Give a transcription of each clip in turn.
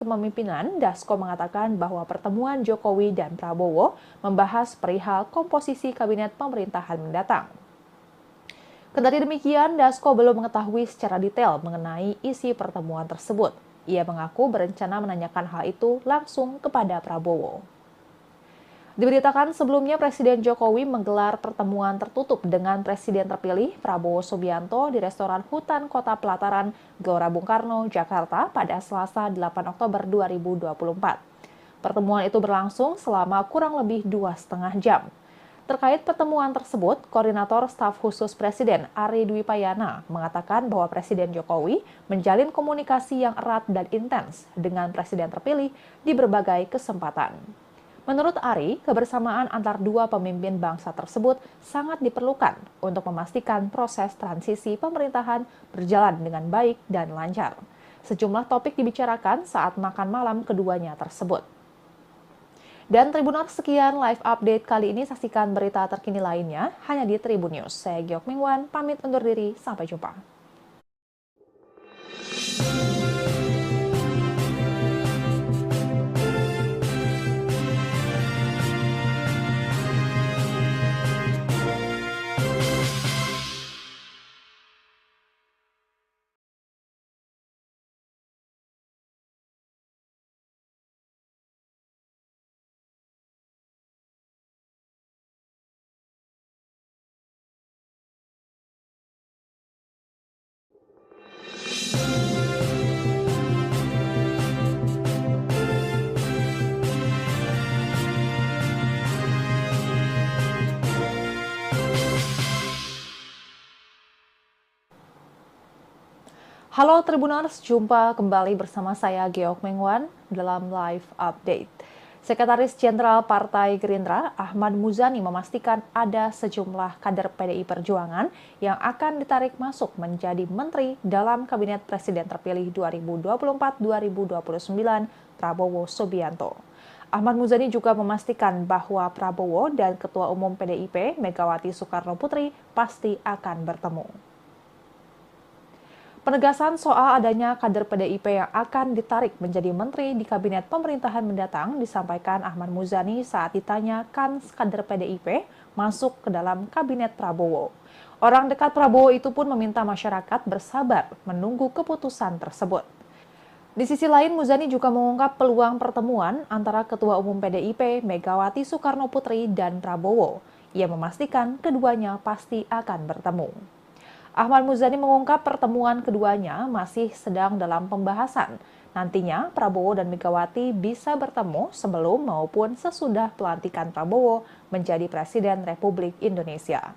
Kepemimpinan, Dasko mengatakan bahwa pertemuan Jokowi dan Prabowo membahas perihal komposisi kabinet pemerintahan mendatang. Kendati demikian, Dasko belum mengetahui secara detail mengenai isi pertemuan tersebut. Ia mengaku berencana menanyakan hal itu langsung kepada Prabowo. Diberitakan sebelumnya Presiden Jokowi menggelar pertemuan tertutup dengan Presiden terpilih Prabowo Subianto di restoran Hutan Kota Pelataran, Gelora Bung Karno, Jakarta pada Selasa 8 Oktober 2024. Pertemuan itu berlangsung selama kurang lebih 2,5 jam. Terkait pertemuan tersebut, Koordinator Staf Khusus Presiden Ari Dwi Payana mengatakan bahwa Presiden Jokowi menjalin komunikasi yang erat dan intens dengan Presiden terpilih di berbagai kesempatan. Menurut Ari, kebersamaan antar dua pemimpin bangsa tersebut sangat diperlukan untuk memastikan proses transisi pemerintahan berjalan dengan baik dan lancar. Sejumlah topik dibicarakan saat makan malam keduanya tersebut. Dan Tribuners, sekian live update kali ini. Saksikan berita terkini lainnya hanya di Tribun News. Saya Giok Mingwan, pamit undur diri. Sampai jumpa. Halo Tribuners, jumpa kembali bersama saya Geok Mengwan dalam live update. Sekretaris Jenderal Partai Gerindra Ahmad Muzani memastikan ada sejumlah kader PDI Perjuangan yang akan ditarik masuk menjadi menteri dalam Kabinet Presiden terpilih 2024-2029 Prabowo Subianto. Ahmad Muzani juga memastikan bahwa Prabowo dan Ketua Umum PDIP Megawati Soekarno Putri pasti akan bertemu. Penegasan soal adanya kader PDIP yang akan ditarik menjadi menteri di Kabinet Pemerintahan mendatang disampaikan Ahmad Muzani saat ditanyakan kader PDIP masuk ke dalam Kabinet Prabowo. Orang dekat Prabowo itu pun meminta masyarakat bersabar menunggu keputusan tersebut. Di sisi lain, Muzani juga mengungkap peluang pertemuan antara Ketua Umum PDIP Megawati Soekarno Putri dan Prabowo. Ia memastikan keduanya pasti akan bertemu. Ahmad Muzani mengungkap pertemuan keduanya masih sedang dalam pembahasan. Nantinya Prabowo dan Megawati bisa bertemu sebelum maupun sesudah pelantikan Prabowo menjadi Presiden Republik Indonesia.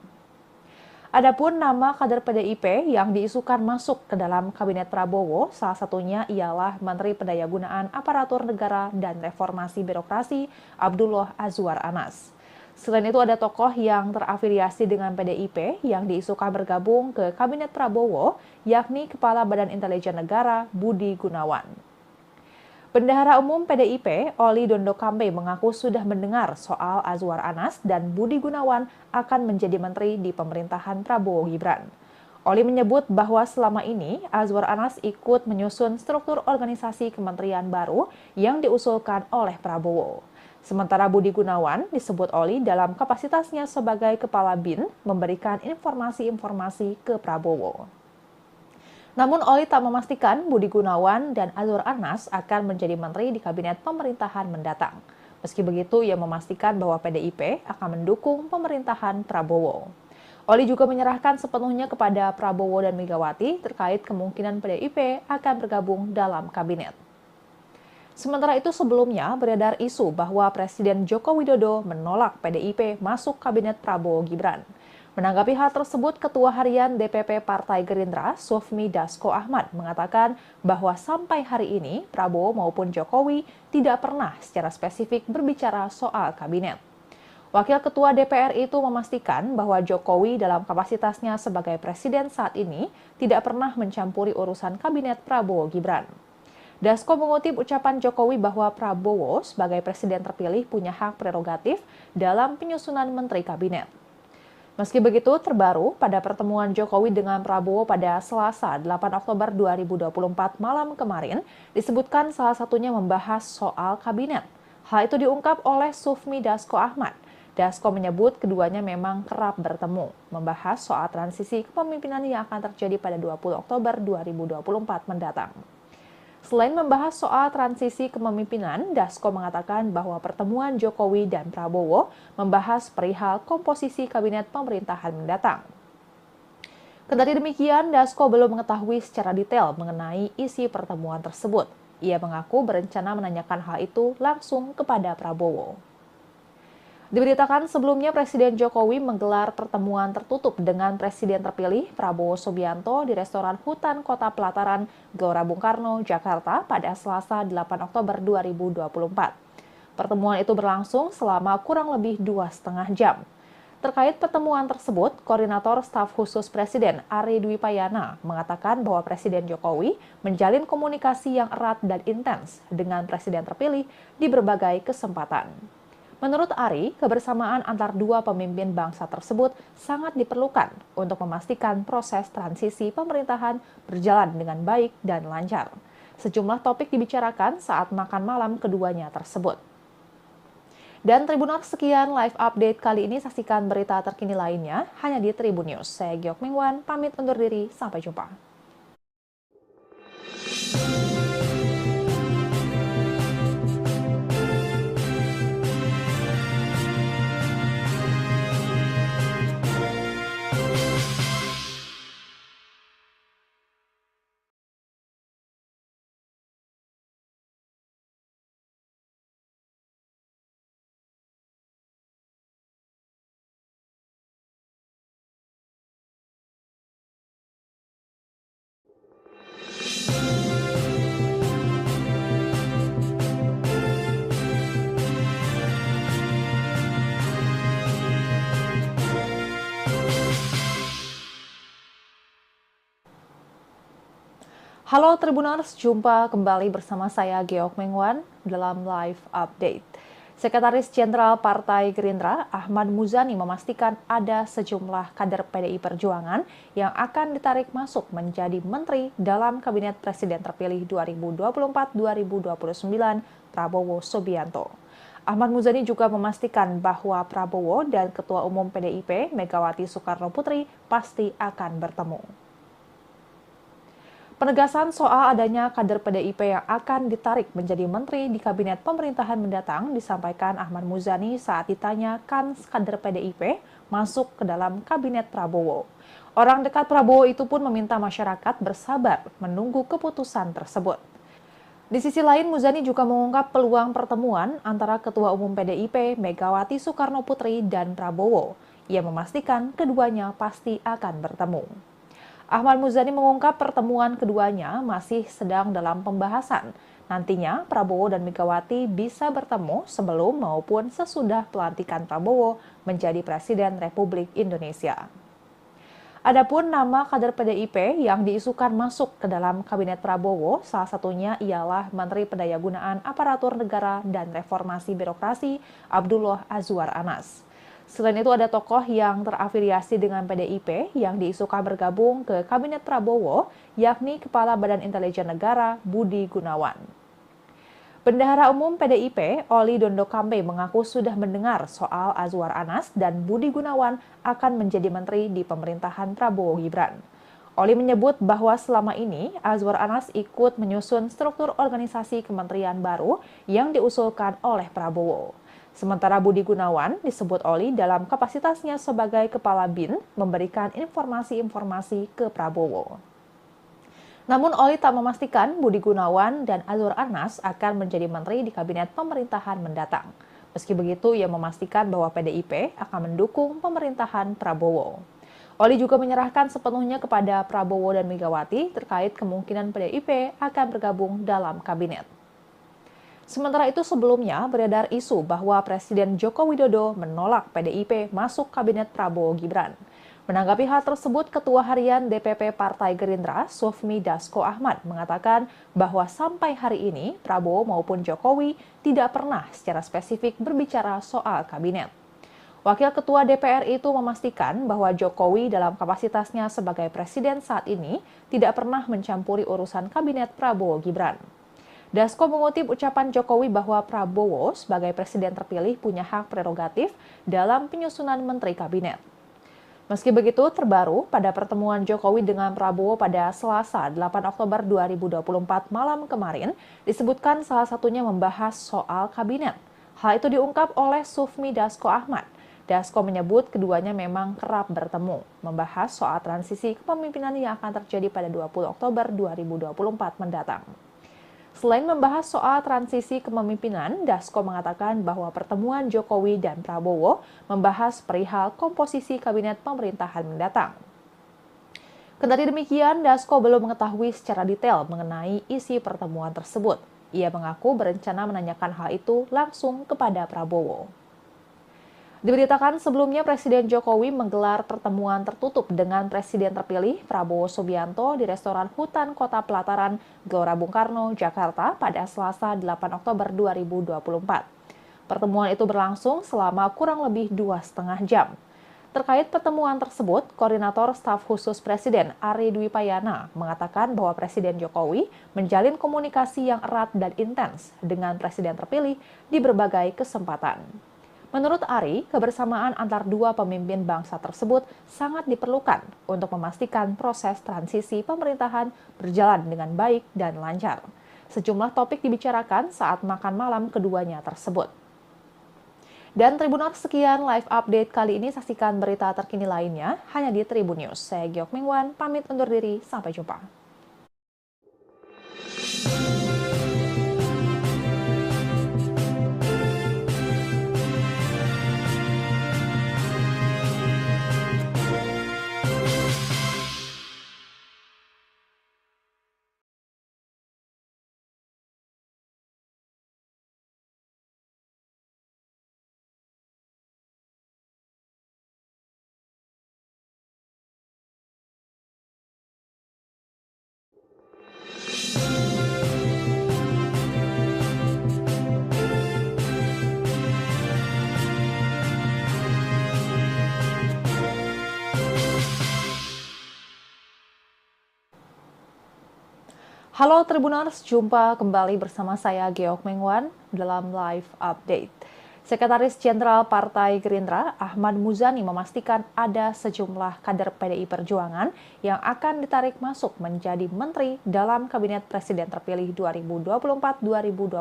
Adapun nama kader PDIP yang diisukan masuk ke dalam Kabinet Prabowo, salah satunya ialah Menteri Pendayagunaan Aparatur Negara dan Reformasi Birokrasi Abdullah Azwar Anas. Selain itu ada tokoh yang terafiliasi dengan PDIP yang diisukan bergabung ke Kabinet Prabowo, yakni Kepala Badan Intelijen Negara Budi Gunawan. Bendahara Umum PDIP, Oli Dondo Kambe mengaku sudah mendengar soal Azwar Anas dan Budi Gunawan akan menjadi menteri di pemerintahan Prabowo Gibran. Oli menyebut bahwa selama ini Azwar Anas ikut menyusun struktur organisasi kementerian baru yang diusulkan oleh Prabowo. Sementara Budi Gunawan disebut Oli dalam kapasitasnya sebagai Kepala BIN memberikan informasi-informasi ke Prabowo. Namun Oli tak memastikan Budi Gunawan dan Azwar Anas akan menjadi menteri di Kabinet Pemerintahan mendatang. Meski begitu, ia memastikan bahwa PDIP akan mendukung pemerintahan Prabowo. Oli juga menyerahkan sepenuhnya kepada Prabowo dan Megawati terkait kemungkinan PDIP akan bergabung dalam kabinet. Sementara itu sebelumnya beredar isu bahwa Presiden Joko Widodo menolak PDIP masuk Kabinet Prabowo Gibran. Menanggapi hal tersebut, Ketua Harian DPP Partai Gerindra, Sufmi Dasko Ahmad, mengatakan bahwa sampai hari ini Prabowo maupun Jokowi tidak pernah secara spesifik berbicara soal kabinet. Wakil Ketua DPR itu memastikan bahwa Jokowi dalam kapasitasnya sebagai presiden saat ini tidak pernah mencampuri urusan kabinet Prabowo Gibran. Dasko mengutip ucapan Jokowi bahwa Prabowo sebagai presiden terpilih punya hak prerogatif dalam penyusunan menteri kabinet. Meski begitu, terbaru pada pertemuan Jokowi dengan Prabowo pada Selasa 8 Oktober 2024 malam kemarin, disebutkan salah satunya membahas soal kabinet. Hal itu diungkap oleh Sufmi Dasko Ahmad. Dasko menyebut keduanya memang kerap bertemu, membahas soal transisi kepemimpinan yang akan terjadi pada 20 Oktober 2024 mendatang. Selain membahas soal transisi kepemimpinan, Dasko mengatakan bahwa pertemuan Jokowi dan Prabowo membahas perihal komposisi kabinet pemerintahan mendatang. Kendati demikian, Dasko belum mengetahui secara detail mengenai isi pertemuan tersebut. Ia mengaku berencana menanyakan hal itu langsung kepada Prabowo. Diberitakan sebelumnya Presiden Jokowi menggelar pertemuan tertutup dengan Presiden terpilih Prabowo Subianto di restoran Hutan Kota Pelataran, Gelora Bung Karno, Jakarta pada Selasa 8 Oktober 2024. Pertemuan itu berlangsung selama kurang lebih 2,5 jam. Terkait pertemuan tersebut, Koordinator Staf Khusus Presiden Ari Dwi Payana mengatakan bahwa Presiden Jokowi menjalin komunikasi yang erat dan intens dengan Presiden terpilih di berbagai kesempatan. Menurut Ari, kebersamaan antar dua pemimpin bangsa tersebut sangat diperlukan untuk memastikan proses transisi pemerintahan berjalan dengan baik dan lancar. Sejumlah topik dibicarakan saat makan malam keduanya tersebut. Dan Tribuners, sekian live update kali ini. Saksikan berita terkini lainnya hanya di Tribun News. Saya Giok Mingwan, pamit undur diri. Sampai jumpa. Halo Tribuners, jumpa kembali bersama saya Geok Mengwan dalam live update. Sekretaris Jenderal Partai Gerindra Ahmad Muzani memastikan ada sejumlah kader PDI Perjuangan yang akan ditarik masuk menjadi menteri dalam Kabinet Presiden terpilih 2024-2029 Prabowo Subianto. Ahmad Muzani juga memastikan bahwa Prabowo dan Ketua Umum PDIP Megawati Soekarno Putri pasti akan bertemu. Penegasan soal adanya kader PDIP yang akan ditarik menjadi menteri di kabinet pemerintahan mendatang disampaikan Ahmad Muzani saat ditanya kans kader PDIP masuk ke dalam kabinet Prabowo. Orang dekat Prabowo itu pun meminta masyarakat bersabar menunggu keputusan tersebut. Di sisi lain, Muzani juga mengungkap peluang pertemuan antara Ketua Umum PDIP Megawati Soekarno Putri dan Prabowo. Ia memastikan keduanya pasti akan bertemu. Ahmad Muzani mengungkap pertemuan keduanya masih sedang dalam pembahasan. Nantinya Prabowo dan Megawati bisa bertemu sebelum maupun sesudah pelantikan Prabowo menjadi Presiden Republik Indonesia. Adapun nama kader PDIP yang diisukan masuk ke dalam kabinet Prabowo, salah satunya ialah Menteri Pendayagunaan Aparatur Negara dan Reformasi Birokrasi Abdullah Azwar Anas. Selain itu ada tokoh yang terafiliasi dengan PDIP yang diisukan bergabung ke Kabinet Prabowo, yakni Kepala Badan Intelijen Negara Budi Gunawan. Bendahara Umum PDIP, Oli Dondo Kambe mengaku sudah mendengar soal Azwar Anas dan Budi Gunawan akan menjadi menteri di pemerintahan Prabowo Gibran. Oli menyebut bahwa selama ini Azwar Anas ikut menyusun struktur organisasi kementerian baru yang diusulkan oleh Prabowo. Sementara Budi Gunawan disebut Oli dalam kapasitasnya sebagai Kepala BIN memberikan informasi-informasi ke Prabowo. Namun Oli tak memastikan Budi Gunawan dan Azwar Anas akan menjadi menteri di kabinet pemerintahan mendatang. Meski begitu, ia memastikan bahwa PDIP akan mendukung pemerintahan Prabowo. Oli juga menyerahkan sepenuhnya kepada Prabowo dan Megawati terkait kemungkinan PDIP akan bergabung dalam kabinet. Sementara itu sebelumnya beredar isu bahwa Presiden Joko Widodo menolak PDIP masuk kabinet Prabowo Gibran. Menanggapi hal tersebut, Ketua Harian DPP Partai Gerindra, Sufmi Dasko Ahmad, mengatakan bahwa sampai hari ini Prabowo maupun Jokowi tidak pernah secara spesifik berbicara soal kabinet. Wakil Ketua DPR itu memastikan bahwa Jokowi dalam kapasitasnya sebagai presiden saat ini tidak pernah mencampuri urusan kabinet Prabowo Gibran. Dasko mengutip ucapan Jokowi bahwa Prabowo sebagai presiden terpilih punya hak prerogatif dalam penyusunan menteri kabinet. Meski begitu, terbaru pada pertemuan Jokowi dengan Prabowo pada Selasa 8 Oktober 2024 malam kemarin disebutkan salah satunya membahas soal kabinet. Hal itu diungkap oleh Sufmi Dasko Ahmad. Dasko menyebut keduanya memang kerap bertemu, membahas soal transisi kepemimpinan yang akan terjadi pada 20 Oktober 2024 mendatang. Selain membahas soal transisi kepemimpinan, Dasko mengatakan bahwa pertemuan Jokowi dan Prabowo membahas perihal komposisi kabinet pemerintahan mendatang. Kendati demikian, Dasko belum mengetahui secara detail mengenai isi pertemuan tersebut. Ia mengaku berencana menanyakan hal itu langsung kepada Prabowo. Diberitakan sebelumnya Presiden Jokowi menggelar pertemuan tertutup dengan Presiden terpilih Prabowo Subianto di restoran Hutan Kota Pelataran, Gelora Bung Karno, Jakarta pada Selasa 8 Oktober 2024. Pertemuan itu berlangsung selama kurang lebih 2,5 jam. Terkait pertemuan tersebut, Koordinator Staf Khusus Presiden Ari Dwi Payana mengatakan bahwa Presiden Jokowi menjalin komunikasi yang erat dan intens dengan Presiden terpilih di berbagai kesempatan. Menurut Ari, kebersamaan antar dua pemimpin bangsa tersebut sangat diperlukan untuk memastikan proses transisi pemerintahan berjalan dengan baik dan lancar. Sejumlah topik dibicarakan saat makan malam keduanya tersebut. Dan Tribuners, sekian live update kali ini. Saksikan berita terkini lainnya hanya di Tribun News. Saya Giok Mingwan, pamit undur diri. Sampai jumpa. Halo Tribuners, jumpa kembali bersama saya Giok Mingwan dalam live update. Sekretaris Jenderal Partai Gerindra Ahmad Muzani memastikan ada sejumlah kader PDI Perjuangan yang akan ditarik masuk menjadi menteri dalam Kabinet Presiden terpilih 2024-2029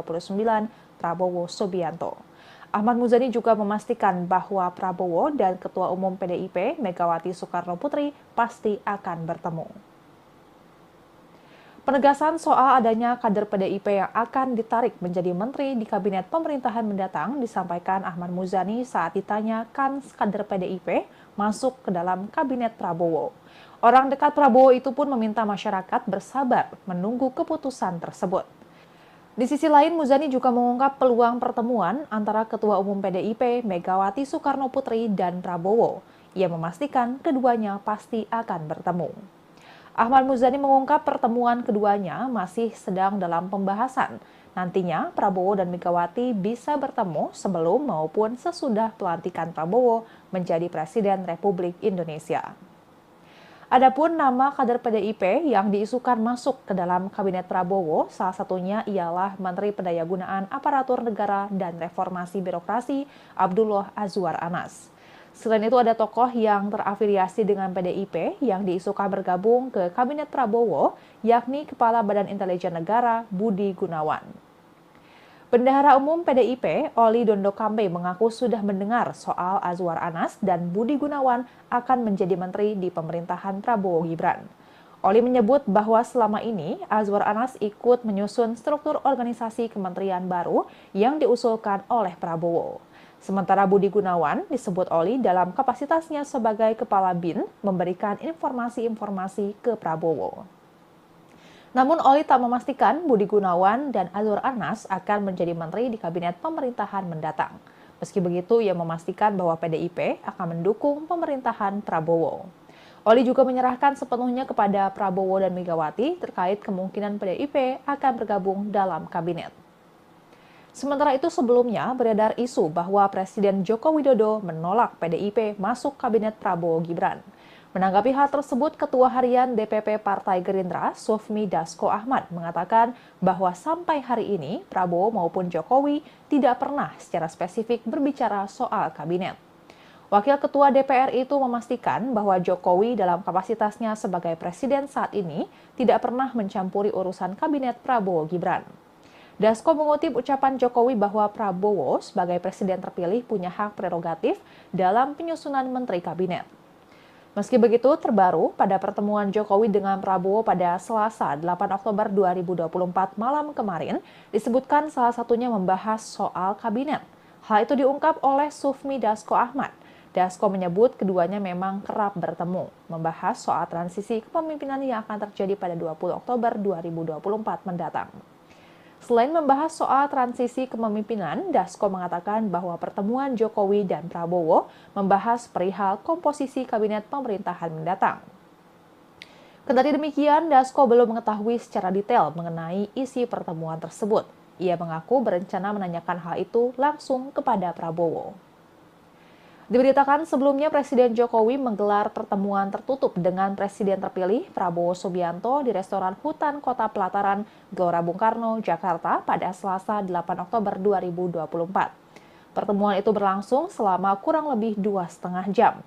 Prabowo Subianto. Ahmad Muzani juga memastikan bahwa Prabowo dan Ketua Umum PDIP Megawati Soekarno Putri pasti akan bertemu. Penegasan soal adanya kader PDIP yang akan ditarik menjadi menteri di Kabinet Pemerintahan mendatang disampaikan Ahmad Muzani saat ditanya kans kader PDIP masuk ke dalam Kabinet Prabowo. Orang dekat Prabowo itu pun meminta masyarakat bersabar menunggu keputusan tersebut. Di sisi lain, Muzani juga mengungkap peluang pertemuan antara Ketua Umum PDIP Megawati Soekarno Putri dan Prabowo. Ia memastikan keduanya pasti akan bertemu. Ahmad Muzani mengungkap pertemuan keduanya masih sedang dalam pembahasan. Nantinya Prabowo dan Megawati bisa bertemu sebelum maupun sesudah pelantikan Prabowo menjadi Presiden Republik Indonesia. Adapun nama kader PDIP yang diisukan masuk ke dalam Kabinet Prabowo, salah satunya ialah Menteri Pendayagunaan Aparatur Negara dan Reformasi Birokrasi Abdullah Azwar Anas. Selain itu ada tokoh yang terafiliasi dengan PDIP yang diisukan bergabung ke Kabinet Prabowo, yakni Kepala Badan Intelijen Negara Budi Gunawan. Bendahara Umum PDIP, Oli Dondo Kambe mengaku sudah mendengar soal Azwar Anas dan Budi Gunawan akan menjadi menteri di pemerintahan Prabowo Gibran. Oli menyebut bahwa selama ini Azwar Anas ikut menyusun struktur organisasi kementerian baru yang diusulkan oleh Prabowo. Sementara Budi Gunawan disebut Oli dalam kapasitasnya sebagai Kepala BIN memberikan informasi-informasi ke Prabowo. Namun Oli tak memastikan Budi Gunawan dan Azwar Anas akan menjadi menteri di Kabinet Pemerintahan mendatang. Meski begitu, ia memastikan bahwa PDIP akan mendukung pemerintahan Prabowo. Oli juga menyerahkan sepenuhnya kepada Prabowo dan Megawati terkait kemungkinan PDIP akan bergabung dalam kabinet. Sementara itu sebelumnya beredar isu bahwa Presiden Joko Widodo menolak PDIP masuk Kabinet Prabowo Gibran. Menanggapi hal tersebut, Ketua Harian DPP Partai Gerindra, Sufmi Dasko Ahmad, mengatakan bahwa sampai hari ini Prabowo maupun Jokowi tidak pernah secara spesifik berbicara soal kabinet. Wakil Ketua DPR itu memastikan bahwa Jokowi dalam kapasitasnya sebagai presiden saat ini tidak pernah mencampuri urusan kabinet Prabowo Gibran. Dasko mengutip ucapan Jokowi bahwa Prabowo sebagai presiden terpilih punya hak prerogatif dalam penyusunan menteri kabinet. Meski begitu, terbaru pada pertemuan Jokowi dengan Prabowo pada Selasa 8 Oktober 2024 malam kemarin, disebutkan salah satunya membahas soal kabinet. Hal itu diungkap oleh Sufmi Dasko Ahmad. Dasko menyebut keduanya memang kerap bertemu, membahas soal transisi kepemimpinan yang akan terjadi pada 20 Oktober 2024 mendatang. Selain membahas soal transisi kepemimpinan, Dasko mengatakan bahwa pertemuan Jokowi dan Prabowo membahas perihal komposisi kabinet pemerintahan mendatang. Kendati demikian, Dasko belum mengetahui secara detail mengenai isi pertemuan tersebut. Ia mengaku berencana menanyakan hal itu langsung kepada Prabowo. Diberitakan sebelumnya Presiden Jokowi menggelar pertemuan tertutup dengan Presiden terpilih Prabowo Subianto di restoran Hutan Kota Pelataran, Gelora Bung Karno, Jakarta pada Selasa 8 Oktober 2024. Pertemuan itu berlangsung selama kurang lebih 2,5 jam.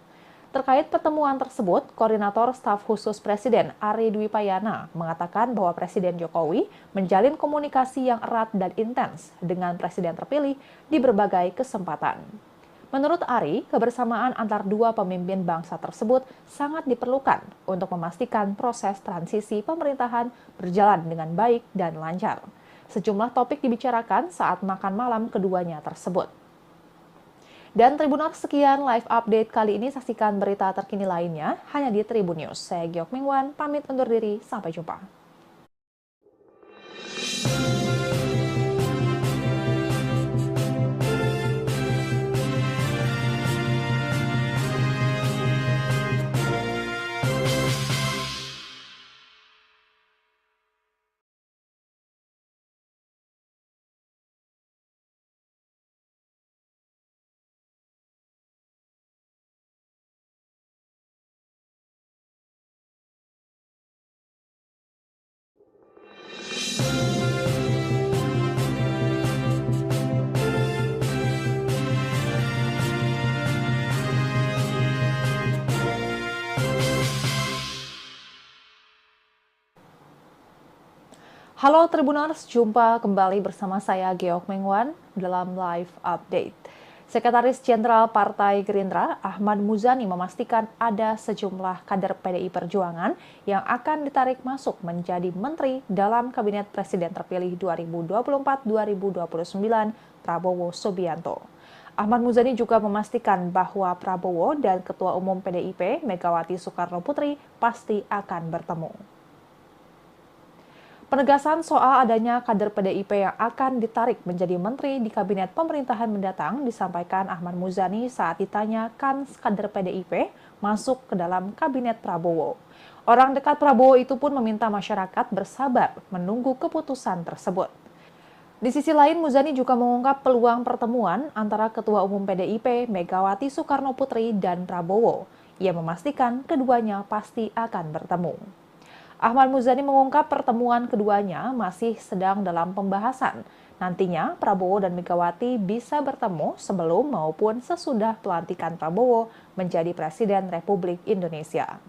Terkait pertemuan tersebut, Koordinator Staf Khusus Presiden Ari Dwi Payana mengatakan bahwa Presiden Jokowi menjalin komunikasi yang erat dan intens dengan Presiden terpilih di berbagai kesempatan. Menurut Ari, kebersamaan antar dua pemimpin bangsa tersebut sangat diperlukan untuk memastikan proses transisi pemerintahan berjalan dengan baik dan lancar. Sejumlah topik dibicarakan saat makan malam keduanya tersebut. Dan Tribuners, sekian live update kali ini. Saksikan berita terkini lainnya hanya di Tribun News. Saya Giok Mingwan, pamit undur diri. Sampai jumpa. Halo Tribuners, jumpa kembali bersama saya Geok Mengwan dalam live update. Sekretaris Jenderal Partai Gerindra Ahmad Muzani memastikan ada sejumlah kader PDI Perjuangan yang akan ditarik masuk menjadi menteri dalam Kabinet Presiden terpilih 2024-2029 Prabowo Subianto. Ahmad Muzani juga memastikan bahwa Prabowo dan Ketua Umum PDIP Megawati Soekarno Putri pasti akan bertemu. Penegasan soal adanya kader PDIP yang akan ditarik menjadi menteri di Kabinet Pemerintahan mendatang disampaikan Ahmad Muzani saat ditanya kans kader PDIP masuk ke dalam Kabinet Prabowo. Orang dekat Prabowo itu pun meminta masyarakat bersabar menunggu keputusan tersebut. Di sisi lain, Muzani juga mengungkap peluang pertemuan antara Ketua Umum PDIP Megawati Soekarno Putri dan Prabowo. Ia memastikan keduanya pasti akan bertemu. Ahmad Muzani mengungkap pertemuan keduanya masih sedang dalam pembahasan. Nantinya Prabowo dan Megawati bisa bertemu sebelum maupun sesudah pelantikan Prabowo menjadi Presiden Republik Indonesia.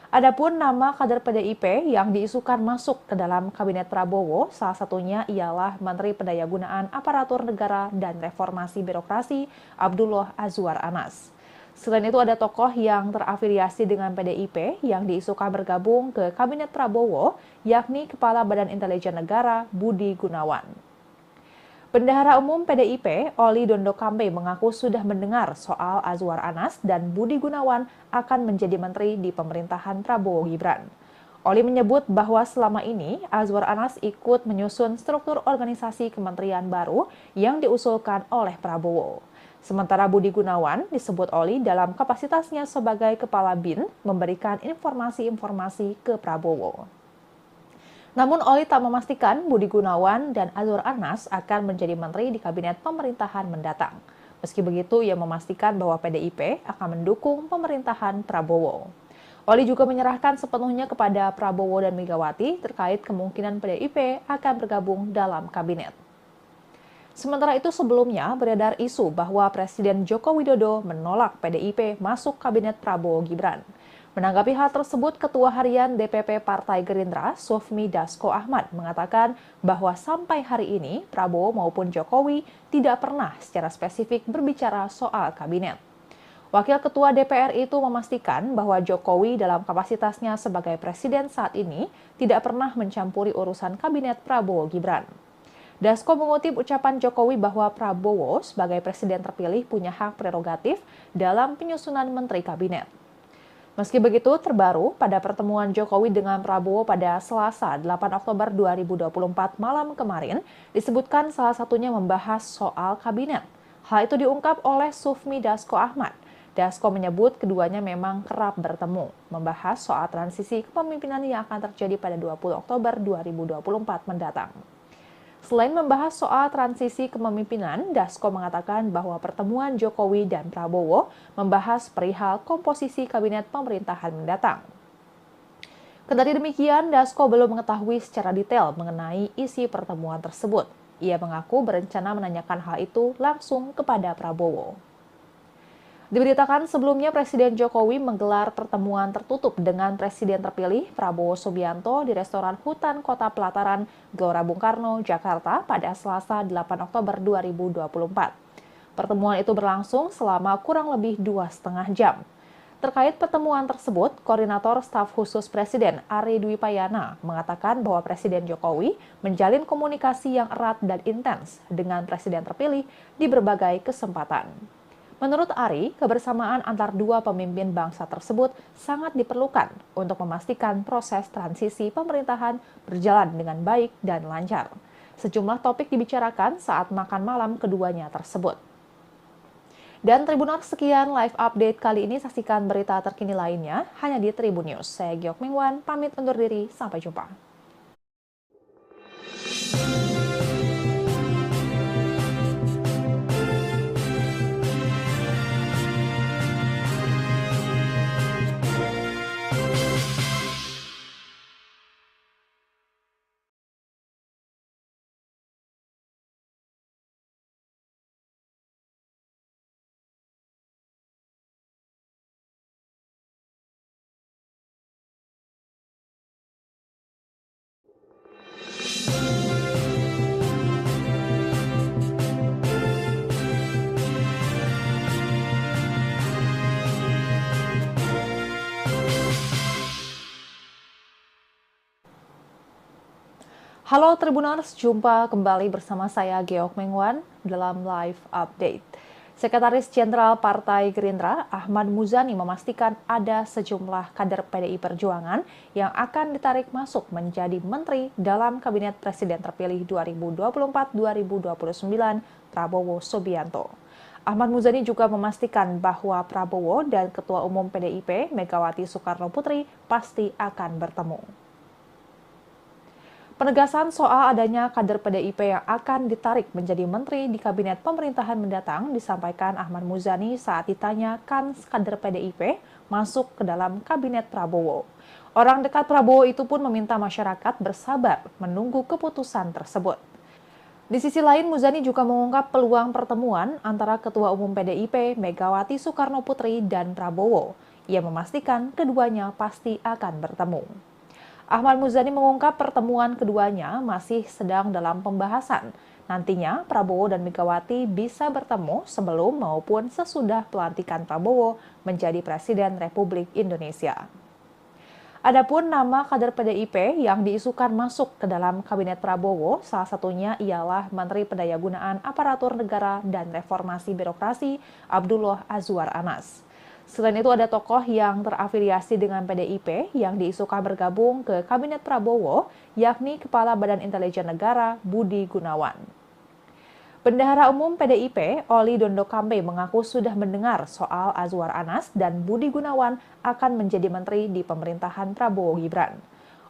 Adapun nama kader PDIP yang diisukan masuk ke dalam Kabinet Prabowo, salah satunya ialah Menteri Pendayagunaan Aparatur Negara dan Reformasi Birokrasi Abdullah Azwar Anas. Selain itu ada tokoh yang terafiliasi dengan PDIP yang diisukan bergabung ke Kabinet Prabowo, yakni Kepala Badan Intelijen Negara Budi Gunawan. Bendahara Umum PDIP, Oli Dondo Kambe mengaku sudah mendengar soal Azwar Anas dan Budi Gunawan akan menjadi menteri di pemerintahan Prabowo Gibran. Oli menyebut bahwa selama ini Azwar Anas ikut menyusun struktur organisasi kementerian baru yang diusulkan oleh Prabowo. Sementara Budi Gunawan disebut Oli dalam kapasitasnya sebagai Kepala BIN memberikan informasi-informasi ke Prabowo. Namun Oli tak memastikan Budi Gunawan dan Azwar Anas akan menjadi menteri di kabinet pemerintahan mendatang. Meski begitu, ia memastikan bahwa PDIP akan mendukung pemerintahan Prabowo. Oli juga menyerahkan sepenuhnya kepada Prabowo dan Megawati terkait kemungkinan PDIP akan bergabung dalam kabinet. Sementara itu sebelumnya beredar isu bahwa Presiden Joko Widodo menolak PDIP masuk kabinet Prabowo Gibran. Menanggapi hal tersebut, Ketua Harian DPP Partai Gerindra, Sufmi Dasko Ahmad, mengatakan bahwa sampai hari ini Prabowo maupun Jokowi tidak pernah secara spesifik berbicara soal kabinet. Wakil Ketua DPR itu memastikan bahwa Jokowi dalam kapasitasnya sebagai presiden saat ini tidak pernah mencampuri urusan kabinet Prabowo Gibran. Dasko mengutip ucapan Jokowi bahwa Prabowo sebagai presiden terpilih punya hak prerogatif dalam penyusunan menteri kabinet. Meski begitu, terbaru pada pertemuan Jokowi dengan Prabowo pada Selasa 8 Oktober 2024 malam kemarin, disebutkan salah satunya membahas soal kabinet. Hal itu diungkap oleh Sufmi Dasko Ahmad. Dasko menyebut keduanya memang kerap bertemu, membahas soal transisi kepemimpinan yang akan terjadi pada 20 Oktober 2024 mendatang. Selain membahas soal transisi kepemimpinan, Dasko mengatakan bahwa pertemuan Jokowi dan Prabowo membahas perihal komposisi kabinet pemerintahan mendatang. Kendati demikian, Dasko belum mengetahui secara detail mengenai isi pertemuan tersebut. Ia mengaku berencana menanyakan hal itu langsung kepada Prabowo. Diberitakan sebelumnya Presiden Jokowi menggelar pertemuan tertutup dengan Presiden terpilih Prabowo Subianto di restoran Hutan Kota Pelataran, Gelora Bung Karno, Jakarta pada Selasa 8 Oktober 2024. Pertemuan itu berlangsung selama kurang lebih 2,5 jam. Terkait pertemuan tersebut, Koordinator Staf Khusus Presiden Ari Dwi Payana mengatakan bahwa Presiden Jokowi menjalin komunikasi yang erat dan intens dengan Presiden terpilih di berbagai kesempatan. Menurut Ari, kebersamaan antar dua pemimpin bangsa tersebut sangat diperlukan untuk memastikan proses transisi pemerintahan berjalan dengan baik dan lancar. Sejumlah topik dibicarakan saat makan malam keduanya tersebut. Dan Tribuners, sekian live update kali ini. Saksikan berita terkini lainnya hanya di Tribun News. Saya Giok Mingwan, pamit undur diri. Sampai jumpa. Halo Tribuners, jumpa kembali bersama saya Geok Mengwan dalam live update. Sekretaris Jenderal Partai Gerindra Ahmad Muzani memastikan ada sejumlah kader PDI Perjuangan yang akan ditarik masuk menjadi menteri dalam Kabinet Presiden terpilih 2024-2029 Prabowo Subianto. Ahmad Muzani juga memastikan bahwa Prabowo dan Ketua Umum PDIP Megawati Soekarno Putri pasti akan bertemu. Penegasan soal adanya kader PDIP yang akan ditarik menjadi menteri di kabinet pemerintahan mendatang disampaikan Ahmad Muzani saat ditanya kans kader PDIP masuk ke dalam kabinet Prabowo. Orang dekat Prabowo itu pun meminta masyarakat bersabar menunggu keputusan tersebut. Di sisi lain, Muzani juga mengungkap peluang pertemuan antara Ketua Umum PDIP Megawati Soekarno Putri dan Prabowo. Ia memastikan keduanya pasti akan bertemu. Ahmad Muzani mengungkap pertemuan keduanya masih sedang dalam pembahasan. Nantinya Prabowo dan Megawati bisa bertemu sebelum maupun sesudah pelantikan Prabowo menjadi Presiden Republik Indonesia. Adapun nama kader PDIP yang diisukan masuk ke dalam kabinet Prabowo, salah satunya ialah Menteri Pendayagunaan Aparatur Negara dan Reformasi Birokrasi Abdullah Azwar Anas. Selain itu ada tokoh yang terafiliasi dengan PDIP yang diisukan bergabung ke Kabinet Prabowo, yakni Kepala Badan Intelijen Negara Budi Gunawan. Bendahara Umum PDIP, Oli Dondo Kambe mengaku sudah mendengar soal Azwar Anas dan Budi Gunawan akan menjadi menteri di pemerintahan Prabowo Gibran.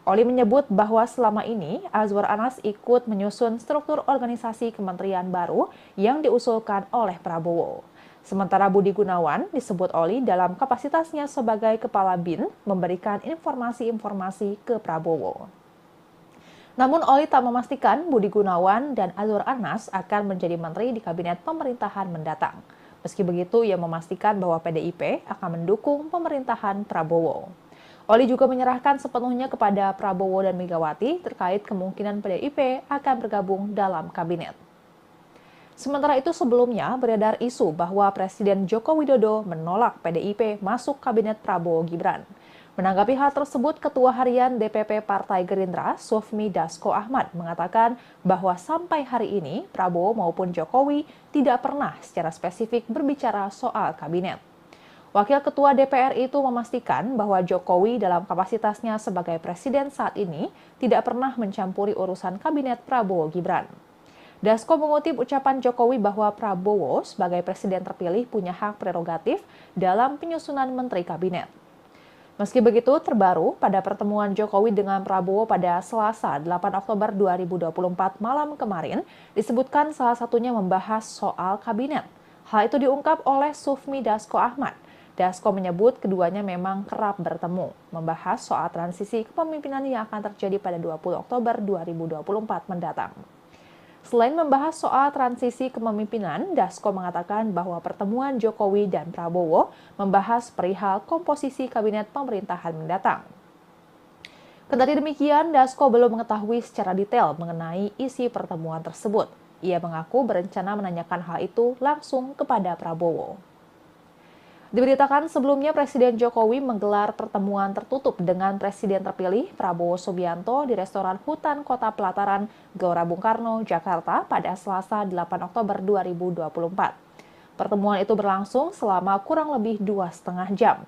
Oli menyebut bahwa selama ini Azwar Anas ikut menyusun struktur organisasi kementerian baru yang diusulkan oleh Prabowo. Sementara Budi Gunawan disebut Oli dalam kapasitasnya sebagai Kepala BIN memberikan informasi-informasi ke Prabowo. Namun Oli tak memastikan Budi Gunawan dan Azwar Anas akan menjadi menteri di kabinet pemerintahan mendatang. Meski begitu, ia memastikan bahwa PDIP akan mendukung pemerintahan Prabowo. Oli juga menyerahkan sepenuhnya kepada Prabowo dan Megawati terkait kemungkinan PDIP akan bergabung dalam kabinet. Sementara itu sebelumnya beredar isu bahwa Presiden Joko Widodo menolak PDIP masuk kabinet Prabowo Gibran. Menanggapi hal tersebut, Ketua Harian DPP Partai Gerindra, Sufmi Dasko Ahmad, mengatakan bahwa sampai hari ini Prabowo maupun Jokowi tidak pernah secara spesifik berbicara soal kabinet. Wakil Ketua DPR itu memastikan bahwa Jokowi dalam kapasitasnya sebagai presiden saat ini tidak pernah mencampuri urusan kabinet Prabowo Gibran. Dasko mengutip ucapan Jokowi bahwa Prabowo sebagai presiden terpilih punya hak prerogatif dalam penyusunan menteri kabinet. Meski begitu, terbaru pada pertemuan Jokowi dengan Prabowo pada Selasa 8 Oktober 2024 malam kemarin disebutkan salah satunya membahas soal kabinet. Hal itu diungkap oleh Sufmi Dasko Ahmad. Dasko menyebut keduanya memang kerap bertemu, membahas soal transisi kepemimpinan yang akan terjadi pada 20 Oktober 2024 mendatang. Selain membahas soal transisi kepemimpinan, Dasko mengatakan bahwa pertemuan Jokowi dan Prabowo membahas perihal komposisi kabinet pemerintahan mendatang. Kendati demikian, Dasko belum mengetahui secara detail mengenai isi pertemuan tersebut. Ia mengaku berencana menanyakan hal itu langsung kepada Prabowo. Diberitakan sebelumnya Presiden Jokowi menggelar pertemuan tertutup dengan Presiden terpilih Prabowo Subianto di restoran Hutan Kota Pelataran, Gelora Bung Karno, Jakarta pada Selasa 8 Oktober 2024. Pertemuan itu berlangsung selama kurang lebih 2,5 jam.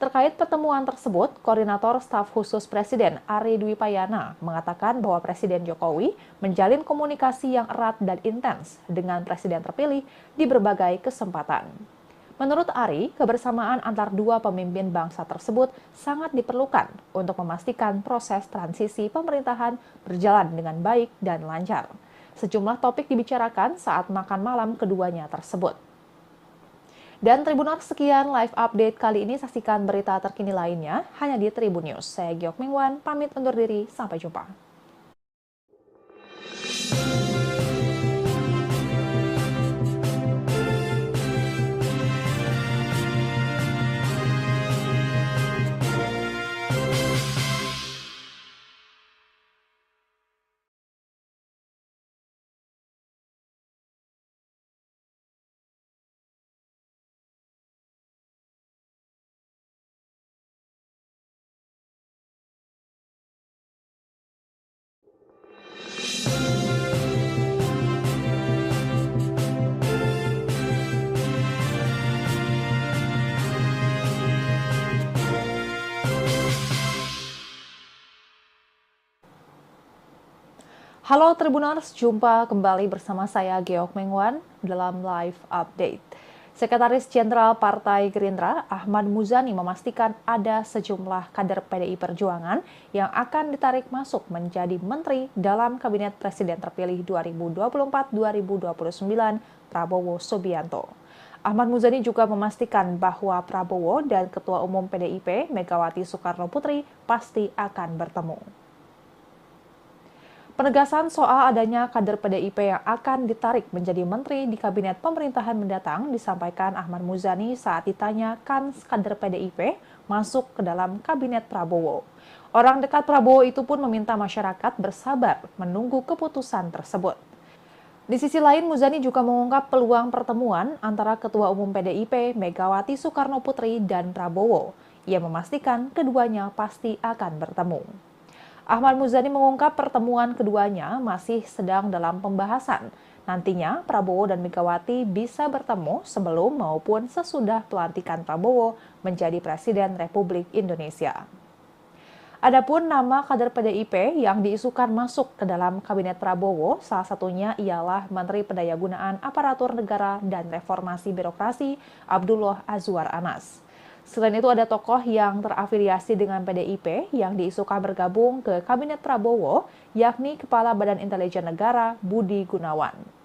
Terkait pertemuan tersebut, Koordinator Staf Khusus Presiden Ari Dwi Payana mengatakan bahwa Presiden Jokowi menjalin komunikasi yang erat dan intens dengan Presiden terpilih di berbagai kesempatan. Menurut Ari, kebersamaan antar dua pemimpin bangsa tersebut sangat diperlukan untuk memastikan proses transisi pemerintahan berjalan dengan baik dan lancar. Sejumlah topik dibicarakan saat makan malam keduanya tersebut. Dan Tribuners, sekian live update kali ini. Saksikan berita terkini lainnya hanya di Tribun News. Saya Giok Mingwan, pamit undur diri. Sampai jumpa. Halo Tribuners, jumpa kembali bersama saya Geok Mengwan dalam live update. Sekretaris Jenderal Partai Gerindra Ahmad Muzani memastikan ada sejumlah kader PDI Perjuangan yang akan ditarik masuk menjadi menteri dalam Kabinet Presiden terpilih 2024-2029 Prabowo Subianto. Ahmad Muzani juga memastikan bahwa Prabowo dan Ketua Umum PDIP Megawati Soekarno Putri pasti akan bertemu. Penegasan soal adanya kader PDIP yang akan ditarik menjadi menteri di kabinet pemerintahan mendatang disampaikan Ahmad Muzani saat ditanya kans kader PDIP masuk ke dalam kabinet Prabowo. Orang dekat Prabowo itu pun meminta masyarakat bersabar menunggu keputusan tersebut. Di sisi lain, Muzani juga mengungkap peluang pertemuan antara Ketua Umum PDIP Megawati Soekarno Putri dan Prabowo. Ia memastikan keduanya pasti akan bertemu. Ahmad Muzani mengungkap pertemuan keduanya masih sedang dalam pembahasan. Nantinya Prabowo dan Megawati bisa bertemu sebelum maupun sesudah pelantikan Prabowo menjadi Presiden Republik Indonesia. Adapun nama kader PDIP yang diisukan masuk ke dalam kabinet Prabowo, salah satunya ialah Menteri Pendayagunaan Aparatur Negara dan Reformasi Birokrasi Abdullah Azwar Anas. Selain itu ada tokoh yang terafiliasi dengan PDIP yang diisukan bergabung ke Kabinet Prabowo, yakni Kepala Badan Intelijen Negara Budi Gunawan.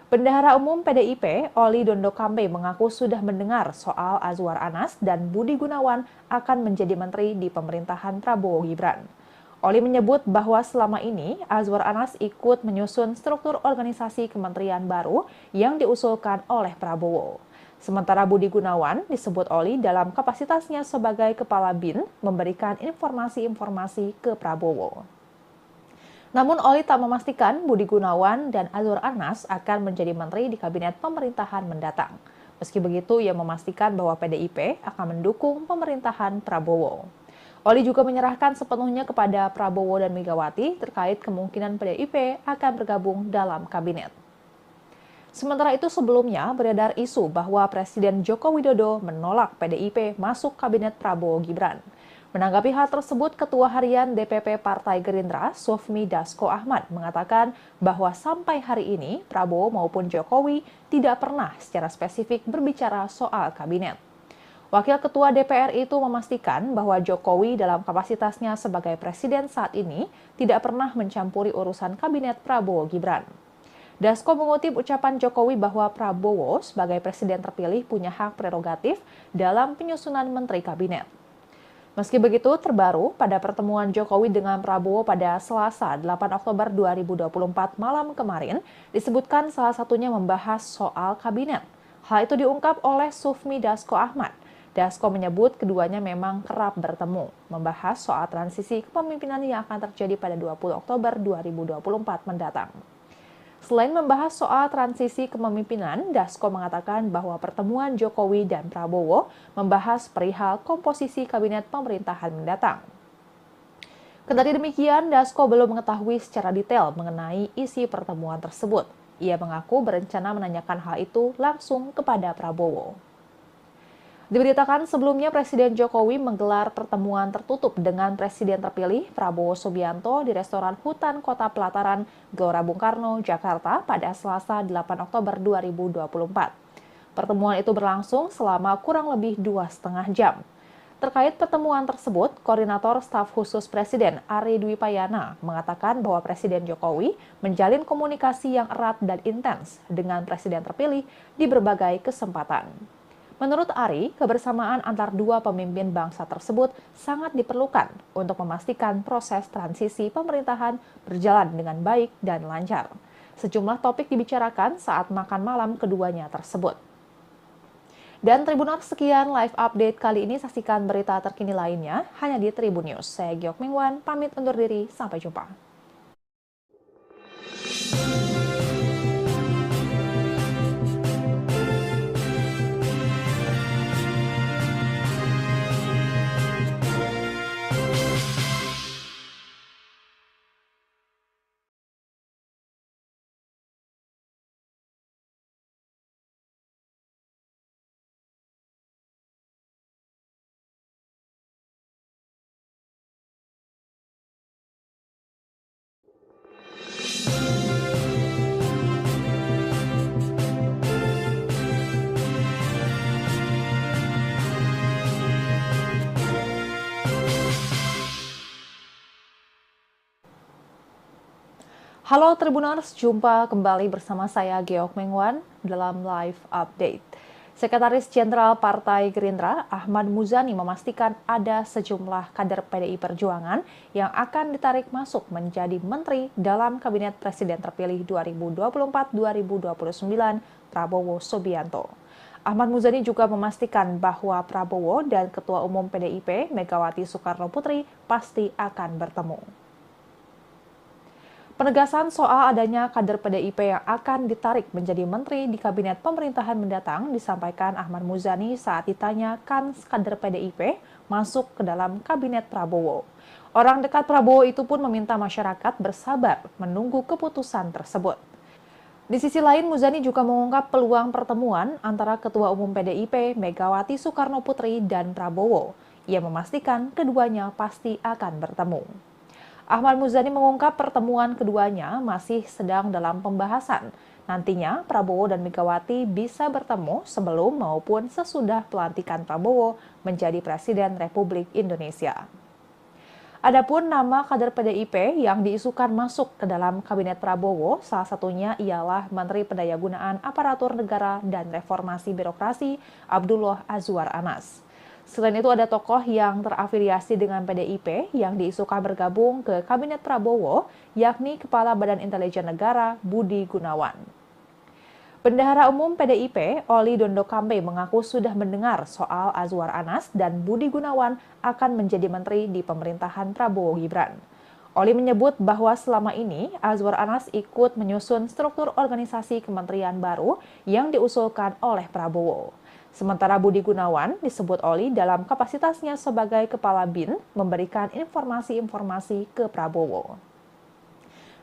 Bendahara Umum PDIP, Oli Dondo Kambe mengaku sudah mendengar soal Azwar Anas dan Budi Gunawan akan menjadi menteri di pemerintahan Prabowo Gibran. Oli menyebut bahwa selama ini Azwar Anas ikut menyusun struktur organisasi kementerian baru yang diusulkan oleh Prabowo. Sementara Budi Gunawan disebut Oli dalam kapasitasnya sebagai Kepala BIN memberikan informasi-informasi ke Prabowo. Namun Oli tak memastikan Budi Gunawan dan Azwar Anas akan menjadi menteri di kabinet pemerintahan mendatang. Meski begitu, ia memastikan bahwa PDIP akan mendukung pemerintahan Prabowo. Oli juga menyerahkan sepenuhnya kepada Prabowo dan Megawati terkait kemungkinan PDIP akan bergabung dalam kabinet. Sementara itu sebelumnya beredar isu bahwa Presiden Joko Widodo menolak PDIP masuk kabinet Prabowo Gibran. Menanggapi hal tersebut, Ketua Harian DPP Partai Gerindra, Sufmi Dasko Ahmad, mengatakan bahwa sampai hari ini Prabowo maupun Jokowi tidak pernah secara spesifik berbicara soal kabinet. Wakil Ketua DPR itu memastikan bahwa Jokowi dalam kapasitasnya sebagai presiden saat ini tidak pernah mencampuri urusan kabinet Prabowo Gibran. Dasko mengutip ucapan Jokowi bahwa Prabowo sebagai presiden terpilih punya hak prerogatif dalam penyusunan menteri kabinet. Meski begitu, terbaru pada pertemuan Jokowi dengan Prabowo pada Selasa 8 Oktober 2024 malam kemarin, disebutkan salah satunya membahas soal kabinet. Hal itu diungkap oleh Sufmi Dasko Ahmad. Dasko menyebut keduanya memang kerap bertemu, membahas soal transisi kepemimpinan yang akan terjadi pada 20 Oktober 2024 mendatang. Selain membahas soal transisi kepemimpinan, Dasko mengatakan bahwa pertemuan Jokowi dan Prabowo membahas perihal komposisi kabinet pemerintahan mendatang. Kendati demikian, Dasko belum mengetahui secara detail mengenai isi pertemuan tersebut. Ia mengaku berencana menanyakan hal itu langsung kepada Prabowo. Diberitakan sebelumnya Presiden Jokowi menggelar pertemuan tertutup dengan Presiden terpilih Prabowo Subianto di restoran Hutan Kota Pelataran, Gelora Bung Karno, Jakarta pada Selasa 8 Oktober 2024. Pertemuan itu berlangsung selama kurang lebih 2,5 jam. Terkait pertemuan tersebut, Koordinator Staf Khusus Presiden Ari Dwi Payana mengatakan bahwa Presiden Jokowi menjalin komunikasi yang erat dan intens dengan Presiden terpilih di berbagai kesempatan. Menurut Ari, kebersamaan antar dua pemimpin bangsa tersebut sangat diperlukan untuk memastikan proses transisi pemerintahan berjalan dengan baik dan lancar. Sejumlah topik dibicarakan saat makan malam keduanya tersebut. Dan Tribuners, sekian live update kali ini. Saksikan berita terkini lainnya hanya di Tribun News. Saya Giok Mingwan, pamit undur diri. Sampai jumpa. Halo Tribuners, jumpa kembali bersama saya Giok Mingwan dalam live update. Sekretaris Jenderal Partai Gerindra Ahmad Muzani memastikan ada sejumlah kader PDI Perjuangan yang akan ditarik masuk menjadi menteri dalam Kabinet Presiden terpilih 2024-2029 Prabowo Subianto. Ahmad Muzani juga memastikan bahwa Prabowo dan Ketua Umum PDIP Megawati Soekarno Putri pasti akan bertemu. Penegasan soal adanya kader PDIP yang akan ditarik menjadi menteri di kabinet pemerintahan mendatang disampaikan Ahmad Muzani saat ditanya kan kader PDIP masuk ke dalam kabinet Prabowo. Orang dekat Prabowo itu pun meminta masyarakat bersabar menunggu keputusan tersebut. Di sisi lain, Muzani juga mengungkap peluang pertemuan antara Ketua Umum PDIP Megawati Soekarno Putri dan Prabowo. Ia memastikan keduanya pasti akan bertemu. Ahmad Muzani mengungkap pertemuan keduanya masih sedang dalam pembahasan Nantinya, Prabowo dan Megawati bisa bertemu sebelum maupun sesudah pelantikan Prabowo menjadi Presiden Republik Indonesia. Adapun nama kader PDIP yang diisukan masuk ke dalam Kabinet Prabowo, salah satunya ialah Menteri Pendayagunaan Aparatur Negara dan Reformasi Birokrasi Abdullah Azwar Anas. Selain itu ada tokoh yang terafiliasi dengan PDIP yang diisukan bergabung ke Kabinet Prabowo, yakni Kepala Badan Intelijen Negara Budi Gunawan. Bendahara Umum PDIP, Oli Dondo Kambe mengaku sudah mendengar soal Azwar Anas dan Budi Gunawan akan menjadi menteri di pemerintahan Prabowo Gibran. Oli menyebut bahwa selama ini Azwar Anas ikut menyusun struktur organisasi kementerian baru yang diusulkan oleh Prabowo. Sementara Budi Gunawan disebut Oli dalam kapasitasnya sebagai Kepala BIN memberikan informasi-informasi ke Prabowo.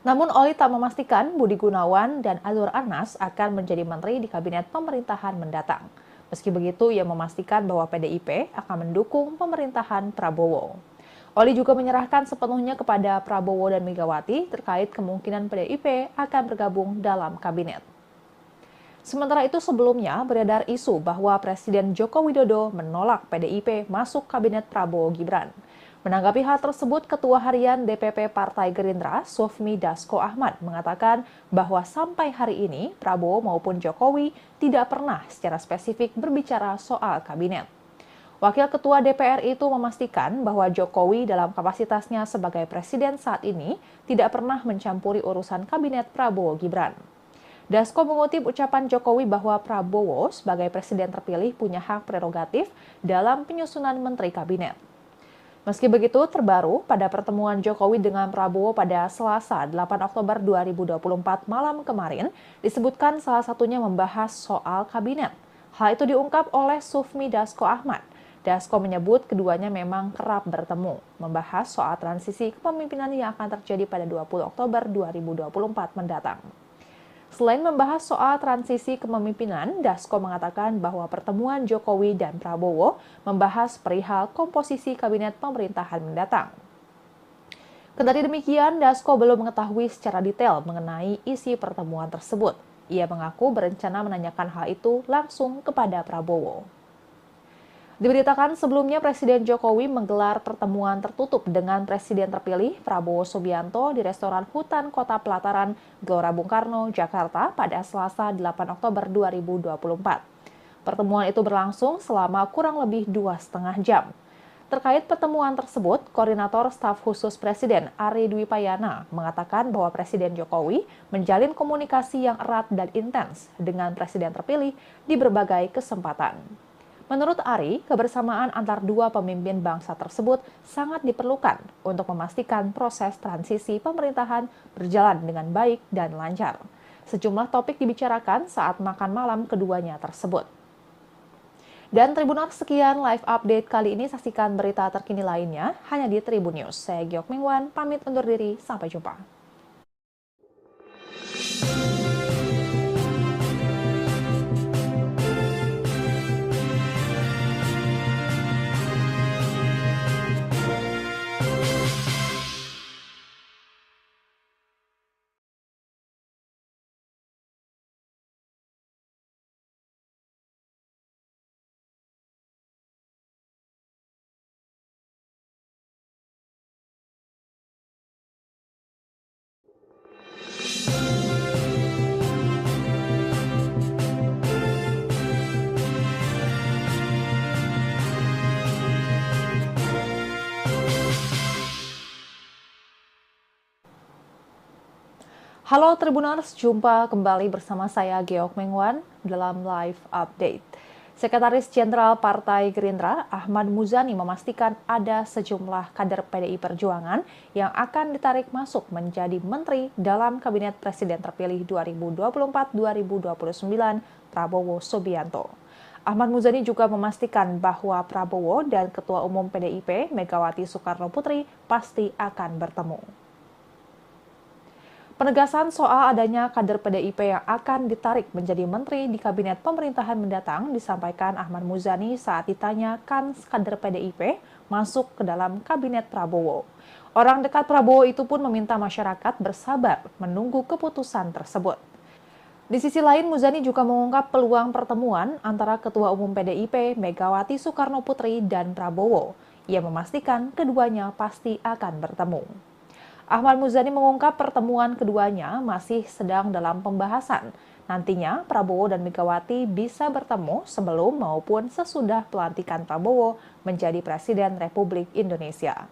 Namun Oli tak memastikan Budi Gunawan dan Azwar Anas akan menjadi menteri di kabinet pemerintahan mendatang. Meski begitu, ia memastikan bahwa PDIP akan mendukung pemerintahan Prabowo. Oli juga menyerahkan sepenuhnya kepada Prabowo dan Megawati terkait kemungkinan PDIP akan bergabung dalam kabinet. Sementara itu sebelumnya beredar isu bahwa Presiden Joko Widodo menolak PDIP masuk kabinet Prabowo Gibran. Menanggapi hal tersebut, Ketua Harian DPP Partai Gerindra, Sufmi Dasko Ahmad, mengatakan bahwa sampai hari ini Prabowo maupun Jokowi tidak pernah secara spesifik berbicara soal kabinet. Wakil Ketua DPR itu memastikan bahwa Jokowi dalam kapasitasnya sebagai presiden saat ini tidak pernah mencampuri urusan kabinet Prabowo Gibran. Dasko mengutip ucapan Jokowi bahwa Prabowo sebagai presiden terpilih punya hak prerogatif dalam penyusunan menteri kabinet. Meski begitu, terbaru pada pertemuan Jokowi dengan Prabowo pada Selasa 8 Oktober 2024 malam kemarin, disebutkan salah satunya membahas soal kabinet. Hal itu diungkap oleh Sufmi Dasko Ahmad. Dasko menyebut keduanya memang kerap bertemu, membahas soal transisi kepemimpinan yang akan terjadi pada 20 Oktober 2024 mendatang. Selain membahas soal transisi kepemimpinan, Dasko mengatakan bahwa pertemuan Jokowi dan Prabowo membahas perihal komposisi kabinet pemerintahan mendatang. Kendati demikian, Dasko belum mengetahui secara detail mengenai isi pertemuan tersebut. Ia mengaku berencana menanyakan hal itu langsung kepada Prabowo. Diberitakan sebelumnya Presiden Jokowi menggelar pertemuan tertutup dengan Presiden terpilih Prabowo Subianto di restoran Hutan Kota Pelataran, Gelora Bung Karno, Jakarta pada Selasa 8 Oktober 2024. Pertemuan itu berlangsung selama kurang lebih 2,5 jam. Terkait pertemuan tersebut, Koordinator Staf Khusus Presiden Ari Dwi Payana mengatakan bahwa Presiden Jokowi menjalin komunikasi yang erat dan intens dengan Presiden terpilih di berbagai kesempatan. Menurut Ari, kebersamaan antar dua pemimpin bangsa tersebut sangat diperlukan untuk memastikan proses transisi pemerintahan berjalan dengan baik dan lancar. Sejumlah topik dibicarakan saat makan malam keduanya tersebut. Dan Tribuners, sekian live update kali ini. Saksikan berita terkini lainnya hanya di Tribun News. Saya Giok Mingwan, pamit undur diri. Sampai jumpa. Halo Tribuners, jumpa kembali bersama saya Giok Mingwan dalam live update. Sekretaris Jenderal Partai Gerindra Ahmad Muzani memastikan ada sejumlah kader PDI Perjuangan yang akan ditarik masuk menjadi menteri dalam Kabinet Presiden terpilih 2024-2029 Prabowo Subianto. Ahmad Muzani juga memastikan bahwa Prabowo dan Ketua Umum PDIP Megawati Soekarno Putri pasti akan bertemu. Penegasan soal adanya kader PDIP yang akan ditarik menjadi menteri di kabinet pemerintahan mendatang disampaikan Ahmad Muzani saat ditanyakan kader PDIP masuk ke dalam kabinet Prabowo. Orang dekat Prabowo itu pun meminta masyarakat bersabar menunggu keputusan tersebut. Di sisi lain, Muzani juga mengungkap peluang pertemuan antara Ketua Umum PDIP Megawati Soekarnoputri dan Prabowo. Ia memastikan keduanya pasti akan bertemu. Ahmad Muzani mengungkap pertemuan keduanya masih sedang dalam pembahasan. Nantinya Prabowo dan Megawati bisa bertemu sebelum maupun sesudah pelantikan Prabowo menjadi Presiden Republik Indonesia.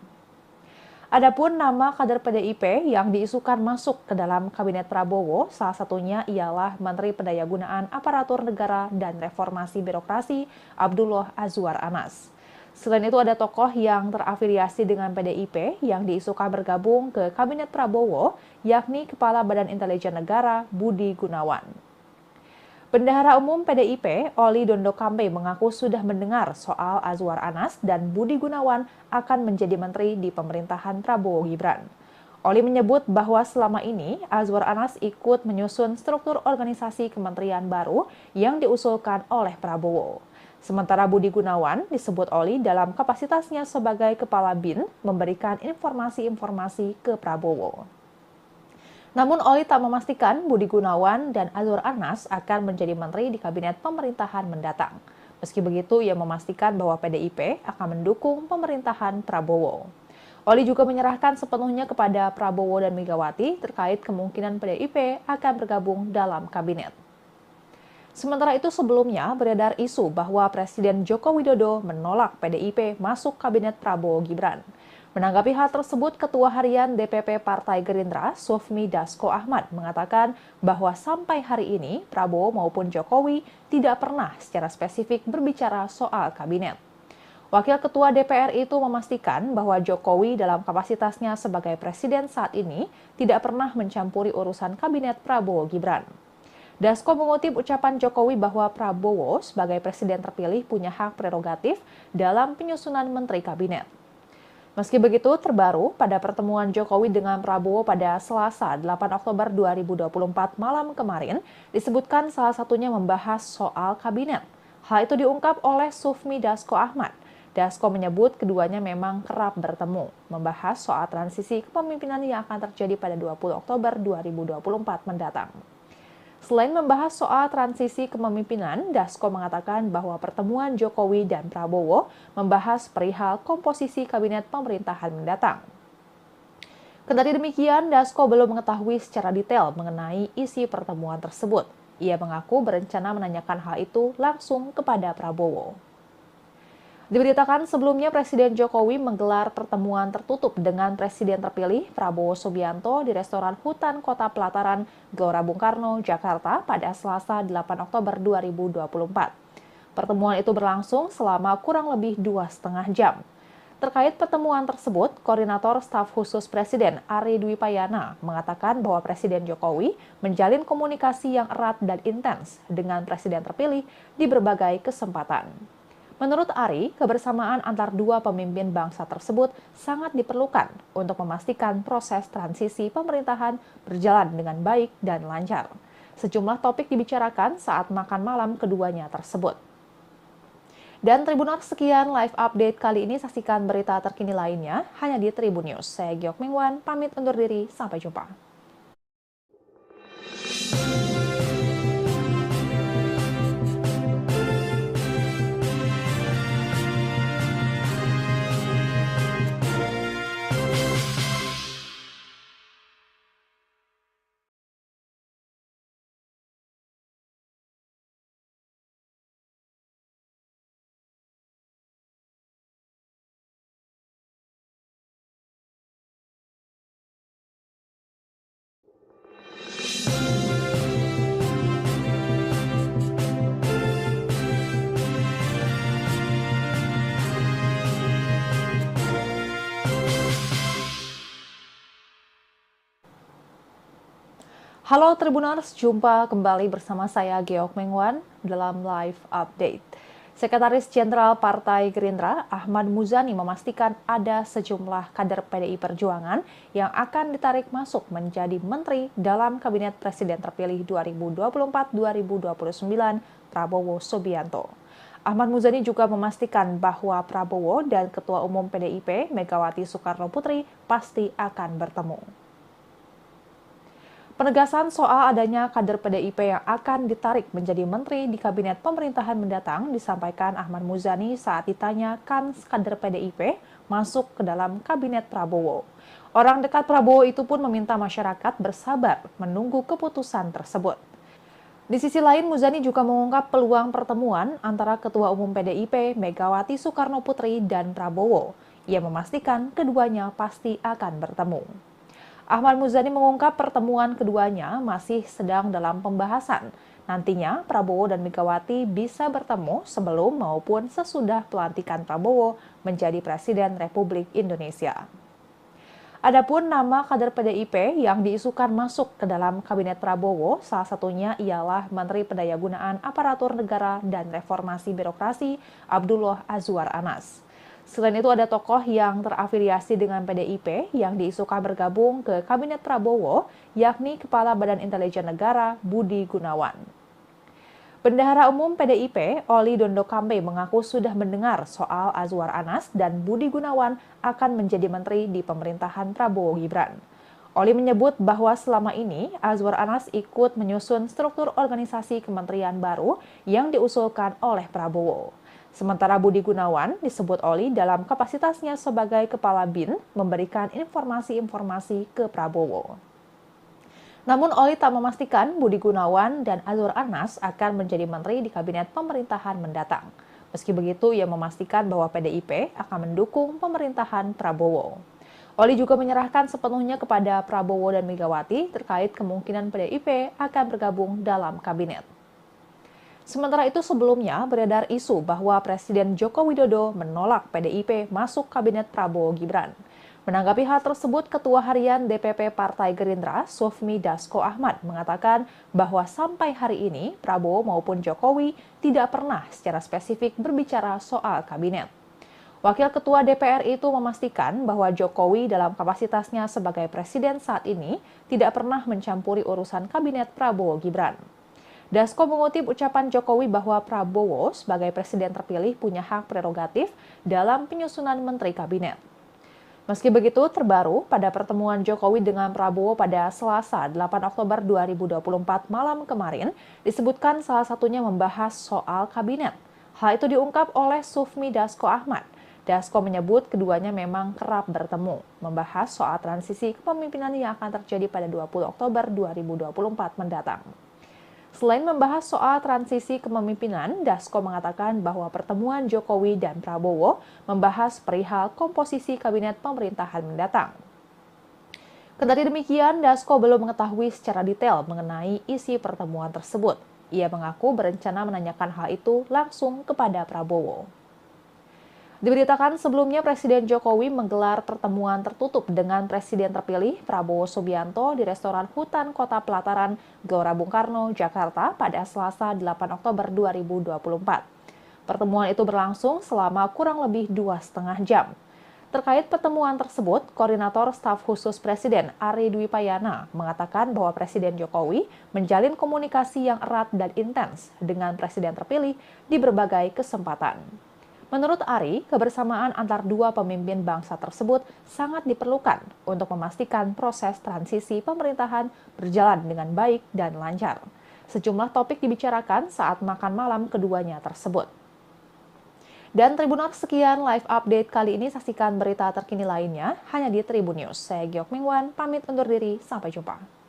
Adapun nama kader PDIP yang diisukan masuk ke dalam Kabinet Prabowo, salah satunya ialah Menteri Pendayagunaan Aparatur Negara dan Reformasi Birokrasi Abdullah Azwar Anas. Selain itu ada tokoh yang terafiliasi dengan PDIP yang diisukan bergabung ke Kabinet Prabowo, yakni Kepala Badan Intelijen Negara Budi Gunawan. Bendahara Umum PDIP, Oli Dondo Kambe mengaku sudah mendengar soal Azwar Anas dan Budi Gunawan akan menjadi menteri di pemerintahan Prabowo Gibran. Oli menyebut bahwa selama ini Azwar Anas ikut menyusun struktur organisasi kementerian baru yang diusulkan oleh Prabowo. Sementara Budi Gunawan disebut Oli dalam kapasitasnya sebagai Kepala BIN memberikan informasi-informasi ke Prabowo. Namun Oli tak memastikan Budi Gunawan dan Azwar Anas akan menjadi menteri di kabinet pemerintahan mendatang. Meski begitu, ia memastikan bahwa PDIP akan mendukung pemerintahan Prabowo. Oli juga menyerahkan sepenuhnya kepada Prabowo dan Megawati terkait kemungkinan PDIP akan bergabung dalam kabinet. Sementara itu sebelumnya beredar isu bahwa Presiden Joko Widodo menolak PDIP masuk kabinet Prabowo Gibran. Menanggapi hal tersebut, Ketua Harian DPP Partai Gerindra, Sufmi Dasko Ahmad, mengatakan bahwa sampai hari ini Prabowo maupun Jokowi tidak pernah secara spesifik berbicara soal kabinet. Wakil Ketua DPR itu memastikan bahwa Jokowi dalam kapasitasnya sebagai presiden saat ini tidak pernah mencampuri urusan kabinet Prabowo Gibran. Dasko mengutip ucapan Jokowi bahwa Prabowo sebagai presiden terpilih punya hak prerogatif dalam penyusunan menteri kabinet. Meski begitu, terbaru pada pertemuan Jokowi dengan Prabowo pada Selasa 8 Oktober 2024 malam kemarin, disebutkan salah satunya membahas soal kabinet. Hal itu diungkap oleh Sufmi Dasko Ahmad. Dasko menyebut keduanya memang kerap bertemu, membahas soal transisi kepemimpinan yang akan terjadi pada 20 Oktober 2024 mendatang. Selain membahas soal transisi kepemimpinan, Dasko mengatakan bahwa pertemuan Jokowi dan Prabowo membahas perihal komposisi kabinet pemerintahan mendatang. Kendati demikian, Dasko belum mengetahui secara detail mengenai isi pertemuan tersebut. Ia mengaku berencana menanyakan hal itu langsung kepada Prabowo. Diberitakan sebelumnya Presiden Jokowi menggelar pertemuan tertutup dengan Presiden terpilih Prabowo Subianto di restoran Hutan Kota Pelataran, Gelora Bung Karno, Jakarta pada Selasa 8 Oktober 2024. Pertemuan itu berlangsung selama kurang lebih 2,5 jam. Terkait pertemuan tersebut, Koordinator Staf Khusus Presiden Ari Dwi Payana mengatakan bahwa Presiden Jokowi menjalin komunikasi yang erat dan intens dengan Presiden terpilih di berbagai kesempatan. Menurut Ari, kebersamaan antar dua pemimpin bangsa tersebut sangat diperlukan untuk memastikan proses transisi pemerintahan berjalan dengan baik dan lancar. Sejumlah topik dibicarakan saat makan malam keduanya tersebut. Dan Tribuners, sekian live update kali ini. Saksikan berita terkini lainnya hanya di Tribun News. Saya Giok Mingwan, pamit undur diri. Sampai jumpa. Halo Tribuners, jumpa kembali bersama saya Geok Mengwan dalam live update. Sekretaris Jenderal Partai Gerindra Ahmad Muzani memastikan ada sejumlah kader PDI Perjuangan yang akan ditarik masuk menjadi menteri dalam Kabinet Presiden terpilih 2024-2029 Prabowo Subianto. Ahmad Muzani juga memastikan bahwa Prabowo dan Ketua Umum PDIP Megawati Soekarnoputri pasti akan bertemu. Penegasan soal adanya kader PDIP yang akan ditarik menjadi menteri di kabinet pemerintahan mendatang disampaikan Ahmad Muzani saat ditanya kans kader PDIP masuk ke dalam kabinet Prabowo. Orang dekat Prabowo itu pun meminta masyarakat bersabar menunggu keputusan tersebut. Di sisi lain, Muzani juga mengungkap peluang pertemuan antara Ketua Umum PDIP Megawati Soekarnoputri dan Prabowo. Ia memastikan keduanya pasti akan bertemu. Ahmad Muzani mengungkap pertemuan keduanya masih sedang dalam pembahasan. Nantinya Prabowo dan Megawati bisa bertemu sebelum maupun sesudah pelantikan Prabowo menjadi Presiden Republik Indonesia. Adapun nama kader PDIP yang diisukan masuk ke dalam kabinet Prabowo, salah satunya ialah Menteri Pendayagunaan Aparatur Negara dan Reformasi Birokrasi Abdullah Azwar Anas. Selain itu ada tokoh yang terafiliasi dengan PDIP yang diisukan bergabung ke kabinet Prabowo, yakni Kepala Badan Intelijen Negara Budi Gunawan. Bendahara Umum PDIP, Oli Dondo Kambe mengaku sudah mendengar soal Azwar Anas dan Budi Gunawan akan menjadi menteri di pemerintahan Prabowo Gibran. Oli menyebut bahwa selama ini Azwar Anas ikut menyusun struktur organisasi kementerian baru yang diusulkan oleh Prabowo. Sementara Budi Gunawan disebut Oli dalam kapasitasnya sebagai Kepala BIN memberikan informasi-informasi ke Prabowo. Namun Oli tak memastikan Budi Gunawan dan Azwar Anas akan menjadi menteri di kabinet pemerintahan mendatang. Meski begitu, ia memastikan bahwa PDIP akan mendukung pemerintahan Prabowo. Oli juga menyerahkan sepenuhnya kepada Prabowo dan Megawati terkait kemungkinan PDIP akan bergabung dalam kabinet. Sementara itu sebelumnya beredar isu bahwa Presiden Joko Widodo menolak PDIP masuk kabinet Prabowo Gibran. Menanggapi hal tersebut, Ketua Harian DPP Partai Gerindra, Sufmi Dasko Ahmad, mengatakan bahwa sampai hari ini Prabowo maupun Jokowi tidak pernah secara spesifik berbicara soal kabinet. Wakil Ketua DPR itu memastikan bahwa Jokowi dalam kapasitasnya sebagai presiden saat ini tidak pernah mencampuri urusan kabinet Prabowo Gibran. Dasko mengutip ucapan Jokowi bahwa Prabowo sebagai presiden terpilih punya hak prerogatif dalam penyusunan menteri kabinet. Meski begitu, terbaru pada pertemuan Jokowi dengan Prabowo pada Selasa 8 Oktober 2024 malam kemarin, disebutkan salah satunya membahas soal kabinet. Hal itu diungkap oleh Sufmi Dasko Ahmad. Dasko menyebut keduanya memang kerap bertemu, membahas soal transisi kepemimpinan yang akan terjadi pada 20 Oktober 2024 mendatang. Selain membahas soal transisi kepemimpinan, Dasko mengatakan bahwa pertemuan Jokowi dan Prabowo membahas perihal komposisi kabinet pemerintahan mendatang. Kendati demikian, Dasko belum mengetahui secara detail mengenai isi pertemuan tersebut. Ia mengaku berencana menanyakan hal itu langsung kepada Prabowo. Diberitakan sebelumnya Presiden Jokowi menggelar pertemuan tertutup dengan Presiden terpilih Prabowo Subianto di restoran Hutan Kota Pelataran, Gelora Bung Karno, Jakarta pada Selasa 8 Oktober 2024. Pertemuan itu berlangsung selama kurang lebih 2,5 jam. Terkait pertemuan tersebut, Koordinator Staf Khusus Presiden Ari Dwi Payana mengatakan bahwa Presiden Jokowi menjalin komunikasi yang erat dan intens dengan Presiden terpilih di berbagai kesempatan. Menurut Ari, kebersamaan antar dua pemimpin bangsa tersebut sangat diperlukan untuk memastikan proses transisi pemerintahan berjalan dengan baik dan lancar. Sejumlah topik dibicarakan saat makan malam keduanya tersebut. Dan Tribuners, sekian live update kali ini. Saksikan berita terkini lainnya hanya di Tribun News. Saya Giok Mingwan, pamit undur diri. Sampai jumpa.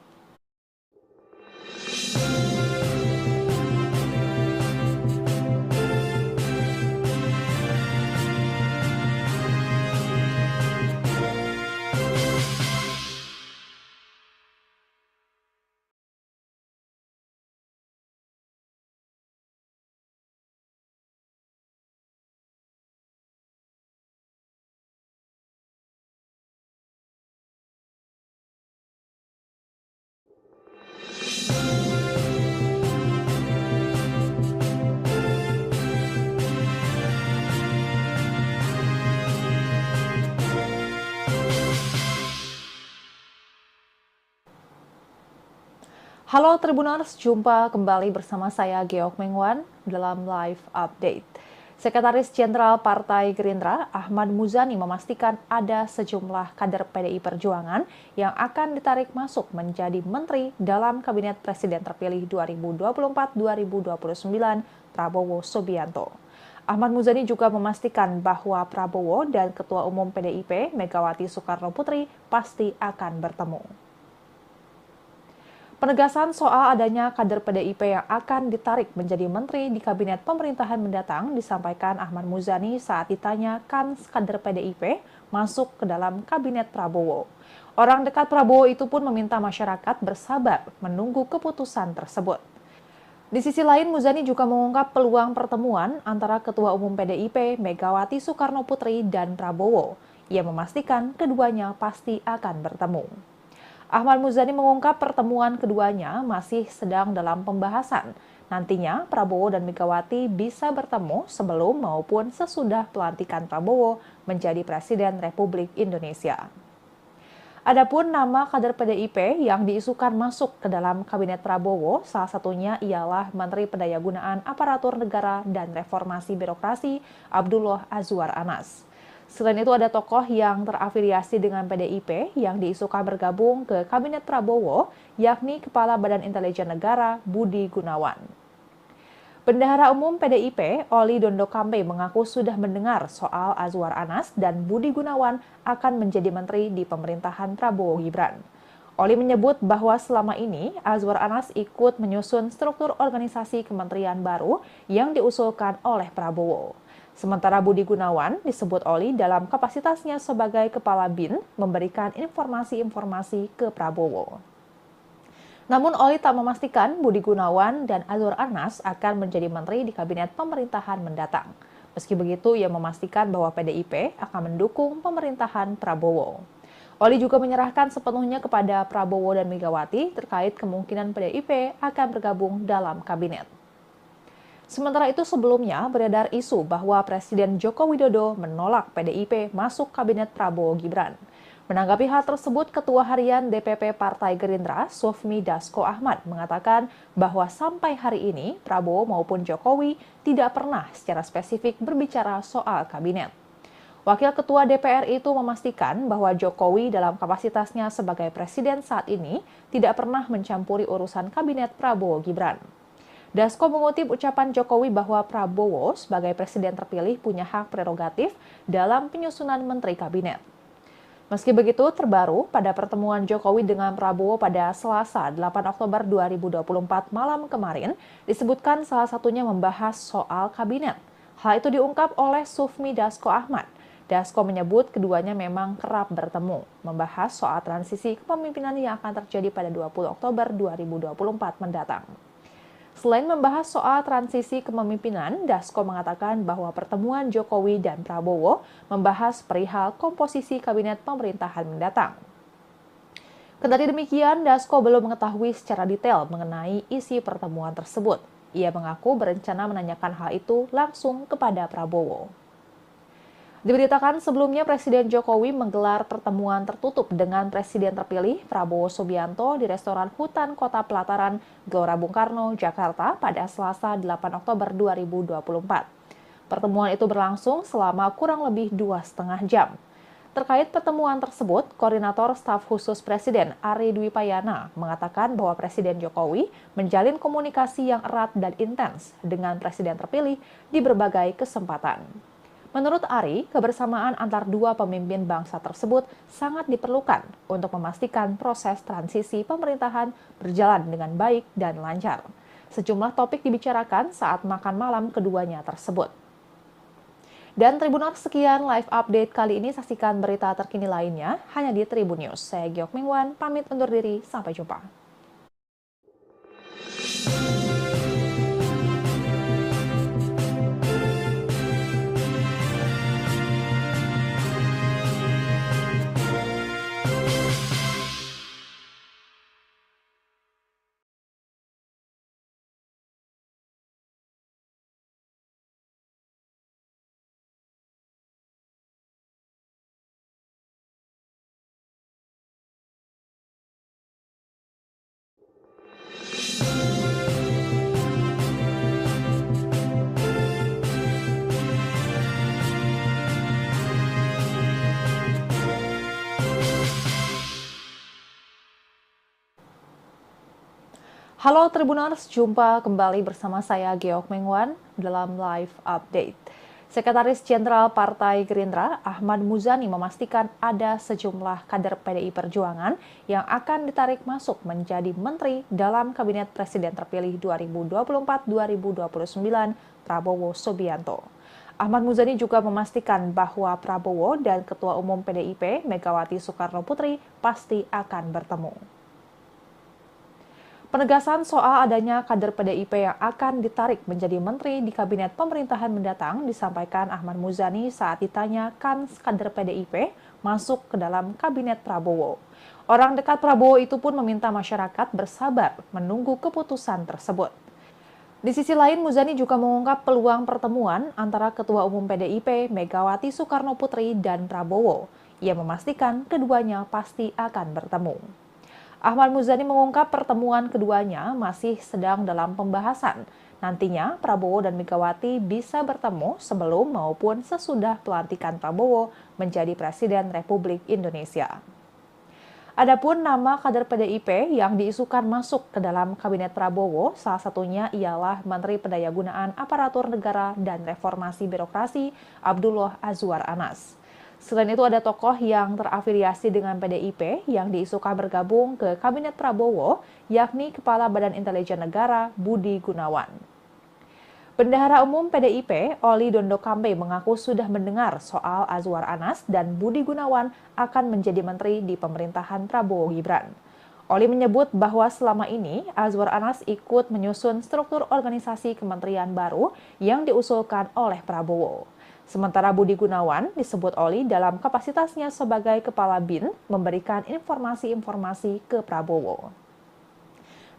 Halo Tribuners, jumpa kembali bersama saya Geok Mengwan dalam live update. Sekretaris Jenderal Partai Gerindra, Ahmad Muzani memastikan ada sejumlah kader PDI Perjuangan yang akan ditarik masuk menjadi menteri dalam Kabinet Presiden terpilih 2024-2029 Prabowo Subianto. Ahmad Muzani juga memastikan bahwa Prabowo dan Ketua Umum PDIP Megawati Soekarno Putri pasti akan bertemu. Penegasan soal adanya kader PDIP yang akan ditarik menjadi menteri di kabinet pemerintahan mendatang disampaikan Ahmad Muzani saat ditanya kans kader PDIP masuk ke dalam kabinet Prabowo. Orang dekat Prabowo itu pun meminta masyarakat bersabar menunggu keputusan tersebut. Di sisi lain, Muzani juga mengungkap peluang pertemuan antara Ketua Umum PDIP Megawati Soekarno Putri dan Prabowo. Ia memastikan keduanya pasti akan bertemu. Ahmad Muzani mengungkap pertemuan keduanya masih sedang dalam pembahasan. Nantinya Prabowo dan Megawati bisa bertemu sebelum maupun sesudah pelantikan Prabowo menjadi Presiden Republik Indonesia. Adapun nama kader PDIP yang diisukan masuk ke dalam Kabinet Prabowo, salah satunya ialah Menteri Pendayagunaan Aparatur Negara dan Reformasi Birokrasi Abdullah Azwar Anas. Selain itu ada tokoh yang terafiliasi dengan PDIP yang diisukan bergabung ke Kabinet Prabowo, yakni Kepala Badan Intelijen Negara Budi Gunawan. Bendahara Umum PDIP, Oli Dondo Kambe mengaku sudah mendengar soal Azwar Anas dan Budi Gunawan akan menjadi menteri di pemerintahan Prabowo Gibran. Oli menyebut bahwa selama ini Azwar Anas ikut menyusun struktur organisasi kementerian baru yang diusulkan oleh Prabowo. Sementara Budi Gunawan disebut Oli dalam kapasitasnya sebagai Kepala BIN memberikan informasi-informasi ke Prabowo. Namun Oli tak memastikan Budi Gunawan dan Azwar Anas akan menjadi menteri di kabinet pemerintahan mendatang. Meski begitu, ia memastikan bahwa PDIP akan mendukung pemerintahan Prabowo. Oli juga menyerahkan sepenuhnya kepada Prabowo dan Megawati terkait kemungkinan PDIP akan bergabung dalam kabinet. Sementara itu sebelumnya beredar isu bahwa Presiden Joko Widodo menolak PDIP masuk kabinet Prabowo Gibran. Menanggapi hal tersebut, Ketua Harian DPP Partai Gerindra, Sufmi Dasko Ahmad, mengatakan bahwa sampai hari ini Prabowo maupun Jokowi tidak pernah secara spesifik berbicara soal kabinet. Wakil Ketua DPR itu memastikan bahwa Jokowi dalam kapasitasnya sebagai presiden saat ini tidak pernah mencampuri urusan kabinet Prabowo Gibran. Dasko mengutip ucapan Jokowi bahwa Prabowo sebagai presiden terpilih punya hak prerogatif dalam penyusunan menteri kabinet. Meski begitu, terbaru pada pertemuan Jokowi dengan Prabowo pada Selasa 8 Oktober 2024 malam kemarin, disebutkan salah satunya membahas soal kabinet. Hal itu diungkap oleh Sufmi Dasko Ahmad. Dasko menyebut keduanya memang kerap bertemu, membahas soal transisi kepemimpinan yang akan terjadi pada 20 Oktober 2024 mendatang. Selain membahas soal transisi kepemimpinan, Dasko mengatakan bahwa pertemuan Jokowi dan Prabowo membahas perihal komposisi kabinet pemerintahan mendatang. Kendati demikian, Dasko belum mengetahui secara detail mengenai isi pertemuan tersebut. Ia mengaku berencana menanyakan hal itu langsung kepada Prabowo. Diberitakan sebelumnya Presiden Jokowi menggelar pertemuan tertutup dengan Presiden terpilih Prabowo Subianto di restoran Hutan Kota Pelataran, Gelora Bung Karno, Jakarta pada Selasa 8 Oktober 2024. Pertemuan itu berlangsung selama kurang lebih 2,5 jam. Terkait pertemuan tersebut, Koordinator Staf Khusus Presiden Ari Dwi Payana mengatakan bahwa Presiden Jokowi menjalin komunikasi yang erat dan intens dengan Presiden terpilih di berbagai kesempatan. Menurut Ari, kebersamaan antar dua pemimpin bangsa tersebut sangat diperlukan untuk memastikan proses transisi pemerintahan berjalan dengan baik dan lancar. Sejumlah topik dibicarakan saat makan malam keduanya tersebut. Dan Tribuners, sekian live update kali ini. Saksikan berita terkini lainnya hanya di Tribun News. Saya Giok Mingwan, pamit undur diri. Sampai jumpa. Halo Tribuners, jumpa kembali bersama saya Geok Mengwan dalam live update. Sekretaris Jenderal Partai Gerindra, Ahmad Muzani memastikan ada sejumlah kader PDI Perjuangan yang akan ditarik masuk menjadi menteri dalam Kabinet Presiden terpilih 2024-2029 Prabowo Subianto. Ahmad Muzani juga memastikan bahwa Prabowo dan Ketua Umum PDIP Megawati Soekarno Putri pasti akan bertemu. Penegasan soal adanya kader PDIP yang akan ditarik menjadi menteri di kabinet pemerintahan mendatang disampaikan Ahmad Muzani saat ditanya kans kader PDIP masuk ke dalam kabinet Prabowo. Orang dekat Prabowo itu pun meminta masyarakat bersabar menunggu keputusan tersebut. Di sisi lain, Muzani juga mengungkap peluang pertemuan antara Ketua Umum PDIP Megawati Soekarno Putri dan Prabowo. Ia memastikan keduanya pasti akan bertemu. Ahmad Muzani mengungkap pertemuan keduanya masih sedang dalam pembahasan. Nantinya Prabowo dan Megawati bisa bertemu sebelum maupun sesudah pelantikan Prabowo menjadi Presiden Republik Indonesia. Adapun nama kader PDIP yang diisukan masuk ke dalam kabinet Prabowo, salah satunya ialah Menteri Pendayagunaan Aparatur Negara dan Reformasi Birokrasi Abdullah Azwar Anas. Selain itu ada tokoh yang terafiliasi dengan PDIP yang diisukan bergabung ke Kabinet Prabowo, yakni Kepala Badan Intelijen Negara Budi Gunawan. Bendahara Umum PDIP, Oli Dondo Kambe mengaku sudah mendengar soal Azwar Anas dan Budi Gunawan akan menjadi menteri di pemerintahan Prabowo Gibran. Oli menyebut bahwa selama ini Azwar Anas ikut menyusun struktur organisasi kementerian baru yang diusulkan oleh Prabowo. Sementara Budi Gunawan disebut Oli dalam kapasitasnya sebagai Kepala BIN memberikan informasi-informasi ke Prabowo.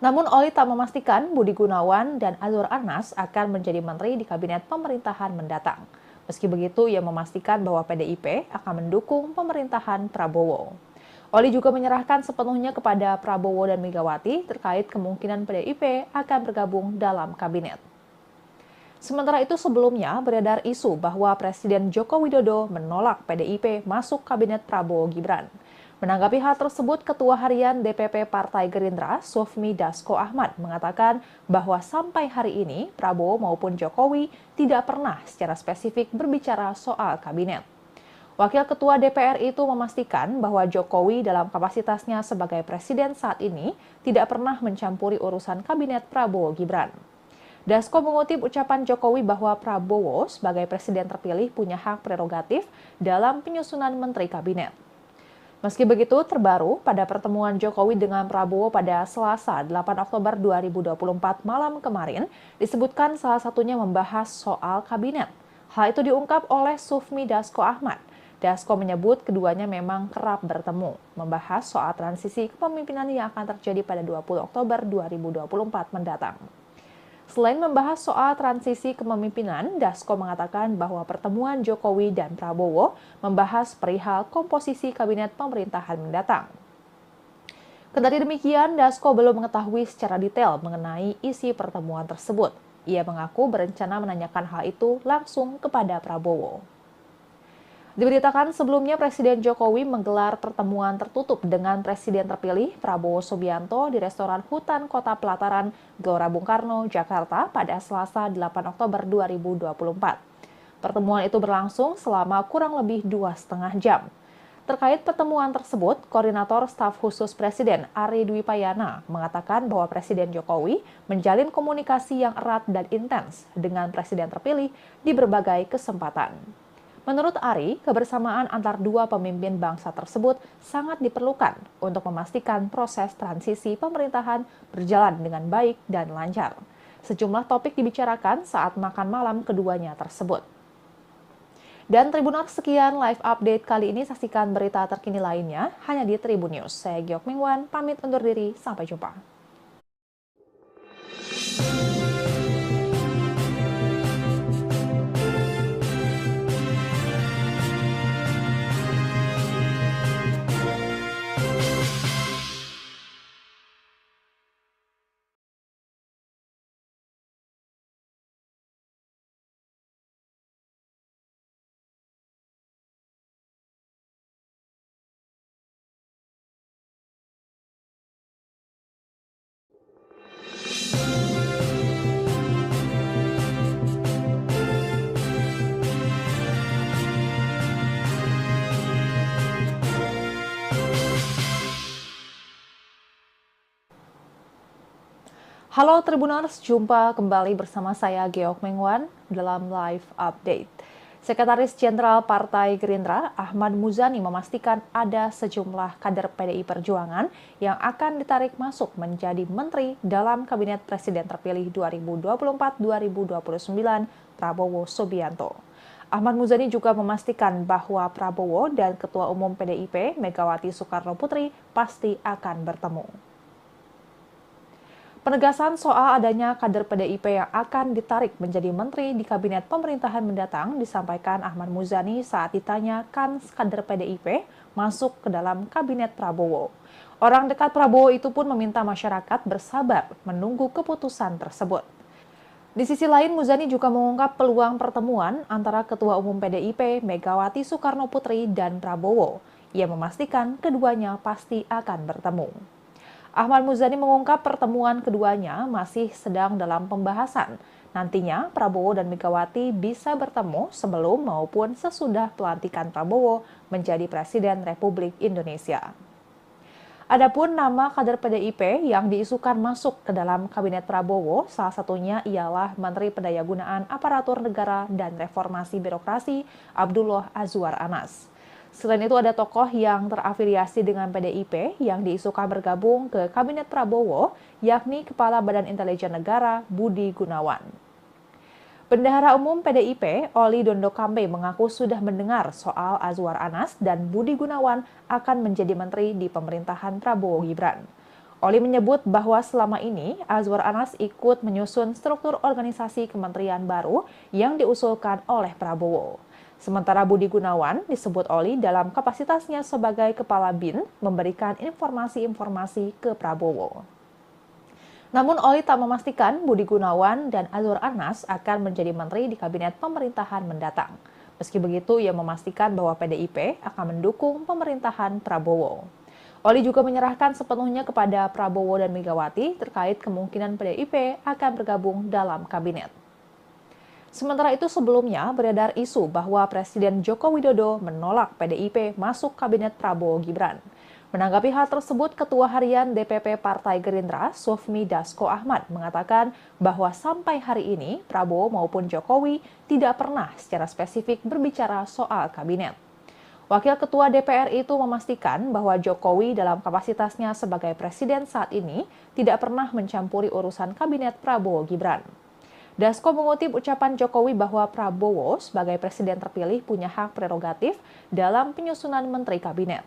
Namun Oli tak memastikan Budi Gunawan dan Azwar Anas akan menjadi menteri di kabinet pemerintahan mendatang. Meski begitu, ia memastikan bahwa PDIP akan mendukung pemerintahan Prabowo. Oli juga menyerahkan sepenuhnya kepada Prabowo dan Megawati terkait kemungkinan PDIP akan bergabung dalam kabinet. Sementara itu sebelumnya beredar isu bahwa Presiden Joko Widodo menolak PDIP masuk kabinet Prabowo Gibran. Menanggapi hal tersebut, Ketua Harian DPP Partai Gerindra, Sufmi Dasko Ahmad, mengatakan bahwa sampai hari ini Prabowo maupun Jokowi tidak pernah secara spesifik berbicara soal kabinet. Wakil Ketua DPR itu memastikan bahwa Jokowi dalam kapasitasnya sebagai presiden saat ini tidak pernah mencampuri urusan kabinet Prabowo Gibran. Dasko mengutip ucapan Jokowi bahwa Prabowo sebagai presiden terpilih punya hak prerogatif dalam penyusunan menteri kabinet. Meski begitu, terbaru pada pertemuan Jokowi dengan Prabowo pada Selasa 8 Oktober 2024 malam kemarin, disebutkan salah satunya membahas soal kabinet. Hal itu diungkap oleh Sufmi Dasko Ahmad. Dasko menyebut keduanya memang kerap bertemu, membahas soal transisi kepemimpinan yang akan terjadi pada 20 Oktober 2024 mendatang. Selain membahas soal transisi kepemimpinan, Dasko mengatakan bahwa pertemuan Jokowi dan Prabowo membahas perihal komposisi kabinet pemerintahan mendatang. Kendati demikian, Dasko belum mengetahui secara detail mengenai isi pertemuan tersebut. Ia mengaku berencana menanyakan hal itu langsung kepada Prabowo. Diberitakan sebelumnya Presiden Jokowi menggelar pertemuan tertutup dengan Presiden terpilih Prabowo Subianto di restoran Hutan Kota Pelataran, Gelora Bung Karno, Jakarta pada Selasa 8 Oktober 2024. Pertemuan itu berlangsung selama kurang lebih 2,5 jam. Terkait pertemuan tersebut, Koordinator Staf Khusus Presiden Ari Dwi Payana mengatakan bahwa Presiden Jokowi menjalin komunikasi yang erat dan intens dengan Presiden terpilih di berbagai kesempatan. Menurut Ari, kebersamaan antar dua pemimpin bangsa tersebut sangat diperlukan untuk memastikan proses transisi pemerintahan berjalan dengan baik dan lancar. Sejumlah topik dibicarakan saat makan malam keduanya tersebut. Dan Tribuners, sekian live update kali ini. Saksikan berita terkini lainnya hanya di Tribun News. Saya Geok Mingwan, pamit undur diri. Sampai jumpa. Halo Tribuners, jumpa kembali bersama saya Geok Mengwan dalam Live Update. Sekretaris Jenderal Partai Gerindra, Ahmad Muzani memastikan ada sejumlah kader PDI Perjuangan yang akan ditarik masuk menjadi menteri dalam Kabinet Presiden terpilih 2024-2029 Prabowo Subianto. Ahmad Muzani juga memastikan bahwa Prabowo dan Ketua Umum PDIP Megawati Soekarno Putri pasti akan bertemu. Penegasan soal adanya kader PDIP yang akan ditarik menjadi menteri di kabinet pemerintahan mendatang disampaikan Ahmad Muzani saat ditanya kan kader PDIP masuk ke dalam kabinet Prabowo. Orang dekat Prabowo itu pun meminta masyarakat bersabar menunggu keputusan tersebut. Di sisi lain, Muzani juga mengungkap peluang pertemuan antara Ketua Umum PDIP Megawati Soekarno Putri dan Prabowo. Ia memastikan keduanya pasti akan bertemu. Ahmad Muzani mengungkap pertemuan keduanya masih sedang dalam pembahasan. Nantinya Prabowo dan Megawati bisa bertemu sebelum maupun sesudah pelantikan Prabowo menjadi Presiden Republik Indonesia. Adapun nama kader PDIP yang diisukan masuk ke dalam Kabinet Prabowo, salah satunya ialah Menteri Pendayagunaan Aparatur Negara dan Reformasi Birokrasi Abdullah Azwar Anas. Selain itu ada tokoh yang terafiliasi dengan PDIP yang diisukan bergabung ke Kabinet Prabowo, yakni Kepala Badan Intelijen Negara Budi Gunawan. Bendahara Umum PDIP, Oli Dondo Kambe mengaku sudah mendengar soal Azwar Anas dan Budi Gunawan akan menjadi menteri di pemerintahan Prabowo Gibran. Oli menyebut bahwa selama ini Azwar Anas ikut menyusun struktur organisasi kementerian baru yang diusulkan oleh Prabowo. Sementara Budi Gunawan disebut Oli dalam kapasitasnya sebagai Kepala BIN memberikan informasi-informasi ke Prabowo. Namun Oli tak memastikan Budi Gunawan dan Azwar Anas akan menjadi menteri di kabinet pemerintahan mendatang. Meski begitu, ia memastikan bahwa PDIP akan mendukung pemerintahan Prabowo. Oli juga menyerahkan sepenuhnya kepada Prabowo dan Megawati terkait kemungkinan PDIP akan bergabung dalam kabinet. Sementara itu sebelumnya beredar isu bahwa Presiden Joko Widodo menolak PDIP masuk kabinet Prabowo Gibran. Menanggapi hal tersebut, Ketua Harian DPP Partai Gerindra, Sufmi Dasko Ahmad, mengatakan bahwa sampai hari ini Prabowo maupun Jokowi tidak pernah secara spesifik berbicara soal kabinet. Wakil Ketua DPR itu memastikan bahwa Jokowi dalam kapasitasnya sebagai presiden saat ini tidak pernah mencampuri urusan kabinet Prabowo Gibran. Dasko mengutip ucapan Jokowi bahwa Prabowo sebagai presiden terpilih punya hak prerogatif dalam penyusunan menteri kabinet.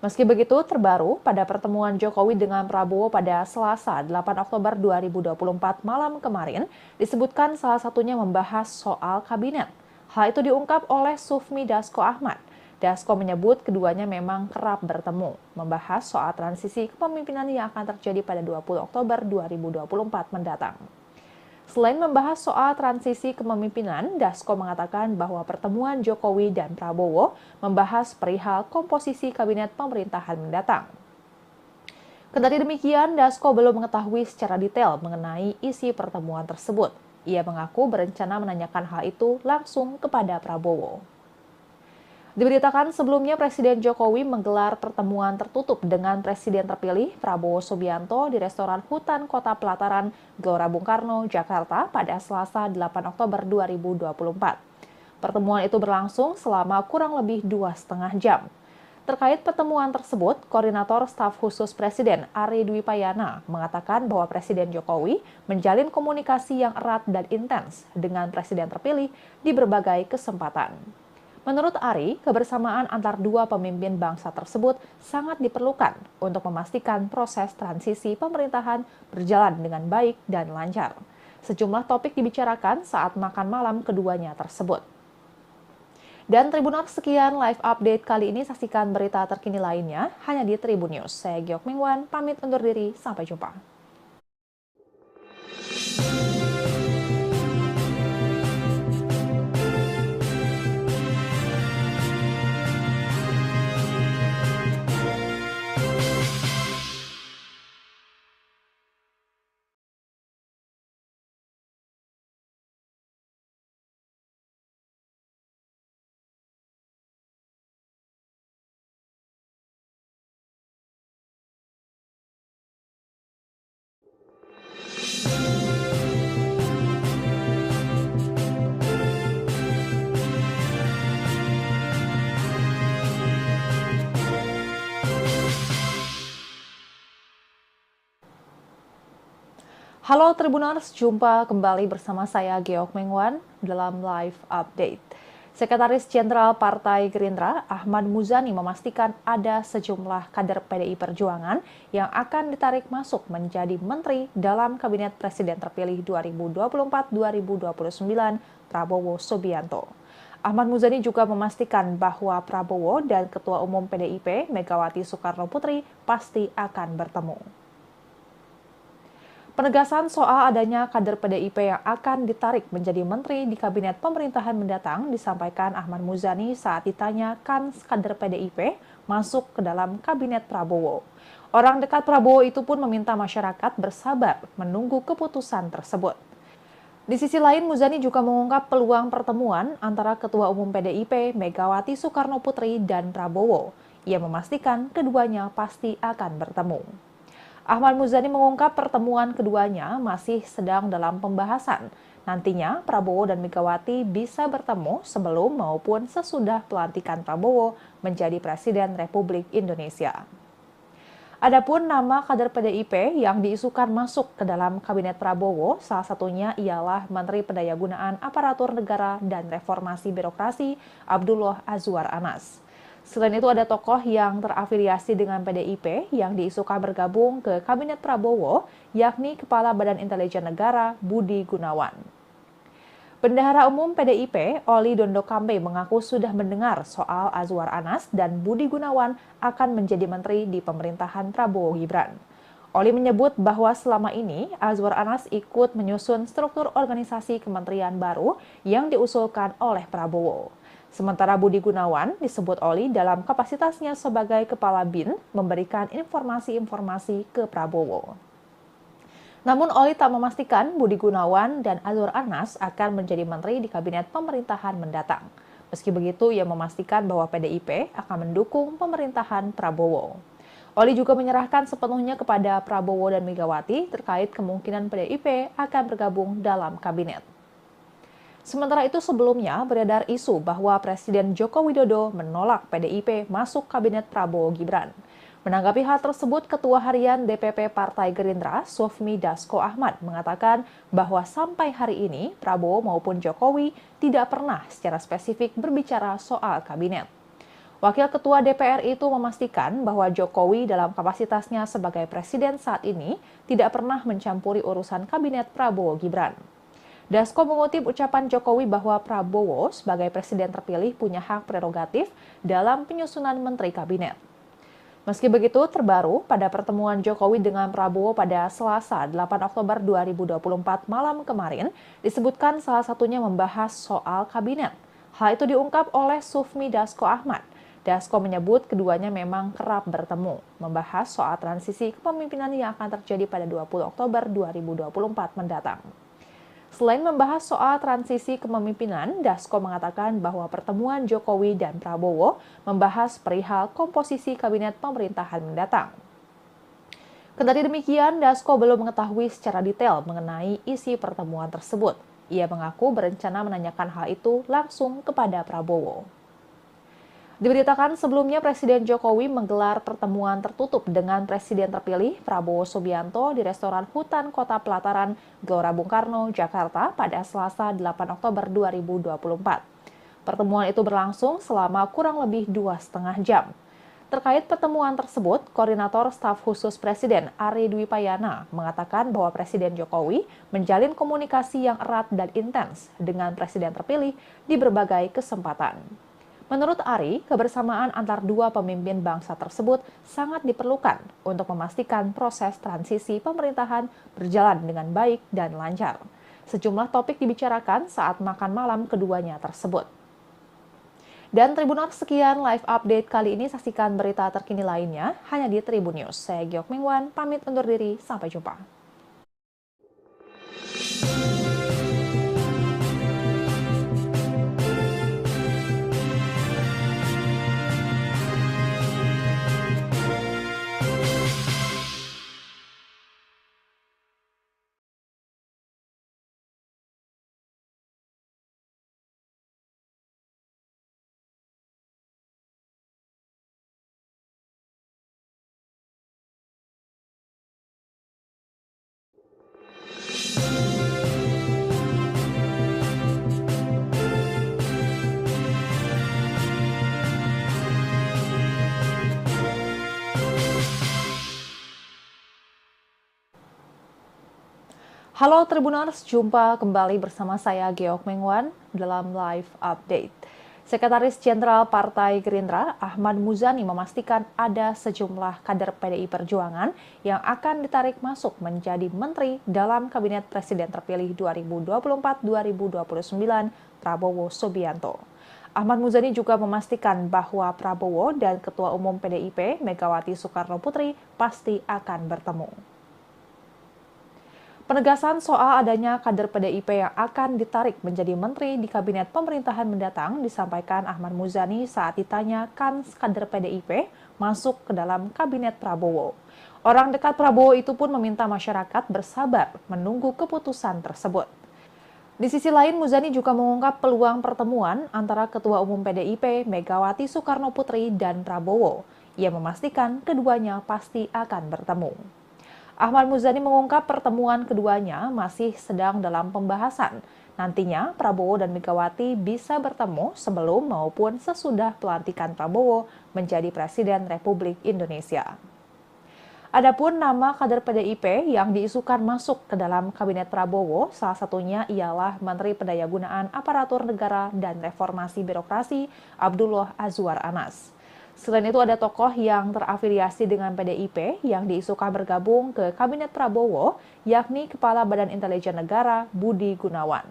Meski begitu, terbaru pada pertemuan Jokowi dengan Prabowo pada Selasa 8 Oktober 2024 malam kemarin, disebutkan salah satunya membahas soal kabinet. Hal itu diungkap oleh Sufmi Dasko Ahmad. Dasko menyebut keduanya memang kerap bertemu, membahas soal transisi kepemimpinan yang akan terjadi pada 20 Oktober 2024 mendatang. Selain membahas soal transisi kepemimpinan, Dasko mengatakan bahwa pertemuan Jokowi dan Prabowo membahas perihal komposisi kabinet pemerintahan mendatang. Kendati demikian, Dasko belum mengetahui secara detail mengenai isi pertemuan tersebut. Ia mengaku berencana menanyakan hal itu langsung kepada Prabowo. Diberitakan sebelumnya Presiden Jokowi menggelar pertemuan tertutup dengan Presiden terpilih Prabowo Subianto di restoran Hutan Kota Pelataran, Gelora Bung Karno, Jakarta pada Selasa 8 Oktober 2024. Pertemuan itu berlangsung selama kurang lebih 2,5 jam. Terkait pertemuan tersebut, Koordinator Staf Khusus Presiden Ari Dwi Payana mengatakan bahwa Presiden Jokowi menjalin komunikasi yang erat dan intens dengan Presiden terpilih di berbagai kesempatan. Menurut Ari, kebersamaan antar dua pemimpin bangsa tersebut sangat diperlukan untuk memastikan proses transisi pemerintahan berjalan dengan baik dan lancar. Sejumlah topik dibicarakan saat makan malam keduanya tersebut. Dan Tribuners, sekian live update kali ini. Saksikan berita terkini lainnya hanya di Tribun News. Saya Geok Mingwan, pamit undur diri. Sampai jumpa. Halo Tribuners, jumpa kembali bersama saya Geok Mengwan dalam Live Update. Sekretaris Jenderal Partai Gerindra, Ahmad Muzani memastikan ada sejumlah kader PDI Perjuangan yang akan ditarik masuk menjadi menteri dalam Kabinet Presiden terpilih 2024-2029 Prabowo Subianto. Ahmad Muzani juga memastikan bahwa Prabowo dan Ketua Umum PDIP Megawati Soekarno Putri pasti akan bertemu. Penegasan soal adanya kader PDIP yang akan ditarik menjadi menteri di kabinet pemerintahan mendatang disampaikan Ahmad Muzani saat ditanya kan kader PDIP masuk ke dalam kabinet Prabowo. Orang dekat Prabowo itu pun meminta masyarakat bersabar menunggu keputusan tersebut. Di sisi lain, Muzani juga mengungkap peluang pertemuan antara Ketua Umum PDIP Megawati Soekarno Putri dan Prabowo. Ia memastikan keduanya pasti akan bertemu. Ahmad Muzani mengungkap pertemuan keduanya masih sedang dalam pembahasan. Nantinya Prabowo dan Megawati bisa bertemu sebelum maupun sesudah pelantikan Prabowo menjadi Presiden Republik Indonesia. Adapun nama kader PDIP yang diisukan masuk ke dalam Kabinet Prabowo, salah satunya ialah Menteri Pendayagunaan Aparatur Negara dan Reformasi Birokrasi Abdullah Azwar Anas. Selain itu ada tokoh yang terafiliasi dengan PDIP yang diisukan bergabung ke Kabinet Prabowo, yakni Kepala Badan Intelijen Negara Budi Gunawan. Bendahara Umum PDIP, Oli Dondo Kambe mengaku sudah mendengar soal Azwar Anas dan Budi Gunawan akan menjadi menteri di pemerintahan Prabowo Gibran. Oli menyebut bahwa selama ini Azwar Anas ikut menyusun struktur organisasi kementerian baru yang diusulkan oleh Prabowo. Sementara Budi Gunawan disebut Oli dalam kapasitasnya sebagai Kepala BIN memberikan informasi-informasi ke Prabowo. Namun Oli tak memastikan Budi Gunawan dan Azwar Anas akan menjadi menteri di kabinet pemerintahan mendatang. Meski begitu, ia memastikan bahwa PDIP akan mendukung pemerintahan Prabowo. Oli juga menyerahkan sepenuhnya kepada Prabowo dan Megawati terkait kemungkinan PDIP akan bergabung dalam kabinet. Sementara itu sebelumnya beredar isu bahwa Presiden Joko Widodo menolak PDIP masuk kabinet Prabowo Gibran. Menanggapi hal tersebut, Ketua Harian DPP Partai Gerindra, Sufmi Dasko Ahmad, mengatakan bahwa sampai hari ini Prabowo maupun Jokowi tidak pernah secara spesifik berbicara soal kabinet. Wakil Ketua DPR itu memastikan bahwa Jokowi dalam kapasitasnya sebagai presiden saat ini tidak pernah mencampuri urusan kabinet Prabowo Gibran. Dasko mengutip ucapan Jokowi bahwa Prabowo sebagai presiden terpilih punya hak prerogatif dalam penyusunan menteri kabinet. Meski begitu, terbaru pada pertemuan Jokowi dengan Prabowo pada Selasa 8 Oktober 2024 malam kemarin, disebutkan salah satunya membahas soal kabinet. Hal itu diungkap oleh Sufmi Dasko Ahmad. Dasko menyebut keduanya memang kerap bertemu, membahas soal transisi kepemimpinan yang akan terjadi pada 20 Oktober 2024 mendatang. Selain membahas soal transisi kepemimpinan, Dasko mengatakan bahwa pertemuan Jokowi dan Prabowo membahas perihal komposisi kabinet pemerintahan mendatang. Kendati demikian, Dasko belum mengetahui secara detail mengenai isi pertemuan tersebut. Ia mengaku berencana menanyakan hal itu langsung kepada Prabowo. Diberitakan sebelumnya Presiden Jokowi menggelar pertemuan tertutup dengan Presiden terpilih Prabowo Subianto di restoran Hutan Kota Pelataran, Gelora Bung Karno, Jakarta pada Selasa 8 Oktober 2024. Pertemuan itu berlangsung selama kurang lebih 2,5 jam. Terkait pertemuan tersebut, Koordinator Staf Khusus Presiden Ari Dwi Payana mengatakan bahwa Presiden Jokowi menjalin komunikasi yang erat dan intens dengan Presiden terpilih di berbagai kesempatan. Menurut Ari, kebersamaan antar dua pemimpin bangsa tersebut sangat diperlukan untuk memastikan proses transisi pemerintahan berjalan dengan baik dan lancar. Sejumlah topik dibicarakan saat makan malam keduanya tersebut. Dan Tribuners, sekian live update kali ini. Saksikan berita terkini lainnya hanya di Tribun News. Saya Geok Mingwan, pamit undur diri. Sampai jumpa. Halo Tribuners, jumpa kembali bersama saya Geok Mengwan dalam Live Update. Sekretaris Jenderal Partai Gerindra Ahmad Muzani memastikan ada sejumlah kader PDI Perjuangan yang akan ditarik masuk menjadi menteri dalam Kabinet Presiden terpilih 2024-2029 Prabowo Subianto. Ahmad Muzani juga memastikan bahwa Prabowo dan Ketua Umum PDIP Megawati Soekarno Putri pasti akan bertemu. Penegasan soal adanya kader PDIP yang akan ditarik menjadi menteri di kabinet pemerintahan mendatang disampaikan Ahmad Muzani saat ditanya kans kader PDIP masuk ke dalam kabinet Prabowo. Orang dekat Prabowo itu pun meminta masyarakat bersabar menunggu keputusan tersebut. Di sisi lain, Muzani juga mengungkap peluang pertemuan antara Ketua Umum PDIP Megawati Soekarno Putri dan Prabowo. Ia memastikan keduanya pasti akan bertemu. Ahmad Muzani mengungkap pertemuan keduanya masih sedang dalam pembahasan. Nantinya Prabowo dan Megawati bisa bertemu sebelum maupun sesudah pelantikan Prabowo menjadi Presiden Republik Indonesia. Adapun nama kader PDIP yang diisukan masuk ke dalam kabinet Prabowo, salah satunya ialah Menteri Pendayagunaan Aparatur Negara dan Reformasi Birokrasi Abdullah Azwar Anas. Selain itu ada tokoh yang terafiliasi dengan PDIP yang diisukan bergabung ke Kabinet Prabowo, yakni Kepala Badan Intelijen Negara Budi Gunawan.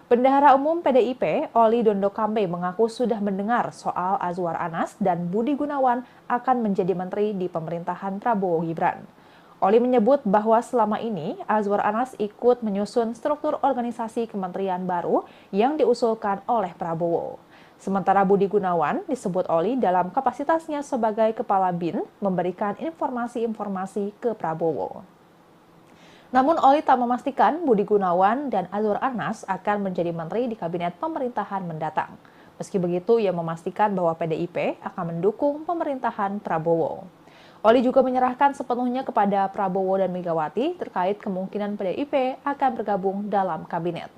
Bendahara Umum PDIP, Oli Dondo Kambe mengaku sudah mendengar soal Azwar Anas dan Budi Gunawan akan menjadi menteri di pemerintahan Prabowo Gibran. Oli menyebut bahwa selama ini Azwar Anas ikut menyusun struktur organisasi kementerian baru yang diusulkan oleh Prabowo. Sementara Budi Gunawan disebut Oli dalam kapasitasnya sebagai Kepala BIN memberikan informasi-informasi ke Prabowo. Namun Oli tak memastikan Budi Gunawan dan Azwar Anas akan menjadi menteri di kabinet pemerintahan mendatang. Meski begitu, ia memastikan bahwa PDIP akan mendukung pemerintahan Prabowo. Oli juga menyerahkan sepenuhnya kepada Prabowo dan Megawati terkait kemungkinan PDIP akan bergabung dalam kabinet.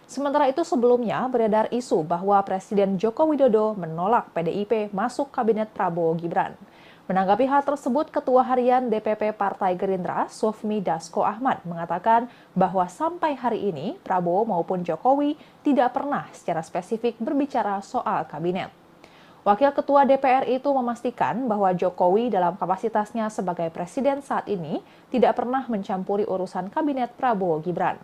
Sementara itu sebelumnya beredar isu bahwa Presiden Joko Widodo menolak PDIP masuk kabinet Prabowo Gibran. Menanggapi hal tersebut, Ketua Harian DPP Partai Gerindra, Sufmi Dasko Ahmad, mengatakan bahwa sampai hari ini Prabowo maupun Jokowi tidak pernah secara spesifik berbicara soal kabinet. Wakil Ketua DPR itu memastikan bahwa Jokowi dalam kapasitasnya sebagai presiden saat ini tidak pernah mencampuri urusan kabinet Prabowo Gibran.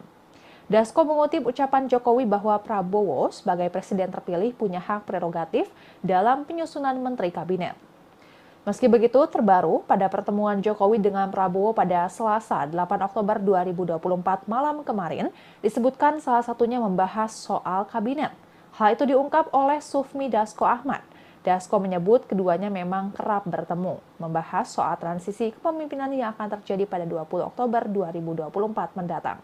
Dasko mengutip ucapan Jokowi bahwa Prabowo sebagai presiden terpilih punya hak prerogatif dalam penyusunan menteri kabinet. Meski begitu, terbaru pada pertemuan Jokowi dengan Prabowo pada Selasa 8 Oktober 2024 malam kemarin, disebutkan salah satunya membahas soal kabinet. Hal itu diungkap oleh Sufmi Dasko Ahmad. Dasko menyebut keduanya memang kerap bertemu, membahas soal transisi kepemimpinan yang akan terjadi pada 20 Oktober 2024 mendatang.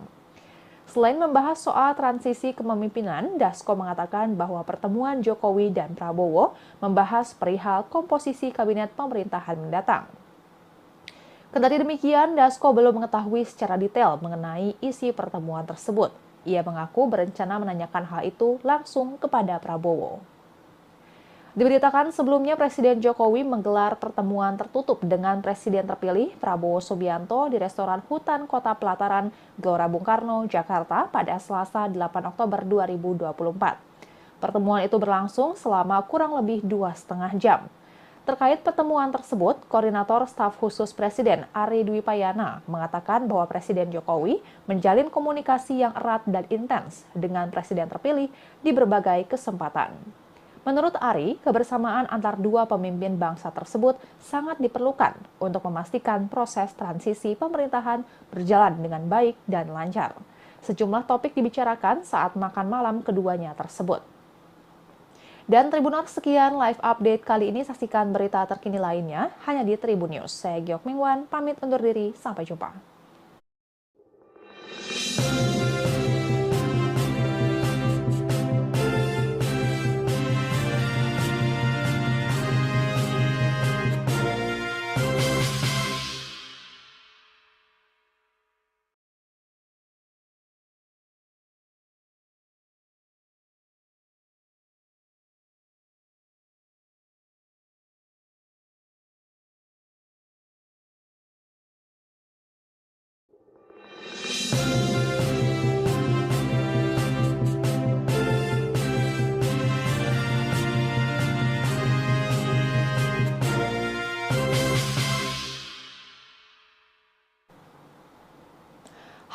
Selain membahas soal transisi kepemimpinan, Dasko mengatakan bahwa pertemuan Jokowi dan Prabowo membahas perihal komposisi kabinet pemerintahan mendatang. Kendati demikian, Dasko belum mengetahui secara detail mengenai isi pertemuan tersebut. Ia mengaku berencana menanyakan hal itu langsung kepada Prabowo. Diberitakan sebelumnya Presiden Jokowi menggelar pertemuan tertutup dengan Presiden terpilih Prabowo Subianto di restoran Hutan Kota Pelataran, Gelora Bung Karno, Jakarta pada Selasa 8 Oktober 2024. Pertemuan itu berlangsung selama kurang lebih 2,5 jam. Terkait pertemuan tersebut, Koordinator Staf Khusus Presiden Ari Dwi Payana mengatakan bahwa Presiden Jokowi menjalin komunikasi yang erat dan intens dengan Presiden terpilih di berbagai kesempatan. Menurut Ari, kebersamaan antar dua pemimpin bangsa tersebut sangat diperlukan untuk memastikan proses transisi pemerintahan berjalan dengan baik dan lancar. Sejumlah topik dibicarakan saat makan malam keduanya tersebut. Dan Tribuners, sekian live update kali ini. Saksikan berita terkini lainnya hanya di Tribun News. Saya Geok Mingwan, pamit undur diri. Sampai jumpa.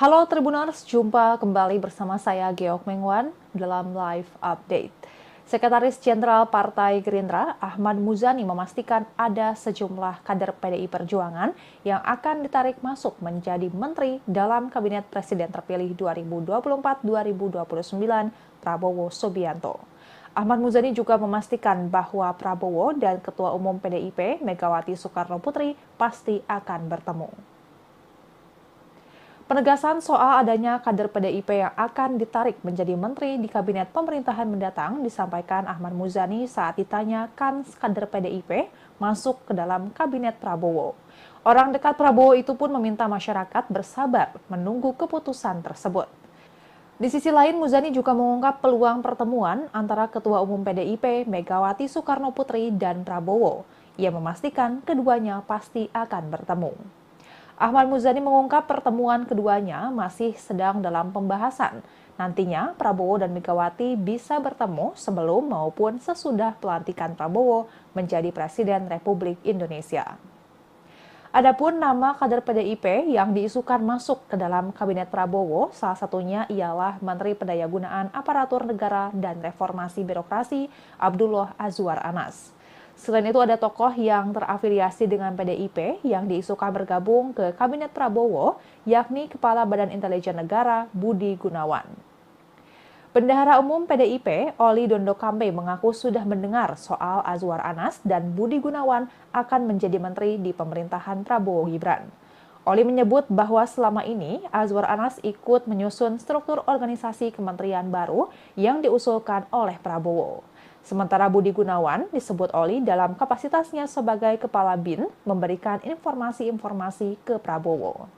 Halo Tribuners, jumpa kembali bersama saya Geok Mengwan dalam Live Update. Sekretaris Jenderal Partai Gerindra, Ahmad Muzani memastikan ada sejumlah kader PDI Perjuangan yang akan ditarik masuk menjadi menteri dalam Kabinet Presiden terpilih 2024-2029 Prabowo Subianto. Ahmad Muzani juga memastikan bahwa Prabowo dan Ketua Umum PDIP Megawati Soekarno Putri pasti akan bertemu. Penegasan soal adanya kader PDIP yang akan ditarik menjadi menteri di kabinet pemerintahan mendatang disampaikan Ahmad Muzani saat ditanya kans kader PDIP masuk ke dalam kabinet Prabowo. Orang dekat Prabowo itu pun meminta masyarakat bersabar menunggu keputusan tersebut. Di sisi lain, Muzani juga mengungkap peluang pertemuan antara Ketua Umum PDIP Megawati Soekarno Putri dan Prabowo. Ia memastikan keduanya pasti akan bertemu. Ahmad Muzani mengungkap pertemuan keduanya masih sedang dalam pembahasan. Nantinya Prabowo dan Megawati bisa bertemu sebelum maupun sesudah pelantikan Prabowo menjadi Presiden Republik Indonesia. Adapun nama kader PDIP yang diisukan masuk ke dalam Kabinet Prabowo, salah satunya ialah Menteri Pendayagunaan Aparatur Negara dan Reformasi Birokrasi Abdullah Azwar Anas. Selain itu ada tokoh yang terafiliasi dengan PDIP yang diisukan bergabung ke Kabinet Prabowo, yakni Kepala Badan Intelijen Negara Budi Gunawan. Bendahara Umum PDIP, Oli Dondo Kambe mengaku sudah mendengar soal Azwar Anas dan Budi Gunawan akan menjadi menteri di pemerintahan Prabowo Gibran. Oli menyebut bahwa selama ini Azwar Anas ikut menyusun struktur organisasi kementerian baru yang diusulkan oleh Prabowo. Sementara Budi Gunawan disebut Oli dalam kapasitasnya sebagai Kepala BIN memberikan informasi-informasi ke Prabowo.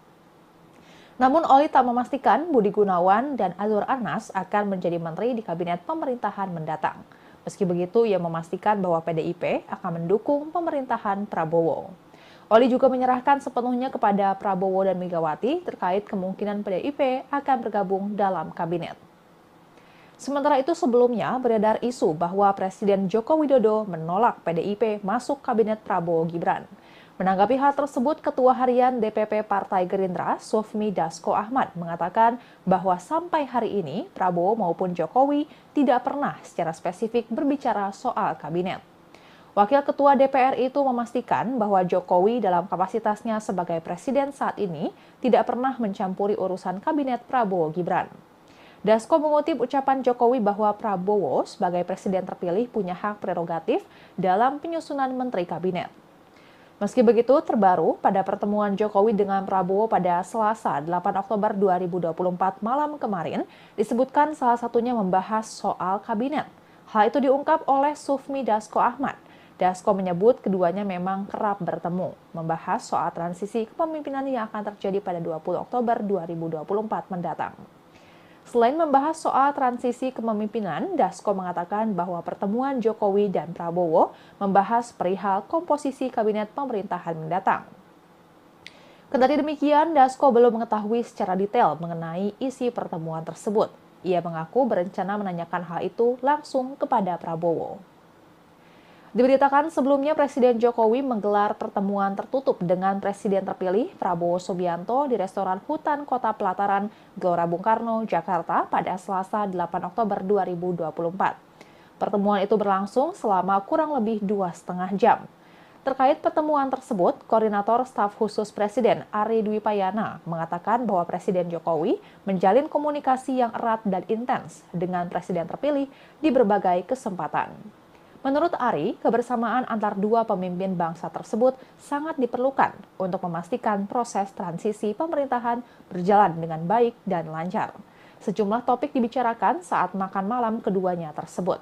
Namun Oli tak memastikan Budi Gunawan dan Azwar Anas akan menjadi menteri di kabinet pemerintahan mendatang. Meski begitu, ia memastikan bahwa PDIP akan mendukung pemerintahan Prabowo. Oli juga menyerahkan sepenuhnya kepada Prabowo dan Megawati terkait kemungkinan PDIP akan bergabung dalam kabinet. Sementara itu sebelumnya beredar isu bahwa Presiden Joko Widodo menolak PDIP masuk kabinet Prabowo Gibran. Menanggapi hal tersebut, Ketua Harian DPP Partai Gerindra, Sufmi Dasko Ahmad, mengatakan bahwa sampai hari ini Prabowo maupun Jokowi tidak pernah secara spesifik berbicara soal kabinet. Wakil Ketua DPR itu memastikan bahwa Jokowi dalam kapasitasnya sebagai presiden saat ini tidak pernah mencampuri urusan kabinet Prabowo Gibran. Dasko mengutip ucapan Jokowi bahwa Prabowo sebagai presiden terpilih punya hak prerogatif dalam penyusunan menteri kabinet. Meski begitu, terbaru pada pertemuan Jokowi dengan Prabowo pada Selasa 8 Oktober 2024 malam kemarin, disebutkan salah satunya membahas soal kabinet. Hal itu diungkap oleh Sufmi Dasko Ahmad. Dasko menyebut keduanya memang kerap bertemu, membahas soal transisi kepemimpinan yang akan terjadi pada 20 Oktober 2024 mendatang. Selain membahas soal transisi kepemimpinan, Dasko mengatakan bahwa pertemuan Jokowi dan Prabowo membahas perihal komposisi kabinet pemerintahan mendatang. Kendati demikian, Dasko belum mengetahui secara detail mengenai isi pertemuan tersebut. Ia mengaku berencana menanyakan hal itu langsung kepada Prabowo. Diberitakan sebelumnya Presiden Jokowi menggelar pertemuan tertutup dengan Presiden terpilih Prabowo Subianto di restoran Hutan Kota Pelataran, Gelora Bung Karno, Jakarta pada Selasa 8 Oktober 2024. Pertemuan itu berlangsung selama kurang lebih 2,5 jam. Terkait pertemuan tersebut, Koordinator Staf Khusus Presiden Ari Dwi Payana mengatakan bahwa Presiden Jokowi menjalin komunikasi yang erat dan intens dengan Presiden terpilih di berbagai kesempatan. Menurut Ari, kebersamaan antar dua pemimpin bangsa tersebut sangat diperlukan untuk memastikan proses transisi pemerintahan berjalan dengan baik dan lancar. Sejumlah topik dibicarakan saat makan malam keduanya tersebut.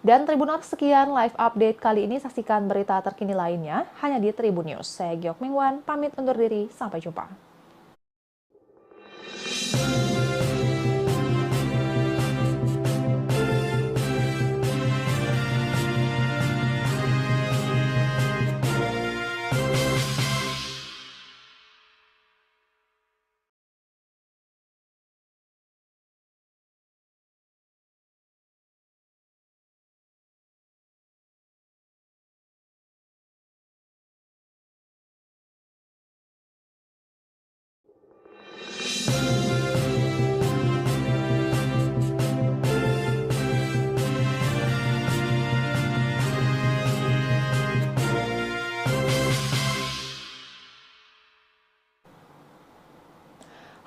Dan Tribuners, sekian live update kali ini. Saksikan berita terkini lainnya hanya di Tribun News. Saya Geok Mingwan, pamit undur diri. Sampai jumpa.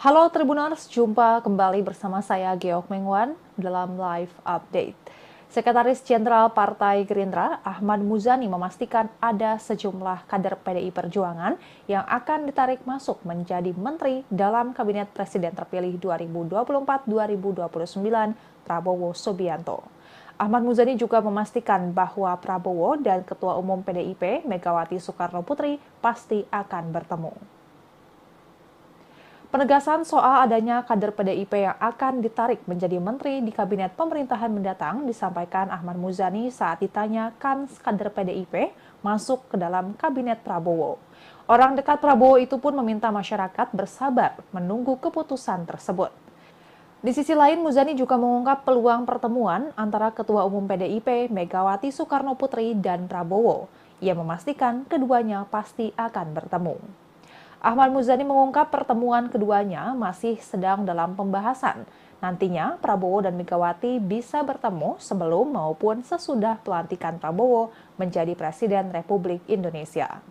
Halo Tribuners, jumpa kembali bersama saya Geok Mengwan dalam Live Update. Sekretaris Jenderal Partai Gerindra, Ahmad Muzani memastikan ada sejumlah kader PDI Perjuangan yang akan ditarik masuk menjadi menteri dalam Kabinet Presiden terpilih 2024-2029 Prabowo Subianto. Ahmad Muzani juga memastikan bahwa Prabowo dan Ketua Umum PDIP Megawati Soekarno Putri pasti akan bertemu. Penegasan soal adanya kader PDIP yang akan ditarik menjadi menteri di kabinet pemerintahan mendatang disampaikan Ahmad Muzani saat ditanya kans kader PDIP masuk ke dalam kabinet Prabowo. Orang dekat Prabowo itu pun meminta masyarakat bersabar menunggu keputusan tersebut. Di sisi lain, Muzani juga mengungkap peluang pertemuan antara Ketua Umum PDIP Megawati Soekarno Putri dan Prabowo. Ia memastikan keduanya pasti akan bertemu. Ahmad Muzani mengungkap pertemuan keduanya masih sedang dalam pembahasan. Nantinya Prabowo dan Megawati bisa bertemu sebelum maupun sesudah pelantikan Prabowo menjadi Presiden Republik Indonesia.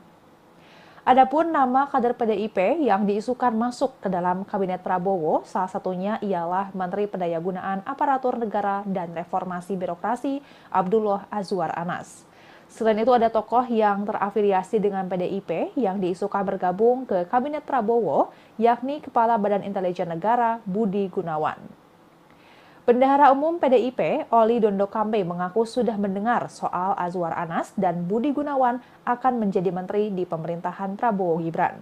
Adapun nama kader PDIP yang diisukan masuk ke dalam Kabinet Prabowo, salah satunya ialah Menteri Pendayagunaan Aparatur Negara dan Reformasi Birokrasi Abdullah Azwar Anas. Selain itu ada tokoh yang terafiliasi dengan PDIP yang diisukan bergabung ke Kabinet Prabowo, yakni Kepala Badan Intelijen Negara Budi Gunawan. Bendahara Umum PDIP, Oli Dondo Kambe mengaku sudah mendengar soal Azwar Anas dan Budi Gunawan akan menjadi menteri di pemerintahan Prabowo Gibran.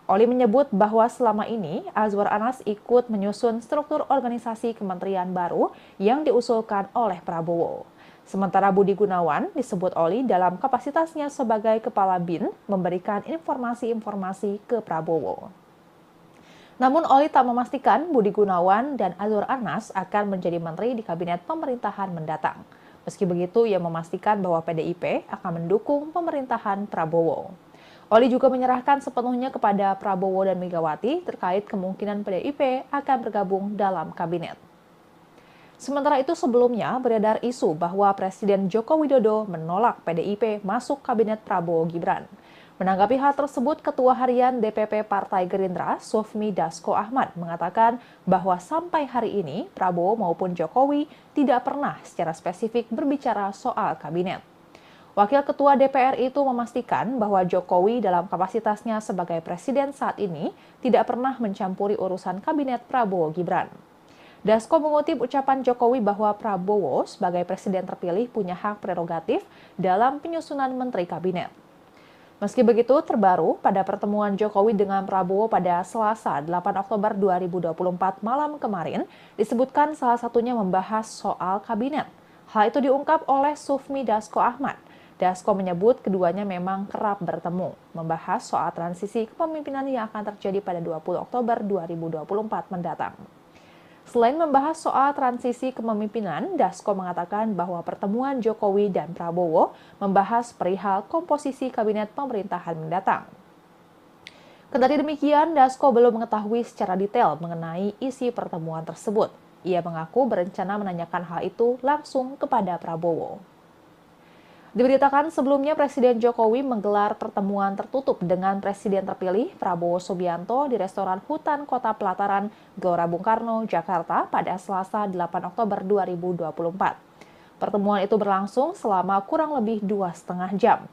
Oli menyebut bahwa selama ini Azwar Anas ikut menyusun struktur organisasi kementerian baru yang diusulkan oleh Prabowo. Sementara Budi Gunawan disebut Oli dalam kapasitasnya sebagai Kepala BIN memberikan informasi-informasi ke Prabowo. Namun Oli tak memastikan Budi Gunawan dan Azwar Anas akan menjadi menteri di kabinet pemerintahan mendatang. Meski begitu, ia memastikan bahwa PDIP akan mendukung pemerintahan Prabowo. Oli juga menyerahkan sepenuhnya kepada Prabowo dan Megawati terkait kemungkinan PDIP akan bergabung dalam kabinet. Sementara itu sebelumnya beredar isu bahwa Presiden Joko Widodo menolak PDIP masuk kabinet Prabowo Gibran. Menanggapi hal tersebut, Ketua Harian DPP Partai Gerindra, Sufmi Dasko Ahmad, mengatakan bahwa sampai hari ini Prabowo maupun Jokowi tidak pernah secara spesifik berbicara soal kabinet. Wakil Ketua DPR itu memastikan bahwa Jokowi dalam kapasitasnya sebagai presiden saat ini tidak pernah mencampuri urusan kabinet Prabowo Gibran. Dasko mengutip ucapan Jokowi bahwa Prabowo sebagai presiden terpilih punya hak prerogatif dalam penyusunan menteri kabinet. Meski begitu, terbaru pada pertemuan Jokowi dengan Prabowo pada Selasa 8 Oktober 2024 malam kemarin, disebutkan salah satunya membahas soal kabinet. Hal itu diungkap oleh Sufmi Dasko Ahmad. Dasko menyebut keduanya memang kerap bertemu, membahas soal transisi kepemimpinan yang akan terjadi pada 20 Oktober 2024 mendatang. Selain membahas soal transisi kepemimpinan, Dasko mengatakan bahwa pertemuan Jokowi dan Prabowo membahas perihal komposisi kabinet pemerintahan mendatang. Kendati demikian, Dasko belum mengetahui secara detail mengenai isi pertemuan tersebut. Ia mengaku berencana menanyakan hal itu langsung kepada Prabowo. Diberitakan sebelumnya Presiden Jokowi menggelar pertemuan tertutup dengan Presiden terpilih Prabowo Subianto di restoran Hutan Kota Pelataran, Gelora Bung Karno, Jakarta pada Selasa 8 Oktober 2024. Pertemuan itu berlangsung selama kurang lebih 2,5 jam.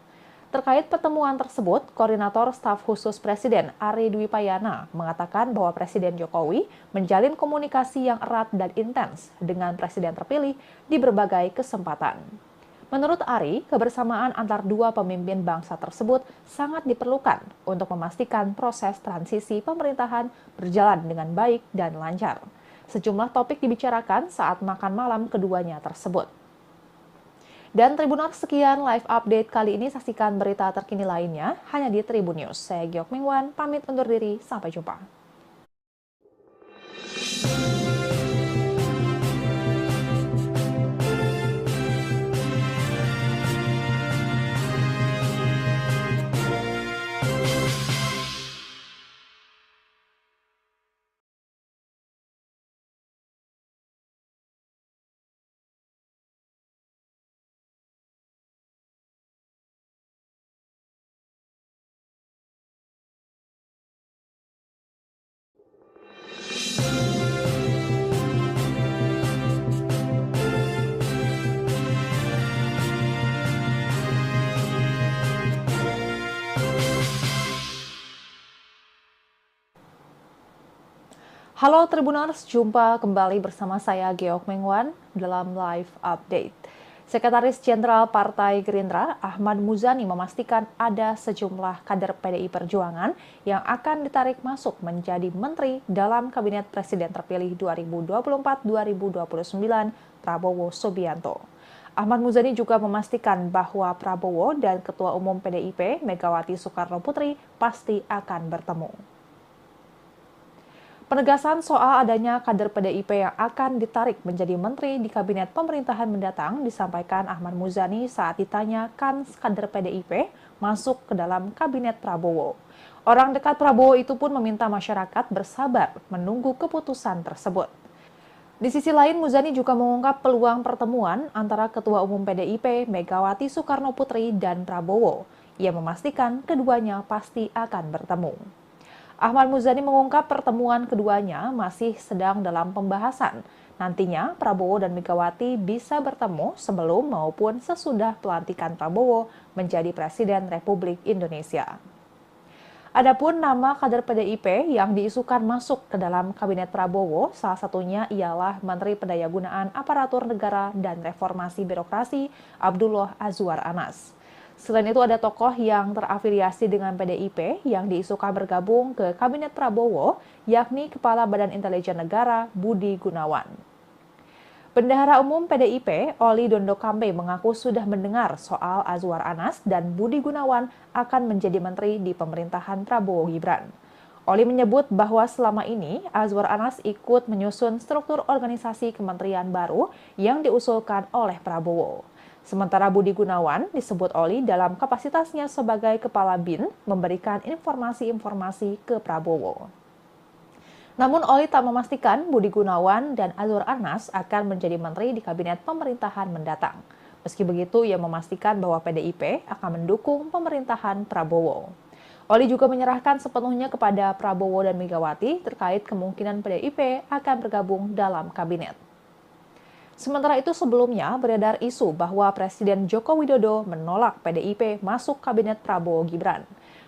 Terkait pertemuan tersebut, Koordinator Staf Khusus Presiden Ari Dwi Payana mengatakan bahwa Presiden Jokowi menjalin komunikasi yang erat dan intens dengan Presiden terpilih di berbagai kesempatan. Menurut Ari, kebersamaan antar dua pemimpin bangsa tersebut sangat diperlukan untuk memastikan proses transisi pemerintahan berjalan dengan baik dan lancar. Sejumlah topik dibicarakan saat makan malam keduanya tersebut. Dan Tribuners, sekian live update kali ini. Saksikan berita terkini lainnya hanya di Tribun News. Saya Geok Mingwan, pamit undur diri. Sampai jumpa. Halo Tribuners, jumpa kembali bersama saya Geok Mengwan dalam Live Update. Sekretaris Jenderal Partai Gerindra, Ahmad Muzani memastikan ada sejumlah kader PDI Perjuangan yang akan ditarik masuk menjadi menteri dalam Kabinet Presiden terpilih 2024-2029 Prabowo Subianto. Ahmad Muzani juga memastikan bahwa Prabowo dan Ketua Umum PDIP Megawati Soekarno Putri pasti akan bertemu. Penegasan soal adanya kader PDIP yang akan ditarik menjadi menteri di kabinet pemerintahan mendatang disampaikan Ahmad Muzani saat ditanya kans kader PDIP masuk ke dalam kabinet Prabowo. Orang dekat Prabowo itu pun meminta masyarakat bersabar menunggu keputusan tersebut. Di sisi lain, Muzani juga mengungkap peluang pertemuan antara Ketua Umum PDIP Megawati Soekarno Putri dan Prabowo. Ia memastikan keduanya pasti akan bertemu. Ahmad Muzani mengungkap pertemuan keduanya masih sedang dalam pembahasan. Nantinya Prabowo dan Megawati bisa bertemu sebelum maupun sesudah pelantikan Prabowo menjadi Presiden Republik Indonesia. Adapun nama kader PDIP yang diisukan masuk ke dalam kabinet Prabowo, salah satunya ialah Menteri Pendayagunaan Aparatur Negara dan Reformasi Birokrasi Abdullah Azwar Anas. Selain itu ada tokoh yang terafiliasi dengan PDIP yang diisukan bergabung ke Kabinet Prabowo, yakni Kepala Badan Intelijen Negara Budi Gunawan. Bendahara Umum PDIP, Oli Dondo Kambe mengaku sudah mendengar soal Azwar Anas dan Budi Gunawan akan menjadi menteri di pemerintahan Prabowo Gibran. Oli menyebut bahwa selama ini Azwar Anas ikut menyusun struktur organisasi kementerian baru yang diusulkan oleh Prabowo. Sementara Budi Gunawan disebut Oli dalam kapasitasnya sebagai Kepala BIN memberikan informasi-informasi ke Prabowo. Namun Oli tak memastikan Budi Gunawan dan Azwar Anas akan menjadi menteri di kabinet pemerintahan mendatang. Meski begitu, ia memastikan bahwa PDIP akan mendukung pemerintahan Prabowo. Oli juga menyerahkan sepenuhnya kepada Prabowo dan Megawati terkait kemungkinan PDIP akan bergabung dalam kabinet. Sementara itu sebelumnya beredar isu bahwa Presiden Joko Widodo menolak PDIP masuk kabinet Prabowo Gibran.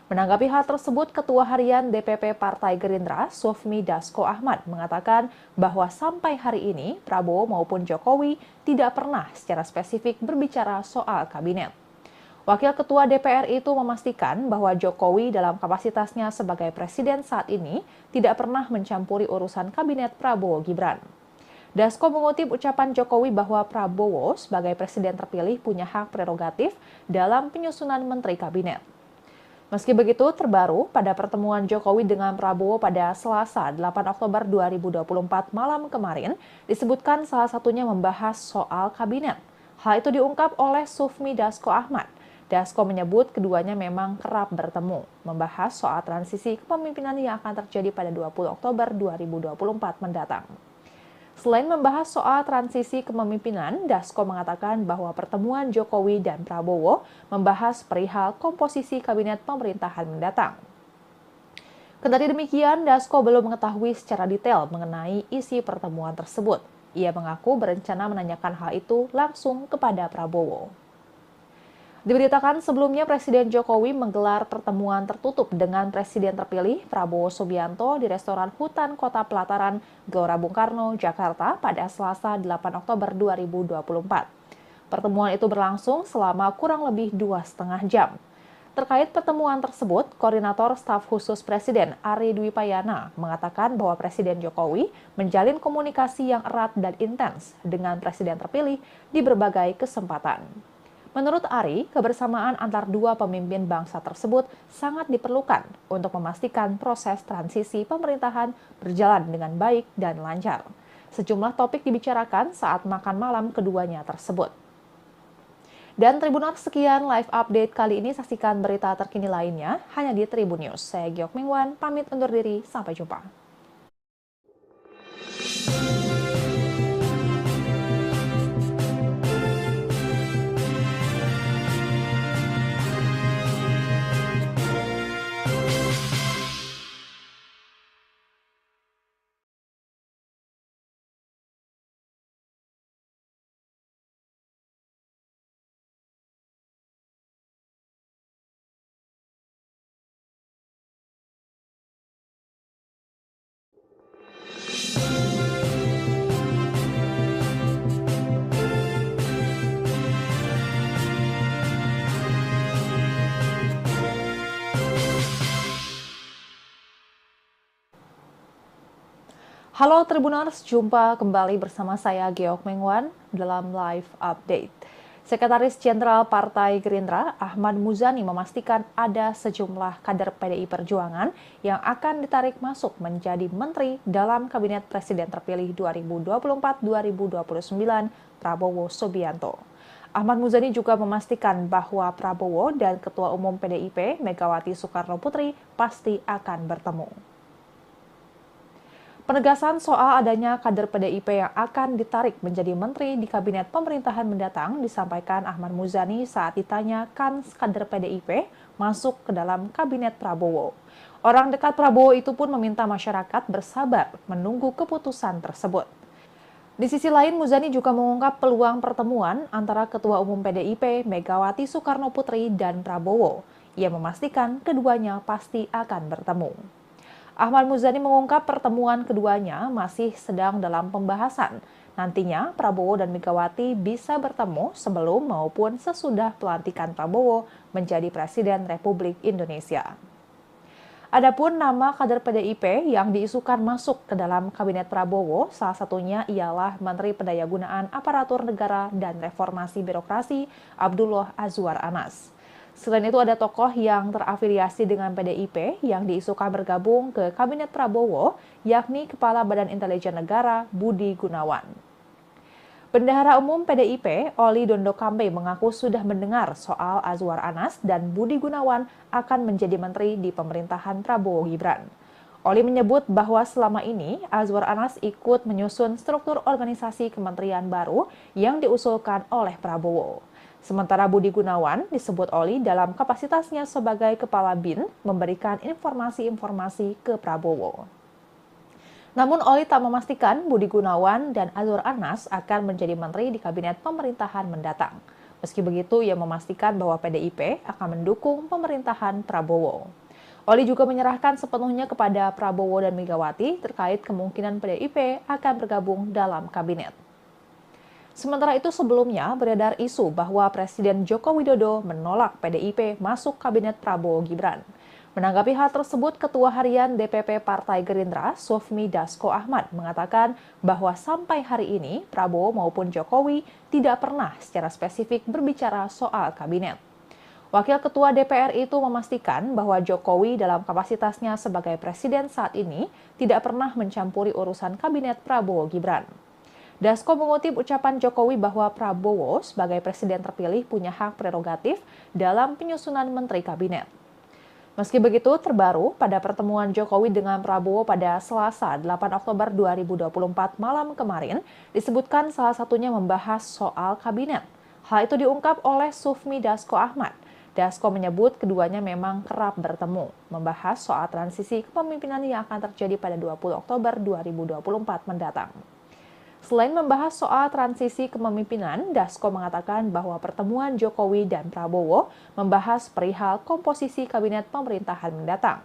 Menanggapi hal tersebut, Ketua Harian DPP Partai Gerindra, Sufmi Dasko Ahmad, mengatakan bahwa sampai hari ini Prabowo maupun Jokowi tidak pernah secara spesifik berbicara soal kabinet. Wakil Ketua DPR itu memastikan bahwa Jokowi dalam kapasitasnya sebagai presiden saat ini tidak pernah mencampuri urusan kabinet Prabowo Gibran. Dasko mengutip ucapan Jokowi bahwa Prabowo sebagai presiden terpilih punya hak prerogatif dalam penyusunan menteri kabinet. Meski begitu, terbaru pada pertemuan Jokowi dengan Prabowo pada Selasa 8 Oktober 2024 malam kemarin, disebutkan salah satunya membahas soal kabinet. Hal itu diungkap oleh Sufmi Dasko Ahmad. Dasko menyebut keduanya memang kerap bertemu, membahas soal transisi kepemimpinan yang akan terjadi pada 20 Oktober 2024 mendatang. Selain membahas soal transisi kepemimpinan, Dasko mengatakan bahwa pertemuan Jokowi dan Prabowo membahas perihal komposisi kabinet pemerintahan mendatang. Kendati demikian, Dasko belum mengetahui secara detail mengenai isi pertemuan tersebut. Ia mengaku berencana menanyakan hal itu langsung kepada Prabowo. Diberitakan sebelumnya Presiden Jokowi menggelar pertemuan tertutup dengan Presiden terpilih Prabowo Subianto di restoran Hutan Kota Pelataran, Gelora Bung Karno, Jakarta pada Selasa 8 Oktober 2024. Pertemuan itu berlangsung selama kurang lebih 2,5 jam. Terkait pertemuan tersebut, Koordinator Staf Khusus Presiden Ari Dwi Payana mengatakan bahwa Presiden Jokowi menjalin komunikasi yang erat dan intens dengan Presiden terpilih di berbagai kesempatan. Menurut Ari, kebersamaan antar dua pemimpin bangsa tersebut sangat diperlukan untuk memastikan proses transisi pemerintahan berjalan dengan baik dan lancar. Sejumlah topik dibicarakan saat makan malam keduanya tersebut. Dan Tribuners, sekian live update kali ini. Saksikan berita terkini lainnya hanya di Tribun News. Saya Geok Mingwan, pamit undur diri. Sampai jumpa. Halo Tribuners, jumpa kembali bersama saya Geok Mengwan dalam Live Update. Sekretaris Jenderal Partai Gerindra, Ahmad Muzani memastikan ada sejumlah kader PDI Perjuangan yang akan ditarik masuk menjadi menteri dalam Kabinet Presiden terpilih 2024-2029 Prabowo Subianto. Ahmad Muzani juga memastikan bahwa Prabowo dan Ketua Umum PDIP Megawati Soekarno Putri pasti akan bertemu. Penegasan soal adanya kader PDIP yang akan ditarik menjadi menteri di kabinet pemerintahan mendatang disampaikan Ahmad Muzani saat ditanya kans kader PDIP masuk ke dalam kabinet Prabowo. Orang dekat Prabowo itu pun meminta masyarakat bersabar menunggu keputusan tersebut. Di sisi lain, Muzani juga mengungkap peluang pertemuan antara Ketua Umum PDIP Megawati Soekarno Putri dan Prabowo. Ia memastikan keduanya pasti akan bertemu. Ahmad Muzani mengungkap pertemuan keduanya masih sedang dalam pembahasan. Nantinya Prabowo dan Megawati bisa bertemu sebelum maupun sesudah pelantikan Prabowo menjadi Presiden Republik Indonesia. Adapun nama kader PDIP yang diisukan masuk ke dalam kabinet Prabowo, salah satunya ialah Menteri Pendayagunaan Aparatur Negara dan Reformasi Birokrasi Abdullah Azwar Anas. Selain itu ada tokoh yang terafiliasi dengan PDIP yang diisukan bergabung ke Kabinet Prabowo, yakni Kepala Badan Intelijen Negara Budi Gunawan. Bendahara Umum PDIP, Oli Dondo Kambe mengaku sudah mendengar soal Azwar Anas dan Budi Gunawan akan menjadi menteri di pemerintahan Prabowo Gibran. Oli menyebut bahwa selama ini Azwar Anas ikut menyusun struktur organisasi kementerian baru yang diusulkan oleh Prabowo. Sementara Budi Gunawan disebut Oli dalam kapasitasnya sebagai Kepala BIN memberikan informasi-informasi ke Prabowo. Namun Oli tak memastikan Budi Gunawan dan Azwar Anas akan menjadi menteri di kabinet pemerintahan mendatang. Meski begitu, ia memastikan bahwa PDIP akan mendukung pemerintahan Prabowo. Oli juga menyerahkan sepenuhnya kepada Prabowo dan Megawati terkait kemungkinan PDIP akan bergabung dalam kabinet. Sementara itu sebelumnya beredar isu bahwa Presiden Joko Widodo menolak PDIP masuk kabinet Prabowo Gibran. Menanggapi hal tersebut, Ketua Harian DPP Partai Gerindra, Sufmi Dasko Ahmad, mengatakan bahwa sampai hari ini Prabowo maupun Jokowi tidak pernah secara spesifik berbicara soal kabinet. Wakil Ketua DPR itu memastikan bahwa Jokowi dalam kapasitasnya sebagai presiden saat ini tidak pernah mencampuri urusan kabinet Prabowo Gibran. Dasko mengutip ucapan Jokowi bahwa Prabowo sebagai presiden terpilih punya hak prerogatif dalam penyusunan menteri kabinet. Meski begitu, terbaru pada pertemuan Jokowi dengan Prabowo pada Selasa 8 Oktober 2024 malam kemarin, disebutkan salah satunya membahas soal kabinet. Hal itu diungkap oleh Sufmi Dasko Ahmad. Dasko menyebut keduanya memang kerap bertemu, membahas soal transisi kepemimpinan yang akan terjadi pada 20 Oktober 2024 mendatang. Selain membahas soal transisi kepemimpinan, Dasko mengatakan bahwa pertemuan Jokowi dan Prabowo membahas perihal komposisi kabinet pemerintahan mendatang.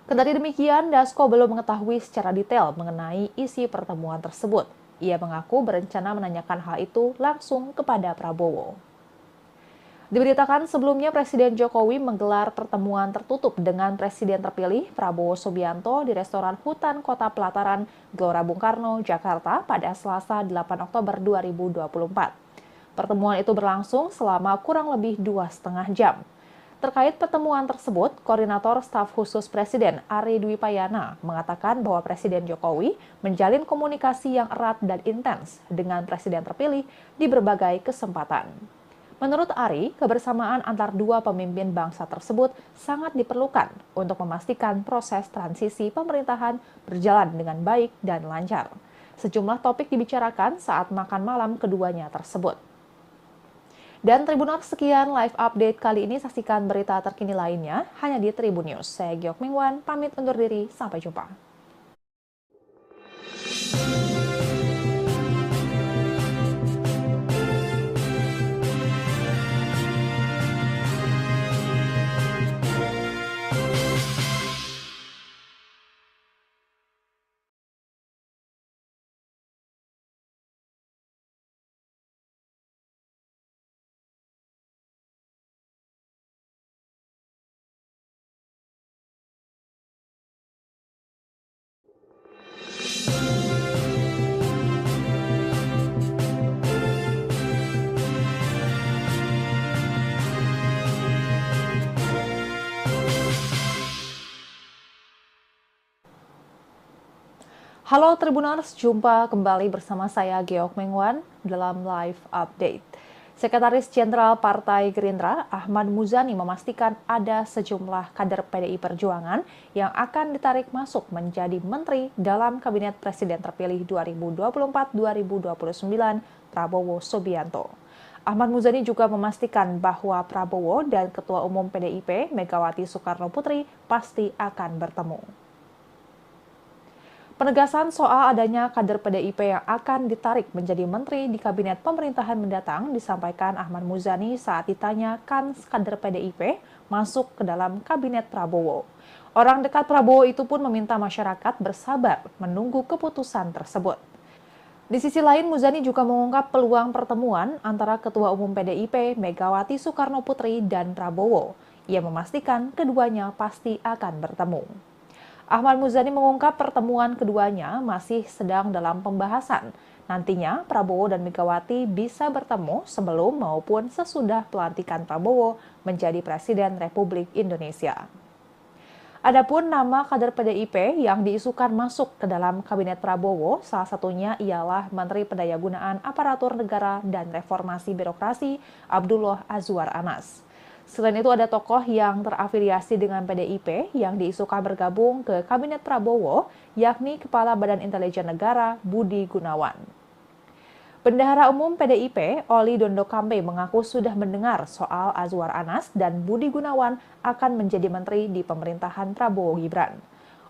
Kendati demikian, Dasko belum mengetahui secara detail mengenai isi pertemuan tersebut. Ia mengaku berencana menanyakan hal itu langsung kepada Prabowo. Diberitakan sebelumnya Presiden Jokowi menggelar pertemuan tertutup dengan Presiden terpilih Prabowo Subianto di restoran Hutan Kota Pelataran, Gelora Bung Karno, Jakarta pada Selasa 8 Oktober 2024. Pertemuan itu berlangsung selama kurang lebih 2,5 jam. Terkait pertemuan tersebut, Koordinator Staf Khusus Presiden Ari Dwi Payana mengatakan bahwa Presiden Jokowi menjalin komunikasi yang erat dan intens dengan Presiden terpilih di berbagai kesempatan. Menurut Ari, kebersamaan antar dua pemimpin bangsa tersebut sangat diperlukan untuk memastikan proses transisi pemerintahan berjalan dengan baik dan lancar. Sejumlah topik dibicarakan saat makan malam keduanya tersebut. Dan Tribuners, sekian live update kali ini. Saksikan berita terkini lainnya hanya di Tribun News. Saya Geok Mingwan, pamit undur diri. Sampai jumpa. Halo Tribuners, jumpa kembali bersama saya Geok Mengwan dalam Live Update. Sekretaris Jenderal Partai Gerindra, Ahmad Muzani memastikan ada sejumlah kader PDI Perjuangan yang akan ditarik masuk menjadi menteri dalam Kabinet Presiden terpilih 2024-2029 Prabowo Subianto. Ahmad Muzani juga memastikan bahwa Prabowo dan Ketua Umum PDIP Megawati Soekarno Putri pasti akan bertemu. Penegasan soal adanya kader PDIP yang akan ditarik menjadi menteri di kabinet pemerintahan mendatang disampaikan Ahmad Muzani saat ditanya kans kader PDIP masuk ke dalam kabinet Prabowo. Orang dekat Prabowo itu pun meminta masyarakat bersabar menunggu keputusan tersebut. Di sisi lain, Muzani juga mengungkap peluang pertemuan antara Ketua Umum PDIP Megawati Soekarno Putri dan Prabowo. Ia memastikan keduanya pasti akan bertemu. Ahmad Muzani mengungkap pertemuan keduanya masih sedang dalam pembahasan. Nantinya Prabowo dan Megawati bisa bertemu sebelum maupun sesudah pelantikan Prabowo menjadi Presiden Republik Indonesia. Adapun nama kader PDIP yang diisukan masuk ke dalam Kabinet Prabowo, salah satunya ialah Menteri Pendayagunaan Aparatur Negara dan Reformasi Birokrasi Abdullah Azwar Anas. Selain itu ada tokoh yang terafiliasi dengan PDIP yang diisukan bergabung ke Kabinet Prabowo, yakni Kepala Badan Intelijen Negara Budi Gunawan. Bendahara Umum PDIP, Oli Dondo Kambe mengaku sudah mendengar soal Azwar Anas dan Budi Gunawan akan menjadi menteri di pemerintahan Prabowo Gibran.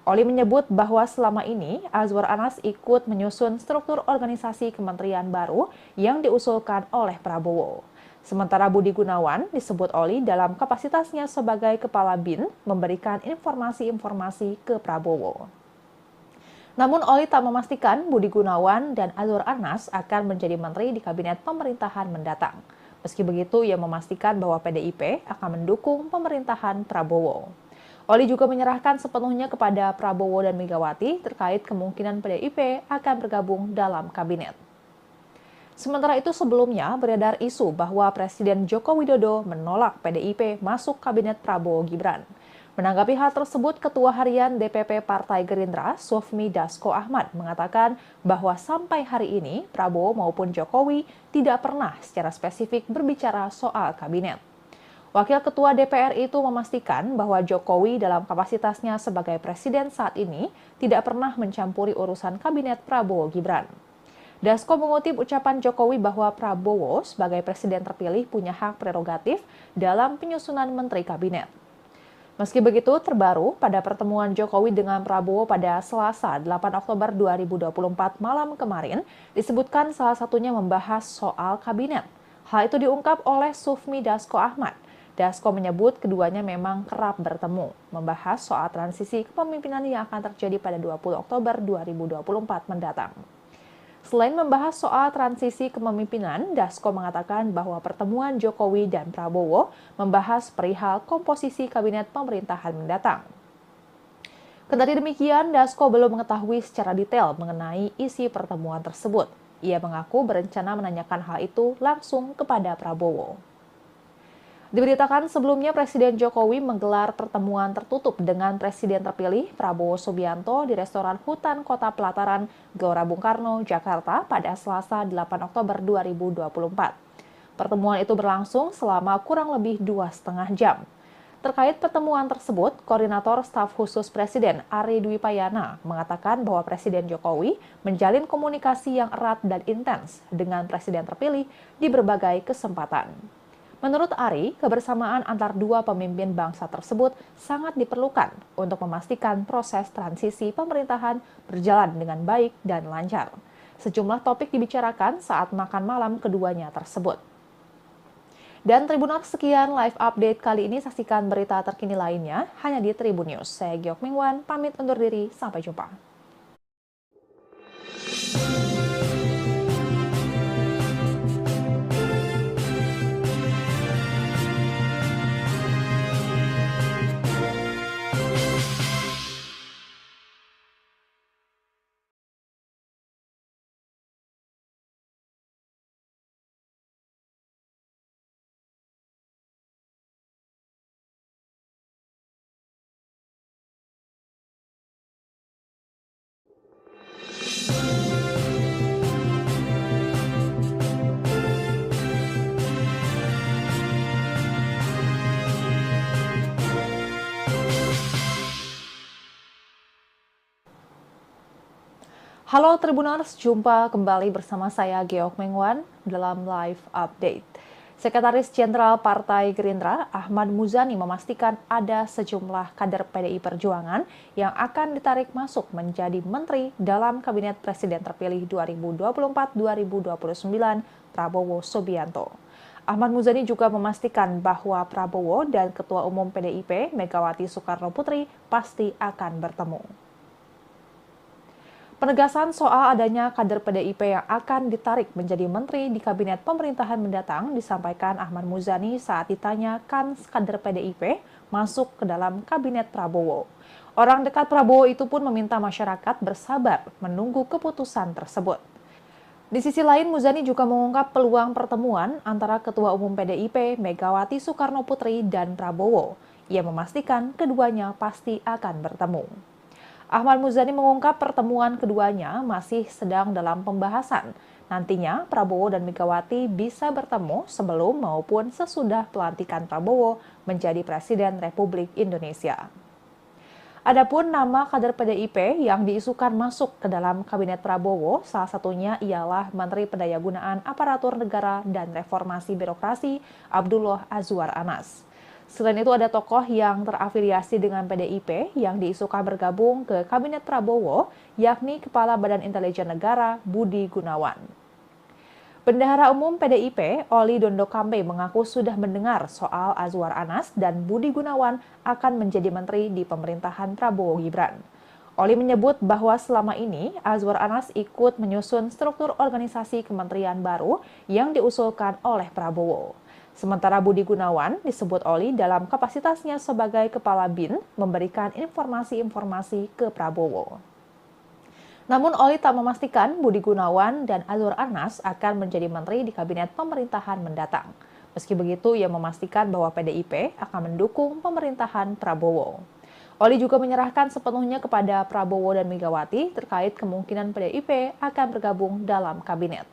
Oli menyebut bahwa selama ini Azwar Anas ikut menyusun struktur organisasi kementerian baru yang diusulkan oleh Prabowo. Sementara Budi Gunawan disebut Oli dalam kapasitasnya sebagai Kepala BIN memberikan informasi-informasi ke Prabowo. Namun Oli tak memastikan Budi Gunawan dan Azwar Anas akan menjadi menteri di kabinet pemerintahan mendatang. Meski begitu, ia memastikan bahwa PDIP akan mendukung pemerintahan Prabowo. Oli juga menyerahkan sepenuhnya kepada Prabowo dan Megawati terkait kemungkinan PDIP akan bergabung dalam kabinet. Sementara itu sebelumnya beredar isu bahwa Presiden Joko Widodo menolak PDIP masuk kabinet Prabowo Gibran. Menanggapi hal tersebut, Ketua Harian DPP Partai Gerindra, Sufmi Dasko Ahmad, mengatakan bahwa sampai hari ini Prabowo maupun Jokowi tidak pernah secara spesifik berbicara soal kabinet. Wakil Ketua DPR itu memastikan bahwa Jokowi dalam kapasitasnya sebagai presiden saat ini tidak pernah mencampuri urusan kabinet Prabowo Gibran. Dasko mengutip ucapan Jokowi bahwa Prabowo sebagai presiden terpilih punya hak prerogatif dalam penyusunan menteri kabinet. Meski begitu, terbaru pada pertemuan Jokowi dengan Prabowo pada Selasa 8 Oktober 2024 malam kemarin, disebutkan salah satunya membahas soal kabinet. Hal itu diungkap oleh Sufmi Dasko Ahmad. Dasko menyebut keduanya memang kerap bertemu, membahas soal transisi kepemimpinan yang akan terjadi pada 20 Oktober 2024 mendatang. Selain membahas soal transisi kepemimpinan, Dasko mengatakan bahwa pertemuan Jokowi dan Prabowo membahas perihal komposisi kabinet pemerintahan mendatang. Kendati demikian, Dasko belum mengetahui secara detail mengenai isi pertemuan tersebut. Ia mengaku berencana menanyakan hal itu langsung kepada Prabowo. Diberitakan sebelumnya Presiden Jokowi menggelar pertemuan tertutup dengan Presiden terpilih Prabowo Subianto di restoran Hutan Kota Pelataran, Gelora Bung Karno, Jakarta pada Selasa 8 Oktober 2024. Pertemuan itu berlangsung selama kurang lebih 2,5 jam. Terkait pertemuan tersebut, Koordinator Staf Khusus Presiden Ari Dwi Payana mengatakan bahwa Presiden Jokowi menjalin komunikasi yang erat dan intens dengan Presiden terpilih di berbagai kesempatan. Menurut Ari, kebersamaan antar dua pemimpin bangsa tersebut sangat diperlukan untuk memastikan proses transisi pemerintahan berjalan dengan baik dan lancar. Sejumlah topik dibicarakan saat makan malam keduanya tersebut. Dan Tribuners, sekian live update kali ini. Saksikan berita terkini lainnya hanya di Tribun News. Saya Geok Mingwan, pamit undur diri. Sampai jumpa. Halo Tribuners, jumpa kembali bersama saya Geok Mengwan dalam live update. Sekretaris Jenderal Partai Gerindra, Ahmad Muzani memastikan ada sejumlah kader PDI Perjuangan yang akan ditarik masuk menjadi menteri dalam Kabinet Presiden terpilih 2024-2029 Prabowo Subianto. Ahmad Muzani juga memastikan bahwa Prabowo dan Ketua Umum PDIP Megawati Soekarno Putri pasti akan bertemu. Penegasan soal adanya kader PDIP yang akan ditarik menjadi menteri di kabinet pemerintahan mendatang disampaikan Ahmad Muzani saat ditanya kans kader PDIP masuk ke dalam kabinet Prabowo. Orang dekat Prabowo itu pun meminta masyarakat bersabar menunggu keputusan tersebut. Di sisi lain, Muzani juga mengungkap peluang pertemuan antara Ketua Umum PDIP Megawati Soekarno Putri dan Prabowo. Ia memastikan keduanya pasti akan bertemu. Ahmad Muzani mengungkap pertemuan keduanya masih sedang dalam pembahasan. Nantinya Prabowo dan Megawati bisa bertemu sebelum maupun sesudah pelantikan Prabowo menjadi Presiden Republik Indonesia. Adapun nama kader PDIP yang diisukan masuk ke dalam Kabinet Prabowo, salah satunya ialah Menteri Pendayagunaan Aparatur Negara dan Reformasi Birokrasi Abdullah Azwar Anas. Selain itu ada tokoh yang terafiliasi dengan PDIP yang diisukan bergabung ke Kabinet Prabowo, yakni Kepala Badan Intelijen Negara Budi Gunawan. Bendahara Umum PDIP, Oli Dondo Kambe mengaku sudah mendengar soal Azwar Anas dan Budi Gunawan akan menjadi menteri di pemerintahan Prabowo Gibran. Oli menyebut bahwa selama ini Azwar Anas ikut menyusun struktur organisasi kementerian baru yang diusulkan oleh Prabowo. Sementara Budi Gunawan disebut Oli dalam kapasitasnya sebagai Kepala BIN memberikan informasi-informasi ke Prabowo. Namun Oli tak memastikan Budi Gunawan dan Azwar Anas akan menjadi menteri di kabinet pemerintahan mendatang. Meski begitu, ia memastikan bahwa PDIP akan mendukung pemerintahan Prabowo. Oli juga menyerahkan sepenuhnya kepada Prabowo dan Megawati terkait kemungkinan PDIP akan bergabung dalam kabinet.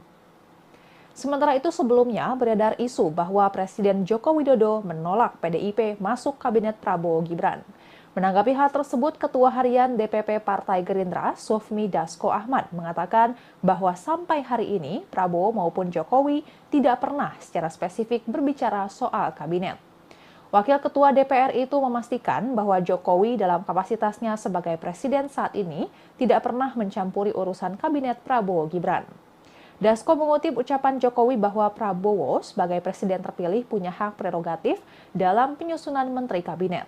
Sementara itu sebelumnya beredar isu bahwa Presiden Joko Widodo menolak PDIP masuk kabinet Prabowo Gibran. Menanggapi hal tersebut, Ketua Harian DPP Partai Gerindra, Sufmi Dasko Ahmad, mengatakan bahwa sampai hari ini Prabowo maupun Jokowi tidak pernah secara spesifik berbicara soal kabinet. Wakil Ketua DPR itu memastikan bahwa Jokowi dalam kapasitasnya sebagai presiden saat ini tidak pernah mencampuri urusan kabinet Prabowo Gibran. Dasko mengutip ucapan Jokowi bahwa Prabowo sebagai presiden terpilih punya hak prerogatif dalam penyusunan menteri kabinet.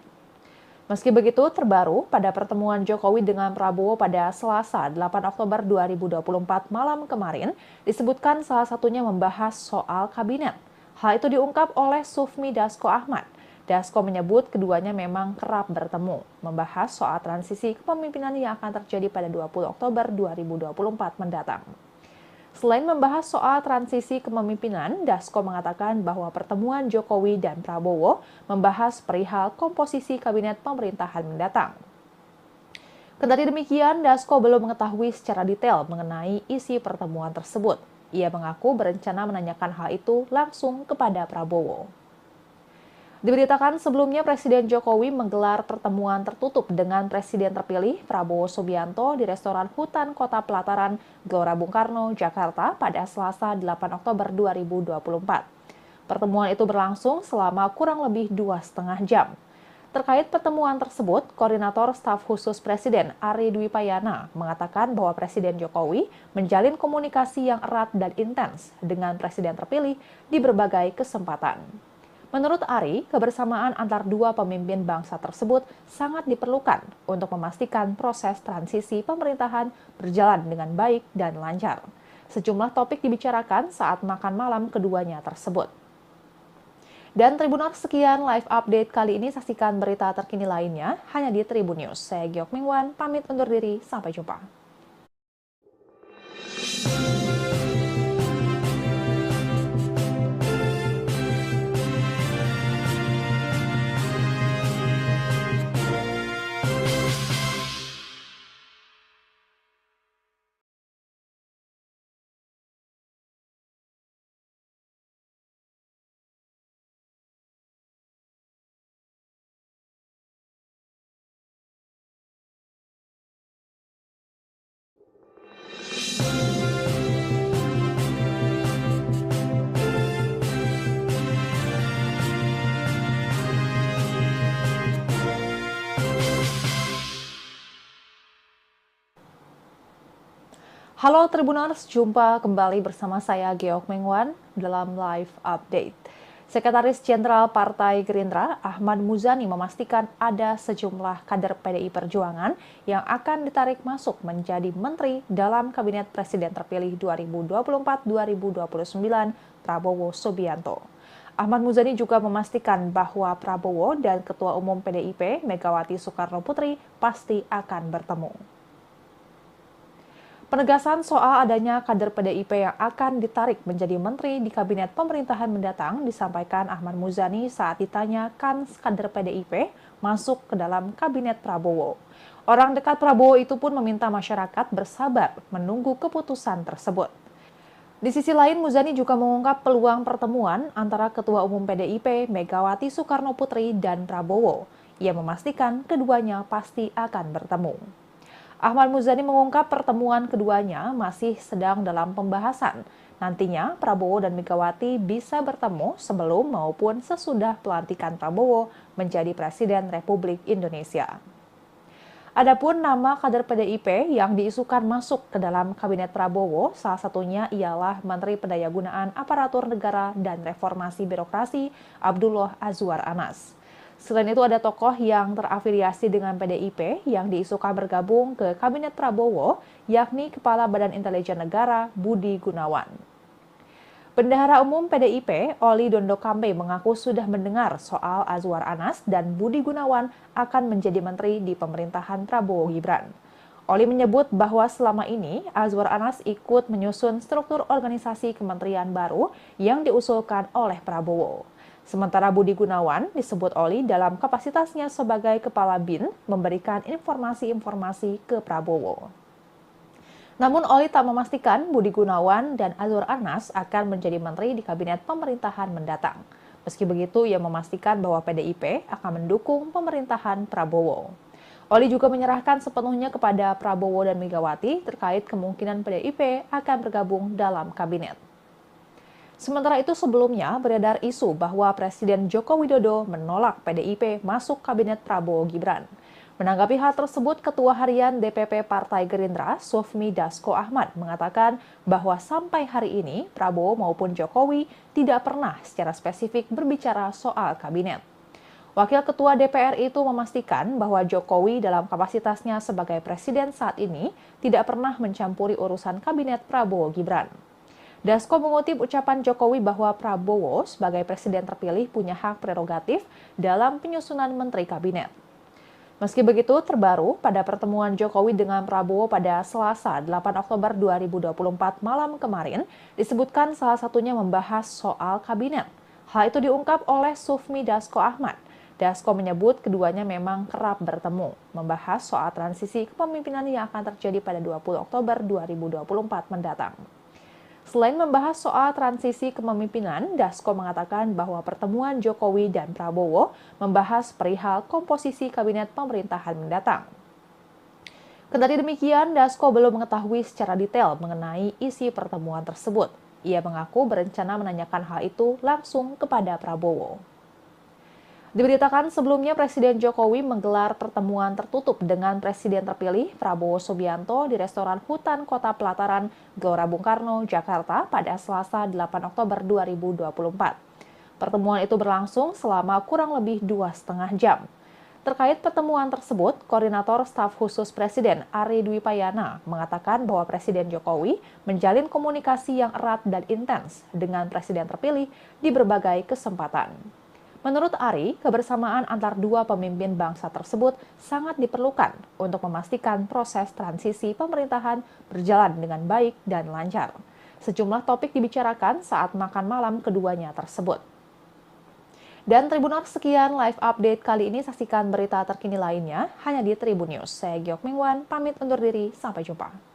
Meski begitu, terbaru pada pertemuan Jokowi dengan Prabowo pada Selasa 8 Oktober 2024 malam kemarin, disebutkan salah satunya membahas soal kabinet. Hal itu diungkap oleh Sufmi Dasko Ahmad. Dasko menyebut keduanya memang kerap bertemu, membahas soal transisi kepemimpinan yang akan terjadi pada 20 Oktober 2024 mendatang. Selain membahas soal transisi kepemimpinan, Dasko mengatakan bahwa pertemuan Jokowi dan Prabowo membahas perihal komposisi kabinet pemerintahan mendatang. Kendati demikian, Dasko belum mengetahui secara detail mengenai isi pertemuan tersebut. Ia mengaku berencana menanyakan hal itu langsung kepada Prabowo. Diberitakan sebelumnya Presiden Jokowi menggelar pertemuan tertutup dengan Presiden terpilih Prabowo Subianto di restoran Hutan Kota Pelataran, Gelora Bung Karno, Jakarta pada Selasa 8 Oktober 2024. Pertemuan itu berlangsung selama kurang lebih 2,5 jam. Terkait pertemuan tersebut, Koordinator Staf Khusus Presiden Ari Dwi Payana mengatakan bahwa Presiden Jokowi menjalin komunikasi yang erat dan intens dengan Presiden terpilih di berbagai kesempatan. Menurut Ari, kebersamaan antar dua pemimpin bangsa tersebut sangat diperlukan untuk memastikan proses transisi pemerintahan berjalan dengan baik dan lancar. Sejumlah topik dibicarakan saat makan malam keduanya tersebut. Dan Tribuners, sekian live update kali ini. Saksikan berita terkini lainnya hanya di Tribun News. Saya Geok Mingwan, pamit undur diri. Sampai jumpa. Halo Tribuners, jumpa kembali bersama saya Geok Mengwan dalam live update. Sekretaris Jenderal Partai Gerindra, Ahmad Muzani memastikan ada sejumlah kader PDI Perjuangan yang akan ditarik masuk menjadi menteri dalam Kabinet Presiden terpilih 2024-2029 Prabowo Subianto. Ahmad Muzani juga memastikan bahwa Prabowo dan Ketua Umum PDIP Megawati Soekarno Putri pasti akan bertemu. Penegasan soal adanya kader PDIP yang akan ditarik menjadi menteri di kabinet pemerintahan mendatang disampaikan Ahmad Muzani saat ditanya kans kader PDIP masuk ke dalam kabinet Prabowo. Orang dekat Prabowo itu pun meminta masyarakat bersabar menunggu keputusan tersebut. Di sisi lain, Muzani juga mengungkap peluang pertemuan antara Ketua Umum PDIP Megawati Soekarno Putri dan Prabowo. Ia memastikan keduanya pasti akan bertemu. Ahmad Muzani mengungkap pertemuan keduanya masih sedang dalam pembahasan. Nantinya Prabowo dan Megawati bisa bertemu sebelum maupun sesudah pelantikan Prabowo menjadi Presiden Republik Indonesia. Adapun nama kader PDIP yang diisukan masuk ke dalam kabinet Prabowo, salah satunya ialah Menteri Pendayagunaan Aparatur Negara dan Reformasi Birokrasi Abdullah Azwar Anas. Selain itu ada tokoh yang terafiliasi dengan PDIP yang diisukan bergabung ke Kabinet Prabowo, yakni Kepala Badan Intelijen Negara Budi Gunawan. Bendahara Umum PDIP, Oli Dondo Kambe mengaku sudah mendengar soal Azwar Anas dan Budi Gunawan akan menjadi menteri di pemerintahan Prabowo Gibran. Oli menyebut bahwa selama ini Azwar Anas ikut menyusun struktur organisasi kementerian baru yang diusulkan oleh Prabowo. Sementara Budi Gunawan disebut Oli dalam kapasitasnya sebagai Kepala BIN memberikan informasi-informasi ke Prabowo. Namun Oli tak memastikan Budi Gunawan dan Azwar Anas akan menjadi menteri di kabinet pemerintahan mendatang. Meski begitu, ia memastikan bahwa PDIP akan mendukung pemerintahan Prabowo. Oli juga menyerahkan sepenuhnya kepada Prabowo dan Megawati terkait kemungkinan PDIP akan bergabung dalam kabinet. Sementara itu sebelumnya beredar isu bahwa Presiden Joko Widodo menolak PDIP masuk kabinet Prabowo Gibran. Menanggapi hal tersebut, Ketua Harian DPP Partai Gerindra, Sufmi Dasko Ahmad, mengatakan bahwa sampai hari ini Prabowo maupun Jokowi tidak pernah secara spesifik berbicara soal kabinet. Wakil Ketua DPR itu memastikan bahwa Jokowi dalam kapasitasnya sebagai presiden saat ini tidak pernah mencampuri urusan kabinet Prabowo Gibran. Dasko mengutip ucapan Jokowi bahwa Prabowo sebagai presiden terpilih punya hak prerogatif dalam penyusunan menteri kabinet. Meski begitu, terbaru pada pertemuan Jokowi dengan Prabowo pada Selasa 8 Oktober 2024 malam kemarin, disebutkan salah satunya membahas soal kabinet. Hal itu diungkap oleh Sufmi Dasko Ahmad. Dasko menyebut keduanya memang kerap bertemu, membahas soal transisi kepemimpinan yang akan terjadi pada 20 Oktober 2024 mendatang. Selain membahas soal transisi kepemimpinan, Dasko mengatakan bahwa pertemuan Jokowi dan Prabowo membahas perihal komposisi kabinet pemerintahan mendatang. Kendati demikian, Dasko belum mengetahui secara detail mengenai isi pertemuan tersebut. Ia mengaku berencana menanyakan hal itu langsung kepada Prabowo. Diberitakan sebelumnya Presiden Jokowi menggelar pertemuan tertutup dengan Presiden terpilih Prabowo Subianto di restoran Hutan Kota Pelataran, Gelora Bung Karno, Jakarta pada Selasa 8 Oktober 2024. Pertemuan itu berlangsung selama kurang lebih 2,5 jam. Terkait pertemuan tersebut, Koordinator Staf Khusus Presiden Ari Dwi Payana mengatakan bahwa Presiden Jokowi menjalin komunikasi yang erat dan intens dengan Presiden terpilih di berbagai kesempatan. Menurut Ari, kebersamaan antar dua pemimpin bangsa tersebut sangat diperlukan untuk memastikan proses transisi pemerintahan berjalan dengan baik dan lancar. Sejumlah topik dibicarakan saat makan malam keduanya tersebut. Dan Tribuners, sekian live update kali ini. Saksikan berita terkini lainnya hanya di Tribun News. Saya Geok Mingwan, pamit undur diri. Sampai jumpa.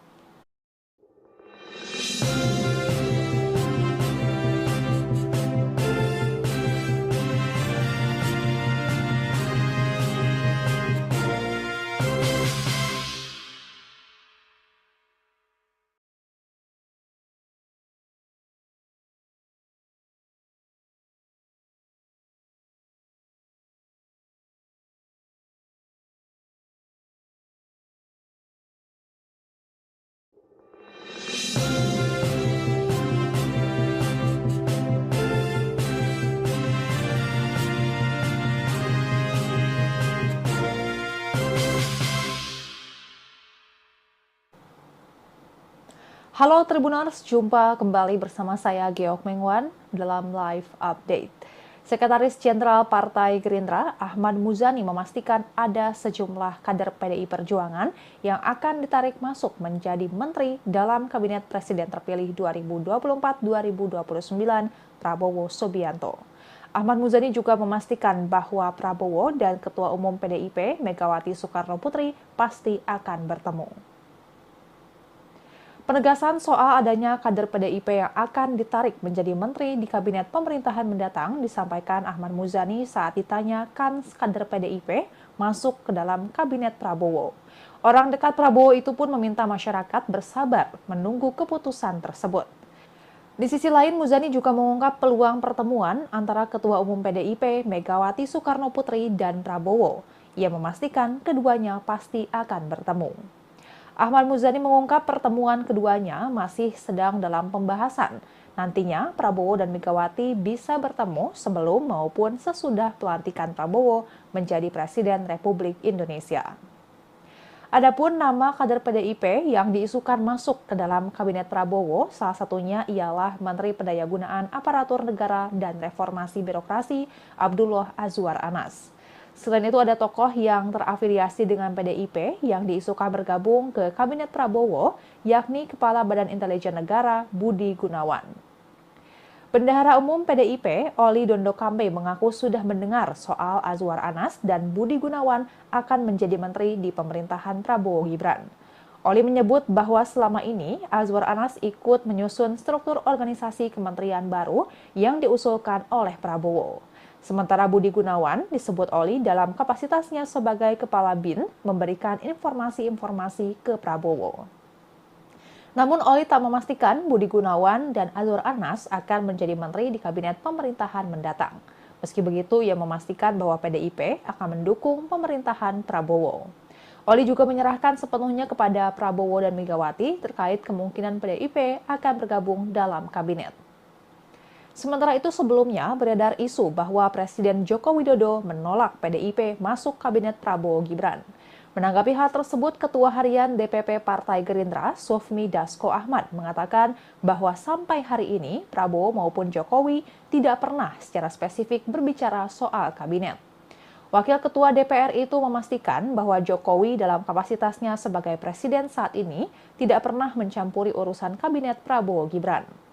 Halo Tribuners, jumpa kembali bersama saya Geok Mengwan dalam Live Update. Sekretaris Jenderal Partai Gerindra, Ahmad Muzani memastikan ada sejumlah kader PDI Perjuangan yang akan ditarik masuk menjadi menteri dalam Kabinet Presiden terpilih 2024-2029 Prabowo Subianto. Ahmad Muzani juga memastikan bahwa Prabowo dan Ketua Umum PDIP Megawati Soekarno Putri pasti akan bertemu. Penegasan soal adanya kader PDIP yang akan ditarik menjadi menteri di kabinet pemerintahan mendatang disampaikan Ahmad Muzani saat ditanya kan kader PDIP masuk ke dalam kabinet Prabowo. Orang dekat Prabowo itu pun meminta masyarakat bersabar menunggu keputusan tersebut. Di sisi lain, Muzani juga mengungkap peluang pertemuan antara Ketua Umum PDIP Megawati Soekarno Putri dan Prabowo. Ia memastikan keduanya pasti akan bertemu. Ahmad Muzani mengungkap pertemuan keduanya masih sedang dalam pembahasan. Nantinya Prabowo dan Megawati bisa bertemu sebelum maupun sesudah pelantikan Prabowo menjadi Presiden Republik Indonesia. Adapun nama kader PDIP yang diisukan masuk ke dalam Kabinet Prabowo, salah satunya ialah Menteri Pendayagunaan Aparatur Negara dan Reformasi Birokrasi Abdullah Azwar Anas. Selain itu ada tokoh yang terafiliasi dengan PDIP yang diisukan bergabung ke Kabinet Prabowo, yakni Kepala Badan Intelijen Negara Budi Gunawan. Bendahara Umum PDIP, Oli Dondokambe mengaku sudah mendengar soal Azwar Anas dan Budi Gunawan akan menjadi menteri di pemerintahan Prabowo Gibran. Oli menyebut bahwa selama ini Azwar Anas ikut menyusun struktur organisasi kementerian baru yang diusulkan oleh Prabowo. Sementara Budi Gunawan disebut Oli dalam kapasitasnya sebagai Kepala BIN memberikan informasi-informasi ke Prabowo. Namun Oli tak memastikan Budi Gunawan dan Azwar Anas akan menjadi menteri di kabinet pemerintahan mendatang. Meski begitu, ia memastikan bahwa PDIP akan mendukung pemerintahan Prabowo. Oli juga menyerahkan sepenuhnya kepada Prabowo dan Megawati terkait kemungkinan PDIP akan bergabung dalam kabinet. Sementara itu sebelumnya beredar isu bahwa Presiden Joko Widodo menolak PDIP masuk kabinet Prabowo Gibran. Menanggapi hal tersebut, Ketua Harian DPP Partai Gerindra, Sufmi Dasko Ahmad, mengatakan bahwa sampai hari ini Prabowo maupun Jokowi tidak pernah secara spesifik berbicara soal kabinet. Wakil Ketua DPR itu memastikan bahwa Jokowi dalam kapasitasnya sebagai presiden saat ini tidak pernah mencampuri urusan kabinet Prabowo Gibran.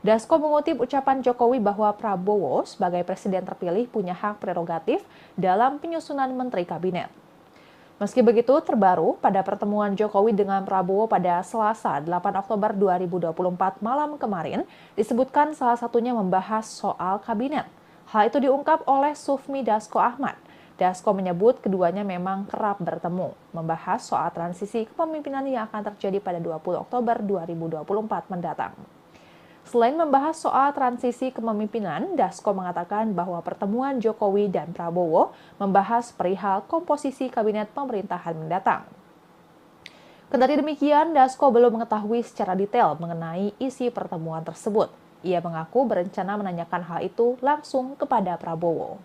Dasko mengutip ucapan Jokowi bahwa Prabowo sebagai presiden terpilih punya hak prerogatif dalam penyusunan menteri kabinet. Meski begitu, terbaru pada pertemuan Jokowi dengan Prabowo pada Selasa 8 Oktober 2024 malam kemarin, disebutkan salah satunya membahas soal kabinet. Hal itu diungkap oleh Sufmi Dasko Ahmad. Dasko menyebut keduanya memang kerap bertemu, membahas soal transisi kepemimpinan yang akan terjadi pada 20 Oktober 2024 mendatang. Selain membahas soal transisi kepemimpinan, Dasko mengatakan bahwa pertemuan Jokowi dan Prabowo membahas perihal komposisi kabinet pemerintahan mendatang. Kendati demikian, Dasko belum mengetahui secara detail mengenai isi pertemuan tersebut. Ia mengaku berencana menanyakan hal itu langsung kepada Prabowo.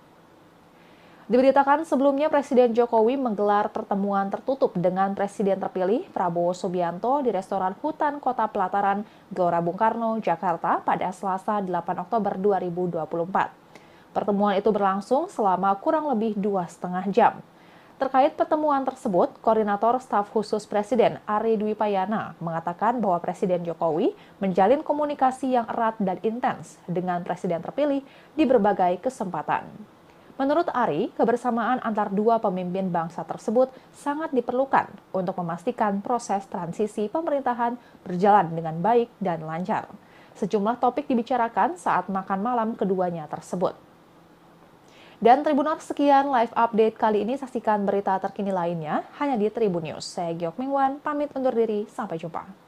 Diberitakan sebelumnya Presiden Jokowi menggelar pertemuan tertutup dengan Presiden terpilih Prabowo Subianto di restoran Hutan Kota Pelataran, Gelora Bung Karno, Jakarta pada Selasa 8 Oktober 2024. Pertemuan itu berlangsung selama kurang lebih 2,5 jam. Terkait pertemuan tersebut, Koordinator Staf Khusus Presiden Ari Dwi Payana mengatakan bahwa Presiden Jokowi menjalin komunikasi yang erat dan intens dengan Presiden terpilih di berbagai kesempatan. Menurut Ari, kebersamaan antar dua pemimpin bangsa tersebut sangat diperlukan untuk memastikan proses transisi pemerintahan berjalan dengan baik dan lancar. Sejumlah topik dibicarakan saat makan malam keduanya tersebut. Dan Tribuners, sekian live update kali ini. Saksikan berita terkini lainnya hanya di Tribun News. Saya Geok Mingwan, pamit undur diri. Sampai jumpa.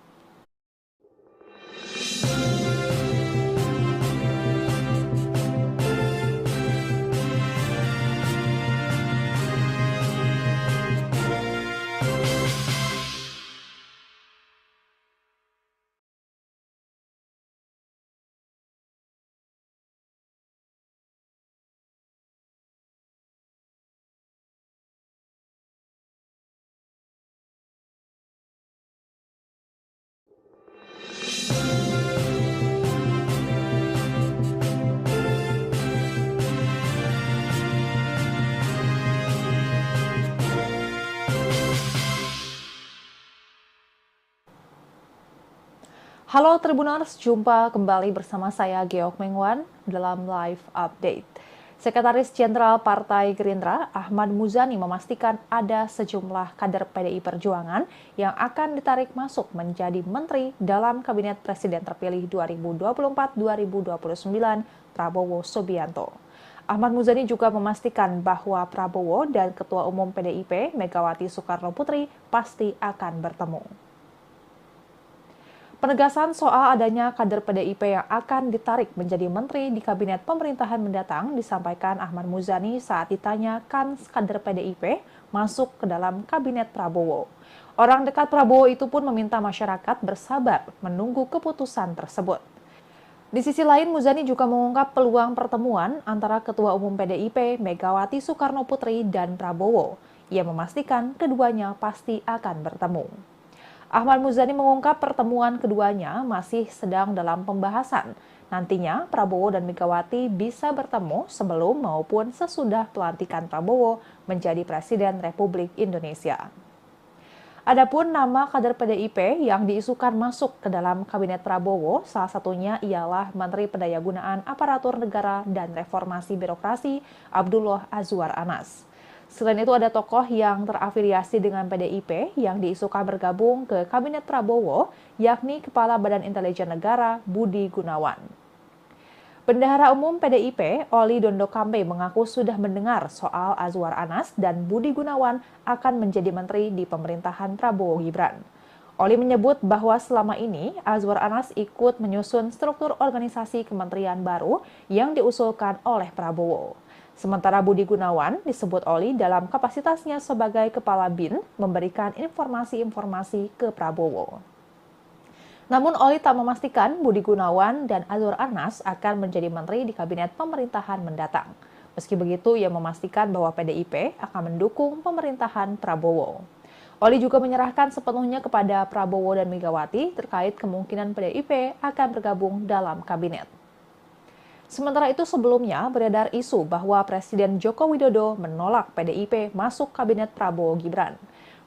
Halo Tribuners, jumpa kembali bersama saya Geok Mengwan dalam Live Update. Sekretaris Jenderal Partai Gerindra, Ahmad Muzani memastikan ada sejumlah kader PDI Perjuangan yang akan ditarik masuk menjadi menteri dalam Kabinet Presiden terpilih 2024-2029 Prabowo Subianto. Ahmad Muzani juga memastikan bahwa Prabowo dan Ketua Umum PDIP Megawati Soekarno Putri pasti akan bertemu. Penegasan soal adanya kader PDIP yang akan ditarik menjadi menteri di kabinet pemerintahan mendatang disampaikan Ahmad Muzani saat ditanya kans kader PDIP masuk ke dalam kabinet Prabowo. Orang dekat Prabowo itu pun meminta masyarakat bersabar menunggu keputusan tersebut. Di sisi lain, Muzani juga mengungkap peluang pertemuan antara Ketua Umum PDIP Megawati Soekarno Putri dan Prabowo. Ia memastikan keduanya pasti akan bertemu. Ahmad Muzani mengungkap pertemuan keduanya masih sedang dalam pembahasan. Nantinya Prabowo dan Megawati bisa bertemu sebelum maupun sesudah pelantikan Prabowo menjadi Presiden Republik Indonesia. Adapun nama kader PDIP yang diisukan masuk ke dalam Kabinet Prabowo, salah satunya ialah Menteri Pendayagunaan Aparatur Negara dan Reformasi Birokrasi Abdullah Azwar Anas. Selain itu ada tokoh yang terafiliasi dengan PDIP yang diisukan bergabung ke Kabinet Prabowo, yakni Kepala Badan Intelijen Negara Budi Gunawan. Bendahara Umum PDIP, Oli Dondo Kambe mengaku sudah mendengar soal Azwar Anas dan Budi Gunawan akan menjadi menteri di pemerintahan Prabowo Gibran. Oli menyebut bahwa selama ini Azwar Anas ikut menyusun struktur organisasi kementerian baru yang diusulkan oleh Prabowo. Sementara Budi Gunawan disebut Oli dalam kapasitasnya sebagai Kepala BIN memberikan informasi-informasi ke Prabowo. Namun Oli tak memastikan Budi Gunawan dan Azwar Anas akan menjadi menteri di kabinet pemerintahan mendatang. Meski begitu, ia memastikan bahwa PDIP akan mendukung pemerintahan Prabowo. Oli juga menyerahkan sepenuhnya kepada Prabowo dan Megawati terkait kemungkinan PDIP akan bergabung dalam kabinet. Sementara itu sebelumnya beredar isu bahwa Presiden Joko Widodo menolak PDIP masuk kabinet Prabowo Gibran.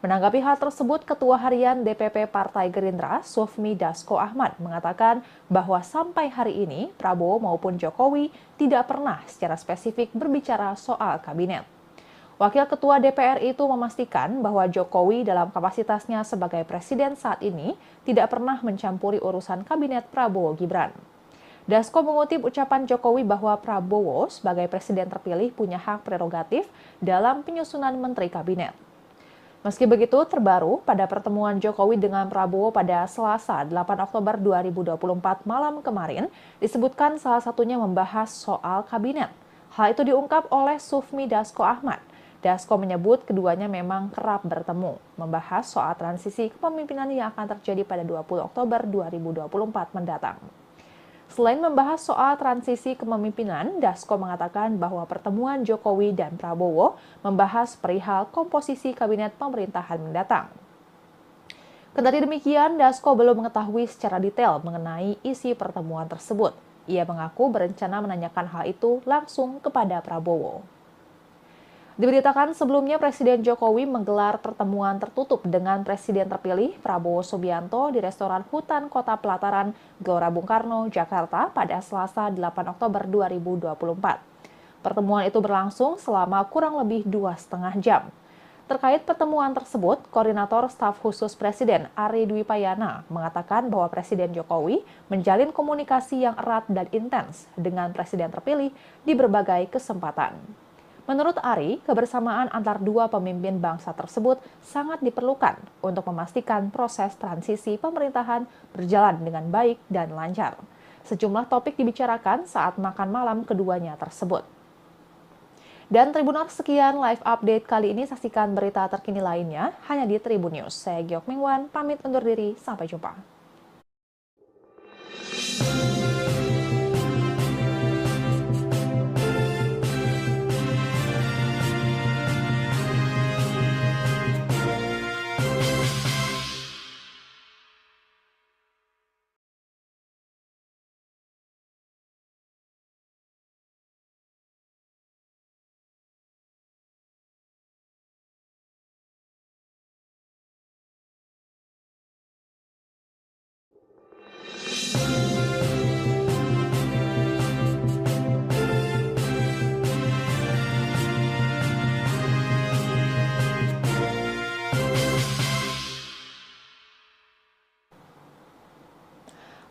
Menanggapi hal tersebut, Ketua Harian DPP Partai Gerindra, Sufmi Dasko Ahmad, mengatakan bahwa sampai hari ini Prabowo maupun Jokowi tidak pernah secara spesifik berbicara soal kabinet. Wakil Ketua DPR itu memastikan bahwa Jokowi dalam kapasitasnya sebagai presiden saat ini tidak pernah mencampuri urusan kabinet Prabowo Gibran. Dasko mengutip ucapan Jokowi bahwa Prabowo sebagai presiden terpilih punya hak prerogatif dalam penyusunan menteri kabinet. Meski begitu, terbaru pada pertemuan Jokowi dengan Prabowo pada Selasa 8 Oktober 2024 malam kemarin, disebutkan salah satunya membahas soal kabinet. Hal itu diungkap oleh Sufmi Dasko Ahmad. Dasko menyebut keduanya memang kerap bertemu, membahas soal transisi kepemimpinan yang akan terjadi pada 20 Oktober 2024 mendatang. Selain membahas soal transisi kepemimpinan, Dasko mengatakan bahwa pertemuan Jokowi dan Prabowo membahas perihal komposisi kabinet pemerintahan mendatang. Kendati demikian, Dasko belum mengetahui secara detail mengenai isi pertemuan tersebut. Ia mengaku berencana menanyakan hal itu langsung kepada Prabowo. Diberitakan sebelumnya Presiden Jokowi menggelar pertemuan tertutup dengan Presiden terpilih Prabowo Subianto di restoran Hutan Kota Pelataran, Gelora Bung Karno, Jakarta pada Selasa 8 Oktober 2024. Pertemuan itu berlangsung selama kurang lebih 2,5 jam. Terkait pertemuan tersebut, Koordinator Staf Khusus Presiden Ari Dwi Payana mengatakan bahwa Presiden Jokowi menjalin komunikasi yang erat dan intens dengan Presiden terpilih di berbagai kesempatan. Menurut Ari, kebersamaan antar dua pemimpin bangsa tersebut sangat diperlukan untuk memastikan proses transisi pemerintahan berjalan dengan baik dan lancar. Sejumlah topik dibicarakan saat makan malam keduanya tersebut. Dan Tribuners, sekian live update kali ini. Saksikan berita terkini lainnya hanya di Tribun News. Saya Geok Mingwan, pamit undur diri. Sampai jumpa.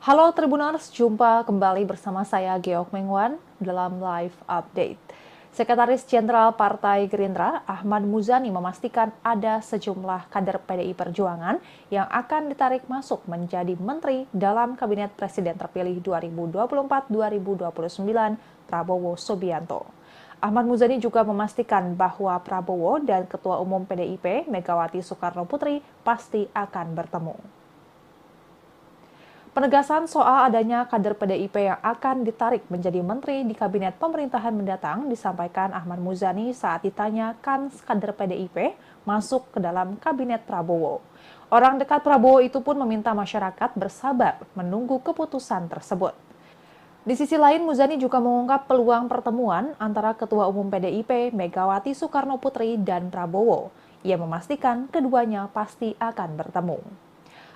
Halo Tribuners, jumpa kembali bersama saya Geok Mengwan dalam Live Update. Sekretaris Jenderal Partai Gerindra, Ahmad Muzani memastikan ada sejumlah kader PDI Perjuangan yang akan ditarik masuk menjadi menteri dalam Kabinet Presiden terpilih 2024-2029 Prabowo Subianto. Ahmad Muzani juga memastikan bahwa Prabowo dan Ketua Umum PDIP Megawati Soekarno Putri pasti akan bertemu. Penegasan soal adanya kader PDIP yang akan ditarik menjadi menteri di kabinet pemerintahan mendatang disampaikan Ahmad Muzani saat ditanya kans kader PDIP masuk ke dalam kabinet Prabowo. Orang dekat Prabowo itu pun meminta masyarakat bersabar menunggu keputusan tersebut. Di sisi lain, Muzani juga mengungkap peluang pertemuan antara Ketua Umum PDIP Megawati Soekarno Putri dan Prabowo. Ia memastikan keduanya pasti akan bertemu.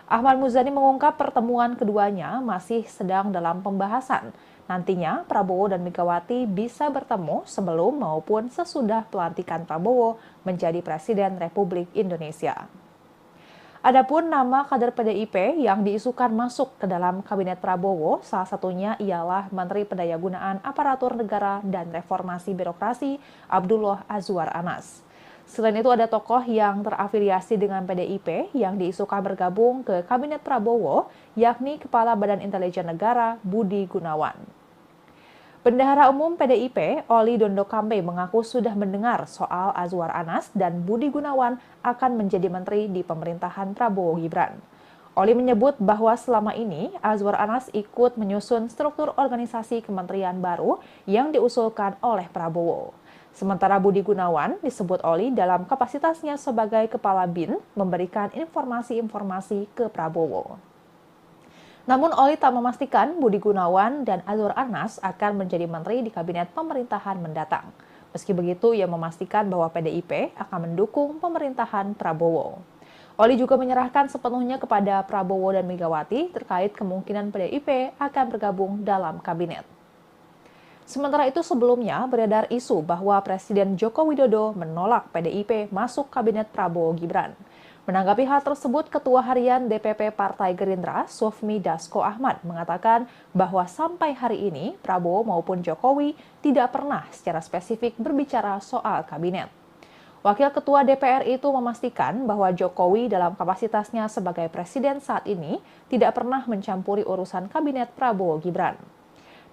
Ahmad Muzani mengungkap pertemuan keduanya masih sedang dalam pembahasan. Nantinya Prabowo dan Megawati bisa bertemu sebelum maupun sesudah pelantikan Prabowo menjadi Presiden Republik Indonesia. Adapun nama kader PDIP yang diisukan masuk ke dalam Kabinet Prabowo, salah satunya ialah Menteri Pendayagunaan Aparatur Negara dan Reformasi Birokrasi Abdullah Azwar Anas. Selain itu ada tokoh yang terafiliasi dengan PDIP yang diisukan bergabung ke Kabinet Prabowo, yakni Kepala Badan Intelijen Negara Budi Gunawan. Bendahara Umum PDIP, Oli Dondo Kambe mengaku sudah mendengar soal Azwar Anas dan Budi Gunawan akan menjadi menteri di pemerintahan Prabowo Gibran. Oli menyebut bahwa selama ini Azwar Anas ikut menyusun struktur organisasi kementerian baru yang diusulkan oleh Prabowo. Sementara Budi Gunawan disebut Oli dalam kapasitasnya sebagai Kepala BIN memberikan informasi-informasi ke Prabowo. Namun Oli tak memastikan Budi Gunawan dan Azwar Anas akan menjadi menteri di kabinet pemerintahan mendatang. Meski begitu, ia memastikan bahwa PDIP akan mendukung pemerintahan Prabowo. Oli juga menyerahkan sepenuhnya kepada Prabowo dan Megawati terkait kemungkinan PDIP akan bergabung dalam kabinet. Sementara itu sebelumnya beredar isu bahwa Presiden Joko Widodo menolak PDIP masuk kabinet Prabowo Gibran. Menanggapi hal tersebut, Ketua Harian DPP Partai Gerindra, Sufmi Dasko Ahmad, mengatakan bahwa sampai hari ini Prabowo maupun Jokowi tidak pernah secara spesifik berbicara soal kabinet. Wakil Ketua DPR itu memastikan bahwa Jokowi dalam kapasitasnya sebagai presiden saat ini tidak pernah mencampuri urusan kabinet Prabowo Gibran.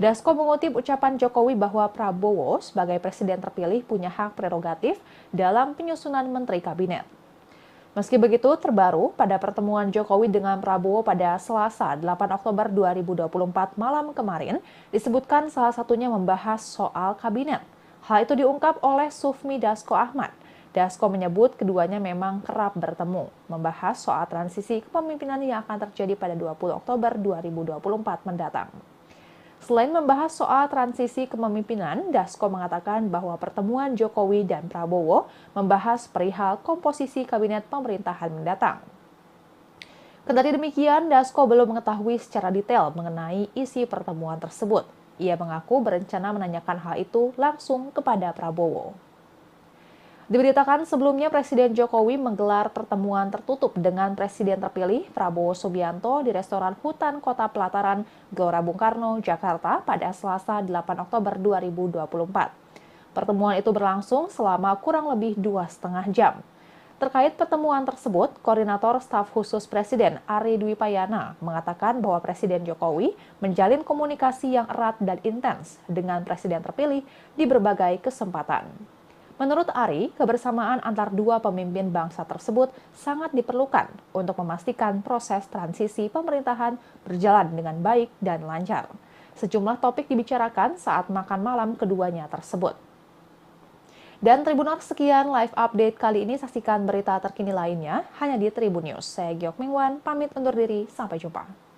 Dasko mengutip ucapan Jokowi bahwa Prabowo sebagai presiden terpilih punya hak prerogatif dalam penyusunan menteri kabinet. Meski begitu, terbaru pada pertemuan Jokowi dengan Prabowo pada Selasa 8 Oktober 2024 malam kemarin disebutkan salah satunya membahas soal kabinet. Hal itu diungkap oleh Sufmi Dasko Ahmad. Dasko menyebut keduanya memang kerap bertemu, membahas soal transisi kepemimpinan yang akan terjadi pada 20 Oktober 2024 mendatang. Selain membahas soal transisi kepemimpinan, Dasko mengatakan bahwa pertemuan Jokowi dan Prabowo membahas perihal komposisi kabinet pemerintahan mendatang. Kendati demikian, Dasko belum mengetahui secara detail mengenai isi pertemuan tersebut. Ia mengaku berencana menanyakan hal itu langsung kepada Prabowo. Diberitakan sebelumnya Presiden Jokowi menggelar pertemuan tertutup dengan Presiden terpilih Prabowo Subianto di restoran Hutan Kota Pelataran, Gelora Bung Karno, Jakarta pada Selasa 8 Oktober 2024. Pertemuan itu berlangsung selama kurang lebih 2,5 jam. Terkait pertemuan tersebut, Koordinator Staf Khusus Presiden Ari Dwi Payana mengatakan bahwa Presiden Jokowi menjalin komunikasi yang erat dan intens dengan Presiden terpilih di berbagai kesempatan. Menurut Ari, kebersamaan antar dua pemimpin bangsa tersebut sangat diperlukan untuk memastikan proses transisi pemerintahan berjalan dengan baik dan lancar. Sejumlah topik dibicarakan saat makan malam keduanya tersebut. Dan Tribuners, sekian live update kali ini. Saksikan berita terkini lainnya hanya di Tribun News. Saya Geok Mingwan, pamit undur diri. Sampai jumpa.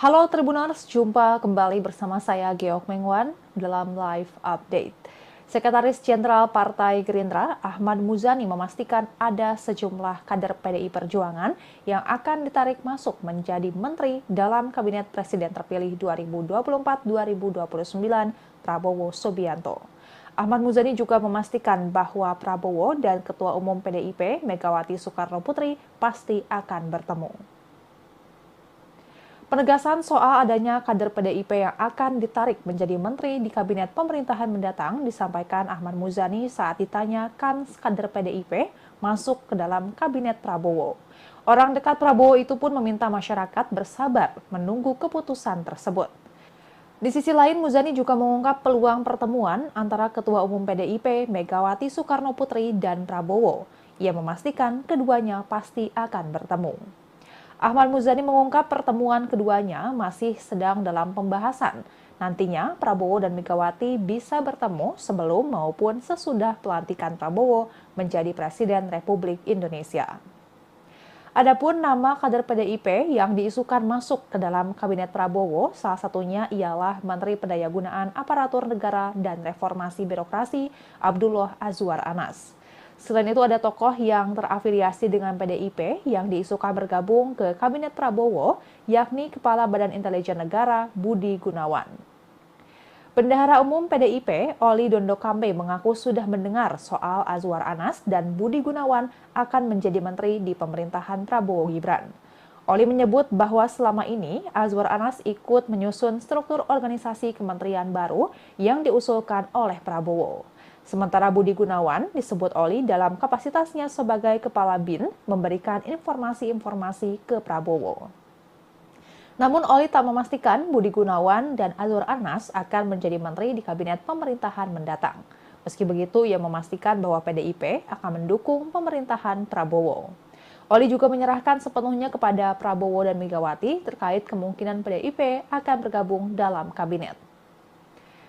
Halo Tribuners, jumpa kembali bersama saya Geok Mengwan dalam Live Update. Sekretaris Jenderal Partai Gerindra, Ahmad Muzani memastikan ada sejumlah kader PDI Perjuangan yang akan ditarik masuk menjadi menteri dalam Kabinet Presiden terpilih 2024-2029 Prabowo Subianto. Ahmad Muzani juga memastikan bahwa Prabowo dan Ketua Umum PDIP Megawati Soekarno Putri pasti akan bertemu. Penegasan soal adanya kader PDIP yang akan ditarik menjadi menteri di kabinet pemerintahan mendatang disampaikan Ahmad Muzani saat ditanya kans kader PDIP masuk ke dalam kabinet Prabowo. Orang dekat Prabowo itu pun meminta masyarakat bersabar menunggu keputusan tersebut. Di sisi lain, Muzani juga mengungkap peluang pertemuan antara Ketua Umum PDIP Megawati Soekarno Putri dan Prabowo. Ia memastikan keduanya pasti akan bertemu. Ahmad Muzani mengungkap pertemuan keduanya masih sedang dalam pembahasan. Nantinya Prabowo dan Megawati bisa bertemu sebelum maupun sesudah pelantikan Prabowo menjadi Presiden Republik Indonesia. Adapun nama kader PDIP yang diisukan masuk ke dalam Kabinet Prabowo, salah satunya ialah Menteri Pendayagunaan Aparatur Negara dan Reformasi Birokrasi Abdullah Azwar Anas. Selain itu ada tokoh yang terafiliasi dengan PDIP yang diisukan bergabung ke Kabinet Prabowo, yakni Kepala Badan Intelijen Negara Budi Gunawan. Bendahara Umum PDIP, Oli Dondo Kambe mengaku sudah mendengar soal Azwar Anas dan Budi Gunawan akan menjadi menteri di pemerintahan Prabowo Gibran. Oli menyebut bahwa selama ini Azwar Anas ikut menyusun struktur organisasi kementerian baru yang diusulkan oleh Prabowo. Sementara Budi Gunawan disebut Oli dalam kapasitasnya sebagai Kepala BIN memberikan informasi-informasi ke Prabowo. Namun Oli tak memastikan Budi Gunawan dan Azwar Anas akan menjadi menteri di kabinet pemerintahan mendatang. Meski begitu, ia memastikan bahwa PDIP akan mendukung pemerintahan Prabowo. Oli juga menyerahkan sepenuhnya kepada Prabowo dan Megawati terkait kemungkinan PDIP akan bergabung dalam kabinet.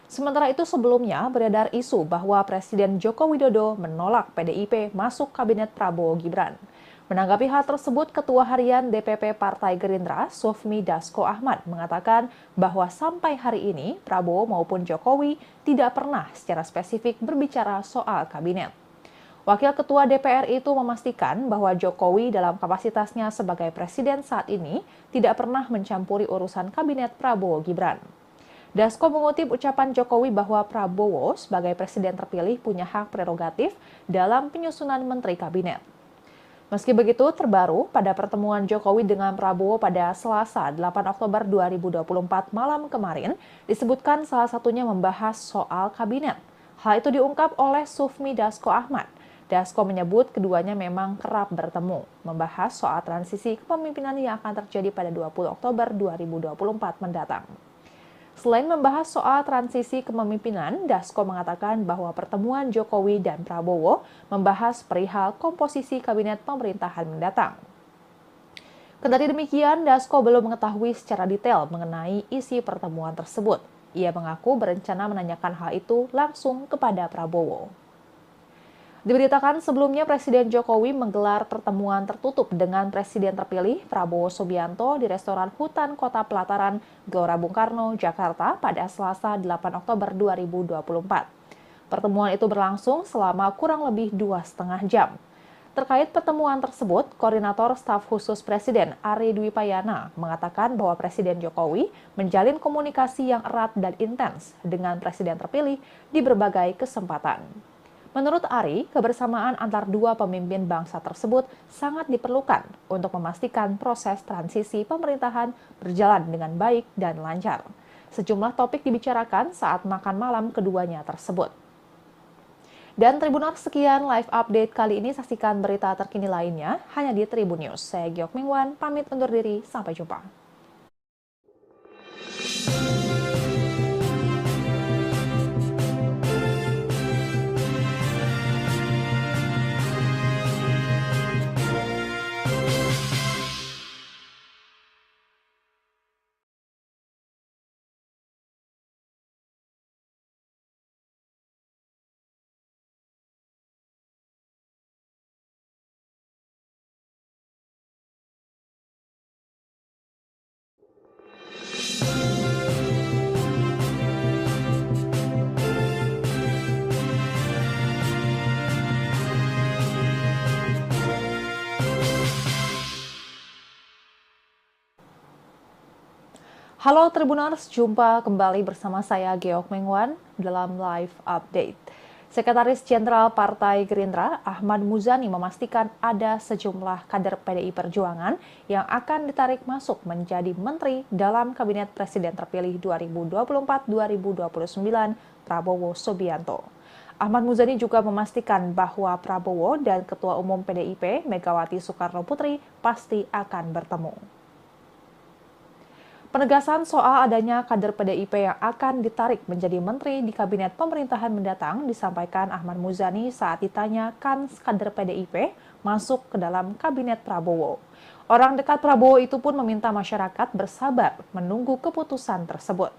Sementara itu sebelumnya beredar isu bahwa Presiden Joko Widodo menolak PDIP masuk kabinet Prabowo Gibran. Menanggapi hal tersebut, Ketua Harian DPP Partai Gerindra, Sufmi Dasko Ahmad, mengatakan bahwa sampai hari ini Prabowo maupun Jokowi tidak pernah secara spesifik berbicara soal kabinet. Wakil Ketua DPR itu memastikan bahwa Jokowi dalam kapasitasnya sebagai presiden saat ini tidak pernah mencampuri urusan kabinet Prabowo Gibran. Dasko mengutip ucapan Jokowi bahwa Prabowo sebagai presiden terpilih punya hak prerogatif dalam penyusunan menteri kabinet. Meski begitu, terbaru pada pertemuan Jokowi dengan Prabowo pada Selasa 8 Oktober 2024 malam kemarin, disebutkan salah satunya membahas soal kabinet. Hal itu diungkap oleh Sufmi Dasko Ahmad. Dasko menyebut keduanya memang kerap bertemu, membahas soal transisi kepemimpinan yang akan terjadi pada 20 Oktober 2024 mendatang. Selain membahas soal transisi kepemimpinan, Dasko mengatakan bahwa pertemuan Jokowi dan Prabowo membahas perihal komposisi kabinet pemerintahan mendatang. Kendati demikian, Dasko belum mengetahui secara detail mengenai isi pertemuan tersebut. Ia mengaku berencana menanyakan hal itu langsung kepada Prabowo. Diberitakan sebelumnya Presiden Jokowi menggelar pertemuan tertutup dengan Presiden terpilih Prabowo Subianto di restoran Hutan Kota Pelataran, Gelora Bung Karno, Jakarta pada Selasa 8 Oktober 2024. Pertemuan itu berlangsung selama kurang lebih 2,5 jam. Terkait pertemuan tersebut, Koordinator Staf Khusus Presiden Ari Dwi Payana mengatakan bahwa Presiden Jokowi menjalin komunikasi yang erat dan intens dengan Presiden terpilih di berbagai kesempatan. Menurut Ari, kebersamaan antar dua pemimpin bangsa tersebut sangat diperlukan untuk memastikan proses transisi pemerintahan berjalan dengan baik dan lancar. Sejumlah topik dibicarakan saat makan malam keduanya tersebut. Dan Tribuners, sekian live update kali ini. Saksikan berita terkini lainnya hanya di Tribun News. Saya Geok Mingwan, pamit undur diri. Sampai jumpa. Halo Tribuners, jumpa kembali bersama saya Geok Mengwan dalam Live Update. Sekretaris Jenderal Partai Gerindra, Ahmad Muzani memastikan ada sejumlah kader PDI Perjuangan yang akan ditarik masuk menjadi menteri dalam Kabinet Presiden terpilih 2024-2029 Prabowo Subianto. Ahmad Muzani juga memastikan bahwa Prabowo dan Ketua Umum PDIP Megawati Soekarno Putri pasti akan bertemu. Penegasan soal adanya kader PDIP yang akan ditarik menjadi menteri di kabinet pemerintahan mendatang disampaikan Ahmad Muzani saat ditanya kan kader PDIP masuk ke dalam kabinet Prabowo. Orang dekat Prabowo itu pun meminta masyarakat bersabar menunggu keputusan tersebut.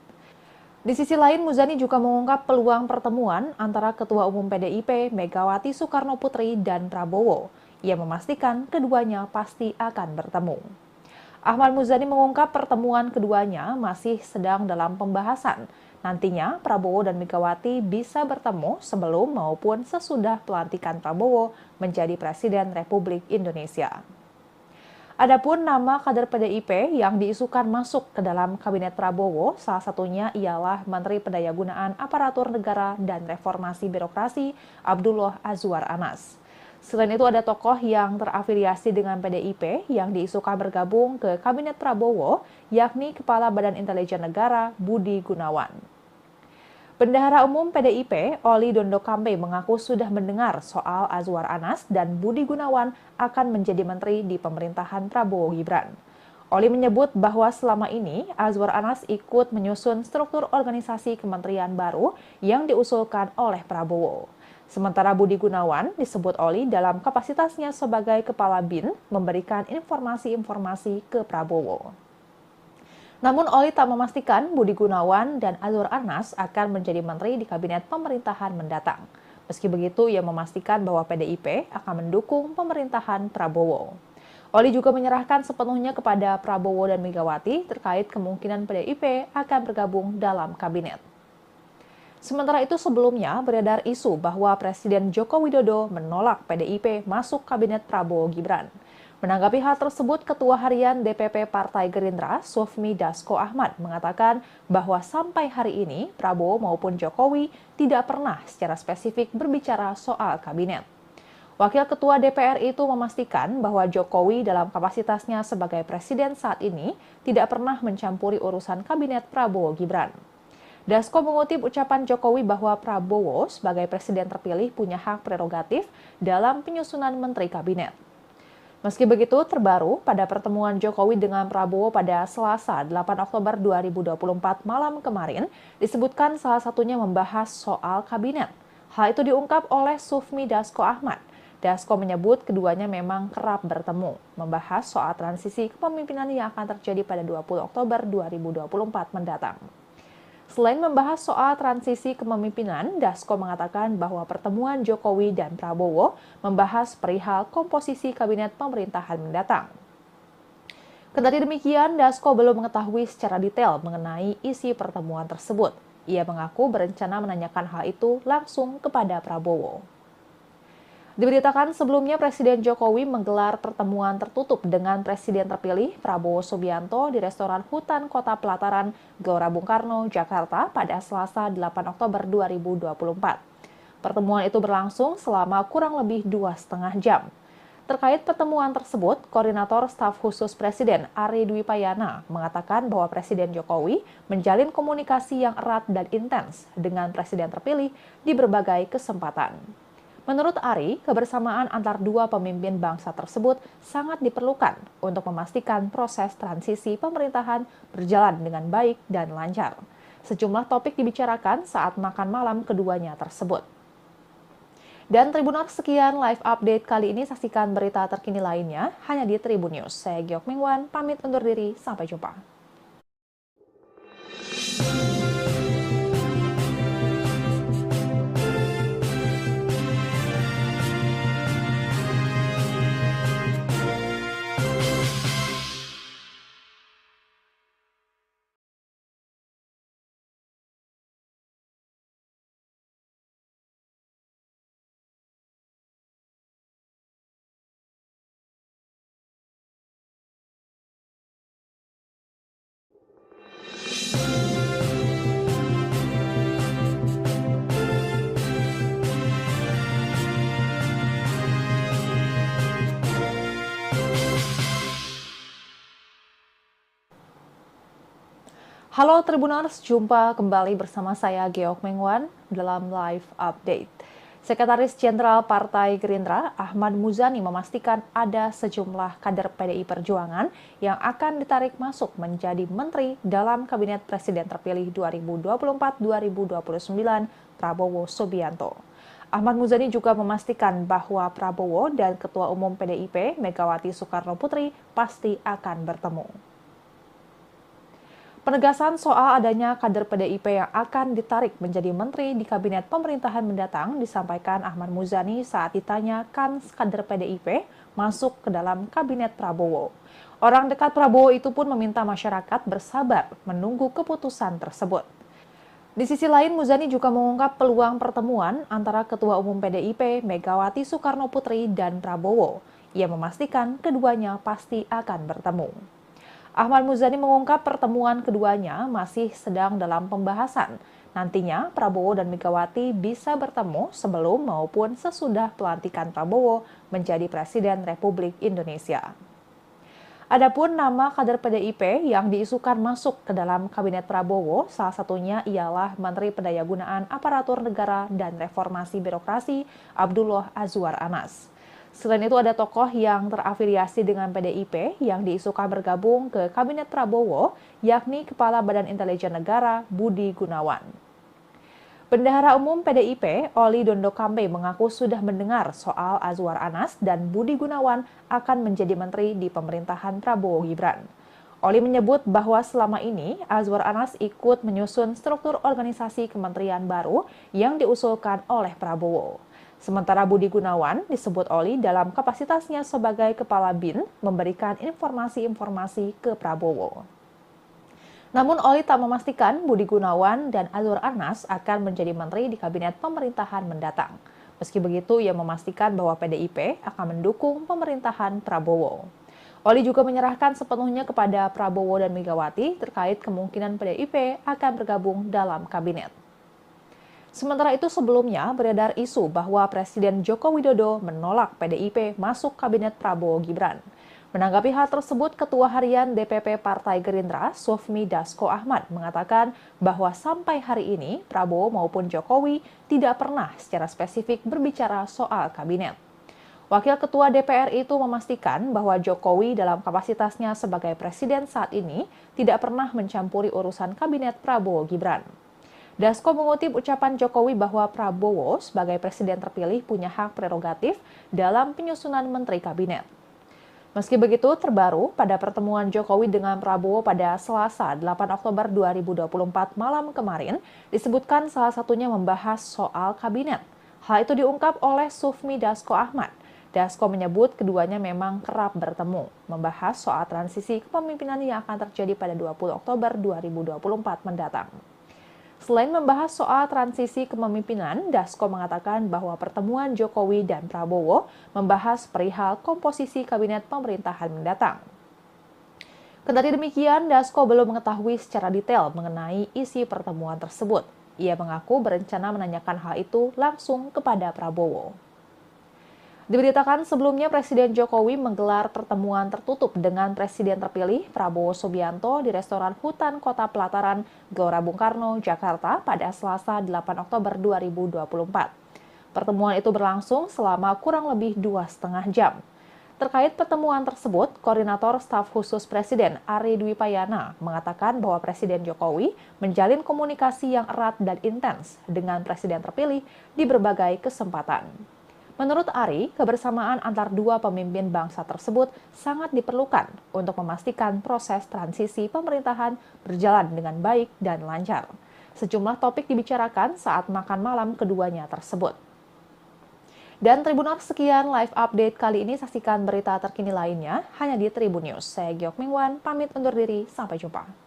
Di sisi lain, Muzani juga mengungkap peluang pertemuan antara Ketua Umum PDIP Megawati Soekarno Putri dan Prabowo. Ia memastikan keduanya pasti akan bertemu. Ahmad Muzani mengungkap pertemuan keduanya masih sedang dalam pembahasan. Nantinya Prabowo dan Megawati bisa bertemu sebelum maupun sesudah pelantikan Prabowo menjadi Presiden Republik Indonesia. Adapun nama kader PDIP yang diisukan masuk ke dalam Kabinet Prabowo, salah satunya ialah Menteri Pendayagunaan Aparatur Negara dan Reformasi Birokrasi Abdullah Azwar Anas. Selain itu ada tokoh yang terafiliasi dengan PDIP yang diisukan bergabung ke Kabinet Prabowo, yakni Kepala Badan Intelijen Negara Budi Gunawan. Bendahara Umum PDIP, Oli Dondo Kambe mengaku sudah mendengar soal Azwar Anas dan Budi Gunawan akan menjadi menteri di pemerintahan Prabowo Gibran. Oli menyebut bahwa selama ini Azwar Anas ikut menyusun struktur organisasi kementerian baru yang diusulkan oleh Prabowo. Sementara Budi Gunawan disebut Oli dalam kapasitasnya sebagai Kepala BIN memberikan informasi-informasi ke Prabowo. Namun Oli tak memastikan Budi Gunawan dan Azwar Anas akan menjadi menteri di kabinet pemerintahan mendatang. Meski begitu, ia memastikan bahwa PDIP akan mendukung pemerintahan Prabowo. Oli juga menyerahkan sepenuhnya kepada Prabowo dan Megawati terkait kemungkinan PDIP akan bergabung dalam kabinet. Sementara itu sebelumnya beredar isu bahwa Presiden Joko Widodo menolak PDIP masuk kabinet Prabowo Gibran. Menanggapi hal tersebut, Ketua Harian DPP Partai Gerindra, Sufmi Dasko Ahmad, mengatakan bahwa sampai hari ini Prabowo maupun Jokowi tidak pernah secara spesifik berbicara soal kabinet. Wakil Ketua DPR itu memastikan bahwa Jokowi dalam kapasitasnya sebagai presiden saat ini tidak pernah mencampuri urusan kabinet Prabowo Gibran. Dasko mengutip ucapan Jokowi bahwa Prabowo sebagai presiden terpilih punya hak prerogatif dalam penyusunan menteri kabinet. Meski begitu, terbaru pada pertemuan Jokowi dengan Prabowo pada Selasa 8 Oktober 2024 malam kemarin, disebutkan salah satunya membahas soal kabinet. Hal itu diungkap oleh Sufmi Dasko Ahmad. Dasko menyebut keduanya memang kerap bertemu, membahas soal transisi kepemimpinan yang akan terjadi pada 20 Oktober 2024 mendatang. Selain membahas soal transisi kepemimpinan, Dasko mengatakan bahwa pertemuan Jokowi dan Prabowo membahas perihal komposisi kabinet pemerintahan mendatang. Kendati demikian, Dasko belum mengetahui secara detail mengenai isi pertemuan tersebut. Ia mengaku berencana menanyakan hal itu langsung kepada Prabowo. Diberitakan sebelumnya Presiden Jokowi menggelar pertemuan tertutup dengan Presiden terpilih Prabowo Subianto di restoran Hutan Kota Pelataran, Gelora Bung Karno, Jakarta pada Selasa 8 Oktober 2024. Pertemuan itu berlangsung selama kurang lebih 2,5 jam. Terkait pertemuan tersebut, Koordinator Staf Khusus Presiden Ari Dwi Payana mengatakan bahwa Presiden Jokowi menjalin komunikasi yang erat dan intens dengan Presiden terpilih di berbagai kesempatan. Menurut Ari, kebersamaan antar dua pemimpin bangsa tersebut sangat diperlukan untuk memastikan proses transisi pemerintahan berjalan dengan baik dan lancar. Sejumlah topik dibicarakan saat makan malam keduanya tersebut. Dan Tribuners, sekian live update kali ini. Saksikan berita terkini lainnya hanya di Tribun News. Saya Geok Mingwan, pamit undur diri. Sampai jumpa. Halo Tribuners, jumpa kembali bersama saya Geok Mengwan dalam Live Update. Sekretaris Jenderal Partai Gerindra, Ahmad Muzani memastikan ada sejumlah kader PDI Perjuangan yang akan ditarik masuk menjadi menteri dalam Kabinet Presiden terpilih 2024-2029 Prabowo Subianto. Ahmad Muzani juga memastikan bahwa Prabowo dan Ketua Umum PDIP Megawati Soekarno Putri pasti akan bertemu. Penegasan soal adanya kader PDIP yang akan ditarik menjadi menteri di kabinet pemerintahan mendatang disampaikan Ahmad Muzani saat ditanya kan kader PDIP masuk ke dalam kabinet Prabowo. Orang dekat Prabowo itu pun meminta masyarakat bersabar menunggu keputusan tersebut. Di sisi lain, Muzani juga mengungkap peluang pertemuan antara Ketua Umum PDIP Megawati Soekarno Putri dan Prabowo. Ia memastikan keduanya pasti akan bertemu. Ahmad Muzani mengungkap pertemuan keduanya masih sedang dalam pembahasan. Nantinya Prabowo dan Megawati bisa bertemu sebelum maupun sesudah pelantikan Prabowo menjadi Presiden Republik Indonesia. Adapun nama kader PDIP yang diisukan masuk ke dalam kabinet Prabowo, salah satunya ialah Menteri Pendayagunaan Aparatur Negara dan Reformasi Birokrasi Abdullah Azwar Anas. Selain itu ada tokoh yang terafiliasi dengan PDIP yang diisukan bergabung ke Kabinet Prabowo, yakni Kepala Badan Intelijen Negara Budi Gunawan. Bendahara Umum PDIP, Oli Dondo Kambe mengaku sudah mendengar soal Azwar Anas dan Budi Gunawan akan menjadi menteri di pemerintahan Prabowo Gibran. Oli menyebut bahwa selama ini Azwar Anas ikut menyusun struktur organisasi kementerian baru yang diusulkan oleh Prabowo. Sementara Budi Gunawan disebut Oli dalam kapasitasnya sebagai Kepala BIN memberikan informasi-informasi ke Prabowo. Namun Oli tak memastikan Budi Gunawan dan Azwar Anas akan menjadi menteri di kabinet pemerintahan mendatang. Meski begitu, ia memastikan bahwa PDIP akan mendukung pemerintahan Prabowo. Oli juga menyerahkan sepenuhnya kepada Prabowo dan Megawati terkait kemungkinan PDIP akan bergabung dalam kabinet. Sementara itu sebelumnya beredar isu bahwa Presiden Joko Widodo menolak PDIP masuk kabinet Prabowo Gibran. Menanggapi hal tersebut, Ketua Harian DPP Partai Gerindra, Sufmi Dasko Ahmad, mengatakan bahwa sampai hari ini Prabowo maupun Jokowi tidak pernah secara spesifik berbicara soal kabinet. Wakil Ketua DPR itu memastikan bahwa Jokowi dalam kapasitasnya sebagai presiden saat ini tidak pernah mencampuri urusan kabinet Prabowo Gibran. Dasko mengutip ucapan Jokowi bahwa Prabowo sebagai presiden terpilih punya hak prerogatif dalam penyusunan menteri kabinet. Meski begitu, terbaru pada pertemuan Jokowi dengan Prabowo pada Selasa 8 Oktober 2024 malam kemarin, disebutkan salah satunya membahas soal kabinet. Hal itu diungkap oleh Sufmi Dasko Ahmad. Dasko menyebut keduanya memang kerap bertemu, membahas soal transisi kepemimpinan yang akan terjadi pada 20 Oktober 2024 mendatang. Selain membahas soal transisi kepemimpinan, Dasko mengatakan bahwa pertemuan Jokowi dan Prabowo membahas perihal komposisi kabinet pemerintahan mendatang. Kendati demikian, Dasko belum mengetahui secara detail mengenai isi pertemuan tersebut. Ia mengaku berencana menanyakan hal itu langsung kepada Prabowo. Diberitakan sebelumnya Presiden Jokowi menggelar pertemuan tertutup dengan Presiden terpilih Prabowo Subianto di restoran Hutan Kota Pelataran, Gelora Bung Karno, Jakarta pada Selasa 8 Oktober 2024. Pertemuan itu berlangsung selama kurang lebih 2,5 jam. Terkait pertemuan tersebut, Koordinator Staf Khusus Presiden Ari Dwi Payana mengatakan bahwa Presiden Jokowi menjalin komunikasi yang erat dan intens dengan Presiden terpilih di berbagai kesempatan. Menurut Ari, kebersamaan antar dua pemimpin bangsa tersebut sangat diperlukan untuk memastikan proses transisi pemerintahan berjalan dengan baik dan lancar. Sejumlah topik dibicarakan saat makan malam keduanya tersebut. Dan Tribuners, sekian live update kali ini. Saksikan berita terkini lainnya hanya di Tribun News. Saya Geok Mingwan, pamit undur diri. Sampai jumpa.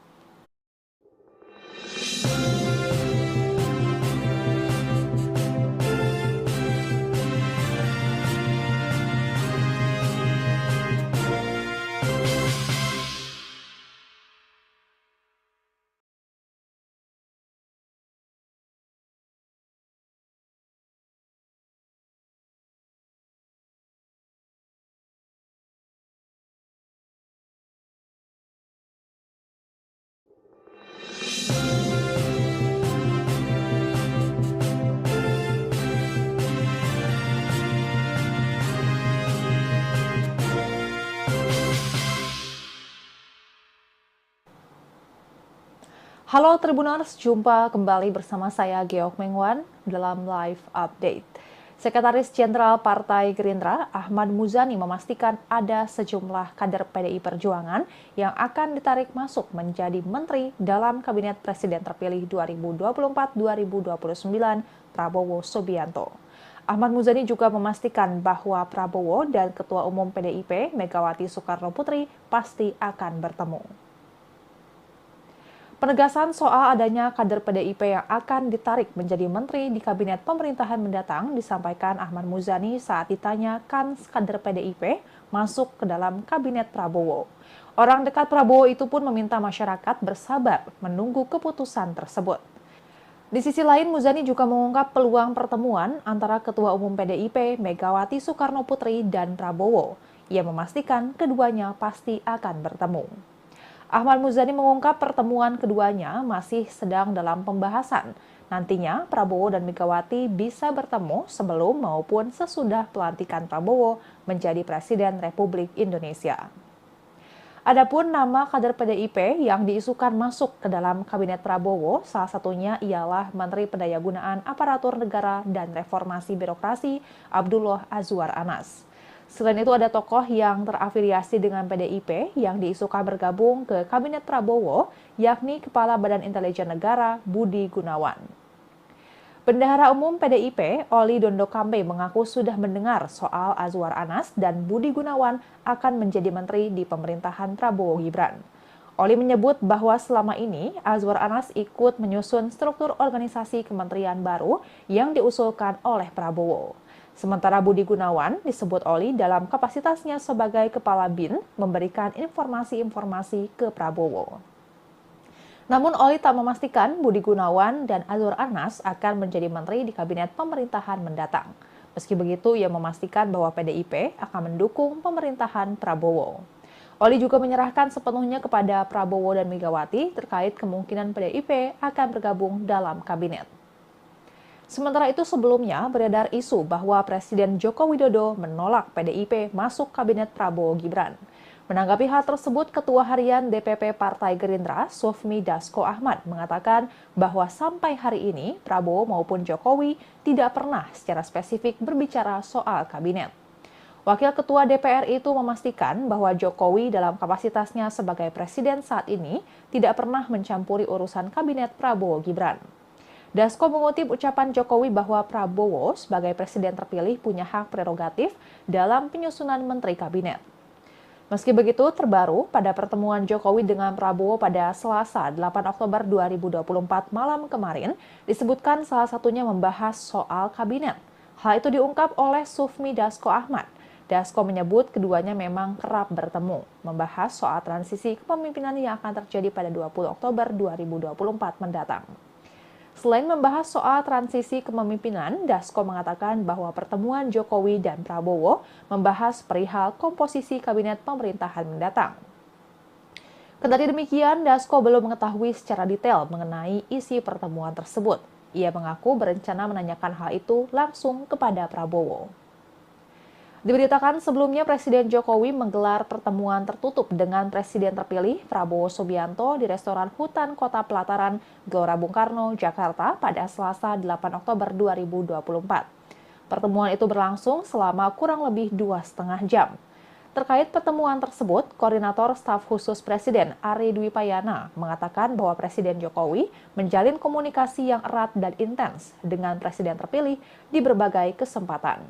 Halo Tribuners, jumpa kembali bersama saya Geok Mengwan dalam Live Update. Sekretaris Jenderal Partai Gerindra, Ahmad Muzani memastikan ada sejumlah kader PDI Perjuangan yang akan ditarik masuk menjadi menteri dalam Kabinet Presiden terpilih 2024-2029 Prabowo Subianto. Ahmad Muzani juga memastikan bahwa Prabowo dan Ketua Umum PDIP Megawati Soekarno Putri pasti akan bertemu. Penegasan soal adanya kader PDIP yang akan ditarik menjadi menteri di kabinet pemerintahan mendatang disampaikan Ahmad Muzani saat ditanya kader PDIP masuk ke dalam kabinet Prabowo. Orang dekat Prabowo itu pun meminta masyarakat bersabar menunggu keputusan tersebut. Di sisi lain, Muzani juga mengungkap peluang pertemuan antara Ketua Umum PDIP Megawati Soekarno Putri dan Prabowo. Ia memastikan keduanya pasti akan bertemu. Ahmad Muzani mengungkap pertemuan keduanya masih sedang dalam pembahasan. Nantinya Prabowo dan Megawati bisa bertemu sebelum maupun sesudah pelantikan Prabowo menjadi Presiden Republik Indonesia. Adapun nama kader PDIP yang diisukan masuk ke dalam Kabinet Prabowo, salah satunya ialah Menteri Pendayagunaan Aparatur Negara dan Reformasi Birokrasi Abdullah Azwar Anas. Selain itu ada tokoh yang terafiliasi dengan PDIP yang diisukan bergabung ke Kabinet Prabowo, yakni Kepala Badan Intelijen Negara Budi Gunawan. Bendahara Umum PDIP, Oli Dondo Kambe mengaku sudah mendengar soal Azwar Anas dan Budi Gunawan akan menjadi menteri di pemerintahan Prabowo Gibran. Oli menyebut bahwa selama ini Azwar Anas ikut menyusun struktur organisasi kementerian baru yang diusulkan oleh Prabowo. Sementara Budi Gunawan disebut Oli dalam kapasitasnya sebagai Kepala BIN memberikan informasi-informasi ke Prabowo. Namun Oli tak memastikan Budi Gunawan dan Azwar Anas akan menjadi menteri di kabinet pemerintahan mendatang. Meski begitu, ia memastikan bahwa PDIP akan mendukung pemerintahan Prabowo. Oli juga menyerahkan sepenuhnya kepada Prabowo dan Megawati terkait kemungkinan PDIP akan bergabung dalam kabinet. Sementara itu sebelumnya beredar isu bahwa Presiden Joko Widodo menolak PDIP masuk kabinet Prabowo Gibran. Menanggapi hal tersebut, Ketua Harian DPP Partai Gerindra, Sufmi Dasko Ahmad, mengatakan bahwa sampai hari ini Prabowo maupun Jokowi tidak pernah secara spesifik berbicara soal kabinet. Wakil Ketua DPR itu memastikan bahwa Jokowi dalam kapasitasnya sebagai presiden saat ini tidak pernah mencampuri urusan kabinet Prabowo Gibran. Dasko mengutip ucapan Jokowi bahwa Prabowo sebagai presiden terpilih punya hak prerogatif dalam penyusunan menteri kabinet. Meski begitu, terbaru pada pertemuan Jokowi dengan Prabowo pada Selasa 8 Oktober 2024 malam kemarin, disebutkan salah satunya membahas soal kabinet. Hal itu diungkap oleh Sufmi Dasko Ahmad. Dasko menyebut keduanya memang kerap bertemu, membahas soal transisi kepemimpinan yang akan terjadi pada 20 Oktober 2024 mendatang. Selain membahas soal transisi kepemimpinan, Dasko mengatakan bahwa pertemuan Jokowi dan Prabowo membahas perihal komposisi kabinet pemerintahan mendatang. Kendati demikian, Dasko belum mengetahui secara detail mengenai isi pertemuan tersebut. Ia mengaku berencana menanyakan hal itu langsung kepada Prabowo. Diberitakan sebelumnya Presiden Jokowi menggelar pertemuan tertutup dengan Presiden terpilih Prabowo Subianto di restoran Hutan Kota Pelataran, Gelora Bung Karno, Jakarta pada Selasa 8 Oktober 2024. Pertemuan itu berlangsung selama kurang lebih 2,5 jam. Terkait pertemuan tersebut, Koordinator Staf Khusus Presiden Ari Dwi Payana mengatakan bahwa Presiden Jokowi menjalin komunikasi yang erat dan intens dengan Presiden terpilih di berbagai kesempatan.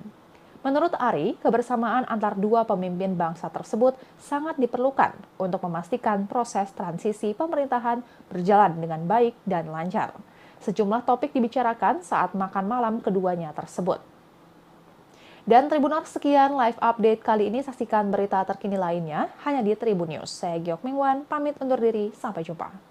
Menurut Ari, kebersamaan antar dua pemimpin bangsa tersebut sangat diperlukan untuk memastikan proses transisi pemerintahan berjalan dengan baik dan lancar. Sejumlah topik dibicarakan saat makan malam keduanya tersebut. Dan Tribuners, sekian live update kali ini. Saksikan berita terkini lainnya hanya di Tribun News. Saya Geok Mingwan, pamit undur diri. Sampai jumpa.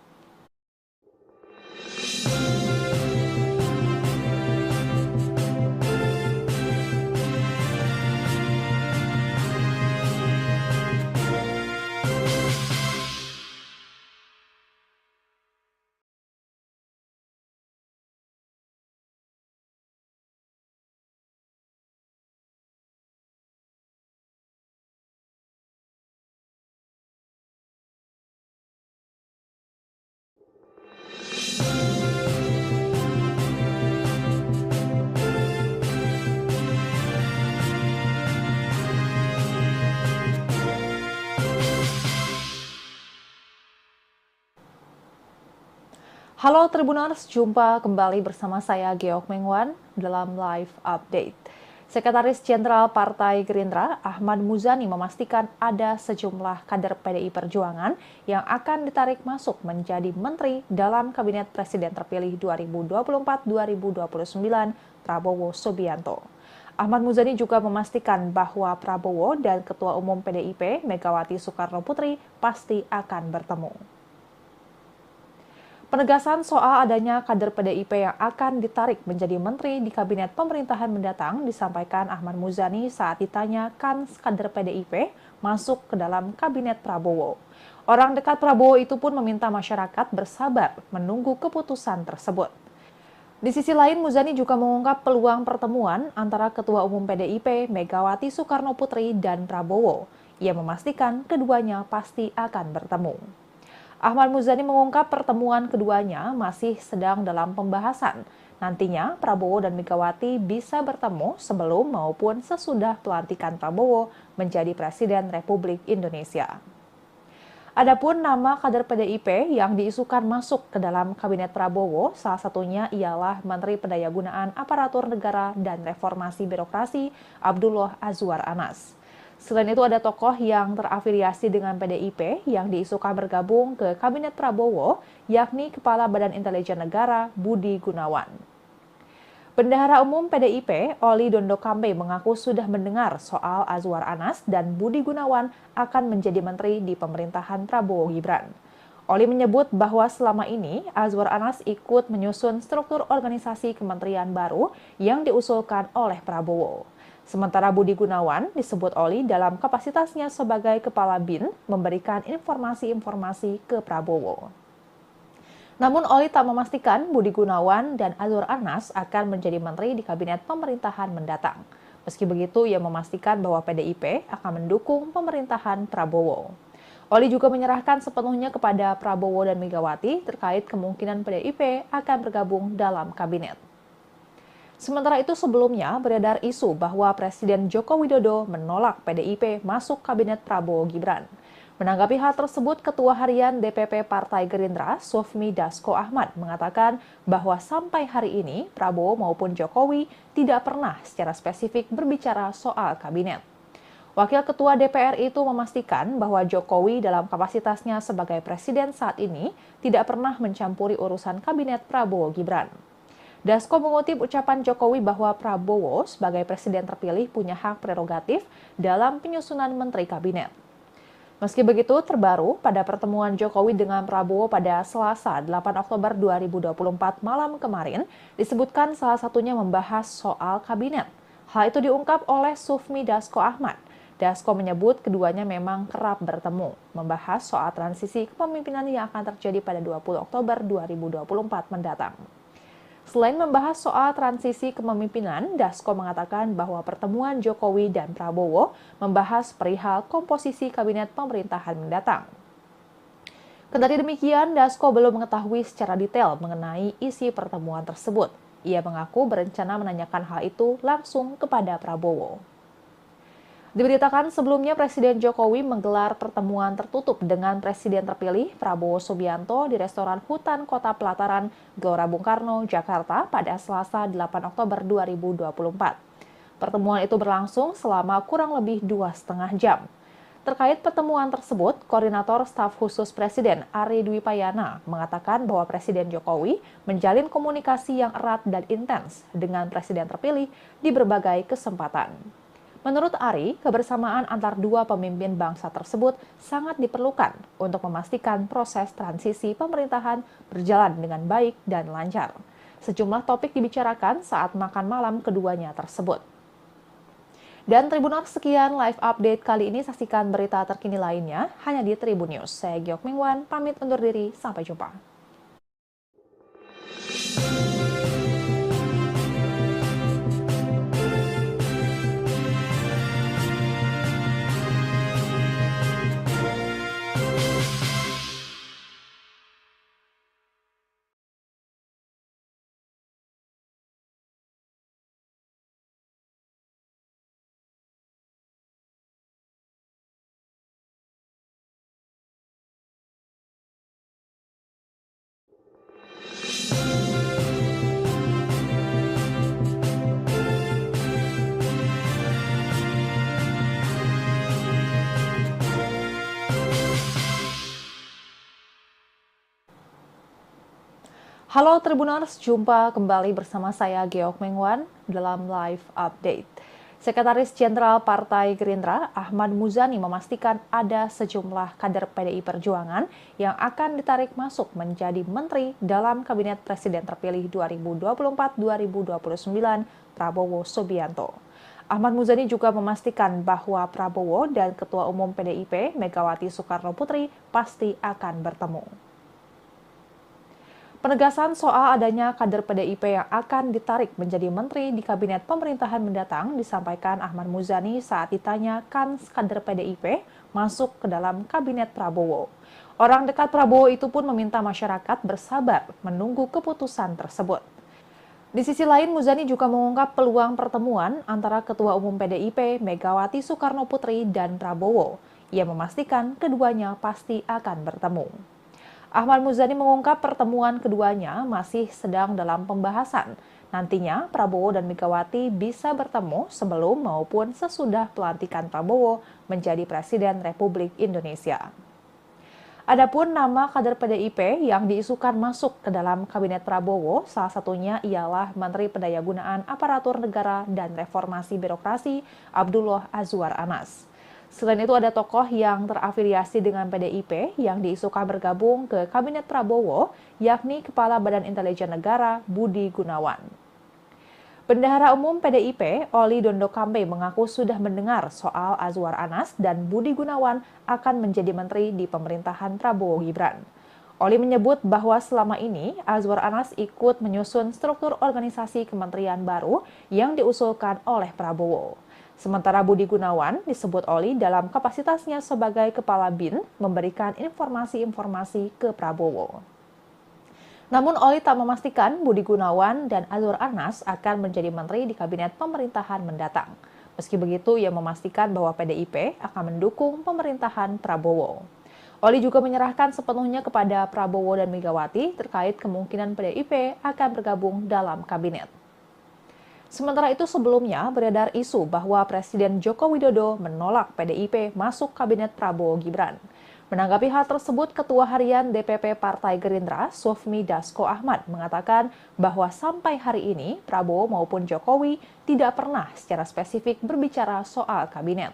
Halo Tribuners, jumpa kembali bersama saya Geok Mengwan dalam Live Update. Sekretaris Jenderal Partai Gerindra Ahmad Muzani memastikan ada sejumlah kader PDI Perjuangan yang akan ditarik masuk menjadi menteri dalam Kabinet Presiden terpilih 2024-2029 Prabowo Subianto. Ahmad Muzani juga memastikan bahwa Prabowo dan Ketua Umum PDIP Megawati Soekarno Putri pasti akan bertemu. Penegasan soal adanya kader PDIP yang akan ditarik menjadi menteri di kabinet pemerintahan mendatang disampaikan Ahmad Muzani saat ditanya kans kader PDIP masuk ke dalam kabinet Prabowo. Orang dekat Prabowo itu pun meminta masyarakat bersabar menunggu keputusan tersebut. Di sisi lain, Muzani juga mengungkap peluang pertemuan antara Ketua Umum PDIP Megawati Soekarno Putri dan Prabowo. Ia memastikan keduanya pasti akan bertemu. Ahmad Muzani mengungkap pertemuan keduanya masih sedang dalam pembahasan. Nantinya Prabowo dan Megawati bisa bertemu sebelum maupun sesudah pelantikan Prabowo menjadi Presiden Republik Indonesia. Adapun nama kader PDIP yang diisukan masuk ke dalam Kabinet Prabowo, salah satunya ialah Menteri Pendayagunaan Aparatur Negara dan Reformasi Birokrasi Abdullah Azwar Anas. Selain itu ada tokoh yang terafiliasi dengan PDIP yang diisukan bergabung ke Kabinet Prabowo, yakni Kepala Badan Intelijen Negara Budi Gunawan. Bendahara Umum PDIP, Oli Dondo Kambe mengaku sudah mendengar soal Azwar Anas dan Budi Gunawan akan menjadi menteri di pemerintahan Prabowo Gibran. Oli menyebut bahwa selama ini Azwar Anas ikut menyusun struktur organisasi kementerian baru yang diusulkan oleh Prabowo. Sementara Budi Gunawan disebut Oli dalam kapasitasnya sebagai Kepala BIN memberikan informasi-informasi ke Prabowo. Namun Oli tak memastikan Budi Gunawan dan Azwar Anas akan menjadi menteri di kabinet pemerintahan mendatang. Meski begitu, ia memastikan bahwa PDIP akan mendukung pemerintahan Prabowo. Oli juga menyerahkan sepenuhnya kepada Prabowo dan Megawati terkait kemungkinan PDIP akan bergabung dalam kabinet. Sementara itu sebelumnya beredar isu bahwa Presiden Joko Widodo menolak PDIP masuk kabinet Prabowo Gibran. Menanggapi hal tersebut, Ketua Harian DPP Partai Gerindra, Sufmi Dasko Ahmad, mengatakan bahwa sampai hari ini Prabowo maupun Jokowi tidak pernah secara spesifik berbicara soal kabinet. Wakil Ketua DPR itu memastikan bahwa Jokowi dalam kapasitasnya sebagai presiden saat ini tidak pernah mencampuri urusan kabinet Prabowo Gibran. Dasko mengutip ucapan Jokowi bahwa Prabowo sebagai presiden terpilih punya hak prerogatif dalam penyusunan menteri kabinet. Meski begitu, terbaru pada pertemuan Jokowi dengan Prabowo pada Selasa 8 Oktober 2024 malam kemarin, disebutkan salah satunya membahas soal kabinet. Hal itu diungkap oleh Sufmi Dasko Ahmad. Dasko menyebut keduanya memang kerap bertemu, membahas soal transisi kepemimpinan yang akan terjadi pada 20 Oktober 2024 mendatang. Selain membahas soal transisi kepemimpinan, Dasko mengatakan bahwa pertemuan Jokowi dan Prabowo membahas perihal komposisi kabinet pemerintahan mendatang. Kendati demikian, Dasko belum mengetahui secara detail mengenai isi pertemuan tersebut. Ia mengaku berencana menanyakan hal itu langsung kepada Prabowo. Diberitakan sebelumnya Presiden Jokowi menggelar pertemuan tertutup dengan Presiden terpilih Prabowo Subianto di restoran Hutan Kota Pelataran, Gelora Bung Karno, Jakarta pada Selasa 8 Oktober 2024. Pertemuan itu berlangsung selama kurang lebih 2,5 jam. Terkait pertemuan tersebut, Koordinator Staf Khusus Presiden Ari Dwi Payana mengatakan bahwa Presiden Jokowi menjalin komunikasi yang erat dan intens dengan Presiden terpilih di berbagai kesempatan. Menurut Ari, kebersamaan antar dua pemimpin bangsa tersebut sangat diperlukan untuk memastikan proses transisi pemerintahan berjalan dengan baik dan lancar. Sejumlah topik dibicarakan saat makan malam keduanya tersebut. Dan Tribuners, sekian live update kali ini. Saksikan berita terkini lainnya hanya di Tribun News. Saya Geok Mingwan, pamit undur diri. Sampai jumpa. Halo Tribuners, jumpa kembali bersama saya Geok Mengwan dalam Live Update. Sekretaris Jenderal Partai Gerindra, Ahmad Muzani memastikan ada sejumlah kader PDI Perjuangan yang akan ditarik masuk menjadi menteri dalam Kabinet Presiden terpilih 2024-2029 Prabowo Subianto. Ahmad Muzani juga memastikan bahwa Prabowo dan Ketua Umum PDIP Megawati Soekarno Putri pasti akan bertemu. Penegasan soal adanya kader PDIP yang akan ditarik menjadi menteri di kabinet pemerintahan mendatang disampaikan Ahmad Muzani saat ditanya kans kader PDIP masuk ke dalam kabinet Prabowo. Orang dekat Prabowo itu pun meminta masyarakat bersabar menunggu keputusan tersebut. Di sisi lain, Muzani juga mengungkap peluang pertemuan antara Ketua Umum PDIP Megawati Soekarno Putri dan Prabowo. Ia memastikan keduanya pasti akan bertemu. Ahmad Muzani mengungkap pertemuan keduanya masih sedang dalam pembahasan. Nantinya Prabowo dan Megawati bisa bertemu sebelum maupun sesudah pelantikan Prabowo menjadi Presiden Republik Indonesia. Adapun nama kader PDIP yang diisukan masuk ke dalam Kabinet Prabowo, salah satunya ialah Menteri Pendayagunaan Aparatur Negara dan Reformasi Birokrasi Abdullah Azwar Anas. Selain itu ada tokoh yang terafiliasi dengan PDIP yang diisukan bergabung ke Kabinet Prabowo, yakni Kepala Badan Intelijen Negara Budi Gunawan. Bendahara Umum PDIP, Oli Dondo Kambe mengaku sudah mendengar soal Azwar Anas dan Budi Gunawan akan menjadi menteri di pemerintahan Prabowo Gibran. Oli menyebut bahwa selama ini Azwar Anas ikut menyusun struktur organisasi kementerian baru yang diusulkan oleh Prabowo. Sementara Budi Gunawan disebut Oli dalam kapasitasnya sebagai Kepala BIN memberikan informasi-informasi ke Prabowo. Namun Oli tak memastikan Budi Gunawan dan Azwar Anas akan menjadi menteri di kabinet pemerintahan mendatang. Meski begitu, ia memastikan bahwa PDIP akan mendukung pemerintahan Prabowo. Oli juga menyerahkan sepenuhnya kepada Prabowo dan Megawati terkait kemungkinan PDIP akan bergabung dalam kabinet. Sementara itu sebelumnya beredar isu bahwa Presiden Joko Widodo menolak PDIP masuk kabinet Prabowo Gibran. Menanggapi hal tersebut, Ketua Harian DPP Partai Gerindra, Sufmi Dasko Ahmad, mengatakan bahwa sampai hari ini Prabowo maupun Jokowi tidak pernah secara spesifik berbicara soal kabinet.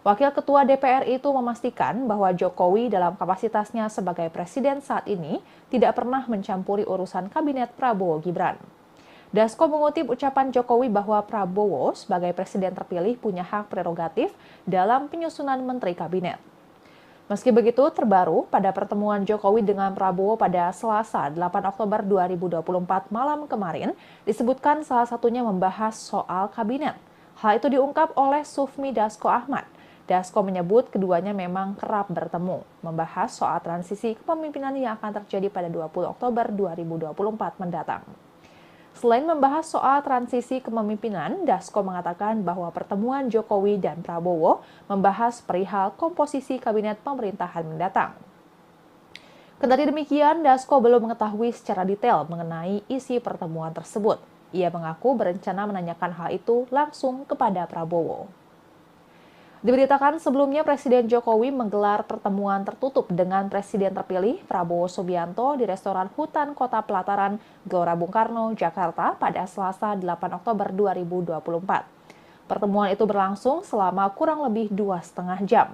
Wakil Ketua DPR itu memastikan bahwa Jokowi dalam kapasitasnya sebagai presiden saat ini tidak pernah mencampuri urusan kabinet Prabowo Gibran. Dasko mengutip ucapan Jokowi bahwa Prabowo sebagai presiden terpilih punya hak prerogatif dalam penyusunan menteri kabinet. Meski begitu, terbaru pada pertemuan Jokowi dengan Prabowo pada Selasa 8 Oktober 2024 malam kemarin, disebutkan salah satunya membahas soal kabinet. Hal itu diungkap oleh Sufmi Dasko Ahmad. Dasko menyebut keduanya memang kerap bertemu, membahas soal transisi kepemimpinan yang akan terjadi pada 20 Oktober 2024 mendatang. Selain membahas soal transisi kepemimpinan, Dasko mengatakan bahwa pertemuan Jokowi dan Prabowo membahas perihal komposisi kabinet pemerintahan mendatang. Kendati demikian, Dasko belum mengetahui secara detail mengenai isi pertemuan tersebut. Ia mengaku berencana menanyakan hal itu langsung kepada Prabowo. Diberitakan sebelumnya Presiden Jokowi menggelar pertemuan tertutup dengan Presiden terpilih Prabowo Subianto di restoran Hutan Kota Pelataran, Gelora Bung Karno, Jakarta pada Selasa 8 Oktober 2024. Pertemuan itu berlangsung selama kurang lebih 2,5 jam.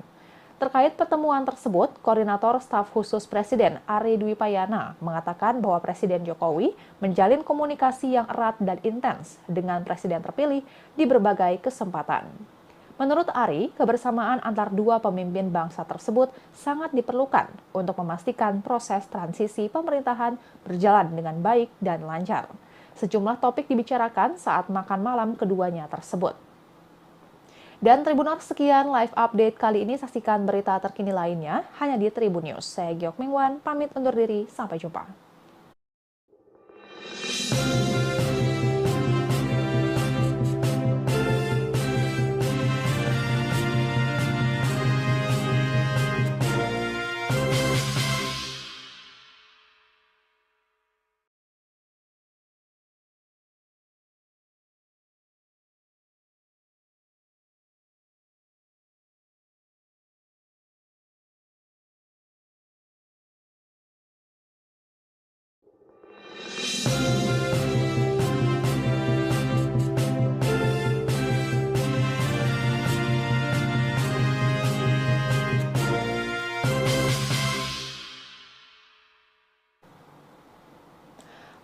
Terkait pertemuan tersebut, Koordinator Staf Khusus Presiden Ari Dwi Payana mengatakan bahwa Presiden Jokowi menjalin komunikasi yang erat dan intens dengan Presiden terpilih di berbagai kesempatan. Menurut Ari, kebersamaan antar dua pemimpin bangsa tersebut sangat diperlukan untuk memastikan proses transisi pemerintahan berjalan dengan baik dan lancar. Sejumlah topik dibicarakan saat makan malam keduanya tersebut. Dan Tribuners, sekian live update kali ini. Saksikan berita terkini lainnya hanya di Tribun News. Saya Geok Mingwan, pamit undur diri. Sampai jumpa.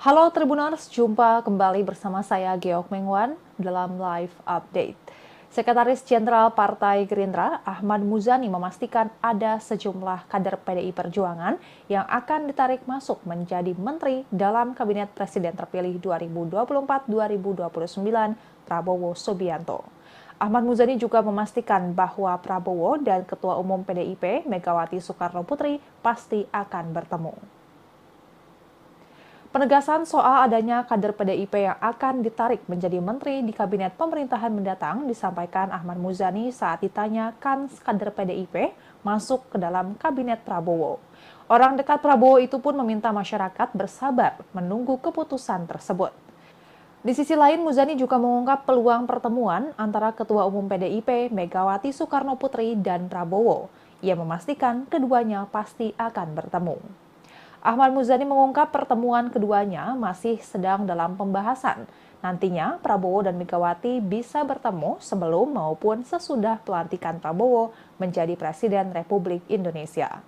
Halo Tribuners, jumpa kembali bersama saya Geok Mengwan dalam Live Update. Sekretaris Jenderal Partai Gerindra, Ahmad Muzani memastikan ada sejumlah kader PDI Perjuangan yang akan ditarik masuk menjadi menteri dalam Kabinet Presiden terpilih 2024-2029 Prabowo Subianto. Ahmad Muzani juga memastikan bahwa Prabowo dan Ketua Umum PDIP Megawati Soekarno Putri pasti akan bertemu. Penegasan soal adanya kader PDIP yang akan ditarik menjadi menteri di kabinet pemerintahan mendatang disampaikan Ahmad Muzani saat ditanya kans kader PDIP masuk ke dalam kabinet Prabowo. Orang dekat Prabowo itu pun meminta masyarakat bersabar menunggu keputusan tersebut. Di sisi lain, Muzani juga mengungkap peluang pertemuan antara Ketua Umum PDIP Megawati Soekarno Putri dan Prabowo. Ia memastikan keduanya pasti akan bertemu. Ahmad Muzani mengungkap pertemuan keduanya masih sedang dalam pembahasan. Nantinya Prabowo dan Megawati bisa bertemu sebelum maupun sesudah pelantikan Prabowo menjadi Presiden Republik Indonesia.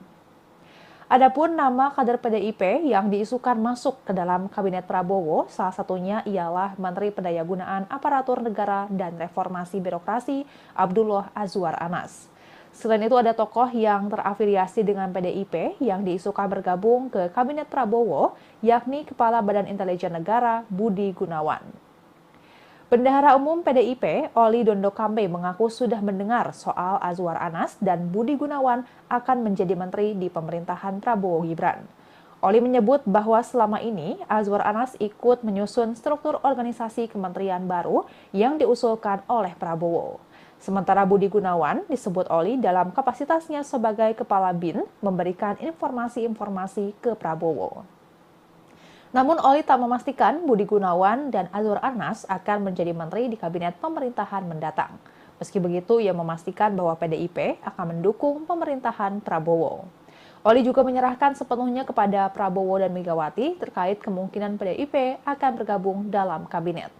Adapun nama kader PDIP yang diisukan masuk ke dalam kabinet Prabowo, salah satunya ialah Menteri Pendayagunaan Aparatur Negara dan Reformasi Birokrasi Abdullah Azwar Anas. Selain itu ada tokoh yang terafiliasi dengan PDIP yang diisukan bergabung ke Kabinet Prabowo, yakni Kepala Badan Intelijen Negara Budi Gunawan. Bendahara Umum PDIP, Oli Dondo Kambe mengaku sudah mendengar soal Azwar Anas dan Budi Gunawan akan menjadi menteri di pemerintahan Prabowo Gibran. Oli menyebut bahwa selama ini Azwar Anas ikut menyusun struktur organisasi kementerian baru yang diusulkan oleh Prabowo. Sementara Budi Gunawan disebut Oli dalam kapasitasnya sebagai Kepala BIN memberikan informasi-informasi ke Prabowo. Namun Oli tak memastikan Budi Gunawan dan Azwar Anas akan menjadi menteri di kabinet pemerintahan mendatang. Meski begitu, ia memastikan bahwa PDIP akan mendukung pemerintahan Prabowo. Oli juga menyerahkan sepenuhnya kepada Prabowo dan Megawati terkait kemungkinan PDIP akan bergabung dalam kabinet.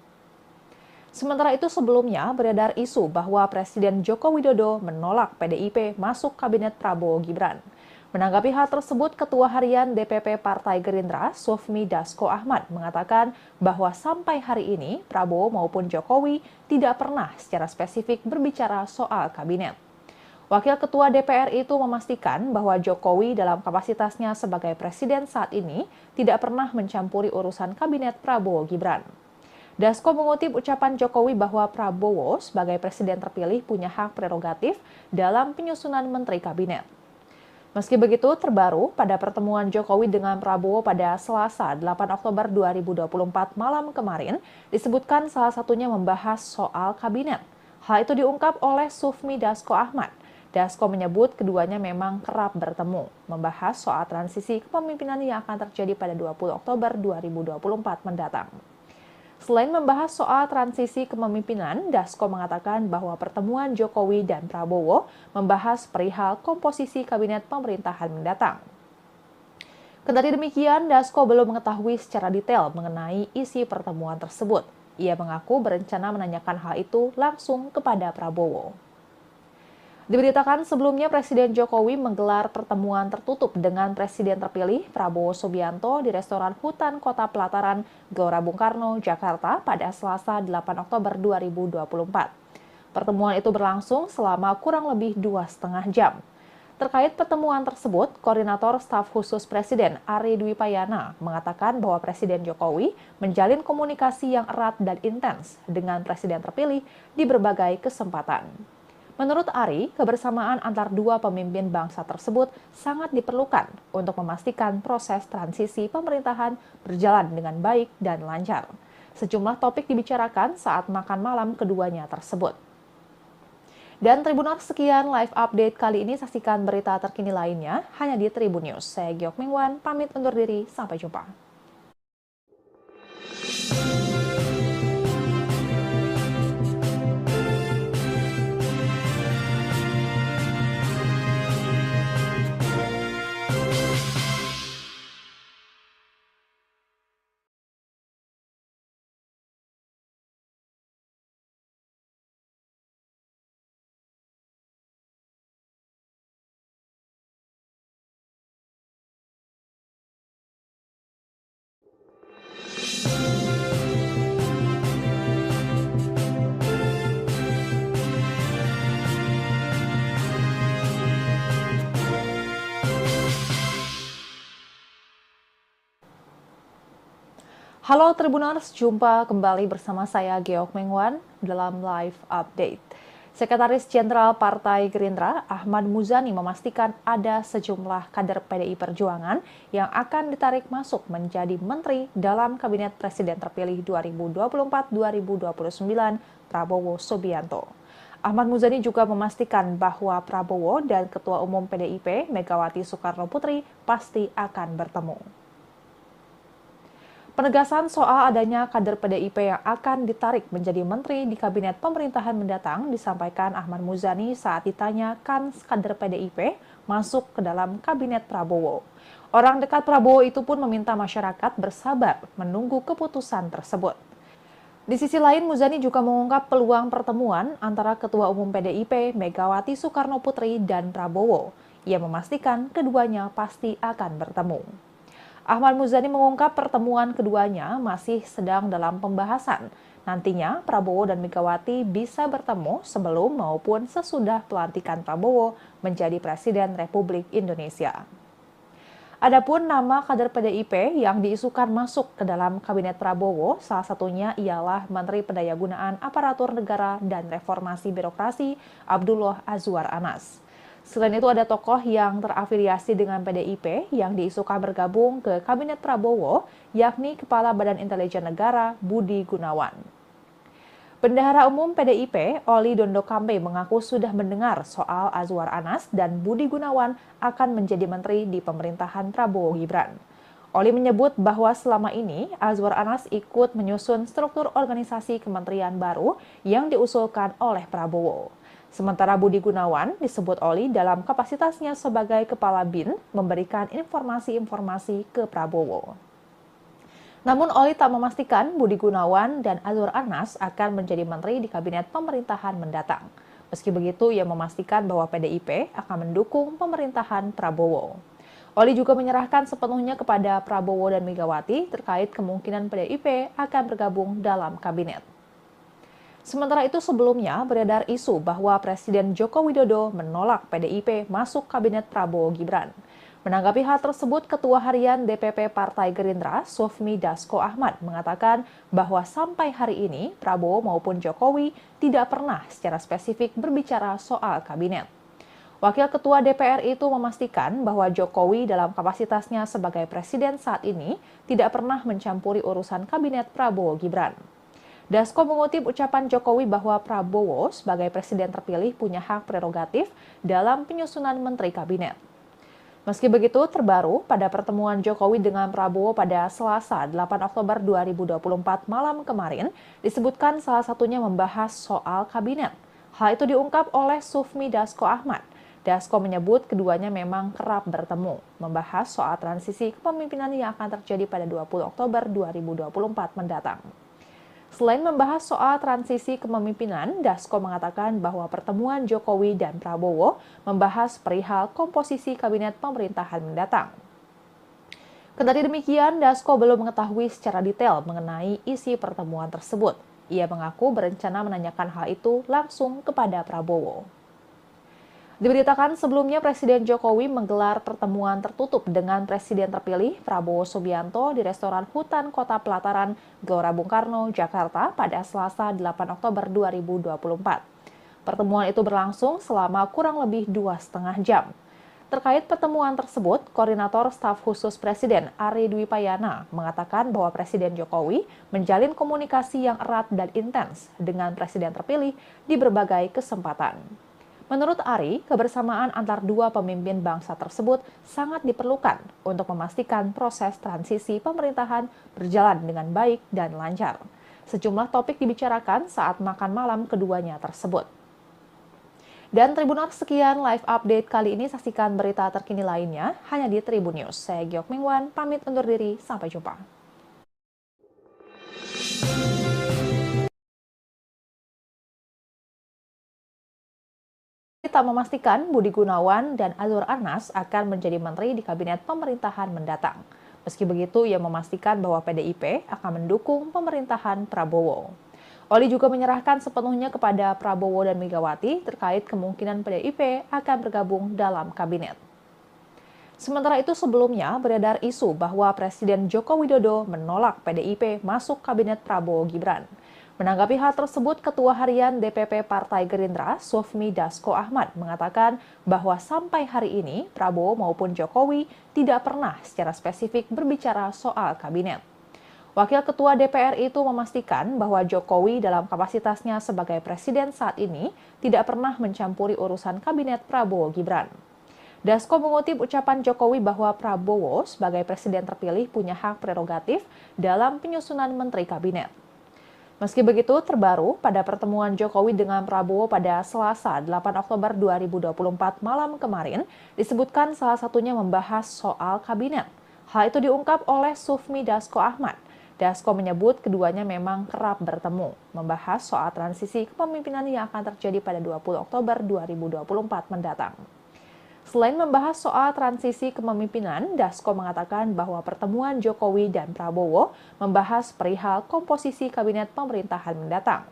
Sementara itu sebelumnya beredar isu bahwa Presiden Joko Widodo menolak PDIP masuk kabinet Prabowo Gibran. Menanggapi hal tersebut, Ketua Harian DPP Partai Gerindra, Sufmi Dasko Ahmad, mengatakan bahwa sampai hari ini Prabowo maupun Jokowi tidak pernah secara spesifik berbicara soal kabinet. Wakil Ketua DPR itu memastikan bahwa Jokowi dalam kapasitasnya sebagai presiden saat ini tidak pernah mencampuri urusan kabinet Prabowo Gibran. Dasko mengutip ucapan Jokowi bahwa Prabowo sebagai presiden terpilih punya hak prerogatif dalam penyusunan menteri kabinet. Meski begitu, terbaru pada pertemuan Jokowi dengan Prabowo pada Selasa 8 Oktober 2024 malam kemarin, disebutkan salah satunya membahas soal kabinet. Hal itu diungkap oleh Sufmi Dasko Ahmad. Dasko menyebut keduanya memang kerap bertemu, membahas soal transisi kepemimpinan yang akan terjadi pada 20 Oktober 2024 mendatang. Selain membahas soal transisi kepemimpinan, Dasko mengatakan bahwa pertemuan Jokowi dan Prabowo membahas perihal komposisi kabinet pemerintahan mendatang. Kendati demikian, Dasko belum mengetahui secara detail mengenai isi pertemuan tersebut. Ia mengaku berencana menanyakan hal itu langsung kepada Prabowo. Diberitakan sebelumnya Presiden Jokowi menggelar pertemuan tertutup dengan Presiden terpilih Prabowo Subianto di restoran Hutan Kota Pelataran, Gelora Bung Karno, Jakarta pada Selasa 8 Oktober 2024. Pertemuan itu berlangsung selama kurang lebih 2,5 jam. Terkait pertemuan tersebut, Koordinator Staf Khusus Presiden Ari Dwi Payana mengatakan bahwa Presiden Jokowi menjalin komunikasi yang erat dan intens dengan Presiden terpilih di berbagai kesempatan. Menurut Ari, kebersamaan antar dua pemimpin bangsa tersebut sangat diperlukan untuk memastikan proses transisi pemerintahan berjalan dengan baik dan lancar. Sejumlah topik dibicarakan saat makan malam keduanya tersebut. Dan Tribuners, sekian live update kali ini. Saksikan berita terkini lainnya hanya di Tribun News. Saya Geok Mingwan, pamit undur diri. Sampai jumpa. Halo Tribuners, jumpa kembali bersama saya Geok Mengwan dalam Live Update. Sekretaris Jenderal Partai Gerindra, Ahmad Muzani memastikan ada sejumlah kader PDI Perjuangan yang akan ditarik masuk menjadi menteri dalam Kabinet Presiden terpilih 2024-2029 Prabowo Subianto. Ahmad Muzani juga memastikan bahwa Prabowo dan Ketua Umum PDIP Megawati Soekarno Putri pasti akan bertemu. Penegasan soal adanya kader PDIP yang akan ditarik menjadi menteri di kabinet pemerintahan mendatang disampaikan Ahmad Muzani saat ditanya kan kader PDIP masuk ke dalam kabinet Prabowo. Orang dekat Prabowo itu pun meminta masyarakat bersabar menunggu keputusan tersebut. Di sisi lain, Muzani juga mengungkap peluang pertemuan antara Ketua Umum PDIP Megawati Soekarno Putri dan Prabowo. Ia memastikan keduanya pasti akan bertemu. Ahmad Muzani mengungkap pertemuan keduanya masih sedang dalam pembahasan. Nantinya Prabowo dan Megawati bisa bertemu sebelum maupun sesudah pelantikan Prabowo menjadi Presiden Republik Indonesia. Adapun nama kader PDIP yang diisukan masuk ke dalam kabinet Prabowo, salah satunya ialah Menteri Pendayagunaan Aparatur Negara dan Reformasi Birokrasi Abdullah Azwar Anas. Selain itu ada tokoh yang terafiliasi dengan PDIP yang diisukan bergabung ke Kabinet Prabowo, yakni Kepala Badan Intelijen Negara Budi Gunawan. Bendahara Umum PDIP, Oli Dondo Kambe mengaku sudah mendengar soal Azwar Anas dan Budi Gunawan akan menjadi menteri di pemerintahan Prabowo Gibran. Oli menyebut bahwa selama ini Azwar Anas ikut menyusun struktur organisasi kementerian baru yang diusulkan oleh Prabowo. Sementara Budi Gunawan disebut Oli dalam kapasitasnya sebagai Kepala BIN memberikan informasi-informasi ke Prabowo. Namun Oli tak memastikan Budi Gunawan dan Azwar Anas akan menjadi menteri di kabinet pemerintahan mendatang. Meski begitu, ia memastikan bahwa PDIP akan mendukung pemerintahan Prabowo. Oli juga menyerahkan sepenuhnya kepada Prabowo dan Megawati terkait kemungkinan PDIP akan bergabung dalam kabinet. Sementara itu sebelumnya beredar isu bahwa Presiden Joko Widodo menolak PDIP masuk kabinet Prabowo Gibran. Menanggapi hal tersebut, Ketua Harian DPP Partai Gerindra, Sufmi Dasko Ahmad, mengatakan bahwa sampai hari ini Prabowo maupun Jokowi tidak pernah secara spesifik berbicara soal kabinet. Wakil Ketua DPR itu memastikan bahwa Jokowi dalam kapasitasnya sebagai presiden saat ini tidak pernah mencampuri urusan kabinet Prabowo Gibran. Dasko mengutip ucapan Jokowi bahwa Prabowo sebagai presiden terpilih punya hak prerogatif dalam penyusunan menteri kabinet. Meski begitu, terbaru pada pertemuan Jokowi dengan Prabowo pada Selasa 8 Oktober 2024 malam kemarin, disebutkan salah satunya membahas soal kabinet. Hal itu diungkap oleh Sufmi Dasko Ahmad. Dasko menyebut keduanya memang kerap bertemu, membahas soal transisi kepemimpinan yang akan terjadi pada 20 Oktober 2024 mendatang. Selain membahas soal transisi kepemimpinan, Dasko mengatakan bahwa pertemuan Jokowi dan Prabowo membahas perihal komposisi kabinet pemerintahan mendatang. Kendati demikian, Dasko belum mengetahui secara detail mengenai isi pertemuan tersebut. Ia mengaku berencana menanyakan hal itu langsung kepada Prabowo. Diberitakan sebelumnya Presiden Jokowi menggelar pertemuan tertutup dengan Presiden terpilih Prabowo Subianto di restoran Hutan Kota Pelataran, Gelora Bung Karno, Jakarta pada Selasa 8 Oktober 2024. Pertemuan itu berlangsung selama kurang lebih 2,5 jam. Terkait pertemuan tersebut, Koordinator Staf Khusus Presiden Ari Dwi Payana mengatakan bahwa Presiden Jokowi menjalin komunikasi yang erat dan intens dengan Presiden terpilih di berbagai kesempatan. Menurut Ari, kebersamaan antar dua pemimpin bangsa tersebut sangat diperlukan untuk memastikan proses transisi pemerintahan berjalan dengan baik dan lancar. Sejumlah topik dibicarakan saat makan malam keduanya tersebut. Dan Tribuners, sekian live update kali ini. Saksikan berita terkini lainnya hanya di Tribun News. Saya Geok Mingwan, pamit undur diri. Sampai jumpa. Tak memastikan Budi Gunawan dan Azwar Anas akan menjadi menteri di kabinet pemerintahan mendatang. Meski begitu, ia memastikan bahwa PDIP akan mendukung pemerintahan Prabowo. Oli juga menyerahkan sepenuhnya kepada Prabowo dan Megawati terkait kemungkinan PDIP akan bergabung dalam kabinet. Sementara itu sebelumnya beredar isu bahwa Presiden Joko Widodo menolak PDIP masuk Kabinet Prabowo Gibran. Menanggapi hal tersebut, Ketua Harian DPP Partai Gerindra, Sufmi Dasko Ahmad, mengatakan bahwa sampai hari ini Prabowo maupun Jokowi tidak pernah secara spesifik berbicara soal kabinet. Wakil Ketua DPR itu memastikan bahwa Jokowi dalam kapasitasnya sebagai presiden saat ini tidak pernah mencampuri urusan kabinet Prabowo Gibran. Dasko mengutip ucapan Jokowi bahwa Prabowo sebagai presiden terpilih punya hak prerogatif dalam penyusunan menteri kabinet. Meski begitu, terbaru pada pertemuan Jokowi dengan Prabowo pada Selasa 8 Oktober 2024 malam kemarin, disebutkan salah satunya membahas soal kabinet. Hal itu diungkap oleh Sufmi Dasko Ahmad. Dasko menyebut keduanya memang kerap bertemu, membahas soal transisi kepemimpinan yang akan terjadi pada 20 Oktober 2024 mendatang. Selain membahas soal transisi kepemimpinan, Dasko mengatakan bahwa pertemuan Jokowi dan Prabowo membahas perihal komposisi kabinet pemerintahan mendatang.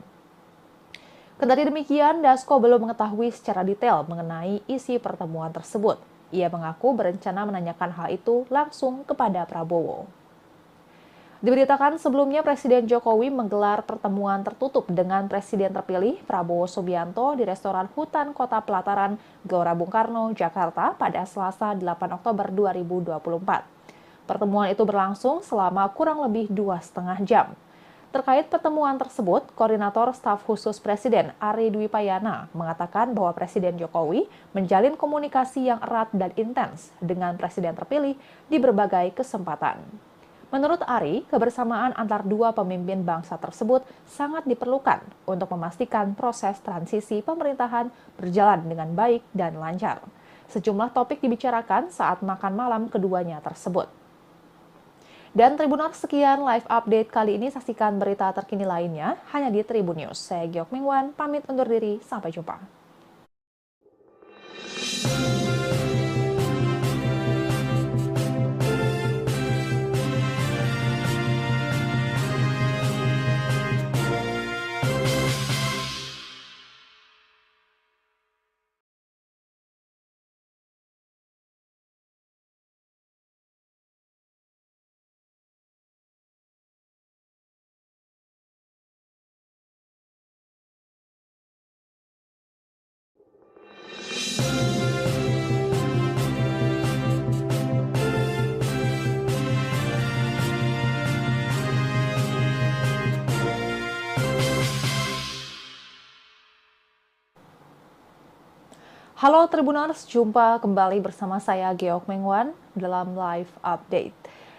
Kendati demikian, Dasko belum mengetahui secara detail mengenai isi pertemuan tersebut. Ia mengaku berencana menanyakan hal itu langsung kepada Prabowo. Diberitakan sebelumnya Presiden Jokowi menggelar pertemuan tertutup dengan Presiden terpilih Prabowo Subianto di restoran Hutan Kota Pelataran, Gelora Bung Karno, Jakarta pada Selasa 8 Oktober 2024. Pertemuan itu berlangsung selama kurang lebih 2,5 jam. Terkait pertemuan tersebut, Koordinator Staf Khusus Presiden Ari Dwi Payana mengatakan bahwa Presiden Jokowi menjalin komunikasi yang erat dan intens dengan Presiden terpilih di berbagai kesempatan. Menurut Ari, kebersamaan antar dua pemimpin bangsa tersebut sangat diperlukan untuk memastikan proses transisi pemerintahan berjalan dengan baik dan lancar. Sejumlah topik dibicarakan saat makan malam keduanya tersebut. Dan Tribuners, sekian live update kali ini. Saksikan berita terkini lainnya hanya di Tribun News. Saya Giok Mingwan, pamit undur diri. Sampai jumpa. Halo Tribuners, jumpa kembali bersama saya Geok Mengwan dalam live update.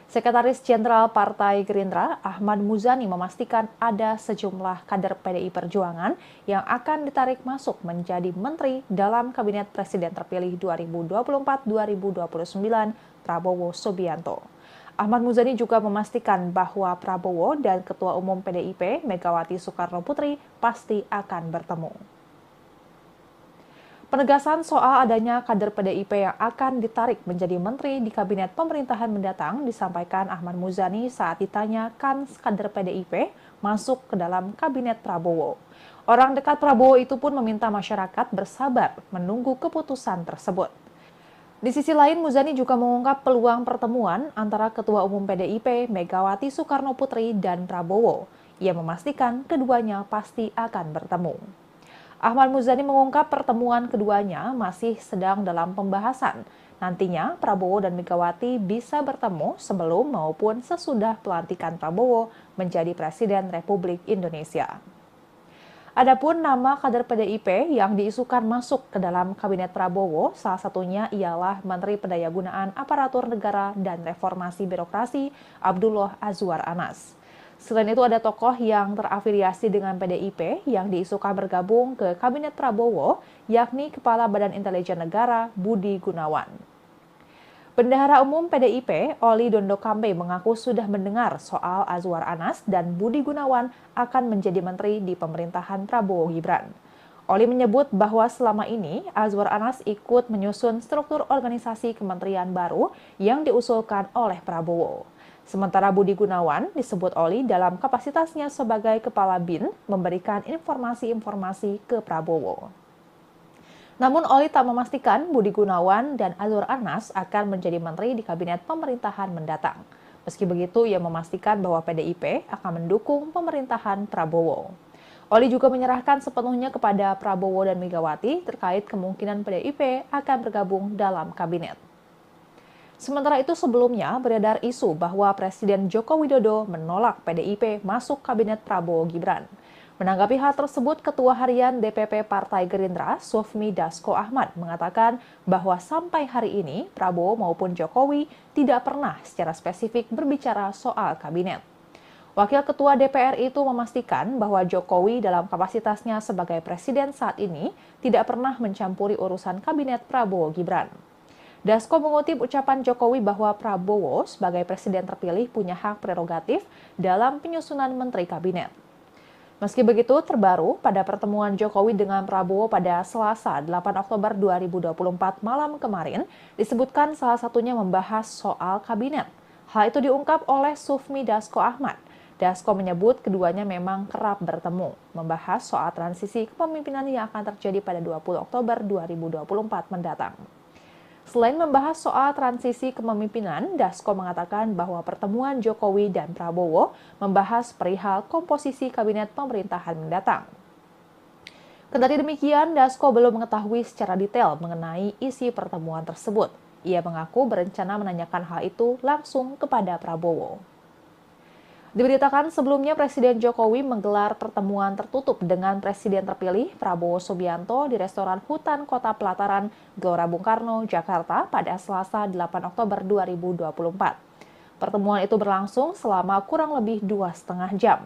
Sekretaris Jenderal Partai Gerindra Ahmad Muzani memastikan ada sejumlah kader PDI Perjuangan yang akan ditarik masuk menjadi menteri dalam Kabinet Presiden terpilih 2024-2029 Prabowo Subianto. Ahmad Muzani juga memastikan bahwa Prabowo dan Ketua Umum PDIP Megawati Soekarno Putri pasti akan bertemu. Penegasan soal adanya kader PDIP yang akan ditarik menjadi menteri di Kabinet Pemerintahan mendatang disampaikan Ahmad Muzani saat ditanya kans kader PDIP masuk ke dalam Kabinet Prabowo. Orang dekat Prabowo itu pun meminta masyarakat bersabar menunggu keputusan tersebut. Di sisi lain, Muzani juga mengungkap peluang pertemuan antara Ketua Umum PDIP Megawati Soekarno Putri dan Prabowo. Ia memastikan keduanya pasti akan bertemu. Ahmad Muzani mengungkap pertemuan keduanya masih sedang dalam pembahasan. Nantinya Prabowo dan Megawati bisa bertemu sebelum maupun sesudah pelantikan Prabowo menjadi Presiden Republik Indonesia. Adapun nama kader PDIP yang diisukan masuk ke dalam Kabinet Prabowo, salah satunya ialah Menteri Pendayagunaan Aparatur Negara dan Reformasi Birokrasi Abdullah Azwar Anas. Selain itu ada tokoh yang terafiliasi dengan PDIP yang diisukan bergabung ke Kabinet Prabowo, yakni Kepala Badan Intelijen Negara Budi Gunawan. Bendahara Umum PDIP, Oli Dondo Kambe mengaku sudah mendengar soal Azwar Anas dan Budi Gunawan akan menjadi menteri di pemerintahan Prabowo Gibran. Oli menyebut bahwa selama ini Azwar Anas ikut menyusun struktur organisasi kementerian baru yang diusulkan oleh Prabowo. Sementara Budi Gunawan disebut Oli dalam kapasitasnya sebagai Kepala BIN memberikan informasi-informasi ke Prabowo. Namun Oli tak memastikan Budi Gunawan dan Azwar Anas akan menjadi menteri di kabinet pemerintahan mendatang. Meski begitu, ia memastikan bahwa PDIP akan mendukung pemerintahan Prabowo. Oli juga menyerahkan sepenuhnya kepada Prabowo dan Megawati terkait kemungkinan PDIP akan bergabung dalam kabinet. Sementara itu sebelumnya beredar isu bahwa Presiden Joko Widodo menolak PDIP masuk kabinet Prabowo Gibran. Menanggapi hal tersebut, Ketua Harian DPP Partai Gerindra, Sufmi Dasko Ahmad, mengatakan bahwa sampai hari ini Prabowo maupun Jokowi tidak pernah secara spesifik berbicara soal kabinet. Wakil Ketua DPR itu memastikan bahwa Jokowi dalam kapasitasnya sebagai presiden saat ini tidak pernah mencampuri urusan kabinet Prabowo Gibran. Dasko mengutip ucapan Jokowi bahwa Prabowo sebagai presiden terpilih punya hak prerogatif dalam penyusunan menteri kabinet. Meski begitu, terbaru pada pertemuan Jokowi dengan Prabowo pada Selasa 8 Oktober 2024 malam kemarin, disebutkan salah satunya membahas soal kabinet. Hal itu diungkap oleh Sufmi Dasko Ahmad. Dasko menyebut keduanya memang kerap bertemu, membahas soal transisi kepemimpinan yang akan terjadi pada 20 Oktober 2024 mendatang. Selain membahas soal transisi kepemimpinan, Dasko mengatakan bahwa pertemuan Jokowi dan Prabowo membahas perihal komposisi kabinet pemerintahan mendatang. Kendati demikian, Dasko belum mengetahui secara detail mengenai isi pertemuan tersebut. Ia mengaku berencana menanyakan hal itu langsung kepada Prabowo. Diberitakan sebelumnya Presiden Jokowi menggelar pertemuan tertutup dengan Presiden terpilih Prabowo Subianto di restoran Hutan Kota Pelataran, Gelora Bung Karno, Jakarta pada Selasa 8 Oktober 2024. Pertemuan itu berlangsung selama kurang lebih 2,5 jam.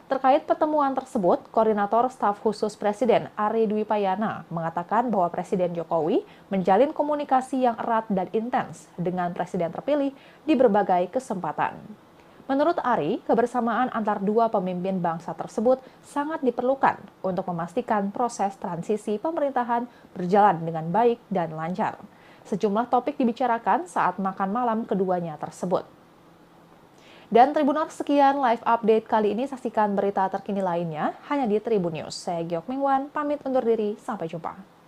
Terkait pertemuan tersebut, Koordinator Staf Khusus Presiden Ari Dwi Payana mengatakan bahwa Presiden Jokowi menjalin komunikasi yang erat dan intens dengan Presiden terpilih di berbagai kesempatan. Menurut Ari, kebersamaan antar dua pemimpin bangsa tersebut sangat diperlukan untuk memastikan proses transisi pemerintahan berjalan dengan baik dan lancar. Sejumlah topik dibicarakan saat makan malam keduanya tersebut. Dan Tribuners, sekian live update kali ini. Saksikan berita terkini lainnya hanya di Tribun News. Saya Giok Mingwan, pamit undur diri. Sampai jumpa.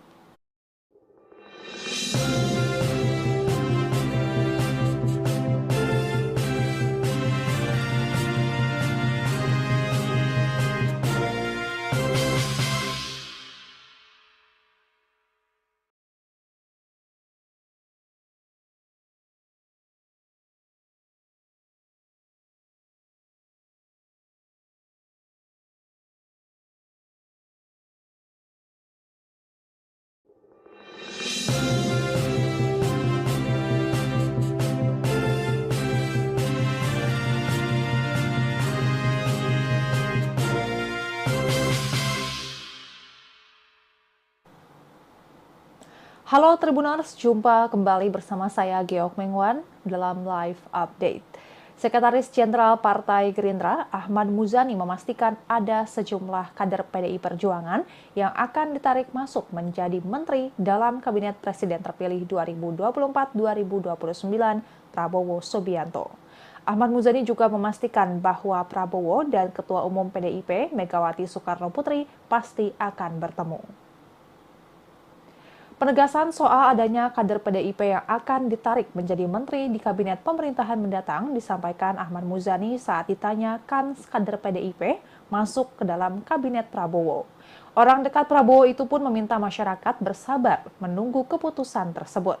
Halo Tribuners, jumpa kembali bersama saya Geok Mengwan dalam live update. Sekretaris Jenderal Partai Gerindra Ahmad Muzani memastikan ada sejumlah kader PDI Perjuangan yang akan ditarik masuk menjadi menteri dalam Kabinet Presiden terpilih 2024-2029 Prabowo Subianto. Ahmad Muzani juga memastikan bahwa Prabowo dan Ketua Umum PDIP Megawati Soekarno Putri pasti akan bertemu. Penegasan soal adanya kader PDIP yang akan ditarik menjadi menteri di kabinet pemerintahan mendatang disampaikan Ahmad Muzani saat ditanya kans kader PDIP masuk ke dalam kabinet Prabowo. Orang dekat Prabowo itu pun meminta masyarakat bersabar menunggu keputusan tersebut.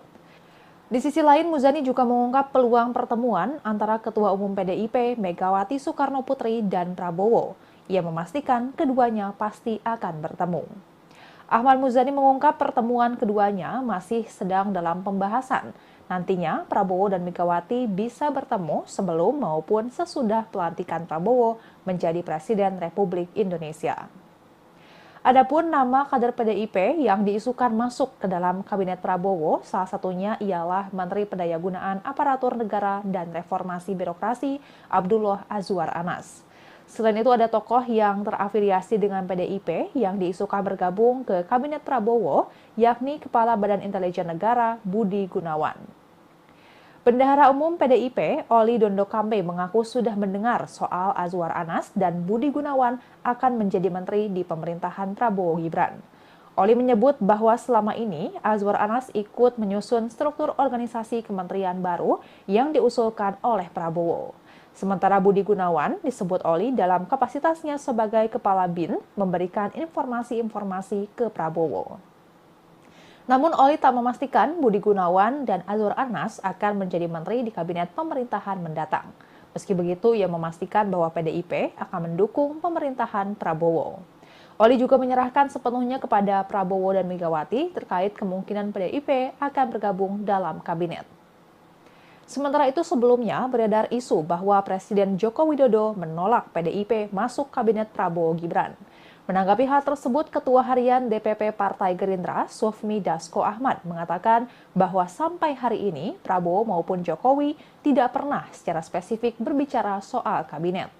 Di sisi lain, Muzani juga mengungkap peluang pertemuan antara Ketua Umum PDIP Megawati Soekarno Putri dan Prabowo. Ia memastikan keduanya pasti akan bertemu. Ahmad Muzani mengungkap pertemuan keduanya masih sedang dalam pembahasan. Nantinya Prabowo dan Megawati bisa bertemu sebelum maupun sesudah pelantikan Prabowo menjadi Presiden Republik Indonesia. Adapun nama kader PDIP yang diisukan masuk ke dalam kabinet Prabowo, salah satunya ialah Menteri Pendayagunaan Aparatur Negara dan Reformasi Birokrasi Abdullah Azwar Anas. Selain itu ada tokoh yang terafiliasi dengan PDIP yang diisukan bergabung ke Kabinet Prabowo, yakni Kepala Badan Intelijen Negara Budi Gunawan. Bendahara Umum PDIP, Oli Dondo Kambe mengaku sudah mendengar soal Azwar Anas dan Budi Gunawan akan menjadi menteri di pemerintahan Prabowo Gibran. Oli menyebut bahwa selama ini Azwar Anas ikut menyusun struktur organisasi kementerian baru yang diusulkan oleh Prabowo. Sementara Budi Gunawan disebut Oli dalam kapasitasnya sebagai Kepala BIN memberikan informasi-informasi ke Prabowo. Namun Oli tak memastikan Budi Gunawan dan Azwar Anas akan menjadi menteri di kabinet pemerintahan mendatang. Meski begitu, ia memastikan bahwa PDIP akan mendukung pemerintahan Prabowo. Oli juga menyerahkan sepenuhnya kepada Prabowo dan Megawati terkait kemungkinan PDIP akan bergabung dalam kabinet. Sementara itu sebelumnya beredar isu bahwa Presiden Joko Widodo menolak PDIP masuk kabinet Prabowo Gibran. Menanggapi hal tersebut, Ketua Harian DPP Partai Gerindra, Sufmi Dasko Ahmad, mengatakan bahwa sampai hari ini Prabowo maupun Jokowi tidak pernah secara spesifik berbicara soal kabinet.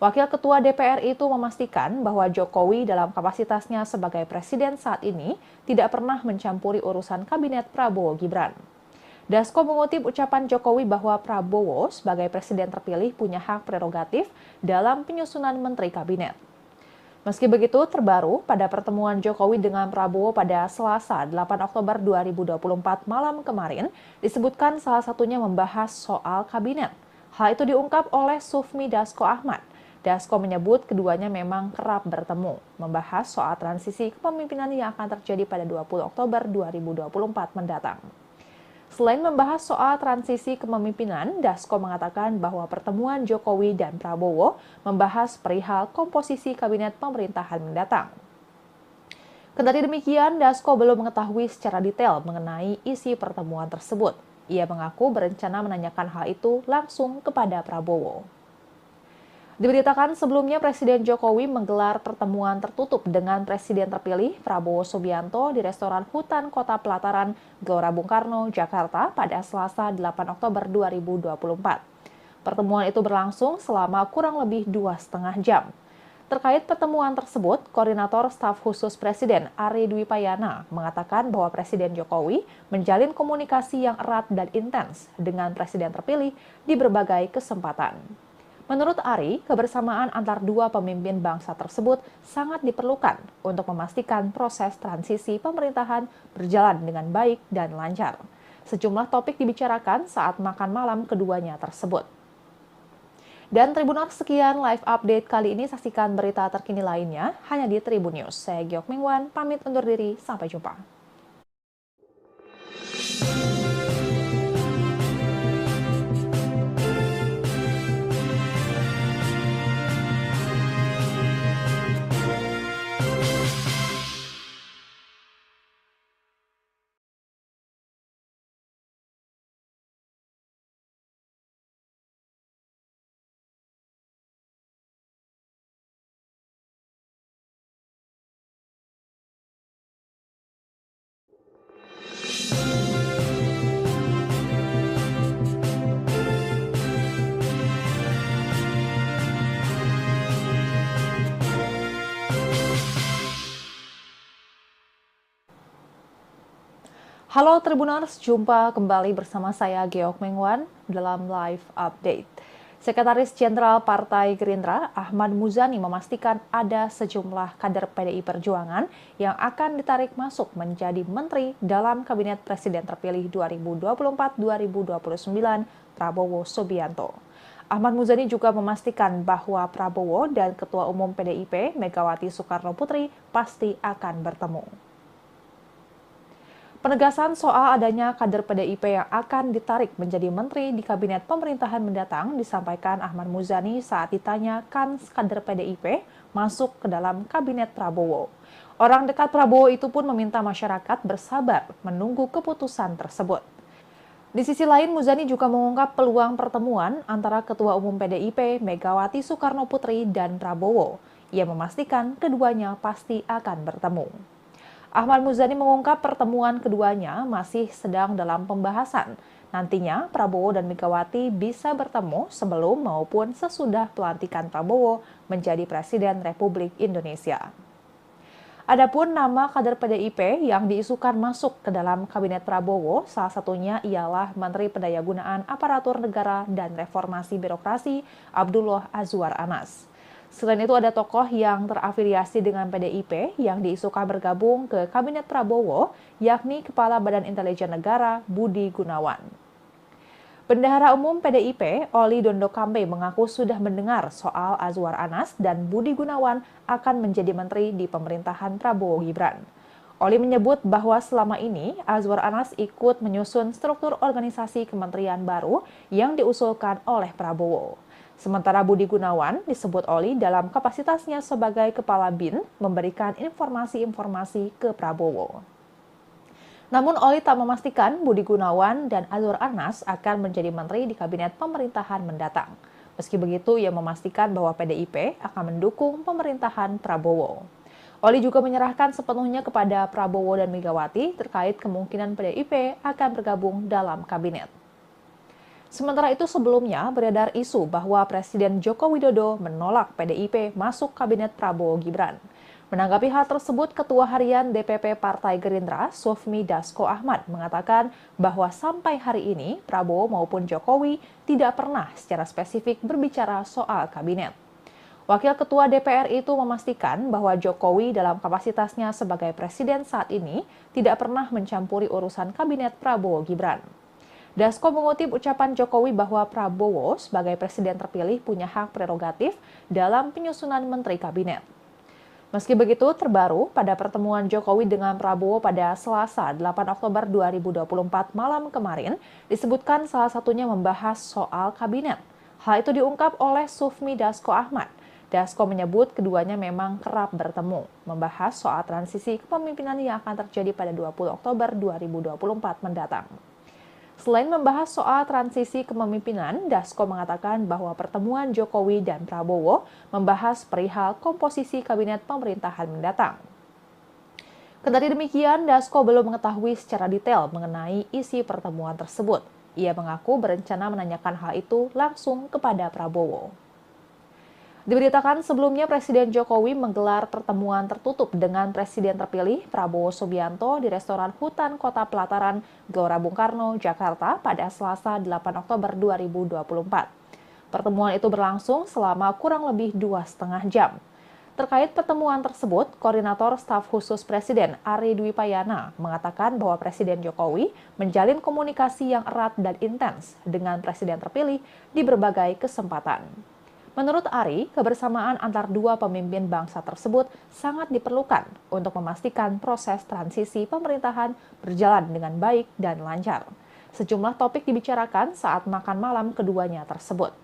Wakil Ketua DPR itu memastikan bahwa Jokowi dalam kapasitasnya sebagai presiden saat ini tidak pernah mencampuri urusan kabinet Prabowo Gibran. Dasko mengutip ucapan Jokowi bahwa Prabowo sebagai presiden terpilih punya hak prerogatif dalam penyusunan menteri kabinet. Meski begitu, terbaru pada pertemuan Jokowi dengan Prabowo pada Selasa 8 Oktober 2024 malam kemarin disebutkan salah satunya membahas soal kabinet. Hal itu diungkap oleh Sufmi Dasko Ahmad. Dasko menyebut keduanya memang kerap bertemu, membahas soal transisi kepemimpinan yang akan terjadi pada 20 Oktober 2024 mendatang. Selain membahas soal transisi kepemimpinan, Dasko mengatakan bahwa pertemuan Jokowi dan Prabowo membahas perihal komposisi kabinet pemerintahan mendatang. Kendati demikian, Dasko belum mengetahui secara detail mengenai isi pertemuan tersebut. Ia mengaku berencana menanyakan hal itu langsung kepada Prabowo. Diberitakan sebelumnya Presiden Jokowi menggelar pertemuan tertutup dengan Presiden terpilih Prabowo Subianto di restoran Hutan Kota Pelataran, Gelora Bung Karno, Jakarta pada Selasa 8 Oktober 2024. Pertemuan itu berlangsung selama kurang lebih 2,5 jam. Terkait pertemuan tersebut, Koordinator Staf Khusus Presiden Ari Dwi Payana mengatakan bahwa Presiden Jokowi menjalin komunikasi yang erat dan intens dengan Presiden terpilih di berbagai kesempatan. Menurut Ari, kebersamaan antar dua pemimpin bangsa tersebut sangat diperlukan untuk memastikan proses transisi pemerintahan berjalan dengan baik dan lancar. Sejumlah topik dibicarakan saat makan malam keduanya tersebut. Dan Tribuners, sekian live update kali ini. Saksikan berita terkini lainnya hanya di Tribun News. Saya Giok Mingwan, pamit undur diri. Sampai jumpa. Halo Tribuners, jumpa kembali bersama saya Giok Mingwan dalam live update. Sekretaris Jenderal Partai Gerindra Ahmad Muzani memastikan ada sejumlah kader PDI Perjuangan yang akan ditarik masuk menjadi menteri dalam Kabinet Presiden terpilih 2024-2029 Prabowo Subianto. Ahmad Muzani juga memastikan bahwa Prabowo dan Ketua Umum PDIP Megawati Soekarno Putri pasti akan bertemu. Penegasan soal adanya kader PDIP yang akan ditarik menjadi menteri di kabinet pemerintahan mendatang disampaikan Ahmad Muzani saat ditanya kans kader PDIP masuk ke dalam kabinet Prabowo. Orang dekat Prabowo itu pun meminta masyarakat bersabar menunggu keputusan tersebut. Di sisi lain, Muzani juga mengungkap peluang pertemuan antara Ketua Umum PDIP Megawati Soekarno Putri dan Prabowo. Ia memastikan keduanya pasti akan bertemu. Ahmad Muzani mengungkap pertemuan keduanya masih sedang dalam pembahasan. Nantinya Prabowo dan Megawati bisa bertemu sebelum maupun sesudah pelantikan Prabowo menjadi Presiden Republik Indonesia. Adapun nama kader PDIP yang diisukan masuk ke dalam kabinet Prabowo, salah satunya ialah Menteri Pendayagunaan Aparatur Negara dan Reformasi Birokrasi Abdullah Azwar Anas. Selain itu ada tokoh yang terafiliasi dengan PDIP yang diisukan bergabung ke Kabinet Prabowo, yakni Kepala Badan Intelijen Negara Budi Gunawan. Bendahara Umum PDIP, Oli Dondo Kambe mengaku sudah mendengar soal Azwar Anas dan Budi Gunawan akan menjadi menteri di pemerintahan Prabowo Gibran. Oli menyebut bahwa selama ini Azwar Anas ikut menyusun struktur organisasi kementerian baru yang diusulkan oleh Prabowo. Sementara Budi Gunawan disebut Oli dalam kapasitasnya sebagai Kepala BIN memberikan informasi-informasi ke Prabowo. Namun Oli tak memastikan Budi Gunawan dan Azwar Anas akan menjadi menteri di kabinet pemerintahan mendatang. Meski begitu, ia memastikan bahwa PDIP akan mendukung pemerintahan Prabowo. Oli juga menyerahkan sepenuhnya kepada Prabowo dan Megawati terkait kemungkinan PDIP akan bergabung dalam kabinet. Sementara itu sebelumnya beredar isu bahwa Presiden Joko Widodo menolak PDIP masuk kabinet Prabowo Gibran. Menanggapi hal tersebut, Ketua Harian DPP Partai Gerindra, Sufmi Dasko Ahmad, mengatakan bahwa sampai hari ini Prabowo maupun Jokowi tidak pernah secara spesifik berbicara soal kabinet. Wakil Ketua DPR itu memastikan bahwa Jokowi dalam kapasitasnya sebagai presiden saat ini tidak pernah mencampuri urusan kabinet Prabowo Gibran. Dasko mengutip ucapan Jokowi bahwa Prabowo sebagai presiden terpilih punya hak prerogatif dalam penyusunan menteri kabinet. Meski begitu, terbaru pada pertemuan Jokowi dengan Prabowo pada Selasa 8 Oktober 2024 malam kemarin, disebutkan salah satunya membahas soal kabinet. Hal itu diungkap oleh Sufmi Dasko Ahmad. Dasko menyebut keduanya memang kerap bertemu, membahas soal transisi kepemimpinan yang akan terjadi pada 20 Oktober 2024 mendatang. Selain membahas soal transisi kepemimpinan, Dasko mengatakan bahwa pertemuan Jokowi dan Prabowo membahas perihal komposisi kabinet pemerintahan mendatang. Kendati demikian, Dasko belum mengetahui secara detail mengenai isi pertemuan tersebut. Ia mengaku berencana menanyakan hal itu langsung kepada Prabowo. Diberitakan sebelumnya Presiden Jokowi menggelar pertemuan tertutup dengan Presiden terpilih Prabowo Subianto di restoran Hutan Kota Pelataran, Gelora Bung Karno, Jakarta pada Selasa 8 Oktober 2024. Pertemuan itu berlangsung selama kurang lebih 2,5 jam. Terkait pertemuan tersebut, Koordinator Staf Khusus Presiden Ari Dwi Payana mengatakan bahwa Presiden Jokowi menjalin komunikasi yang erat dan intens dengan Presiden terpilih di berbagai kesempatan. Menurut Ari, kebersamaan antar dua pemimpin bangsa tersebut sangat diperlukan untuk memastikan proses transisi pemerintahan berjalan dengan baik dan lancar. Sejumlah topik dibicarakan saat makan malam keduanya tersebut.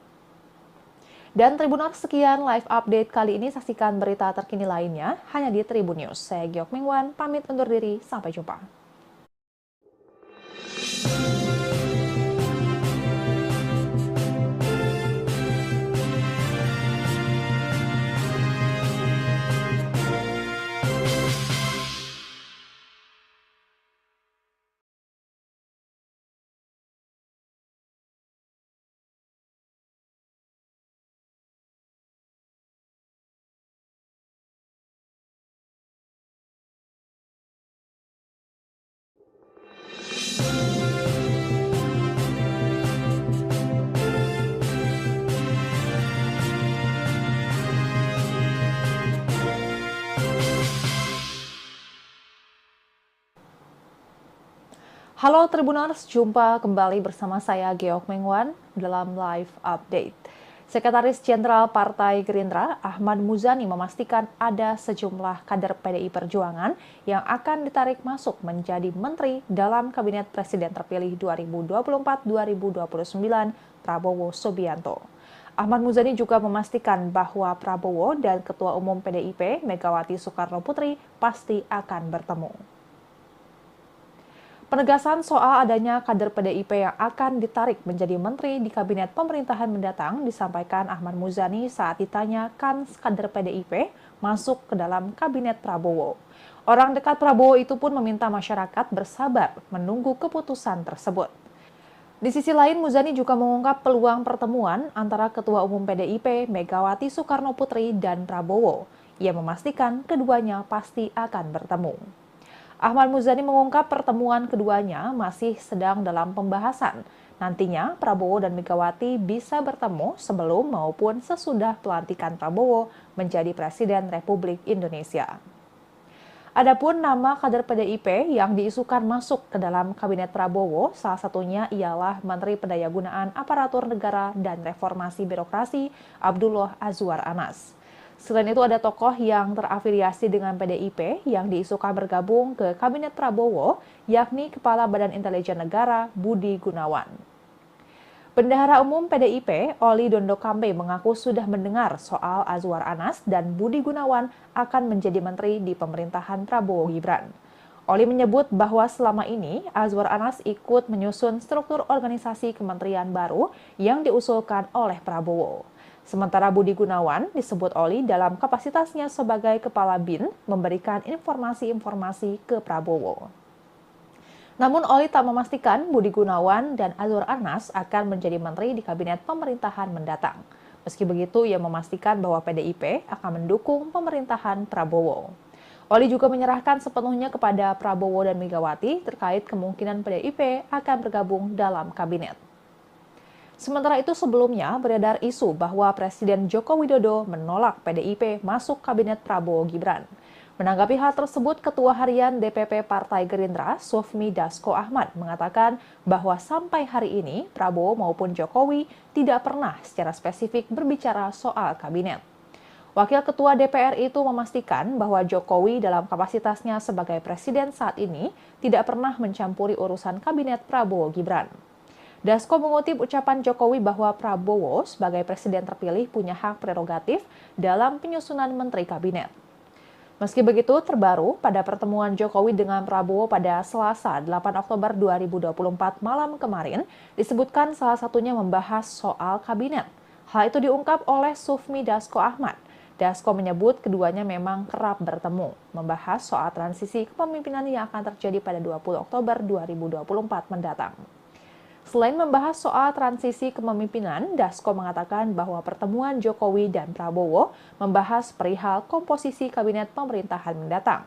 Dan Tribuners, sekian live update kali ini. Saksikan berita terkini lainnya hanya di Tribun News. Saya Giok Mingwan, pamit undur diri. Sampai jumpa. Halo Tribuners, jumpa kembali bersama saya Geok Mengwan dalam live update. Sekretaris Jenderal Partai Gerindra Ahmad Muzani memastikan ada sejumlah kader PDI Perjuangan yang akan ditarik masuk menjadi menteri dalam Kabinet Presiden terpilih 2024-2029 Prabowo Subianto. Ahmad Muzani juga memastikan bahwa Prabowo dan Ketua Umum PDIP Megawati Soekarno Putri pasti akan bertemu. Penegasan soal adanya kader PDIP yang akan ditarik menjadi menteri di kabinet pemerintahan mendatang disampaikan Ahmad Muzani saat ditanya kans kader PDIP masuk ke dalam kabinet Prabowo. Orang dekat Prabowo itu pun meminta masyarakat bersabar menunggu keputusan tersebut. Di sisi lain, Muzani juga mengungkap peluang pertemuan antara Ketua Umum PDIP Megawati Soekarno Putri dan Prabowo. Ia memastikan keduanya pasti akan bertemu. Ahmad Muzani mengungkap pertemuan keduanya masih sedang dalam pembahasan Nantinya, Prabowo dan Megawati bisa bertemu sebelum maupun sesudah pelantikan Prabowo menjadi Presiden Republik Indonesia. Adapun nama kader PDIP yang diisukan masuk ke dalam Kabinet Prabowo, salah satunya ialah Menteri Pendayagunaan Aparatur Negara dan Reformasi Birokrasi Abdullah Azwar Anas. Selain itu ada tokoh yang terafiliasi dengan PDIP yang diisukan bergabung ke Kabinet Prabowo, yakni Kepala Badan Intelijen Negara Budi Gunawan. Bendahara Umum PDIP, Oli Dondo Kambe mengaku sudah mendengar soal Azwar Anas dan Budi Gunawan akan menjadi menteri di pemerintahan Prabowo Gibran. Oli menyebut bahwa selama ini Azwar Anas ikut menyusun struktur organisasi kementerian baru yang diusulkan oleh Prabowo. Sementara Budi Gunawan disebut Oli dalam kapasitasnya sebagai Kepala BIN memberikan informasi-informasi ke Prabowo. Namun Oli tak memastikan Budi Gunawan dan Azwar Anas akan menjadi menteri di kabinet pemerintahan mendatang. Meski begitu, ia memastikan bahwa PDIP akan mendukung pemerintahan Prabowo. Oli juga menyerahkan sepenuhnya kepada Prabowo dan Megawati terkait kemungkinan PDIP akan bergabung dalam kabinet. Sementara itu sebelumnya beredar isu bahwa Presiden Joko Widodo menolak PDIP masuk kabinet Prabowo Gibran. Menanggapi hal tersebut, Ketua Harian DPP Partai Gerindra, Sufmi Dasko Ahmad, mengatakan bahwa sampai hari ini Prabowo maupun Jokowi tidak pernah secara spesifik berbicara soal kabinet. Wakil Ketua DPR itu memastikan bahwa Jokowi dalam kapasitasnya sebagai presiden saat ini tidak pernah mencampuri urusan kabinet Prabowo Gibran. Dasko mengutip ucapan Jokowi bahwa Prabowo sebagai presiden terpilih punya hak prerogatif dalam penyusunan menteri kabinet. Meski begitu, terbaru pada pertemuan Jokowi dengan Prabowo pada Selasa 8 Oktober 2024 malam kemarin, disebutkan salah satunya membahas soal kabinet. Hal itu diungkap oleh Sufmi Dasko Ahmad. Dasko menyebut keduanya memang kerap bertemu, membahas soal transisi kepemimpinan yang akan terjadi pada 20 Oktober 2024 mendatang. Selain membahas soal transisi kepemimpinan, Dasko mengatakan bahwa pertemuan Jokowi dan Prabowo membahas perihal komposisi kabinet pemerintahan mendatang.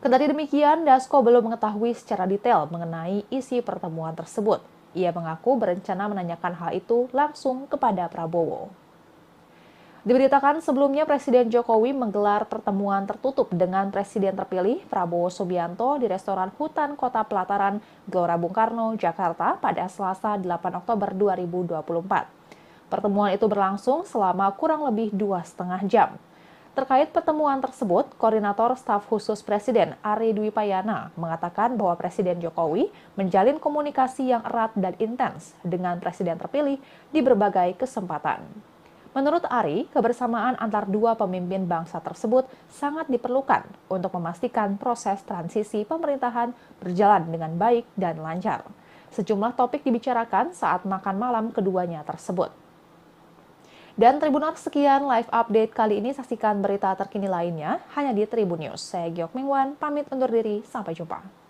Kendati demikian, Dasko belum mengetahui secara detail mengenai isi pertemuan tersebut. Ia mengaku berencana menanyakan hal itu langsung kepada Prabowo. Diberitakan sebelumnya Presiden Jokowi menggelar pertemuan tertutup dengan Presiden terpilih Prabowo Subianto di restoran Hutan Kota Pelataran, Gelora Bung Karno, Jakarta pada Selasa 8 Oktober 2024. Pertemuan itu berlangsung selama kurang lebih 2,5 jam. Terkait pertemuan tersebut, Koordinator Staf Khusus Presiden Ari Dwi Payana mengatakan bahwa Presiden Jokowi menjalin komunikasi yang erat dan intens dengan Presiden terpilih di berbagai kesempatan. Menurut Ari, kebersamaan antar dua pemimpin bangsa tersebut sangat diperlukan untuk memastikan proses transisi pemerintahan berjalan dengan baik dan lancar. Sejumlah topik dibicarakan saat makan malam keduanya tersebut. Dan Tribuners, sekian live update kali ini. Saksikan berita terkini lainnya hanya di Tribun News. Saya Giok Mingwan, pamit undur diri. Sampai jumpa.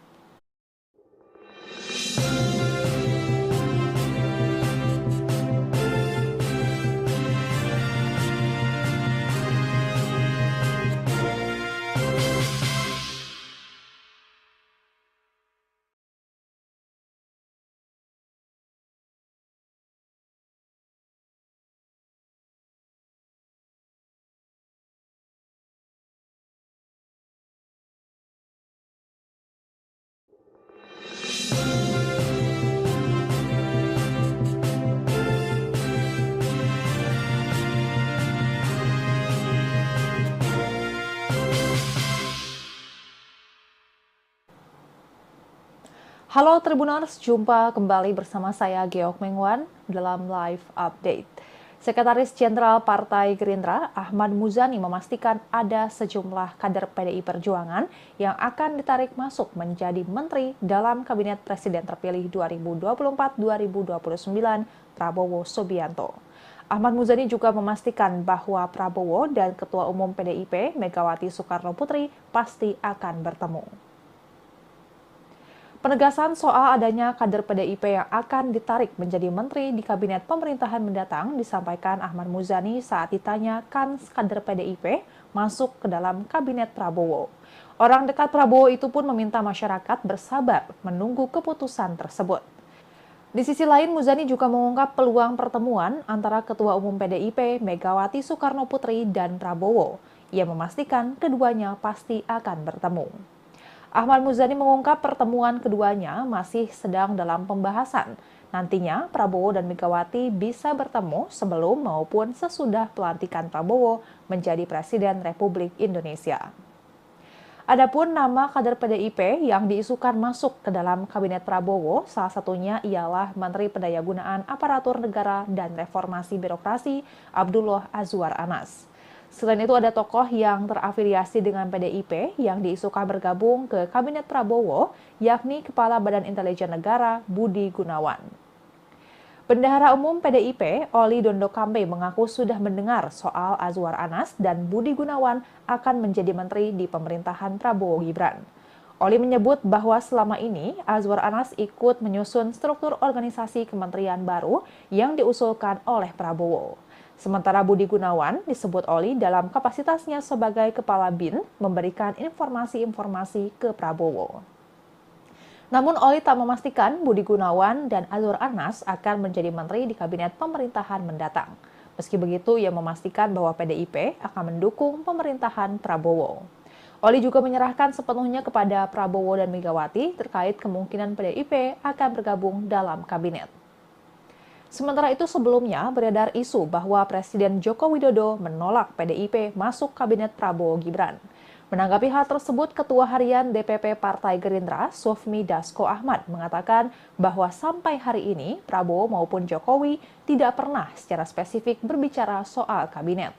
Halo Tribuners, jumpa kembali bersama saya Geok Mengwan dalam live update. Sekretaris Jenderal Partai Gerindra Ahmad Muzani memastikan ada sejumlah kader PDI Perjuangan yang akan ditarik masuk menjadi menteri dalam Kabinet Presiden terpilih 2024-2029 Prabowo Subianto. Ahmad Muzani juga memastikan bahwa Prabowo dan Ketua Umum PDIP Megawati Soekarno Putri pasti akan bertemu. Penegasan soal adanya kader PDIP yang akan ditarik menjadi menteri di kabinet pemerintahan mendatang disampaikan Ahmad Muzani saat ditanya kans kader PDIP masuk ke dalam kabinet Prabowo. Orang dekat Prabowo itu pun meminta masyarakat bersabar menunggu keputusan tersebut. Di sisi lain, Muzani juga mengungkap peluang pertemuan antara Ketua Umum PDIP Megawati Soekarnoputri dan Prabowo. Ia memastikan keduanya pasti akan bertemu. Ahmad Muzani mengungkap pertemuan keduanya masih sedang dalam pembahasan. Nantinya Prabowo dan Megawati bisa bertemu sebelum maupun sesudah pelantikan Prabowo menjadi Presiden Republik Indonesia. Adapun nama kader PDIP yang diisukan masuk ke dalam Kabinet Prabowo, salah satunya ialah Menteri Pendayagunaan Aparatur Negara dan Reformasi Birokrasi Abdullah Azwar Anas. Selain itu ada tokoh yang terafiliasi dengan PDIP yang diisukan bergabung ke Kabinet Prabowo, yakni Kepala Badan Intelijen Negara Budi Gunawan. Bendahara Umum PDIP, Oli Dondo Kambe, mengaku sudah mendengar soal Azwar Anas dan Budi Gunawan akan menjadi menteri di pemerintahan Prabowo Gibran. Oli menyebut bahwa selama ini Azwar Anas ikut menyusun struktur organisasi kementerian baru yang diusulkan oleh Prabowo. Sementara Budi Gunawan disebut Oli dalam kapasitasnya sebagai Kepala BIN memberikan informasi-informasi ke Prabowo. Namun Oli tak memastikan Budi Gunawan dan Azwar Anas akan menjadi menteri di kabinet pemerintahan mendatang. Meski begitu, ia memastikan bahwa PDIP akan mendukung pemerintahan Prabowo. Oli juga menyerahkan sepenuhnya kepada Prabowo dan Megawati terkait kemungkinan PDIP akan bergabung dalam kabinet. Sementara itu sebelumnya beredar isu bahwa Presiden Joko Widodo menolak PDIP masuk kabinet Prabowo Gibran. Menanggapi hal tersebut, Ketua Harian DPP Partai Gerindra, Sufmi Dasko Ahmad, mengatakan bahwa sampai hari ini Prabowo maupun Jokowi tidak pernah secara spesifik berbicara soal kabinet.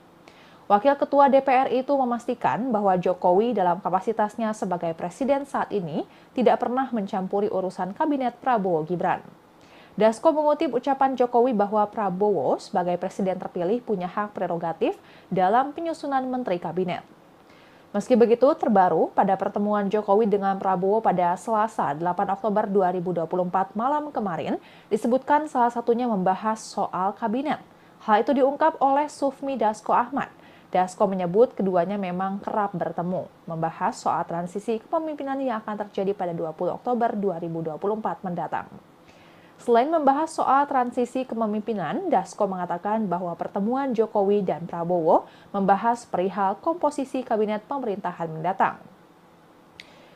Wakil Ketua DPR itu memastikan bahwa Jokowi dalam kapasitasnya sebagai presiden saat ini tidak pernah mencampuri urusan kabinet Prabowo Gibran. Dasko mengutip ucapan Jokowi bahwa Prabowo sebagai presiden terpilih punya hak prerogatif dalam penyusunan menteri kabinet. Meski begitu, terbaru pada pertemuan Jokowi dengan Prabowo pada Selasa 8 Oktober 2024 malam kemarin, disebutkan salah satunya membahas soal kabinet. Hal itu diungkap oleh Sufmi Dasko Ahmad. Dasko menyebut keduanya memang kerap bertemu, membahas soal transisi kepemimpinan yang akan terjadi pada 20 Oktober 2024 mendatang. Selain membahas soal transisi kepemimpinan, Dasko mengatakan bahwa pertemuan Jokowi dan Prabowo membahas perihal komposisi kabinet pemerintahan mendatang.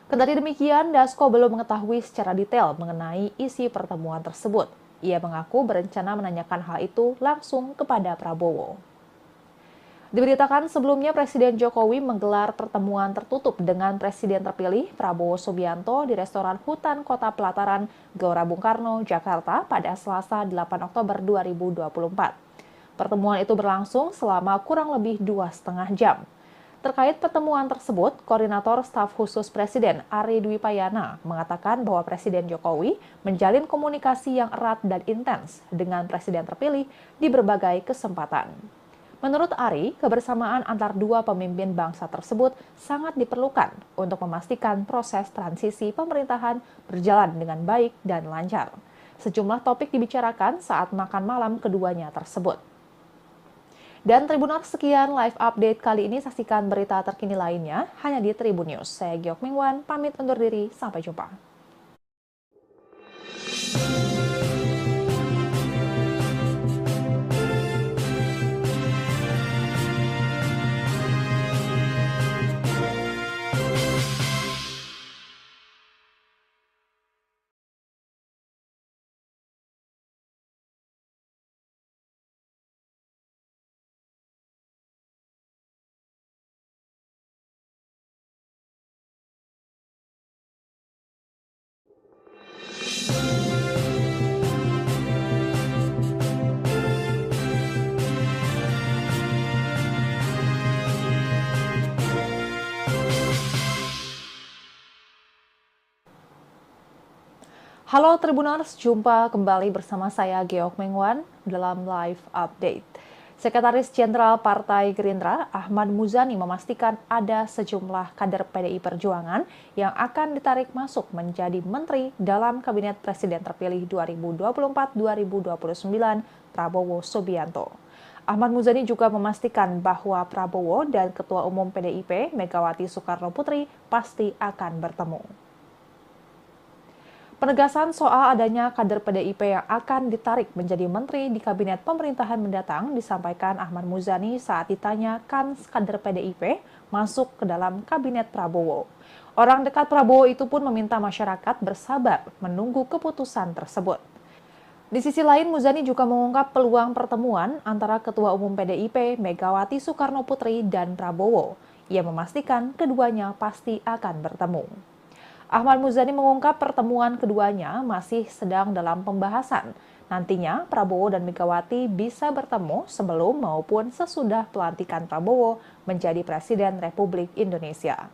Kendati demikian, Dasko belum mengetahui secara detail mengenai isi pertemuan tersebut. Ia mengaku berencana menanyakan hal itu langsung kepada Prabowo. Diberitakan sebelumnya Presiden Jokowi menggelar pertemuan tertutup dengan Presiden terpilih Prabowo Subianto di restoran Hutan Kota Pelataran, Gelora Bung Karno, Jakarta pada Selasa 8 Oktober 2024. Pertemuan itu berlangsung selama kurang lebih 2,5 jam. Terkait pertemuan tersebut, Koordinator Staf Khusus Presiden Ari Dwi Payana mengatakan bahwa Presiden Jokowi menjalin komunikasi yang erat dan intens dengan Presiden terpilih di berbagai kesempatan. Menurut Ari, kebersamaan antar dua pemimpin bangsa tersebut sangat diperlukan untuk memastikan proses transisi pemerintahan berjalan dengan baik dan lancar. Sejumlah topik dibicarakan saat makan malam keduanya tersebut. Dan Tribuners, sekian live update kali ini. Saksikan berita terkini lainnya hanya di Tribun News. Saya Giok Mingwan, pamit undur diri. Sampai jumpa. Halo Tribuners, jumpa kembali bersama saya Geok Mengwan dalam live update. Sekretaris Jenderal Partai Gerindra Ahmad Muzani memastikan ada sejumlah kader PDI Perjuangan yang akan ditarik masuk menjadi menteri dalam Kabinet Presiden terpilih 2024-2029 Prabowo Subianto. Ahmad Muzani juga memastikan bahwa Prabowo dan Ketua Umum PDIP Megawati Soekarnoputri pasti akan bertemu. Penegasan soal adanya kader PDIP yang akan ditarik menjadi menteri di kabinet pemerintahan mendatang disampaikan Ahmad Muzani saat ditanya kans kader PDIP masuk ke dalam kabinet Prabowo. Orang dekat Prabowo itu pun meminta masyarakat bersabar menunggu keputusan tersebut. Di sisi lain, Muzani juga mengungkap peluang pertemuan antara Ketua Umum PDIP Megawati Soekarnoputri dan Prabowo. Ia memastikan keduanya pasti akan bertemu. Ahmad Muzani mengungkap pertemuan keduanya masih sedang dalam pembahasan. Nantinya Prabowo dan Megawati bisa bertemu sebelum maupun sesudah pelantikan Prabowo menjadi Presiden Republik Indonesia.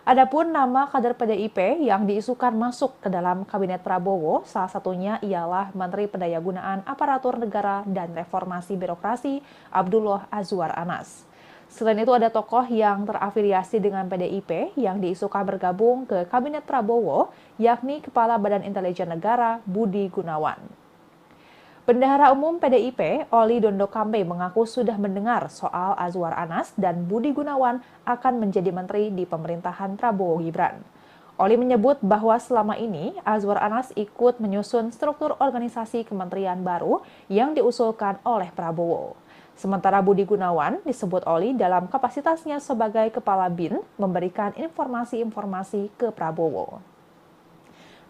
Adapun nama kader PDIP yang diisukan masuk ke dalam kabinet Prabowo, salah satunya ialah Menteri Pendayagunaan Aparatur Negara dan Reformasi Birokrasi Abdullah Azwar Anas. Selain itu ada tokoh yang terafiliasi dengan PDIP yang diisukan bergabung ke kabinet Prabowo, yakni Kepala Badan Intelijen Negara Budi Gunawan. Bendahara Umum PDIP, Oli Dondo Kambe mengaku sudah mendengar soal Azwar Anas dan Budi Gunawan akan menjadi menteri di pemerintahan Prabowo Gibran. Oli menyebut bahwa selama ini Azwar Anas ikut menyusun struktur organisasi kementerian baru yang diusulkan oleh Prabowo. Sementara Budi Gunawan disebut Oli dalam kapasitasnya sebagai Kepala BIN memberikan informasi-informasi ke Prabowo.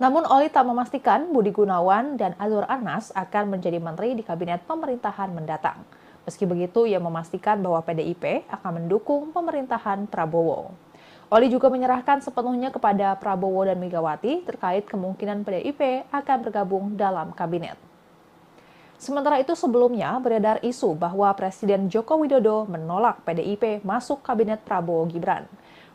Namun Oli tak memastikan Budi Gunawan dan Azwar Anas akan menjadi menteri di kabinet pemerintahan mendatang. Meski begitu, ia memastikan bahwa PDIP akan mendukung pemerintahan Prabowo. Oli juga menyerahkan sepenuhnya kepada Prabowo dan Megawati terkait kemungkinan PDIP akan bergabung dalam kabinet. Sementara itu sebelumnya beredar isu bahwa Presiden Joko Widodo menolak PDIP masuk kabinet Prabowo Gibran.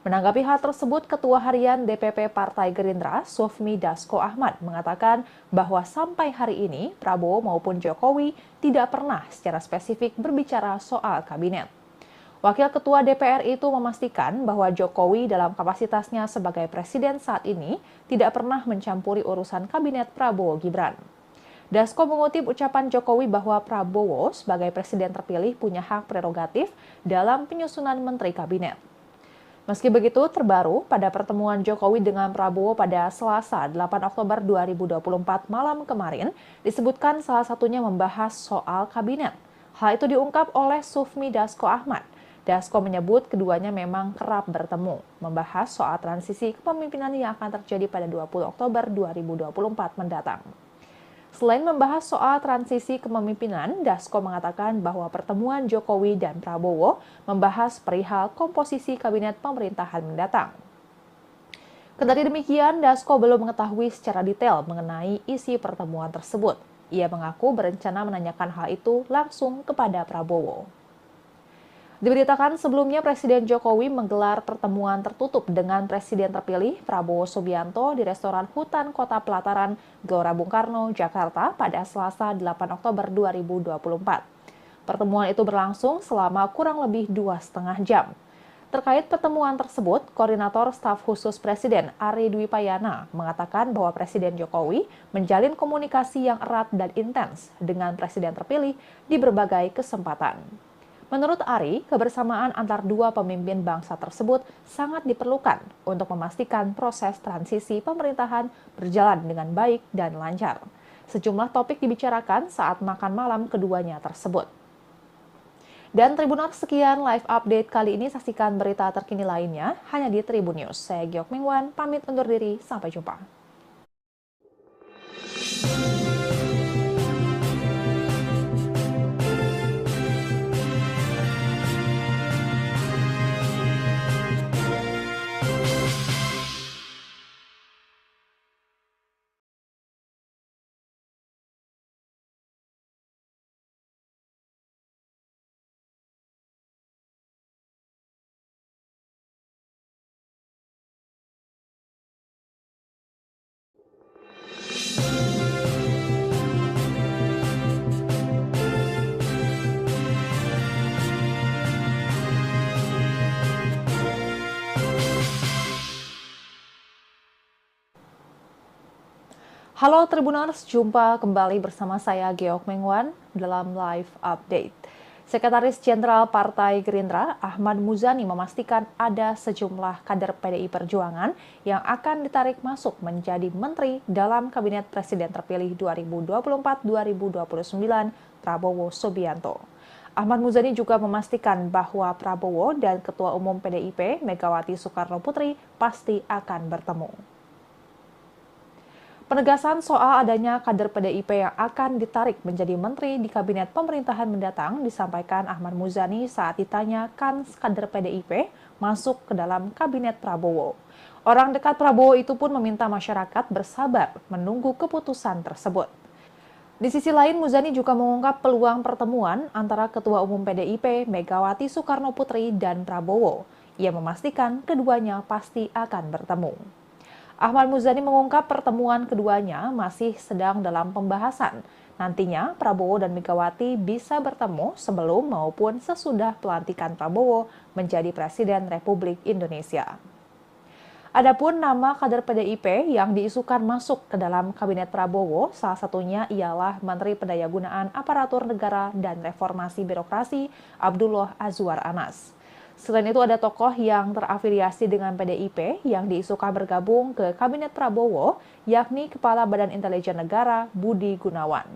Menanggapi hal tersebut, Ketua Harian DPP Partai Gerindra, Sufmi Dasko Ahmad, mengatakan bahwa sampai hari ini Prabowo maupun Jokowi tidak pernah secara spesifik berbicara soal kabinet. Wakil Ketua DPR itu memastikan bahwa Jokowi dalam kapasitasnya sebagai presiden saat ini tidak pernah mencampuri urusan kabinet Prabowo Gibran. Dasko mengutip ucapan Jokowi bahwa Prabowo sebagai presiden terpilih punya hak prerogatif dalam penyusunan menteri kabinet. Meski begitu, terbaru pada pertemuan Jokowi dengan Prabowo pada Selasa 8 Oktober 2024 malam kemarin, disebutkan salah satunya membahas soal kabinet. Hal itu diungkap oleh Sufmi Dasko Ahmad. Dasko menyebut keduanya memang kerap bertemu, membahas soal transisi kepemimpinan yang akan terjadi pada 20 Oktober 2024 mendatang. Selain membahas soal transisi kepemimpinan, Dasko mengatakan bahwa pertemuan Jokowi dan Prabowo membahas perihal komposisi kabinet pemerintahan mendatang. Kendati demikian, Dasko belum mengetahui secara detail mengenai isi pertemuan tersebut. Ia mengaku berencana menanyakan hal itu langsung kepada Prabowo. Diberitakan sebelumnya Presiden Jokowi menggelar pertemuan tertutup dengan Presiden terpilih Prabowo Subianto di restoran Hutan Kota Pelataran, Gelora Bung Karno, Jakarta pada Selasa 8 Oktober 2024. Pertemuan itu berlangsung selama kurang lebih 2,5 jam. Terkait pertemuan tersebut, Koordinator Staf Khusus Presiden Ari Dwi Payana mengatakan bahwa Presiden Jokowi menjalin komunikasi yang erat dan intens dengan Presiden terpilih di berbagai kesempatan. Menurut Ari, kebersamaan antar dua pemimpin bangsa tersebut sangat diperlukan untuk memastikan proses transisi pemerintahan berjalan dengan baik dan lancar. Sejumlah topik dibicarakan saat makan malam keduanya tersebut. Dan Tribuners, sekian live update kali ini. Saksikan berita terkini lainnya hanya di Tribun News. Saya Giok Mingwan, pamit undur diri. Sampai jumpa. Halo Tribuners, jumpa kembali bersama saya Geok Mengwan dalam live update. Sekretaris Jenderal Partai Gerindra, Ahmad Muzani memastikan ada sejumlah kader PDI Perjuangan yang akan ditarik masuk menjadi menteri dalam Kabinet Presiden terpilih 2024-2029 Prabowo Subianto. Ahmad Muzani juga memastikan bahwa Prabowo dan Ketua Umum PDIP Megawati Soekarno Putri pasti akan bertemu. Penegasan soal adanya kader PDIP yang akan ditarik menjadi menteri di kabinet pemerintahan mendatang disampaikan Ahmad Muzani saat ditanya kan kader PDIP masuk ke dalam kabinet Prabowo. Orang dekat Prabowo itu pun meminta masyarakat bersabar menunggu keputusan tersebut. Di sisi lain, Muzani juga mengungkap peluang pertemuan antara Ketua Umum PDIP Megawati Soekarno Putri dan Prabowo. Ia memastikan keduanya pasti akan bertemu. Ahmad Muzani mengungkap pertemuan keduanya masih sedang dalam pembahasan. Nantinya Prabowo dan Megawati bisa bertemu sebelum maupun sesudah pelantikan Prabowo menjadi Presiden Republik Indonesia. Adapun nama kader PDIP yang diisukan masuk ke dalam kabinet Prabowo, salah satunya ialah Menteri Pendayagunaan Aparatur Negara dan Reformasi Birokrasi Abdullah Azwar Anas. Selain itu ada tokoh yang terafiliasi dengan PDIP yang diisukan bergabung ke Kabinet Prabowo, yakni Kepala Badan Intelijen Negara Budi Gunawan.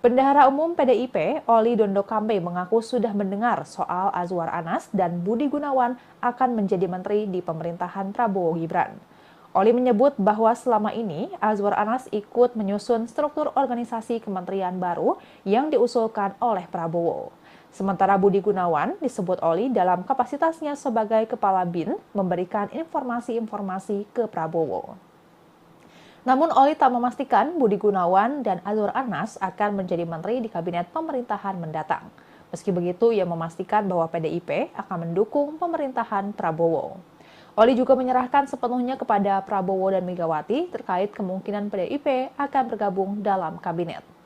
Bendahara Umum PDIP, Oli Dondo Kambe mengaku sudah mendengar soal Azwar Anas dan Budi Gunawan akan menjadi menteri di pemerintahan Prabowo Gibran. Oli menyebut bahwa selama ini Azwar Anas ikut menyusun struktur organisasi kementerian baru yang diusulkan oleh Prabowo. Sementara Budi Gunawan disebut Oli dalam kapasitasnya sebagai Kepala BIN memberikan informasi-informasi ke Prabowo. Namun Oli tak memastikan Budi Gunawan dan Azwar Anas akan menjadi menteri di kabinet pemerintahan mendatang. Meski begitu, ia memastikan bahwa PDIP akan mendukung pemerintahan Prabowo. Oli juga menyerahkan sepenuhnya kepada Prabowo dan Megawati terkait kemungkinan PDIP akan bergabung dalam kabinet.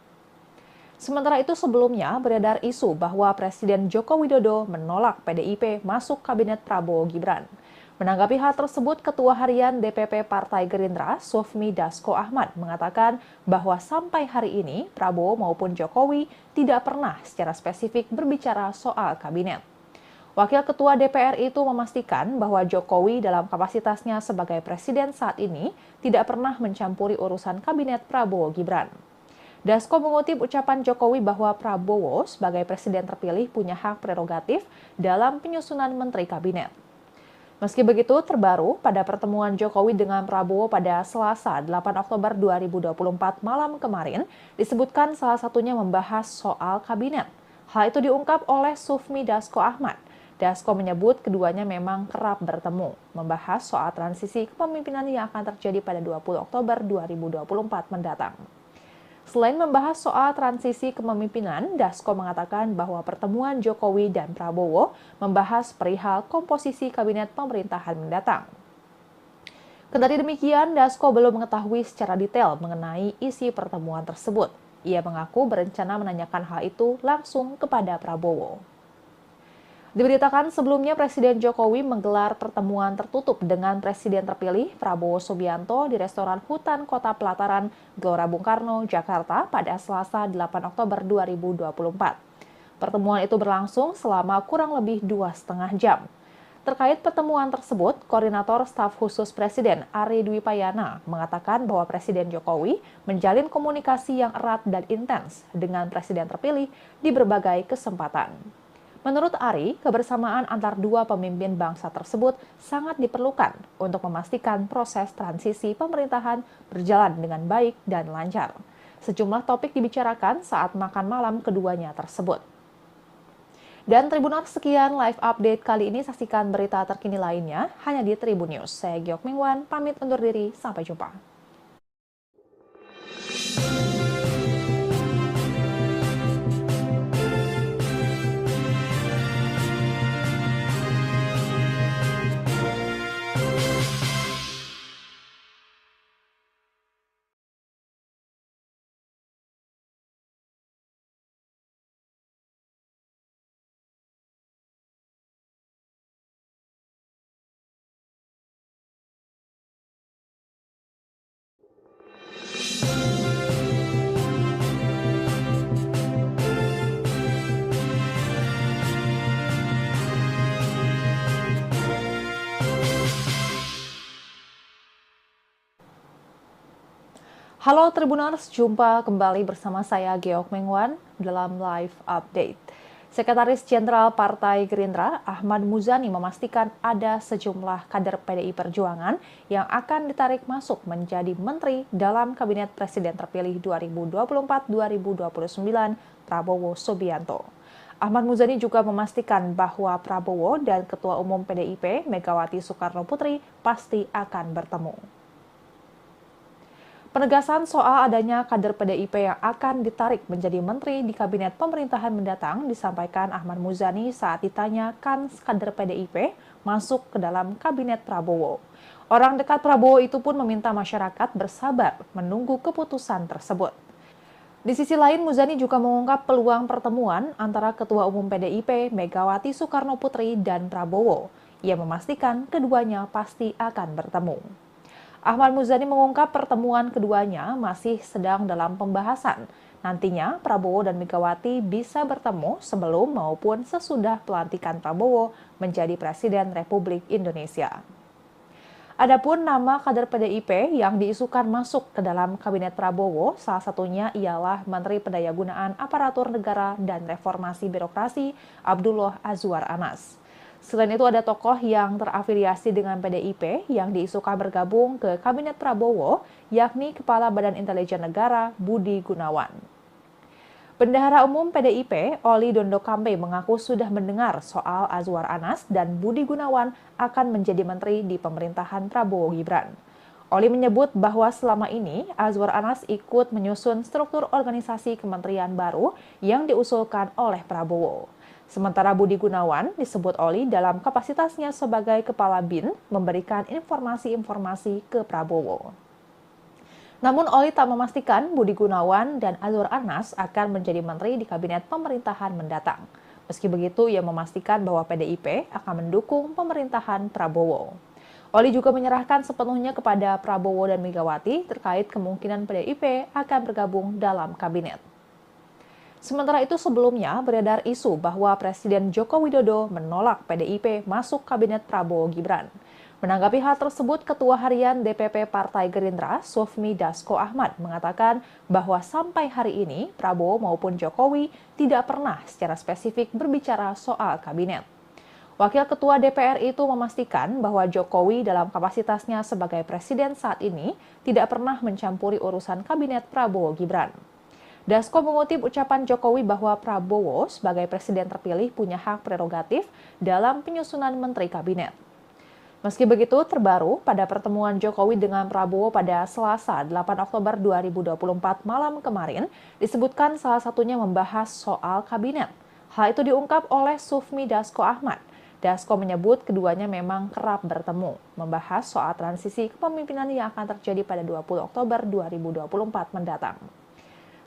Sementara itu sebelumnya beredar isu bahwa Presiden Joko Widodo menolak PDIP masuk kabinet Prabowo Gibran. Menanggapi hal tersebut, Ketua Harian DPP Partai Gerindra, Sufmi Dasko Ahmad, mengatakan bahwa sampai hari ini Prabowo maupun Jokowi tidak pernah secara spesifik berbicara soal kabinet. Wakil Ketua DPR itu memastikan bahwa Jokowi dalam kapasitasnya sebagai presiden saat ini tidak pernah mencampuri urusan kabinet Prabowo Gibran. Dasko mengutip ucapan Jokowi bahwa Prabowo sebagai presiden terpilih punya hak prerogatif dalam penyusunan menteri kabinet. Meski begitu, terbaru pada pertemuan Jokowi dengan Prabowo pada Selasa 8 Oktober 2024 malam kemarin, disebutkan salah satunya membahas soal kabinet. Hal itu diungkap oleh Sufmi Dasko Ahmad. Dasko menyebut keduanya memang kerap bertemu, membahas soal transisi kepemimpinan yang akan terjadi pada 20 Oktober 2024 mendatang. Selain membahas soal transisi kepemimpinan, Dasko mengatakan bahwa pertemuan Jokowi dan Prabowo membahas perihal komposisi kabinet pemerintahan mendatang. Kendati demikian, Dasko belum mengetahui secara detail mengenai isi pertemuan tersebut. Ia mengaku berencana menanyakan hal itu langsung kepada Prabowo. Diberitakan sebelumnya Presiden Jokowi menggelar pertemuan tertutup dengan Presiden terpilih Prabowo Subianto di restoran Hutan Kota Pelataran, Gelora Bung Karno, Jakarta pada Selasa 8 Oktober 2024. Pertemuan itu berlangsung selama kurang lebih 2,5 jam. Terkait pertemuan tersebut, Koordinator Staf Khusus Presiden Ari Dwi Payana mengatakan bahwa Presiden Jokowi menjalin komunikasi yang erat dan intens dengan Presiden terpilih di berbagai kesempatan. Menurut Ari, kebersamaan antar dua pemimpin bangsa tersebut sangat diperlukan untuk memastikan proses transisi pemerintahan berjalan dengan baik dan lancar. Sejumlah topik dibicarakan saat makan malam keduanya tersebut. Dan Tribuners, sekian live update kali ini. Saksikan berita terkini lainnya hanya di Tribun News. Saya Giok Mingwan, pamit undur diri. Sampai jumpa. Halo Tribuners, jumpa kembali bersama saya Geok Mengwan dalam live update. Sekretaris Jenderal Partai Gerindra Ahmad Muzani memastikan ada sejumlah kader PDI Perjuangan yang akan ditarik masuk menjadi menteri dalam Kabinet Presiden terpilih 2024-2029 Prabowo Subianto. Ahmad Muzani juga memastikan bahwa Prabowo dan Ketua Umum PDIP Megawati Soekarno Putri pasti akan bertemu. Penegasan soal adanya kader PDIP yang akan ditarik menjadi menteri di kabinet pemerintahan mendatang disampaikan Ahmad Muzani saat ditanyakan kader PDIP masuk ke dalam kabinet Prabowo. Orang dekat Prabowo itu pun meminta masyarakat bersabar menunggu keputusan tersebut. Di sisi lain, Muzani juga mengungkap peluang pertemuan antara Ketua Umum PDIP Megawati Soekarno Putri dan Prabowo. Ia memastikan keduanya pasti akan bertemu. Ahmad Muzani mengungkap pertemuan keduanya masih sedang dalam pembahasan. Nantinya Prabowo dan Megawati bisa bertemu sebelum maupun sesudah pelantikan Prabowo menjadi Presiden Republik Indonesia. Adapun nama kader PDIP yang diisukan masuk ke dalam Kabinet Prabowo, salah satunya ialah Menteri Pendayagunaan Aparatur Negara dan Reformasi Birokrasi Abdullah Azwar Anas. Selain itu ada tokoh yang terafiliasi dengan PDIP yang diisukan bergabung ke Kabinet Prabowo, yakni Kepala Badan Intelijen Negara Budi Gunawan. Bendahara Umum PDIP, Oli Dondo Kambe mengaku sudah mendengar soal Azwar Anas dan Budi Gunawan akan menjadi menteri di pemerintahan Prabowo Gibran. Oli menyebut bahwa selama ini Azwar Anas ikut menyusun struktur organisasi kementerian baru yang diusulkan oleh Prabowo. Sementara Budi Gunawan disebut Oli dalam kapasitasnya sebagai Kepala BIN memberikan informasi-informasi ke Prabowo. Namun Oli tak memastikan Budi Gunawan dan Azwar Anas akan menjadi menteri di kabinet pemerintahan mendatang. Meski begitu, ia memastikan bahwa PDIP akan mendukung pemerintahan Prabowo. Oli juga menyerahkan sepenuhnya kepada Prabowo dan Megawati terkait kemungkinan PDIP akan bergabung dalam kabinet. Sementara itu sebelumnya beredar isu bahwa Presiden Joko Widodo menolak PDIP masuk kabinet Prabowo Gibran. Menanggapi hal tersebut, Ketua Harian DPP Partai Gerindra, Sufmi Dasko Ahmad, mengatakan bahwa sampai hari ini Prabowo maupun Jokowi tidak pernah secara spesifik berbicara soal kabinet. Wakil Ketua DPR itu memastikan bahwa Jokowi dalam kapasitasnya sebagai presiden saat ini tidak pernah mencampuri urusan kabinet Prabowo Gibran. Dasko mengutip ucapan Jokowi bahwa Prabowo sebagai presiden terpilih punya hak prerogatif dalam penyusunan menteri kabinet. Meski begitu, terbaru pada pertemuan Jokowi dengan Prabowo pada Selasa 8 Oktober 2024 malam kemarin, disebutkan salah satunya membahas soal kabinet. Hal itu diungkap oleh Sufmi Dasko Ahmad. Dasko menyebut keduanya memang kerap bertemu, membahas soal transisi kepemimpinan yang akan terjadi pada 20 Oktober 2024 mendatang.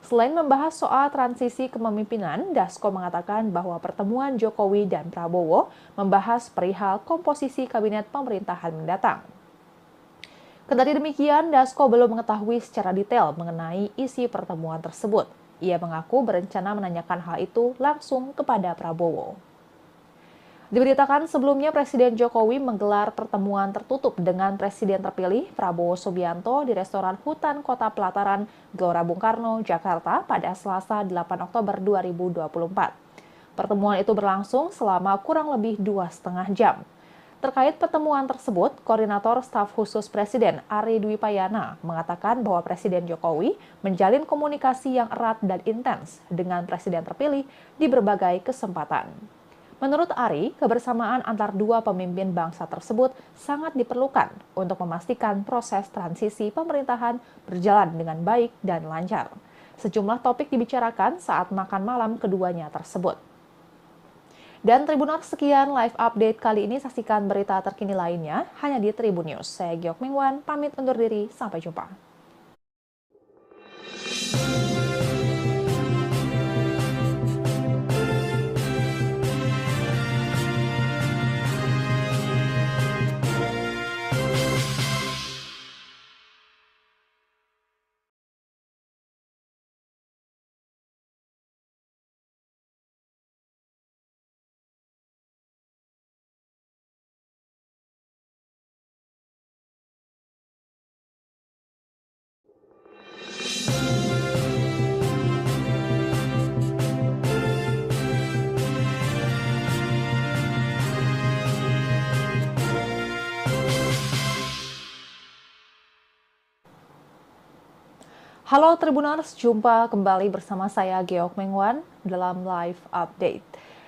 Selain membahas soal transisi kepemimpinan, Dasko mengatakan bahwa pertemuan Jokowi dan Prabowo membahas perihal komposisi kabinet pemerintahan mendatang. Kendati demikian, Dasko belum mengetahui secara detail mengenai isi pertemuan tersebut. Ia mengaku berencana menanyakan hal itu langsung kepada Prabowo. Diberitakan sebelumnya Presiden Jokowi menggelar pertemuan tertutup dengan Presiden terpilih Prabowo Subianto di restoran Hutan Kota Pelataran, Gelora Bung Karno, Jakarta pada Selasa 8 Oktober 2024. Pertemuan itu berlangsung selama kurang lebih 2,5 jam. Terkait pertemuan tersebut, Koordinator Staf Khusus Presiden Ari Dwi Payana mengatakan bahwa Presiden Jokowi menjalin komunikasi yang erat dan intens dengan Presiden terpilih di berbagai kesempatan. Menurut Ari, kebersamaan antar dua pemimpin bangsa tersebut sangat diperlukan untuk memastikan proses transisi pemerintahan berjalan dengan baik dan lancar. Sejumlah topik dibicarakan saat makan malam keduanya tersebut. Dan Tribuners, sekian live update kali ini. Saksikan berita terkini lainnya hanya di Tribun News. Saya Geok Mingwan, pamit undur diri. Sampai jumpa. Halo Tribuners, jumpa kembali bersama saya Geok Mengwan dalam Live Update.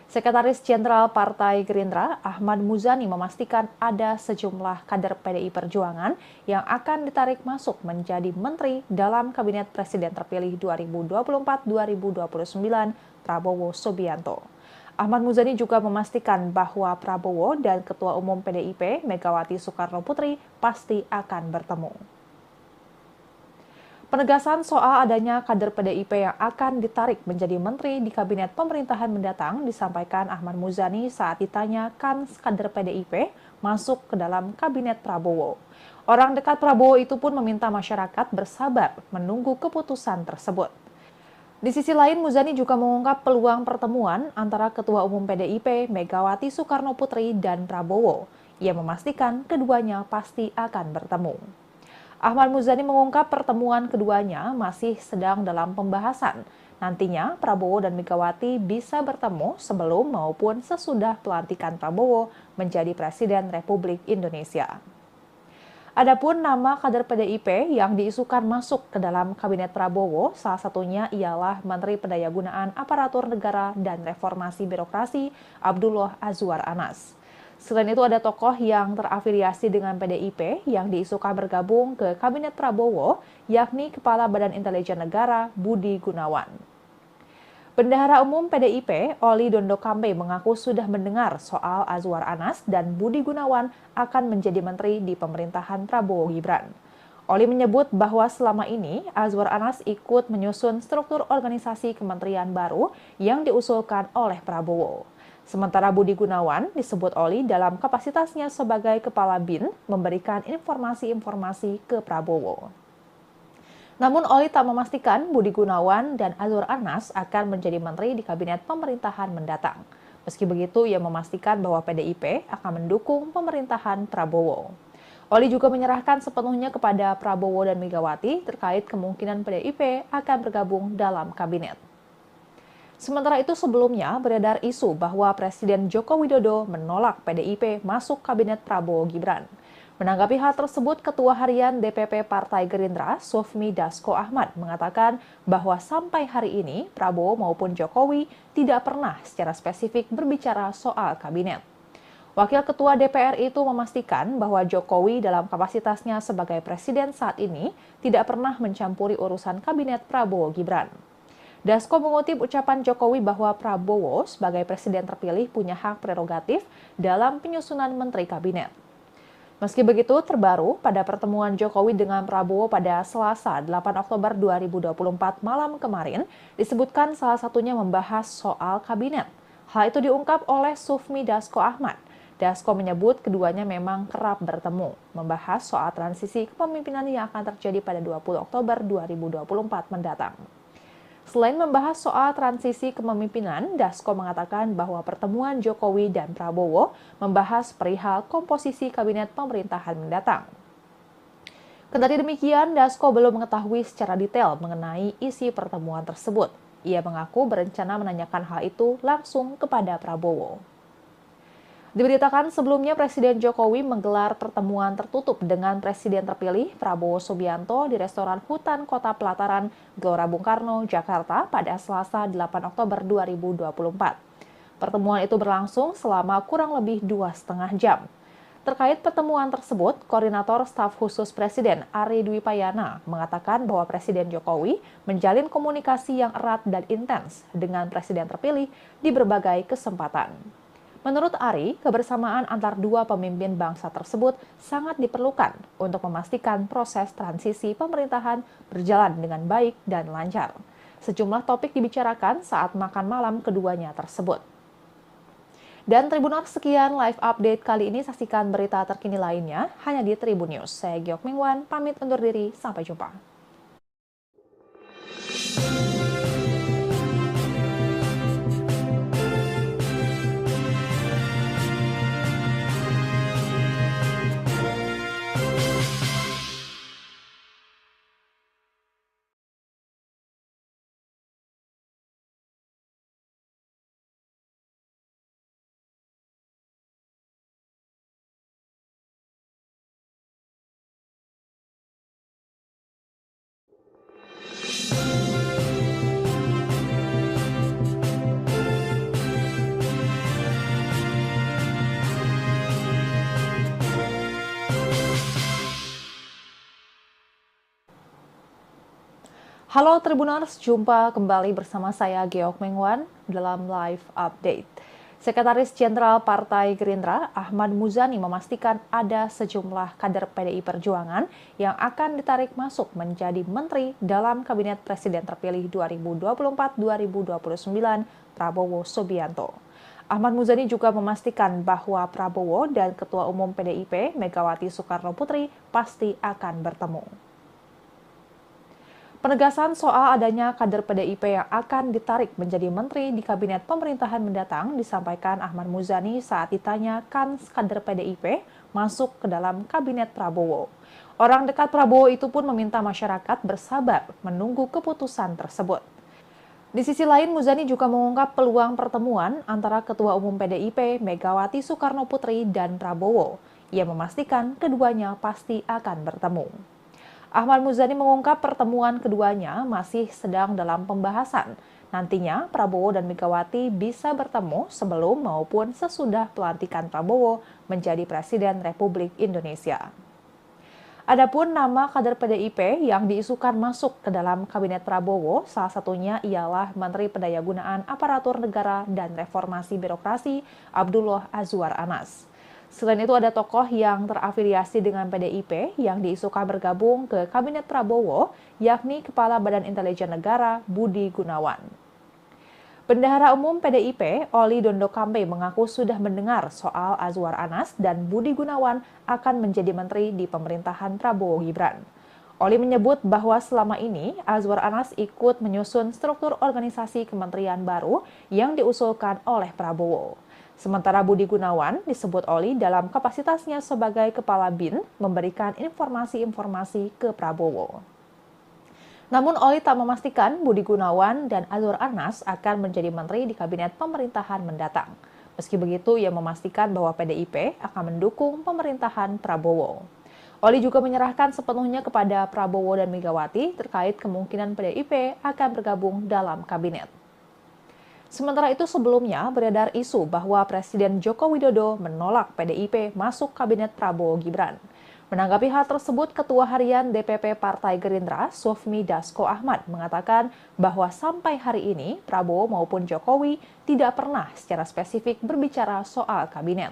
Sekretaris Jenderal Partai Gerindra, Ahmad Muzani memastikan ada sejumlah kader PDI Perjuangan yang akan ditarik masuk menjadi menteri dalam Kabinet Presiden terpilih 2024-2029 Prabowo Subianto. Ahmad Muzani juga memastikan bahwa Prabowo dan Ketua Umum PDIP Megawati Soekarno Putri pasti akan bertemu. Penegasan soal adanya kader PDIP yang akan ditarik menjadi menteri di kabinet pemerintahan mendatang disampaikan Ahmad Muzani saat ditanya kans kader PDIP masuk ke dalam kabinet Prabowo. Orang dekat Prabowo itu pun meminta masyarakat bersabar menunggu keputusan tersebut. Di sisi lain, Muzani juga mengungkap peluang pertemuan antara Ketua Umum PDIP Megawati Soekarno Putri dan Prabowo. Ia memastikan keduanya pasti akan bertemu. Ahmad Muzani mengungkap pertemuan keduanya masih sedang dalam pembahasan. Nantinya Prabowo dan Megawati bisa bertemu sebelum maupun sesudah pelantikan Prabowo menjadi Presiden Republik Indonesia. Adapun nama kader PDIP yang diisukan masuk ke dalam Kabinet Prabowo, salah satunya ialah Menteri Pendayagunaan Aparatur Negara dan Reformasi Birokrasi Abdullah Azwar Anas. Selain itu ada tokoh yang terafiliasi dengan PDIP yang diisukan bergabung ke Kabinet Prabowo, yakni Kepala Badan Intelijen Negara Budi Gunawan. Bendahara Umum PDIP, Oli Dondo Kambe mengaku sudah mendengar soal Azwar Anas dan Budi Gunawan akan menjadi menteri di pemerintahan Prabowo Gibran. Oli menyebut bahwa selama ini Azwar Anas ikut menyusun struktur organisasi kementerian baru yang diusulkan oleh Prabowo. Sementara Budi Gunawan disebut Oli dalam kapasitasnya sebagai Kepala BIN memberikan informasi-informasi ke Prabowo. Namun Oli tak memastikan Budi Gunawan dan Azwar Anas akan menjadi menteri di kabinet pemerintahan mendatang. Meski begitu, ia memastikan bahwa PDIP akan mendukung pemerintahan Prabowo. Oli juga menyerahkan sepenuhnya kepada Prabowo dan Megawati terkait kemungkinan PDIP akan bergabung dalam kabinet. Sementara itu sebelumnya beredar isu bahwa Presiden Joko Widodo menolak PDIP masuk kabinet Prabowo Gibran. Menanggapi hal tersebut, Ketua Harian DPP Partai Gerindra, Sufmi Dasko Ahmad, mengatakan bahwa sampai hari ini Prabowo maupun Jokowi tidak pernah secara spesifik berbicara soal kabinet. Wakil Ketua DPR itu memastikan bahwa Jokowi dalam kapasitasnya sebagai presiden saat ini tidak pernah mencampuri urusan kabinet Prabowo Gibran. Dasko mengutip ucapan Jokowi bahwa Prabowo sebagai presiden terpilih punya hak prerogatif dalam penyusunan menteri kabinet. Meski begitu, terbaru pada pertemuan Jokowi dengan Prabowo pada Selasa 8 Oktober 2024 malam kemarin, disebutkan salah satunya membahas soal kabinet. Hal itu diungkap oleh Sufmi Dasko Ahmad. Dasko menyebut keduanya memang kerap bertemu, membahas soal transisi kepemimpinan yang akan terjadi pada 20 Oktober 2024 mendatang. Selain membahas soal transisi kepemimpinan, Dasko mengatakan bahwa pertemuan Jokowi dan Prabowo membahas perihal komposisi kabinet pemerintahan mendatang. Kendati demikian, Dasko belum mengetahui secara detail mengenai isi pertemuan tersebut. Ia mengaku berencana menanyakan hal itu langsung kepada Prabowo. Diberitakan sebelumnya Presiden Jokowi menggelar pertemuan tertutup dengan Presiden terpilih Prabowo Subianto di restoran Hutan Kota Pelataran, Gelora Bung Karno, Jakarta pada Selasa 8 Oktober 2024. Pertemuan itu berlangsung selama kurang lebih 2,5 jam. Terkait pertemuan tersebut, Koordinator Staf Khusus Presiden Ari Dwi Payana mengatakan bahwa Presiden Jokowi menjalin komunikasi yang erat dan intens dengan Presiden terpilih di berbagai kesempatan. Menurut Ari, kebersamaan antar dua pemimpin bangsa tersebut sangat diperlukan untuk memastikan proses transisi pemerintahan berjalan dengan baik dan lancar. Sejumlah topik dibicarakan saat makan malam keduanya tersebut. Dan Tribuners, sekian live update kali ini. Saksikan berita terkini lainnya hanya di Tribun News. Saya Geok Mingwan, pamit undur diri. Sampai jumpa. Halo Tribuners, jumpa kembali bersama saya Geok Mengwan dalam Live Update. Sekretaris Jenderal Partai Gerindra, Ahmad Muzani memastikan ada sejumlah kader PDI Perjuangan yang akan ditarik masuk menjadi menteri dalam Kabinet Presiden terpilih 2024-2029 Prabowo Subianto. Ahmad Muzani juga memastikan bahwa Prabowo dan Ketua Umum PDIP Megawati Soekarno Putri pasti akan bertemu. Penegasan soal adanya kader PDIP yang akan ditarik menjadi menteri di kabinet pemerintahan mendatang disampaikan Ahmad Muzani saat ditanya kans kader PDIP masuk ke dalam kabinet Prabowo. Orang dekat Prabowo itu pun meminta masyarakat bersabar menunggu keputusan tersebut. Di sisi lain, Muzani juga mengungkap peluang pertemuan antara Ketua Umum PDIP Megawati Soekarno Putri dan Prabowo. Ia memastikan keduanya pasti akan bertemu. Ahmad Muzani mengungkap pertemuan keduanya masih sedang dalam pembahasan. Nantinya Prabowo dan Megawati bisa bertemu sebelum maupun sesudah pelantikan Prabowo menjadi Presiden Republik Indonesia. Adapun nama kader PDIP yang diisukan masuk ke dalam kabinet Prabowo, salah satunya ialah Menteri Pendayagunaan Aparatur Negara dan Reformasi Birokrasi Abdullah Azwar Anas. Selain itu ada tokoh yang terafiliasi dengan PDIP yang diisukan bergabung ke Kabinet Prabowo, yakni Kepala Badan Intelijen Negara Budi Gunawan. Bendahara Umum PDIP, Oli Dondo Kambe mengaku sudah mendengar soal Azwar Anas dan Budi Gunawan akan menjadi menteri di pemerintahan Prabowo Gibran. Oli menyebut bahwa selama ini Azwar Anas ikut menyusun struktur organisasi kementerian baru yang diusulkan oleh Prabowo. Sementara Budi Gunawan disebut Oli dalam kapasitasnya sebagai Kepala BIN memberikan informasi-informasi ke Prabowo. Namun Oli tak memastikan Budi Gunawan dan Azwar Anas akan menjadi menteri di kabinet pemerintahan mendatang. Meski begitu, ia memastikan bahwa PDIP akan mendukung pemerintahan Prabowo. Oli juga menyerahkan sepenuhnya kepada Prabowo dan Megawati terkait kemungkinan PDIP akan bergabung dalam kabinet. Sementara itu sebelumnya beredar isu bahwa Presiden Joko Widodo menolak PDIP masuk kabinet Prabowo Gibran. Menanggapi hal tersebut, Ketua Harian DPP Partai Gerindra, Sufmi Dasko Ahmad, mengatakan bahwa sampai hari ini Prabowo maupun Jokowi tidak pernah secara spesifik berbicara soal kabinet.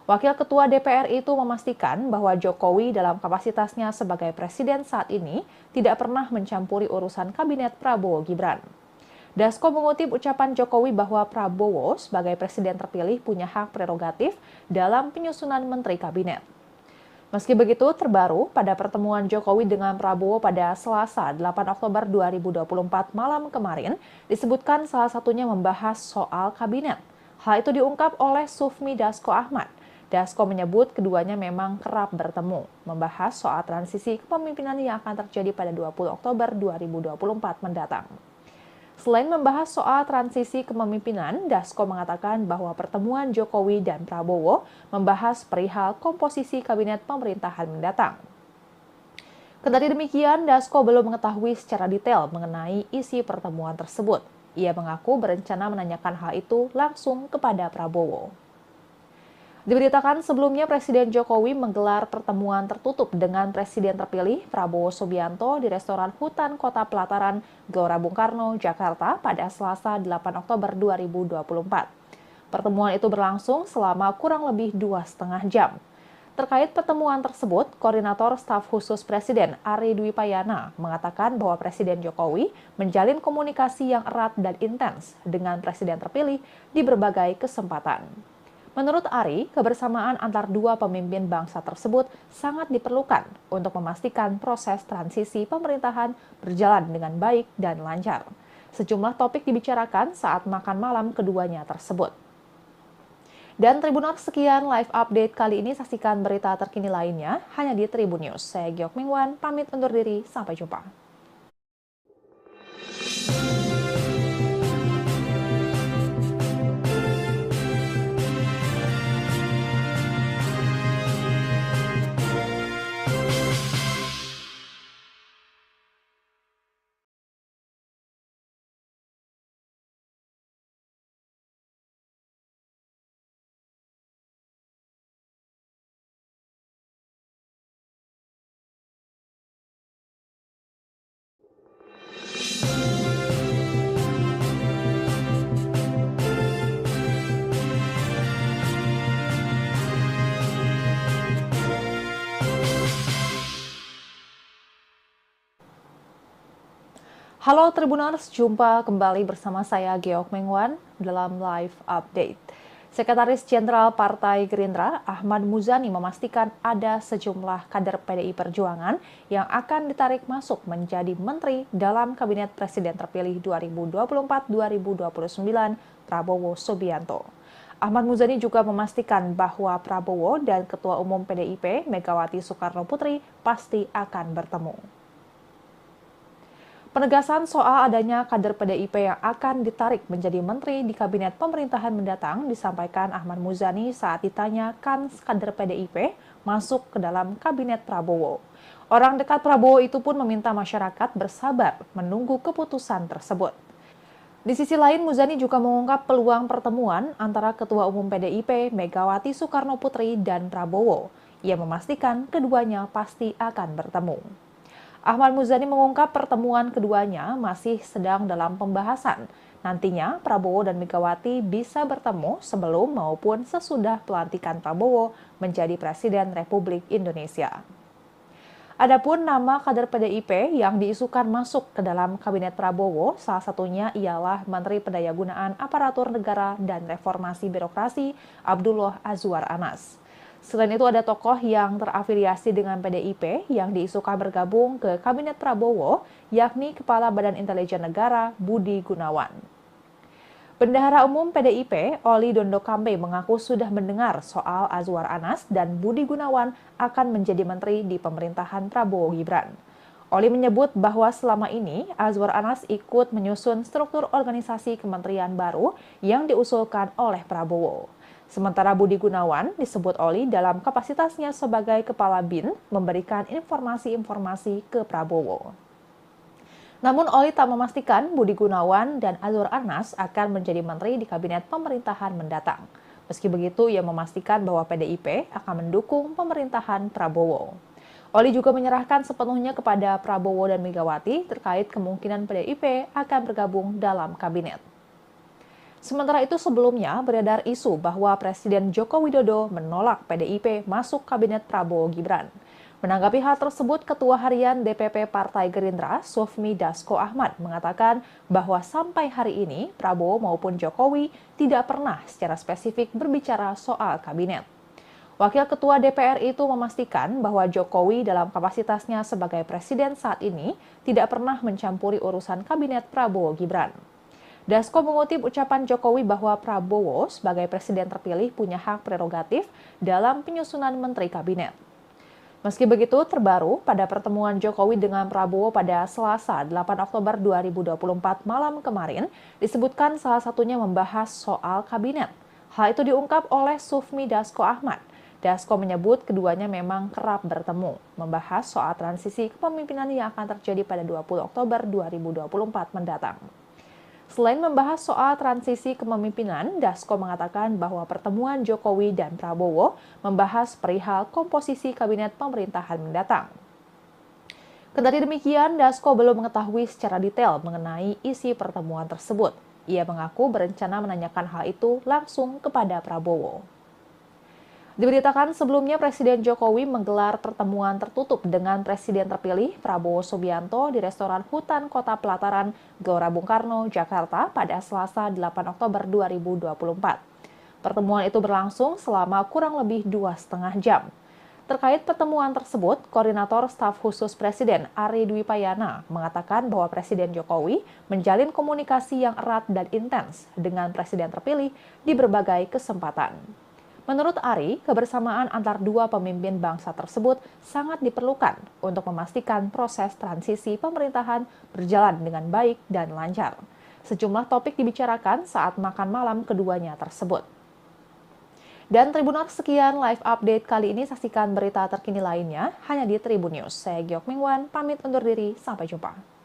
Wakil Ketua DPR itu memastikan bahwa Jokowi dalam kapasitasnya sebagai presiden saat ini tidak pernah mencampuri urusan kabinet Prabowo Gibran. Dasko mengutip ucapan Jokowi bahwa Prabowo sebagai presiden terpilih punya hak prerogatif dalam penyusunan menteri kabinet. Meski begitu, terbaru pada pertemuan Jokowi dengan Prabowo pada Selasa 8 Oktober 2024 malam kemarin, disebutkan salah satunya membahas soal kabinet. Hal itu diungkap oleh Sufmi Dasko Ahmad. Dasko menyebut keduanya memang kerap bertemu, membahas soal transisi kepemimpinan yang akan terjadi pada 20 Oktober 2024 mendatang. Selain membahas soal transisi kepemimpinan, Dasko mengatakan bahwa pertemuan Jokowi dan Prabowo membahas perihal komposisi kabinet pemerintahan mendatang. Kendati demikian, Dasko belum mengetahui secara detail mengenai isi pertemuan tersebut. Ia mengaku berencana menanyakan hal itu langsung kepada Prabowo. Diberitakan sebelumnya Presiden Jokowi menggelar pertemuan tertutup dengan Presiden terpilih Prabowo Subianto di restoran Hutan Kota Pelataran, Gelora Bung Karno, Jakarta pada Selasa 8 Oktober 2024. Pertemuan itu berlangsung selama kurang lebih 2,5 jam. Terkait pertemuan tersebut, Koordinator Staf Khusus Presiden Ari Dwi Payana mengatakan bahwa Presiden Jokowi menjalin komunikasi yang erat dan intens dengan Presiden terpilih di berbagai kesempatan. Menurut Ari, kebersamaan antar dua pemimpin bangsa tersebut sangat diperlukan untuk memastikan proses transisi pemerintahan berjalan dengan baik dan lancar. Sejumlah topik dibicarakan saat makan malam keduanya tersebut. Dan Tribuners, sekian live update kali ini. Saksikan berita terkini lainnya hanya di Tribun News. Saya Geok Mingwan, pamit undur diri. Sampai jumpa. Halo Tribuners, jumpa kembali bersama saya Geok Mengwan dalam Live Update. Sekretaris Jenderal Partai Gerindra, Ahmad Muzani memastikan ada sejumlah kader PDI Perjuangan yang akan ditarik masuk menjadi menteri dalam Kabinet Presiden terpilih 2024-2029 Prabowo Subianto. Ahmad Muzani juga memastikan bahwa Prabowo dan Ketua Umum PDIP Megawati Soekarno Putri pasti akan bertemu. Penegasan soal adanya kader PDIP yang akan ditarik menjadi menteri di kabinet pemerintahan mendatang disampaikan Ahmad Muzani saat ditanya kans kader PDIP masuk ke dalam kabinet Prabowo. Orang dekat Prabowo itu pun meminta masyarakat bersabar menunggu keputusan tersebut. Di sisi lain, Muzani juga mengungkap peluang pertemuan antara Ketua Umum PDIP Megawati Soekarno Putri dan Prabowo. Ia memastikan keduanya pasti akan bertemu. Ahmad Muzani mengungkap pertemuan keduanya masih sedang dalam pembahasan. Nantinya Prabowo dan Megawati bisa bertemu sebelum maupun sesudah pelantikan Prabowo menjadi Presiden Republik Indonesia. Adapun nama kader PDIP yang diisukan masuk ke dalam Kabinet Prabowo, salah satunya ialah Menteri Pendayagunaan Aparatur Negara dan Reformasi Birokrasi Abdullah Azwar Anas. Selain itu ada tokoh yang terafiliasi dengan PDIP yang diisukan bergabung ke Kabinet Prabowo, yakni Kepala Badan Intelijen Negara Budi Gunawan. Bendahara Umum PDIP, Oli Dondo Kambe mengaku sudah mendengar soal Azwar Anas dan Budi Gunawan akan menjadi menteri di pemerintahan Prabowo Gibran. Oli menyebut bahwa selama ini Azwar Anas ikut menyusun struktur organisasi kementerian baru yang diusulkan oleh Prabowo. Sementara Budi Gunawan disebut Oli dalam kapasitasnya sebagai Kepala BIN memberikan informasi-informasi ke Prabowo. Namun Oli tak memastikan Budi Gunawan dan Azwar Anas akan menjadi menteri di kabinet pemerintahan mendatang. Meski begitu, ia memastikan bahwa PDIP akan mendukung pemerintahan Prabowo. Oli juga menyerahkan sepenuhnya kepada Prabowo dan Megawati terkait kemungkinan PDIP akan bergabung dalam kabinet. Sementara itu sebelumnya beredar isu bahwa Presiden Joko Widodo menolak PDIP masuk kabinet Prabowo Gibran. Menanggapi hal tersebut, Ketua Harian DPP Partai Gerindra, Sufmi Dasko Ahmad, mengatakan bahwa sampai hari ini Prabowo maupun Jokowi tidak pernah secara spesifik berbicara soal kabinet. Wakil Ketua DPR itu memastikan bahwa Jokowi dalam kapasitasnya sebagai presiden saat ini tidak pernah mencampuri urusan kabinet Prabowo Gibran. Dasko mengutip ucapan Jokowi bahwa Prabowo sebagai presiden terpilih punya hak prerogatif dalam penyusunan menteri kabinet. Meski begitu, terbaru pada pertemuan Jokowi dengan Prabowo pada Selasa 8 Oktober 2024 malam kemarin, disebutkan salah satunya membahas soal kabinet. Hal itu diungkap oleh Sufmi Dasko Ahmad. Dasko menyebut keduanya memang kerap bertemu, membahas soal transisi kepemimpinan yang akan terjadi pada 20 Oktober 2024 mendatang. Selain membahas soal transisi kepemimpinan, Dasko mengatakan bahwa pertemuan Jokowi dan Prabowo membahas perihal komposisi kabinet pemerintahan mendatang. Kendati demikian, Dasko belum mengetahui secara detail mengenai isi pertemuan tersebut. Ia mengaku berencana menanyakan hal itu langsung kepada Prabowo. Diberitakan sebelumnya Presiden Jokowi menggelar pertemuan tertutup dengan Presiden terpilih Prabowo Subianto di restoran Hutan Kota Pelataran, Gelora Bung Karno, Jakarta pada Selasa 8 Oktober 2024. Pertemuan itu berlangsung selama kurang lebih 2,5 jam. Terkait pertemuan tersebut, Koordinator Staf Khusus Presiden Ari Dwi Payana mengatakan bahwa Presiden Jokowi menjalin komunikasi yang erat dan intens dengan Presiden terpilih di berbagai kesempatan. Menurut Ari, kebersamaan antar dua pemimpin bangsa tersebut sangat diperlukan untuk memastikan proses transisi pemerintahan berjalan dengan baik dan lancar. Sejumlah topik dibicarakan saat makan malam keduanya tersebut. Dan Tribuners, sekian live update kali ini. Saksikan berita terkini lainnya hanya di Tribun News. Saya Geok Mingwan, pamit undur diri. Sampai jumpa.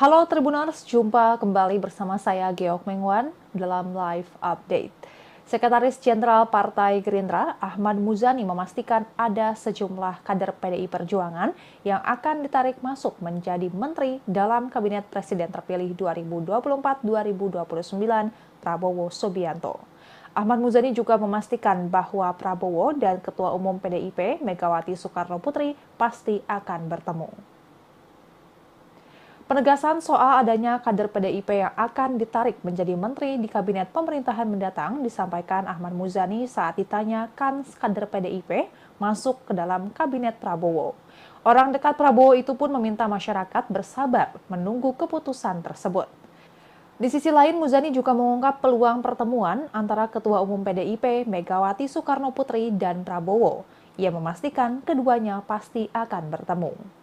Halo Tribuners, jumpa kembali bersama saya Geok Mengwan dalam live update. Sekretaris Jenderal Partai Gerindra, Ahmad Muzani memastikan ada sejumlah kader PDI Perjuangan yang akan ditarik masuk menjadi menteri dalam Kabinet Presiden terpilih 2024-2029 Prabowo Subianto. Ahmad Muzani juga memastikan bahwa Prabowo dan Ketua Umum PDIP Megawati Soekarno Putri pasti akan bertemu. Penegasan soal adanya kader PDIP yang akan ditarik menjadi menteri di kabinet pemerintahan mendatang disampaikan Ahmad Muzani saat ditanya kan kader PDIP masuk ke dalam kabinet Prabowo. Orang dekat Prabowo itu pun meminta masyarakat bersabar menunggu keputusan tersebut. Di sisi lain, Muzani juga mengungkap peluang pertemuan antara Ketua Umum PDIP Megawati Soekarno Putri dan Prabowo. Ia memastikan keduanya pasti akan bertemu.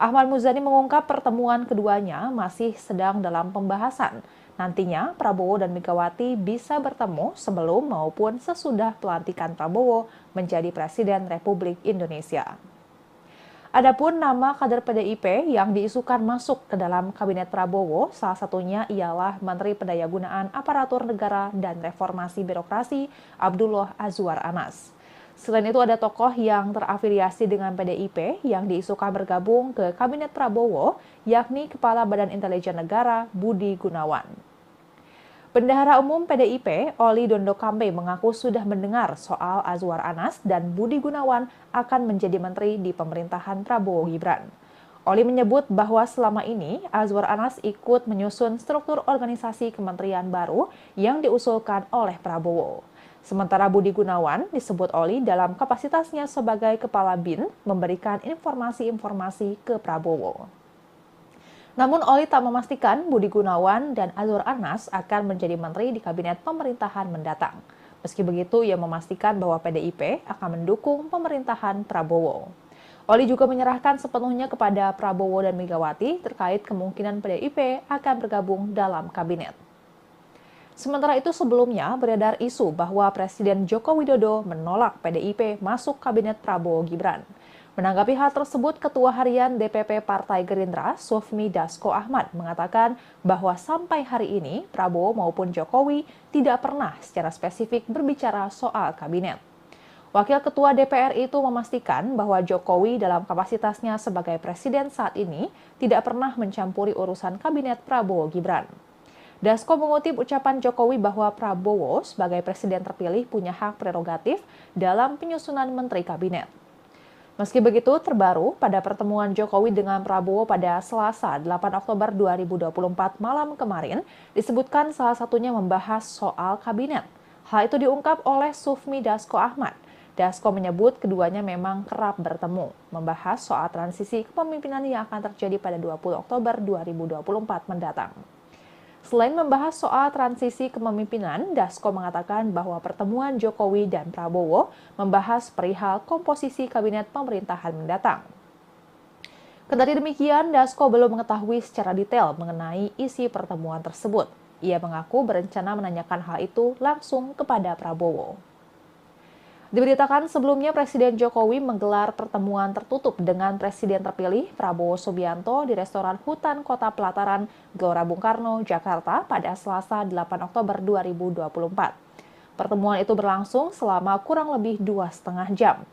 Ahmad Muzani mengungkap pertemuan keduanya masih sedang dalam pembahasan. Nantinya Prabowo dan Megawati bisa bertemu sebelum maupun sesudah pelantikan Prabowo menjadi Presiden Republik Indonesia. Adapun nama kader PDIP yang diisukan masuk ke dalam Kabinet Prabowo, salah satunya ialah Menteri Pendayagunaan Aparatur Negara dan Reformasi Birokrasi Abdullah Azwar Anas. Selain itu ada tokoh yang terafiliasi dengan PDIP yang diisukan bergabung ke Kabinet Prabowo, yakni Kepala Badan Intelijen Negara Budi Gunawan. Bendahara Umum PDIP, Oli Dondo Kambe mengaku sudah mendengar soal Azwar Anas dan Budi Gunawan akan menjadi menteri di pemerintahan Prabowo Gibran. Oli menyebut bahwa selama ini Azwar Anas ikut menyusun struktur organisasi kementerian baru yang diusulkan oleh Prabowo. Sementara Budi Gunawan disebut Oli dalam kapasitasnya sebagai Kepala BIN memberikan informasi-informasi ke Prabowo. Namun Oli tak memastikan Budi Gunawan dan Azwar Anas akan menjadi menteri di kabinet pemerintahan mendatang. Meski begitu, ia memastikan bahwa PDIP akan mendukung pemerintahan Prabowo. Oli juga menyerahkan sepenuhnya kepada Prabowo dan Megawati terkait kemungkinan PDIP akan bergabung dalam kabinet. Sementara itu sebelumnya beredar isu bahwa Presiden Joko Widodo menolak PDIP masuk kabinet Prabowo Gibran. Menanggapi hal tersebut, Ketua Harian DPP Partai Gerindra, Sufmi Dasko Ahmad, mengatakan bahwa sampai hari ini Prabowo maupun Jokowi tidak pernah secara spesifik berbicara soal kabinet. Wakil Ketua DPR itu memastikan bahwa Jokowi dalam kapasitasnya sebagai presiden saat ini tidak pernah mencampuri urusan kabinet Prabowo Gibran. Dasko mengutip ucapan Jokowi bahwa Prabowo sebagai presiden terpilih punya hak prerogatif dalam penyusunan menteri kabinet. Meski begitu, terbaru pada pertemuan Jokowi dengan Prabowo pada Selasa 8 Oktober 2024 malam kemarin, disebutkan salah satunya membahas soal kabinet. Hal itu diungkap oleh Sufmi Dasko Ahmad. Dasko menyebut keduanya memang kerap bertemu, membahas soal transisi kepemimpinan yang akan terjadi pada 20 Oktober 2024 mendatang. Selain membahas soal transisi kepemimpinan, Dasko mengatakan bahwa pertemuan Jokowi dan Prabowo membahas perihal komposisi kabinet pemerintahan mendatang. Kendati demikian, Dasko belum mengetahui secara detail mengenai isi pertemuan tersebut. Ia mengaku berencana menanyakan hal itu langsung kepada Prabowo. Diberitakan sebelumnya Presiden Jokowi menggelar pertemuan tertutup dengan Presiden terpilih Prabowo Subianto di restoran Hutan Kota Pelataran, Gelora Bung Karno, Jakarta pada Selasa 8 Oktober 2024. Pertemuan itu berlangsung selama kurang lebih 2,5 jam.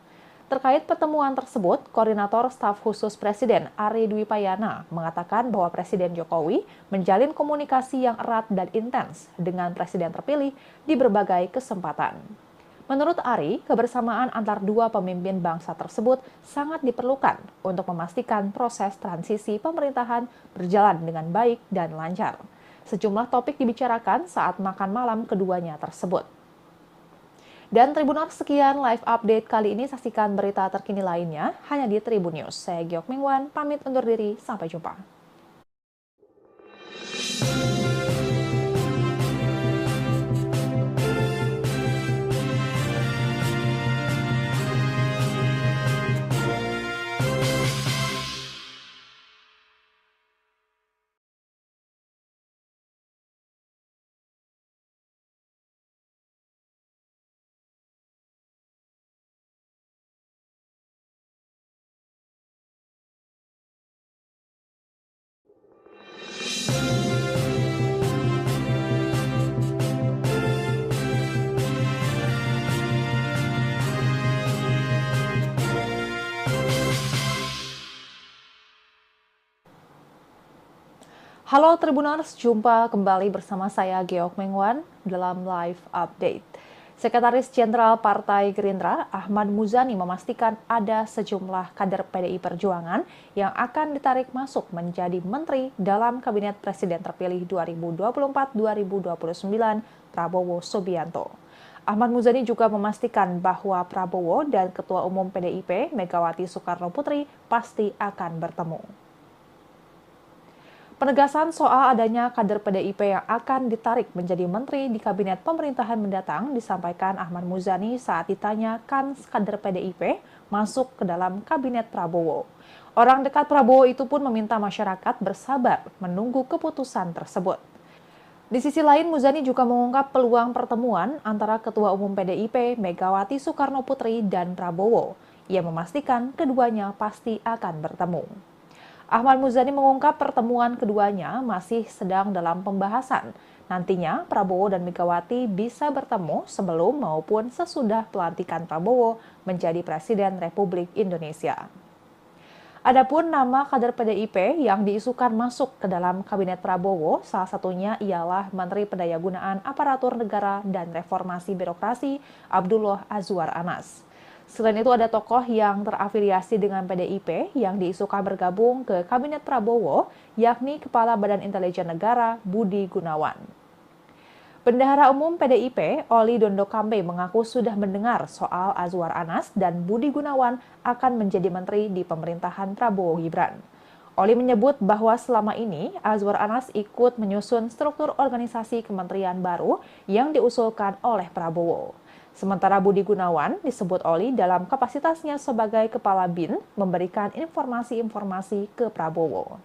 Terkait pertemuan tersebut, Koordinator Staf Khusus Presiden Ari Dwi Payana mengatakan bahwa Presiden Jokowi menjalin komunikasi yang erat dan intens dengan Presiden terpilih di berbagai kesempatan. Menurut Ari, kebersamaan antar dua pemimpin bangsa tersebut sangat diperlukan untuk memastikan proses transisi pemerintahan berjalan dengan baik dan lancar. Sejumlah topik dibicarakan saat makan malam keduanya tersebut. Dan Tribuners, sekian live update kali ini. Saksikan berita terkini lainnya hanya di Tribun News. Saya Geok Mingwan, pamit undur diri. Sampai jumpa. Halo Tribuners, jumpa kembali bersama saya Geok Mengwan dalam live update. Sekretaris Jenderal Partai Gerindra Ahmad Muzani memastikan ada sejumlah kader PDI Perjuangan yang akan ditarik masuk menjadi menteri dalam Kabinet Presiden terpilih 2024-2029 Prabowo Subianto. Ahmad Muzani juga memastikan bahwa Prabowo dan Ketua Umum PDIP Megawati Soekarno Putri pasti akan bertemu. Penegasan soal adanya kader PDIP yang akan ditarik menjadi menteri di kabinet pemerintahan mendatang disampaikan Ahmad Muzani saat ditanya kan kader PDIP masuk ke dalam kabinet Prabowo. Orang dekat Prabowo itu pun meminta masyarakat bersabar menunggu keputusan tersebut. Di sisi lain, Muzani juga mengungkap peluang pertemuan antara Ketua Umum PDIP Megawati Soekarno Putri dan Prabowo. Ia memastikan keduanya pasti akan bertemu. Ahmad Muzani mengungkap pertemuan keduanya masih sedang dalam pembahasan. Nantinya Prabowo dan Megawati bisa bertemu sebelum maupun sesudah pelantikan Prabowo menjadi Presiden Republik Indonesia. Adapun nama kader PDIP yang diisukan masuk ke dalam Kabinet Prabowo, salah satunya ialah Menteri Pendayagunaan Aparatur Negara dan Reformasi Birokrasi Abdullah Azwar Anas. Selain itu ada tokoh yang terafiliasi dengan PDIP yang diisukan bergabung ke Kabinet Prabowo, yakni Kepala Badan Intelijen Negara Budi Gunawan. Bendahara Umum PDIP, Oli Dondo Kambe mengaku sudah mendengar soal Azwar Anas dan Budi Gunawan akan menjadi menteri di pemerintahan Prabowo Gibran. Oli menyebut bahwa selama ini Azwar Anas ikut menyusun struktur organisasi kementerian baru yang diusulkan oleh Prabowo. Sementara Budi Gunawan disebut Oli dalam kapasitasnya sebagai Kepala BIN memberikan informasi-informasi ke Prabowo.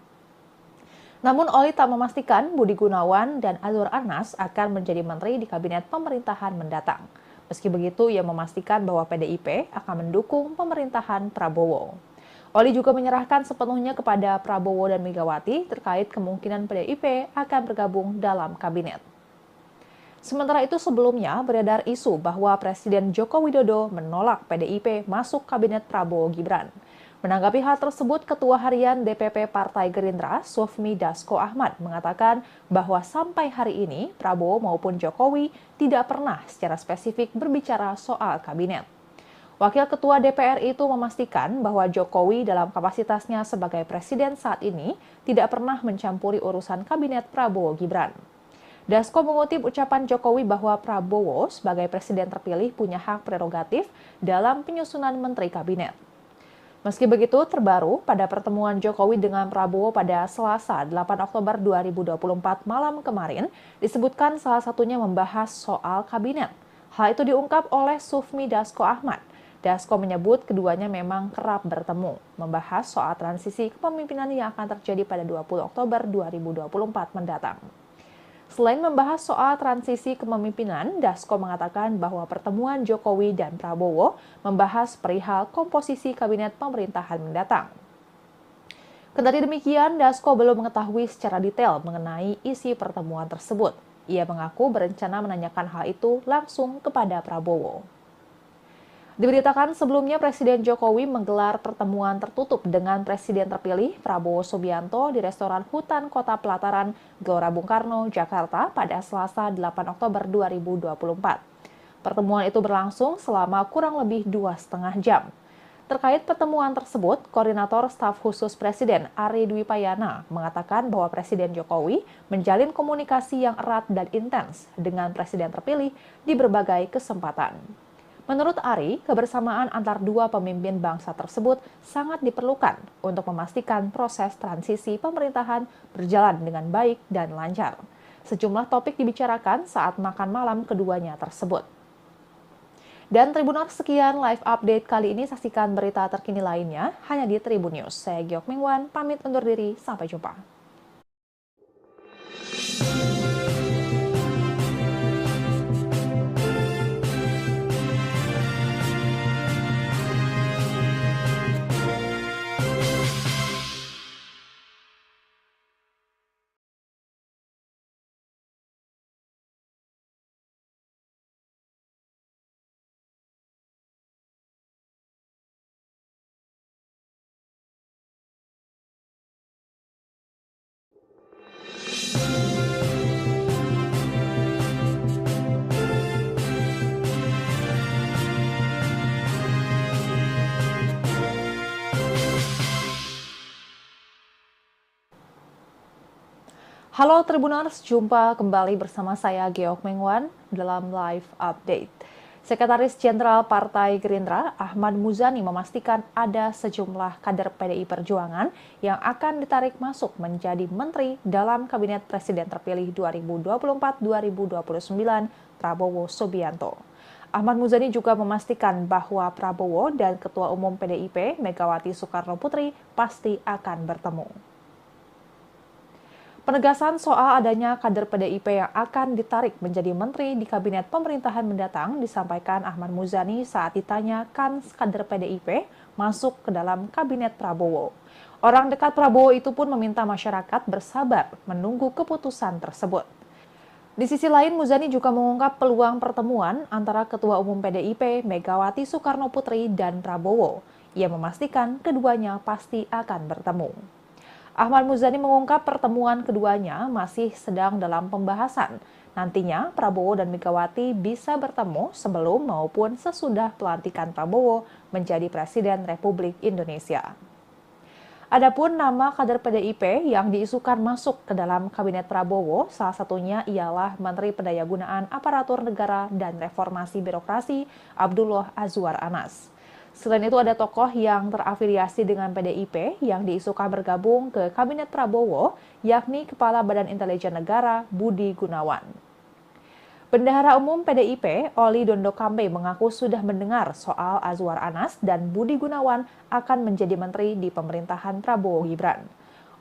Namun Oli tak memastikan Budi Gunawan dan Azwar Anas akan menjadi menteri di kabinet pemerintahan mendatang. Meski begitu, ia memastikan bahwa PDIP akan mendukung pemerintahan Prabowo. Oli juga menyerahkan sepenuhnya kepada Prabowo dan Megawati terkait kemungkinan PDIP akan bergabung dalam kabinet. Sementara itu sebelumnya beredar isu bahwa Presiden Joko Widodo menolak PDIP masuk kabinet Prabowo Gibran. Menanggapi hal tersebut, Ketua Harian DPP Partai Gerindra, Sufmi Dasko Ahmad, mengatakan bahwa sampai hari ini Prabowo maupun Jokowi tidak pernah secara spesifik berbicara soal kabinet. Wakil Ketua DPR itu memastikan bahwa Jokowi dalam kapasitasnya sebagai presiden saat ini tidak pernah mencampuri urusan kabinet Prabowo Gibran. Dasko mengutip ucapan Jokowi bahwa Prabowo sebagai presiden terpilih punya hak prerogatif dalam penyusunan menteri kabinet. Meski begitu, terbaru pada pertemuan Jokowi dengan Prabowo pada Selasa 8 Oktober 2024 malam kemarin, disebutkan salah satunya membahas soal kabinet. Hal itu diungkap oleh Sufmi Dasko Ahmad. Dasko menyebut keduanya memang kerap bertemu, membahas soal transisi kepemimpinan yang akan terjadi pada 20 Oktober 2024 mendatang. Selain membahas soal transisi kepemimpinan, Dasko mengatakan bahwa pertemuan Jokowi dan Prabowo membahas perihal komposisi kabinet pemerintahan mendatang. Kendati demikian, Dasko belum mengetahui secara detail mengenai isi pertemuan tersebut. Ia mengaku berencana menanyakan hal itu langsung kepada Prabowo. Diberitakan sebelumnya Presiden Jokowi menggelar pertemuan tertutup dengan Presiden terpilih Prabowo Subianto di restoran Hutan Kota Pelataran, Gelora Bung Karno, Jakarta pada Selasa 8 Oktober 2024. Pertemuan itu berlangsung selama kurang lebih 2,5 jam. Terkait pertemuan tersebut, Koordinator Staf Khusus Presiden Ari Dwi Payana mengatakan bahwa Presiden Jokowi menjalin komunikasi yang erat dan intens dengan Presiden terpilih di berbagai kesempatan. Menurut Ari, kebersamaan antar dua pemimpin bangsa tersebut sangat diperlukan untuk memastikan proses transisi pemerintahan berjalan dengan baik dan lancar. Sejumlah topik dibicarakan saat makan malam keduanya tersebut. Dan Tribuners, sekian live update kali ini. Saksikan berita terkini lainnya hanya di Tribun News. Saya Geok Mingwan, pamit undur diri. Sampai jumpa. Halo Tribuners, jumpa kembali bersama saya Geok Mengwan dalam Live Update. Sekretaris Jenderal Partai Gerindra Ahmad Muzani memastikan ada sejumlah kader PDI Perjuangan yang akan ditarik masuk menjadi menteri dalam Kabinet Presiden terpilih 2024-2029 Prabowo Subianto. Ahmad Muzani juga memastikan bahwa Prabowo dan Ketua Umum PDIP Megawati Soekarno Putri pasti akan bertemu. Penegasan soal adanya kader PDIP yang akan ditarik menjadi menteri di kabinet pemerintahan mendatang disampaikan Ahmad Muzani saat ditanya kans kader PDIP masuk ke dalam kabinet Prabowo. Orang dekat Prabowo itu pun meminta masyarakat bersabar menunggu keputusan tersebut. Di sisi lain, Muzani juga mengungkap peluang pertemuan antara Ketua Umum PDIP Megawati Soekarno Putri dan Prabowo. Ia memastikan keduanya pasti akan bertemu. Ahmad Muzani mengungkap pertemuan keduanya masih sedang dalam pembahasan. Nantinya Prabowo dan Megawati bisa bertemu sebelum maupun sesudah pelantikan Prabowo menjadi Presiden Republik Indonesia. Adapun nama kader PDIP yang diisukan masuk ke dalam kabinet Prabowo, salah satunya ialah Menteri Pendayagunaan Aparatur Negara dan Reformasi Birokrasi Abdullah Azwar Anas. Selain itu ada tokoh yang terafiliasi dengan PDIP yang diisukan bergabung ke Kabinet Prabowo, yakni Kepala Badan Intelijen Negara Budi Gunawan. Bendahara Umum PDIP, Oli Dondo Kambe mengaku sudah mendengar soal Azwar Anas dan Budi Gunawan akan menjadi menteri di pemerintahan Prabowo Gibran.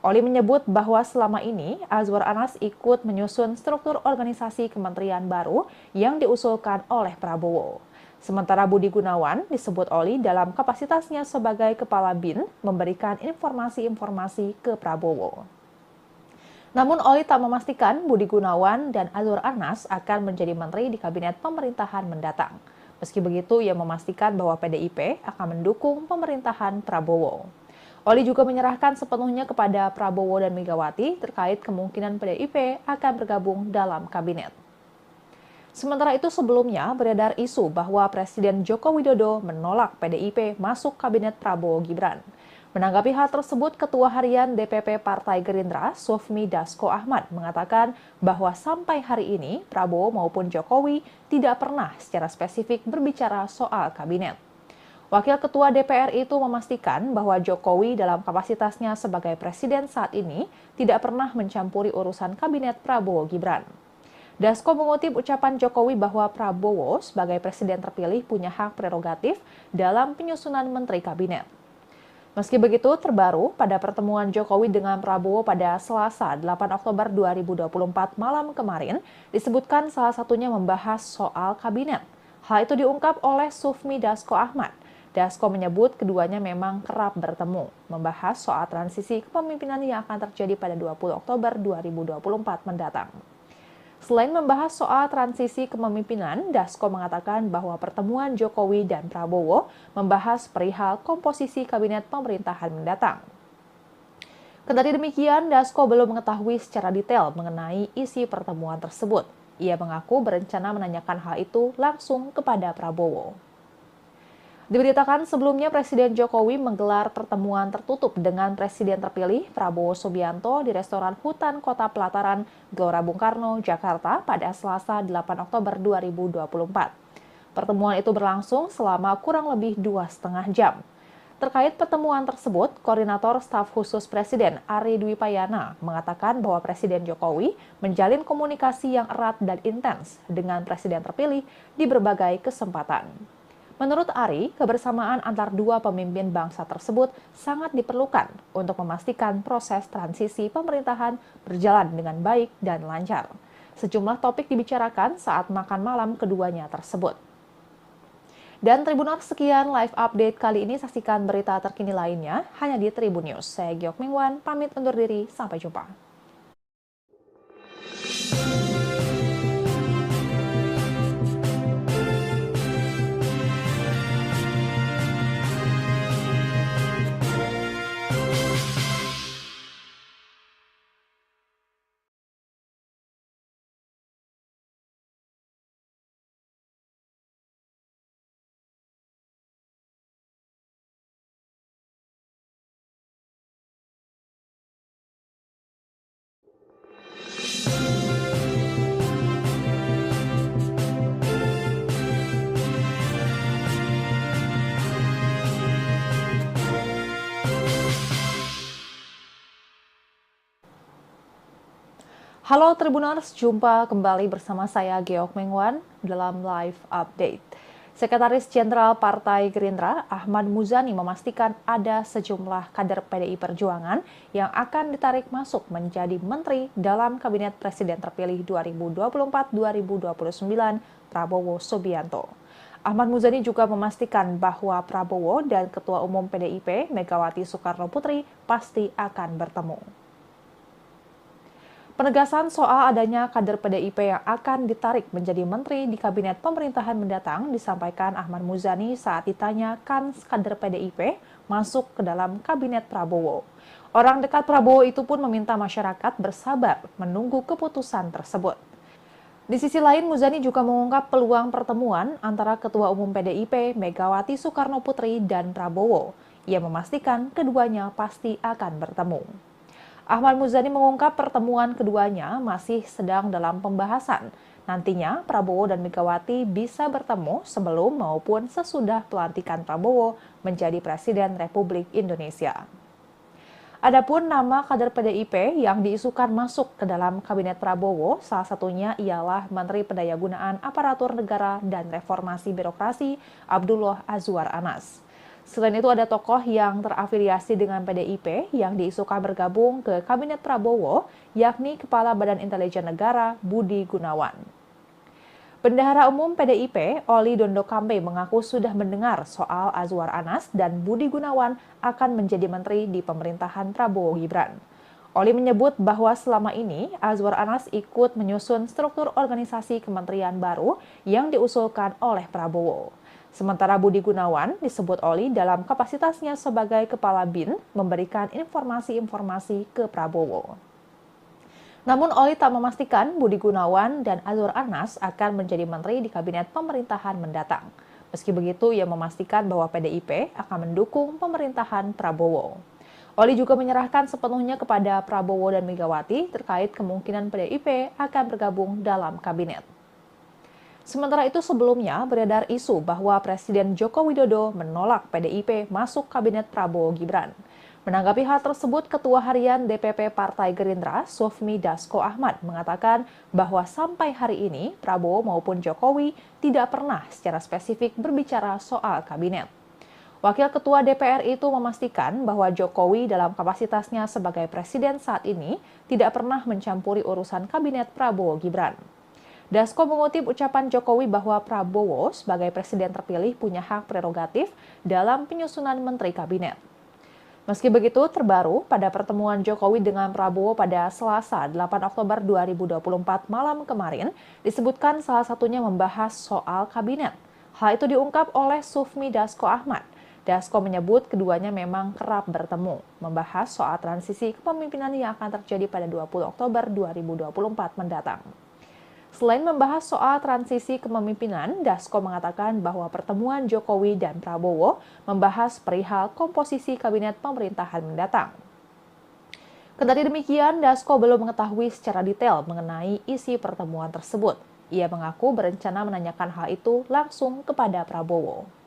Oli menyebut bahwa selama ini Azwar Anas ikut menyusun struktur organisasi kementerian baru yang diusulkan oleh Prabowo. Sementara Budi Gunawan disebut Oli dalam kapasitasnya sebagai Kepala BIN memberikan informasi-informasi ke Prabowo. Namun Oli tak memastikan Budi Gunawan dan Azwar Anas akan menjadi menteri di kabinet pemerintahan mendatang. Meski begitu, ia memastikan bahwa PDIP akan mendukung pemerintahan Prabowo. Oli juga menyerahkan sepenuhnya kepada Prabowo dan Megawati terkait kemungkinan PDIP akan bergabung dalam kabinet. Sementara itu sebelumnya beredar isu bahwa Presiden Joko Widodo menolak PDIP masuk kabinet Prabowo Gibran. Menanggapi hal tersebut, Ketua Harian DPP Partai Gerindra, Sufmi Dasko Ahmad, mengatakan bahwa sampai hari ini Prabowo maupun Jokowi tidak pernah secara spesifik berbicara soal kabinet. Wakil Ketua DPR itu memastikan bahwa Jokowi dalam kapasitasnya sebagai presiden saat ini tidak pernah mencampuri urusan kabinet Prabowo Gibran. Dasko mengutip ucapan Jokowi bahwa Prabowo sebagai presiden terpilih punya hak prerogatif dalam penyusunan menteri kabinet. Meski begitu, terbaru pada pertemuan Jokowi dengan Prabowo pada Selasa 8 Oktober 2024 malam kemarin, disebutkan salah satunya membahas soal kabinet. Hal itu diungkap oleh Sufmi Dasko Ahmad. Dasko menyebut keduanya memang kerap bertemu, membahas soal transisi kepemimpinan yang akan terjadi pada 20 Oktober 2024 mendatang. Selain membahas soal transisi kepemimpinan, Dasko mengatakan bahwa pertemuan Jokowi dan Prabowo membahas perihal komposisi kabinet pemerintahan mendatang. Kendati demikian, Dasko belum mengetahui secara detail mengenai isi pertemuan tersebut. Ia mengaku berencana menanyakan hal itu langsung kepada Prabowo. Diberitakan sebelumnya Presiden Jokowi menggelar pertemuan tertutup dengan Presiden terpilih Prabowo Subianto di restoran Hutan Kota Pelataran, Gelora Bung Karno, Jakarta pada Selasa 8 Oktober 2024. Pertemuan itu berlangsung selama kurang lebih 2,5 jam. Terkait pertemuan tersebut, Koordinator Staf Khusus Presiden Ari Dwi Payana mengatakan bahwa Presiden Jokowi menjalin komunikasi yang erat dan intens dengan Presiden terpilih di berbagai kesempatan. Menurut Ari, kebersamaan antar dua pemimpin bangsa tersebut sangat diperlukan untuk memastikan proses transisi pemerintahan berjalan dengan baik dan lancar. Sejumlah topik dibicarakan saat makan malam keduanya tersebut. Dan Tribuners, sekian live update kali ini. Saksikan berita terkini lainnya hanya di Tribun News. Saya Geok Mingwan, pamit undur diri. Sampai jumpa. Halo Tribuners, jumpa kembali bersama saya Geok Mengwan dalam Live Update. Sekretaris Jenderal Partai Gerindra, Ahmad Muzani memastikan ada sejumlah kader PDI Perjuangan yang akan ditarik masuk menjadi menteri dalam Kabinet Presiden terpilih 2024-2029 Prabowo Subianto. Ahmad Muzani juga memastikan bahwa Prabowo dan Ketua Umum PDIP Megawati Soekarno Putri pasti akan bertemu. Penegasan soal adanya kader PDIP yang akan ditarik menjadi menteri di kabinet pemerintahan mendatang disampaikan Ahmad Muzani saat ditanya kans kader PDIP masuk ke dalam kabinet Prabowo. Orang dekat Prabowo itu pun meminta masyarakat bersabar menunggu keputusan tersebut. Di sisi lain, Muzani juga mengungkap peluang pertemuan antara Ketua Umum PDIP Megawati Soekarno Putri dan Prabowo. Ia memastikan keduanya pasti akan bertemu. Ahmad Muzani mengungkap pertemuan keduanya masih sedang dalam pembahasan. Nantinya Prabowo dan Megawati bisa bertemu sebelum maupun sesudah pelantikan Prabowo menjadi Presiden Republik Indonesia. Adapun nama kader PDIP yang diisukan masuk ke dalam Kabinet Prabowo, salah satunya ialah Menteri Pendayagunaan Aparatur Negara dan Reformasi Birokrasi Abdullah Azwar Anas. Selain itu ada tokoh yang terafiliasi dengan PDIP yang diisukan bergabung ke Kabinet Prabowo, yakni Kepala Badan Intelijen Negara Budi Gunawan. Bendahara Umum PDIP, Oli Dondo Kambe mengaku sudah mendengar soal Azwar Anas dan Budi Gunawan akan menjadi menteri di pemerintahan Prabowo Gibran. Oli menyebut bahwa selama ini Azwar Anas ikut menyusun struktur organisasi kementerian baru yang diusulkan oleh Prabowo. Sementara Budi Gunawan disebut Oli dalam kapasitasnya sebagai Kepala BIN memberikan informasi-informasi ke Prabowo. Namun Oli tak memastikan Budi Gunawan dan Azwar Anas akan menjadi menteri di kabinet pemerintahan mendatang. Meski begitu, ia memastikan bahwa PDIP akan mendukung pemerintahan Prabowo. Oli juga menyerahkan sepenuhnya kepada Prabowo dan Megawati terkait kemungkinan PDIP akan bergabung dalam kabinet. Sementara itu sebelumnya beredar isu bahwa Presiden Joko Widodo menolak PDIP masuk kabinet Prabowo Gibran. Menanggapi hal tersebut, Ketua Harian DPP Partai Gerindra, Sufmi Dasko Ahmad, mengatakan bahwa sampai hari ini Prabowo maupun Jokowi tidak pernah secara spesifik berbicara soal kabinet. Wakil Ketua DPR itu memastikan bahwa Jokowi dalam kapasitasnya sebagai presiden saat ini tidak pernah mencampuri urusan kabinet Prabowo Gibran. Dasko mengutip ucapan Jokowi bahwa Prabowo sebagai presiden terpilih punya hak prerogatif dalam penyusunan menteri kabinet. Meski begitu, terbaru pada pertemuan Jokowi dengan Prabowo pada Selasa 8 Oktober 2024 malam kemarin, disebutkan salah satunya membahas soal kabinet. Hal itu diungkap oleh Sufmi Dasko Ahmad. Dasko menyebut keduanya memang kerap bertemu, membahas soal transisi kepemimpinan yang akan terjadi pada 20 Oktober 2024 mendatang. Selain membahas soal transisi kepemimpinan, Dasko mengatakan bahwa pertemuan Jokowi dan Prabowo membahas perihal komposisi kabinet pemerintahan mendatang. Kendati demikian, Dasko belum mengetahui secara detail mengenai isi pertemuan tersebut. Ia mengaku berencana menanyakan hal itu langsung kepada Prabowo.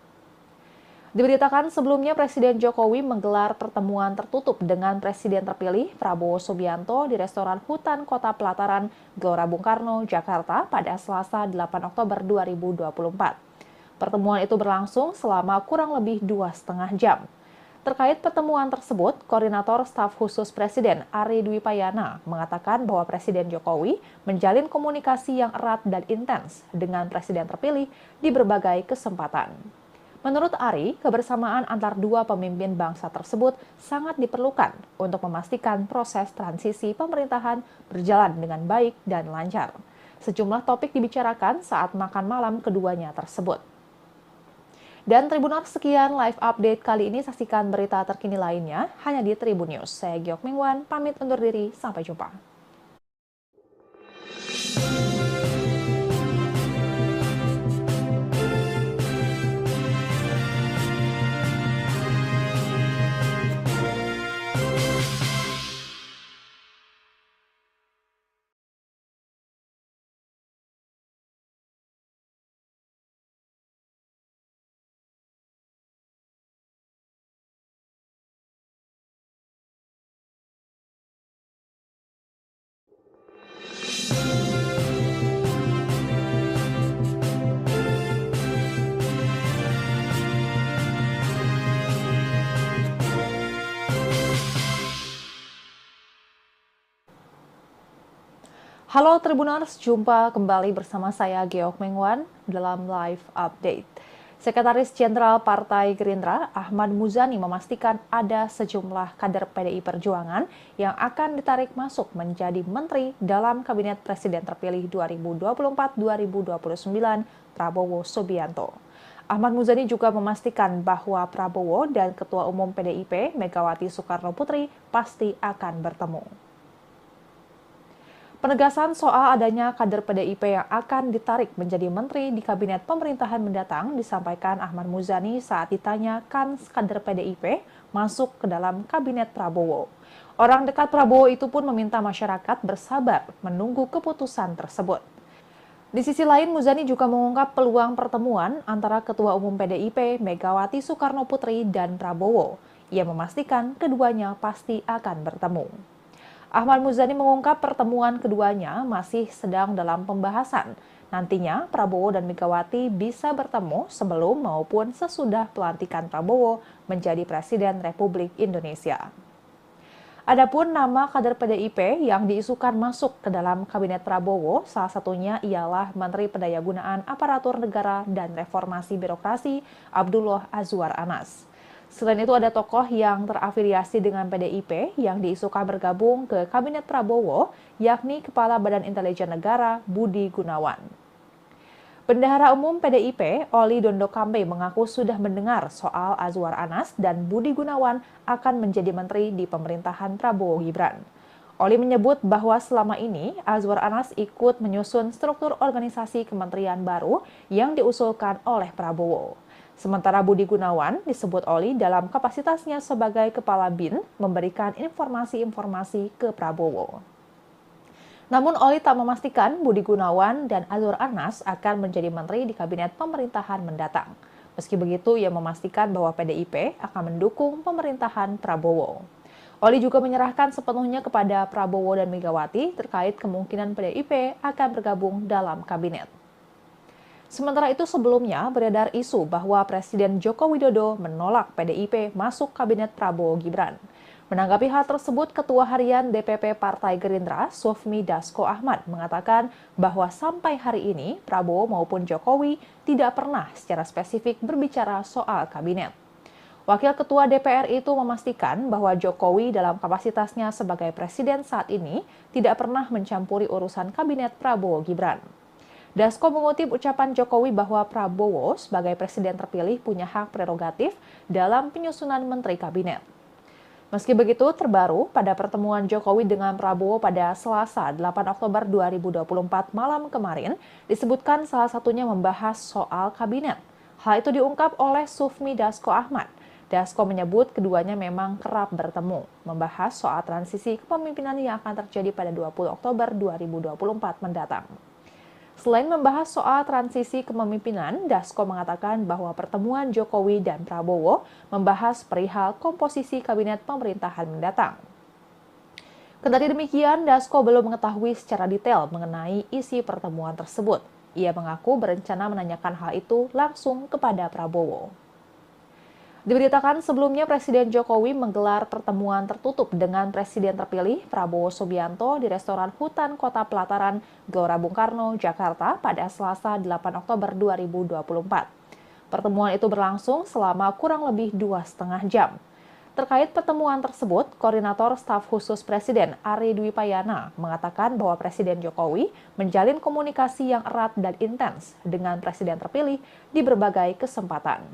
Diberitakan sebelumnya Presiden Jokowi menggelar pertemuan tertutup dengan Presiden terpilih Prabowo Subianto di restoran Hutan Kota Pelataran, Gelora Bung Karno, Jakarta pada Selasa 8 Oktober 2024. Pertemuan itu berlangsung selama kurang lebih 2,5 jam. Terkait pertemuan tersebut, Koordinator Staf Khusus Presiden Ari Dwi Payana mengatakan bahwa Presiden Jokowi menjalin komunikasi yang erat dan intens dengan Presiden terpilih di berbagai kesempatan. Menurut Ari, kebersamaan antar dua pemimpin bangsa tersebut sangat diperlukan untuk memastikan proses transisi pemerintahan berjalan dengan baik dan lancar. Sejumlah topik dibicarakan saat makan malam keduanya tersebut. Dan Tribuners, sekian live update kali ini. Saksikan berita terkini lainnya hanya di Tribun News. Saya Geok Mingwan, pamit undur diri. Sampai jumpa. Halo Tribuners, jumpa kembali bersama saya Geok Mengwan dalam Live Update. Sekretaris Jenderal Partai Gerindra, Ahmad Muzani memastikan ada sejumlah kader PDI Perjuangan yang akan ditarik masuk menjadi menteri dalam Kabinet Presiden terpilih 2024-2029 Prabowo Subianto. Ahmad Muzani juga memastikan bahwa Prabowo dan Ketua Umum PDIP Megawati Soekarno Putri pasti akan bertemu. Penegasan soal adanya kader PDIP yang akan ditarik menjadi menteri di kabinet pemerintahan mendatang disampaikan Ahmad Muzani saat ditanya kans kader PDIP masuk ke dalam kabinet Prabowo. Orang dekat Prabowo itu pun meminta masyarakat bersabar menunggu keputusan tersebut. Di sisi lain, Muzani juga mengungkap peluang pertemuan antara Ketua Umum PDIP Megawati Soekarno Putri dan Prabowo. Ia memastikan keduanya pasti akan bertemu. Ahmad Muzani mengungkap pertemuan keduanya masih sedang dalam pembahasan. Nantinya Prabowo dan Megawati bisa bertemu sebelum maupun sesudah pelantikan Prabowo menjadi Presiden Republik Indonesia. Adapun nama kader PDIP yang diisukan masuk ke dalam kabinet Prabowo, salah satunya ialah Menteri Pendayagunaan Aparatur Negara dan Reformasi Birokrasi Abdullah Azwar Anas. Selain itu ada tokoh yang terafiliasi dengan PDIP yang diisukan bergabung ke Kabinet Prabowo, yakni Kepala Badan Intelijen Negara Budi Gunawan. Bendahara Umum PDIP, Oli Dondo Kambe mengaku sudah mendengar soal Azwar Anas dan Budi Gunawan akan menjadi menteri di pemerintahan Prabowo Gibran. Oli menyebut bahwa selama ini Azwar Anas ikut menyusun struktur organisasi kementerian baru yang diusulkan oleh Prabowo. Sementara Budi Gunawan disebut Oli dalam kapasitasnya sebagai Kepala BIN memberikan informasi-informasi ke Prabowo. Namun Oli tak memastikan Budi Gunawan dan Azwar Anas akan menjadi menteri di kabinet pemerintahan mendatang. Meski begitu, ia memastikan bahwa PDIP akan mendukung pemerintahan Prabowo. Oli juga menyerahkan sepenuhnya kepada Prabowo dan Megawati terkait kemungkinan PDIP akan bergabung dalam kabinet. Sementara itu sebelumnya beredar isu bahwa Presiden Joko Widodo menolak PDIP masuk kabinet Prabowo Gibran. Menanggapi hal tersebut, Ketua Harian DPP Partai Gerindra, Sufmi Dasko Ahmad, mengatakan bahwa sampai hari ini Prabowo maupun Jokowi tidak pernah secara spesifik berbicara soal kabinet. Wakil Ketua DPR itu memastikan bahwa Jokowi dalam kapasitasnya sebagai presiden saat ini tidak pernah mencampuri urusan kabinet Prabowo Gibran. Dasko mengutip ucapan Jokowi bahwa Prabowo sebagai presiden terpilih punya hak prerogatif dalam penyusunan menteri kabinet. Meski begitu, terbaru pada pertemuan Jokowi dengan Prabowo pada Selasa 8 Oktober 2024 malam kemarin, disebutkan salah satunya membahas soal kabinet. Hal itu diungkap oleh Sufmi Dasko Ahmad. Dasko menyebut keduanya memang kerap bertemu, membahas soal transisi kepemimpinan yang akan terjadi pada 20 Oktober 2024 mendatang. Selain membahas soal transisi kepemimpinan, Dasko mengatakan bahwa pertemuan Jokowi dan Prabowo membahas perihal komposisi kabinet pemerintahan mendatang. Kendati demikian, Dasko belum mengetahui secara detail mengenai isi pertemuan tersebut. Ia mengaku berencana menanyakan hal itu langsung kepada Prabowo. Diberitakan sebelumnya Presiden Jokowi menggelar pertemuan tertutup dengan Presiden terpilih Prabowo Subianto di restoran Hutan Kota Pelataran, Gelora Bung Karno, Jakarta pada Selasa 8 Oktober 2024. Pertemuan itu berlangsung selama kurang lebih 2,5 jam. Terkait pertemuan tersebut, Koordinator Staf Khusus Presiden Ari Dwi Payana mengatakan bahwa Presiden Jokowi menjalin komunikasi yang erat dan intens dengan Presiden terpilih di berbagai kesempatan.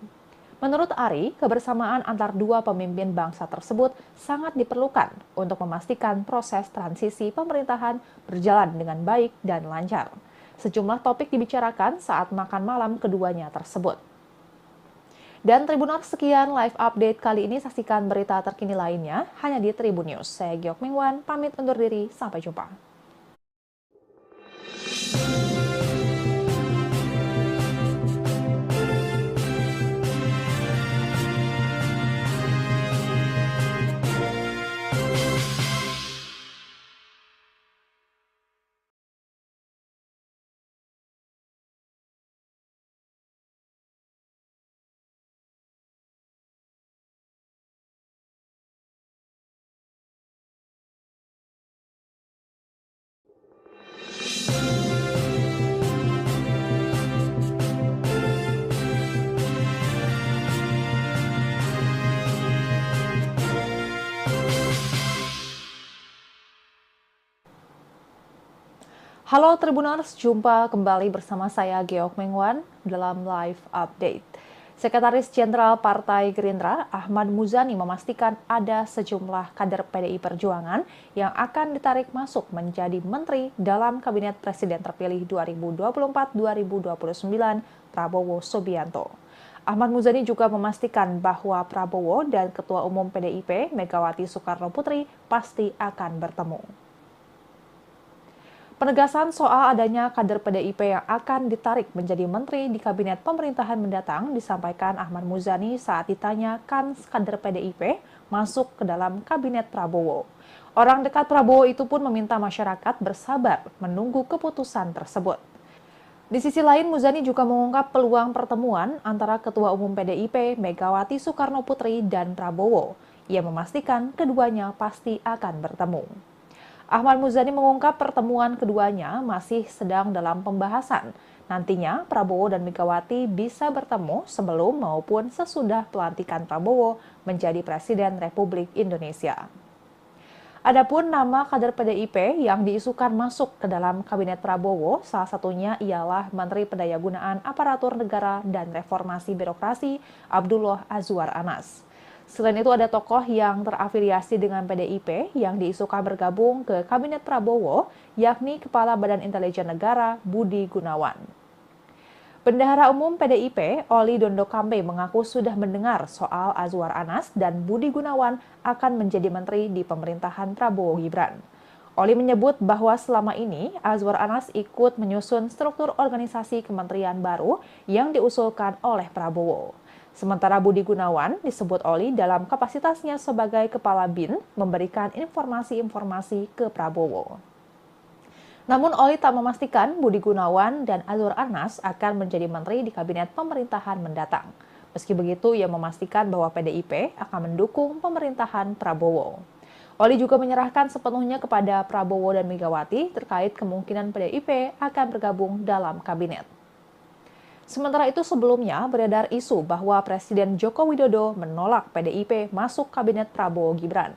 Menurut Ari, kebersamaan antar dua pemimpin bangsa tersebut sangat diperlukan untuk memastikan proses transisi pemerintahan berjalan dengan baik dan lancar. Sejumlah topik dibicarakan saat makan malam keduanya tersebut. Dan Tribuners, sekian live update kali ini. Saksikan berita terkini lainnya hanya di Tribun News. Saya Geok Mingwan, pamit undur diri. Sampai jumpa. Halo Tribuners, jumpa kembali bersama saya Geok Mengwan dalam Live Update. Sekretaris Jenderal Partai Gerindra, Ahmad Muzani memastikan ada sejumlah kader PDI Perjuangan yang akan ditarik masuk menjadi menteri dalam Kabinet Presiden terpilih 2024-2029 Prabowo Subianto. Ahmad Muzani juga memastikan bahwa Prabowo dan Ketua Umum PDIP Megawati Soekarnoputri pasti akan bertemu. Penegasan soal adanya kader PDIP yang akan ditarik menjadi menteri di kabinet pemerintahan mendatang disampaikan Ahmad Muzani saat ditanya kans kader PDIP masuk ke dalam kabinet Prabowo. Orang dekat Prabowo itu pun meminta masyarakat bersabar menunggu keputusan tersebut. Di sisi lain, Muzani juga mengungkap peluang pertemuan antara Ketua Umum PDIP Megawati Soekarnoputri dan Prabowo. Ia memastikan keduanya pasti akan bertemu. Ahmad Muzani mengungkap pertemuan keduanya masih sedang dalam pembahasan. Nantinya Prabowo dan Megawati bisa bertemu sebelum maupun sesudah pelantikan Prabowo menjadi Presiden Republik Indonesia. Adapun nama kader PDIP yang diisukan masuk ke dalam kabinet Prabowo, salah satunya ialah Menteri Pendayagunaan Aparatur Negara dan Reformasi Birokrasi Abdullah Azwar Anas. Selain itu ada tokoh yang terafiliasi dengan PDIP yang diisukan bergabung ke Kabinet Prabowo, yakni Kepala Badan Intelijen Negara Budi Gunawan. Bendahara Umum PDIP, Oli Dondo Kambe mengaku sudah mendengar soal Azwar Anas dan Budi Gunawan akan menjadi menteri di pemerintahan Prabowo Gibran. Oli menyebut bahwa selama ini Azwar Anas ikut menyusun struktur organisasi kementerian baru yang diusulkan oleh Prabowo. Sementara Budi Gunawan disebut Oli dalam kapasitasnya sebagai Kepala BIN memberikan informasi-informasi ke Prabowo. Namun Oli tak memastikan Budi Gunawan dan Azwar Anas akan menjadi menteri di kabinet pemerintahan mendatang. Meski begitu, ia memastikan bahwa PDIP akan mendukung pemerintahan Prabowo. Oli juga menyerahkan sepenuhnya kepada Prabowo dan Megawati terkait kemungkinan PDIP akan bergabung dalam kabinet. Sementara itu sebelumnya beredar isu bahwa Presiden Joko Widodo menolak PDIP masuk kabinet Prabowo Gibran.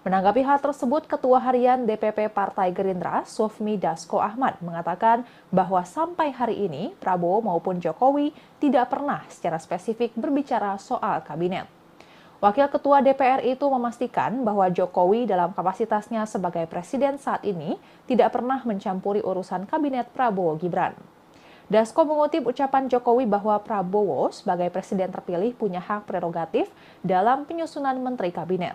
Menanggapi hal tersebut, Ketua Harian DPP Partai Gerindra, Sufmi Dasko Ahmad, mengatakan bahwa sampai hari ini Prabowo maupun Jokowi tidak pernah secara spesifik berbicara soal kabinet. Wakil Ketua DPR itu memastikan bahwa Jokowi dalam kapasitasnya sebagai presiden saat ini tidak pernah mencampuri urusan kabinet Prabowo Gibran. Dasko mengutip ucapan Jokowi bahwa Prabowo sebagai presiden terpilih punya hak prerogatif dalam penyusunan menteri kabinet.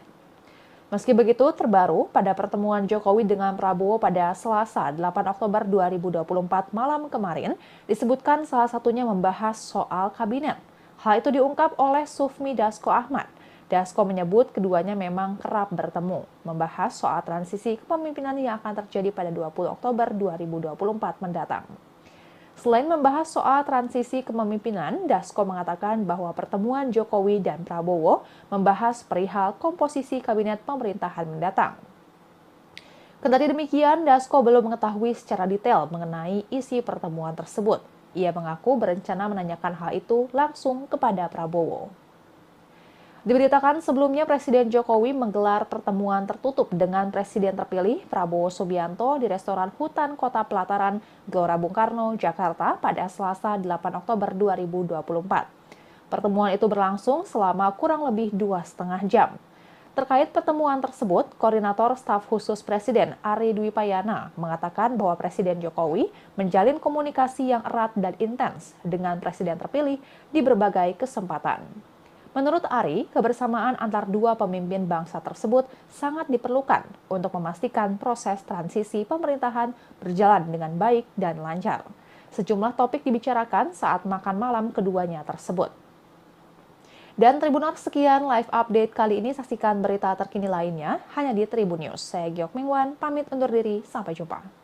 Meski begitu, terbaru pada pertemuan Jokowi dengan Prabowo pada Selasa 8 Oktober 2024 malam kemarin, disebutkan salah satunya membahas soal kabinet. Hal itu diungkap oleh Sufmi Dasko Ahmad. Dasko menyebut keduanya memang kerap bertemu, membahas soal transisi kepemimpinan yang akan terjadi pada 20 Oktober 2024 mendatang. Selain membahas soal transisi kepemimpinan, Dasko mengatakan bahwa pertemuan Jokowi dan Prabowo membahas perihal komposisi kabinet pemerintahan mendatang. Kendati demikian, Dasko belum mengetahui secara detail mengenai isi pertemuan tersebut. Ia mengaku berencana menanyakan hal itu langsung kepada Prabowo. Diberitakan sebelumnya Presiden Jokowi menggelar pertemuan tertutup dengan Presiden terpilih Prabowo Subianto di restoran Hutan Kota Pelataran, Gelora Bung Karno, Jakarta pada Selasa 8 Oktober 2024. Pertemuan itu berlangsung selama kurang lebih 2,5 jam. Terkait pertemuan tersebut, Koordinator Staf Khusus Presiden Ari Dwi Payana mengatakan bahwa Presiden Jokowi menjalin komunikasi yang erat dan intens dengan Presiden terpilih di berbagai kesempatan. Menurut Ari, kebersamaan antar dua pemimpin bangsa tersebut sangat diperlukan untuk memastikan proses transisi pemerintahan berjalan dengan baik dan lancar. Sejumlah topik dibicarakan saat makan malam keduanya tersebut. Dan Tribuners, sekian live update kali ini. Saksikan berita terkini lainnya hanya di Tribun News. Saya Geok Mingwan, pamit undur diri. Sampai jumpa.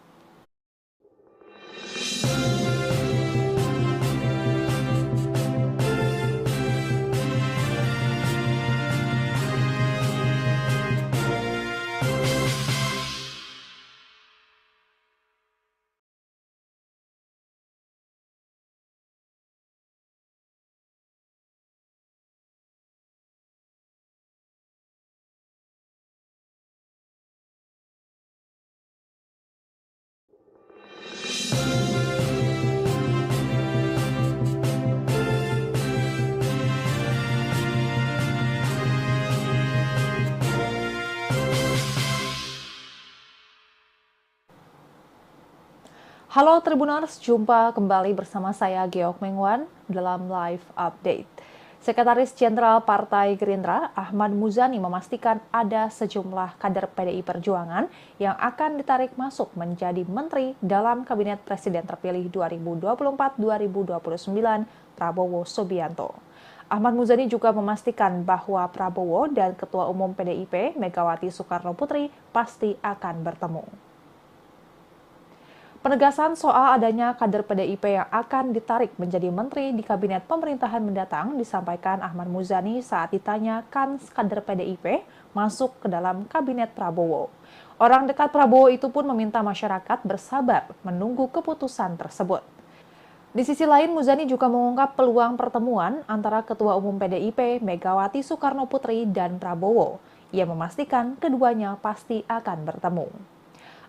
Halo Tribuners, jumpa kembali bersama saya Geok Mengwan dalam Live Update. Sekretaris Jenderal Partai Gerindra, Ahmad Muzani memastikan ada sejumlah kader PDI Perjuangan yang akan ditarik masuk menjadi menteri dalam Kabinet Presiden terpilih 2024-2029 Prabowo Subianto. Ahmad Muzani juga memastikan bahwa Prabowo dan Ketua Umum PDIP Megawati Soekarno Putri pasti akan bertemu. Penegasan soal adanya kader PDIP yang akan ditarik menjadi menteri di kabinet pemerintahan mendatang disampaikan Ahmad Muzani saat ditanya kans kader PDIP masuk ke dalam kabinet Prabowo. Orang dekat Prabowo itu pun meminta masyarakat bersabar menunggu keputusan tersebut. Di sisi lain, Muzani juga mengungkap peluang pertemuan antara Ketua Umum PDIP Megawati Soekarno Putri dan Prabowo. Ia memastikan keduanya pasti akan bertemu.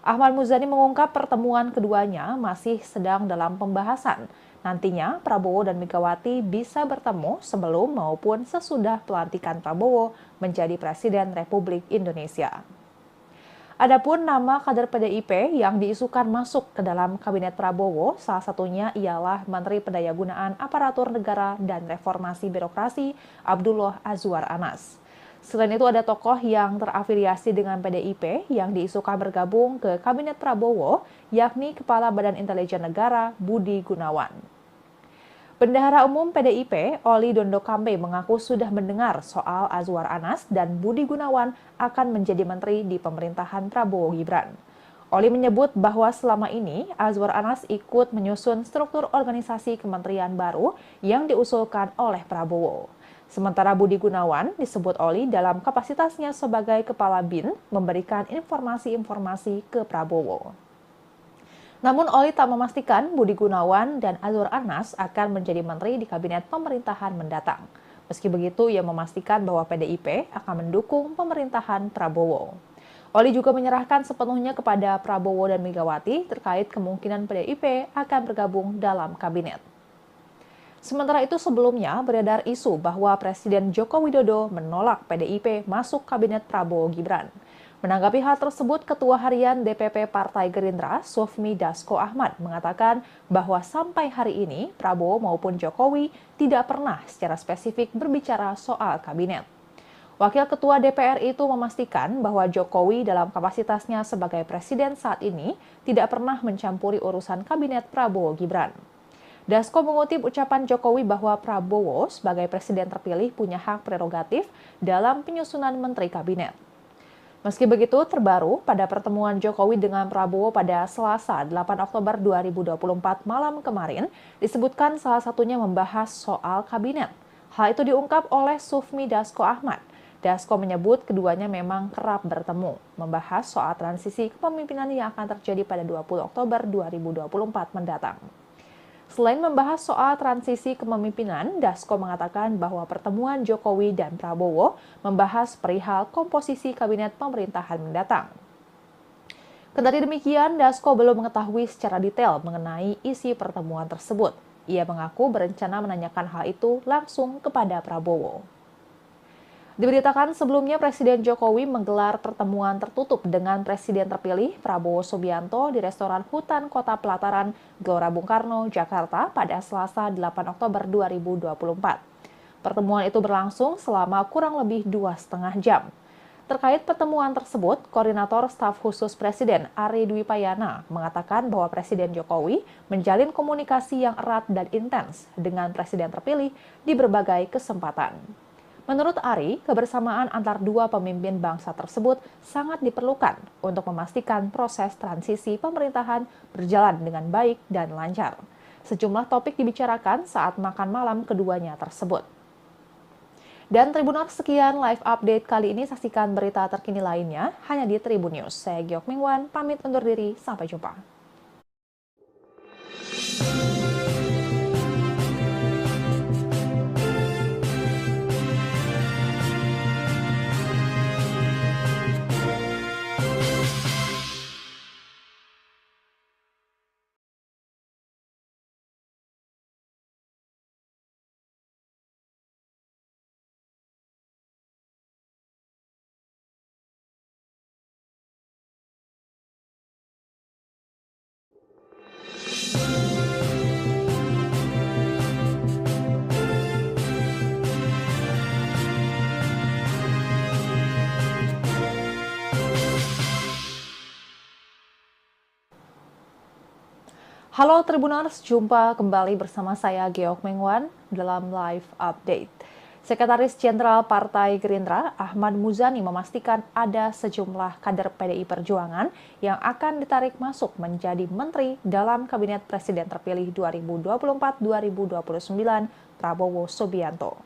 Ahmad Muzani mengungkap pertemuan keduanya masih sedang dalam pembahasan. Nantinya Prabowo dan Megawati bisa bertemu sebelum maupun sesudah pelantikan Prabowo menjadi Presiden Republik Indonesia. Adapun nama kader PDIP yang diisukan masuk ke dalam kabinet Prabowo, salah satunya ialah Menteri Pendayagunaan Aparatur Negara dan Reformasi Birokrasi Abdullah Azwar Anas. Selain itu ada tokoh yang terafiliasi dengan PDIP yang diisukan bergabung ke Kabinet Prabowo, yakni Kepala Badan Intelijen Negara Budi Gunawan. Bendahara Umum PDIP, Oli Dondo Kambe mengaku sudah mendengar soal Azwar Anas dan Budi Gunawan akan menjadi menteri di pemerintahan Prabowo Gibran. Oli menyebut bahwa selama ini Azwar Anas ikut menyusun struktur organisasi kementerian baru yang diusulkan oleh Prabowo. Sementara Budi Gunawan disebut Oli dalam kapasitasnya sebagai Kepala BIN memberikan informasi-informasi ke Prabowo. Namun Oli tak memastikan Budi Gunawan dan Azwar Anas akan menjadi menteri di kabinet pemerintahan mendatang. Meski begitu, ia memastikan bahwa PDIP akan mendukung pemerintahan Prabowo. Oli juga menyerahkan sepenuhnya kepada Prabowo dan Megawati terkait kemungkinan PDIP akan bergabung dalam kabinet. Sementara itu sebelumnya beredar isu bahwa Presiden Joko Widodo menolak PDIP masuk kabinet Prabowo Gibran. Menanggapi hal tersebut, Ketua Harian DPP Partai Gerindra, Sufmi Dasko Ahmad, mengatakan bahwa sampai hari ini Prabowo maupun Jokowi tidak pernah secara spesifik berbicara soal kabinet. Wakil Ketua DPR itu memastikan bahwa Jokowi dalam kapasitasnya sebagai presiden saat ini tidak pernah mencampuri urusan kabinet Prabowo Gibran. Dasko mengutip ucapan Jokowi bahwa Prabowo sebagai presiden terpilih punya hak prerogatif dalam penyusunan menteri kabinet. Meski begitu, terbaru pada pertemuan Jokowi dengan Prabowo pada Selasa 8 Oktober 2024 malam kemarin, disebutkan salah satunya membahas soal kabinet. Hal itu diungkap oleh Sufmi Dasko Ahmad. Dasko menyebut keduanya memang kerap bertemu, membahas soal transisi kepemimpinan yang akan terjadi pada 20 Oktober 2024 mendatang. Selain membahas soal transisi kepemimpinan, Dasko mengatakan bahwa pertemuan Jokowi dan Prabowo membahas perihal komposisi kabinet pemerintahan mendatang. Kendati demikian, Dasko belum mengetahui secara detail mengenai isi pertemuan tersebut. Ia mengaku berencana menanyakan hal itu langsung kepada Prabowo. Diberitakan sebelumnya Presiden Jokowi menggelar pertemuan tertutup dengan Presiden terpilih Prabowo Subianto di restoran Hutan Kota Pelataran, Gelora Bung Karno, Jakarta pada Selasa 8 Oktober 2024. Pertemuan itu berlangsung selama kurang lebih 2,5 jam. Terkait pertemuan tersebut, Koordinator Staf Khusus Presiden Ari Dwi Payana mengatakan bahwa Presiden Jokowi menjalin komunikasi yang erat dan intens dengan Presiden terpilih di berbagai kesempatan. Menurut Ari, kebersamaan antar dua pemimpin bangsa tersebut sangat diperlukan untuk memastikan proses transisi pemerintahan berjalan dengan baik dan lancar. Sejumlah topik dibicarakan saat makan malam keduanya tersebut. Dan Tribuners, sekian live update kali ini. Saksikan berita terkini lainnya hanya di Tribun News. Saya Geok Mingwan, pamit undur diri. Sampai jumpa. Halo Tribuners, jumpa kembali bersama saya Geok Mengwan dalam Live Update. Sekretaris Jenderal Partai Gerindra, Ahmad Muzani memastikan ada sejumlah kader PDI Perjuangan yang akan ditarik masuk menjadi menteri dalam Kabinet Presiden terpilih 2024-2029 Prabowo Subianto.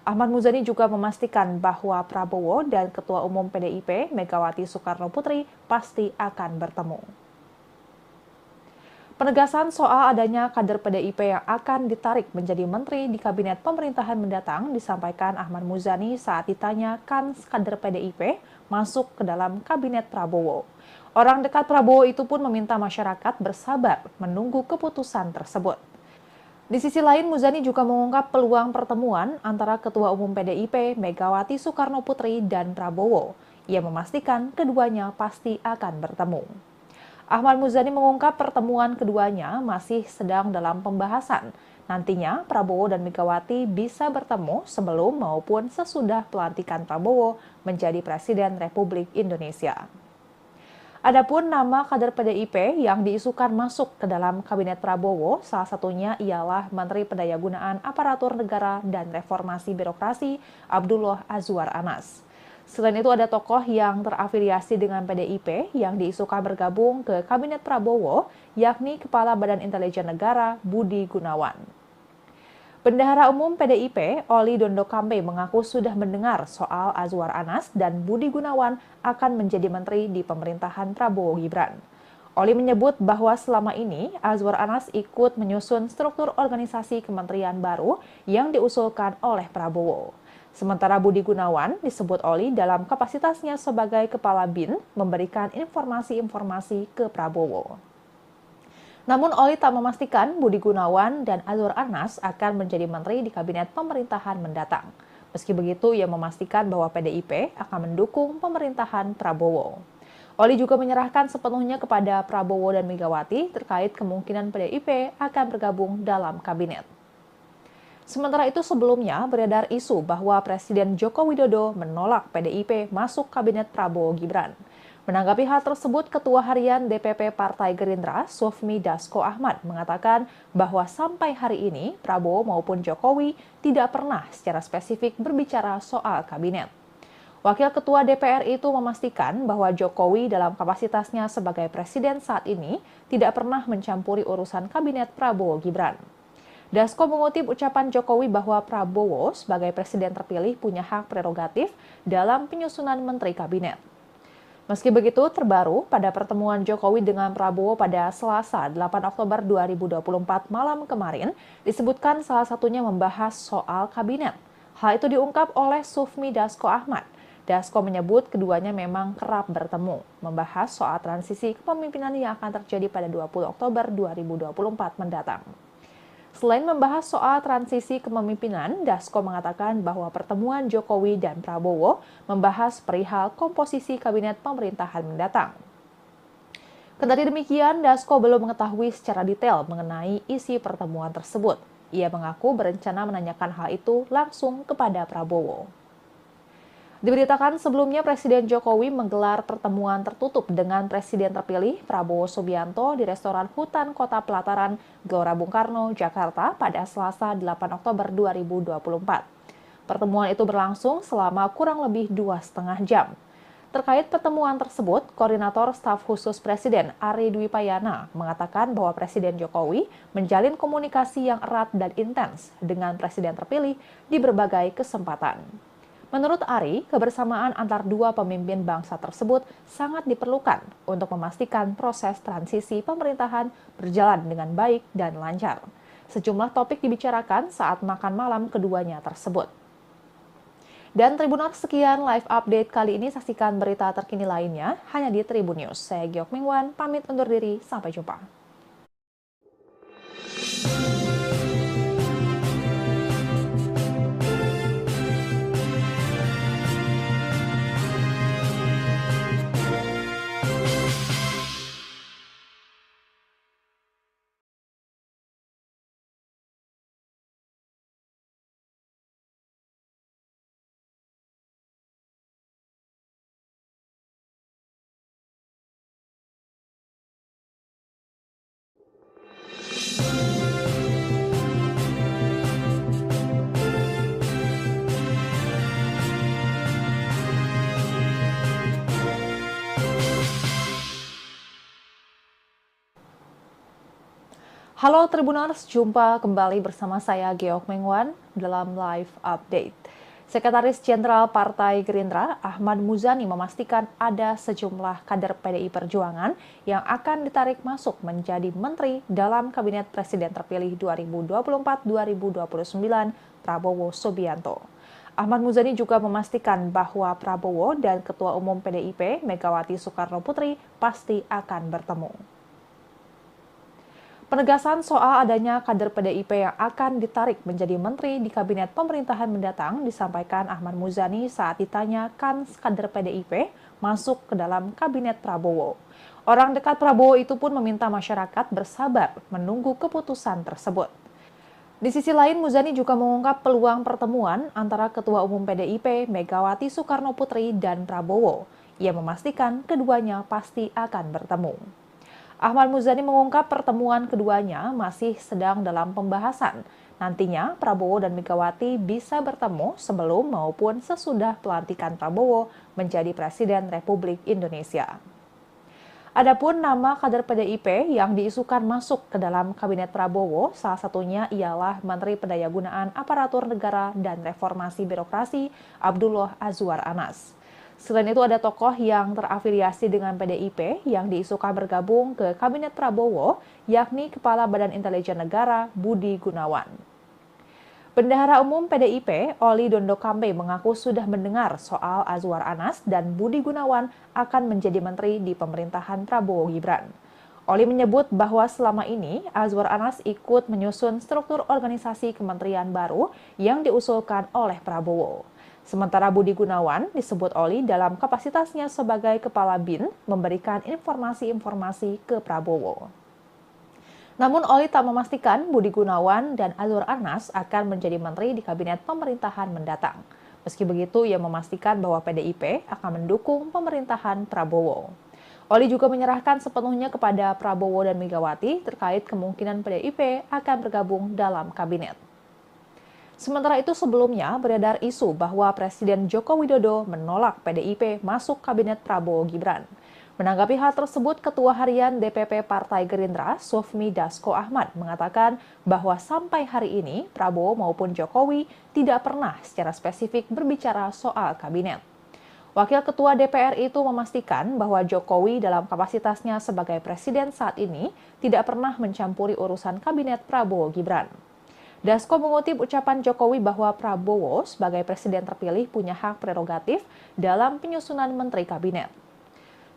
Ahmad Muzani juga memastikan bahwa Prabowo dan Ketua Umum PDIP Megawati Soekarno Putri pasti akan bertemu. Penegasan soal adanya kader PDIP yang akan ditarik menjadi menteri di kabinet pemerintahan mendatang disampaikan Ahmad Muzani saat ditanya kans kader PDIP masuk ke dalam kabinet Prabowo. Orang dekat Prabowo itu pun meminta masyarakat bersabar menunggu keputusan tersebut. Di sisi lain, Muzani juga mengungkap peluang pertemuan antara Ketua Umum PDIP Megawati Soekarno Putri dan Prabowo. Ia memastikan keduanya pasti akan bertemu. Ahmad Muzani mengungkap pertemuan keduanya masih sedang dalam pembahasan. Nantinya Prabowo dan Megawati bisa bertemu sebelum maupun sesudah pelantikan Prabowo menjadi Presiden Republik Indonesia. Adapun nama kader PDIP yang diisukan masuk ke dalam Kabinet Prabowo, salah satunya ialah Menteri Pendayagunaan Aparatur Negara dan Reformasi Birokrasi Abdullah Azwar Anas. Selain itu ada tokoh yang terafiliasi dengan PDIP yang diisukan bergabung ke Kabinet Prabowo, yakni Kepala Badan Intelijen Negara Budi Gunawan. Bendahara Umum PDIP, Oli Dondo Kambe mengaku sudah mendengar soal Azwar Anas dan Budi Gunawan akan menjadi menteri di pemerintahan Prabowo Gibran. Oli menyebut bahwa selama ini Azwar Anas ikut menyusun struktur organisasi kementerian baru yang diusulkan oleh Prabowo. Sementara Budi Gunawan disebut Oli dalam kapasitasnya sebagai Kepala BIN memberikan informasi-informasi ke Prabowo. Namun Oli tak memastikan Budi Gunawan dan Azwar Anas akan menjadi menteri di kabinet pemerintahan mendatang. Meski begitu, ia memastikan bahwa PDIP akan mendukung pemerintahan Prabowo. Oli juga menyerahkan sepenuhnya kepada Prabowo dan Megawati terkait kemungkinan PDIP akan bergabung dalam kabinet. Sementara itu sebelumnya beredar isu bahwa Presiden Joko Widodo menolak PDIP masuk kabinet Prabowo Gibran. Menanggapi hal tersebut, Ketua Harian DPP Partai Gerindra, Sufmi Dasko Ahmad, mengatakan bahwa sampai hari ini Prabowo maupun Jokowi tidak pernah secara spesifik berbicara soal kabinet. Wakil Ketua DPR itu memastikan bahwa Jokowi dalam kapasitasnya sebagai presiden saat ini tidak pernah mencampuri urusan kabinet Prabowo Gibran. Dasko mengutip ucapan Jokowi bahwa Prabowo sebagai presiden terpilih punya hak prerogatif dalam penyusunan menteri kabinet. Meski begitu, terbaru pada pertemuan Jokowi dengan Prabowo pada Selasa 8 Oktober 2024 malam kemarin, disebutkan salah satunya membahas soal kabinet. Hal itu diungkap oleh Sufmi Dasko Ahmad. Dasko menyebut keduanya memang kerap bertemu, membahas soal transisi kepemimpinan yang akan terjadi pada 20 Oktober 2024 mendatang. Selain membahas soal transisi kepemimpinan, Dasko mengatakan bahwa pertemuan Jokowi dan Prabowo membahas perihal komposisi kabinet pemerintahan mendatang. Kendati demikian, Dasko belum mengetahui secara detail mengenai isi pertemuan tersebut. Ia mengaku berencana menanyakan hal itu langsung kepada Prabowo. Diberitakan sebelumnya Presiden Jokowi menggelar pertemuan tertutup dengan Presiden terpilih Prabowo Subianto di restoran Hutan Kota Pelataran, Gelora Bung Karno, Jakarta pada Selasa 8 Oktober 2024. Pertemuan itu berlangsung selama kurang lebih 2,5 jam. Terkait pertemuan tersebut, Koordinator Staf Khusus Presiden Ari Dwi Payana mengatakan bahwa Presiden Jokowi menjalin komunikasi yang erat dan intens dengan Presiden terpilih di berbagai kesempatan. Menurut Ari, kebersamaan antar dua pemimpin bangsa tersebut sangat diperlukan untuk memastikan proses transisi pemerintahan berjalan dengan baik dan lancar. Sejumlah topik dibicarakan saat makan malam keduanya tersebut. Dan Tribuners, sekian live update kali ini. Saksikan berita terkini lainnya hanya di Tribun News. Saya Geok Mingwan, pamit undur diri. Sampai jumpa. Halo Tribuners, jumpa kembali bersama saya Geok Mengwan dalam live update. Sekretaris Jenderal Partai Gerindra, Ahmad Muzani memastikan ada sejumlah kader PDI Perjuangan yang akan ditarik masuk menjadi menteri dalam Kabinet Presiden terpilih 2024-2029 Prabowo Subianto. Ahmad Muzani juga memastikan bahwa Prabowo dan Ketua Umum PDIP Megawati Soekarno Putri pasti akan bertemu. Penegasan soal adanya kader PDIP yang akan ditarik menjadi menteri di kabinet pemerintahan mendatang disampaikan Ahmad Muzani saat ditanya kans kader PDIP masuk ke dalam kabinet Prabowo. Orang dekat Prabowo itu pun meminta masyarakat bersabar menunggu keputusan tersebut. Di sisi lain, Muzani juga mengungkap peluang pertemuan antara Ketua Umum PDIP Megawati Soekarno Putri dan Prabowo. Ia memastikan keduanya pasti akan bertemu. Ahmad Muzani mengungkap pertemuan keduanya masih sedang dalam pembahasan. Nantinya Prabowo dan Megawati bisa bertemu sebelum maupun sesudah pelantikan Prabowo menjadi Presiden Republik Indonesia. Adapun nama kader PDIP yang diisukan masuk ke dalam Kabinet Prabowo, salah satunya ialah Menteri Pendayagunaan Aparatur Negara dan Reformasi Birokrasi Abdullah Azwar Anas. Selain itu ada tokoh yang terafiliasi dengan PDIP yang diisukan bergabung ke Kabinet Prabowo, yakni Kepala Badan Intelijen Negara Budi Gunawan. Bendahara Umum PDIP, Oli Dondo Kambe mengaku sudah mendengar soal Azwar Anas dan Budi Gunawan akan menjadi menteri di pemerintahan Prabowo Gibran. Oli menyebut bahwa selama ini Azwar Anas ikut menyusun struktur organisasi kementerian baru yang diusulkan oleh Prabowo. Sementara Budi Gunawan disebut Oli dalam kapasitasnya sebagai Kepala BIN memberikan informasi-informasi ke Prabowo. Namun Oli tak memastikan Budi Gunawan dan Azwar Anas akan menjadi menteri di kabinet pemerintahan mendatang. Meski begitu, ia memastikan bahwa PDIP akan mendukung pemerintahan Prabowo. Oli juga menyerahkan sepenuhnya kepada Prabowo dan Megawati terkait kemungkinan PDIP akan bergabung dalam kabinet. Sementara itu sebelumnya beredar isu bahwa Presiden Joko Widodo menolak PDIP masuk kabinet Prabowo Gibran. Menanggapi hal tersebut, Ketua Harian DPP Partai Gerindra, Sufmi Dasko Ahmad, mengatakan bahwa sampai hari ini Prabowo maupun Jokowi tidak pernah secara spesifik berbicara soal kabinet. Wakil Ketua DPR itu memastikan bahwa Jokowi dalam kapasitasnya sebagai presiden saat ini tidak pernah mencampuri urusan kabinet Prabowo Gibran. Dasko mengutip ucapan Jokowi bahwa Prabowo sebagai presiden terpilih punya hak prerogatif dalam penyusunan menteri kabinet.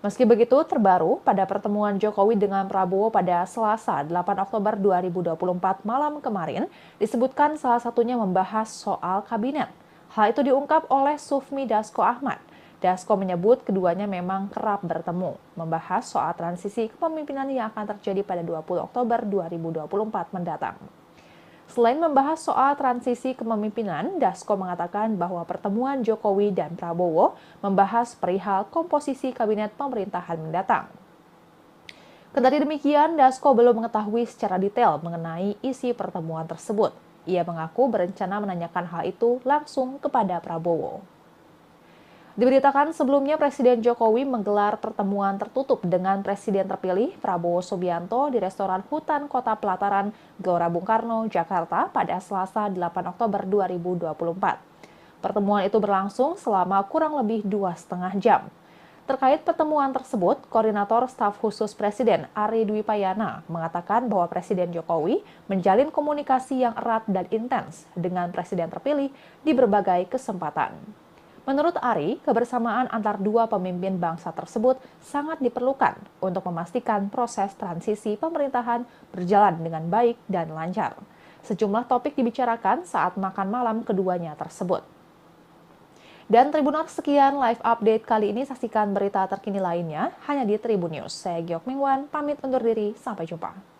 Meski begitu, terbaru pada pertemuan Jokowi dengan Prabowo pada Selasa 8 Oktober 2024 malam kemarin, disebutkan salah satunya membahas soal kabinet. Hal itu diungkap oleh Sufmi Dasko Ahmad. Dasko menyebut keduanya memang kerap bertemu, membahas soal transisi kepemimpinan yang akan terjadi pada 20 Oktober 2024 mendatang. Selain membahas soal transisi kepemimpinan, Dasko mengatakan bahwa pertemuan Jokowi dan Prabowo membahas perihal komposisi kabinet pemerintahan mendatang. Kendati demikian, Dasko belum mengetahui secara detail mengenai isi pertemuan tersebut. Ia mengaku berencana menanyakan hal itu langsung kepada Prabowo. Diberitakan sebelumnya Presiden Jokowi menggelar pertemuan tertutup dengan Presiden terpilih Prabowo Subianto di restoran Hutan Kota Pelataran, Gelora Bung Karno, Jakarta pada Selasa 8 Oktober 2024. Pertemuan itu berlangsung selama kurang lebih 2,5 jam. Terkait pertemuan tersebut, Koordinator Staf Khusus Presiden Ari Dwi Payana mengatakan bahwa Presiden Jokowi menjalin komunikasi yang erat dan intens dengan Presiden terpilih di berbagai kesempatan. Menurut Ari, kebersamaan antar dua pemimpin bangsa tersebut sangat diperlukan untuk memastikan proses transisi pemerintahan berjalan dengan baik dan lancar. Sejumlah topik dibicarakan saat makan malam keduanya tersebut. Dan Tribuners, sekian live update kali ini. Saksikan berita terkini lainnya hanya di Tribun News. Saya Geok Mingwan, pamit undur diri. Sampai jumpa.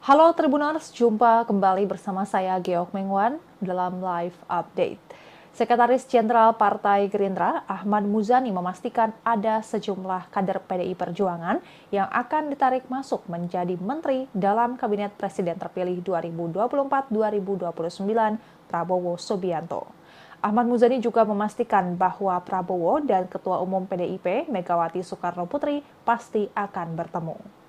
Halo Tribuners, jumpa kembali bersama saya Geok Mengwan dalam live update. Sekretaris Jenderal Partai Gerindra, Ahmad Muzani memastikan ada sejumlah kader PDI Perjuangan yang akan ditarik masuk menjadi menteri dalam Kabinet Presiden terpilih 2024-2029 Prabowo Subianto. Ahmad Muzani juga memastikan bahwa Prabowo dan Ketua Umum PDIP Megawati Soekarno Putri pasti akan bertemu.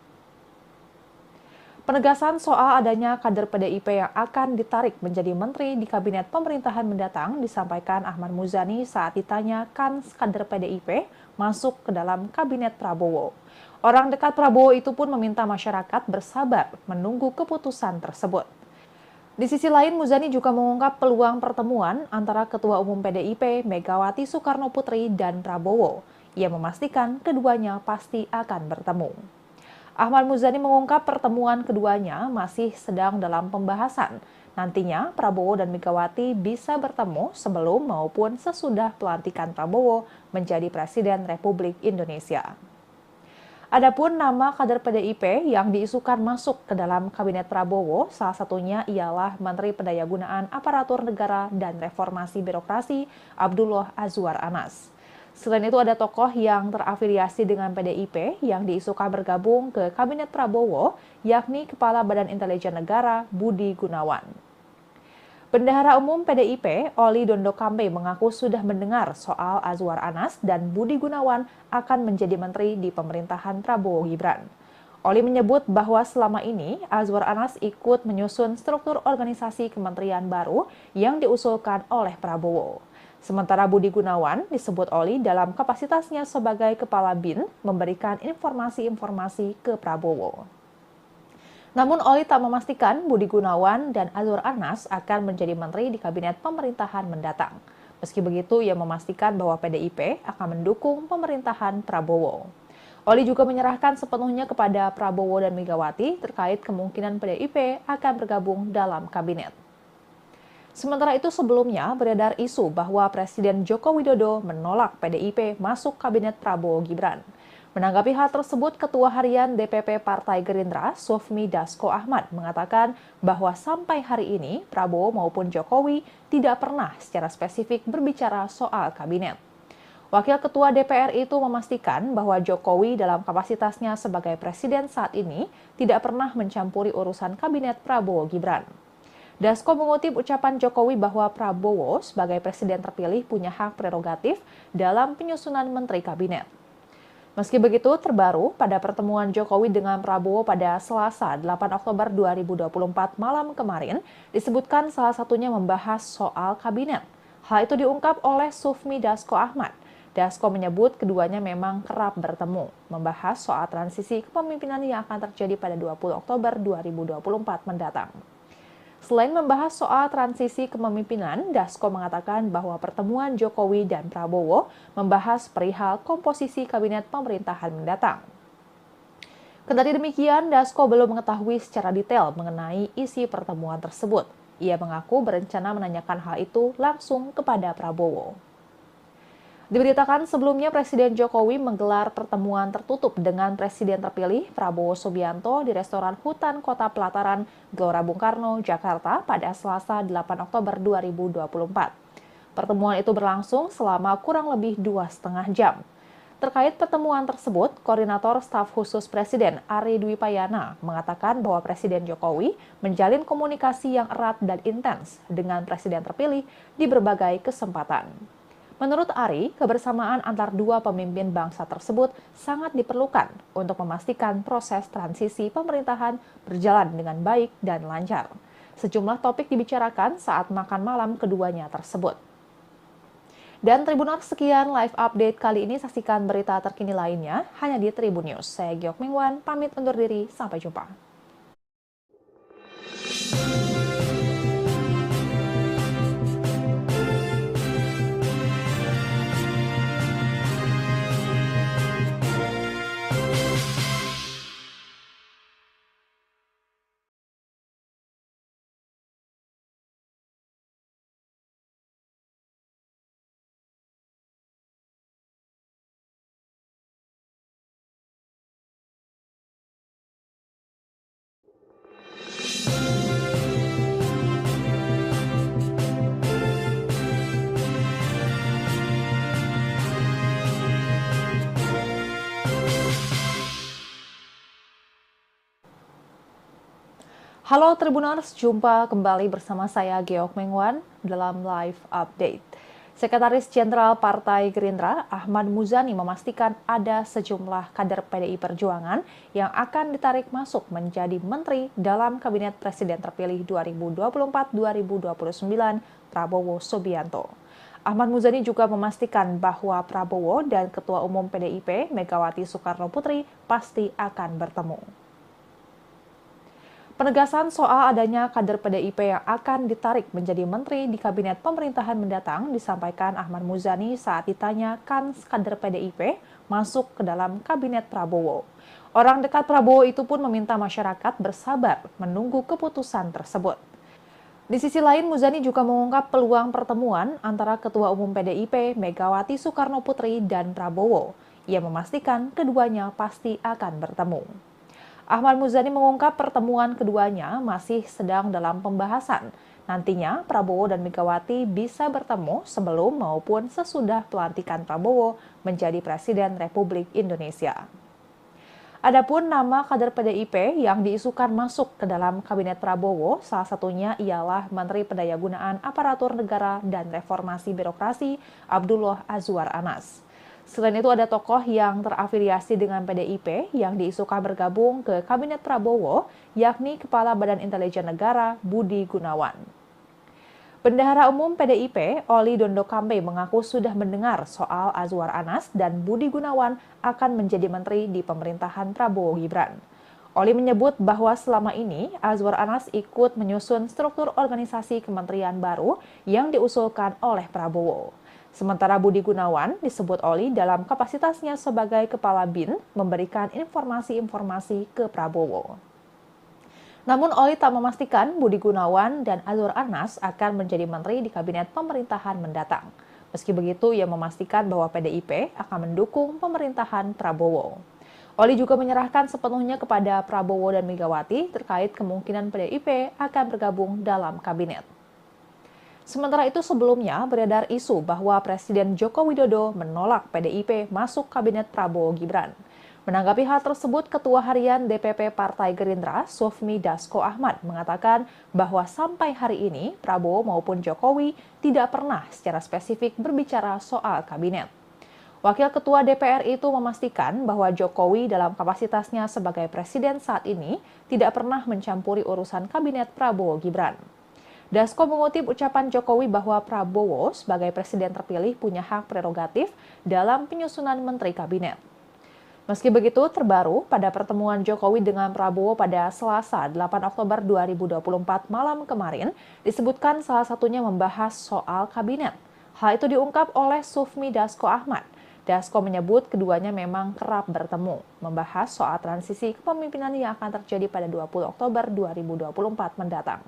Penegasan soal adanya kader PDIP yang akan ditarik menjadi menteri di kabinet pemerintahan mendatang disampaikan Ahmad Muzani saat ditanya kan kader PDIP masuk ke dalam kabinet Prabowo. Orang dekat Prabowo itu pun meminta masyarakat bersabar menunggu keputusan tersebut. Di sisi lain, Muzani juga mengungkap peluang pertemuan antara Ketua Umum PDIP Megawati Soekarno Putri dan Prabowo. Ia memastikan keduanya pasti akan bertemu. Ahmad Muzani mengungkap pertemuan keduanya masih sedang dalam pembahasan. Nantinya Prabowo dan Megawati bisa bertemu sebelum maupun sesudah pelantikan Prabowo menjadi Presiden Republik Indonesia. Adapun nama kader PDIP yang diisukan masuk ke dalam kabinet Prabowo, salah satunya ialah Menteri Pendayagunaan Aparatur Negara dan Reformasi Birokrasi Abdullah Azwar Anas. Selain itu ada tokoh yang terafiliasi dengan PDIP yang diisukan bergabung ke Kabinet Prabowo, yakni Kepala Badan Intelijen Negara Budi Gunawan. Bendahara Umum PDIP, Oli Dondo Kambe mengaku sudah mendengar soal Azwar Anas dan Budi Gunawan akan menjadi menteri di pemerintahan Prabowo Gibran. Oli menyebut bahwa selama ini Azwar Anas ikut menyusun struktur organisasi kementerian baru yang diusulkan oleh Prabowo. Sementara Budi Gunawan disebut Oli dalam kapasitasnya sebagai Kepala BIN memberikan informasi-informasi ke Prabowo. Namun Oli tak memastikan Budi Gunawan dan Azwar Anas akan menjadi menteri di kabinet pemerintahan mendatang. Meski begitu, ia memastikan bahwa PDIP akan mendukung pemerintahan Prabowo. Oli juga menyerahkan sepenuhnya kepada Prabowo dan Megawati terkait kemungkinan PDIP akan bergabung dalam kabinet. Sementara itu sebelumnya beredar isu bahwa Presiden Joko Widodo menolak PDIP masuk kabinet Prabowo Gibran. Menanggapi hal tersebut, Ketua Harian DPP Partai Gerindra, Sufmi Dasko Ahmad, mengatakan bahwa sampai hari ini Prabowo maupun Jokowi tidak pernah secara spesifik berbicara soal kabinet. Wakil Ketua DPR itu memastikan bahwa Jokowi dalam kapasitasnya sebagai presiden saat ini tidak pernah mencampuri urusan kabinet Prabowo Gibran. Dasko mengutip ucapan Jokowi bahwa Prabowo sebagai presiden terpilih punya hak prerogatif dalam penyusunan menteri kabinet. Meski begitu, terbaru pada pertemuan Jokowi dengan Prabowo pada Selasa 8 Oktober 2024 malam kemarin, disebutkan salah satunya membahas soal kabinet. Hal itu diungkap oleh Sufmi Dasko Ahmad. Dasko menyebut keduanya memang kerap bertemu, membahas soal transisi kepemimpinan yang akan terjadi pada 20 Oktober 2024 mendatang. Selain membahas soal transisi kepemimpinan, Dasko mengatakan bahwa pertemuan Jokowi dan Prabowo membahas perihal komposisi kabinet pemerintahan mendatang. Kendati demikian, Dasko belum mengetahui secara detail mengenai isi pertemuan tersebut. Ia mengaku berencana menanyakan hal itu langsung kepada Prabowo. Diberitakan sebelumnya Presiden Jokowi menggelar pertemuan tertutup dengan Presiden terpilih Prabowo Subianto di restoran Hutan Kota Pelataran, Gelora Bung Karno, Jakarta pada Selasa 8 Oktober 2024. Pertemuan itu berlangsung selama kurang lebih 2,5 jam. Terkait pertemuan tersebut, Koordinator Staf Khusus Presiden Ari Dwi Payana mengatakan bahwa Presiden Jokowi menjalin komunikasi yang erat dan intens dengan Presiden terpilih di berbagai kesempatan. Menurut Ari, kebersamaan antar dua pemimpin bangsa tersebut sangat diperlukan untuk memastikan proses transisi pemerintahan berjalan dengan baik dan lancar. Sejumlah topik dibicarakan saat makan malam keduanya tersebut. Dan Tribuners, sekian live update kali ini. Saksikan berita terkini lainnya hanya di Tribun News. Saya Geok Mingwan, pamit undur diri. Sampai jumpa. Halo Tribuners, jumpa kembali bersama saya Geok Mengwan dalam Live Update. Sekretaris Jenderal Partai Gerindra, Ahmad Muzani memastikan ada sejumlah kader PDI Perjuangan yang akan ditarik masuk menjadi menteri dalam Kabinet Presiden terpilih 2024-2029 Prabowo Subianto. Ahmad Muzani juga memastikan bahwa Prabowo dan Ketua Umum PDIP Megawati Soekarno Putri pasti akan bertemu. Penegasan soal adanya kader PDIP yang akan ditarik menjadi menteri di kabinet pemerintahan mendatang disampaikan Ahmad Muzani saat ditanya kan kader PDIP masuk ke dalam kabinet Prabowo. Orang dekat Prabowo itu pun meminta masyarakat bersabar menunggu keputusan tersebut. Di sisi lain, Muzani juga mengungkap peluang pertemuan antara Ketua Umum PDIP Megawati Soekarno Putri dan Prabowo. Ia memastikan keduanya pasti akan bertemu. Ahmad Muzani mengungkap pertemuan keduanya masih sedang dalam pembahasan. Nantinya Prabowo dan Megawati bisa bertemu sebelum maupun sesudah pelantikan Prabowo menjadi Presiden Republik Indonesia. Adapun nama kader PDIP yang diisukan masuk ke dalam Kabinet Prabowo, salah satunya ialah Menteri Pendayagunaan Aparatur Negara dan Reformasi Birokrasi Abdullah Azwar Anas. Selain itu ada tokoh yang terafiliasi dengan PDIP yang diisukan bergabung ke Kabinet Prabowo, yakni Kepala Badan Intelijen Negara Budi Gunawan. Bendahara Umum PDIP, Oli Dondo Kambe mengaku sudah mendengar soal Azwar Anas dan Budi Gunawan akan menjadi menteri di pemerintahan Prabowo Gibran. Oli menyebut bahwa selama ini Azwar Anas ikut menyusun struktur organisasi kementerian baru yang diusulkan oleh Prabowo. Sementara Budi Gunawan disebut Oli dalam kapasitasnya sebagai Kepala BIN memberikan informasi-informasi ke Prabowo. Namun Oli tak memastikan Budi Gunawan dan Azwar Anas akan menjadi menteri di kabinet pemerintahan mendatang. Meski begitu, ia memastikan bahwa PDIP akan mendukung pemerintahan Prabowo. Oli juga menyerahkan sepenuhnya kepada Prabowo dan Megawati terkait kemungkinan PDIP akan bergabung dalam kabinet. Sementara itu sebelumnya beredar isu bahwa Presiden Joko Widodo menolak PDIP masuk kabinet Prabowo Gibran. Menanggapi hal tersebut, Ketua Harian DPP Partai Gerindra, Sufmi Dasko Ahmad, mengatakan bahwa sampai hari ini Prabowo maupun Jokowi tidak pernah secara spesifik berbicara soal kabinet. Wakil Ketua DPR itu memastikan bahwa Jokowi dalam kapasitasnya sebagai presiden saat ini tidak pernah mencampuri urusan kabinet Prabowo Gibran. Dasko mengutip ucapan Jokowi bahwa Prabowo sebagai presiden terpilih punya hak prerogatif dalam penyusunan menteri kabinet. Meski begitu, terbaru pada pertemuan Jokowi dengan Prabowo pada Selasa 8 Oktober 2024 malam kemarin, disebutkan salah satunya membahas soal kabinet. Hal itu diungkap oleh Sufmi Dasko Ahmad. Dasko menyebut keduanya memang kerap bertemu, membahas soal transisi kepemimpinan yang akan terjadi pada 20 Oktober 2024 mendatang.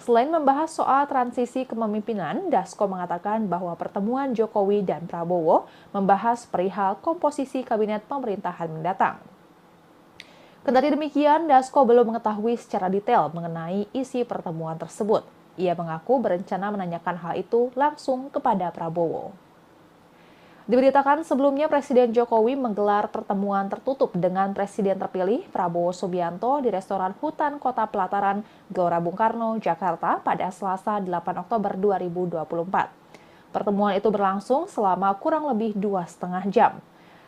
Selain membahas soal transisi kepemimpinan, Dasko mengatakan bahwa pertemuan Jokowi dan Prabowo membahas perihal komposisi kabinet pemerintahan mendatang. Kendati demikian, Dasko belum mengetahui secara detail mengenai isi pertemuan tersebut. Ia mengaku berencana menanyakan hal itu langsung kepada Prabowo. Diberitakan sebelumnya Presiden Jokowi menggelar pertemuan tertutup dengan Presiden terpilih Prabowo Subianto di restoran Hutan Kota Pelataran, Gelora Bung Karno, Jakarta pada Selasa 8 Oktober 2024. Pertemuan itu berlangsung selama kurang lebih 2,5 jam.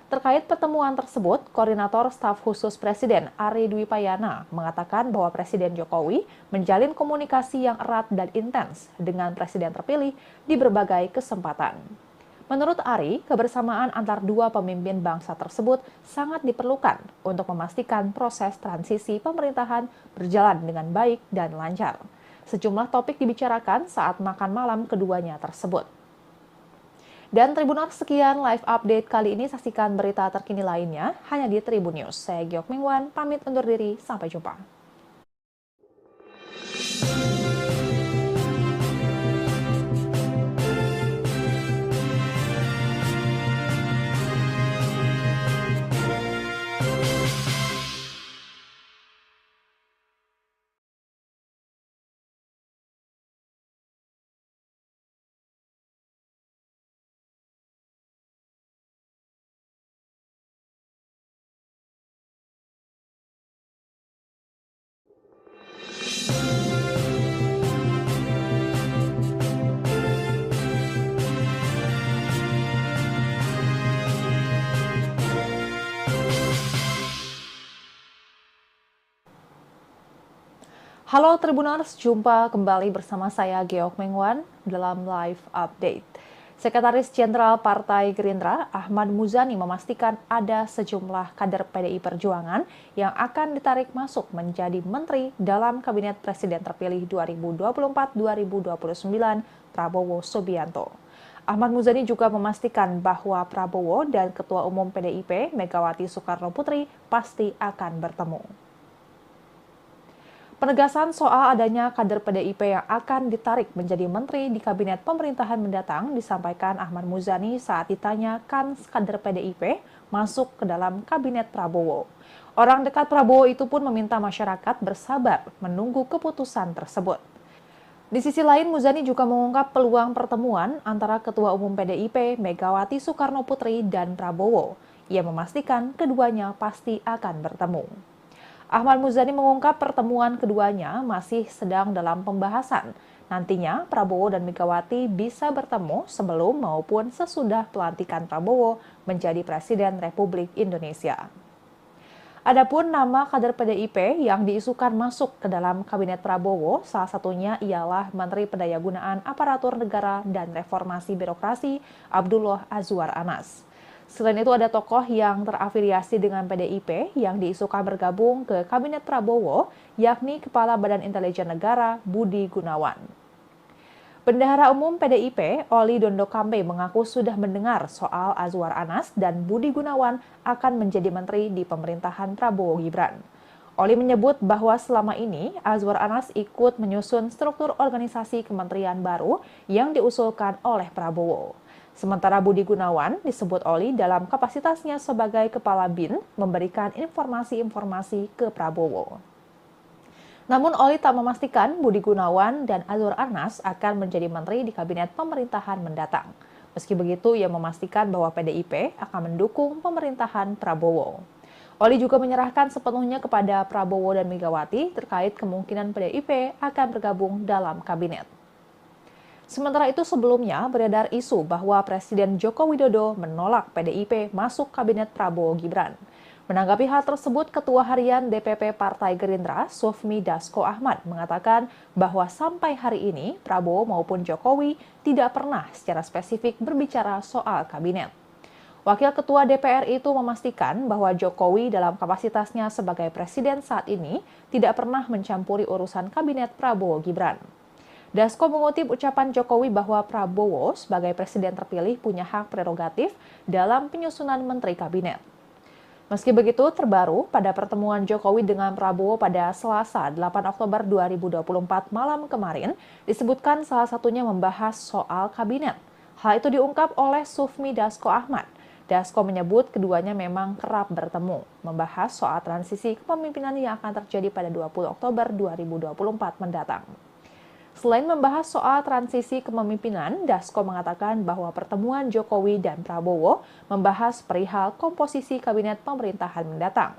Terkait pertemuan tersebut, Koordinator Staf Khusus Presiden Ari Dwi Payana mengatakan bahwa Presiden Jokowi menjalin komunikasi yang erat dan intens dengan Presiden terpilih di berbagai kesempatan. Menurut Ari, kebersamaan antar dua pemimpin bangsa tersebut sangat diperlukan untuk memastikan proses transisi pemerintahan berjalan dengan baik dan lancar. Sejumlah topik dibicarakan saat makan malam keduanya tersebut. Dan Tribuners, sekian live update kali ini. Saksikan berita terkini lainnya hanya di Tribun News. Saya Geok Mingwan, pamit undur diri. Sampai jumpa. Halo Tribuners, jumpa kembali bersama saya Geok Mengwan dalam Live Update. Sekretaris Jenderal Partai Gerindra, Ahmad Muzani memastikan ada sejumlah kader PDI Perjuangan yang akan ditarik masuk menjadi menteri dalam Kabinet Presiden terpilih 2024-2029 Prabowo Subianto. Ahmad Muzani juga memastikan bahwa Prabowo dan Ketua Umum PDIP Megawati Soekarno Putri pasti akan bertemu. Penegasan soal adanya kader PDIP yang akan ditarik menjadi menteri di kabinet pemerintahan mendatang disampaikan Ahmad Muzani saat ditanya kans kader PDIP masuk ke dalam kabinet Prabowo. Orang dekat Prabowo itu pun meminta masyarakat bersabar menunggu keputusan tersebut. Di sisi lain, Muzani juga mengungkap peluang pertemuan antara Ketua Umum PDIP Megawati Soekarno Putri dan Prabowo. Ia memastikan keduanya pasti akan bertemu. Ahmad Muzani mengungkap pertemuan keduanya masih sedang dalam pembahasan. Nantinya Prabowo dan Megawati bisa bertemu sebelum maupun sesudah pelantikan Prabowo menjadi Presiden Republik Indonesia. Adapun nama kader PDIP yang diisukan masuk ke dalam kabinet Prabowo, salah satunya ialah Menteri Pendayagunaan Aparatur Negara dan Reformasi Birokrasi Abdullah Azwar Anas. Selain itu ada tokoh yang terafiliasi dengan PDIP yang diisukan bergabung ke Kabinet Prabowo, yakni Kepala Badan Intelijen Negara Budi Gunawan. Bendahara Umum PDIP, Oli Dondo Kambe mengaku sudah mendengar soal Azwar Anas dan Budi Gunawan akan menjadi menteri di pemerintahan Prabowo Gibran. Oli menyebut bahwa selama ini Azwar Anas ikut menyusun struktur organisasi kementerian baru yang diusulkan oleh Prabowo. Sementara Budi Gunawan disebut Oli dalam kapasitasnya sebagai Kepala BIN memberikan informasi-informasi ke Prabowo. Namun Oli tak memastikan Budi Gunawan dan Azwar Anas akan menjadi menteri di kabinet pemerintahan mendatang. Meski begitu, ia memastikan bahwa PDIP akan mendukung pemerintahan Prabowo. Oli juga menyerahkan sepenuhnya kepada Prabowo dan Megawati terkait kemungkinan PDIP akan bergabung dalam kabinet. Sementara itu sebelumnya beredar isu bahwa Presiden Joko Widodo menolak PDIP masuk kabinet Prabowo Gibran. Menanggapi hal tersebut, Ketua Harian DPP Partai Gerindra, Sufmi Dasko Ahmad, mengatakan bahwa sampai hari ini Prabowo maupun Jokowi tidak pernah secara spesifik berbicara soal kabinet. Wakil Ketua DPR itu memastikan bahwa Jokowi dalam kapasitasnya sebagai presiden saat ini tidak pernah mencampuri urusan kabinet Prabowo Gibran. Dasko mengutip ucapan Jokowi bahwa Prabowo sebagai presiden terpilih punya hak prerogatif dalam penyusunan menteri kabinet. Meski begitu, terbaru pada pertemuan Jokowi dengan Prabowo pada Selasa 8 Oktober 2024 malam kemarin, disebutkan salah satunya membahas soal kabinet. Hal itu diungkap oleh Sufmi Dasko Ahmad. Dasko menyebut keduanya memang kerap bertemu, membahas soal transisi kepemimpinan yang akan terjadi pada 20 Oktober 2024 mendatang. Selain membahas soal transisi kepemimpinan, Dasko mengatakan bahwa pertemuan Jokowi dan Prabowo membahas perihal komposisi kabinet pemerintahan mendatang.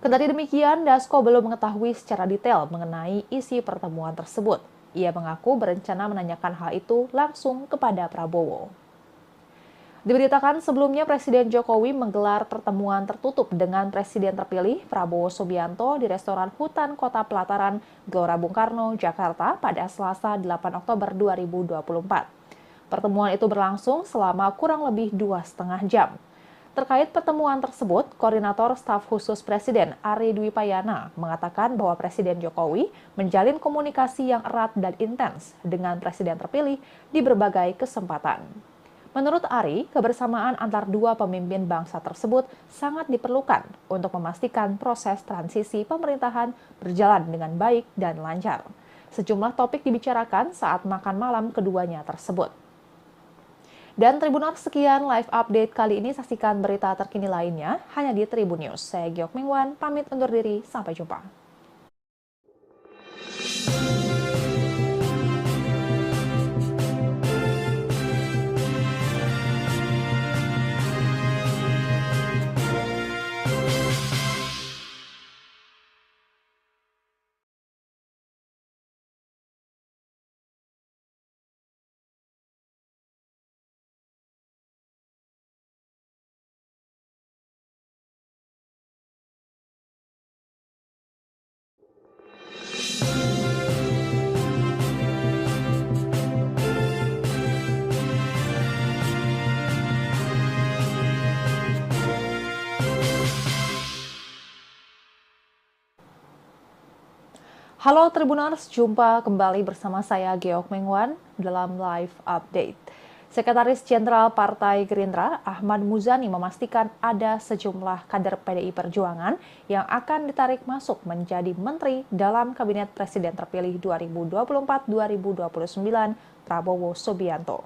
Kendati demikian, Dasko belum mengetahui secara detail mengenai isi pertemuan tersebut. Ia mengaku berencana menanyakan hal itu langsung kepada Prabowo. Diberitakan sebelumnya Presiden Jokowi menggelar pertemuan tertutup dengan Presiden terpilih Prabowo Subianto di restoran Hutan Kota Pelataran, Gelora Bung Karno, Jakarta pada Selasa 8 Oktober 2024. Pertemuan itu berlangsung selama kurang lebih 2,5 jam. Terkait pertemuan tersebut, Koordinator Staf Khusus Presiden Ari Dwi Payana mengatakan bahwa Presiden Jokowi menjalin komunikasi yang erat dan intens dengan Presiden terpilih di berbagai kesempatan. Menurut Ari, kebersamaan antar dua pemimpin bangsa tersebut sangat diperlukan untuk memastikan proses transisi pemerintahan berjalan dengan baik dan lancar. Sejumlah topik dibicarakan saat makan malam keduanya tersebut. Dan Tribuners, sekian live update kali ini. Saksikan berita terkini lainnya hanya di Tribun News. Saya Geok Mingwan, pamit undur diri. Sampai jumpa. Halo Tribuners, jumpa kembali bersama saya Geok Mengwan dalam Live Update. Sekretaris Jenderal Partai Gerindra, Ahmad Muzani memastikan ada sejumlah kader PDI Perjuangan yang akan ditarik masuk menjadi menteri dalam Kabinet Presiden terpilih 2024-2029 Prabowo Subianto.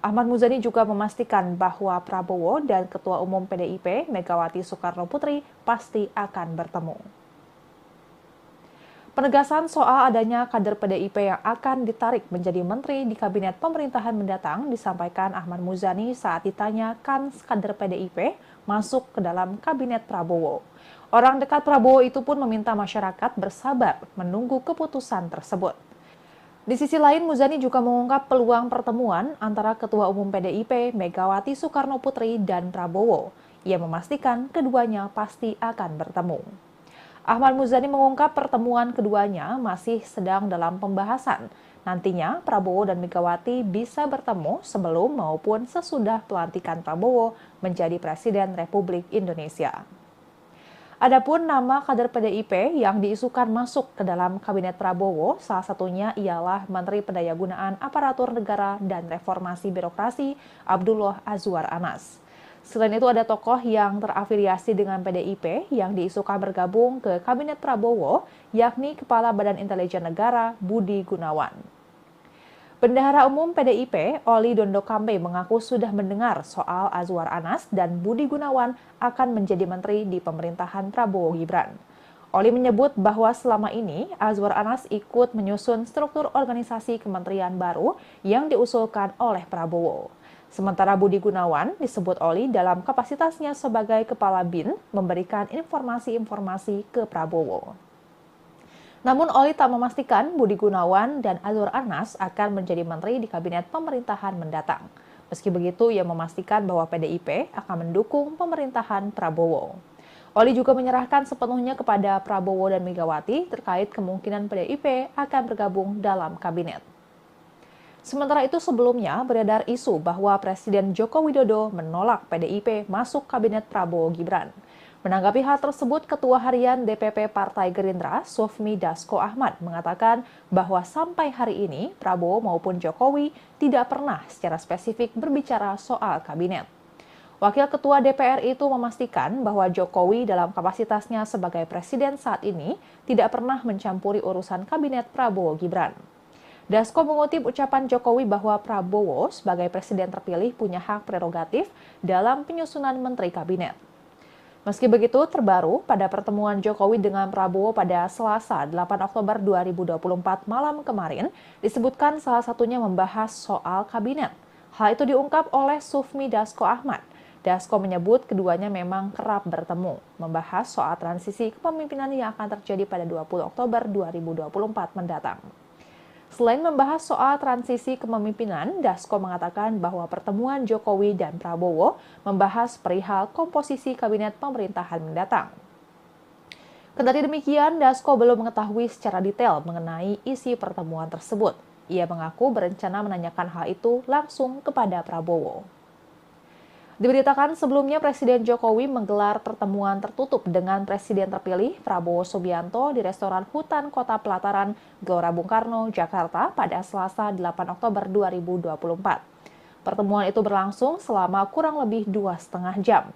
Ahmad Muzani juga memastikan bahwa Prabowo dan Ketua Umum PDIP Megawati Soekarno Putri pasti akan bertemu. Penegasan soal adanya kader PDIP yang akan ditarik menjadi menteri di kabinet pemerintahan mendatang disampaikan Ahmad Muzani saat ditanya kans kader PDIP masuk ke dalam kabinet Prabowo. Orang dekat Prabowo itu pun meminta masyarakat bersabar menunggu keputusan tersebut. Di sisi lain, Muzani juga mengungkap peluang pertemuan antara Ketua Umum PDIP Megawati Soekarno Putri dan Prabowo. Ia memastikan keduanya pasti akan bertemu. Ahmad Muzani mengungkap pertemuan keduanya masih sedang dalam pembahasan. Nantinya Prabowo dan Megawati bisa bertemu sebelum maupun sesudah pelantikan Prabowo menjadi Presiden Republik Indonesia. Adapun nama kader PDIP yang diisukan masuk ke dalam Kabinet Prabowo, salah satunya ialah Menteri Pendayagunaan Aparatur Negara dan Reformasi Birokrasi Abdullah Azwar Anas. Selain itu ada tokoh yang terafiliasi dengan PDIP yang diisukan bergabung ke Kabinet Prabowo, yakni Kepala Badan Intelijen Negara Budi Gunawan. Bendahara Umum PDIP, Oli Dondo Kambe mengaku sudah mendengar soal Azwar Anas dan Budi Gunawan akan menjadi menteri di pemerintahan Prabowo Gibran. Oli menyebut bahwa selama ini Azwar Anas ikut menyusun struktur organisasi kementerian baru yang diusulkan oleh Prabowo. Sementara Budi Gunawan disebut Oli dalam kapasitasnya sebagai Kepala BIN memberikan informasi-informasi ke Prabowo. Namun Oli tak memastikan Budi Gunawan dan Azwar Anas akan menjadi menteri di kabinet pemerintahan mendatang. Meski begitu, ia memastikan bahwa PDIP akan mendukung pemerintahan Prabowo. Oli juga menyerahkan sepenuhnya kepada Prabowo dan Megawati terkait kemungkinan PDIP akan bergabung dalam kabinet. Sementara itu sebelumnya beredar isu bahwa Presiden Joko Widodo menolak PDIP masuk kabinet Prabowo Gibran. Menanggapi hal tersebut, Ketua Harian DPP Partai Gerindra, Sufmi Dasko Ahmad, mengatakan bahwa sampai hari ini Prabowo maupun Jokowi tidak pernah secara spesifik berbicara soal kabinet. Wakil Ketua DPR itu memastikan bahwa Jokowi dalam kapasitasnya sebagai presiden saat ini tidak pernah mencampuri urusan kabinet Prabowo Gibran. Dasko mengutip ucapan Jokowi bahwa Prabowo sebagai presiden terpilih punya hak prerogatif dalam penyusunan menteri kabinet. Meski begitu, terbaru pada pertemuan Jokowi dengan Prabowo pada Selasa 8 Oktober 2024 malam kemarin, disebutkan salah satunya membahas soal kabinet. Hal itu diungkap oleh Sufmi Dasko Ahmad. Dasko menyebut keduanya memang kerap bertemu, membahas soal transisi kepemimpinan yang akan terjadi pada 20 Oktober 2024 mendatang. Selain membahas soal transisi kepemimpinan, Dasko mengatakan bahwa pertemuan Jokowi dan Prabowo membahas perihal komposisi kabinet pemerintahan mendatang. Kendati demikian, Dasko belum mengetahui secara detail mengenai isi pertemuan tersebut. Ia mengaku berencana menanyakan hal itu langsung kepada Prabowo. Diberitakan sebelumnya Presiden Jokowi menggelar pertemuan tertutup dengan Presiden terpilih Prabowo Subianto di restoran Hutan Kota Pelataran, Gelora Bung Karno, Jakarta pada Selasa 8 Oktober 2024. Pertemuan itu berlangsung selama kurang lebih 2,5 jam.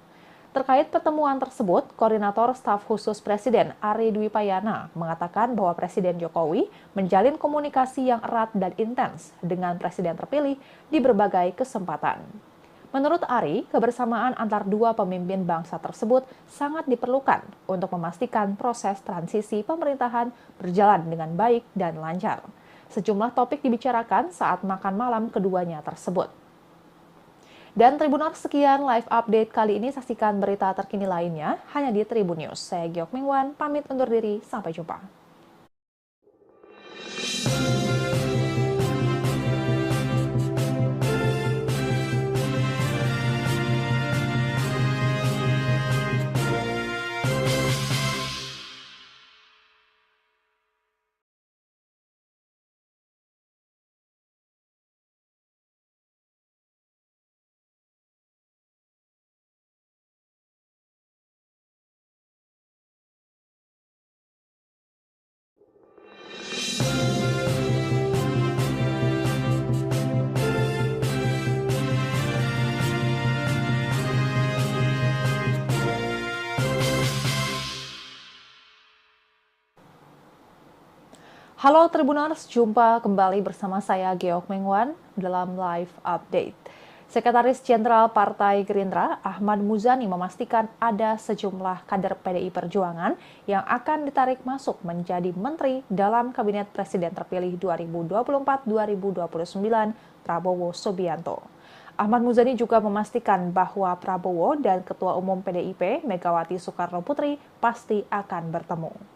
Terkait pertemuan tersebut, Koordinator Staf Khusus Presiden Ari Dwi Payana mengatakan bahwa Presiden Jokowi menjalin komunikasi yang erat dan intens dengan Presiden terpilih di berbagai kesempatan. Menurut Ari, kebersamaan antar dua pemimpin bangsa tersebut sangat diperlukan untuk memastikan proses transisi pemerintahan berjalan dengan baik dan lancar. Sejumlah topik dibicarakan saat makan malam keduanya tersebut. Dan Tribuners, sekian live update kali ini. Saksikan berita terkini lainnya hanya di Tribun News. Saya Geok Mingwan, pamit undur diri. Sampai jumpa. Halo Tribuners, jumpa kembali bersama saya Geok Mengwan dalam live update. Sekretaris Jenderal Partai Gerindra, Ahmad Muzani memastikan ada sejumlah kader PDI Perjuangan yang akan ditarik masuk menjadi menteri dalam Kabinet Presiden terpilih 2024-2029 Prabowo Subianto. Ahmad Muzani juga memastikan bahwa Prabowo dan Ketua Umum PDIP Megawati Soekarno Putri pasti akan bertemu.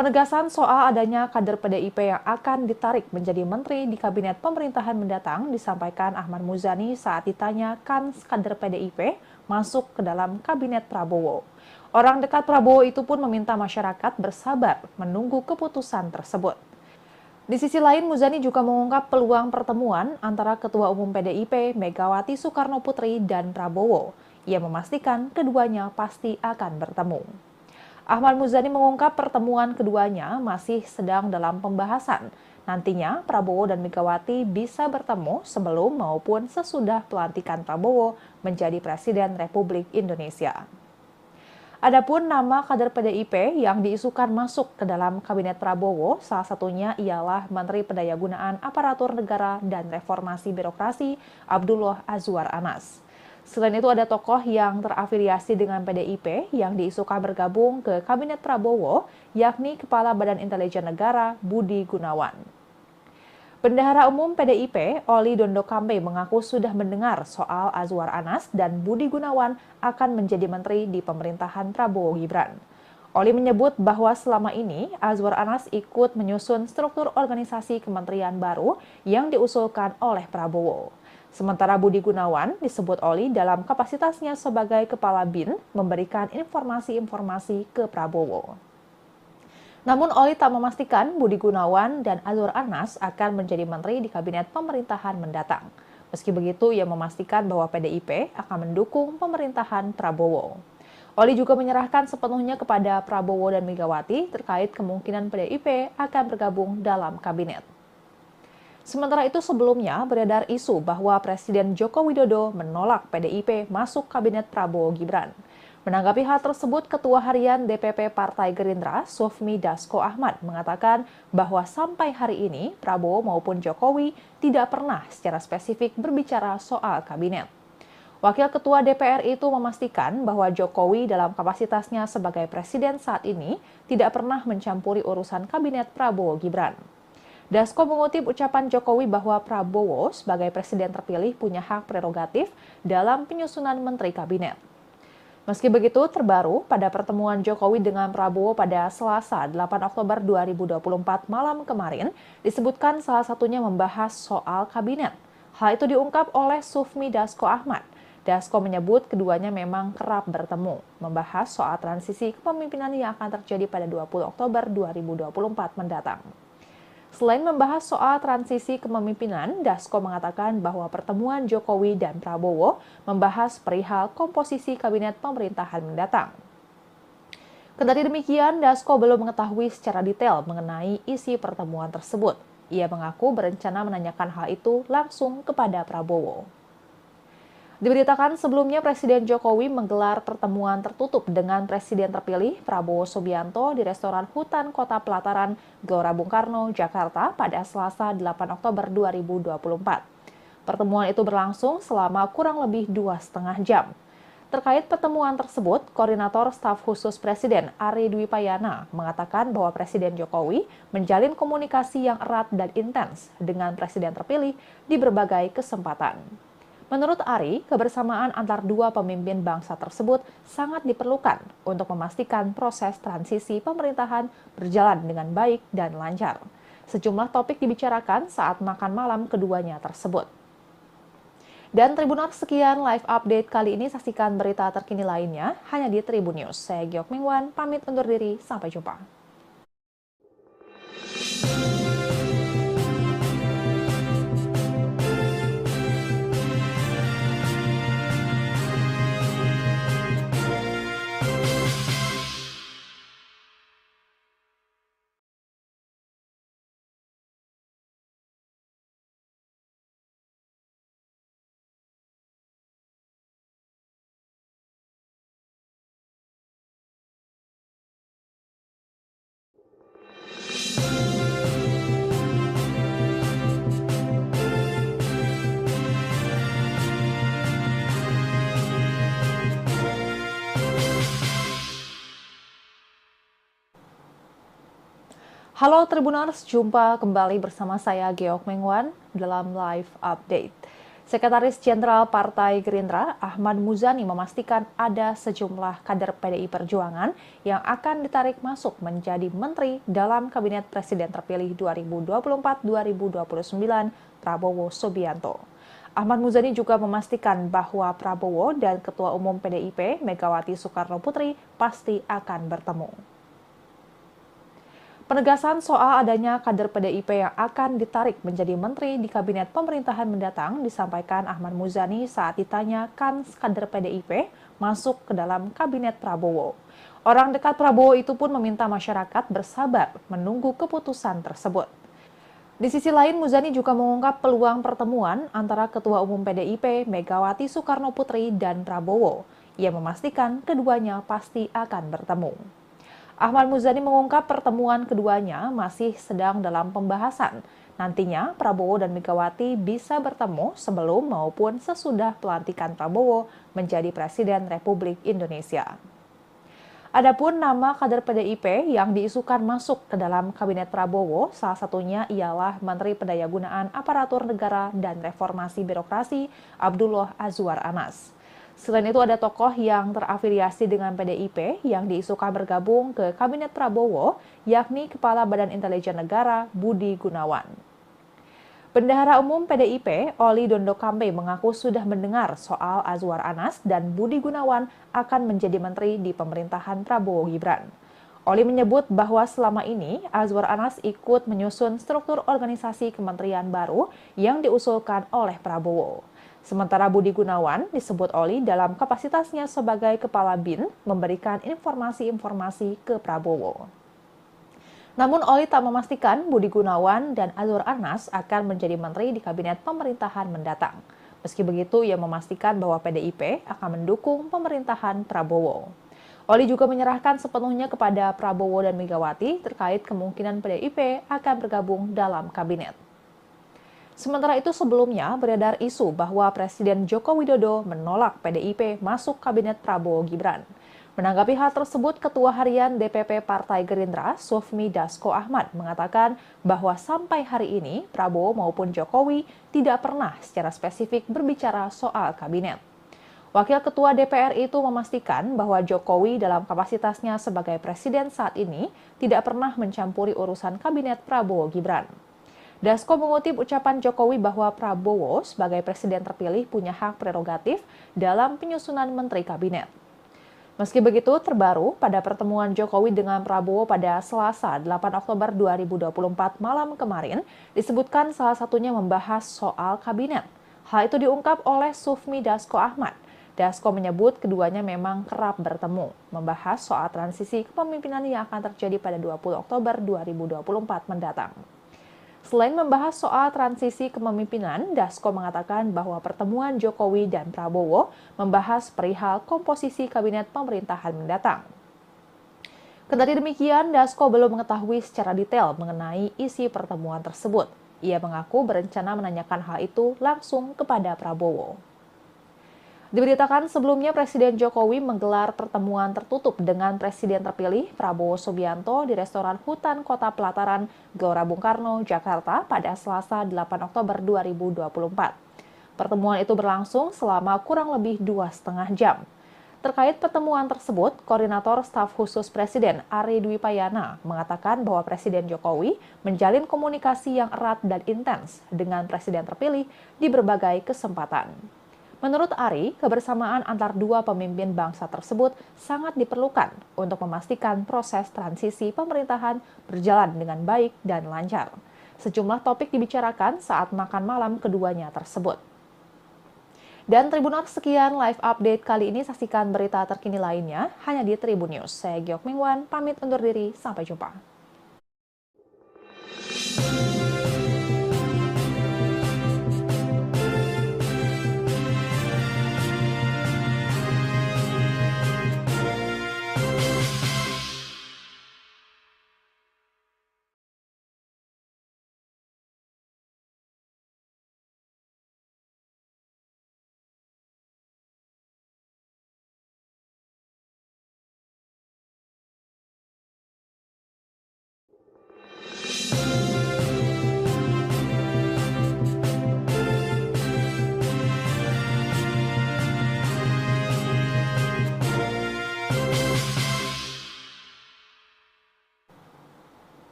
Penegasan soal adanya kader PDIP yang akan ditarik menjadi menteri di kabinet pemerintahan mendatang disampaikan Ahmad Muzani saat ditanya kans kader PDIP masuk ke dalam kabinet Prabowo. Orang dekat Prabowo itu pun meminta masyarakat bersabar menunggu keputusan tersebut. Di sisi lain, Muzani juga mengungkap peluang pertemuan antara Ketua Umum PDIP Megawati Soekarno Putri dan Prabowo. Ia memastikan keduanya pasti akan bertemu. Ahmad Muzani mengungkap pertemuan keduanya masih sedang dalam pembahasan. Nantinya Prabowo dan Megawati bisa bertemu sebelum maupun sesudah pelantikan Prabowo menjadi Presiden Republik Indonesia. Adapun nama kader PDIP yang diisukan masuk ke dalam Kabinet Prabowo, salah satunya ialah Menteri Pendayagunaan Aparatur Negara dan Reformasi Birokrasi Abdullah Azwar Anas. Selain itu ada tokoh yang terafiliasi dengan PDIP yang diisukan bergabung ke Kabinet Prabowo, yakni Kepala Badan Intelijen Negara Budi Gunawan. Bendahara Umum PDIP, Oli Dondo Kambe mengaku sudah mendengar soal Azwar Anas dan Budi Gunawan akan menjadi menteri di pemerintahan Prabowo Gibran. Oli menyebut bahwa selama ini Azwar Anas ikut menyusun struktur organisasi kementerian baru yang diusulkan oleh Prabowo. Sementara Budi Gunawan disebut Oli dalam kapasitasnya sebagai Kepala BIN memberikan informasi-informasi ke Prabowo. Namun Oli tak memastikan Budi Gunawan dan Azwar Anas akan menjadi menteri di kabinet pemerintahan mendatang. Meski begitu, ia memastikan bahwa PDIP akan mendukung pemerintahan Prabowo. Oli juga menyerahkan sepenuhnya kepada Prabowo dan Megawati terkait kemungkinan PDIP akan bergabung dalam kabinet. Sementara itu sebelumnya beredar isu bahwa Presiden Joko Widodo menolak PDIP masuk kabinet Prabowo Gibran. Menanggapi hal tersebut, Ketua Harian DPP Partai Gerindra, Sufmi Dasko Ahmad, mengatakan bahwa sampai hari ini Prabowo maupun Jokowi tidak pernah secara spesifik berbicara soal kabinet. Wakil Ketua DPR itu memastikan bahwa Jokowi dalam kapasitasnya sebagai presiden saat ini tidak pernah mencampuri urusan kabinet Prabowo Gibran. Dasko mengutip ucapan Jokowi bahwa Prabowo sebagai presiden terpilih punya hak prerogatif dalam penyusunan menteri kabinet. Meski begitu, terbaru pada pertemuan Jokowi dengan Prabowo pada Selasa 8 Oktober 2024 malam kemarin, disebutkan salah satunya membahas soal kabinet. Hal itu diungkap oleh Sufmi Dasko Ahmad. Dasko menyebut keduanya memang kerap bertemu, membahas soal transisi kepemimpinan yang akan terjadi pada 20 Oktober 2024 mendatang. Selain membahas soal transisi kepemimpinan, Dasko mengatakan bahwa pertemuan Jokowi dan Prabowo membahas perihal komposisi kabinet pemerintahan mendatang. Kendati demikian, Dasko belum mengetahui secara detail mengenai isi pertemuan tersebut. Ia mengaku berencana menanyakan hal itu langsung kepada Prabowo. Diberitakan sebelumnya Presiden Jokowi menggelar pertemuan tertutup dengan Presiden terpilih Prabowo Subianto di restoran Hutan Kota Pelataran, Gelora Bung Karno, Jakarta pada Selasa 8 Oktober 2024. Pertemuan itu berlangsung selama kurang lebih 2,5 jam. Terkait pertemuan tersebut, Koordinator Staf Khusus Presiden Ari Dwi Payana mengatakan bahwa Presiden Jokowi menjalin komunikasi yang erat dan intens dengan Presiden terpilih di berbagai kesempatan. Menurut Ari, kebersamaan antar dua pemimpin bangsa tersebut sangat diperlukan untuk memastikan proses transisi pemerintahan berjalan dengan baik dan lancar. Sejumlah topik dibicarakan saat makan malam keduanya tersebut. Dan Tribuners, sekian live update kali ini. Saksikan berita terkini lainnya hanya di Tribun News. Saya Geok Mingwan, pamit undur diri. Sampai jumpa. Halo Tribuners, jumpa kembali bersama saya Geok Mengwan dalam Live Update. Sekretaris Jenderal Partai Gerindra, Ahmad Muzani memastikan ada sejumlah kader PDI Perjuangan yang akan ditarik masuk menjadi menteri dalam Kabinet Presiden terpilih 2024-2029 Prabowo Subianto. Ahmad Muzani juga memastikan bahwa Prabowo dan Ketua Umum PDIP Megawati Soekarno Putri pasti akan bertemu. Penegasan soal adanya kader PDIP yang akan ditarik menjadi menteri di kabinet pemerintahan mendatang disampaikan Ahmad Muzani saat ditanya kan kader PDIP masuk ke dalam kabinet Prabowo. Orang dekat Prabowo itu pun meminta masyarakat bersabar menunggu keputusan tersebut. Di sisi lain, Muzani juga mengungkap peluang pertemuan antara Ketua Umum PDIP Megawati Soekarno Putri dan Prabowo. Ia memastikan keduanya pasti akan bertemu. Ahmad Muzani mengungkap pertemuan keduanya masih sedang dalam pembahasan. Nantinya Prabowo dan Megawati bisa bertemu sebelum maupun sesudah pelantikan Prabowo menjadi Presiden Republik Indonesia. Adapun nama kader PDIP yang diisukan masuk ke dalam Kabinet Prabowo, salah satunya ialah Menteri Pendayagunaan Aparatur Negara dan Reformasi Birokrasi Abdullah Azwar Anas. Selain itu ada tokoh yang terafiliasi dengan PDIP yang diisukan bergabung ke Kabinet Prabowo, yakni Kepala Badan Intelijen Negara Budi Gunawan. Bendahara Umum PDIP, Oli Dondo Kambe mengaku sudah mendengar soal Azwar Anas dan Budi Gunawan akan menjadi menteri di pemerintahan Prabowo Gibran. Oli menyebut bahwa selama ini Azwar Anas ikut menyusun struktur organisasi kementerian baru yang diusulkan oleh Prabowo. Sementara Budi Gunawan disebut Oli dalam kapasitasnya sebagai Kepala BIN memberikan informasi-informasi ke Prabowo. Namun Oli tak memastikan Budi Gunawan dan Azwar Anas akan menjadi menteri di kabinet pemerintahan mendatang. Meski begitu, ia memastikan bahwa PDIP akan mendukung pemerintahan Prabowo. Oli juga menyerahkan sepenuhnya kepada Prabowo dan Megawati terkait kemungkinan PDIP akan bergabung dalam kabinet. Sementara itu sebelumnya beredar isu bahwa Presiden Joko Widodo menolak PDIP masuk kabinet Prabowo Gibran. Menanggapi hal tersebut, Ketua Harian DPP Partai Gerindra, Sufmi Dasko Ahmad, mengatakan bahwa sampai hari ini Prabowo maupun Jokowi tidak pernah secara spesifik berbicara soal kabinet. Wakil Ketua DPR itu memastikan bahwa Jokowi dalam kapasitasnya sebagai presiden saat ini tidak pernah mencampuri urusan kabinet Prabowo Gibran. Dasko mengutip ucapan Jokowi bahwa Prabowo sebagai presiden terpilih punya hak prerogatif dalam penyusunan menteri kabinet. Meski begitu, terbaru pada pertemuan Jokowi dengan Prabowo pada Selasa 8 Oktober 2024 malam kemarin, disebutkan salah satunya membahas soal kabinet. Hal itu diungkap oleh Sufmi Dasko Ahmad. Dasko menyebut keduanya memang kerap bertemu, membahas soal transisi kepemimpinan yang akan terjadi pada 20 Oktober 2024 mendatang. Selain membahas soal transisi kepemimpinan, Dasko mengatakan bahwa pertemuan Jokowi dan Prabowo membahas perihal komposisi kabinet pemerintahan mendatang. Kendati demikian, Dasko belum mengetahui secara detail mengenai isi pertemuan tersebut. Ia mengaku berencana menanyakan hal itu langsung kepada Prabowo. Diberitakan sebelumnya Presiden Jokowi menggelar pertemuan tertutup dengan Presiden terpilih Prabowo Subianto di restoran Hutan Kota Pelataran, Gelora Bung Karno, Jakarta pada Selasa 8 Oktober 2024. Pertemuan itu berlangsung selama kurang lebih 2,5 jam. Terkait pertemuan tersebut, Koordinator Staf Khusus Presiden Ari Dwi Payana mengatakan bahwa Presiden Jokowi menjalin komunikasi yang erat dan intens dengan Presiden terpilih di berbagai kesempatan. Menurut Ari, kebersamaan antar dua pemimpin bangsa tersebut sangat diperlukan untuk memastikan proses transisi pemerintahan berjalan dengan baik dan lancar. Sejumlah topik dibicarakan saat makan malam keduanya tersebut. Dan Tribuners, sekian live update kali ini. Saksikan berita terkini lainnya hanya di Tribun News. Saya Geok Mingwan, pamit undur diri. Sampai jumpa.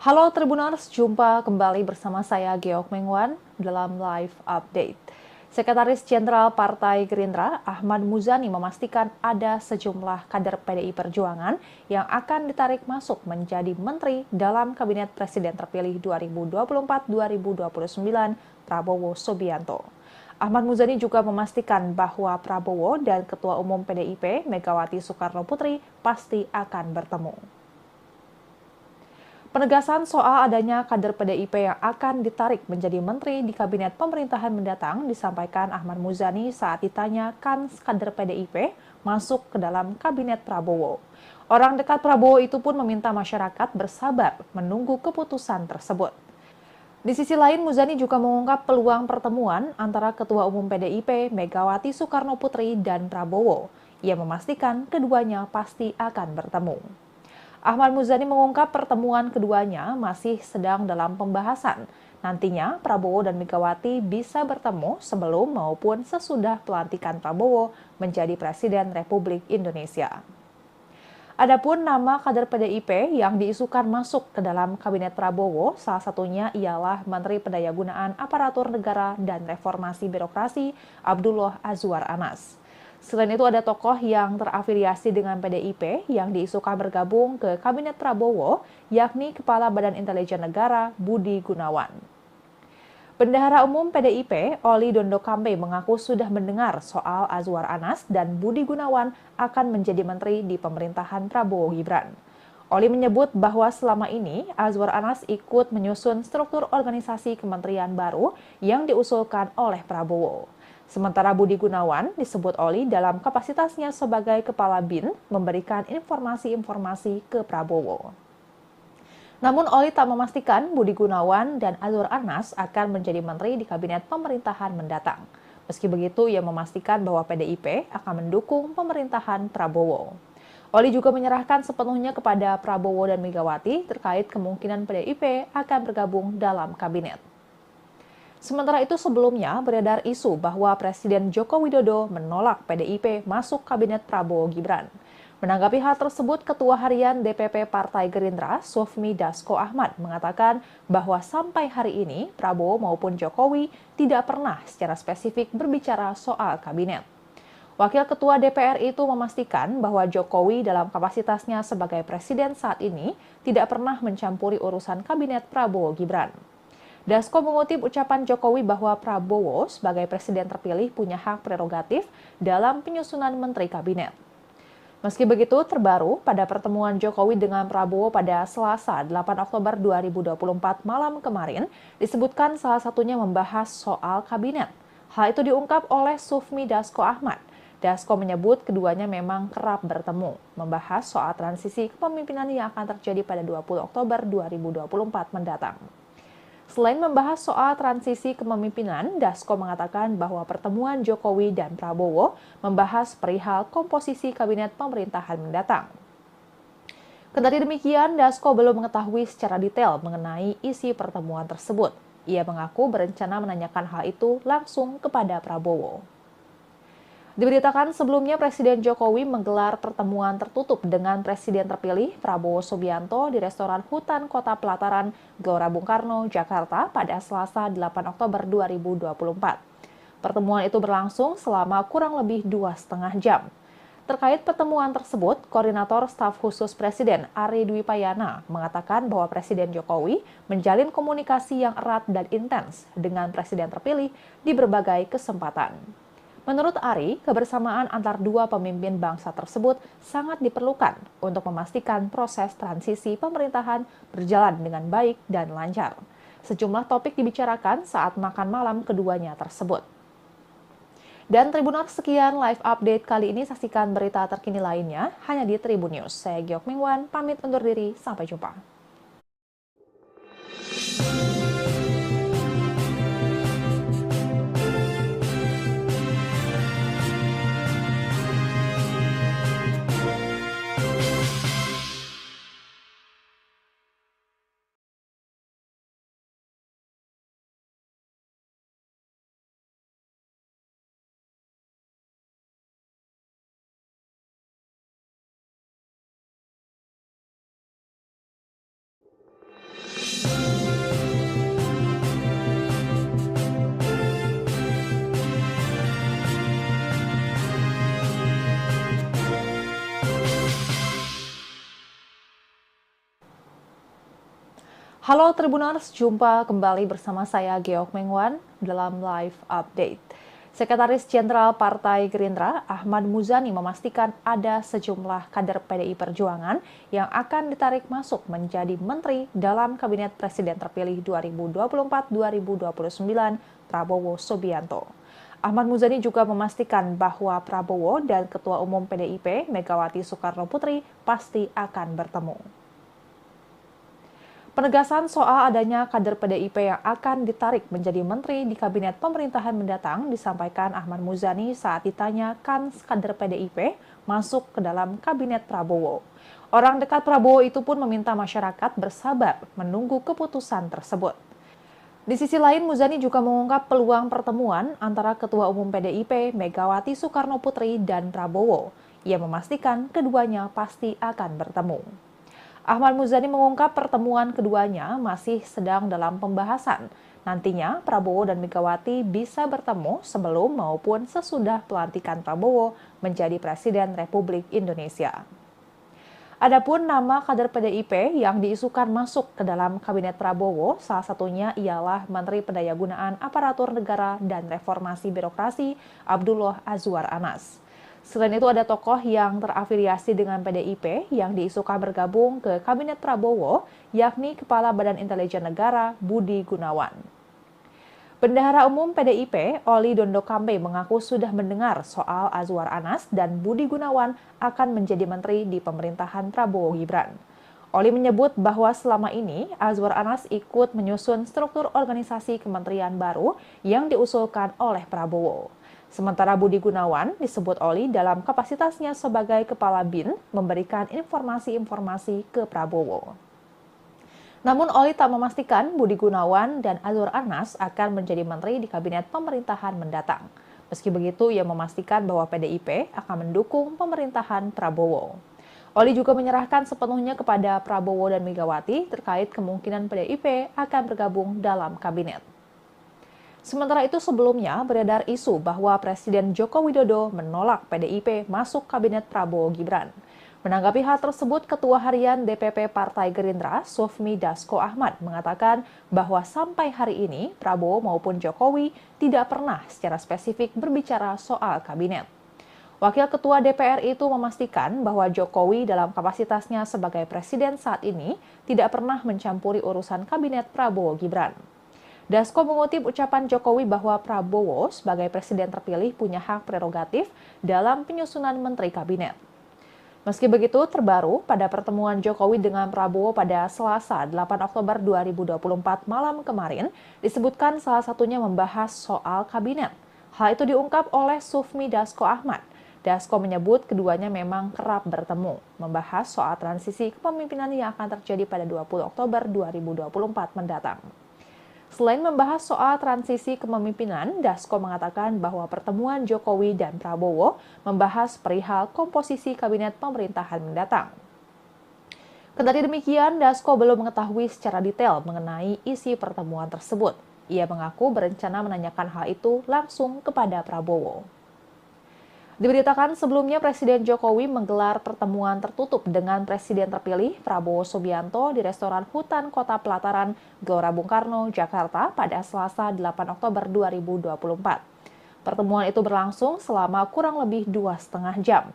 Halo Tribuners, jumpa kembali bersama saya Geok Mengwan dalam Live Update. Sekretaris Jenderal Partai Gerindra, Ahmad Muzani memastikan ada sejumlah kader PDI Perjuangan yang akan ditarik masuk menjadi menteri dalam Kabinet Presiden terpilih 2024-2029 Prabowo Subianto. Ahmad Muzani juga memastikan bahwa Prabowo dan Ketua Umum PDIP Megawati Soekarno Putri pasti akan bertemu. Penegasan soal adanya kader PDIP yang akan ditarik menjadi menteri di kabinet pemerintahan mendatang disampaikan Ahmad Muzani saat ditanya kans kader PDIP masuk ke dalam kabinet Prabowo. Orang dekat Prabowo itu pun meminta masyarakat bersabar menunggu keputusan tersebut. Di sisi lain, Muzani juga mengungkap peluang pertemuan antara Ketua Umum PDIP Megawati Soekarno Putri dan Prabowo. Ia memastikan keduanya pasti akan bertemu. Ahmad Muzani mengungkap pertemuan keduanya masih sedang dalam pembahasan. Nantinya Prabowo dan Megawati bisa bertemu sebelum maupun sesudah pelantikan Prabowo menjadi Presiden Republik Indonesia. Adapun nama kader PDIP yang diisukan masuk ke dalam Kabinet Prabowo, salah satunya ialah Menteri Pendayagunaan Aparatur Negara dan Reformasi Birokrasi Abdullah Azwar Anas. Selain itu ada tokoh yang terafiliasi dengan PDIP yang diisukan bergabung ke Kabinet Prabowo, yakni Kepala Badan Intelijen Negara Budi Gunawan. Bendahara Umum PDIP, Oli Dondo Kambe mengaku sudah mendengar soal Azwar Anas dan Budi Gunawan akan menjadi menteri di pemerintahan Prabowo Gibran. Oli menyebut bahwa selama ini Azwar Anas ikut menyusun struktur organisasi kementerian baru yang diusulkan oleh Prabowo. Sementara Budi Gunawan disebut Oli dalam kapasitasnya sebagai Kepala BIN memberikan informasi-informasi ke Prabowo. Namun Oli tak memastikan Budi Gunawan dan Azwar Anas akan menjadi menteri di kabinet pemerintahan mendatang. Meski begitu, ia memastikan bahwa PDIP akan mendukung pemerintahan Prabowo. Oli juga menyerahkan sepenuhnya kepada Prabowo dan Megawati terkait kemungkinan PDIP akan bergabung dalam kabinet. Sementara itu sebelumnya beredar isu bahwa Presiden Joko Widodo menolak PDIP masuk kabinet Prabowo Gibran. Menanggapi hal tersebut, Ketua Harian DPP Partai Gerindra, Sufmi Dasko Ahmad, mengatakan bahwa sampai hari ini Prabowo maupun Jokowi tidak pernah secara spesifik berbicara soal kabinet. Wakil Ketua DPR itu memastikan bahwa Jokowi dalam kapasitasnya sebagai presiden saat ini tidak pernah mencampuri urusan kabinet Prabowo Gibran. Dasko mengutip ucapan Jokowi bahwa Prabowo sebagai presiden terpilih punya hak prerogatif dalam penyusunan menteri kabinet. Meski begitu, terbaru pada pertemuan Jokowi dengan Prabowo pada Selasa 8 Oktober 2024 malam kemarin, disebutkan salah satunya membahas soal kabinet. Hal itu diungkap oleh Sufmi Dasko Ahmad. Dasko menyebut keduanya memang kerap bertemu, membahas soal transisi kepemimpinan yang akan terjadi pada 20 Oktober 2024 mendatang. Selain membahas soal transisi kepemimpinan, Dasko mengatakan bahwa pertemuan Jokowi dan Prabowo membahas perihal komposisi kabinet pemerintahan mendatang. Kendati demikian, Dasko belum mengetahui secara detail mengenai isi pertemuan tersebut. Ia mengaku berencana menanyakan hal itu langsung kepada Prabowo. Diberitakan sebelumnya Presiden Jokowi menggelar pertemuan tertutup dengan Presiden terpilih Prabowo Subianto di restoran Hutan Kota Pelataran, Gelora Bung Karno, Jakarta pada Selasa 8 Oktober 2024. Pertemuan itu berlangsung selama kurang lebih 2,5 jam. Terkait pertemuan tersebut, Koordinator Staf Khusus Presiden Ari Dwi Payana mengatakan bahwa Presiden Jokowi menjalin komunikasi yang erat dan intens dengan Presiden terpilih di berbagai kesempatan. Menurut Ari, kebersamaan antar dua pemimpin bangsa tersebut sangat diperlukan untuk memastikan proses transisi pemerintahan berjalan dengan baik dan lancar. Sejumlah topik dibicarakan saat makan malam keduanya tersebut. Dan Tribuners, sekian live update kali ini. Saksikan berita terkini lainnya hanya di Tribun News. Saya Geok Mingwan, pamit undur diri. Sampai jumpa. Halo Tribuners, jumpa kembali bersama saya Geok Mengwan dalam Live Update. Sekretaris Jenderal Partai Gerindra, Ahmad Muzani memastikan ada sejumlah kader PDI Perjuangan yang akan ditarik masuk menjadi menteri dalam Kabinet Presiden terpilih 2024-2029 Prabowo Subianto. Ahmad Muzani juga memastikan bahwa Prabowo dan Ketua Umum PDIP Megawati Soekarno Putri pasti akan bertemu. Penegasan soal adanya kader PDIP yang akan ditarik menjadi menteri di kabinet pemerintahan mendatang disampaikan Ahmad Muzani saat ditanya kans kader PDIP masuk ke dalam kabinet Prabowo. Orang dekat Prabowo itu pun meminta masyarakat bersabar menunggu keputusan tersebut. Di sisi lain, Muzani juga mengungkap peluang pertemuan antara Ketua Umum PDIP Megawati Soekarno Putri dan Prabowo. Ia memastikan keduanya pasti akan bertemu. Ahmad Muzani mengungkap pertemuan keduanya masih sedang dalam pembahasan. Nantinya Prabowo dan Megawati bisa bertemu sebelum maupun sesudah pelantikan Prabowo menjadi Presiden Republik Indonesia. Adapun nama kader PDIP yang diisukan masuk ke dalam Kabinet Prabowo, salah satunya ialah Menteri Pendayagunaan Aparatur Negara dan Reformasi Birokrasi Abdullah Azwar Anas. Selain itu ada tokoh yang terafiliasi dengan PDIP yang diisukan bergabung ke Kabinet Prabowo, yakni Kepala Badan Intelijen Negara Budi Gunawan. Bendahara Umum PDIP, Oli Dondo Kambe mengaku sudah mendengar soal Azwar Anas dan Budi Gunawan akan menjadi menteri di pemerintahan Prabowo Gibran. Oli menyebut bahwa selama ini Azwar Anas ikut menyusun struktur organisasi kementerian baru yang diusulkan oleh Prabowo. Sementara Budi Gunawan disebut Oli dalam kapasitasnya sebagai Kepala BIN memberikan informasi-informasi ke Prabowo. Namun Oli tak memastikan Budi Gunawan dan Azwar Anas akan menjadi menteri di kabinet pemerintahan mendatang. Meski begitu, ia memastikan bahwa PDIP akan mendukung pemerintahan Prabowo. Oli juga menyerahkan sepenuhnya kepada Prabowo dan Megawati terkait kemungkinan PDIP akan bergabung dalam kabinet. Sementara itu sebelumnya beredar isu bahwa Presiden Joko Widodo menolak PDIP masuk kabinet Prabowo Gibran. Menanggapi hal tersebut, Ketua Harian DPP Partai Gerindra, Sufmi Dasko Ahmad, mengatakan bahwa sampai hari ini Prabowo maupun Jokowi tidak pernah secara spesifik berbicara soal kabinet. Wakil Ketua DPR itu memastikan bahwa Jokowi dalam kapasitasnya sebagai presiden saat ini tidak pernah mencampuri urusan kabinet Prabowo Gibran. Dasko mengutip ucapan Jokowi bahwa Prabowo sebagai presiden terpilih punya hak prerogatif dalam penyusunan menteri kabinet. Meski begitu, terbaru pada pertemuan Jokowi dengan Prabowo pada Selasa 8 Oktober 2024 malam kemarin, disebutkan salah satunya membahas soal kabinet. Hal itu diungkap oleh Sufmi Dasko Ahmad. Dasko menyebut keduanya memang kerap bertemu, membahas soal transisi kepemimpinan yang akan terjadi pada 20 Oktober 2024 mendatang. Selain membahas soal transisi kepemimpinan, Dasko mengatakan bahwa pertemuan Jokowi dan Prabowo membahas perihal komposisi kabinet pemerintahan mendatang. Kendati demikian, Dasko belum mengetahui secara detail mengenai isi pertemuan tersebut. Ia mengaku berencana menanyakan hal itu langsung kepada Prabowo. Diberitakan sebelumnya Presiden Jokowi menggelar pertemuan tertutup dengan Presiden terpilih Prabowo Subianto di restoran Hutan Kota Pelataran, Gelora Bung Karno, Jakarta pada Selasa 8 Oktober 2024. Pertemuan itu berlangsung selama kurang lebih 2,5 jam.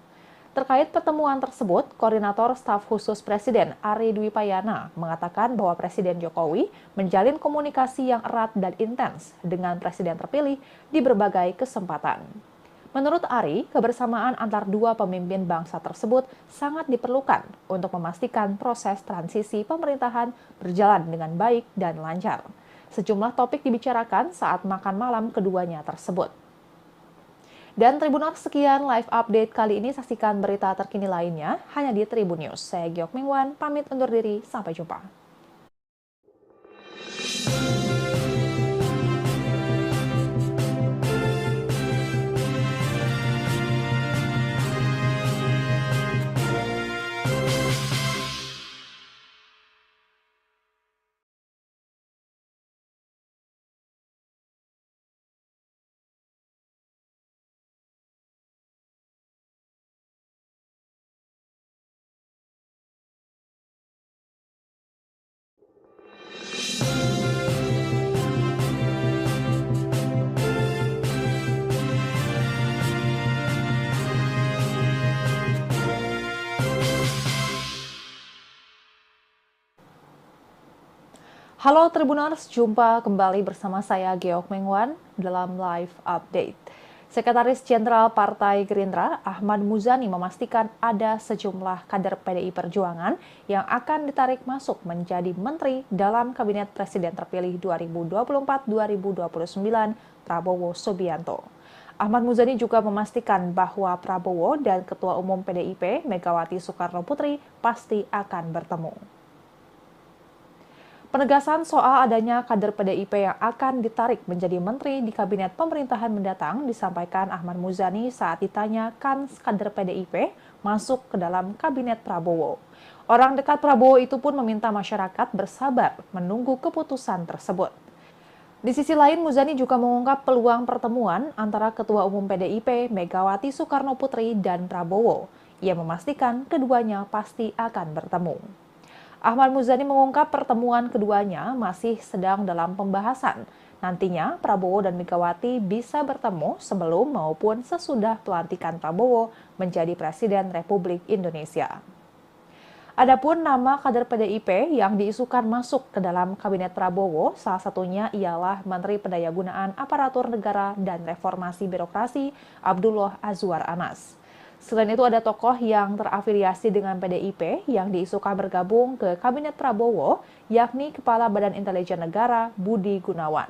Terkait pertemuan tersebut, Koordinator Staf Khusus Presiden Ari Dwi Payana mengatakan bahwa Presiden Jokowi menjalin komunikasi yang erat dan intens dengan Presiden terpilih di berbagai kesempatan. Menurut Ari, kebersamaan antar dua pemimpin bangsa tersebut sangat diperlukan untuk memastikan proses transisi pemerintahan berjalan dengan baik dan lancar. Sejumlah topik dibicarakan saat makan malam keduanya tersebut. Dan Tribuners, sekian live update kali ini. Saksikan berita terkini lainnya hanya di Tribun News. Saya Geok Mingwan, pamit undur diri. Sampai jumpa. Halo Tribuners, jumpa kembali bersama saya Geok Mengwan dalam live update. Sekretaris Jenderal Partai Gerindra, Ahmad Muzani memastikan ada sejumlah kader PDI Perjuangan yang akan ditarik masuk menjadi menteri dalam Kabinet Presiden terpilih 2024-2029 Prabowo Subianto. Ahmad Muzani juga memastikan bahwa Prabowo dan Ketua Umum PDIP Megawati Soekarno Putri pasti akan bertemu. Penegasan soal adanya kader PDIP yang akan ditarik menjadi menteri di kabinet pemerintahan mendatang disampaikan Ahmad Muzani saat ditanya kans kader PDIP masuk ke dalam kabinet Prabowo. Orang dekat Prabowo itu pun meminta masyarakat bersabar menunggu keputusan tersebut. Di sisi lain, Muzani juga mengungkap peluang pertemuan antara Ketua Umum PDIP Megawati Soekarno Putri dan Prabowo. Ia memastikan keduanya pasti akan bertemu. Ahmad Muzani mengungkap pertemuan keduanya masih sedang dalam pembahasan. Nantinya Prabowo dan Megawati bisa bertemu sebelum maupun sesudah pelantikan Prabowo menjadi Presiden Republik Indonesia. Adapun nama kader PDIP yang diisukan masuk ke dalam Kabinet Prabowo, salah satunya ialah Menteri Pendayagunaan Aparatur Negara dan Reformasi Birokrasi Abdullah Azwar Anas. Selain itu ada tokoh yang terafiliasi dengan PDIP yang diisukan bergabung ke Kabinet Prabowo, yakni Kepala Badan Intelijen Negara Budi Gunawan.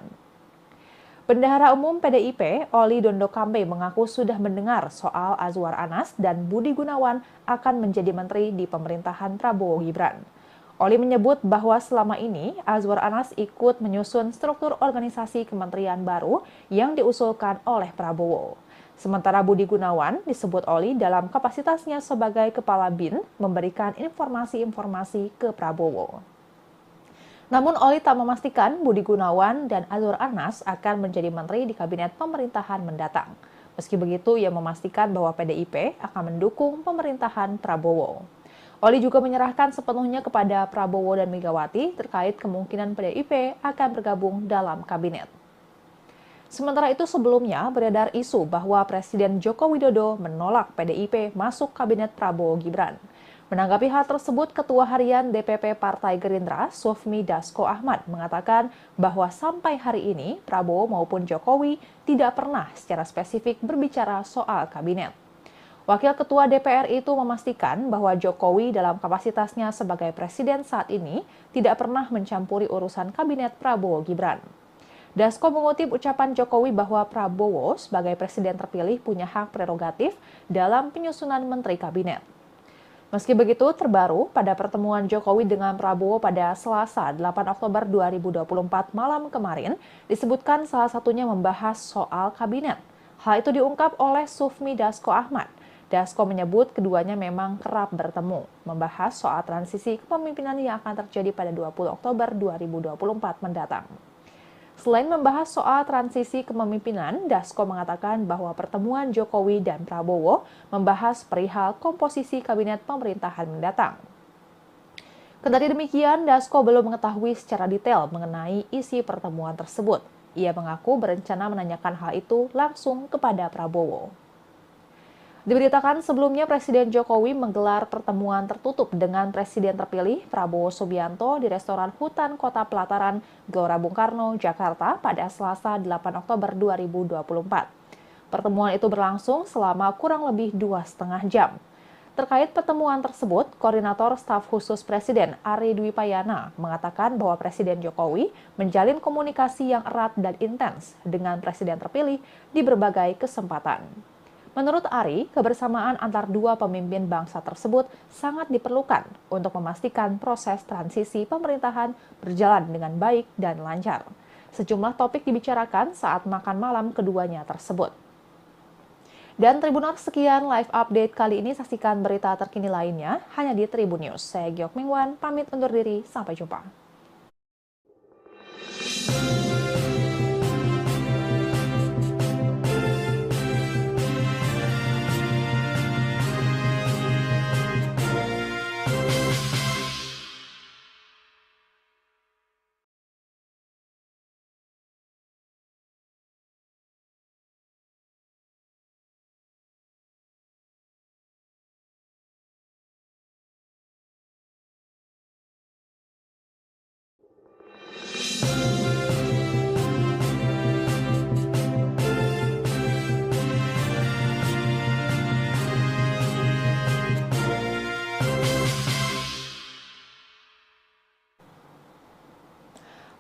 Bendahara Umum PDIP, Oli Dondo Kambe mengaku sudah mendengar soal Azwar Anas dan Budi Gunawan akan menjadi menteri di pemerintahan Prabowo Gibran. Oli menyebut bahwa selama ini Azwar Anas ikut menyusun struktur organisasi kementerian baru yang diusulkan oleh Prabowo. Sementara Budi Gunawan disebut Oli dalam kapasitasnya sebagai Kepala BIN memberikan informasi-informasi ke Prabowo. Namun Oli tak memastikan Budi Gunawan dan Azwar Anas akan menjadi menteri di kabinet pemerintahan mendatang. Meski begitu, ia memastikan bahwa PDIP akan mendukung pemerintahan Prabowo. Oli juga menyerahkan sepenuhnya kepada Prabowo dan Megawati terkait kemungkinan PDIP akan bergabung dalam kabinet. Sementara itu sebelumnya beredar isu bahwa Presiden Joko Widodo menolak PDIP masuk kabinet Prabowo Gibran. Menanggapi hal tersebut, Ketua Harian DPP Partai Gerindra, Sufmi Dasko Ahmad, mengatakan bahwa sampai hari ini Prabowo maupun Jokowi tidak pernah secara spesifik berbicara soal kabinet. Wakil Ketua DPR itu memastikan bahwa Jokowi dalam kapasitasnya sebagai presiden saat ini tidak pernah mencampuri urusan kabinet Prabowo Gibran. Dasko mengutip ucapan Jokowi bahwa Prabowo sebagai presiden terpilih punya hak prerogatif dalam penyusunan menteri kabinet. Meski begitu, terbaru pada pertemuan Jokowi dengan Prabowo pada Selasa 8 Oktober 2024 malam kemarin, disebutkan salah satunya membahas soal kabinet. Hal itu diungkap oleh Sufmi Dasko Ahmad. Dasko menyebut keduanya memang kerap bertemu, membahas soal transisi kepemimpinan yang akan terjadi pada 20 Oktober 2024 mendatang. Selain membahas soal transisi kepemimpinan, Dasko mengatakan bahwa pertemuan Jokowi dan Prabowo membahas perihal komposisi kabinet pemerintahan mendatang. Kendati demikian, Dasko belum mengetahui secara detail mengenai isi pertemuan tersebut. Ia mengaku berencana menanyakan hal itu langsung kepada Prabowo. Diberitakan sebelumnya Presiden Jokowi menggelar pertemuan tertutup dengan Presiden terpilih Prabowo Subianto di restoran Hutan Kota Pelataran, Gelora Bung Karno, Jakarta pada Selasa 8 Oktober 2024. Pertemuan itu berlangsung selama kurang lebih 2,5 jam. Terkait pertemuan tersebut, Koordinator Staf Khusus Presiden Ari Dwi Payana mengatakan bahwa Presiden Jokowi menjalin komunikasi yang erat dan intens dengan Presiden terpilih di berbagai kesempatan. Menurut Ari, kebersamaan antar dua pemimpin bangsa tersebut sangat diperlukan untuk memastikan proses transisi pemerintahan berjalan dengan baik dan lancar. Sejumlah topik dibicarakan saat makan malam keduanya tersebut. Dan Tribuners, sekian live update kali ini. Saksikan berita terkini lainnya hanya di Tribun News. Saya Geok Mingwan, pamit undur diri. Sampai jumpa.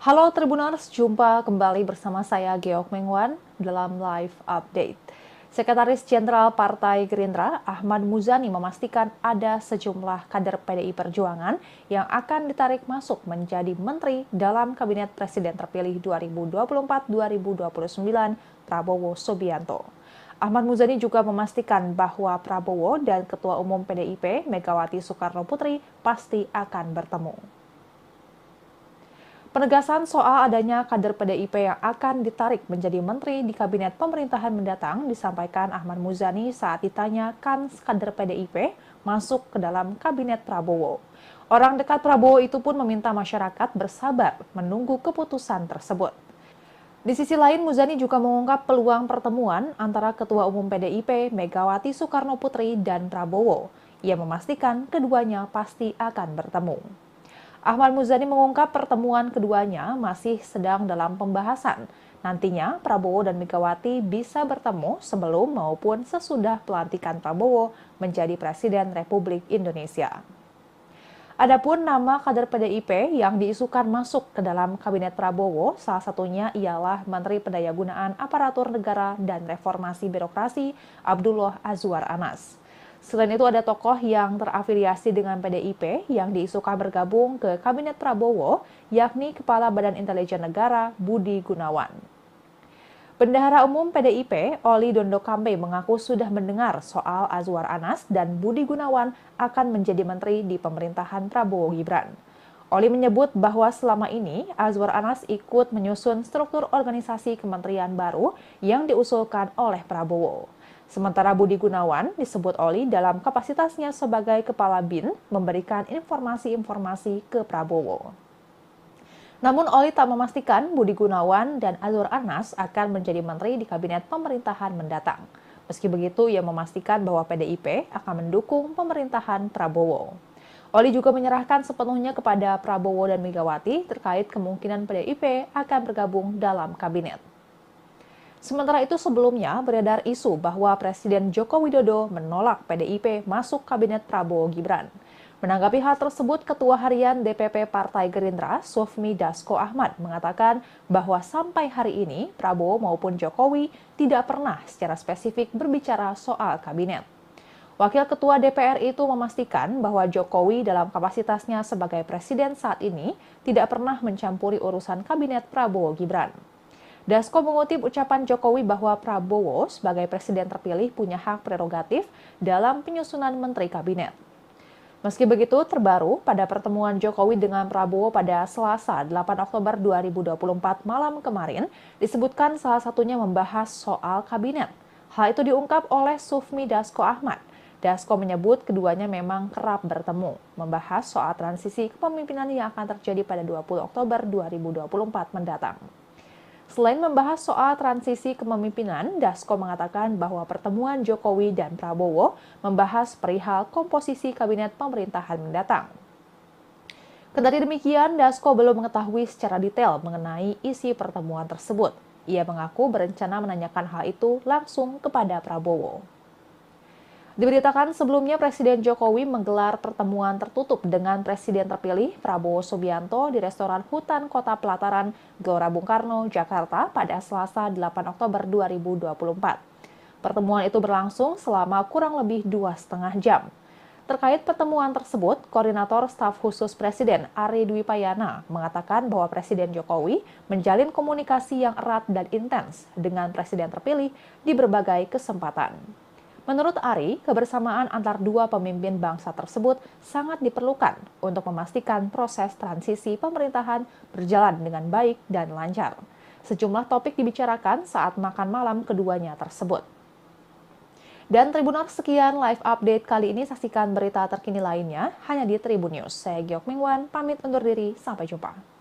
Halo Tribuners, jumpa kembali bersama saya Geok Mengwan dalam Live Update. Sekretaris Jenderal Partai Gerindra, Ahmad Muzani memastikan ada sejumlah kader PDI Perjuangan yang akan ditarik masuk menjadi menteri dalam Kabinet Presiden terpilih 2024-2029 Prabowo Subianto. Ahmad Muzani juga memastikan bahwa Prabowo dan Ketua Umum PDIP Megawati Soekarno Putri pasti akan bertemu. Penegasan soal adanya kader PDIP yang akan ditarik menjadi menteri di kabinet pemerintahan mendatang disampaikan Ahmad Muzani saat ditanya kan kader PDIP masuk ke dalam kabinet Prabowo. Orang dekat Prabowo itu pun meminta masyarakat bersabar menunggu keputusan tersebut. Di sisi lain, Muzani juga mengungkap peluang pertemuan antara Ketua Umum PDIP Megawati Soekarno Putri dan Prabowo. Ia memastikan keduanya pasti akan bertemu. Ahmad Muzani mengungkap pertemuan keduanya masih sedang dalam pembahasan. Nantinya Prabowo dan Megawati bisa bertemu sebelum maupun sesudah pelantikan Prabowo menjadi Presiden Republik Indonesia. Adapun nama kader PDIP yang diisukan masuk ke dalam Kabinet Prabowo, salah satunya ialah Menteri Pendayagunaan Aparatur Negara dan Reformasi Birokrasi Abdullah Azwar Anas. Selain itu ada tokoh yang terafiliasi dengan PDIP yang diisukan bergabung ke Kabinet Prabowo, yakni Kepala Badan Intelijen Negara Budi Gunawan. Bendahara Umum PDIP, Oli Dondo Kambe mengaku sudah mendengar soal Azwar Anas dan Budi Gunawan akan menjadi menteri di pemerintahan Prabowo Gibran. Oli menyebut bahwa selama ini Azwar Anas ikut menyusun struktur organisasi kementerian baru yang diusulkan oleh Prabowo. Sementara Budi Gunawan disebut Oli dalam kapasitasnya sebagai Kepala BIN memberikan informasi-informasi ke Prabowo. Namun Oli tak memastikan Budi Gunawan dan Azwar Anas akan menjadi menteri di kabinet pemerintahan mendatang. Meski begitu, ia memastikan bahwa PDIP akan mendukung pemerintahan Prabowo. Oli juga menyerahkan sepenuhnya kepada Prabowo dan Megawati terkait kemungkinan PDIP akan bergabung dalam kabinet. Sementara itu sebelumnya beredar isu bahwa Presiden Joko Widodo menolak PDIP masuk kabinet Prabowo Gibran. Menanggapi hal tersebut, Ketua Harian DPP Partai Gerindra, Sufmi Dasko Ahmad, mengatakan bahwa sampai hari ini Prabowo maupun Jokowi tidak pernah secara spesifik berbicara soal kabinet. Wakil Ketua DPR itu memastikan bahwa Jokowi dalam kapasitasnya sebagai presiden saat ini tidak pernah mencampuri urusan kabinet Prabowo Gibran. Dasko mengutip ucapan Jokowi bahwa Prabowo sebagai presiden terpilih punya hak prerogatif dalam penyusunan menteri kabinet. Meski begitu, terbaru pada pertemuan Jokowi dengan Prabowo pada Selasa 8 Oktober 2024 malam kemarin, disebutkan salah satunya membahas soal kabinet. Hal itu diungkap oleh Sufmi Dasko Ahmad. Dasko menyebut keduanya memang kerap bertemu, membahas soal transisi kepemimpinan yang akan terjadi pada 20 Oktober 2024 mendatang. Selain membahas soal transisi kepemimpinan, Dasko mengatakan bahwa pertemuan Jokowi dan Prabowo membahas perihal komposisi kabinet pemerintahan mendatang. Kendati demikian, Dasko belum mengetahui secara detail mengenai isi pertemuan tersebut. Ia mengaku berencana menanyakan hal itu langsung kepada Prabowo. Diberitakan sebelumnya Presiden Jokowi menggelar pertemuan tertutup dengan Presiden terpilih Prabowo Subianto di restoran Hutan Kota Pelataran, Gelora Bung Karno, Jakarta pada Selasa 8 Oktober 2024. Pertemuan itu berlangsung selama kurang lebih 2,5 jam. Terkait pertemuan tersebut, Koordinator Staf Khusus Presiden Ari Dwi Payana mengatakan bahwa Presiden Jokowi menjalin komunikasi yang erat dan intens dengan Presiden terpilih di berbagai kesempatan. Menurut Ari, kebersamaan antar dua pemimpin bangsa tersebut sangat diperlukan untuk memastikan proses transisi pemerintahan berjalan dengan baik dan lancar. Sejumlah topik dibicarakan saat makan malam keduanya tersebut. Dan Tribuners, sekian live update kali ini. Saksikan berita terkini lainnya hanya di Tribun News. Saya Geok Mingwan, pamit undur diri. Sampai jumpa.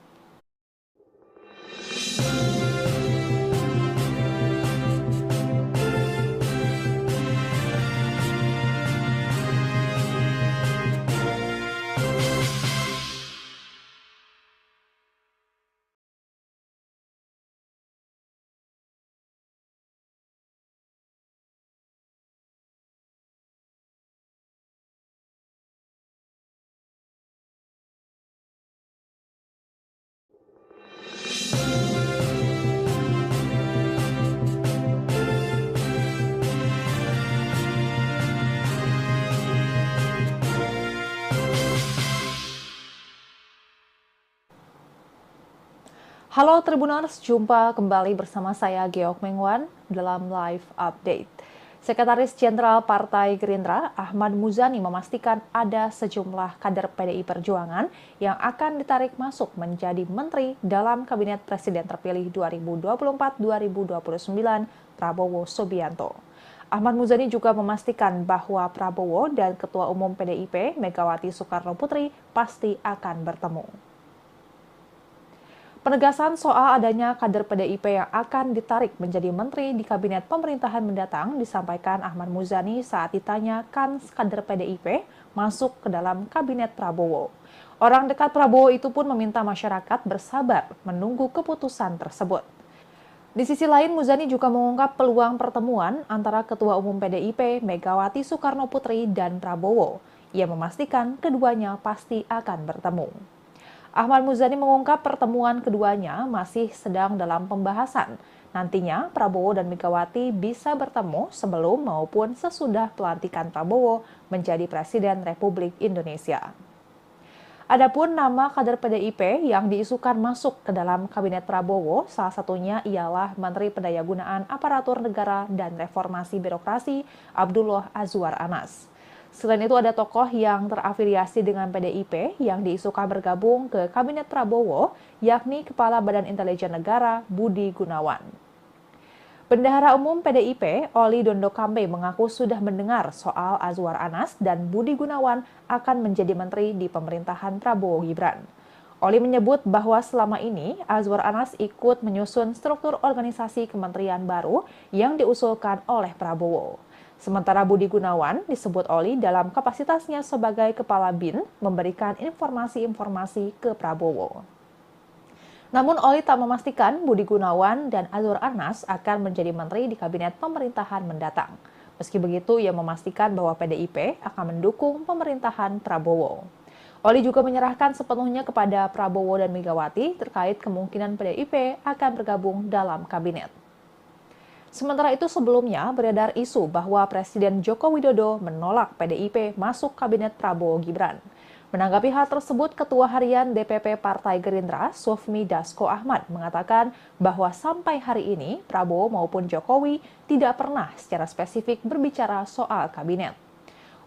Halo Tribuners, jumpa kembali bersama saya Geok Mengwan dalam Live Update. Sekretaris Jenderal Partai Gerindra, Ahmad Muzani memastikan ada sejumlah kader PDI Perjuangan yang akan ditarik masuk menjadi menteri dalam Kabinet Presiden terpilih 2024-2029 Prabowo Subianto. Ahmad Muzani juga memastikan bahwa Prabowo dan Ketua Umum PDIP Megawati Soekarno Putri pasti akan bertemu. Penegasan soal adanya kader PDIP yang akan ditarik menjadi menteri di kabinet pemerintahan mendatang disampaikan Ahmad Muzani saat ditanya kan kader PDIP masuk ke dalam kabinet Prabowo. Orang dekat Prabowo itu pun meminta masyarakat bersabar menunggu keputusan tersebut. Di sisi lain, Muzani juga mengungkap peluang pertemuan antara Ketua Umum PDIP Megawati Soekarno Putri dan Prabowo. Ia memastikan keduanya pasti akan bertemu. Ahmad Muzani mengungkap pertemuan keduanya masih sedang dalam pembahasan. Nantinya Prabowo dan Megawati bisa bertemu sebelum maupun sesudah pelantikan Prabowo menjadi Presiden Republik Indonesia. Adapun nama kader PDIP yang diisukan masuk ke dalam kabinet Prabowo, salah satunya ialah Menteri Pendayagunaan Aparatur Negara dan Reformasi Birokrasi Abdullah Azwar Anas. Selain itu ada tokoh yang terafiliasi dengan PDIP yang diisukan bergabung ke Kabinet Prabowo, yakni Kepala Badan Intelijen Negara Budi Gunawan. Bendahara Umum PDIP, Oli Dondokambe mengaku sudah mendengar soal Azwar Anas dan Budi Gunawan akan menjadi menteri di pemerintahan Prabowo Gibran. Oli menyebut bahwa selama ini Azwar Anas ikut menyusun struktur organisasi kementerian baru yang diusulkan oleh Prabowo. Sementara Budi Gunawan disebut Oli dalam kapasitasnya sebagai Kepala BIN memberikan informasi-informasi ke Prabowo. Namun Oli tak memastikan Budi Gunawan dan Azwar Anas akan menjadi menteri di kabinet pemerintahan mendatang. Meski begitu, ia memastikan bahwa PDIP akan mendukung pemerintahan Prabowo. Oli juga menyerahkan sepenuhnya kepada Prabowo dan Megawati terkait kemungkinan PDIP akan bergabung dalam kabinet. Sementara itu sebelumnya beredar isu bahwa Presiden Joko Widodo menolak PDIP masuk kabinet Prabowo Gibran. Menanggapi hal tersebut, Ketua Harian DPP Partai Gerindra, Sufmi Dasko Ahmad, mengatakan bahwa sampai hari ini Prabowo maupun Jokowi tidak pernah secara spesifik berbicara soal kabinet.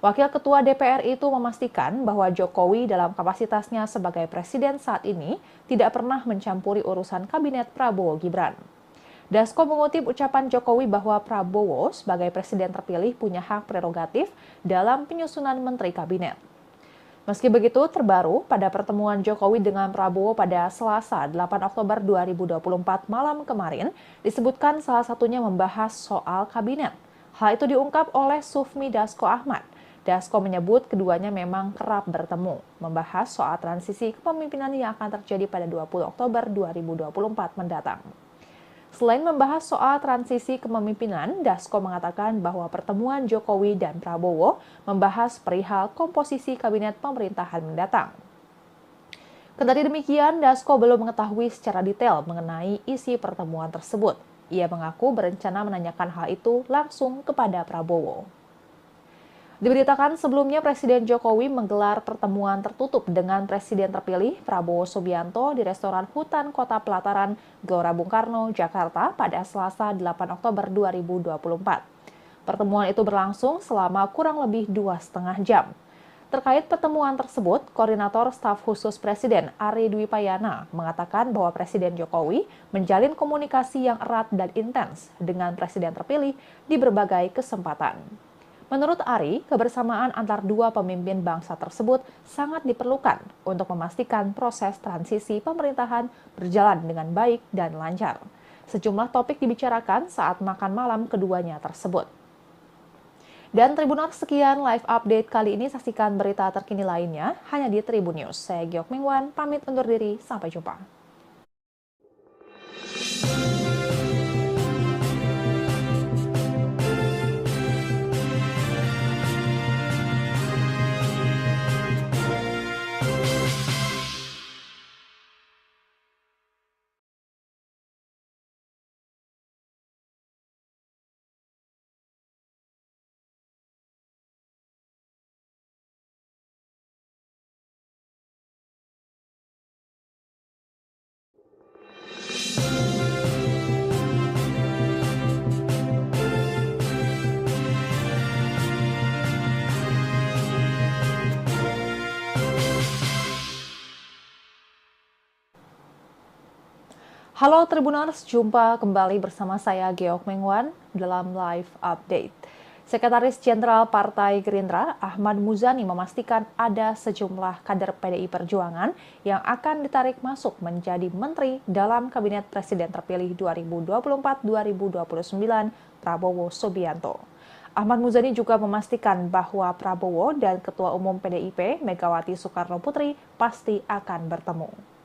Wakil Ketua DPR itu memastikan bahwa Jokowi dalam kapasitasnya sebagai presiden saat ini tidak pernah mencampuri urusan kabinet Prabowo Gibran. Dasko mengutip ucapan Jokowi bahwa Prabowo sebagai presiden terpilih punya hak prerogatif dalam penyusunan menteri kabinet. Meski begitu, terbaru pada pertemuan Jokowi dengan Prabowo pada Selasa 8 Oktober 2024 malam kemarin, disebutkan salah satunya membahas soal kabinet. Hal itu diungkap oleh Sufmi Dasko Ahmad. Dasko menyebut keduanya memang kerap bertemu, membahas soal transisi kepemimpinan yang akan terjadi pada 20 Oktober 2024 mendatang. Selain membahas soal transisi kepemimpinan, Dasko mengatakan bahwa pertemuan Jokowi dan Prabowo membahas perihal komposisi kabinet pemerintahan mendatang. Kendati demikian, Dasko belum mengetahui secara detail mengenai isi pertemuan tersebut. Ia mengaku berencana menanyakan hal itu langsung kepada Prabowo. Diberitakan sebelumnya Presiden Jokowi menggelar pertemuan tertutup dengan Presiden terpilih Prabowo Subianto di restoran Hutan Kota Pelataran, Gelora Bung Karno, Jakarta pada Selasa 8 Oktober 2024. Pertemuan itu berlangsung selama kurang lebih 2,5 jam. Terkait pertemuan tersebut, Koordinator Staf Khusus Presiden Ari Dwi Payana mengatakan bahwa Presiden Jokowi menjalin komunikasi yang erat dan intens dengan Presiden terpilih di berbagai kesempatan. Menurut Ari, kebersamaan antar dua pemimpin bangsa tersebut sangat diperlukan untuk memastikan proses transisi pemerintahan berjalan dengan baik dan lancar. Sejumlah topik dibicarakan saat makan malam keduanya tersebut. Dan Tribuners, sekian live update kali ini. Saksikan berita terkini lainnya hanya di Tribun News. Saya Geok Mingwan, pamit undur diri. Sampai jumpa. Halo Tribuners, jumpa kembali bersama saya Geok Mengwan dalam Live Update. Sekretaris Jenderal Partai Gerindra, Ahmad Muzani memastikan ada sejumlah kader PDI Perjuangan yang akan ditarik masuk menjadi menteri dalam Kabinet Presiden terpilih 2024-2029 Prabowo Subianto. Ahmad Muzani juga memastikan bahwa Prabowo dan Ketua Umum PDIP Megawati Soekarno Putri pasti akan bertemu.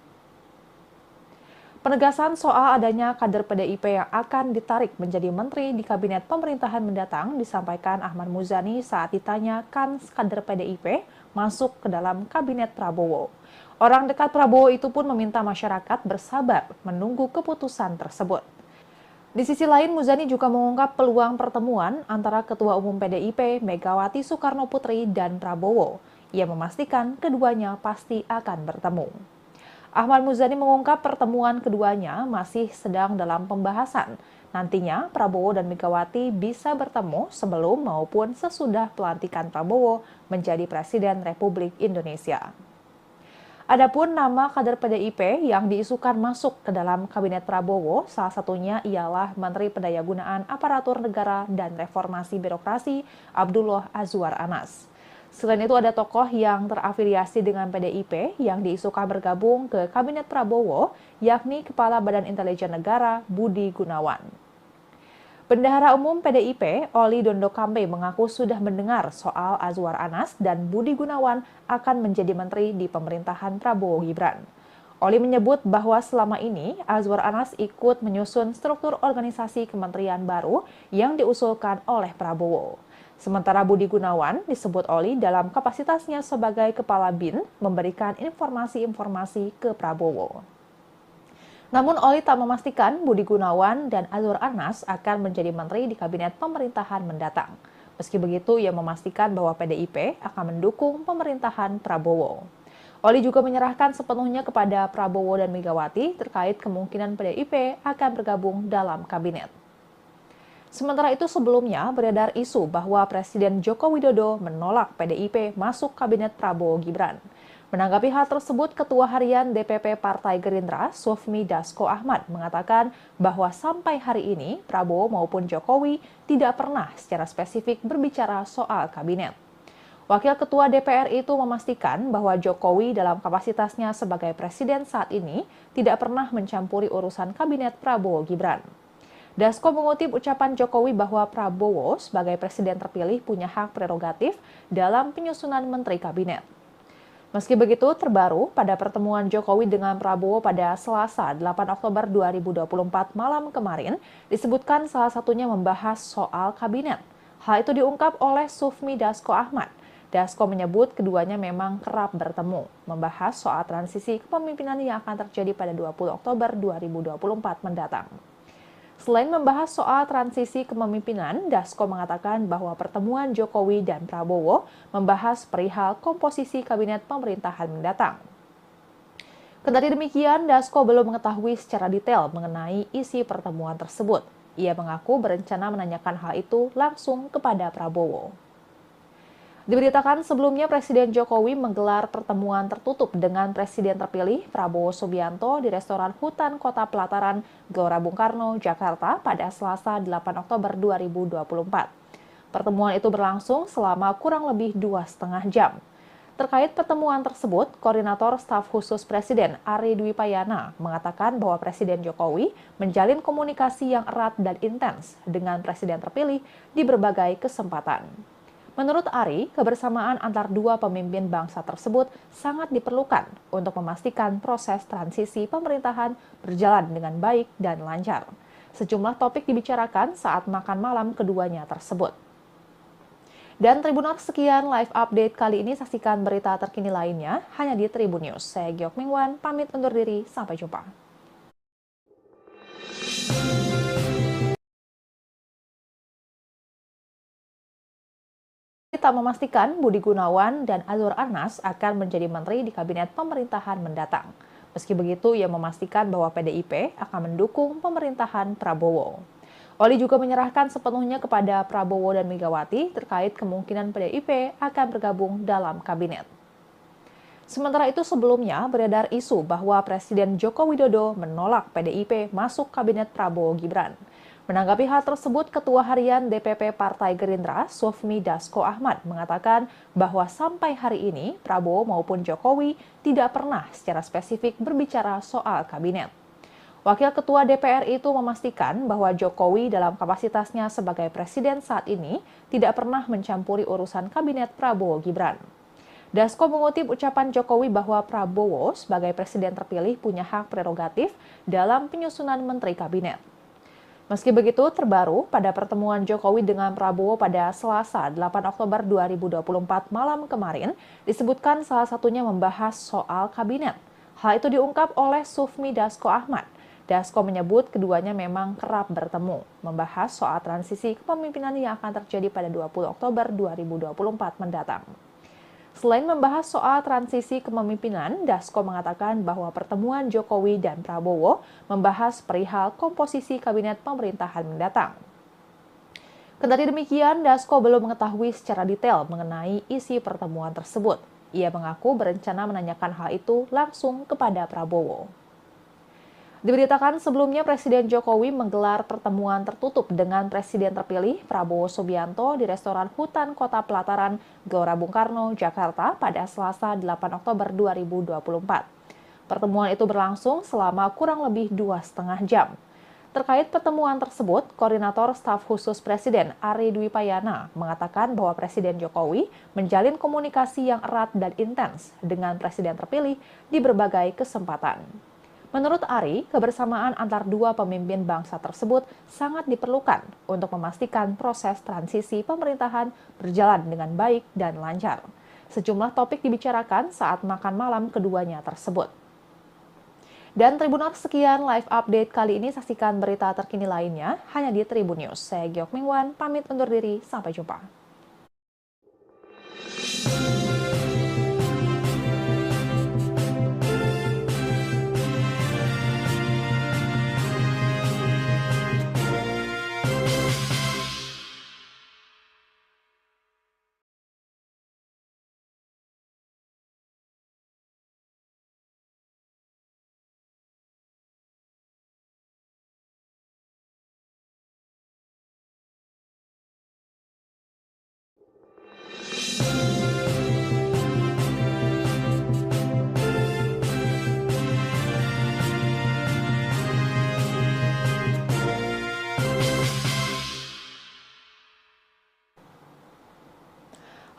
Penegasan soal adanya kader PDIP yang akan ditarik menjadi menteri di kabinet pemerintahan mendatang disampaikan Ahmad Muzani saat ditanya kans kader PDIP masuk ke dalam kabinet Prabowo. Orang dekat Prabowo itu pun meminta masyarakat bersabar menunggu keputusan tersebut. Di sisi lain, Muzani juga mengungkap peluang pertemuan antara Ketua Umum PDIP Megawati Soekarno Putri dan Prabowo. Ia memastikan keduanya pasti akan bertemu. Ahmad Muzani mengungkap pertemuan keduanya masih sedang dalam pembahasan. Nantinya Prabowo dan Megawati bisa bertemu sebelum maupun sesudah pelantikan Prabowo menjadi Presiden Republik Indonesia. Adapun nama kader PDIP yang diisukan masuk ke dalam kabinet Prabowo, salah satunya ialah Menteri Pendayagunaan Aparatur Negara dan Reformasi Birokrasi Abdullah Azwar Anas. Selain itu ada tokoh yang terafiliasi dengan PDIP yang diisukan bergabung ke Kabinet Prabowo, yakni Kepala Badan Intelijen Negara Budi Gunawan. Bendahara Umum PDIP, Oli Dondo Kambe mengaku sudah mendengar soal Azwar Anas dan Budi Gunawan akan menjadi menteri di pemerintahan Prabowo Gibran. Oli menyebut bahwa selama ini Azwar Anas ikut menyusun struktur organisasi kementerian baru yang diusulkan oleh Prabowo. Sementara Budi Gunawan disebut Oli dalam kapasitasnya sebagai Kepala BIN memberikan informasi-informasi ke Prabowo. Namun Oli tak memastikan Budi Gunawan dan Azwar Anas akan menjadi menteri di kabinet pemerintahan mendatang. Meski begitu, ia memastikan bahwa PDIP akan mendukung pemerintahan Prabowo. Oli juga menyerahkan sepenuhnya kepada Prabowo dan Megawati terkait kemungkinan PDIP akan bergabung dalam kabinet. Sementara itu sebelumnya beredar isu bahwa Presiden Joko Widodo menolak PDIP masuk kabinet Prabowo Gibran. Menanggapi hal tersebut, Ketua Harian DPP Partai Gerindra, Sufmi Dasko Ahmad, mengatakan bahwa sampai hari ini Prabowo maupun Jokowi tidak pernah secara spesifik berbicara soal kabinet. Wakil Ketua DPR itu memastikan bahwa Jokowi dalam kapasitasnya sebagai presiden saat ini tidak pernah mencampuri urusan kabinet Prabowo Gibran. Dasko mengutip ucapan Jokowi bahwa Prabowo sebagai presiden terpilih punya hak prerogatif dalam penyusunan menteri kabinet. Meski begitu, terbaru pada pertemuan Jokowi dengan Prabowo pada Selasa 8 Oktober 2024 malam kemarin, disebutkan salah satunya membahas soal kabinet. Hal itu diungkap oleh Sufmi Dasko Ahmad. Dasko menyebut keduanya memang kerap bertemu, membahas soal transisi kepemimpinan yang akan terjadi pada 20 Oktober 2024 mendatang. Selain membahas soal transisi kepemimpinan, Dasko mengatakan bahwa pertemuan Jokowi dan Prabowo membahas perihal komposisi kabinet pemerintahan mendatang. Kendati demikian, Dasko belum mengetahui secara detail mengenai isi pertemuan tersebut. Ia mengaku berencana menanyakan hal itu langsung kepada Prabowo. Diberitakan sebelumnya Presiden Jokowi menggelar pertemuan tertutup dengan Presiden terpilih Prabowo Subianto di restoran Hutan Kota Pelataran, Gelora Bung Karno, Jakarta pada Selasa 8 Oktober 2024. Pertemuan itu berlangsung selama kurang lebih 2,5 jam. Terkait pertemuan tersebut, Koordinator Staf Khusus Presiden Ari Dwi Payana mengatakan bahwa Presiden Jokowi menjalin komunikasi yang erat dan intens dengan Presiden terpilih di berbagai kesempatan. Menurut Ari, kebersamaan antar dua pemimpin bangsa tersebut sangat diperlukan untuk memastikan proses transisi pemerintahan berjalan dengan baik dan lancar. Sejumlah topik dibicarakan saat makan malam keduanya tersebut. Dan Tribuners, sekian live update kali ini. Saksikan berita terkini lainnya hanya di Tribun News. Saya Geok Mingwan, pamit undur diri. Sampai jumpa. Tak memastikan Budi Gunawan dan Azwar Anas akan menjadi menteri di kabinet pemerintahan mendatang. Meski begitu, ia memastikan bahwa PDIP akan mendukung pemerintahan Prabowo. Oli juga menyerahkan sepenuhnya kepada Prabowo dan Megawati terkait kemungkinan PDIP akan bergabung dalam kabinet. Sementara itu sebelumnya beredar isu bahwa Presiden Joko Widodo menolak PDIP masuk kabinet Prabowo Gibran. Menanggapi hal tersebut, Ketua Harian DPP Partai Gerindra, Sufmi Dasko Ahmad, mengatakan bahwa sampai hari ini Prabowo maupun Jokowi tidak pernah secara spesifik berbicara soal kabinet. Wakil Ketua DPR itu memastikan bahwa Jokowi dalam kapasitasnya sebagai presiden saat ini tidak pernah mencampuri urusan kabinet Prabowo Gibran. Dasko mengutip ucapan Jokowi bahwa Prabowo sebagai presiden terpilih punya hak prerogatif dalam penyusunan menteri kabinet. Meski begitu, terbaru pada pertemuan Jokowi dengan Prabowo pada Selasa 8 Oktober 2024 malam kemarin, disebutkan salah satunya membahas soal kabinet. Hal itu diungkap oleh Sufmi Dasko Ahmad. Dasko menyebut keduanya memang kerap bertemu, membahas soal transisi kepemimpinan yang akan terjadi pada 20 Oktober 2024 mendatang. Selain membahas soal transisi kepemimpinan, Dasko mengatakan bahwa pertemuan Jokowi dan Prabowo membahas perihal komposisi kabinet pemerintahan mendatang. Kendati demikian, Dasko belum mengetahui secara detail mengenai isi pertemuan tersebut. Ia mengaku berencana menanyakan hal itu langsung kepada Prabowo. Diberitakan sebelumnya Presiden Jokowi menggelar pertemuan tertutup dengan Presiden terpilih Prabowo Subianto di restoran Hutan Kota Pelataran, Gelora Bung Karno, Jakarta pada Selasa 8 Oktober 2024. Pertemuan itu berlangsung selama kurang lebih 2,5 jam. Terkait pertemuan tersebut, Koordinator Staf Khusus Presiden Ari Dwi Payana mengatakan bahwa Presiden Jokowi menjalin komunikasi yang erat dan intens dengan Presiden terpilih di berbagai kesempatan. Menurut Ari, kebersamaan antar dua pemimpin bangsa tersebut sangat diperlukan untuk memastikan proses transisi pemerintahan berjalan dengan baik dan lancar. Sejumlah topik dibicarakan saat makan malam keduanya tersebut. Dan Tribuners, sekian live update kali ini. Saksikan berita terkini lainnya hanya di Tribun News. Saya Giok Mingwan, pamit undur diri. Sampai jumpa.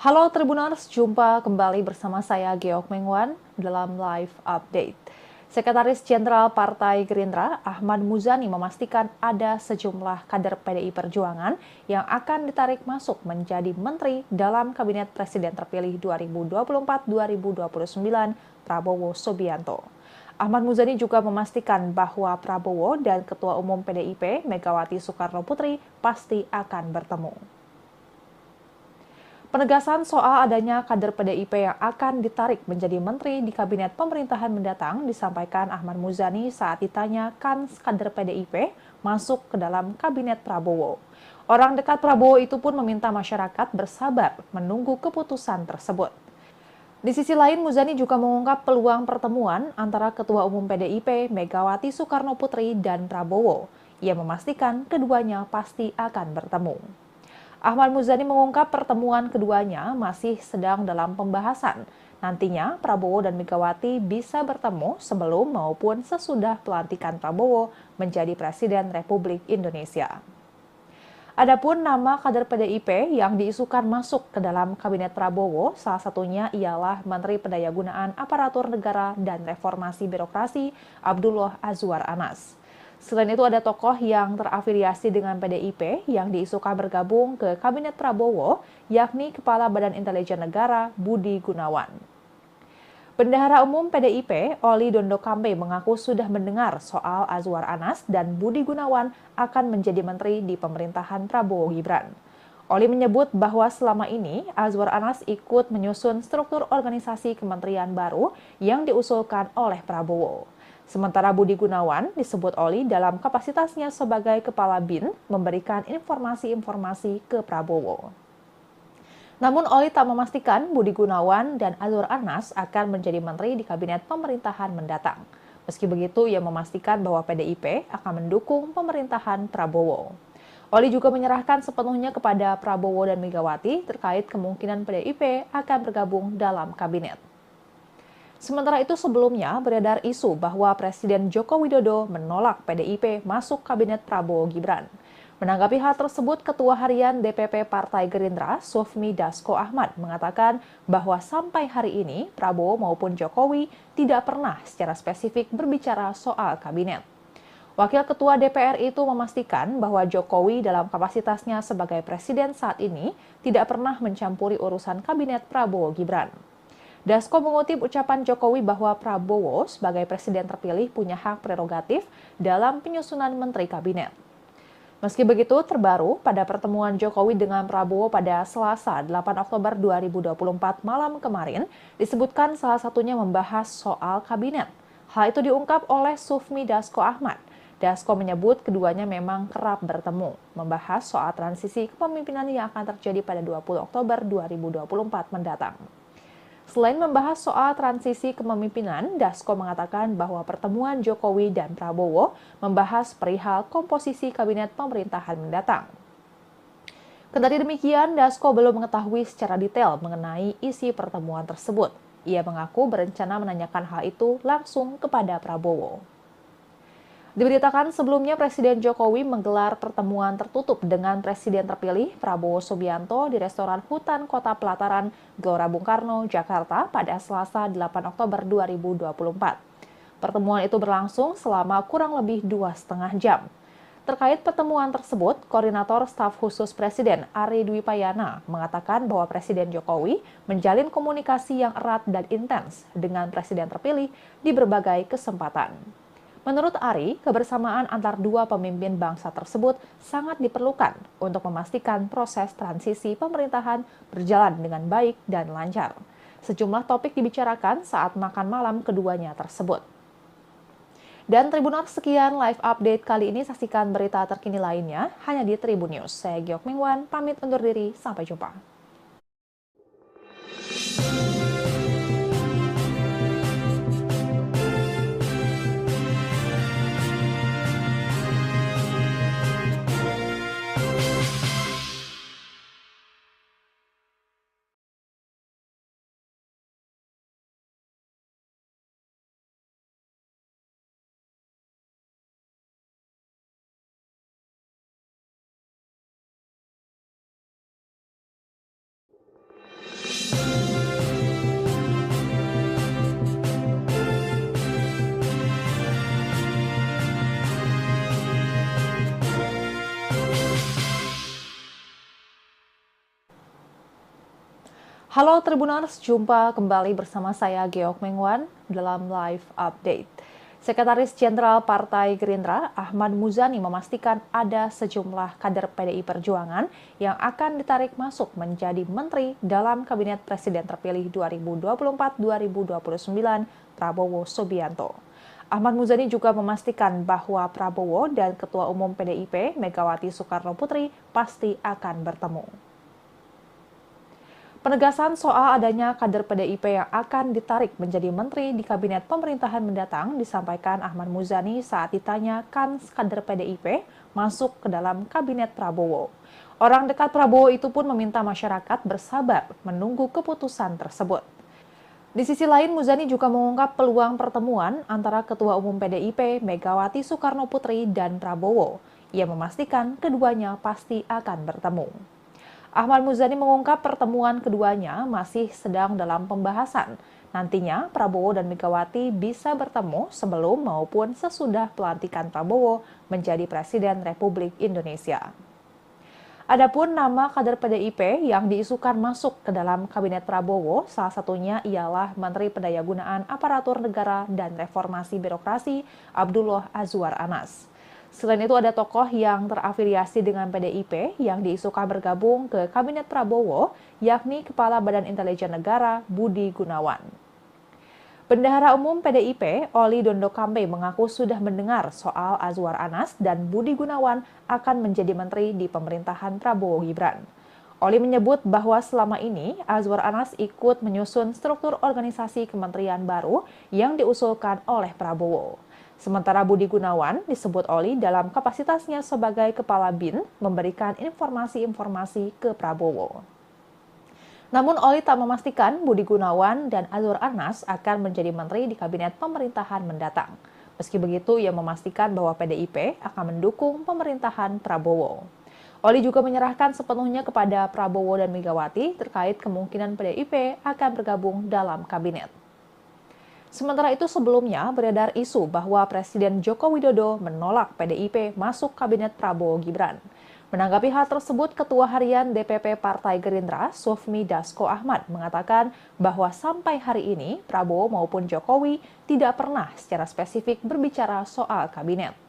Halo Tribuners, jumpa kembali bersama saya Giok Mingwan dalam live update. Sekretaris Jenderal Partai Gerindra Ahmad Muzani memastikan ada sejumlah kader PDI Perjuangan yang akan ditarik masuk menjadi menteri dalam Kabinet Presiden terpilih 2024-2029 Prabowo Subianto. Ahmad Muzani juga memastikan bahwa Prabowo dan Ketua Umum PDIP Megawati Soekarno Putri pasti akan bertemu. Penegasan soal adanya kader PDIP yang akan ditarik menjadi menteri di kabinet pemerintahan mendatang disampaikan Ahmad Muzani saat ditanya kan kader PDIP masuk ke dalam kabinet Prabowo. Orang dekat Prabowo itu pun meminta masyarakat bersabar menunggu keputusan tersebut. Di sisi lain, Muzani juga mengungkap peluang pertemuan antara Ketua Umum PDIP Megawati Soekarno Putri dan Prabowo. Ia memastikan keduanya pasti akan bertemu. Ahmad Muzani mengungkap pertemuan keduanya masih sedang dalam pembahasan. Nantinya Prabowo dan Megawati bisa bertemu sebelum maupun sesudah pelantikan Prabowo menjadi Presiden Republik Indonesia. Adapun nama kader PDIP yang diisukan masuk ke dalam kabinet Prabowo, salah satunya ialah Menteri Pendayagunaan Aparatur Negara dan Reformasi Birokrasi Abdullah Azwar Anas. Selain itu ada tokoh yang terafiliasi dengan PDIP yang diisukan bergabung ke Kabinet Prabowo, yakni Kepala Badan Intelijen Negara Budi Gunawan. Bendahara Umum PDIP, Oli Dondo Kambe mengaku sudah mendengar soal Azwar Anas dan Budi Gunawan akan menjadi menteri di pemerintahan Prabowo Gibran. Oli menyebut bahwa selama ini Azwar Anas ikut menyusun struktur organisasi kementerian baru yang diusulkan oleh Prabowo. Sementara Budi Gunawan disebut Oli dalam kapasitasnya sebagai Kepala BIN memberikan informasi-informasi ke Prabowo. Namun Oli tak memastikan Budi Gunawan dan Azwar Anas akan menjadi menteri di kabinet pemerintahan mendatang. Meski begitu, ia memastikan bahwa PDIP akan mendukung pemerintahan Prabowo. Oli juga menyerahkan sepenuhnya kepada Prabowo dan Megawati terkait kemungkinan PDIP akan bergabung dalam kabinet. Sementara itu sebelumnya beredar isu bahwa Presiden Joko Widodo menolak PDIP masuk kabinet Prabowo Gibran. Menanggapi hal tersebut, Ketua Harian DPP Partai Gerindra, Sufmi Dasko Ahmad, mengatakan bahwa sampai hari ini Prabowo maupun Jokowi tidak pernah secara spesifik berbicara soal kabinet. Wakil Ketua DPR itu memastikan bahwa Jokowi dalam kapasitasnya sebagai presiden saat ini tidak pernah mencampuri urusan kabinet Prabowo Gibran. Dasko mengutip ucapan Jokowi bahwa Prabowo sebagai presiden terpilih punya hak prerogatif dalam penyusunan menteri kabinet. Meski begitu, terbaru pada pertemuan Jokowi dengan Prabowo pada Selasa 8 Oktober 2024 malam kemarin, disebutkan salah satunya membahas soal kabinet. Hal itu diungkap oleh Sufmi Dasko Ahmad. Dasko menyebut keduanya memang kerap bertemu, membahas soal transisi kepemimpinan yang akan terjadi pada 20 Oktober 2024 mendatang. Selain membahas soal transisi kepemimpinan, Dasko mengatakan bahwa pertemuan Jokowi dan Prabowo membahas perihal komposisi kabinet pemerintahan mendatang. Kendati demikian, Dasko belum mengetahui secara detail mengenai isi pertemuan tersebut. Ia mengaku berencana menanyakan hal itu langsung kepada Prabowo. Diberitakan sebelumnya Presiden Jokowi menggelar pertemuan tertutup dengan Presiden terpilih Prabowo Subianto di restoran Hutan Kota Pelataran, Gelora Bung Karno, Jakarta pada Selasa 8 Oktober 2024. Pertemuan itu berlangsung selama kurang lebih 2,5 jam. Terkait pertemuan tersebut, Koordinator Staf Khusus Presiden Ari Dwi Payana mengatakan bahwa Presiden Jokowi menjalin komunikasi yang erat dan intens dengan Presiden terpilih di berbagai kesempatan. Menurut Ari, kebersamaan antar dua pemimpin bangsa tersebut sangat diperlukan untuk memastikan proses transisi pemerintahan berjalan dengan baik dan lancar. Sejumlah topik dibicarakan saat makan malam keduanya tersebut. Dan Tribuners, sekian live update kali ini. Saksikan berita terkini lainnya hanya di Tribun News. Saya Giok Mingwan, pamit undur diri. Sampai jumpa. Halo Tribuners, jumpa kembali bersama saya Giok Mingwan dalam live update. Sekretaris Jenderal Partai Gerindra Ahmad Muzani memastikan ada sejumlah kader PDI Perjuangan yang akan ditarik masuk menjadi menteri dalam Kabinet Presiden terpilih 2024-2029 Prabowo Subianto. Ahmad Muzani juga memastikan bahwa Prabowo dan Ketua Umum PDIP Megawati Soekarno Putri pasti akan bertemu. Penegasan soal adanya kader PDIP yang akan ditarik menjadi menteri di kabinet pemerintahan mendatang disampaikan Ahmad Muzani saat ditanya kan kader PDIP masuk ke dalam kabinet Prabowo. Orang dekat Prabowo itu pun meminta masyarakat bersabar menunggu keputusan tersebut. Di sisi lain, Muzani juga mengungkap peluang pertemuan antara Ketua Umum PDIP Megawati Soekarno Putri dan Prabowo. Ia memastikan keduanya pasti akan bertemu. Ahmad Muzani mengungkap pertemuan keduanya masih sedang dalam pembahasan. Nantinya Prabowo dan Megawati bisa bertemu sebelum maupun sesudah pelantikan Prabowo menjadi Presiden Republik Indonesia. Adapun nama kader PDIP yang diisukan masuk ke dalam kabinet Prabowo, salah satunya ialah Menteri Pendayagunaan Aparatur Negara dan Reformasi Birokrasi Abdullah Azwar Anas. Selain itu ada tokoh yang terafiliasi dengan PDIP yang diisukan bergabung ke Kabinet Prabowo, yakni Kepala Badan Intelijen Negara Budi Gunawan. Bendahara Umum PDIP, Oli Dondokambe mengaku sudah mendengar soal Azwar Anas dan Budi Gunawan akan menjadi menteri di pemerintahan Prabowo Gibran. Oli menyebut bahwa selama ini Azwar Anas ikut menyusun struktur organisasi kementerian baru yang diusulkan oleh Prabowo. Sementara Budi Gunawan disebut Oli dalam kapasitasnya sebagai Kepala BIN memberikan informasi-informasi ke Prabowo. Namun Oli tak memastikan Budi Gunawan dan Azwar Anas akan menjadi menteri di kabinet pemerintahan mendatang. Meski begitu, ia memastikan bahwa PDIP akan mendukung pemerintahan Prabowo. Oli juga menyerahkan sepenuhnya kepada Prabowo dan Megawati terkait kemungkinan PDIP akan bergabung dalam kabinet. Sementara itu sebelumnya beredar isu bahwa Presiden Joko Widodo menolak PDIP masuk kabinet Prabowo Gibran. Menanggapi hal tersebut, Ketua Harian DPP Partai Gerindra, Sufmi Dasko Ahmad, mengatakan bahwa sampai hari ini Prabowo maupun Jokowi tidak pernah secara spesifik berbicara soal kabinet.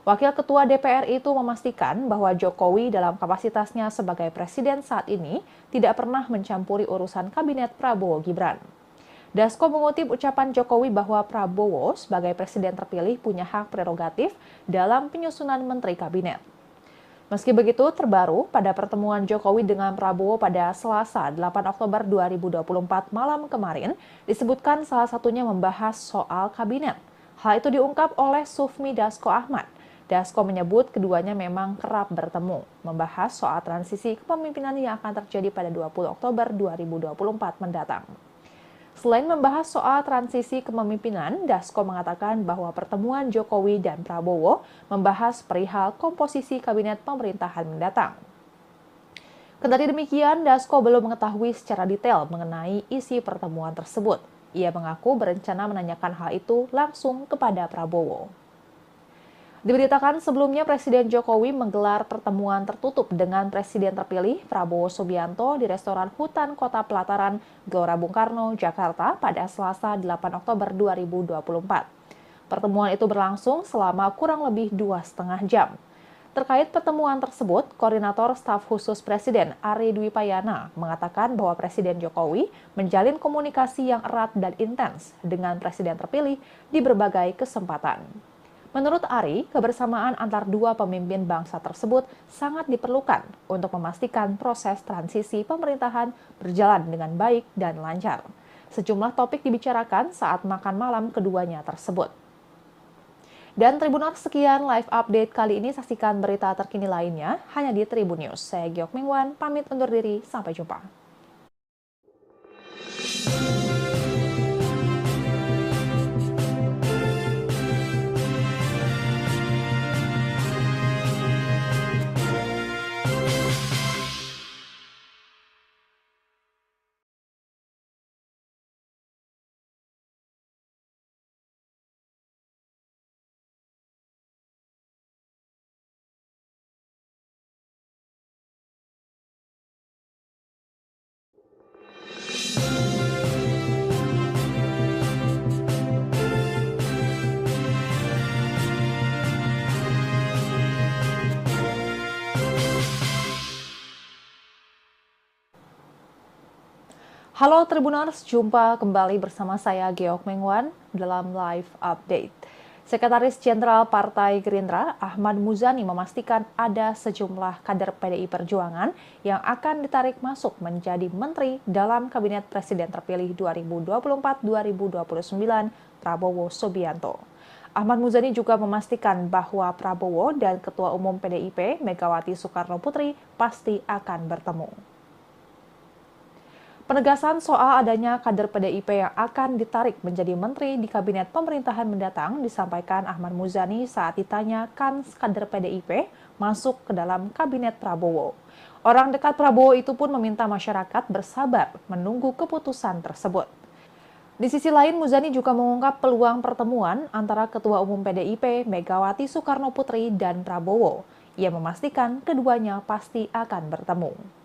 Wakil Ketua DPR itu memastikan bahwa Jokowi dalam kapasitasnya sebagai presiden saat ini tidak pernah mencampuri urusan kabinet Prabowo Gibran. Dasko mengutip ucapan Jokowi bahwa Prabowo sebagai presiden terpilih punya hak prerogatif dalam penyusunan menteri kabinet. Meski begitu, terbaru pada pertemuan Jokowi dengan Prabowo pada Selasa 8 Oktober 2024 malam kemarin disebutkan salah satunya membahas soal kabinet. Hal itu diungkap oleh Sufmi Dasko Ahmad. Dasko menyebut keduanya memang kerap bertemu, membahas soal transisi kepemimpinan yang akan terjadi pada 20 Oktober 2024 mendatang. Selain membahas soal transisi kepemimpinan, Dasko mengatakan bahwa pertemuan Jokowi dan Prabowo membahas perihal komposisi kabinet pemerintahan mendatang. Kendati demikian, Dasko belum mengetahui secara detail mengenai isi pertemuan tersebut. Ia mengaku berencana menanyakan hal itu langsung kepada Prabowo. Diberitakan sebelumnya Presiden Jokowi menggelar pertemuan tertutup dengan Presiden terpilih Prabowo Subianto di restoran Hutan Kota Pelataran, Gelora Bung Karno, Jakarta pada Selasa 8 Oktober 2024. Pertemuan itu berlangsung selama kurang lebih 2,5 jam. Terkait pertemuan tersebut, Koordinator Staf Khusus Presiden Ari Dwi Payana mengatakan bahwa Presiden Jokowi menjalin komunikasi yang erat dan intens dengan Presiden terpilih di berbagai kesempatan. Menurut Ari, kebersamaan antar dua pemimpin bangsa tersebut sangat diperlukan untuk memastikan proses transisi pemerintahan berjalan dengan baik dan lancar. Sejumlah topik dibicarakan saat makan malam keduanya tersebut. Dan Tribuners, sekian live update kali ini. Saksikan berita terkini lainnya hanya di Tribun News. Saya Giok Mingwan, pamit undur diri. Sampai jumpa. Halo Tribuners, jumpa kembali bersama saya Geok Mengwan dalam live update. Sekretaris Jenderal Partai Gerindra Ahmad Muzani memastikan ada sejumlah kader PDI Perjuangan yang akan ditarik masuk menjadi menteri dalam Kabinet Presiden terpilih 2024-2029 Prabowo Subianto. Ahmad Muzani juga memastikan bahwa Prabowo dan Ketua Umum PDIP Megawati Soekarno Putri pasti akan bertemu. Penegasan soal adanya kader PDIP yang akan ditarik menjadi menteri di kabinet pemerintahan mendatang disampaikan Ahmad Muzani saat ditanya kans kader PDIP masuk ke dalam kabinet Prabowo. Orang dekat Prabowo itu pun meminta masyarakat bersabar menunggu keputusan tersebut. Di sisi lain, Muzani juga mengungkap peluang pertemuan antara Ketua Umum PDIP Megawati Soekarno Putri dan Prabowo. Ia memastikan keduanya pasti akan bertemu.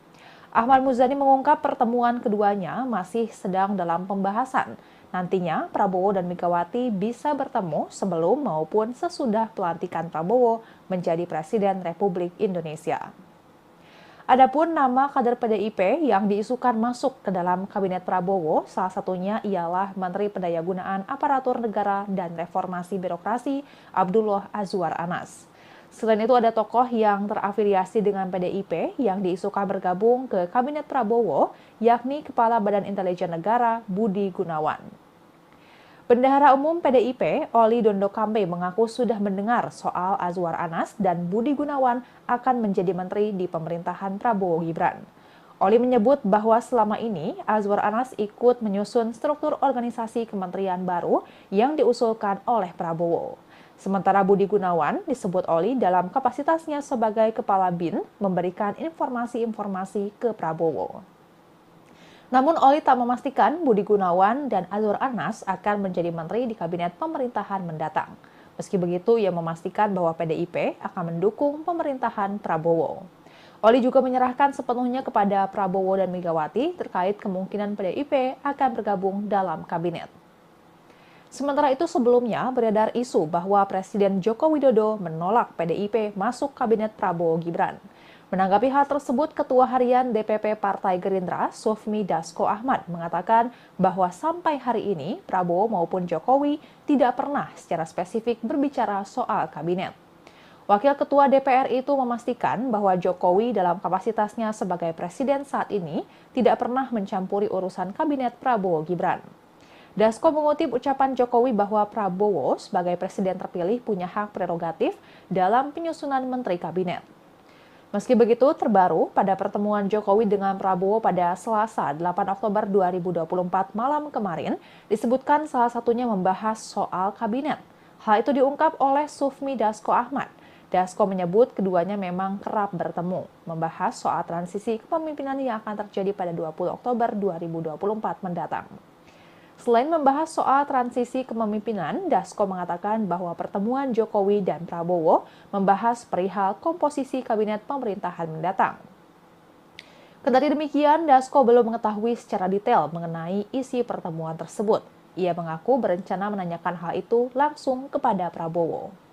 Ahmad Muzani mengungkap pertemuan keduanya masih sedang dalam pembahasan. Nantinya Prabowo dan Megawati bisa bertemu sebelum maupun sesudah pelantikan Prabowo menjadi Presiden Republik Indonesia. Adapun nama kader PDIP yang diisukan masuk ke dalam kabinet Prabowo, salah satunya ialah Menteri Pendayagunaan Aparatur Negara dan Reformasi Birokrasi Abdullah Azwar Anas. Selain itu ada tokoh yang terafiliasi dengan PDIP yang diisukan bergabung ke Kabinet Prabowo, yakni Kepala Badan Intelijen Negara Budi Gunawan. Bendahara Umum PDIP, Oli Dondo Kambe mengaku sudah mendengar soal Azwar Anas dan Budi Gunawan akan menjadi menteri di pemerintahan Prabowo Gibran. Oli menyebut bahwa selama ini Azwar Anas ikut menyusun struktur organisasi kementerian baru yang diusulkan oleh Prabowo. Sementara Budi Gunawan disebut Oli dalam kapasitasnya sebagai Kepala BIN memberikan informasi-informasi ke Prabowo. Namun Oli tak memastikan Budi Gunawan dan Azwar Anas akan menjadi menteri di kabinet pemerintahan mendatang. Meski begitu, ia memastikan bahwa PDIP akan mendukung pemerintahan Prabowo. Oli juga menyerahkan sepenuhnya kepada Prabowo dan Megawati terkait kemungkinan PDIP akan bergabung dalam kabinet. Sementara itu sebelumnya beredar isu bahwa Presiden Joko Widodo menolak PDIP masuk kabinet Prabowo Gibran. Menanggapi hal tersebut, Ketua Harian DPP Partai Gerindra, Sufmi Dasko Ahmad, mengatakan bahwa sampai hari ini Prabowo maupun Jokowi tidak pernah secara spesifik berbicara soal kabinet. Wakil Ketua DPR itu memastikan bahwa Jokowi dalam kapasitasnya sebagai presiden saat ini tidak pernah mencampuri urusan kabinet Prabowo Gibran. Dasko mengutip ucapan Jokowi bahwa Prabowo sebagai presiden terpilih punya hak prerogatif dalam penyusunan menteri kabinet. Meski begitu, terbaru pada pertemuan Jokowi dengan Prabowo pada Selasa 8 Oktober 2024 malam kemarin, disebutkan salah satunya membahas soal kabinet. Hal itu diungkap oleh Sufmi Dasko Ahmad. Dasko menyebut keduanya memang kerap bertemu, membahas soal transisi kepemimpinan yang akan terjadi pada 20 Oktober 2024 mendatang. Selain membahas soal transisi kepemimpinan, Dasko mengatakan bahwa pertemuan Jokowi dan Prabowo membahas perihal komposisi kabinet pemerintahan mendatang. Kendati demikian, Dasko belum mengetahui secara detail mengenai isi pertemuan tersebut. Ia mengaku berencana menanyakan hal itu langsung kepada Prabowo.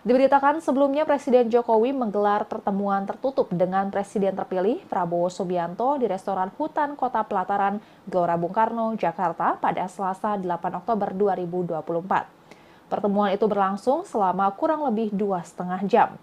Diberitakan sebelumnya Presiden Jokowi menggelar pertemuan tertutup dengan Presiden terpilih Prabowo Subianto di restoran Hutan Kota Pelataran, Gelora Bung Karno, Jakarta pada Selasa 8 Oktober 2024. Pertemuan itu berlangsung selama kurang lebih 2,5 jam.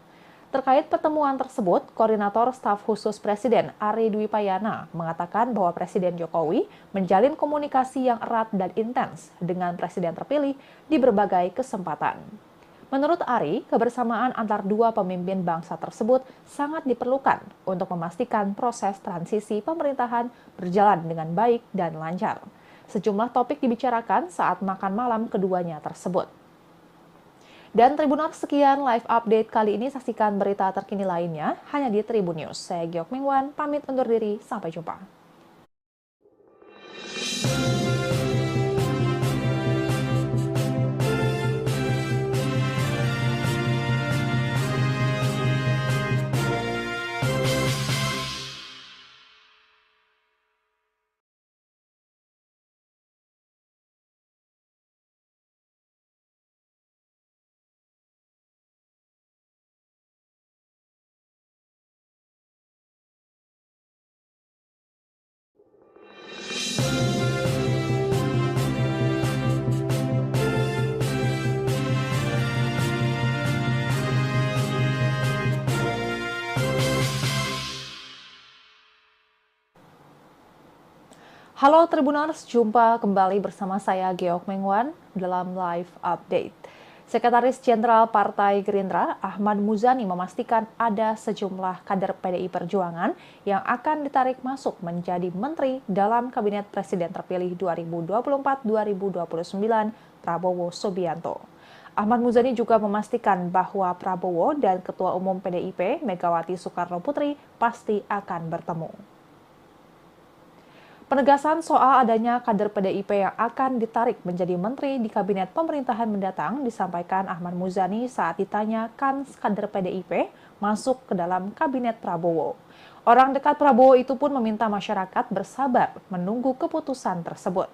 Terkait pertemuan tersebut, Koordinator Staf Khusus Presiden Ari Dwi Payana mengatakan bahwa Presiden Jokowi menjalin komunikasi yang erat dan intens dengan Presiden terpilih di berbagai kesempatan. Menurut Ari, kebersamaan antar dua pemimpin bangsa tersebut sangat diperlukan untuk memastikan proses transisi pemerintahan berjalan dengan baik dan lancar. Sejumlah topik dibicarakan saat makan malam keduanya tersebut. Dan Tribuners, sekian live update kali ini. Saksikan berita terkini lainnya hanya di Tribun News. Saya Giok Mingwan, pamit undur diri. Sampai jumpa. Halo Tribuners, jumpa kembali bersama saya Giok Mingwan dalam live update. Sekretaris Jenderal Partai Gerindra Ahmad Muzani memastikan ada sejumlah kader PDI Perjuangan yang akan ditarik masuk menjadi menteri dalam Kabinet Presiden terpilih 2024-2029 Prabowo Subianto. Ahmad Muzani juga memastikan bahwa Prabowo dan Ketua Umum PDIP Megawati Soekarno Putri pasti akan bertemu. Penegasan soal adanya kader PDIP yang akan ditarik menjadi menteri di kabinet pemerintahan mendatang disampaikan Ahmad Muzani saat ditanya kan kader PDIP masuk ke dalam kabinet Prabowo. Orang dekat Prabowo itu pun meminta masyarakat bersabar menunggu keputusan tersebut.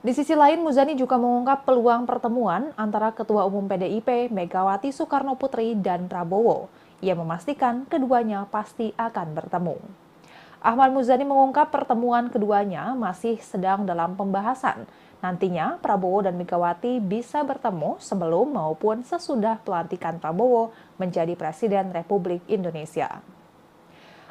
Di sisi lain, Muzani juga mengungkap peluang pertemuan antara Ketua Umum PDIP Megawati Soekarno Putri dan Prabowo. Ia memastikan keduanya pasti akan bertemu. Ahmad Muzani mengungkap pertemuan keduanya masih sedang dalam pembahasan. Nantinya, Prabowo dan Megawati bisa bertemu sebelum maupun sesudah pelantikan Prabowo menjadi Presiden Republik Indonesia.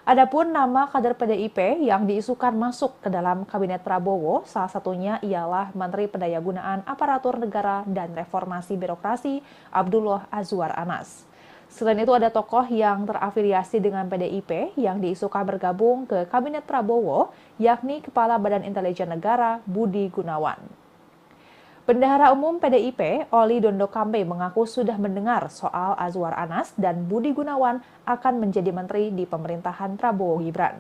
Adapun nama kader PDIP yang diisukan masuk ke dalam Kabinet Prabowo, salah satunya ialah Menteri Pendayagunaan Aparatur Negara dan Reformasi Birokrasi Abdullah Azwar Anas. Selain itu ada tokoh yang terafiliasi dengan PDIP yang diisukan bergabung ke Kabinet Prabowo, yakni Kepala Badan Intelijen Negara Budi Gunawan. Bendahara Umum PDIP, Oli Dondo Kambe mengaku sudah mendengar soal Azwar Anas dan Budi Gunawan akan menjadi menteri di pemerintahan Prabowo Gibran.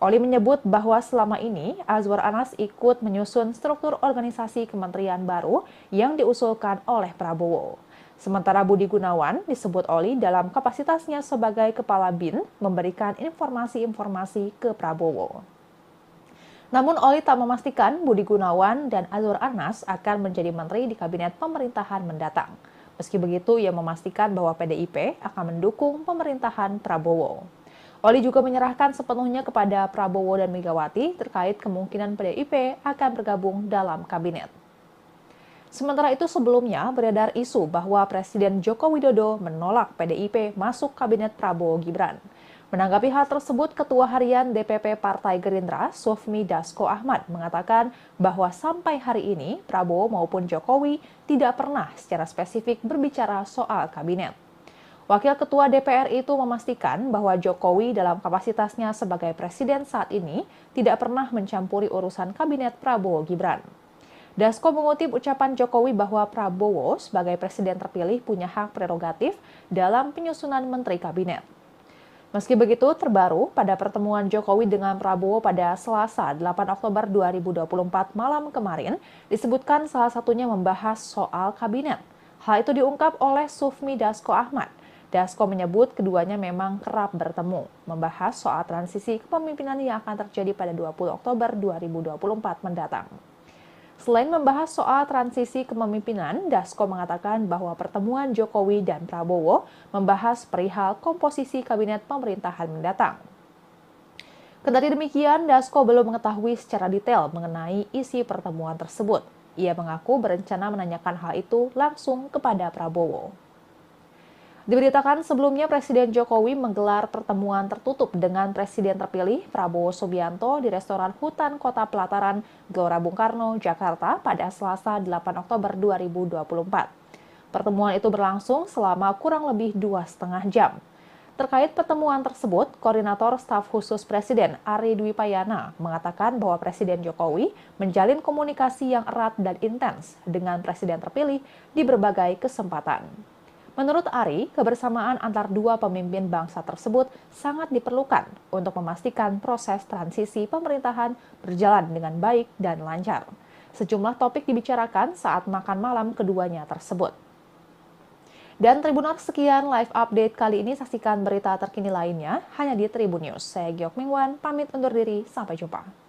Oli menyebut bahwa selama ini Azwar Anas ikut menyusun struktur organisasi kementerian baru yang diusulkan oleh Prabowo. Sementara Budi Gunawan disebut Oli dalam kapasitasnya sebagai Kepala BIN memberikan informasi-informasi ke Prabowo. Namun Oli tak memastikan Budi Gunawan dan Azwar Anas akan menjadi menteri di kabinet pemerintahan mendatang. Meski begitu, ia memastikan bahwa PDIP akan mendukung pemerintahan Prabowo. Oli juga menyerahkan sepenuhnya kepada Prabowo dan Megawati terkait kemungkinan PDIP akan bergabung dalam kabinet. Sementara itu sebelumnya beredar isu bahwa Presiden Joko Widodo menolak PDIP masuk kabinet Prabowo Gibran. Menanggapi hal tersebut, Ketua Harian DPP Partai Gerindra, Sufmi Dasko Ahmad, mengatakan bahwa sampai hari ini Prabowo maupun Jokowi tidak pernah secara spesifik berbicara soal kabinet. Wakil Ketua DPR itu memastikan bahwa Jokowi dalam kapasitasnya sebagai presiden saat ini tidak pernah mencampuri urusan kabinet Prabowo Gibran. Dasko mengutip ucapan Jokowi bahwa Prabowo sebagai presiden terpilih punya hak prerogatif dalam penyusunan menteri kabinet. Meski begitu, terbaru pada pertemuan Jokowi dengan Prabowo pada Selasa 8 Oktober 2024 malam kemarin, disebutkan salah satunya membahas soal kabinet. Hal itu diungkap oleh Sufmi Dasko Ahmad. Dasko menyebut keduanya memang kerap bertemu, membahas soal transisi kepemimpinan yang akan terjadi pada 20 Oktober 2024 mendatang. Selain membahas soal transisi kepemimpinan, Dasko mengatakan bahwa pertemuan Jokowi dan Prabowo membahas perihal komposisi kabinet pemerintahan mendatang. Kendati demikian, Dasko belum mengetahui secara detail mengenai isi pertemuan tersebut. Ia mengaku berencana menanyakan hal itu langsung kepada Prabowo. Diberitakan sebelumnya Presiden Jokowi menggelar pertemuan tertutup dengan Presiden terpilih Prabowo Subianto di restoran Hutan Kota Pelataran, Gelora Bung Karno, Jakarta pada Selasa 8 Oktober 2024. Pertemuan itu berlangsung selama kurang lebih 2,5 jam. Terkait pertemuan tersebut, Koordinator Staf Khusus Presiden Ari Dwi Payana mengatakan bahwa Presiden Jokowi menjalin komunikasi yang erat dan intens dengan Presiden terpilih di berbagai kesempatan. Menurut Ari, kebersamaan antar dua pemimpin bangsa tersebut sangat diperlukan untuk memastikan proses transisi pemerintahan berjalan dengan baik dan lancar. Sejumlah topik dibicarakan saat makan malam keduanya tersebut. Dan Tribuners, sekian live update kali ini. Saksikan berita terkini lainnya hanya di Tribun News. Saya Giok Mingwan, pamit undur diri. Sampai jumpa.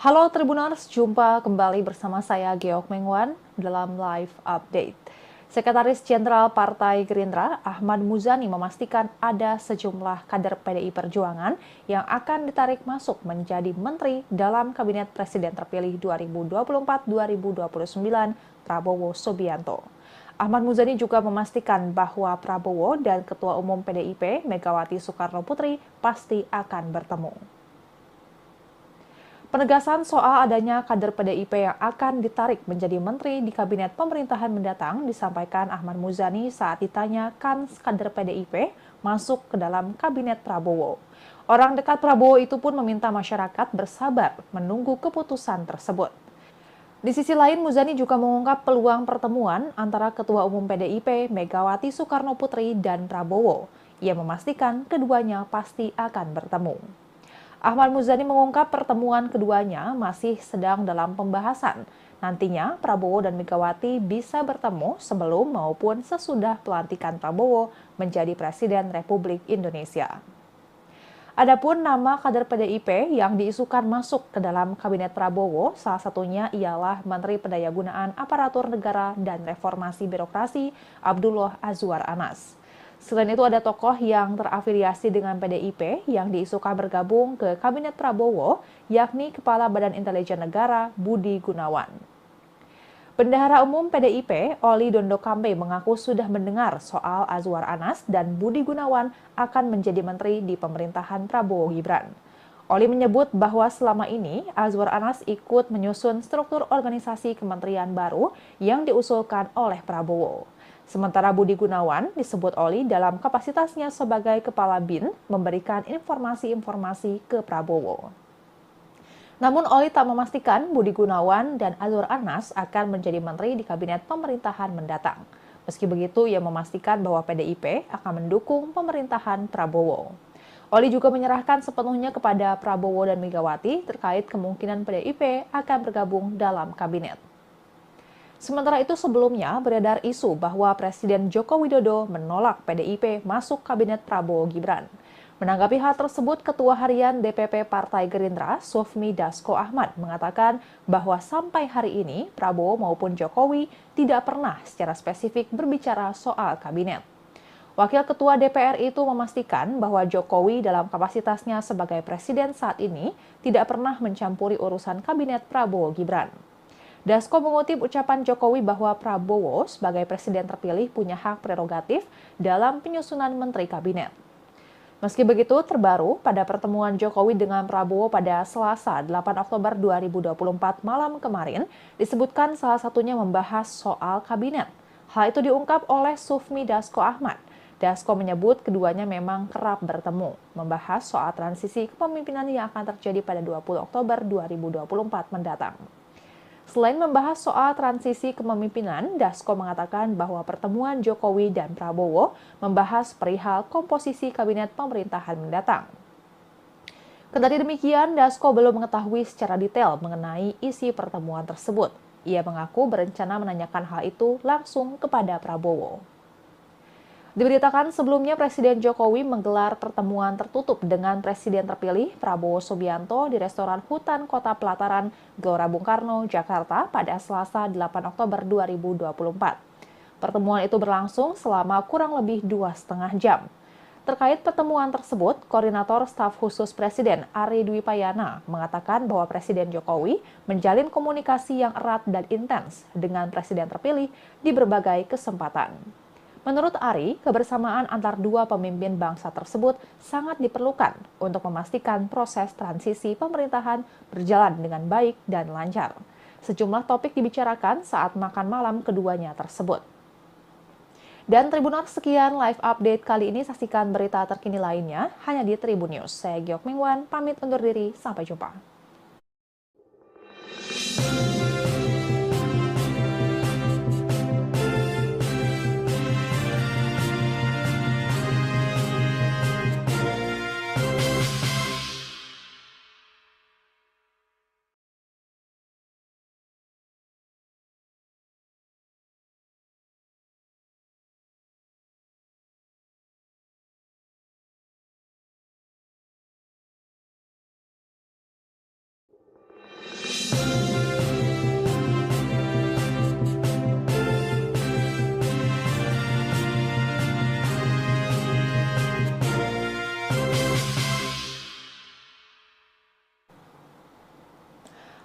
Halo Tribuners, jumpa kembali bersama saya Giok Mingwan dalam live update. Sekretaris Jenderal Partai Gerindra Ahmad Muzani memastikan ada sejumlah kader PDI Perjuangan yang akan ditarik masuk menjadi menteri dalam Kabinet Presiden terpilih 2024-2029 Prabowo Subianto. Ahmad Muzani juga memastikan bahwa Prabowo dan Ketua Umum PDIP Megawati Soekarno Putri pasti akan bertemu. Penegasan soal adanya kader PDIP yang akan ditarik menjadi menteri di kabinet pemerintahan mendatang disampaikan Ahmad Muzani saat ditanya kan kader PDIP masuk ke dalam kabinet Prabowo. Orang dekat Prabowo itu pun meminta masyarakat bersabar menunggu keputusan tersebut. Di sisi lain, Muzani juga mengungkap peluang pertemuan antara Ketua Umum PDIP Megawati Soekarnoputri dan Prabowo. Ia memastikan keduanya pasti akan bertemu. Ahmad Muzani mengungkap pertemuan keduanya masih sedang dalam pembahasan. Nantinya Prabowo dan Megawati bisa bertemu sebelum maupun sesudah pelantikan Prabowo menjadi Presiden Republik Indonesia. Adapun nama kader PDIP yang diisukan masuk ke dalam Kabinet Prabowo, salah satunya ialah Menteri Pendayagunaan Aparatur Negara dan Reformasi Birokrasi Abdullah Azwar Anas. Selain itu ada tokoh yang terafiliasi dengan PDIP yang diisukan bergabung ke Kabinet Prabowo, yakni Kepala Badan Intelijen Negara Budi Gunawan. Bendahara Umum PDIP, Oli Dondo Kambe mengaku sudah mendengar soal Azwar Anas dan Budi Gunawan akan menjadi menteri di pemerintahan Prabowo Gibran. Oli menyebut bahwa selama ini Azwar Anas ikut menyusun struktur organisasi kementerian baru yang diusulkan oleh Prabowo. Sementara Budi Gunawan disebut Oli dalam kapasitasnya sebagai Kepala BIN memberikan informasi-informasi ke Prabowo. Namun Oli tak memastikan Budi Gunawan dan Azwar Anas akan menjadi menteri di kabinet pemerintahan mendatang. Meski begitu, ia memastikan bahwa PDIP akan mendukung pemerintahan Prabowo. Oli juga menyerahkan sepenuhnya kepada Prabowo dan Megawati terkait kemungkinan PDIP akan bergabung dalam kabinet. Sementara itu sebelumnya beredar isu bahwa Presiden Joko Widodo menolak PDIP masuk kabinet Prabowo Gibran. Menanggapi hal tersebut, Ketua Harian DPP Partai Gerindra, Sufmi Dasko Ahmad, mengatakan bahwa sampai hari ini Prabowo maupun Jokowi tidak pernah secara spesifik berbicara soal kabinet. Wakil Ketua DPR itu memastikan bahwa Jokowi dalam kapasitasnya sebagai presiden saat ini tidak pernah mencampuri urusan kabinet Prabowo Gibran. Dasko mengutip ucapan Jokowi bahwa Prabowo sebagai presiden terpilih punya hak prerogatif dalam penyusunan menteri kabinet. Meski begitu, terbaru pada pertemuan Jokowi dengan Prabowo pada Selasa 8 Oktober 2024 malam kemarin, disebutkan salah satunya membahas soal kabinet. Hal itu diungkap oleh Sufmi Dasko Ahmad. Dasko menyebut keduanya memang kerap bertemu, membahas soal transisi kepemimpinan yang akan terjadi pada 20 Oktober 2024 mendatang. Selain membahas soal transisi kepemimpinan, Dasko mengatakan bahwa pertemuan Jokowi dan Prabowo membahas perihal komposisi kabinet pemerintahan mendatang. Kendati demikian, Dasko belum mengetahui secara detail mengenai isi pertemuan tersebut. Ia mengaku berencana menanyakan hal itu langsung kepada Prabowo. Diberitakan sebelumnya Presiden Jokowi menggelar pertemuan tertutup dengan Presiden terpilih Prabowo Subianto di restoran Hutan Kota Pelataran, Gelora Bung Karno, Jakarta pada Selasa 8 Oktober 2024. Pertemuan itu berlangsung selama kurang lebih 2,5 jam. Terkait pertemuan tersebut, Koordinator Staf Khusus Presiden Ari Dwi Payana mengatakan bahwa Presiden Jokowi menjalin komunikasi yang erat dan intens dengan Presiden terpilih di berbagai kesempatan. Menurut Ari, kebersamaan antar dua pemimpin bangsa tersebut sangat diperlukan untuk memastikan proses transisi pemerintahan berjalan dengan baik dan lancar. Sejumlah topik dibicarakan saat makan malam keduanya tersebut. Dan Tribuners, sekian live update kali ini. Saksikan berita terkini lainnya hanya di Tribun News. Saya Giok Mingwan, pamit undur diri. Sampai jumpa.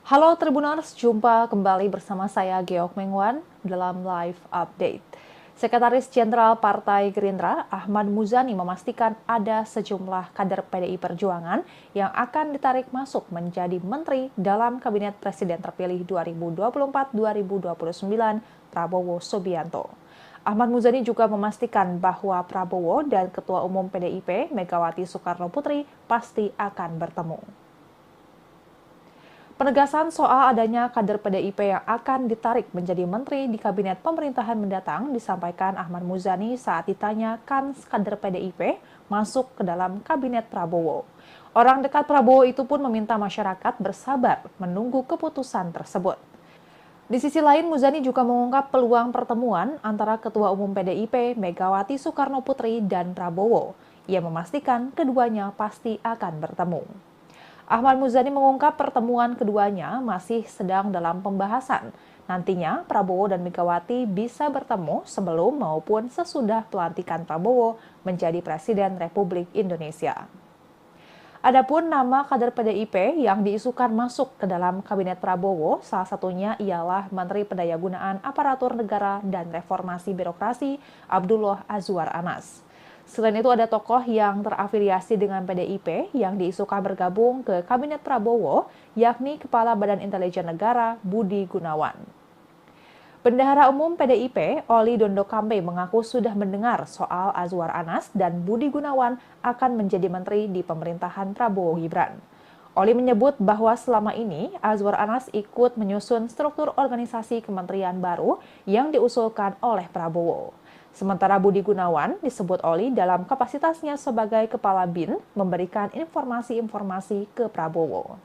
Halo Tribuners, jumpa kembali bersama saya Geok Mengwan dalam live update. Sekretaris Jenderal Partai Gerindra Ahmad Muzani memastikan ada sejumlah kader PDI Perjuangan yang akan ditarik masuk menjadi menteri dalam Kabinet Presiden terpilih 2024-2029 Prabowo Subianto. Ahmad Muzani juga memastikan bahwa Prabowo dan Ketua Umum PDIP Megawati Soekarnoputri pasti akan bertemu. Penegasan soal adanya kader PDIP yang akan ditarik menjadi menteri di kabinet pemerintahan mendatang disampaikan Ahmad Muzani saat ditanya kans kader PDIP masuk ke dalam kabinet Prabowo. Orang dekat Prabowo itu pun meminta masyarakat bersabar menunggu keputusan tersebut. Di sisi lain, Muzani juga mengungkap peluang pertemuan antara Ketua Umum PDIP Megawati Soekarno Putri dan Prabowo. Ia memastikan keduanya pasti akan bertemu. Ahmad Muzani mengungkap pertemuan keduanya masih sedang dalam pembahasan. Nantinya Prabowo dan Megawati bisa bertemu sebelum maupun sesudah pelantikan Prabowo menjadi Presiden Republik Indonesia. Adapun nama kader PDIP yang diisukan masuk ke dalam kabinet Prabowo, salah satunya ialah Menteri Pendayagunaan Aparatur Negara dan Reformasi Birokrasi Abdullah Azwar Anas. Selain itu ada tokoh yang terafiliasi dengan PDIP yang diisukan bergabung ke kabinet Prabowo, yakni Kepala Badan Intelijen Negara Budi Gunawan. Bendahara Umum PDIP, Oli Dondo Kambe mengaku sudah mendengar soal Azwar Anas dan Budi Gunawan akan menjadi menteri di pemerintahan Prabowo Gibran. Oli menyebut bahwa selama ini Azwar Anas ikut menyusun struktur organisasi kementerian baru yang diusulkan oleh Prabowo. Sementara Budi Gunawan disebut Oli dalam kapasitasnya sebagai Kepala BIN memberikan informasi-informasi ke Prabowo.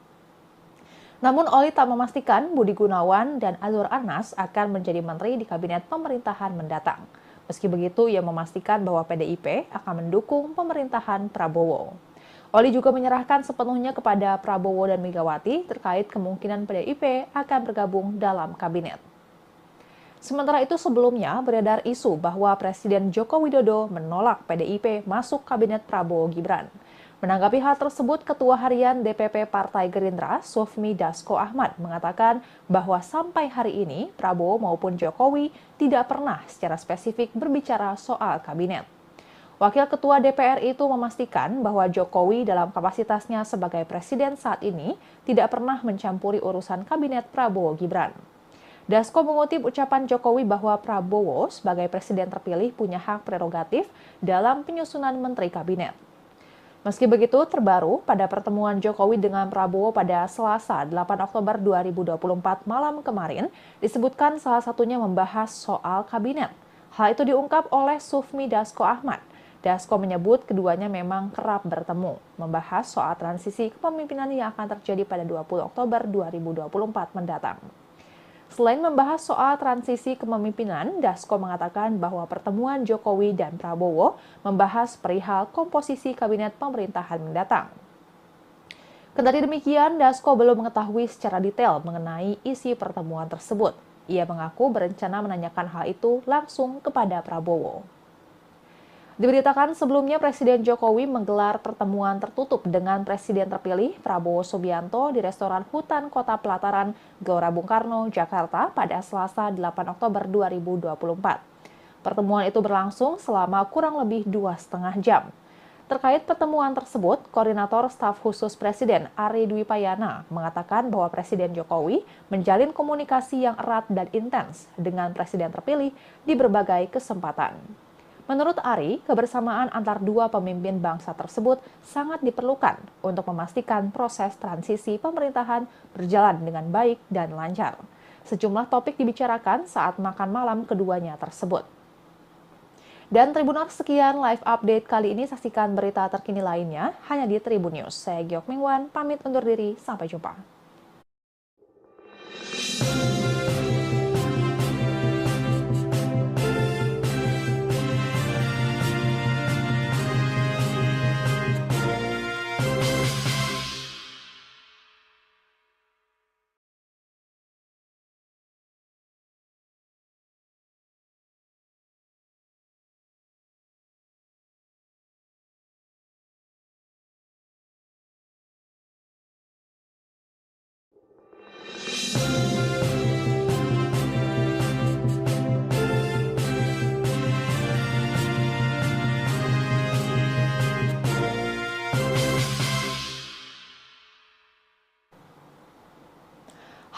Namun Oli tak memastikan Budi Gunawan dan Azwar Anas akan menjadi menteri di kabinet pemerintahan mendatang. Meski begitu, ia memastikan bahwa PDIP akan mendukung pemerintahan Prabowo. Oli juga menyerahkan sepenuhnya kepada Prabowo dan Megawati terkait kemungkinan PDIP akan bergabung dalam kabinet. Sementara itu sebelumnya beredar isu bahwa Presiden Joko Widodo menolak PDIP masuk kabinet Prabowo Gibran. Menanggapi hal tersebut, Ketua Harian DPP Partai Gerindra, Sufmi Dasko Ahmad, mengatakan bahwa sampai hari ini Prabowo maupun Jokowi tidak pernah secara spesifik berbicara soal kabinet. Wakil Ketua DPR itu memastikan bahwa Jokowi dalam kapasitasnya sebagai presiden saat ini tidak pernah mencampuri urusan kabinet Prabowo Gibran. Dasko mengutip ucapan Jokowi bahwa Prabowo sebagai presiden terpilih punya hak prerogatif dalam penyusunan menteri kabinet. Meski begitu, terbaru pada pertemuan Jokowi dengan Prabowo pada Selasa 8 Oktober 2024 malam kemarin, disebutkan salah satunya membahas soal kabinet. Hal itu diungkap oleh Sufmi Dasko Ahmad. Dasko menyebut keduanya memang kerap bertemu, membahas soal transisi kepemimpinan yang akan terjadi pada 20 Oktober 2024 mendatang. Selain membahas soal transisi kepemimpinan, Dasko mengatakan bahwa pertemuan Jokowi dan Prabowo membahas perihal komposisi kabinet pemerintahan mendatang. Kendati demikian, Dasko belum mengetahui secara detail mengenai isi pertemuan tersebut. Ia mengaku berencana menanyakan hal itu langsung kepada Prabowo. Diberitakan sebelumnya Presiden Jokowi menggelar pertemuan tertutup dengan Presiden terpilih Prabowo Subianto di restoran Hutan Kota Pelataran, Gelora Bung Karno, Jakarta pada Selasa 8 Oktober 2024. Pertemuan itu berlangsung selama kurang lebih 2,5 jam. Terkait pertemuan tersebut, Koordinator Staf Khusus Presiden Ari Dwi Payana mengatakan bahwa Presiden Jokowi menjalin komunikasi yang erat dan intens dengan Presiden terpilih di berbagai kesempatan. Menurut Ari, kebersamaan antar dua pemimpin bangsa tersebut sangat diperlukan untuk memastikan proses transisi pemerintahan berjalan dengan baik dan lancar. Sejumlah topik dibicarakan saat makan malam keduanya tersebut. Dan Tribuners, sekian live update kali ini. Saksikan berita terkini lainnya hanya di Tribun News. Saya Giok Mingwan, pamit undur diri. Sampai jumpa.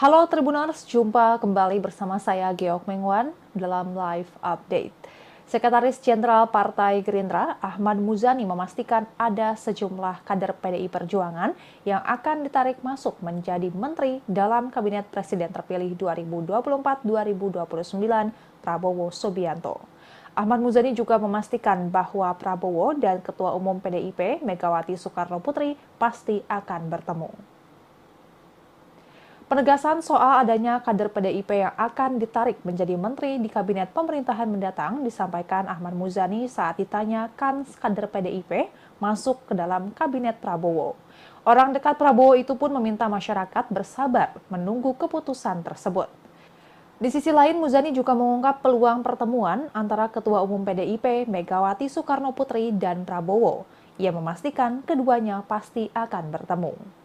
Halo Tribuners, jumpa kembali bersama saya Geok Mengwan dalam live update. Sekretaris Jenderal Partai Gerindra, Ahmad Muzani memastikan ada sejumlah kader PDI Perjuangan yang akan ditarik masuk menjadi menteri dalam Kabinet Presiden terpilih 2024-2029 Prabowo Subianto. Ahmad Muzani juga memastikan bahwa Prabowo dan Ketua Umum PDIP Megawati Soekarno Putri pasti akan bertemu. Penegasan soal adanya kader PDIP yang akan ditarik menjadi menteri di kabinet pemerintahan mendatang disampaikan Ahmad Muzani saat ditanya kans kader PDIP masuk ke dalam kabinet Prabowo. Orang dekat Prabowo itu pun meminta masyarakat bersabar menunggu keputusan tersebut. Di sisi lain, Muzani juga mengungkap peluang pertemuan antara Ketua Umum PDIP Megawati Soekarno Putri dan Prabowo. Ia memastikan keduanya pasti akan bertemu.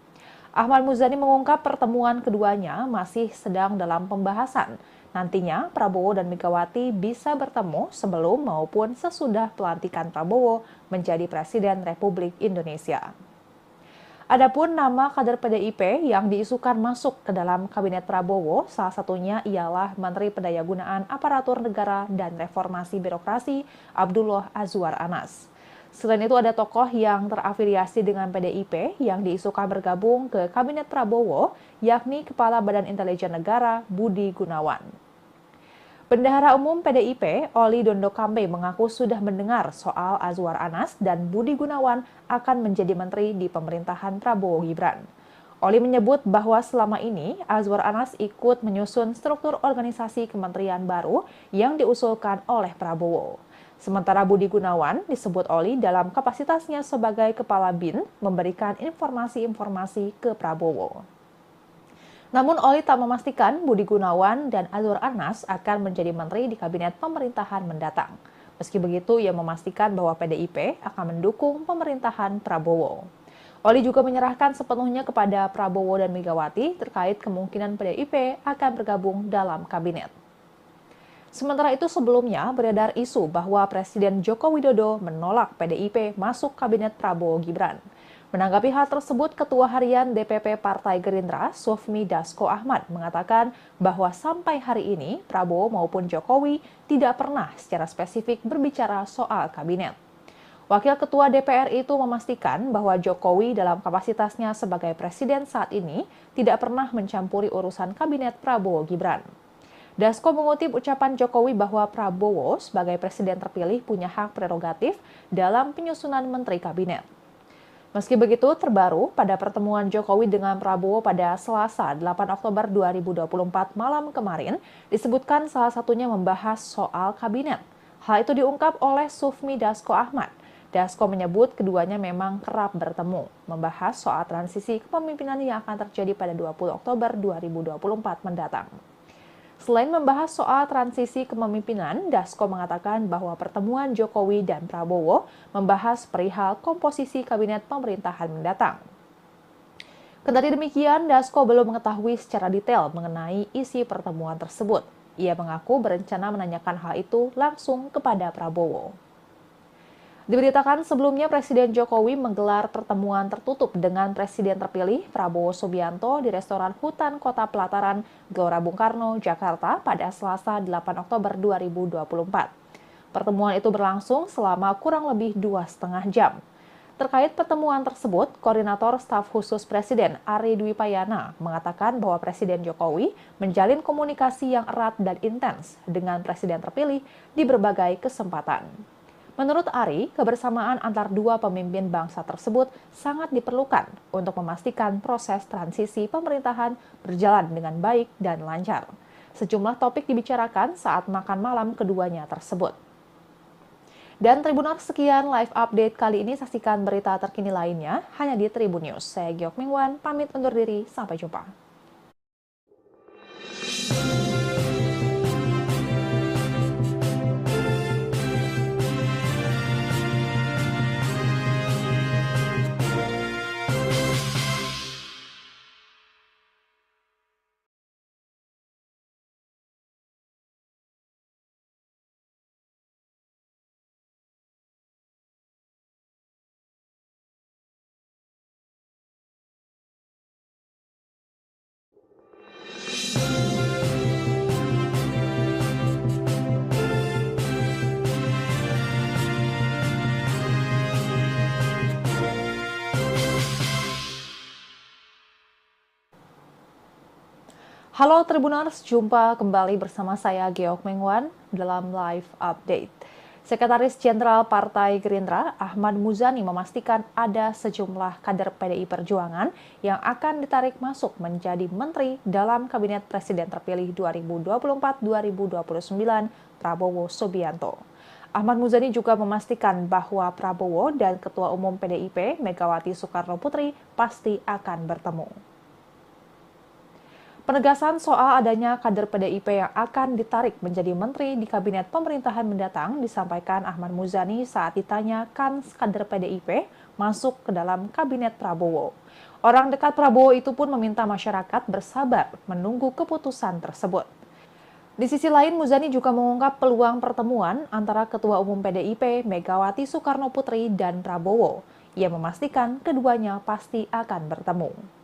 Ahmad Muzani mengungkap pertemuan keduanya masih sedang dalam pembahasan. Nantinya Prabowo dan Megawati bisa bertemu sebelum maupun sesudah pelantikan Prabowo menjadi Presiden Republik Indonesia. Adapun nama kader PDIP yang diisukan masuk ke dalam Kabinet Prabowo, salah satunya ialah Menteri Pendayagunaan Aparatur Negara dan Reformasi Birokrasi Abdullah Azwar Anas. Selain itu ada tokoh yang terafiliasi dengan PDIP yang diisukan bergabung ke Kabinet Prabowo, yakni Kepala Badan Intelijen Negara Budi Gunawan. Bendahara Umum PDIP, Oli Dondo Kambe mengaku sudah mendengar soal Azwar Anas dan Budi Gunawan akan menjadi menteri di pemerintahan Prabowo Gibran. Oli menyebut bahwa selama ini Azwar Anas ikut menyusun struktur organisasi kementerian baru yang diusulkan oleh Prabowo. Sementara Budi Gunawan disebut Oli dalam kapasitasnya sebagai Kepala BIN memberikan informasi-informasi ke Prabowo. Namun Oli tak memastikan Budi Gunawan dan Azwar Anas akan menjadi menteri di kabinet pemerintahan mendatang. Meski begitu, ia memastikan bahwa PDIP akan mendukung pemerintahan Prabowo. Oli juga menyerahkan sepenuhnya kepada Prabowo dan Megawati terkait kemungkinan PDIP akan bergabung dalam kabinet. Sementara itu sebelumnya beredar isu bahwa Presiden Joko Widodo menolak PDIP masuk kabinet Prabowo Gibran. Menanggapi hal tersebut, Ketua Harian DPP Partai Gerindra, Sufmi Dasko Ahmad, mengatakan bahwa sampai hari ini Prabowo maupun Jokowi tidak pernah secara spesifik berbicara soal kabinet. Wakil Ketua DPR itu memastikan bahwa Jokowi dalam kapasitasnya sebagai presiden saat ini tidak pernah mencampuri urusan kabinet Prabowo Gibran. Dasko mengutip ucapan Jokowi bahwa Prabowo sebagai presiden terpilih punya hak prerogatif dalam penyusunan menteri kabinet. Meski begitu, terbaru pada pertemuan Jokowi dengan Prabowo pada Selasa 8 Oktober 2024 malam kemarin, disebutkan salah satunya membahas soal kabinet. Hal itu diungkap oleh Sufmi Dasko Ahmad. Dasko menyebut keduanya memang kerap bertemu, membahas soal transisi kepemimpinan yang akan terjadi pada 20 Oktober 2024 mendatang. Selain membahas soal transisi kepemimpinan, Dasko mengatakan bahwa pertemuan Jokowi dan Prabowo membahas perihal komposisi kabinet pemerintahan mendatang. Kendati demikian, Dasko belum mengetahui secara detail mengenai isi pertemuan tersebut. Ia mengaku berencana menanyakan hal itu langsung kepada Prabowo. Diberitakan sebelumnya Presiden Jokowi menggelar pertemuan tertutup dengan Presiden terpilih Prabowo Subianto di restoran Hutan Kota Pelataran, Gelora Bung Karno, Jakarta pada Selasa 8 Oktober 2024. Pertemuan itu berlangsung selama kurang lebih 2,5 jam. Terkait pertemuan tersebut, Koordinator Staf Khusus Presiden Ari Dwi Payana mengatakan bahwa Presiden Jokowi menjalin komunikasi yang erat dan intens dengan Presiden terpilih di berbagai kesempatan. Menurut Ari, kebersamaan antar dua pemimpin bangsa tersebut sangat diperlukan untuk memastikan proses transisi pemerintahan berjalan dengan baik dan lancar. Sejumlah topik dibicarakan saat makan malam keduanya tersebut. Dan Tribuners, sekian live update kali ini. Saksikan berita terkini lainnya hanya di Tribun News. Saya Giok Mingwan, pamit undur diri. Sampai jumpa. Halo Tribuners, jumpa kembali bersama saya Geok Mengwan dalam live update. Sekretaris Jenderal Partai Gerindra, Ahmad Muzani memastikan ada sejumlah kader PDI Perjuangan yang akan ditarik masuk menjadi menteri dalam Kabinet Presiden terpilih 2024-2029 Prabowo Subianto. Ahmad Muzani juga memastikan bahwa Prabowo dan Ketua Umum PDIP Megawati Soekarno Putri pasti akan bertemu. Penegasan soal adanya kader PDIP yang akan ditarik menjadi menteri di kabinet pemerintahan mendatang disampaikan Ahmad Muzani saat ditanya kans kader PDIP masuk ke dalam kabinet Prabowo. Orang dekat Prabowo itu pun meminta masyarakat bersabar menunggu keputusan tersebut. Di sisi lain, Muzani juga mengungkap peluang pertemuan antara Ketua Umum PDIP Megawati Soekarno Putri dan Prabowo. Ia memastikan keduanya pasti akan bertemu.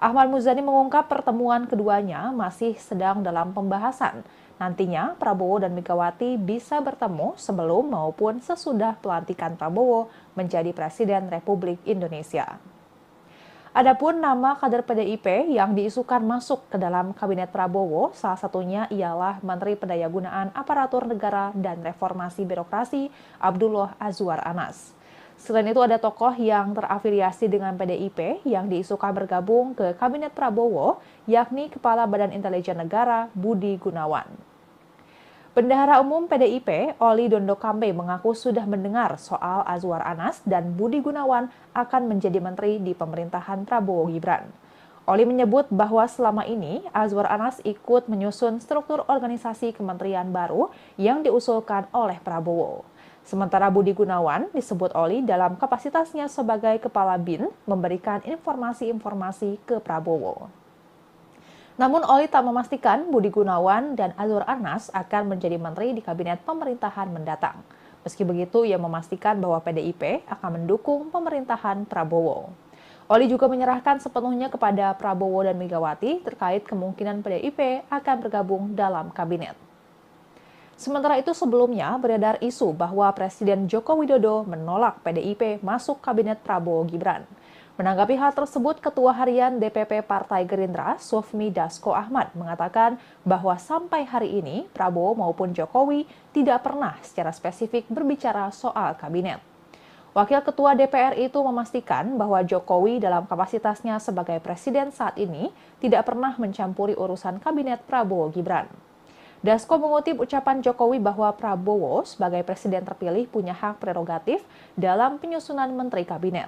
Ahmad Muzani mengungkap pertemuan keduanya masih sedang dalam pembahasan. Nantinya Prabowo dan Megawati bisa bertemu sebelum maupun sesudah pelantikan Prabowo menjadi Presiden Republik Indonesia. Adapun nama kader PDIP yang diisukan masuk ke dalam Kabinet Prabowo, salah satunya ialah Menteri Pendayagunaan Aparatur Negara dan Reformasi Birokrasi Abdullah Azwar Anas. Selain itu ada tokoh yang terafiliasi dengan PDIP yang diisukan bergabung ke Kabinet Prabowo, yakni Kepala Badan Intelijen Negara Budi Gunawan. Bendahara Umum PDIP, Oli Dondo Kambe mengaku sudah mendengar soal Azwar Anas dan Budi Gunawan akan menjadi menteri di pemerintahan Prabowo Gibran. Oli menyebut bahwa selama ini Azwar Anas ikut menyusun struktur organisasi kementerian baru yang diusulkan oleh Prabowo. Sementara Budi Gunawan disebut Oli dalam kapasitasnya sebagai Kepala BIN memberikan informasi-informasi ke Prabowo. Namun Oli tak memastikan Budi Gunawan dan Azwar Anas akan menjadi menteri di kabinet pemerintahan mendatang. Meski begitu, ia memastikan bahwa PDIP akan mendukung pemerintahan Prabowo. Oli juga menyerahkan sepenuhnya kepada Prabowo dan Megawati terkait kemungkinan PDIP akan bergabung dalam kabinet. Sementara itu sebelumnya beredar isu bahwa Presiden Joko Widodo menolak PDIP masuk kabinet Prabowo Gibran. Menanggapi hal tersebut, Ketua Harian DPP Partai Gerindra, Sufmi Dasko Ahmad, mengatakan bahwa sampai hari ini Prabowo maupun Jokowi tidak pernah secara spesifik berbicara soal kabinet. Wakil Ketua DPR itu memastikan bahwa Jokowi dalam kapasitasnya sebagai presiden saat ini tidak pernah mencampuri urusan kabinet Prabowo Gibran. Dasko mengutip ucapan Jokowi bahwa Prabowo sebagai presiden terpilih punya hak prerogatif dalam penyusunan menteri kabinet.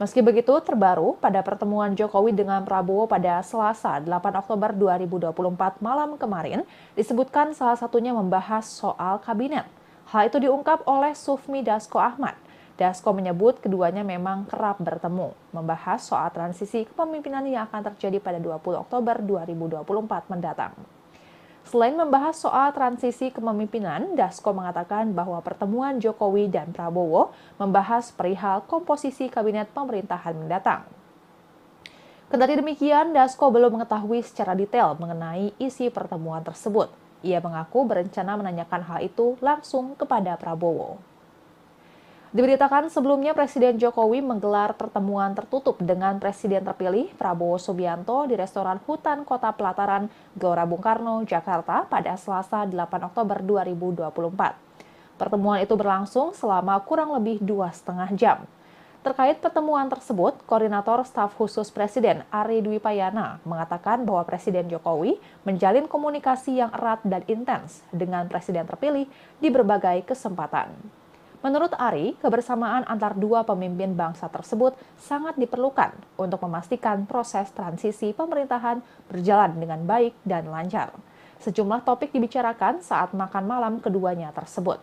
Meski begitu, terbaru pada pertemuan Jokowi dengan Prabowo pada Selasa 8 Oktober 2024 malam kemarin, disebutkan salah satunya membahas soal kabinet. Hal itu diungkap oleh Sufmi Dasko Ahmad. Dasko menyebut keduanya memang kerap bertemu, membahas soal transisi kepemimpinan yang akan terjadi pada 20 Oktober 2024 mendatang. Selain membahas soal transisi kepemimpinan, Dasko mengatakan bahwa pertemuan Jokowi dan Prabowo membahas perihal komposisi kabinet pemerintahan mendatang. Kendati demikian, Dasko belum mengetahui secara detail mengenai isi pertemuan tersebut. Ia mengaku berencana menanyakan hal itu langsung kepada Prabowo. Diberitakan sebelumnya Presiden Jokowi menggelar pertemuan tertutup dengan Presiden terpilih Prabowo Subianto di restoran Hutan Kota Pelataran, Gelora Bung Karno, Jakarta pada Selasa 8 Oktober 2024. Pertemuan itu berlangsung selama kurang lebih 2,5 jam. Terkait pertemuan tersebut, Koordinator Staf Khusus Presiden Ari Dwi Payana mengatakan bahwa Presiden Jokowi menjalin komunikasi yang erat dan intens dengan Presiden terpilih di berbagai kesempatan. Menurut Ari, kebersamaan antar dua pemimpin bangsa tersebut sangat diperlukan untuk memastikan proses transisi pemerintahan berjalan dengan baik dan lancar. Sejumlah topik dibicarakan saat makan malam keduanya tersebut.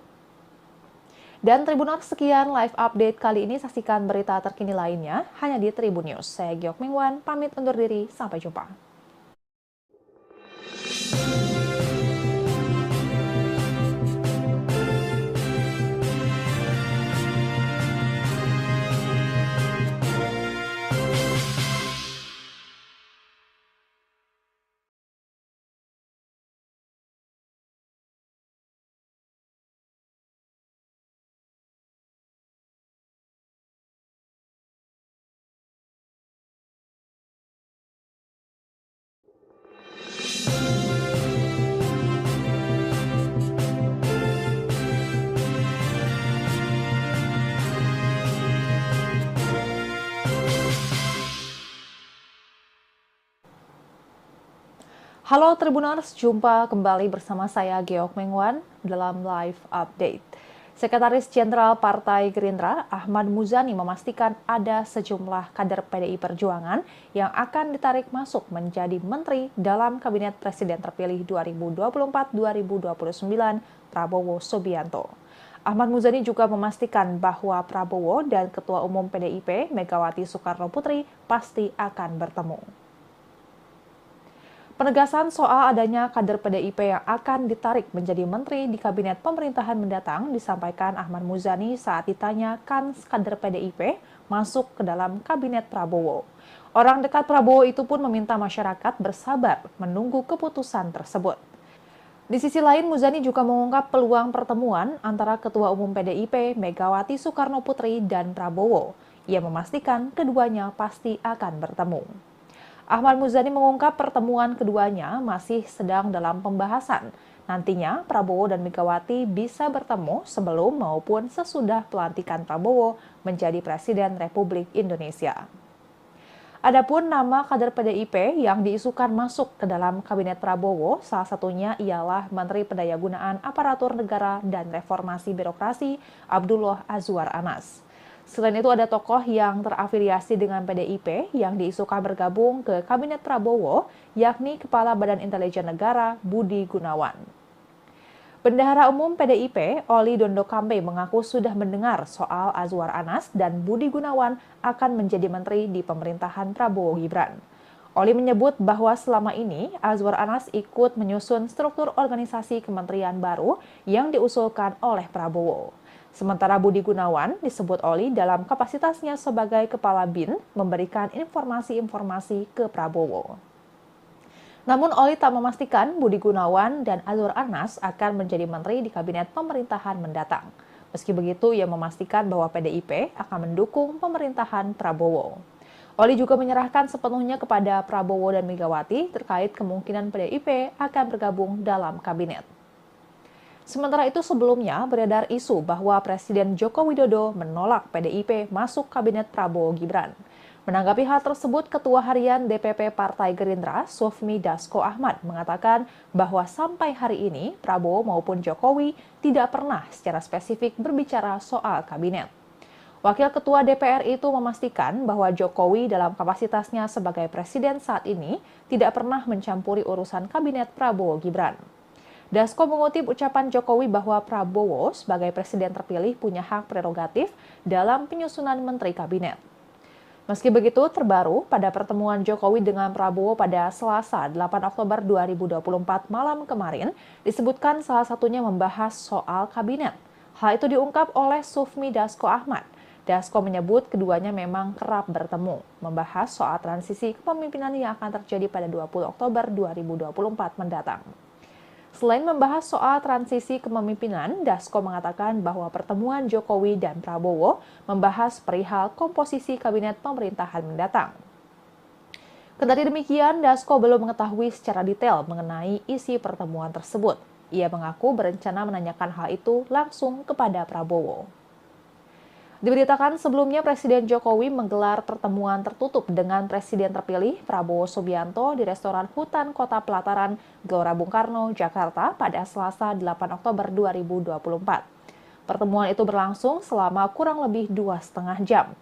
Dan Tribuners, sekian live update kali ini. Saksikan berita terkini lainnya hanya di Tribun News. Saya Geok Mingwan, pamit undur diri. Sampai jumpa. Halo Tribuners, jumpa kembali bersama saya Geok Mengwan dalam Live Update. Sekretaris Jenderal Partai Gerindra, Ahmad Muzani memastikan ada sejumlah kader PDI Perjuangan yang akan ditarik masuk menjadi menteri dalam Kabinet Presiden terpilih 2024-2029 Prabowo Subianto. Ahmad Muzani juga memastikan bahwa Prabowo dan Ketua Umum PDIP Megawati Soekarno Putri pasti akan bertemu. Penegasan soal adanya kader PDIP yang akan ditarik menjadi menteri di kabinet pemerintahan mendatang disampaikan Ahmad Muzani saat ditanya kan kader PDIP masuk ke dalam kabinet Prabowo. Orang dekat Prabowo itu pun meminta masyarakat bersabar menunggu keputusan tersebut. Di sisi lain, Muzani juga mengungkap peluang pertemuan antara Ketua Umum PDIP Megawati Soekarno Putri dan Prabowo. Ia memastikan keduanya pasti akan bertemu. Ahmad Muzani mengungkap pertemuan keduanya masih sedang dalam pembahasan. Nantinya Prabowo dan Megawati bisa bertemu sebelum maupun sesudah pelantikan Prabowo menjadi Presiden Republik Indonesia. Adapun nama kader PDIP yang diisukan masuk ke dalam Kabinet Prabowo, salah satunya ialah Menteri Pendayagunaan Aparatur Negara dan Reformasi Birokrasi Abdullah Azwar Anas. Selain itu ada tokoh yang terafiliasi dengan PDIP yang diisukan bergabung ke Kabinet Prabowo, yakni Kepala Badan Intelijen Negara Budi Gunawan. Bendahara Umum PDIP, Oli Dondo Kambe mengaku sudah mendengar soal Azwar Anas dan Budi Gunawan akan menjadi menteri di pemerintahan Prabowo Gibran. Oli menyebut bahwa selama ini Azwar Anas ikut menyusun struktur organisasi kementerian baru yang diusulkan oleh Prabowo. Sementara Budi Gunawan disebut Oli dalam kapasitasnya sebagai Kepala BIN memberikan informasi-informasi ke Prabowo. Namun Oli tak memastikan Budi Gunawan dan Azwar Anas akan menjadi menteri di kabinet pemerintahan mendatang. Meski begitu, ia memastikan bahwa PDIP akan mendukung pemerintahan Prabowo. Oli juga menyerahkan sepenuhnya kepada Prabowo dan Megawati terkait kemungkinan PDIP akan bergabung dalam kabinet. Sementara itu sebelumnya beredar isu bahwa Presiden Joko Widodo menolak PDIP masuk kabinet Prabowo Gibran. Menanggapi hal tersebut, Ketua Harian DPP Partai Gerindra, Sufmi Dasko Ahmad, mengatakan bahwa sampai hari ini Prabowo maupun Jokowi tidak pernah secara spesifik berbicara soal kabinet. Wakil Ketua DPR itu memastikan bahwa Jokowi dalam kapasitasnya sebagai presiden saat ini tidak pernah mencampuri urusan kabinet Prabowo Gibran. Dasko mengutip ucapan Jokowi bahwa Prabowo sebagai presiden terpilih punya hak prerogatif dalam penyusunan menteri kabinet. Meski begitu, terbaru pada pertemuan Jokowi dengan Prabowo pada Selasa 8 Oktober 2024 malam kemarin, disebutkan salah satunya membahas soal kabinet. Hal itu diungkap oleh Sufmi Dasko Ahmad. Dasko menyebut keduanya memang kerap bertemu, membahas soal transisi kepemimpinan yang akan terjadi pada 20 Oktober 2024 mendatang. Selain membahas soal transisi kepemimpinan, Dasko mengatakan bahwa pertemuan Jokowi dan Prabowo membahas perihal komposisi kabinet pemerintahan mendatang. Kendati demikian, Dasko belum mengetahui secara detail mengenai isi pertemuan tersebut. Ia mengaku berencana menanyakan hal itu langsung kepada Prabowo. Diberitakan sebelumnya Presiden Jokowi menggelar pertemuan tertutup dengan Presiden terpilih Prabowo Subianto di restoran Hutan Kota Pelataran, Gelora Bung Karno, Jakarta pada Selasa 8 Oktober 2024. Pertemuan itu berlangsung selama kurang lebih 2,5 jam.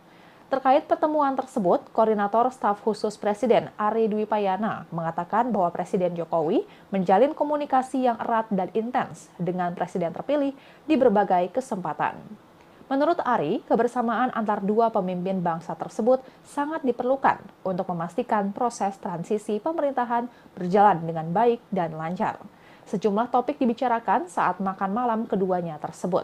Terkait pertemuan tersebut, Koordinator Staf Khusus Presiden Ari Dwi Payana mengatakan bahwa Presiden Jokowi menjalin komunikasi yang erat dan intens dengan Presiden terpilih di berbagai kesempatan. Menurut Ari, kebersamaan antar dua pemimpin bangsa tersebut sangat diperlukan untuk memastikan proses transisi pemerintahan berjalan dengan baik dan lancar. Sejumlah topik dibicarakan saat makan malam keduanya tersebut.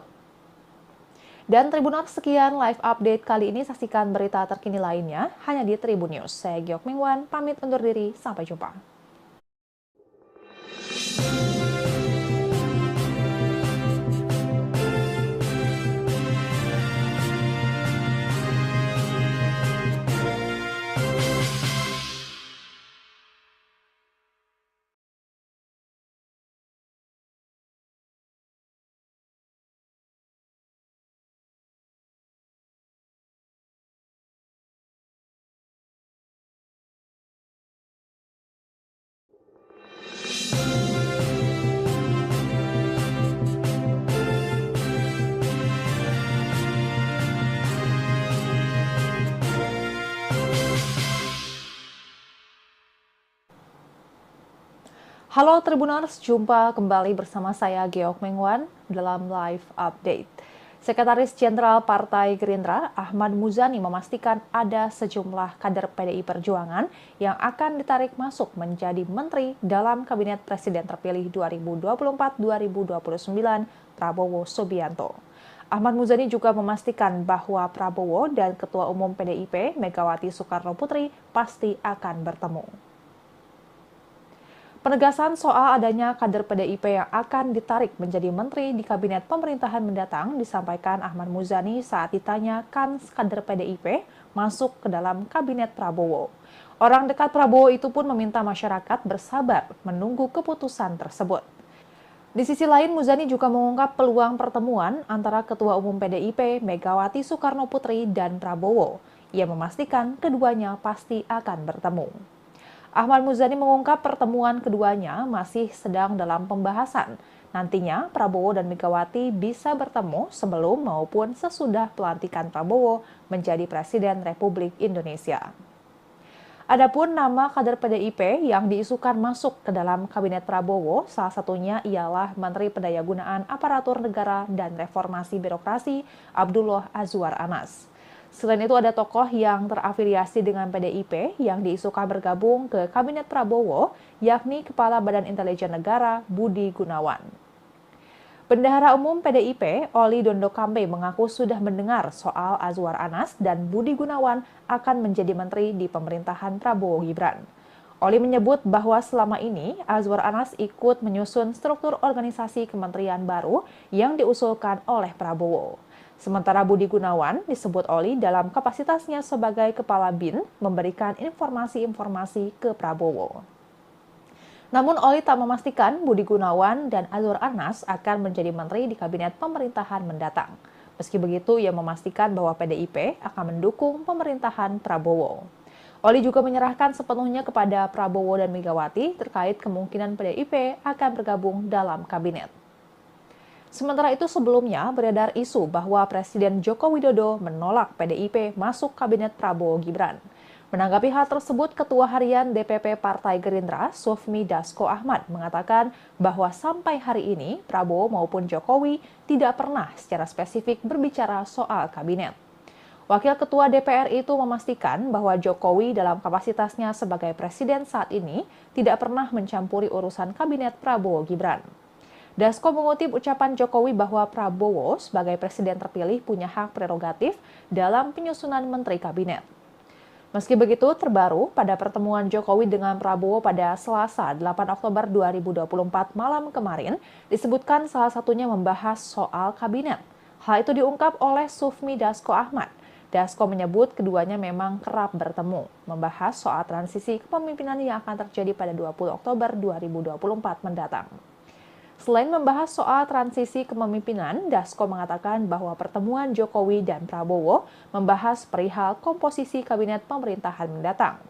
Dan Tribuners, sekian live update kali ini. Saksikan berita terkini lainnya hanya di Tribun News. Saya Geok Mingwan, pamit undur diri. Sampai jumpa. Halo Tribuners, jumpa kembali bersama saya Geok Mengwan dalam Live Update. Sekretaris Jenderal Partai Gerindra, Ahmad Muzani memastikan ada sejumlah kader PDI Perjuangan yang akan ditarik masuk menjadi menteri dalam Kabinet Presiden terpilih 2024-2029 Prabowo Subianto. Ahmad Muzani juga memastikan bahwa Prabowo dan Ketua Umum PDIP Megawati Soekarno Putri pasti akan bertemu. Penegasan soal adanya kader PDIP yang akan ditarik menjadi menteri di kabinet pemerintahan mendatang disampaikan Ahmad Muzani saat ditanya kan kader PDIP masuk ke dalam kabinet Prabowo. Orang dekat Prabowo itu pun meminta masyarakat bersabar menunggu keputusan tersebut. Di sisi lain, Muzani juga mengungkap peluang pertemuan antara Ketua Umum PDIP Megawati Soekarno Putri dan Prabowo. Ia memastikan keduanya pasti akan bertemu. Ahmad Muzani mengungkap pertemuan keduanya masih sedang dalam pembahasan. Nantinya Prabowo dan Megawati bisa bertemu sebelum maupun sesudah pelantikan Prabowo menjadi Presiden Republik Indonesia. Adapun nama kader PDIP yang diisukan masuk ke dalam kabinet Prabowo, salah satunya ialah Menteri Pendayagunaan Aparatur Negara dan Reformasi Birokrasi Abdullah Azwar Anas. Selain itu ada tokoh yang terafiliasi dengan PDIP yang diisukan bergabung ke Kabinet Prabowo, yakni Kepala Badan Intelijen Negara Budi Gunawan. Bendahara Umum PDIP, Oli Dondo Kambe mengaku sudah mendengar soal Azwar Anas dan Budi Gunawan akan menjadi menteri di pemerintahan Prabowo Gibran. Oli menyebut bahwa selama ini Azwar Anas ikut menyusun struktur organisasi kementerian baru yang diusulkan oleh Prabowo. Sementara Budi Gunawan disebut Oli dalam kapasitasnya sebagai Kepala BIN memberikan informasi-informasi ke Prabowo. Namun Oli tak memastikan Budi Gunawan dan Azwar Anas akan menjadi menteri di kabinet pemerintahan mendatang. Meski begitu, ia memastikan bahwa PDIP akan mendukung pemerintahan Prabowo. Oli juga menyerahkan sepenuhnya kepada Prabowo dan Megawati terkait kemungkinan PDIP akan bergabung dalam kabinet. Sementara itu sebelumnya beredar isu bahwa Presiden Joko Widodo menolak PDIP masuk kabinet Prabowo Gibran. Menanggapi hal tersebut, Ketua Harian DPP Partai Gerindra, Sufmi Dasko Ahmad, mengatakan bahwa sampai hari ini Prabowo maupun Jokowi tidak pernah secara spesifik berbicara soal kabinet. Wakil Ketua DPR itu memastikan bahwa Jokowi dalam kapasitasnya sebagai presiden saat ini tidak pernah mencampuri urusan kabinet Prabowo Gibran. Dasko mengutip ucapan Jokowi bahwa Prabowo sebagai presiden terpilih punya hak prerogatif dalam penyusunan menteri kabinet. Meski begitu, terbaru pada pertemuan Jokowi dengan Prabowo pada Selasa 8 Oktober 2024 malam kemarin, disebutkan salah satunya membahas soal kabinet. Hal itu diungkap oleh Sufmi Dasko Ahmad. Dasko menyebut keduanya memang kerap bertemu, membahas soal transisi kepemimpinan yang akan terjadi pada 20 Oktober 2024 mendatang. Selain membahas soal transisi kepemimpinan, Dasko mengatakan bahwa pertemuan Jokowi dan Prabowo membahas perihal komposisi kabinet pemerintahan mendatang.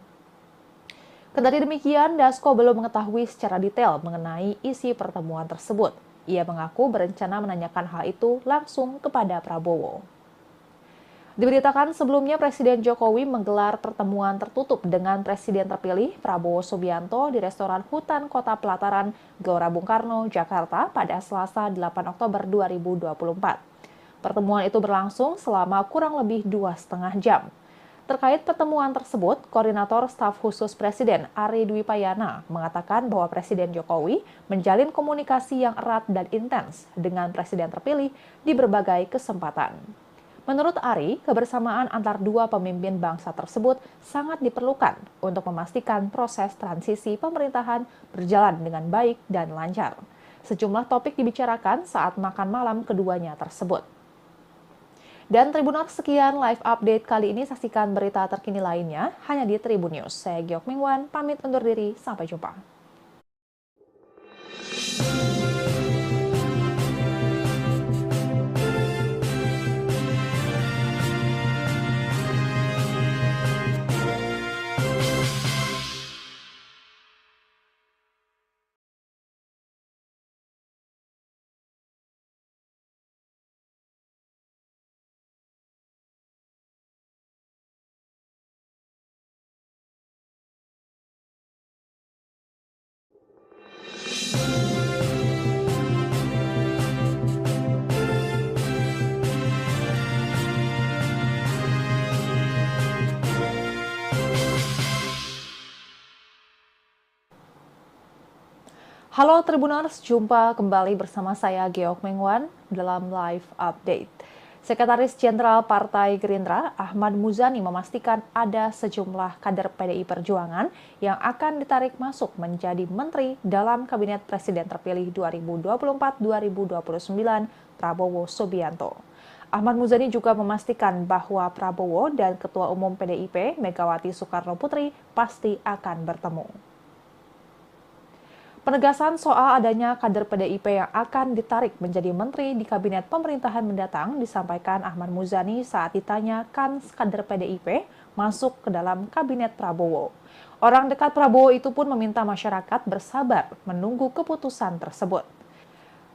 Kendati demikian, Dasko belum mengetahui secara detail mengenai isi pertemuan tersebut. Ia mengaku berencana menanyakan hal itu langsung kepada Prabowo. Diberitakan sebelumnya Presiden Jokowi menggelar pertemuan tertutup dengan Presiden terpilih Prabowo Subianto di restoran Hutan Kota Pelataran, Gelora Bung Karno, Jakarta pada Selasa 8 Oktober 2024. Pertemuan itu berlangsung selama kurang lebih 2,5 jam. Terkait pertemuan tersebut, Koordinator Staf Khusus Presiden Ari Dwi Payana mengatakan bahwa Presiden Jokowi menjalin komunikasi yang erat dan intens dengan Presiden terpilih di berbagai kesempatan. Menurut Ari, kebersamaan antar dua pemimpin bangsa tersebut sangat diperlukan untuk memastikan proses transisi pemerintahan berjalan dengan baik dan lancar. Sejumlah topik dibicarakan saat makan malam keduanya tersebut. Dan Tribuners, sekian live update kali ini. Saksikan berita terkini lainnya hanya di Tribun News. Saya Geok Mingwan, pamit undur diri. Sampai jumpa. Halo Tribuners, jumpa kembali bersama saya Geok Mengwan dalam Live Update. Sekretaris Jenderal Partai Gerindra, Ahmad Muzani memastikan ada sejumlah kader PDI Perjuangan yang akan ditarik masuk menjadi menteri dalam Kabinet Presiden terpilih 2024-2029 Prabowo Subianto. Ahmad Muzani juga memastikan bahwa Prabowo dan Ketua Umum PDIP Megawati Soekarno Putri pasti akan bertemu. Penegasan soal adanya kader PDIP yang akan ditarik menjadi menteri di Kabinet Pemerintahan mendatang disampaikan Ahmad Muzani saat ditanya kans kader PDIP masuk ke dalam Kabinet Prabowo. Orang dekat Prabowo itu pun meminta masyarakat bersabar menunggu keputusan tersebut.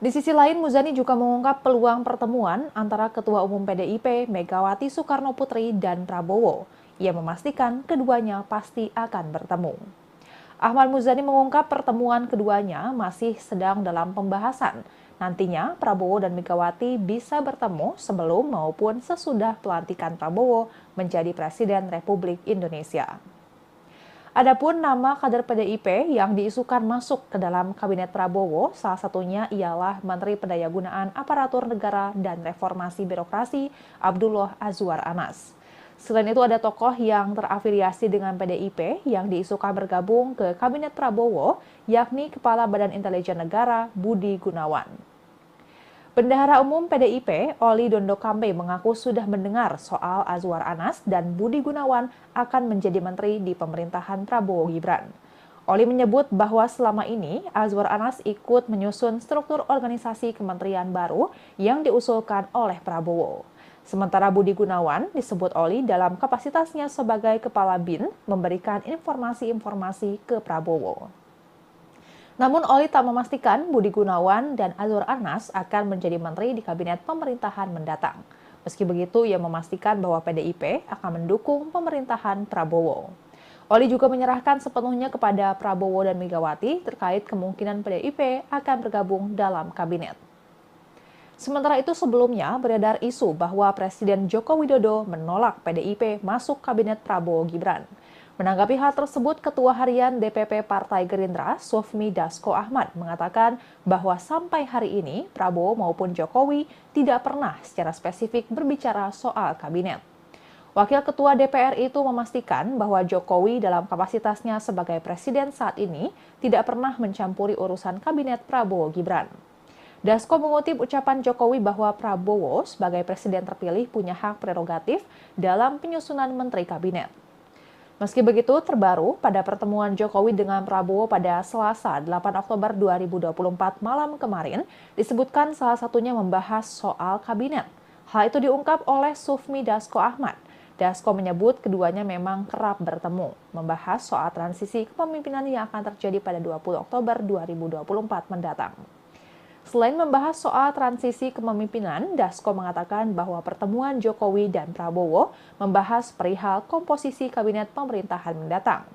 Di sisi lain, Muzani juga mengungkap peluang pertemuan antara Ketua Umum PDIP Megawati Soekarno Putri dan Prabowo. Ia memastikan keduanya pasti akan bertemu. Ahmad Muzani mengungkap pertemuan keduanya masih sedang dalam pembahasan. Nantinya Prabowo dan Megawati bisa bertemu sebelum maupun sesudah pelantikan Prabowo menjadi Presiden Republik Indonesia. Adapun nama kader PDIP yang diisukan masuk ke dalam Kabinet Prabowo, salah satunya ialah Menteri Pendayagunaan Aparatur Negara dan Reformasi Birokrasi Abdullah Azwar Anas. Selain itu ada tokoh yang terafiliasi dengan PDIP yang diisukan bergabung ke Kabinet Prabowo, yakni Kepala Badan Intelijen Negara Budi Gunawan. Bendahara Umum PDIP, Oli Dondo Kambe mengaku sudah mendengar soal Azwar Anas dan Budi Gunawan akan menjadi menteri di pemerintahan Prabowo Gibran. Oli menyebut bahwa selama ini Azwar Anas ikut menyusun struktur organisasi kementerian baru yang diusulkan oleh Prabowo. Sementara Budi Gunawan disebut Oli dalam kapasitasnya sebagai Kepala BIN memberikan informasi-informasi ke Prabowo. Namun Oli tak memastikan Budi Gunawan dan Azwar Anas akan menjadi menteri di Kabinet Pemerintahan mendatang. Meski begitu, ia memastikan bahwa PDIP akan mendukung pemerintahan Prabowo. Oli juga menyerahkan sepenuhnya kepada Prabowo dan Megawati terkait kemungkinan PDIP akan bergabung dalam kabinet. Sementara itu sebelumnya beredar isu bahwa Presiden Joko Widodo menolak PDIP masuk Kabinet Prabowo Gibran. Menanggapi hal tersebut, Ketua Harian DPP Partai Gerindra, Sufmi Dasko Ahmad, mengatakan bahwa sampai hari ini Prabowo maupun Jokowi tidak pernah secara spesifik berbicara soal kabinet. Wakil Ketua DPR itu memastikan bahwa Jokowi dalam kapasitasnya sebagai presiden saat ini tidak pernah mencampuri urusan kabinet Prabowo Gibran. Dasko mengutip ucapan Jokowi bahwa Prabowo sebagai presiden terpilih punya hak prerogatif dalam penyusunan menteri kabinet. Meski begitu, terbaru pada pertemuan Jokowi dengan Prabowo pada Selasa 8 Oktober 2024 malam kemarin, disebutkan salah satunya membahas soal kabinet. Hal itu diungkap oleh Sufmi Dasko Ahmad. Dasko menyebut keduanya memang kerap bertemu, membahas soal transisi kepemimpinan yang akan terjadi pada 20 Oktober 2024 mendatang. Selain membahas soal transisi kepemimpinan, Dasko mengatakan bahwa pertemuan Jokowi dan Prabowo membahas perihal komposisi kabinet pemerintahan mendatang.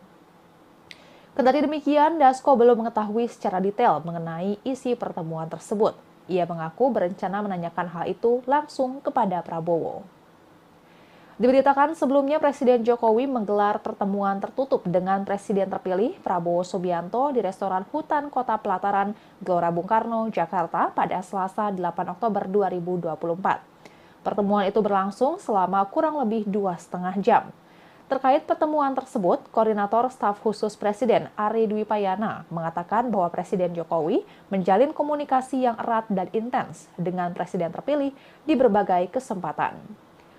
Kendati demikian, Dasko belum mengetahui secara detail mengenai isi pertemuan tersebut. Ia mengaku berencana menanyakan hal itu langsung kepada Prabowo. Diberitakan sebelumnya Presiden Jokowi menggelar pertemuan tertutup dengan Presiden terpilih Prabowo Subianto di restoran Hutan Kota Pelataran, Gelora Bung Karno, Jakarta pada Selasa 8 Oktober 2024. Pertemuan itu berlangsung selama kurang lebih 2,5 jam. Terkait pertemuan tersebut, Koordinator Staf Khusus Presiden Ari Dwi Payana mengatakan bahwa Presiden Jokowi menjalin komunikasi yang erat dan intens dengan Presiden terpilih di berbagai kesempatan.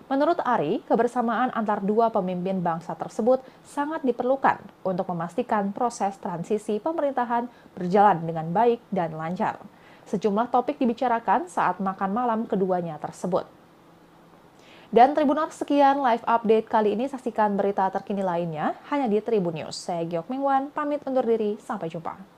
Menurut Ari, kebersamaan antar dua pemimpin bangsa tersebut sangat diperlukan untuk memastikan proses transisi pemerintahan berjalan dengan baik dan lancar. Sejumlah topik dibicarakan saat makan malam keduanya tersebut. Dan Tribuners, sekian live update kali ini. Saksikan berita terkini lainnya hanya di Tribun News. Saya Geok Mengwan, pamit undur diri. Sampai jumpa.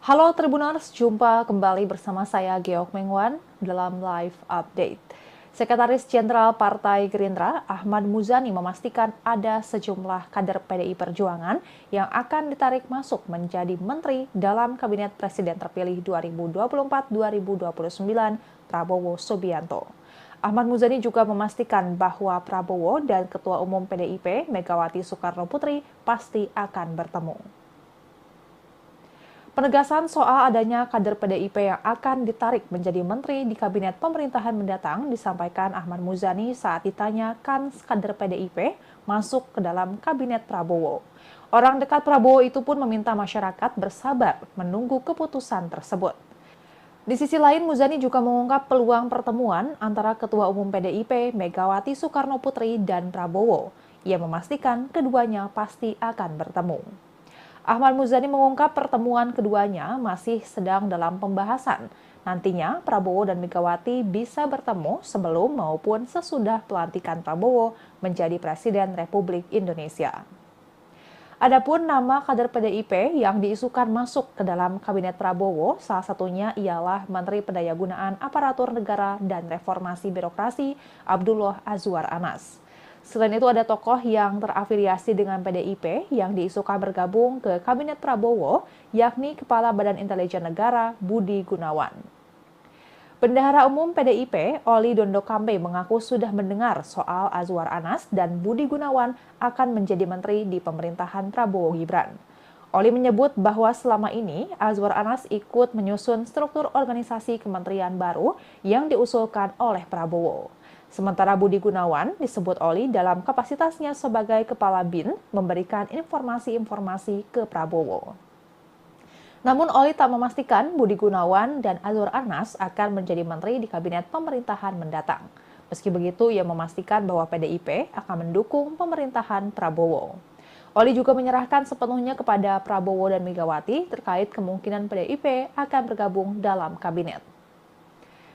Halo Tribuners, jumpa kembali bersama saya Geok Mengwan dalam Live Update. Sekretaris Jenderal Partai Gerindra, Ahmad Muzani memastikan ada sejumlah kader PDI Perjuangan yang akan ditarik masuk menjadi menteri dalam Kabinet Presiden terpilih 2024-2029 Prabowo Subianto. Ahmad Muzani juga memastikan bahwa Prabowo dan Ketua Umum PDIP Megawati Soekarno Putri pasti akan bertemu. Penegasan soal adanya kader PDIP yang akan ditarik menjadi menteri di kabinet pemerintahan mendatang disampaikan Ahmad Muzani saat ditanya kans kader PDIP masuk ke dalam kabinet Prabowo. Orang dekat Prabowo itu pun meminta masyarakat bersabar menunggu keputusan tersebut. Di sisi lain, Muzani juga mengungkap peluang pertemuan antara Ketua Umum PDIP Megawati Soekarno Putri dan Prabowo. Ia memastikan keduanya pasti akan bertemu. Ahmad Muzani mengungkap pertemuan keduanya masih sedang dalam pembahasan. Nantinya Prabowo dan Megawati bisa bertemu sebelum maupun sesudah pelantikan Prabowo menjadi Presiden Republik Indonesia. Adapun nama kader PDIP yang diisukan masuk ke dalam Kabinet Prabowo, salah satunya ialah Menteri Pendayagunaan Aparatur Negara dan Reformasi Birokrasi Abdullah Azwar Anas. Selain itu ada tokoh yang terafiliasi dengan PDIP yang diisukan bergabung ke Kabinet Prabowo, yakni Kepala Badan Intelijen Negara Budi Gunawan. Bendahara Umum PDIP, Oli Dondo Kambe mengaku sudah mendengar soal Azwar Anas dan Budi Gunawan akan menjadi menteri di pemerintahan Prabowo Gibran. Oli menyebut bahwa selama ini Azwar Anas ikut menyusun struktur organisasi kementerian baru yang diusulkan oleh Prabowo. Sementara Budi Gunawan disebut Oli dalam kapasitasnya sebagai Kepala BIN memberikan informasi-informasi ke Prabowo. Namun Oli tak memastikan Budi Gunawan dan Azwar Anas akan menjadi menteri di kabinet pemerintahan mendatang. Meski begitu, ia memastikan bahwa PDIP akan mendukung pemerintahan Prabowo. Oli juga menyerahkan sepenuhnya kepada Prabowo dan Megawati terkait kemungkinan PDIP akan bergabung dalam kabinet.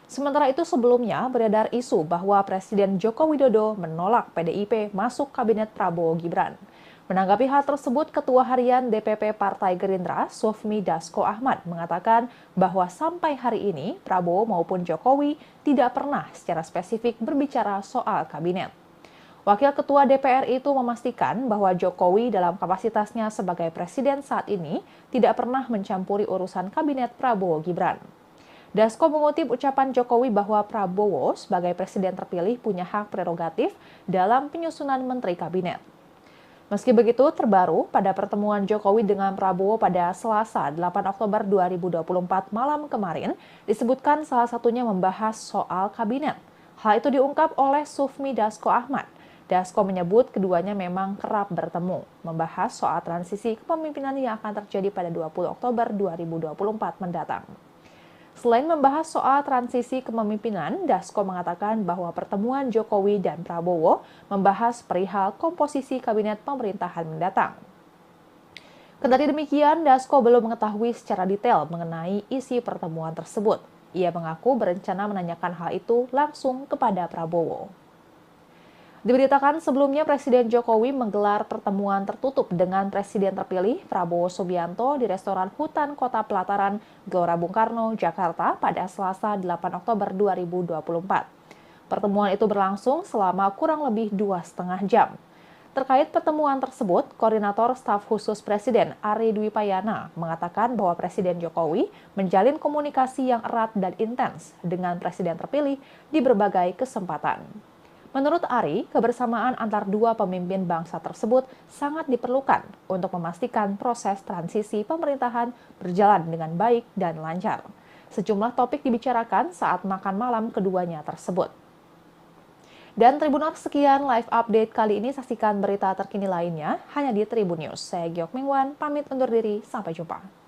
Sementara itu sebelumnya beredar isu bahwa Presiden Joko Widodo menolak PDIP masuk kabinet Prabowo Gibran. Menanggapi hal tersebut, Ketua Harian DPP Partai Gerindra, Sufmi Dasko Ahmad, mengatakan bahwa sampai hari ini Prabowo maupun Jokowi tidak pernah secara spesifik berbicara soal kabinet. Wakil Ketua DPR itu memastikan bahwa Jokowi dalam kapasitasnya sebagai presiden saat ini tidak pernah mencampuri urusan kabinet Prabowo Gibran. Dasko mengutip ucapan Jokowi bahwa Prabowo sebagai presiden terpilih punya hak prerogatif dalam penyusunan menteri kabinet. Meski begitu, terbaru pada pertemuan Jokowi dengan Prabowo pada Selasa 8 Oktober 2024 malam kemarin, disebutkan salah satunya membahas soal kabinet. Hal itu diungkap oleh Sufmi Dasko Ahmad. Dasko menyebut keduanya memang kerap bertemu, membahas soal transisi kepemimpinan yang akan terjadi pada 20 Oktober 2024 mendatang. Selain membahas soal transisi kepemimpinan, Dasko mengatakan bahwa pertemuan Jokowi dan Prabowo membahas perihal komposisi kabinet pemerintahan mendatang. Kendati demikian, Dasko belum mengetahui secara detail mengenai isi pertemuan tersebut. Ia mengaku berencana menanyakan hal itu langsung kepada Prabowo. Diberitakan sebelumnya Presiden Jokowi menggelar pertemuan tertutup dengan Presiden terpilih Prabowo Subianto di restoran Hutan Kota Pelataran, Gelora Bung Karno, Jakarta pada Selasa 8 Oktober 2024. Pertemuan itu berlangsung selama kurang lebih 2,5 jam. Terkait pertemuan tersebut, Koordinator Staf Khusus Presiden Ari Dwi Payana mengatakan bahwa Presiden Jokowi menjalin komunikasi yang erat dan intens dengan Presiden terpilih di berbagai kesempatan. Menurut Ari, kebersamaan antar dua pemimpin bangsa tersebut sangat diperlukan untuk memastikan proses transisi pemerintahan berjalan dengan baik dan lancar. Sejumlah topik dibicarakan saat makan malam keduanya tersebut. Dan Tribuners, sekian live update kali ini. Saksikan berita terkini lainnya hanya di Tribun News. Saya Geok Mingwan, pamit undur diri. Sampai jumpa.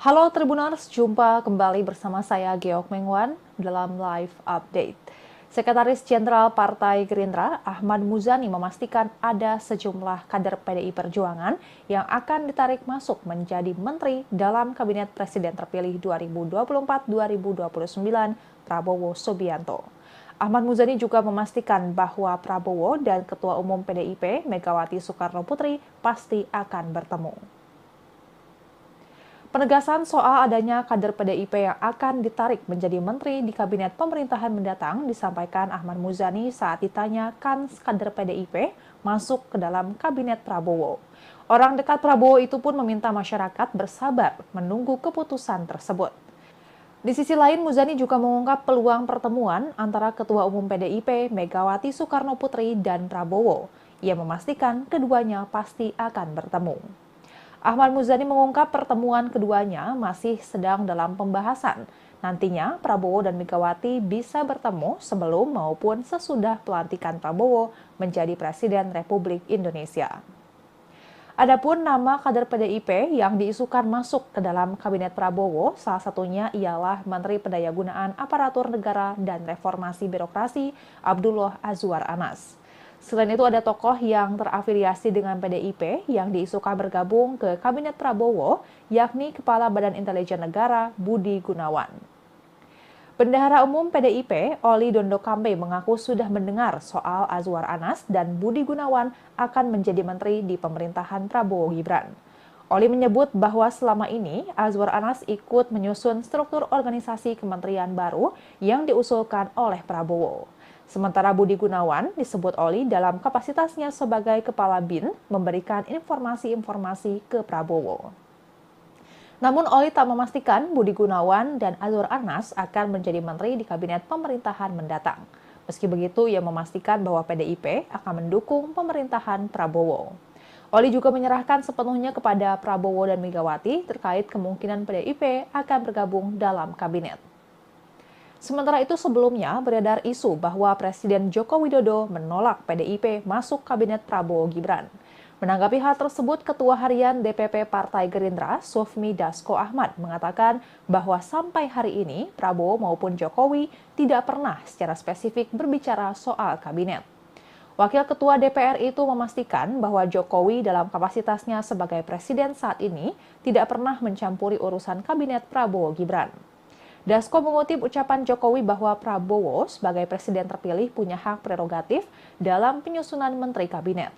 Halo Tribuners, jumpa kembali bersama saya Geok Mengwan dalam live update. Sekretaris Jenderal Partai Gerindra, Ahmad Muzani memastikan ada sejumlah kader PDI Perjuangan yang akan ditarik masuk menjadi menteri dalam Kabinet Presiden terpilih 2024-2029 Prabowo Subianto. Ahmad Muzani juga memastikan bahwa Prabowo dan Ketua Umum PDIP Megawati Soekarno Putri pasti akan bertemu. Penegasan soal adanya kader PDIP yang akan ditarik menjadi menteri di kabinet pemerintahan mendatang disampaikan Ahmad Muzani saat ditanya kans kader PDIP masuk ke dalam kabinet Prabowo. Orang dekat Prabowo itu pun meminta masyarakat bersabar menunggu keputusan tersebut. Di sisi lain, Muzani juga mengungkap peluang pertemuan antara Ketua Umum PDIP Megawati Soekarno Putri dan Prabowo. Ia memastikan keduanya pasti akan bertemu. Ahmad Muzani mengungkap pertemuan keduanya masih sedang dalam pembahasan. Nantinya Prabowo dan Megawati bisa bertemu sebelum maupun sesudah pelantikan Prabowo menjadi Presiden Republik Indonesia. Adapun nama kader PDIP yang diisukan masuk ke dalam Kabinet Prabowo, salah satunya ialah Menteri Pendayagunaan Aparatur Negara dan Reformasi Birokrasi Abdullah Azwar Anas. Selain itu ada tokoh yang terafiliasi dengan PDIP yang diisukan bergabung ke Kabinet Prabowo, yakni Kepala Badan Intelijen Negara Budi Gunawan. Bendahara Umum PDIP, Oli Dondo Kambe mengaku sudah mendengar soal Azwar Anas dan Budi Gunawan akan menjadi menteri di pemerintahan Prabowo Gibran. Oli menyebut bahwa selama ini Azwar Anas ikut menyusun struktur organisasi kementerian baru yang diusulkan oleh Prabowo. Sementara Budi Gunawan disebut Oli dalam kapasitasnya sebagai Kepala BIN memberikan informasi-informasi ke Prabowo. Namun Oli tak memastikan Budi Gunawan dan Azwar Anas akan menjadi menteri di kabinet pemerintahan mendatang. Meski begitu, ia memastikan bahwa PDIP akan mendukung pemerintahan Prabowo. Oli juga menyerahkan sepenuhnya kepada Prabowo dan Megawati terkait kemungkinan PDIP akan bergabung dalam kabinet. Sementara itu sebelumnya beredar isu bahwa Presiden Joko Widodo menolak PDIP masuk kabinet Prabowo Gibran. Menanggapi hal tersebut, Ketua Harian DPP Partai Gerindra, Sufmi Dasko Ahmad, mengatakan bahwa sampai hari ini Prabowo maupun Jokowi tidak pernah secara spesifik berbicara soal kabinet. Wakil Ketua DPR itu memastikan bahwa Jokowi dalam kapasitasnya sebagai presiden saat ini tidak pernah mencampuri urusan kabinet Prabowo Gibran. Dasko mengutip ucapan Jokowi bahwa Prabowo sebagai presiden terpilih punya hak prerogatif dalam penyusunan menteri kabinet.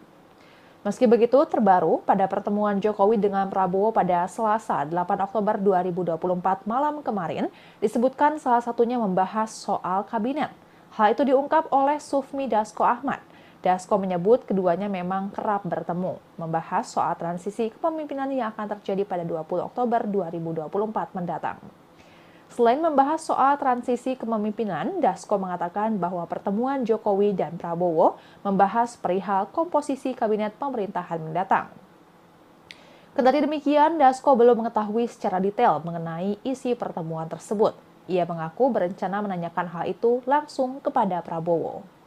Meski begitu, terbaru pada pertemuan Jokowi dengan Prabowo pada Selasa 8 Oktober 2024 malam kemarin, disebutkan salah satunya membahas soal kabinet. Hal itu diungkap oleh Sufmi Dasko Ahmad. Dasko menyebut keduanya memang kerap bertemu, membahas soal transisi kepemimpinan yang akan terjadi pada 20 Oktober 2024 mendatang. Selain membahas soal transisi kepemimpinan, Dasko mengatakan bahwa pertemuan Jokowi dan Prabowo membahas perihal komposisi kabinet pemerintahan mendatang. Kendati demikian, Dasko belum mengetahui secara detail mengenai isi pertemuan tersebut. Ia mengaku berencana menanyakan hal itu langsung kepada Prabowo.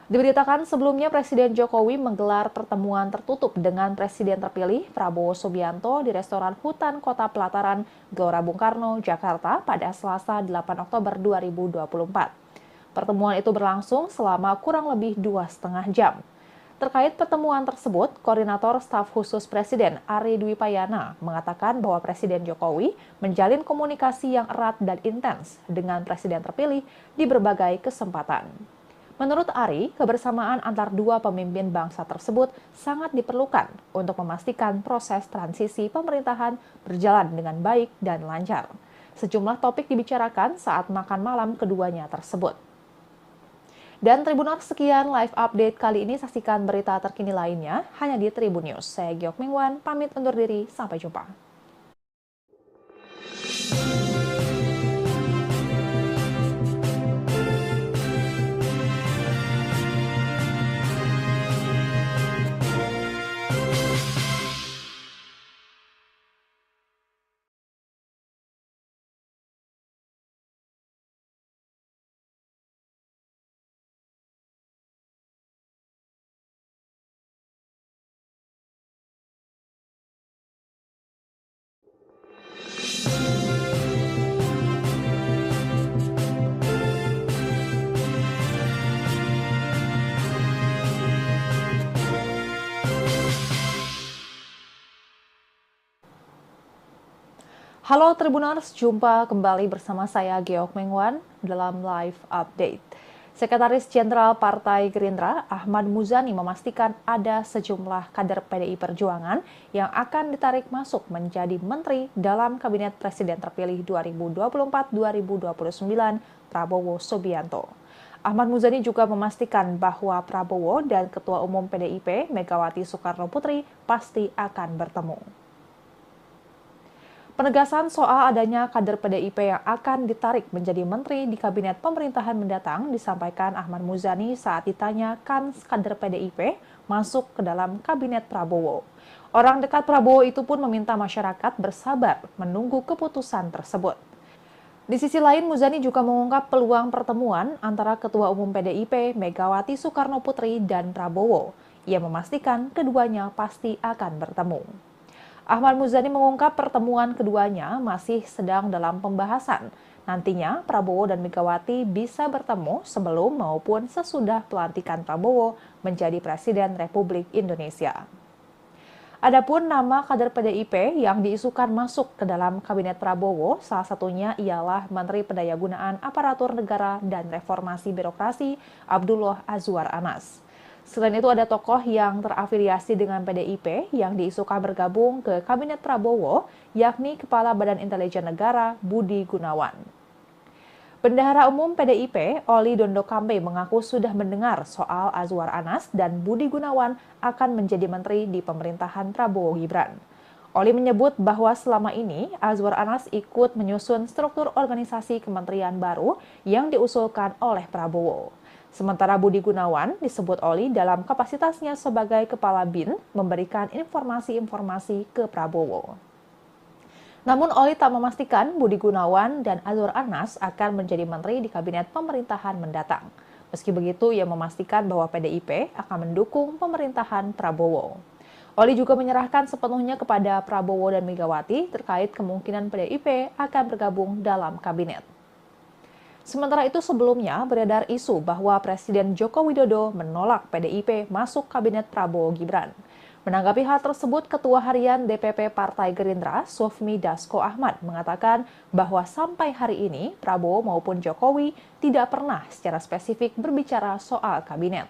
Diberitakan sebelumnya Presiden Jokowi menggelar pertemuan tertutup dengan Presiden terpilih Prabowo Subianto di restoran Hutan Kota Pelataran, Gelora Bung Karno, Jakarta pada Selasa 8 Oktober 2024. Pertemuan itu berlangsung selama kurang lebih 2,5 jam. Terkait pertemuan tersebut, Koordinator Staf Khusus Presiden Ari Dwi Payana mengatakan bahwa Presiden Jokowi menjalin komunikasi yang erat dan intens dengan Presiden terpilih di berbagai kesempatan. Menurut Ari, kebersamaan antar dua pemimpin bangsa tersebut sangat diperlukan untuk memastikan proses transisi pemerintahan berjalan dengan baik dan lancar. Sejumlah topik dibicarakan saat makan malam keduanya tersebut. Dan Tribuners, sekian live update kali ini. Saksikan berita terkini lainnya hanya di Tribun News. Saya Geok Mingwan, pamit undur diri. Sampai jumpa. Halo Tribuners, jumpa kembali bersama saya Geok Mengwan dalam live update. Sekretaris Jenderal Partai Gerindra Ahmad Muzani memastikan ada sejumlah kader PDI Perjuangan yang akan ditarik masuk menjadi menteri dalam Kabinet Presiden terpilih 2024-2029 Prabowo Subianto. Ahmad Muzani juga memastikan bahwa Prabowo dan Ketua Umum PDIP Megawati Soekarno Putri pasti akan bertemu. Penegasan soal adanya kader PDIP yang akan ditarik menjadi menteri di kabinet pemerintahan mendatang disampaikan Ahmad Muzani saat ditanyakan kader PDIP masuk ke dalam kabinet Prabowo. Orang dekat Prabowo itu pun meminta masyarakat bersabar menunggu keputusan tersebut. Di sisi lain, Muzani juga mengungkap peluang pertemuan antara Ketua Umum PDIP Megawati Soekarno Putri dan Prabowo. Ia memastikan keduanya pasti akan bertemu. Ahmad Muzani mengungkap pertemuan keduanya masih sedang dalam pembahasan. Nantinya Prabowo dan Megawati bisa bertemu sebelum maupun sesudah pelantikan Prabowo menjadi Presiden Republik Indonesia. Adapun nama kader PDIP yang diisukan masuk ke dalam Kabinet Prabowo, salah satunya ialah Menteri Pendayagunaan Aparatur Negara dan Reformasi Birokrasi Abdullah Azwar Anas. Selain itu ada tokoh yang terafiliasi dengan PDIP yang diisukan bergabung ke Kabinet Prabowo, yakni Kepala Badan Intelijen Negara Budi Gunawan. Bendahara Umum PDIP, Oli Dondo Kambe mengaku sudah mendengar soal Azwar Anas dan Budi Gunawan akan menjadi menteri di pemerintahan Prabowo Gibran. Oli menyebut bahwa selama ini Azwar Anas ikut menyusun struktur organisasi kementerian baru yang diusulkan oleh Prabowo. Sementara Budi Gunawan disebut Oli dalam kapasitasnya sebagai Kepala BIN memberikan informasi-informasi ke Prabowo. Namun Oli tak memastikan Budi Gunawan dan Azwar Anas akan menjadi menteri di kabinet pemerintahan mendatang. Meski begitu, ia memastikan bahwa PDIP akan mendukung pemerintahan Prabowo. Oli juga menyerahkan sepenuhnya kepada Prabowo dan Megawati terkait kemungkinan PDIP akan bergabung dalam kabinet. Sementara itu sebelumnya beredar isu bahwa Presiden Joko Widodo menolak PDIP masuk kabinet Prabowo Gibran. Menanggapi hal tersebut, Ketua Harian DPP Partai Gerindra, Sufmi Dasko Ahmad, mengatakan bahwa sampai hari ini Prabowo maupun Jokowi tidak pernah secara spesifik berbicara soal kabinet.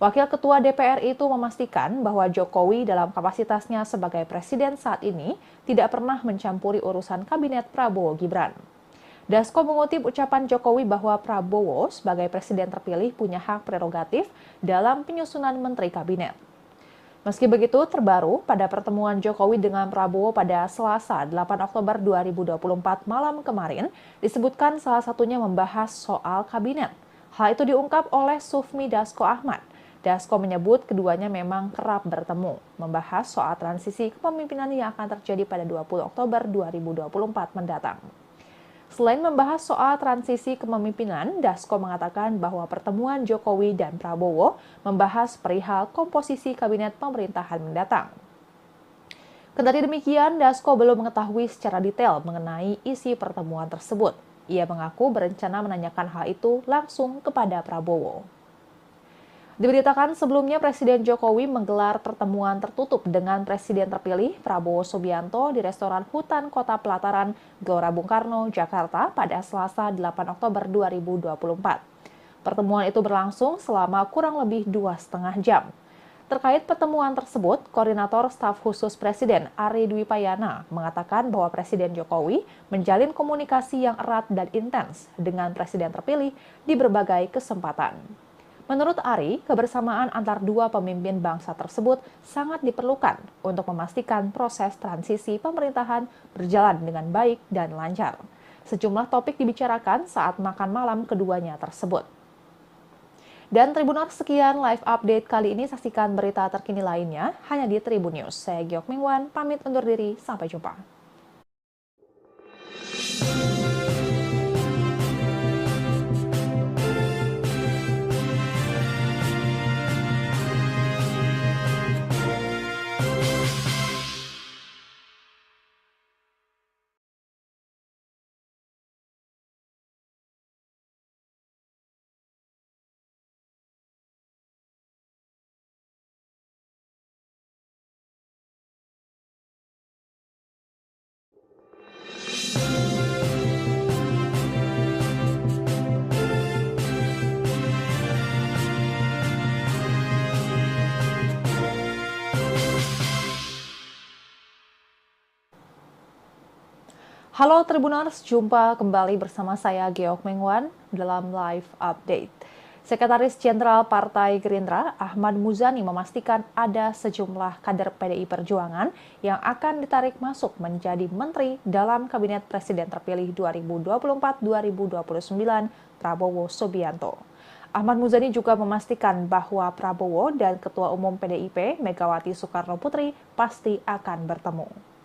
Wakil Ketua DPR itu memastikan bahwa Jokowi dalam kapasitasnya sebagai presiden saat ini tidak pernah mencampuri urusan kabinet Prabowo Gibran. Dasko mengutip ucapan Jokowi bahwa Prabowo sebagai presiden terpilih punya hak prerogatif dalam penyusunan menteri kabinet. Meski begitu, terbaru pada pertemuan Jokowi dengan Prabowo pada Selasa 8 Oktober 2024 malam kemarin, disebutkan salah satunya membahas soal kabinet. Hal itu diungkap oleh Sufmi Dasko Ahmad. Dasko menyebut keduanya memang kerap bertemu, membahas soal transisi kepemimpinan yang akan terjadi pada 20 Oktober 2024 mendatang. Selain membahas soal transisi kepemimpinan, Dasko mengatakan bahwa pertemuan Jokowi dan Prabowo membahas perihal komposisi kabinet pemerintahan mendatang. Kendati demikian, Dasko belum mengetahui secara detail mengenai isi pertemuan tersebut. Ia mengaku berencana menanyakan hal itu langsung kepada Prabowo. Diberitakan sebelumnya Presiden Jokowi menggelar pertemuan tertutup dengan Presiden terpilih Prabowo Subianto di restoran Hutan Kota Pelataran, Gelora Bung Karno, Jakarta pada Selasa 8 Oktober 2024. Pertemuan itu berlangsung selama kurang lebih 2,5 jam. Terkait pertemuan tersebut, Koordinator Staf Khusus Presiden Ari Dwi Payana mengatakan bahwa Presiden Jokowi menjalin komunikasi yang erat dan intens dengan Presiden terpilih di berbagai kesempatan. Menurut Ari, kebersamaan antar dua pemimpin bangsa tersebut sangat diperlukan untuk memastikan proses transisi pemerintahan berjalan dengan baik dan lancar. Sejumlah topik dibicarakan saat makan malam keduanya tersebut. Dan Tribuners, sekian live update kali ini. Saksikan berita terkini lainnya hanya di Tribun News. Saya Geok Mingwan, pamit undur diri. Sampai jumpa. Halo Tribuners, jumpa kembali bersama saya Geok Mengwan dalam live update. Sekretaris Jenderal Partai Gerindra Ahmad Muzani memastikan ada sejumlah kader PDI Perjuangan yang akan ditarik masuk menjadi menteri dalam Kabinet Presiden terpilih 2024-2029 Prabowo Subianto. Ahmad Muzani juga memastikan bahwa Prabowo dan Ketua Umum PDIP Megawati Soekarno Putri pasti akan bertemu.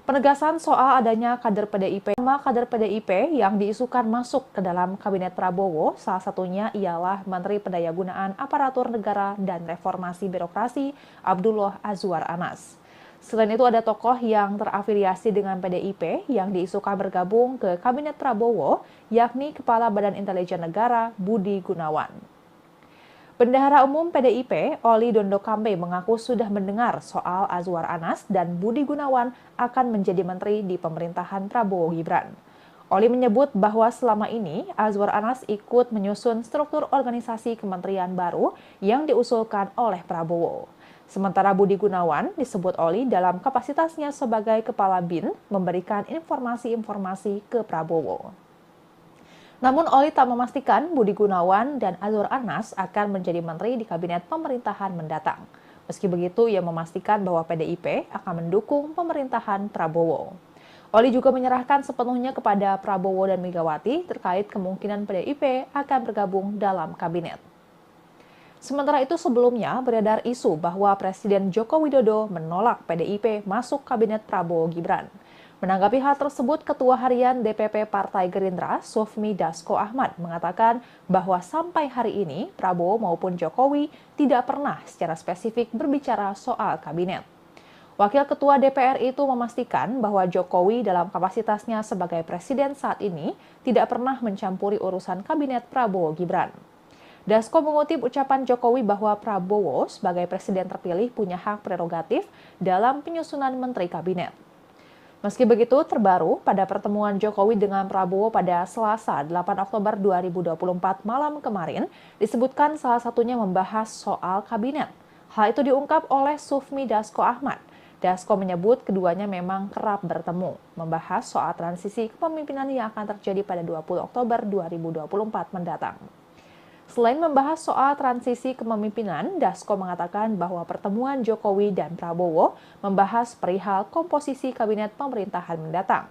Penegasan soal adanya kader PDIP yang diisukan masuk ke dalam Kabinet Prabowo, salah satunya ialah Menteri Pendayagunaan Aparatur Negara dan Reformasi Birokrasi Abdullah Azwar Anas. Selain itu ada tokoh yang terafiliasi dengan PDIP yang diisukan bergabung ke Kabinet Prabowo, yakni Kepala Badan Intelijen Negara Budi Gunawan. Bendahara Umum PDIP, Oli Dondo Kambe mengaku sudah mendengar soal Azwar Anas dan Budi Gunawan akan menjadi menteri di pemerintahan Prabowo Gibran. Oli menyebut bahwa selama ini Azwar Anas ikut menyusun struktur organisasi kementerian baru yang diusulkan oleh Prabowo. Sementara Budi Gunawan disebut Oli dalam kapasitasnya sebagai Kepala BIN memberikan informasi-informasi ke Prabowo. Namun Oli tak memastikan Budi Gunawan dan Azwar Anas akan menjadi menteri di kabinet pemerintahan mendatang. Meski begitu, ia memastikan bahwa PDIP akan mendukung pemerintahan Prabowo. Oli juga menyerahkan sepenuhnya kepada Prabowo dan Megawati terkait kemungkinan PDIP akan bergabung dalam kabinet. Sementara itu sebelumnya beredar isu bahwa Presiden Joko Widodo menolak PDIP masuk kabinet Prabowo Gibran. Menanggapi hal tersebut, Ketua Harian DPP Partai Gerindra, Sufmi Dasko Ahmad, mengatakan bahwa sampai hari ini Prabowo maupun Jokowi tidak pernah secara spesifik berbicara soal kabinet. Wakil Ketua DPR itu memastikan bahwa Jokowi dalam kapasitasnya sebagai presiden saat ini tidak pernah mencampuri urusan kabinet Prabowo Gibran. Dasko mengutip ucapan Jokowi bahwa Prabowo sebagai presiden terpilih punya hak prerogatif dalam penyusunan menteri kabinet. Meski begitu, terbaru pada pertemuan Jokowi dengan Prabowo pada Selasa 8 Oktober 2024 malam kemarin, disebutkan salah satunya membahas soal kabinet. Hal itu diungkap oleh Sufmi Dasko Ahmad. Dasko menyebut keduanya memang kerap bertemu, membahas soal transisi kepemimpinan yang akan terjadi pada 20 Oktober 2024 mendatang. Selain membahas soal transisi kepemimpinan, Dasko mengatakan bahwa pertemuan Jokowi dan Prabowo membahas perihal komposisi kabinet pemerintahan mendatang.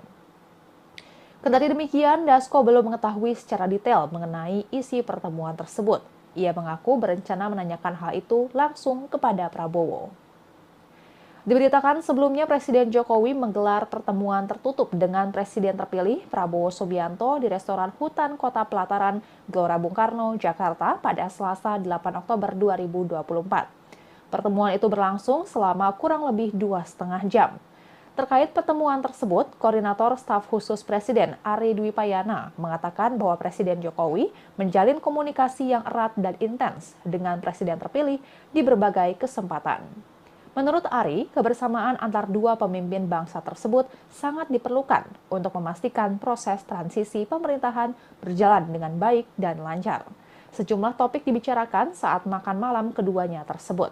Kendati demikian, Dasko belum mengetahui secara detail mengenai isi pertemuan tersebut. Ia mengaku berencana menanyakan hal itu langsung kepada Prabowo. Diberitakan sebelumnya Presiden Jokowi menggelar pertemuan tertutup dengan Presiden terpilih Prabowo Subianto di restoran Hutan Kota Pelataran, Gelora Bung Karno, Jakarta pada Selasa 8 Oktober 2024. Pertemuan itu berlangsung selama kurang lebih 2,5 jam. Terkait pertemuan tersebut, Koordinator Staf Khusus Presiden Ari Dwi Payana mengatakan bahwa Presiden Jokowi menjalin komunikasi yang erat dan intens dengan Presiden terpilih di berbagai kesempatan. Menurut Ari, kebersamaan antar dua pemimpin bangsa tersebut sangat diperlukan untuk memastikan proses transisi pemerintahan berjalan dengan baik dan lancar. Sejumlah topik dibicarakan saat makan malam keduanya tersebut.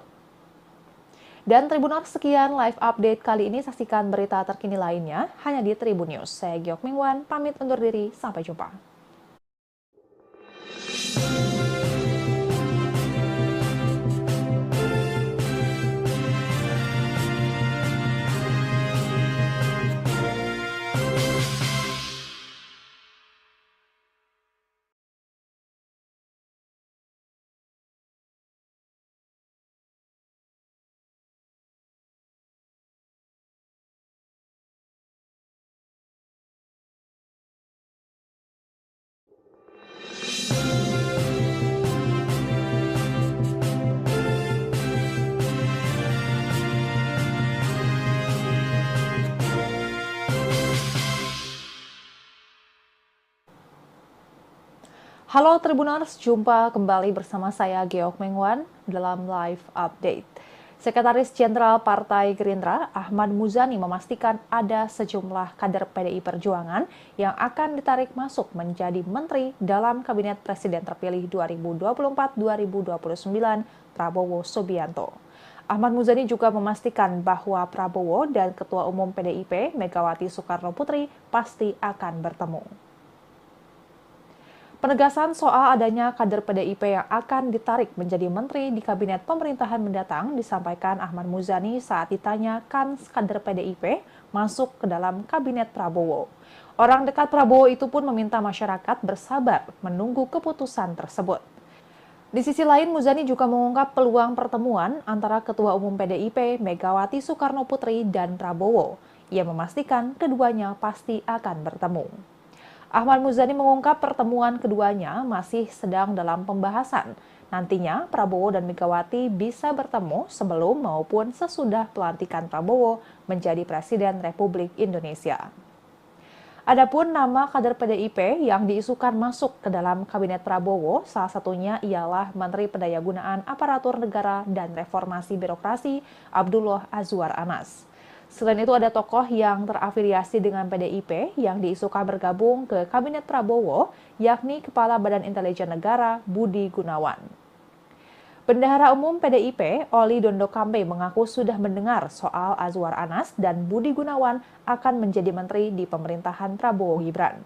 Dan Tribuners, sekian live update kali ini. Saksikan berita terkini lainnya hanya di Tribun News. Saya Geok Mingwan, pamit undur diri. Sampai jumpa. Halo Tribuners, jumpa kembali bersama saya Geok Mengwan dalam live update. Sekretaris Jenderal Partai Gerindra, Ahmad Muzani memastikan ada sejumlah kader PDI Perjuangan yang akan ditarik masuk menjadi menteri dalam Kabinet Presiden terpilih 2024-2029 Prabowo Subianto. Ahmad Muzani juga memastikan bahwa Prabowo dan Ketua Umum PDIP Megawati Soekarno Putri pasti akan bertemu. Penegasan soal adanya kader PDIP yang akan ditarik menjadi menteri di kabinet pemerintahan mendatang disampaikan Ahmad Muzani saat ditanya kan kader PDIP masuk ke dalam kabinet Prabowo. Orang dekat Prabowo itu pun meminta masyarakat bersabar menunggu keputusan tersebut. Di sisi lain, Muzani juga mengungkap peluang pertemuan antara Ketua Umum PDIP Megawati Soekarno Putri dan Prabowo. Ia memastikan keduanya pasti akan bertemu. Ahmad Muzani mengungkap pertemuan keduanya masih sedang dalam pembahasan. Nantinya Prabowo dan Megawati bisa bertemu sebelum maupun sesudah pelantikan Prabowo menjadi Presiden Republik Indonesia. Adapun nama kader PDIP yang diisukan masuk ke dalam Kabinet Prabowo, salah satunya ialah Menteri Pendayagunaan Aparatur Negara dan Reformasi Birokrasi Abdullah Azwar Anas. Selain itu ada tokoh yang terafiliasi dengan PDIP yang diisukan bergabung ke Kabinet Prabowo, yakni Kepala Badan Intelijen Negara Budi Gunawan. Bendahara Umum PDIP, Oli Dondo Kambe mengaku sudah mendengar soal Azwar Anas dan Budi Gunawan akan menjadi menteri di pemerintahan Prabowo Gibran.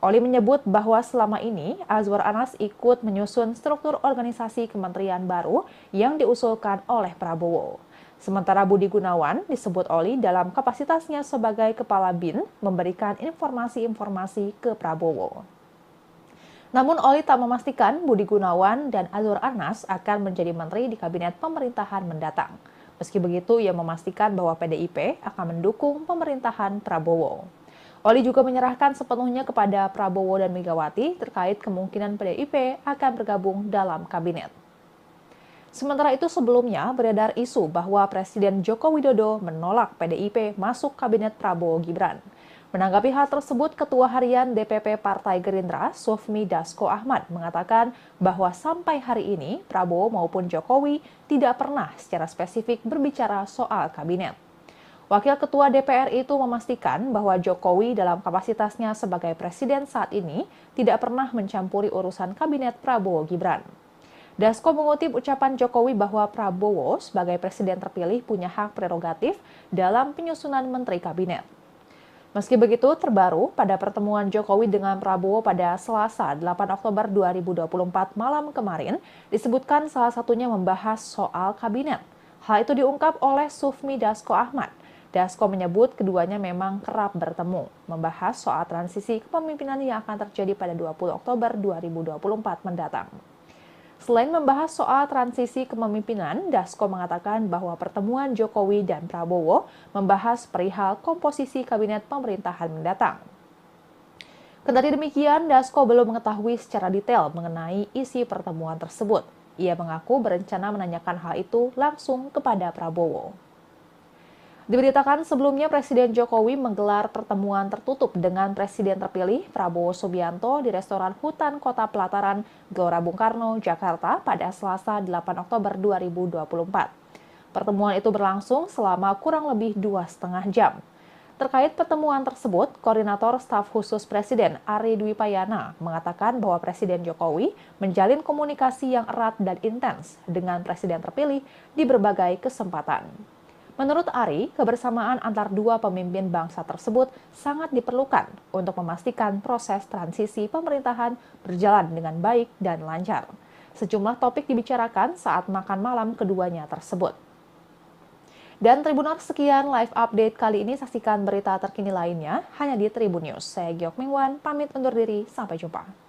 Oli menyebut bahwa selama ini Azwar Anas ikut menyusun struktur organisasi kementerian baru yang diusulkan oleh Prabowo. Sementara Budi Gunawan disebut Oli dalam kapasitasnya sebagai Kepala BIN memberikan informasi-informasi ke Prabowo. Namun Oli tak memastikan Budi Gunawan dan Azwar Anas akan menjadi menteri di kabinet pemerintahan mendatang. Meski begitu, ia memastikan bahwa PDIP akan mendukung pemerintahan Prabowo. Oli juga menyerahkan sepenuhnya kepada Prabowo dan Megawati terkait kemungkinan PDIP akan bergabung dalam kabinet. Sementara itu sebelumnya beredar isu bahwa Presiden Joko Widodo menolak PDIP masuk kabinet Prabowo Gibran. Menanggapi hal tersebut, Ketua Harian DPP Partai Gerindra, Sufmi Dasko Ahmad, mengatakan bahwa sampai hari ini Prabowo maupun Jokowi tidak pernah secara spesifik berbicara soal kabinet. Wakil Ketua DPR itu memastikan bahwa Jokowi dalam kapasitasnya sebagai presiden saat ini tidak pernah mencampuri urusan kabinet Prabowo Gibran. Dasko mengutip ucapan Jokowi bahwa Prabowo sebagai presiden terpilih punya hak prerogatif dalam penyusunan menteri kabinet. Meski begitu, terbaru pada pertemuan Jokowi dengan Prabowo pada Selasa 8 Oktober 2024 malam kemarin, disebutkan salah satunya membahas soal kabinet. Hal itu diungkap oleh Sufmi Dasko Ahmad. Dasko menyebut keduanya memang kerap bertemu, membahas soal transisi kepemimpinan yang akan terjadi pada 20 Oktober 2024 mendatang. Selain membahas soal transisi kepemimpinan, Dasko mengatakan bahwa pertemuan Jokowi dan Prabowo membahas perihal komposisi kabinet pemerintahan mendatang. Kendati demikian, Dasko belum mengetahui secara detail mengenai isi pertemuan tersebut. Ia mengaku berencana menanyakan hal itu langsung kepada Prabowo. Diberitakan sebelumnya Presiden Jokowi menggelar pertemuan tertutup dengan Presiden terpilih Prabowo Subianto di restoran Hutan Kota Pelataran, Gelora Bung Karno, Jakarta pada Selasa 8 Oktober 2024. Pertemuan itu berlangsung selama kurang lebih 2,5 jam. Terkait pertemuan tersebut, Koordinator Staf Khusus Presiden Ari Dwi Payana mengatakan bahwa Presiden Jokowi menjalin komunikasi yang erat dan intens dengan Presiden terpilih di berbagai kesempatan. Menurut Ari, kebersamaan antar dua pemimpin bangsa tersebut sangat diperlukan untuk memastikan proses transisi pemerintahan berjalan dengan baik dan lancar. Sejumlah topik dibicarakan saat makan malam keduanya tersebut. Dan Tribuners, sekian live update kali ini. Saksikan berita terkini lainnya hanya di Tribun News. Saya Giok Mingwan, pamit undur diri. Sampai jumpa.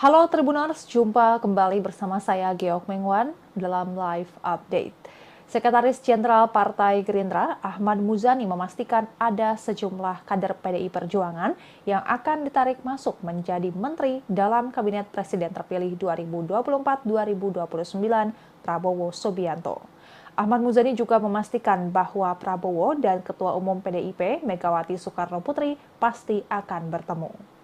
Halo Tribuners, jumpa kembali bersama saya Geok Mengwan dalam Live Update. Sekretaris Jenderal Partai Gerindra, Ahmad Muzani memastikan ada sejumlah kader PDI Perjuangan yang akan ditarik masuk menjadi menteri dalam Kabinet Presiden terpilih 2024-2029 Prabowo Subianto. Ahmad Muzani juga memastikan bahwa Prabowo dan Ketua Umum PDIP Megawati Soekarno Putri pasti akan bertemu.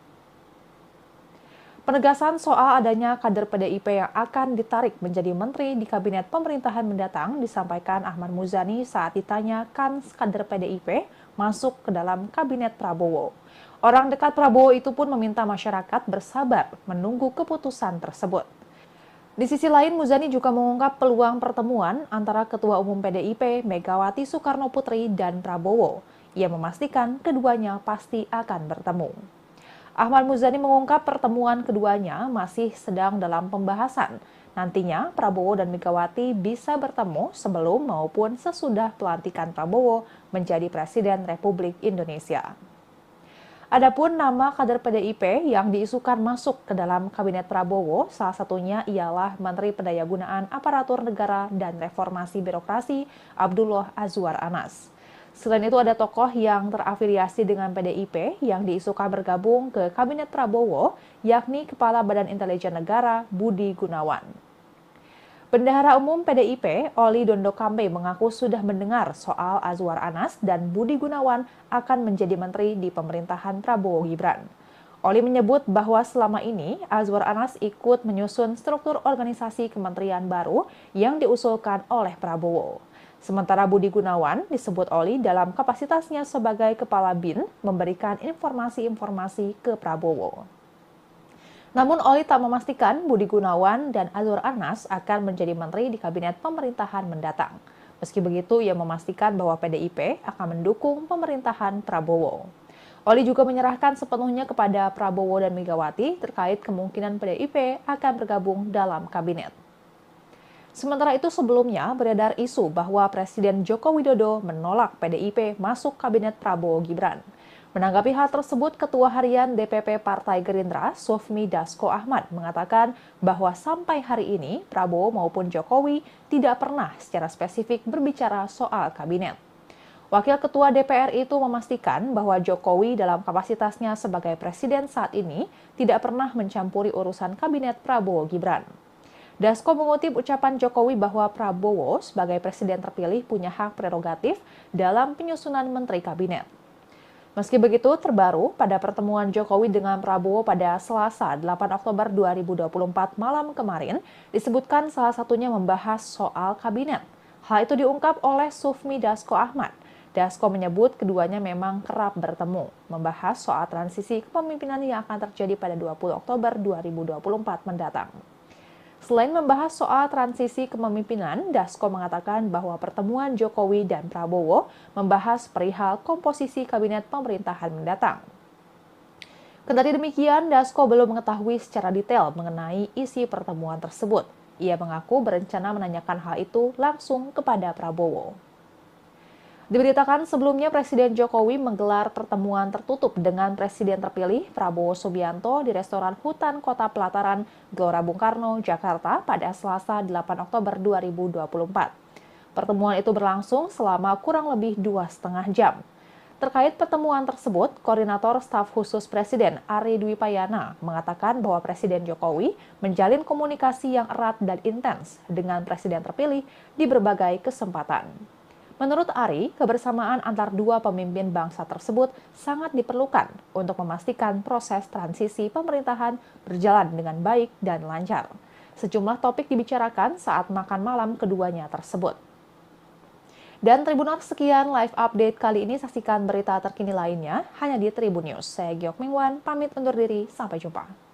Penegasan soal adanya kader PDIP yang akan ditarik menjadi menteri di kabinet pemerintahan mendatang disampaikan Ahmad Muzani saat ditanyakan kader PDIP masuk ke dalam kabinet Prabowo. Orang dekat Prabowo itu pun meminta masyarakat bersabar menunggu keputusan tersebut. Di sisi lain, Muzani juga mengungkap peluang pertemuan antara Ketua Umum PDIP Megawati Soekarno Putri dan Prabowo. Ia memastikan keduanya pasti akan bertemu. Ahmad Muzani mengungkap pertemuan keduanya masih sedang dalam pembahasan. Nantinya Prabowo dan Megawati bisa bertemu sebelum maupun sesudah pelantikan Prabowo menjadi Presiden Republik Indonesia. Adapun nama kader PDIP yang diisukan masuk ke dalam Kabinet Prabowo, salah satunya ialah Menteri Pendayagunaan Aparatur Negara dan Reformasi Birokrasi Abdullah Azwar Anas. Selain itu ada tokoh yang terafiliasi dengan PDIP yang diisukan bergabung ke Kabinet Prabowo, yakni Kepala Badan Intelijen Negara Budi Gunawan. Bendahara Umum PDIP, Oli Dondokambe mengaku sudah mendengar soal Azwar Anas dan Budi Gunawan akan menjadi menteri di pemerintahan Prabowo Gibran. Oli menyebut bahwa selama ini Azwar Anas ikut menyusun struktur organisasi kementerian baru yang diusulkan oleh Prabowo. Sementara Budi Gunawan disebut Oli dalam kapasitasnya sebagai Kepala BIN memberikan informasi-informasi ke Prabowo. Namun Oli tak memastikan Budi Gunawan dan Azwar Anas akan menjadi menteri di kabinet pemerintahan mendatang. Meski begitu, ia memastikan bahwa PDIP akan mendukung pemerintahan Prabowo. Oli juga menyerahkan sepenuhnya kepada Prabowo dan Megawati terkait kemungkinan PDIP akan bergabung dalam kabinet. Sementara itu sebelumnya beredar isu bahwa Presiden Joko Widodo menolak PDIP masuk kabinet Prabowo Gibran. Menanggapi hal tersebut, Ketua Harian DPP Partai Gerindra, Sufmi Dasko Ahmad, mengatakan bahwa sampai hari ini Prabowo maupun Jokowi tidak pernah secara spesifik berbicara soal kabinet. Wakil Ketua DPR itu memastikan bahwa Jokowi dalam kapasitasnya sebagai presiden saat ini tidak pernah mencampuri urusan kabinet Prabowo Gibran. Dasko mengutip ucapan Jokowi bahwa Prabowo sebagai presiden terpilih punya hak prerogatif dalam penyusunan menteri kabinet. Meski begitu, terbaru pada pertemuan Jokowi dengan Prabowo pada Selasa 8 Oktober 2024 malam kemarin, disebutkan salah satunya membahas soal kabinet. Hal itu diungkap oleh Sufmi Dasko Ahmad. Dasko menyebut keduanya memang kerap bertemu, membahas soal transisi kepemimpinan yang akan terjadi pada 20 Oktober 2024 mendatang. Selain membahas soal transisi kepemimpinan, Dasko mengatakan bahwa pertemuan Jokowi dan Prabowo membahas perihal komposisi kabinet pemerintahan mendatang. Kendati demikian, Dasko belum mengetahui secara detail mengenai isi pertemuan tersebut. Ia mengaku berencana menanyakan hal itu langsung kepada Prabowo. Diberitakan sebelumnya Presiden Jokowi menggelar pertemuan tertutup dengan Presiden terpilih Prabowo Subianto di restoran Hutan Kota Pelataran, Gelora Bung Karno, Jakarta pada Selasa 8 Oktober 2024. Pertemuan itu berlangsung selama kurang lebih 2,5 jam. Terkait pertemuan tersebut, Koordinator Staf Khusus Presiden Ari Dwi Payana mengatakan bahwa Presiden Jokowi menjalin komunikasi yang erat dan intens dengan Presiden terpilih di berbagai kesempatan. Menurut Ari, kebersamaan antar dua pemimpin bangsa tersebut sangat diperlukan untuk memastikan proses transisi pemerintahan berjalan dengan baik dan lancar. Sejumlah topik dibicarakan saat makan malam keduanya tersebut. Dan Tribuners, sekian live update kali ini. Saksikan berita terkini lainnya hanya di Tribun News. Saya Geok Mingwan, pamit undur diri. Sampai jumpa.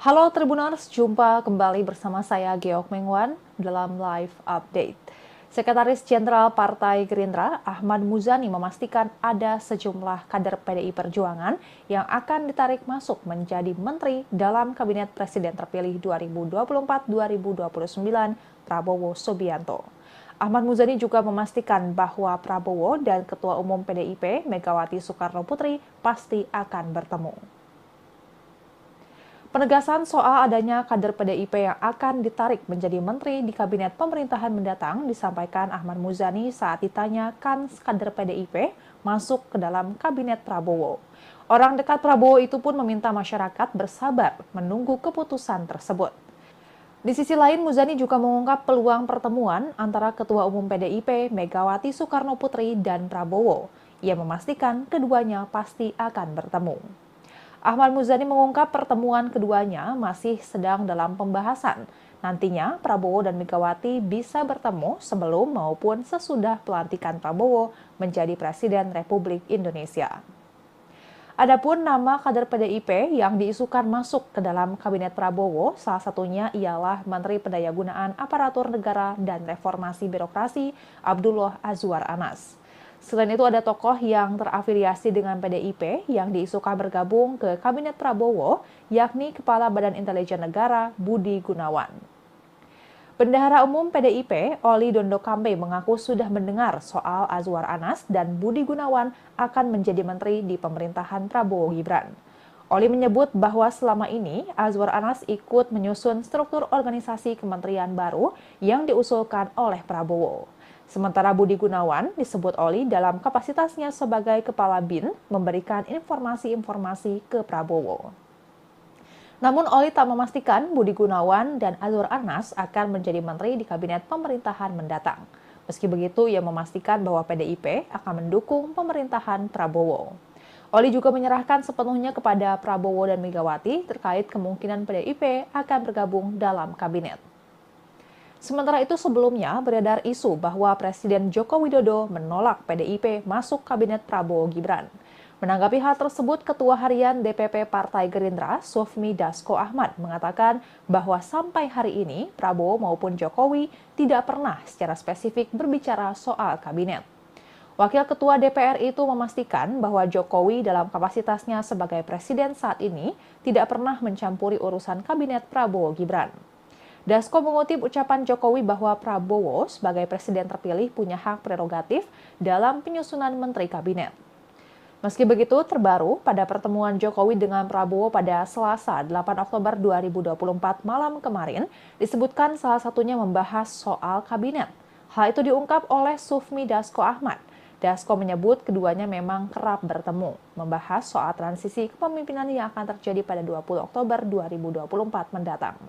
Halo Tribuners, jumpa kembali bersama saya Geok Mengwan dalam Live Update. Sekretaris Jenderal Partai Gerindra, Ahmad Muzani memastikan ada sejumlah kader PDI Perjuangan yang akan ditarik masuk menjadi menteri dalam Kabinet Presiden terpilih 2024-2029 Prabowo Subianto. Ahmad Muzani juga memastikan bahwa Prabowo dan Ketua Umum PDIP Megawati Soekarno Putri pasti akan bertemu. Penegasan soal adanya kader PDIP yang akan ditarik menjadi menteri di kabinet pemerintahan mendatang disampaikan Ahmad Muzani saat ditanya kans kader PDIP masuk ke dalam kabinet Prabowo. Orang dekat Prabowo itu pun meminta masyarakat bersabar menunggu keputusan tersebut. Di sisi lain, Muzani juga mengungkap peluang pertemuan antara Ketua Umum PDIP Megawati Soekarno Putri dan Prabowo. Ia memastikan keduanya pasti akan bertemu. Ahmad Muzani mengungkap pertemuan keduanya masih sedang dalam pembahasan. Nantinya Prabowo dan Megawati bisa bertemu sebelum maupun sesudah pelantikan Prabowo menjadi Presiden Republik Indonesia. Adapun nama kader PDIP yang diisukan masuk ke dalam Kabinet Prabowo, salah satunya ialah Menteri Pendayagunaan Aparatur Negara dan Reformasi Birokrasi Abdullah Azwar Anas. Selain itu ada tokoh yang terafiliasi dengan PDIP yang diisukan bergabung ke Kabinet Prabowo, yakni Kepala Badan Intelijen Negara Budi Gunawan. Bendahara Umum PDIP, Oli Dondo Kambe mengaku sudah mendengar soal Azwar Anas dan Budi Gunawan akan menjadi menteri di pemerintahan Prabowo Gibran. Oli menyebut bahwa selama ini Azwar Anas ikut menyusun struktur organisasi kementerian baru yang diusulkan oleh Prabowo. Sementara Budi Gunawan disebut Oli dalam kapasitasnya sebagai Kepala BIN memberikan informasi-informasi ke Prabowo. Namun Oli tak memastikan Budi Gunawan dan Azwar Anas akan menjadi menteri di kabinet pemerintahan mendatang. Meski begitu, ia memastikan bahwa PDIP akan mendukung pemerintahan Prabowo. Oli juga menyerahkan sepenuhnya kepada Prabowo dan Megawati terkait kemungkinan PDIP akan bergabung dalam kabinet. Sementara itu sebelumnya beredar isu bahwa Presiden Joko Widodo menolak PDIP masuk kabinet Prabowo Gibran. Menanggapi hal tersebut, Ketua Harian DPP Partai Gerindra, Sufmi Dasko Ahmad, mengatakan bahwa sampai hari ini Prabowo maupun Jokowi tidak pernah secara spesifik berbicara soal kabinet. Wakil Ketua DPR itu memastikan bahwa Jokowi dalam kapasitasnya sebagai presiden saat ini tidak pernah mencampuri urusan kabinet Prabowo Gibran. Dasko mengutip ucapan Jokowi bahwa Prabowo sebagai presiden terpilih punya hak prerogatif dalam penyusunan menteri kabinet. Meski begitu, terbaru pada pertemuan Jokowi dengan Prabowo pada Selasa 8 Oktober 2024 malam kemarin, disebutkan salah satunya membahas soal kabinet. Hal itu diungkap oleh Sufmi Dasko Ahmad. Dasko menyebut keduanya memang kerap bertemu, membahas soal transisi kepemimpinan yang akan terjadi pada 20 Oktober 2024 mendatang.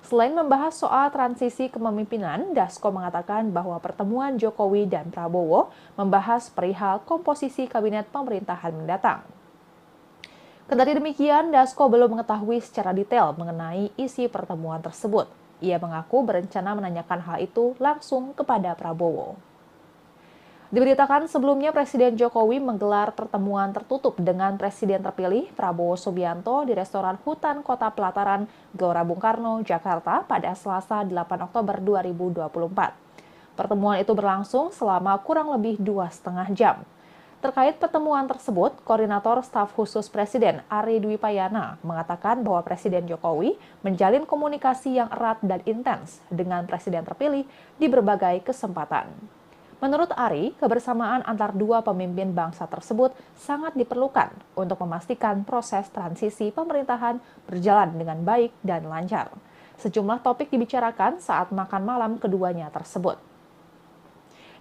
Selain membahas soal transisi kepemimpinan, Dasko mengatakan bahwa pertemuan Jokowi dan Prabowo membahas perihal komposisi kabinet pemerintahan mendatang. Kendati demikian, Dasko belum mengetahui secara detail mengenai isi pertemuan tersebut. Ia mengaku berencana menanyakan hal itu langsung kepada Prabowo. Diberitakan sebelumnya Presiden Jokowi menggelar pertemuan tertutup dengan Presiden terpilih Prabowo Subianto di restoran Hutan Kota Pelataran, Gelora Bung Karno, Jakarta pada Selasa 8 Oktober 2024. Pertemuan itu berlangsung selama kurang lebih 2,5 jam. Terkait pertemuan tersebut, Koordinator Staf Khusus Presiden Ari Dwi Payana mengatakan bahwa Presiden Jokowi menjalin komunikasi yang erat dan intens dengan Presiden terpilih di berbagai kesempatan. Menurut Ari, kebersamaan antar dua pemimpin bangsa tersebut sangat diperlukan untuk memastikan proses transisi pemerintahan berjalan dengan baik dan lancar. Sejumlah topik dibicarakan saat makan malam keduanya tersebut.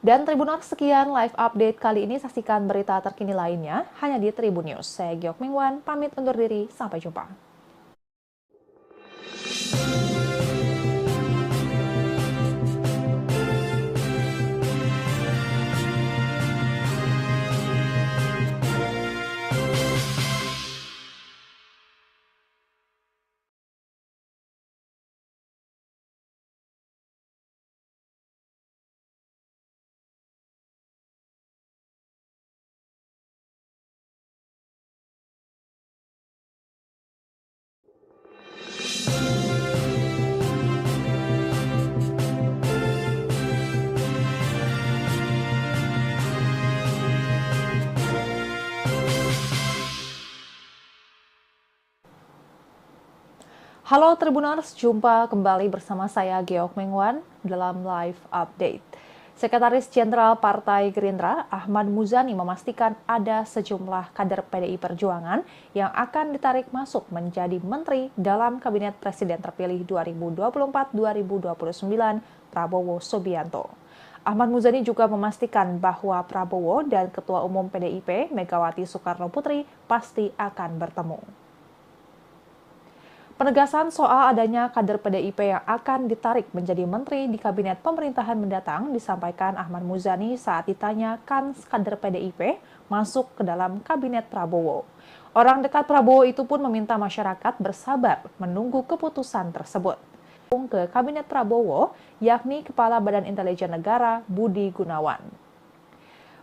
Dan Tribuners, sekian live update kali ini. Saksikan berita terkini lainnya hanya di Tribun News. Saya Geok Mingwan, pamit undur diri. Sampai jumpa. Halo Tribuners, jumpa kembali bersama saya Geok Mengwan dalam live update. Sekretaris Jenderal Partai Gerindra, Ahmad Muzani memastikan ada sejumlah kader PDI Perjuangan yang akan ditarik masuk menjadi menteri dalam Kabinet Presiden terpilih 2024-2029 Prabowo Subianto. Ahmad Muzani juga memastikan bahwa Prabowo dan Ketua Umum PDIP Megawati Soekarno Putri pasti akan bertemu. Penegasan soal adanya kader PDIP yang akan ditarik menjadi menteri di kabinet pemerintahan mendatang disampaikan Ahmad Muzani saat ditanya kans kader PDIP masuk ke dalam kabinet Prabowo. Orang dekat Prabowo itu pun meminta masyarakat bersabar menunggu keputusan tersebut. Ke kabinet Prabowo, yakni Kepala Badan Intelijen Negara Budi Gunawan.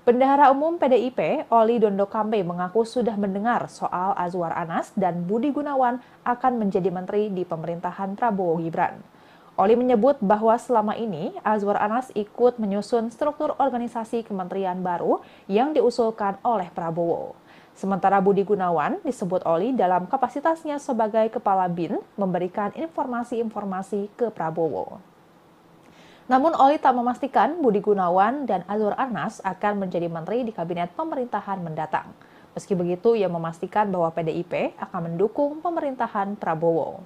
Bendahara Umum PDIP, Oli Dondo Kambe mengaku sudah mendengar soal Azwar Anas dan Budi Gunawan akan menjadi menteri di pemerintahan Prabowo Gibran. Oli menyebut bahwa selama ini Azwar Anas ikut menyusun struktur organisasi kementerian baru yang diusulkan oleh Prabowo. Sementara Budi Gunawan disebut Oli dalam kapasitasnya sebagai Kepala BIN memberikan informasi-informasi ke Prabowo. Namun Oli tak memastikan Budi Gunawan dan Azwar Anas akan menjadi menteri di kabinet pemerintahan mendatang. Meski begitu, ia memastikan bahwa PDIP akan mendukung pemerintahan Prabowo.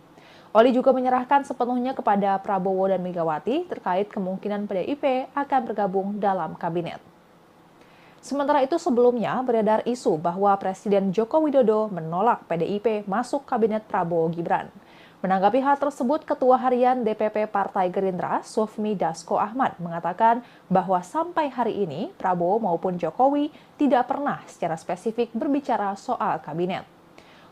Oli juga menyerahkan sepenuhnya kepada Prabowo dan Megawati terkait kemungkinan PDIP akan bergabung dalam kabinet. Sementara itu sebelumnya beredar isu bahwa Presiden Joko Widodo menolak PDIP masuk kabinet Prabowo Gibran. Menanggapi hal tersebut, Ketua Harian DPP Partai Gerindra, Sufmi Dasko Ahmad, mengatakan bahwa sampai hari ini Prabowo maupun Jokowi tidak pernah secara spesifik berbicara soal kabinet.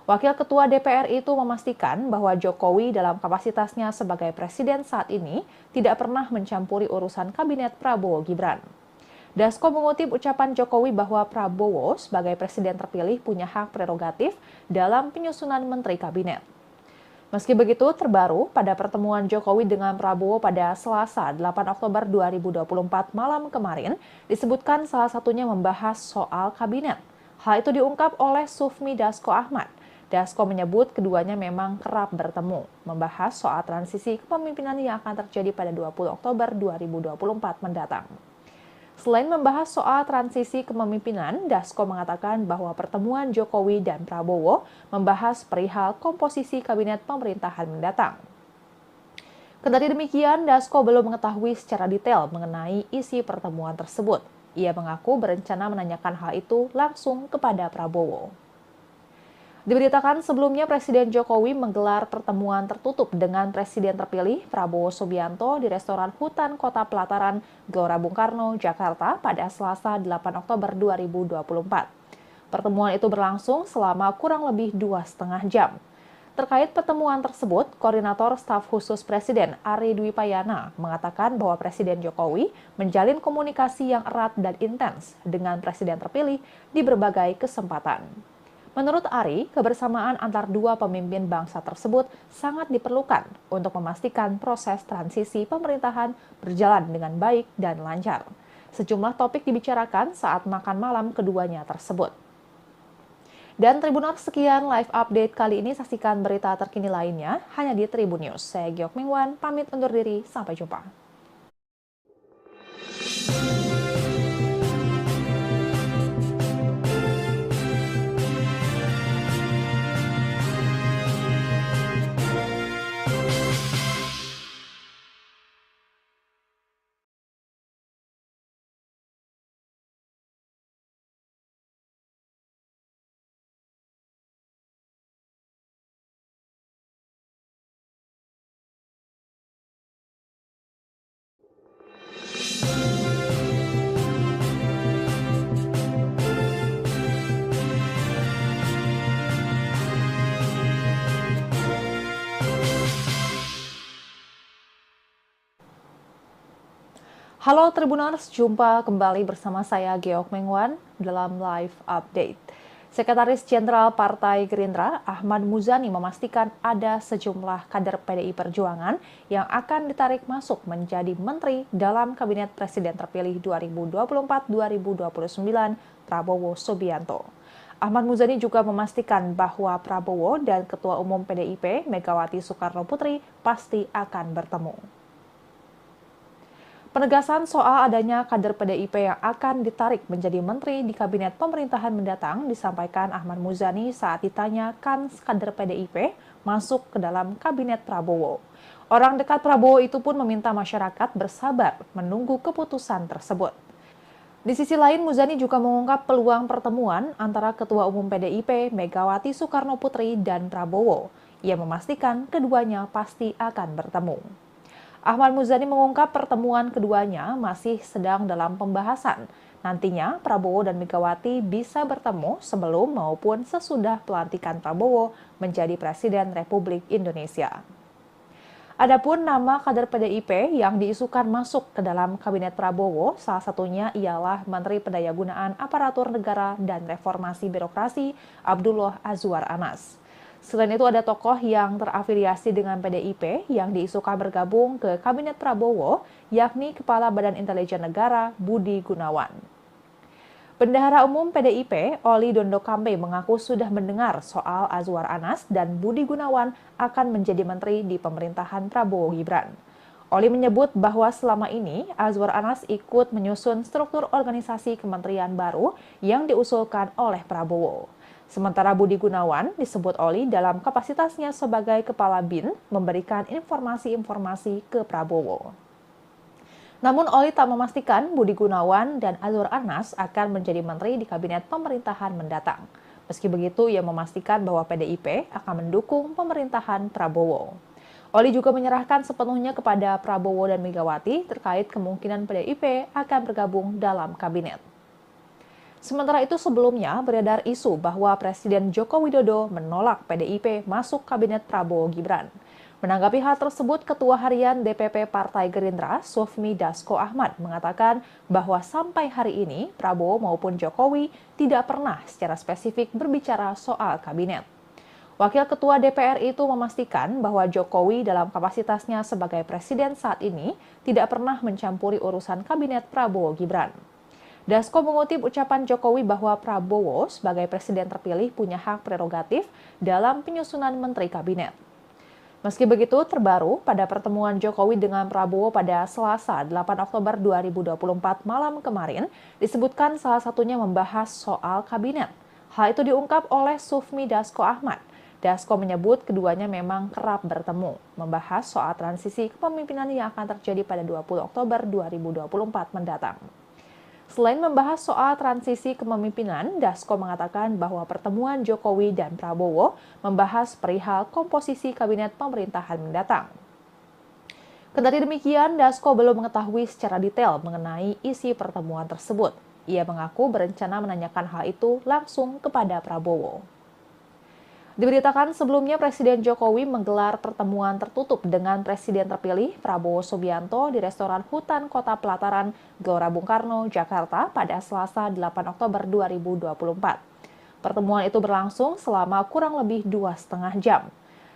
Wakil Ketua DPR itu memastikan bahwa Jokowi dalam kapasitasnya sebagai presiden saat ini tidak pernah mencampuri urusan kabinet Prabowo Gibran. Dasko mengutip ucapan Jokowi bahwa Prabowo sebagai presiden terpilih punya hak prerogatif dalam penyusunan menteri kabinet. Meski begitu, terbaru pada pertemuan Jokowi dengan Prabowo pada Selasa 8 Oktober 2024 malam kemarin, disebutkan salah satunya membahas soal kabinet. Hal itu diungkap oleh Sufmi Dasko Ahmad. Dasko menyebut keduanya memang kerap bertemu, membahas soal transisi kepemimpinan yang akan terjadi pada 20 Oktober 2024 mendatang. Selain membahas soal transisi kepemimpinan, Dasko mengatakan bahwa pertemuan Jokowi dan Prabowo membahas perihal komposisi kabinet pemerintahan mendatang. Kendati demikian, Dasko belum mengetahui secara detail mengenai isi pertemuan tersebut. Ia mengaku berencana menanyakan hal itu langsung kepada Prabowo. Diberitakan sebelumnya Presiden Jokowi menggelar pertemuan tertutup dengan Presiden terpilih Prabowo Subianto di restoran Hutan Kota Pelataran, Gelora Bung Karno, Jakarta pada Selasa 8 Oktober 2024. Pertemuan itu berlangsung selama kurang lebih 2,5 jam. Terkait pertemuan tersebut, Koordinator Staf Khusus Presiden Ari Dwi Payana mengatakan bahwa Presiden Jokowi menjalin komunikasi yang erat dan intens dengan Presiden terpilih di berbagai kesempatan. Menurut Ari, kebersamaan antar dua pemimpin bangsa tersebut sangat diperlukan untuk memastikan proses transisi pemerintahan berjalan dengan baik dan lancar. Sejumlah topik dibicarakan saat makan malam keduanya tersebut. Dan Tribuners, sekian live update kali ini. Saksikan berita terkini lainnya hanya di Tribun News. Saya Geok Mingwan, pamit undur diri. Sampai jumpa. Halo Tribuners, jumpa kembali bersama saya Geok Mengwan dalam live update. Sekretaris Jenderal Partai Gerindra, Ahmad Muzani memastikan ada sejumlah kader PDI Perjuangan yang akan ditarik masuk menjadi menteri dalam Kabinet Presiden terpilih 2024-2029 Prabowo Subianto. Ahmad Muzani juga memastikan bahwa Prabowo dan Ketua Umum PDIP Megawati Soekarno Putri pasti akan bertemu. Penegasan soal adanya kader PDIP yang akan ditarik menjadi menteri di kabinet pemerintahan mendatang disampaikan Ahmad Muzani saat ditanya kans kader PDIP masuk ke dalam kabinet Prabowo. Orang dekat Prabowo itu pun meminta masyarakat bersabar menunggu keputusan tersebut. Di sisi lain, Muzani juga mengungkap peluang pertemuan antara Ketua Umum PDIP Megawati Soekarno Putri dan Prabowo. Ia memastikan keduanya pasti akan bertemu. Ahmad Muzani mengungkap pertemuan keduanya masih sedang dalam pembahasan. Nantinya Prabowo dan Megawati bisa bertemu sebelum maupun sesudah pelantikan Prabowo menjadi Presiden Republik Indonesia. Adapun nama kader PDIP yang diisukan masuk ke dalam Kabinet Prabowo, salah satunya ialah Menteri Pendayagunaan Aparatur Negara dan Reformasi Birokrasi Abdullah Azwar Anas. Selain itu ada tokoh yang terafiliasi dengan PDIP yang diisukan bergabung ke Kabinet Prabowo, yakni Kepala Badan Intelijen Negara Budi Gunawan. Bendahara Umum PDIP, Oli Dondo Kambe mengaku sudah mendengar soal Azwar Anas dan Budi Gunawan akan menjadi menteri di pemerintahan Prabowo Gibran. Oli menyebut bahwa selama ini Azwar Anas ikut menyusun struktur organisasi kementerian baru yang diusulkan oleh Prabowo. Sementara Budi Gunawan disebut Oli dalam kapasitasnya sebagai Kepala BIN memberikan informasi-informasi ke Prabowo. Namun Oli tak memastikan Budi Gunawan dan Azwar Anas akan menjadi menteri di kabinet pemerintahan mendatang. Meski begitu, ia memastikan bahwa PDIP akan mendukung pemerintahan Prabowo. Oli juga menyerahkan sepenuhnya kepada Prabowo dan Megawati terkait kemungkinan PDIP akan bergabung dalam kabinet. Sementara itu sebelumnya beredar isu bahwa Presiden Joko Widodo menolak PDIP masuk kabinet Prabowo Gibran. Menanggapi hal tersebut, Ketua Harian DPP Partai Gerindra, Sufmi Dasko Ahmad, mengatakan bahwa sampai hari ini Prabowo maupun Jokowi tidak pernah secara spesifik berbicara soal kabinet. Wakil Ketua DPR itu memastikan bahwa Jokowi dalam kapasitasnya sebagai presiden saat ini tidak pernah mencampuri urusan kabinet Prabowo Gibran. Dasko mengutip ucapan Jokowi bahwa Prabowo sebagai presiden terpilih punya hak prerogatif dalam penyusunan menteri kabinet. Meski begitu, terbaru pada pertemuan Jokowi dengan Prabowo pada Selasa 8 Oktober 2024 malam kemarin, disebutkan salah satunya membahas soal kabinet. Hal itu diungkap oleh Sufmi Dasko Ahmad. Dasko menyebut keduanya memang kerap bertemu, membahas soal transisi kepemimpinan yang akan terjadi pada 20 Oktober 2024 mendatang. Selain membahas soal transisi kepemimpinan, Dasko mengatakan bahwa pertemuan Jokowi dan Prabowo membahas perihal komposisi kabinet pemerintahan mendatang. Kendati demikian, Dasko belum mengetahui secara detail mengenai isi pertemuan tersebut. Ia mengaku berencana menanyakan hal itu langsung kepada Prabowo. Diberitakan sebelumnya Presiden Jokowi menggelar pertemuan tertutup dengan Presiden terpilih Prabowo Subianto di restoran Hutan Kota Pelataran, Gelora Bung Karno, Jakarta pada Selasa 8 Oktober 2024. Pertemuan itu berlangsung selama kurang lebih 2,5 jam.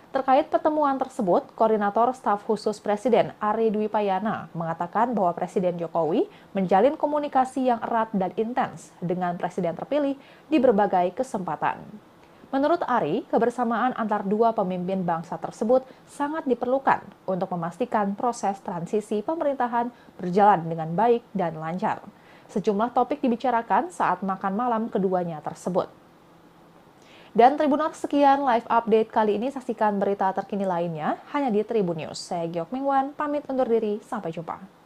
Terkait pertemuan tersebut, Koordinator Staf Khusus Presiden Ari Dwi Payana mengatakan bahwa Presiden Jokowi menjalin komunikasi yang erat dan intens dengan Presiden terpilih di berbagai kesempatan. Menurut Ari, kebersamaan antar dua pemimpin bangsa tersebut sangat diperlukan untuk memastikan proses transisi pemerintahan berjalan dengan baik dan lancar. Sejumlah topik dibicarakan saat makan malam keduanya tersebut. Dan Tribuners, sekian live update kali ini. Saksikan berita terkini lainnya hanya di Tribun News. Saya Giok Mingwan, pamit undur diri. Sampai jumpa.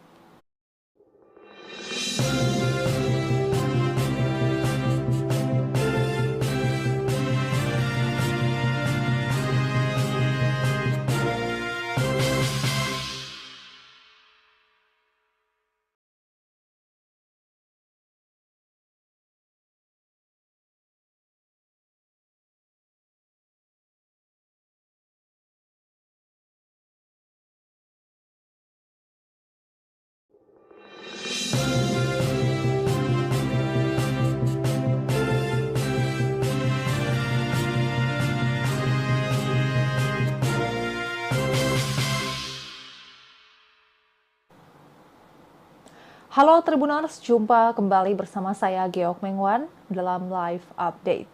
Halo Tribuners, jumpa kembali bersama saya Geok Mengwan dalam Live Update.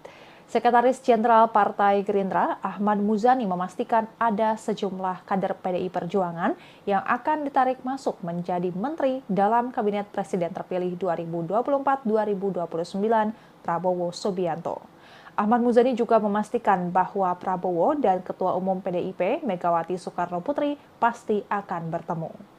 Sekretaris Jenderal Partai Gerindra Ahmad Muzani memastikan ada sejumlah kader PDI Perjuangan yang akan ditarik masuk menjadi menteri dalam Kabinet Presiden terpilih 2024-2029 Prabowo Subianto. Ahmad Muzani juga memastikan bahwa Prabowo dan Ketua Umum PDIP Megawati Soekarno Putri pasti akan bertemu.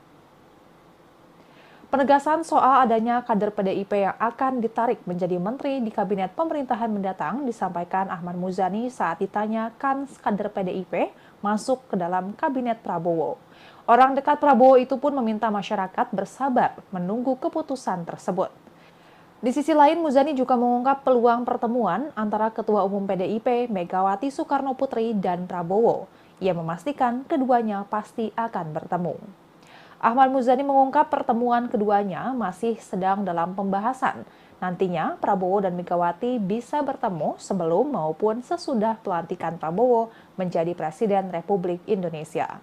Penegasan soal adanya kader PDIP yang akan ditarik menjadi menteri di kabinet pemerintahan mendatang disampaikan Ahmad Muzani saat ditanya kans kader PDIP masuk ke dalam kabinet Prabowo. Orang dekat Prabowo itu pun meminta masyarakat bersabar menunggu keputusan tersebut. Di sisi lain, Muzani juga mengungkap peluang pertemuan antara Ketua Umum PDIP Megawati Soekarno Putri dan Prabowo. Ia memastikan keduanya pasti akan bertemu. Ahmad Muzani mengungkap pertemuan keduanya masih sedang dalam pembahasan. Nantinya Prabowo dan Megawati bisa bertemu sebelum maupun sesudah pelantikan Prabowo menjadi Presiden Republik Indonesia.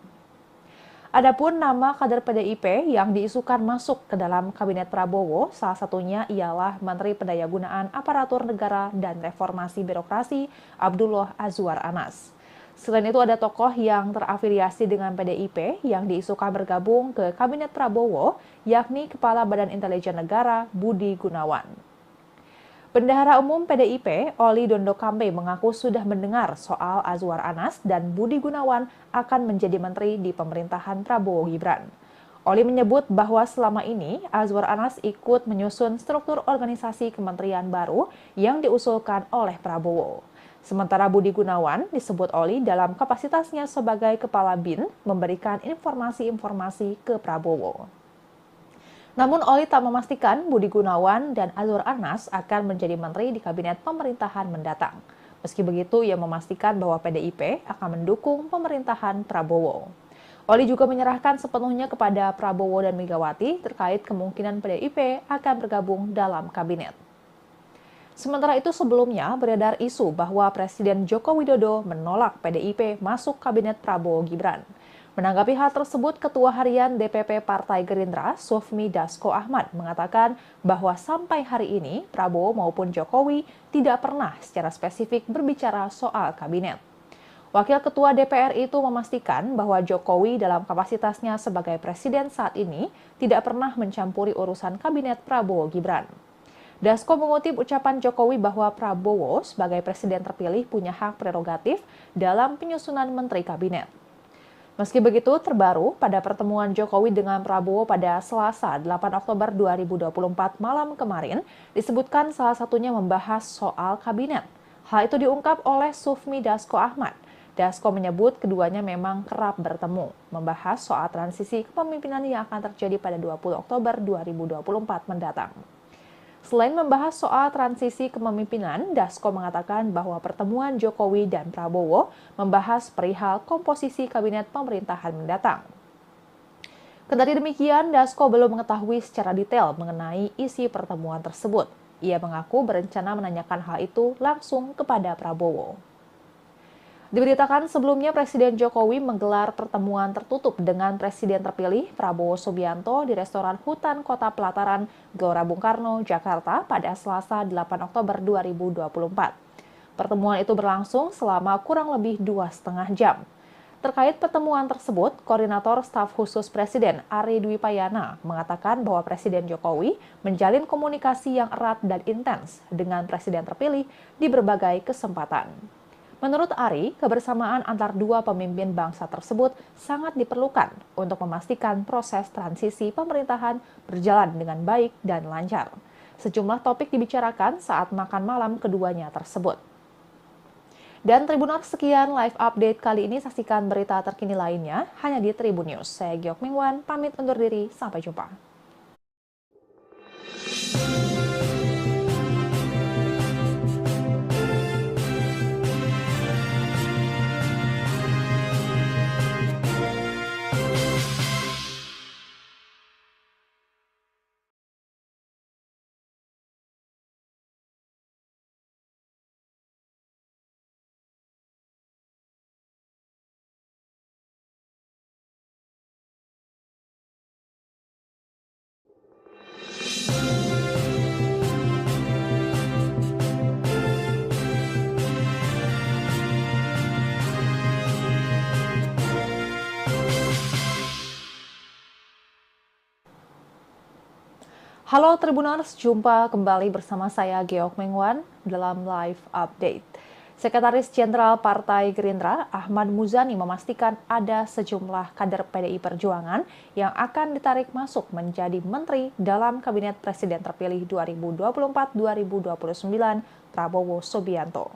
Adapun nama kader PDIP yang diisukan masuk ke dalam Kabinet Prabowo, salah satunya ialah Menteri Pendayagunaan Aparatur Negara dan Reformasi Birokrasi Abdullah Azwar Anas. Selain itu ada tokoh yang terafiliasi dengan PDIP yang diisukan bergabung ke Kabinet Prabowo, yakni Kepala Badan Intelijen Negara Budi Gunawan. Bendahara Umum PDIP, Oli Dondo Kambe mengaku sudah mendengar soal Azwar Anas dan Budi Gunawan akan menjadi menteri di pemerintahan Prabowo Gibran. Oli menyebut bahwa selama ini Azwar Anas ikut menyusun struktur organisasi kementerian baru yang diusulkan oleh Prabowo. Sementara Budi Gunawan disebut Oli dalam kapasitasnya sebagai Kepala BIN memberikan informasi-informasi ke Prabowo. Namun Oli tak memastikan Budi Gunawan dan Azwar Anas akan menjadi menteri di kabinet pemerintahan mendatang. Meski begitu, ia memastikan bahwa PDIP akan mendukung pemerintahan Prabowo. Oli juga menyerahkan sepenuhnya kepada Prabowo dan Megawati terkait kemungkinan PDIP akan bergabung dalam kabinet. Sementara itu sebelumnya beredar isu bahwa Presiden Joko Widodo menolak PDIP masuk kabinet Prabowo Gibran. Menanggapi hal tersebut, Ketua Harian DPP Partai Gerindra, Sufmi Dasko Ahmad, mengatakan bahwa sampai hari ini Prabowo maupun Jokowi tidak pernah secara spesifik berbicara soal kabinet. Wakil Ketua DPR itu memastikan bahwa Jokowi dalam kapasitasnya sebagai presiden saat ini tidak pernah mencampuri urusan kabinet Prabowo Gibran. Dasko mengutip ucapan Jokowi bahwa Prabowo sebagai presiden terpilih punya hak prerogatif dalam penyusunan menteri kabinet. Meski begitu, terbaru pada pertemuan Jokowi dengan Prabowo pada Selasa 8 Oktober 2024 malam kemarin, disebutkan salah satunya membahas soal kabinet. Hal itu diungkap oleh Sufmi Dasko Ahmad. Dasko menyebut keduanya memang kerap bertemu, membahas soal transisi kepemimpinan yang akan terjadi pada 20 Oktober 2024 mendatang. Selain membahas soal transisi kepemimpinan, Dasko mengatakan bahwa pertemuan Jokowi dan Prabowo membahas perihal komposisi kabinet pemerintahan mendatang. Kendati demikian, Dasko belum mengetahui secara detail mengenai isi pertemuan tersebut. Ia mengaku berencana menanyakan hal itu langsung kepada Prabowo. Diberitakan sebelumnya Presiden Jokowi menggelar pertemuan tertutup dengan Presiden terpilih Prabowo Subianto di restoran Hutan Kota Pelataran, Gelora Bung Karno, Jakarta pada Selasa 8 Oktober 2024. Pertemuan itu berlangsung selama kurang lebih 2,5 jam. Terkait pertemuan tersebut, Koordinator Staf Khusus Presiden Ari Dwi Payana mengatakan bahwa Presiden Jokowi menjalin komunikasi yang erat dan intens dengan Presiden terpilih di berbagai kesempatan. Menurut Ari, kebersamaan antar dua pemimpin bangsa tersebut sangat diperlukan untuk memastikan proses transisi pemerintahan berjalan dengan baik dan lancar. Sejumlah topik dibicarakan saat makan malam keduanya tersebut. Dan Tribuners, sekian live update kali ini. Saksikan berita terkini lainnya hanya di Tribun News. Saya Geok Mingwan, pamit undur diri. Sampai jumpa. Halo Tribuners, jumpa kembali bersama saya Geok Mengwan dalam Live Update. Sekretaris Jenderal Partai Gerindra, Ahmad Muzani memastikan ada sejumlah kader PDI Perjuangan yang akan ditarik masuk menjadi menteri dalam Kabinet Presiden terpilih 2024-2029 Prabowo Subianto.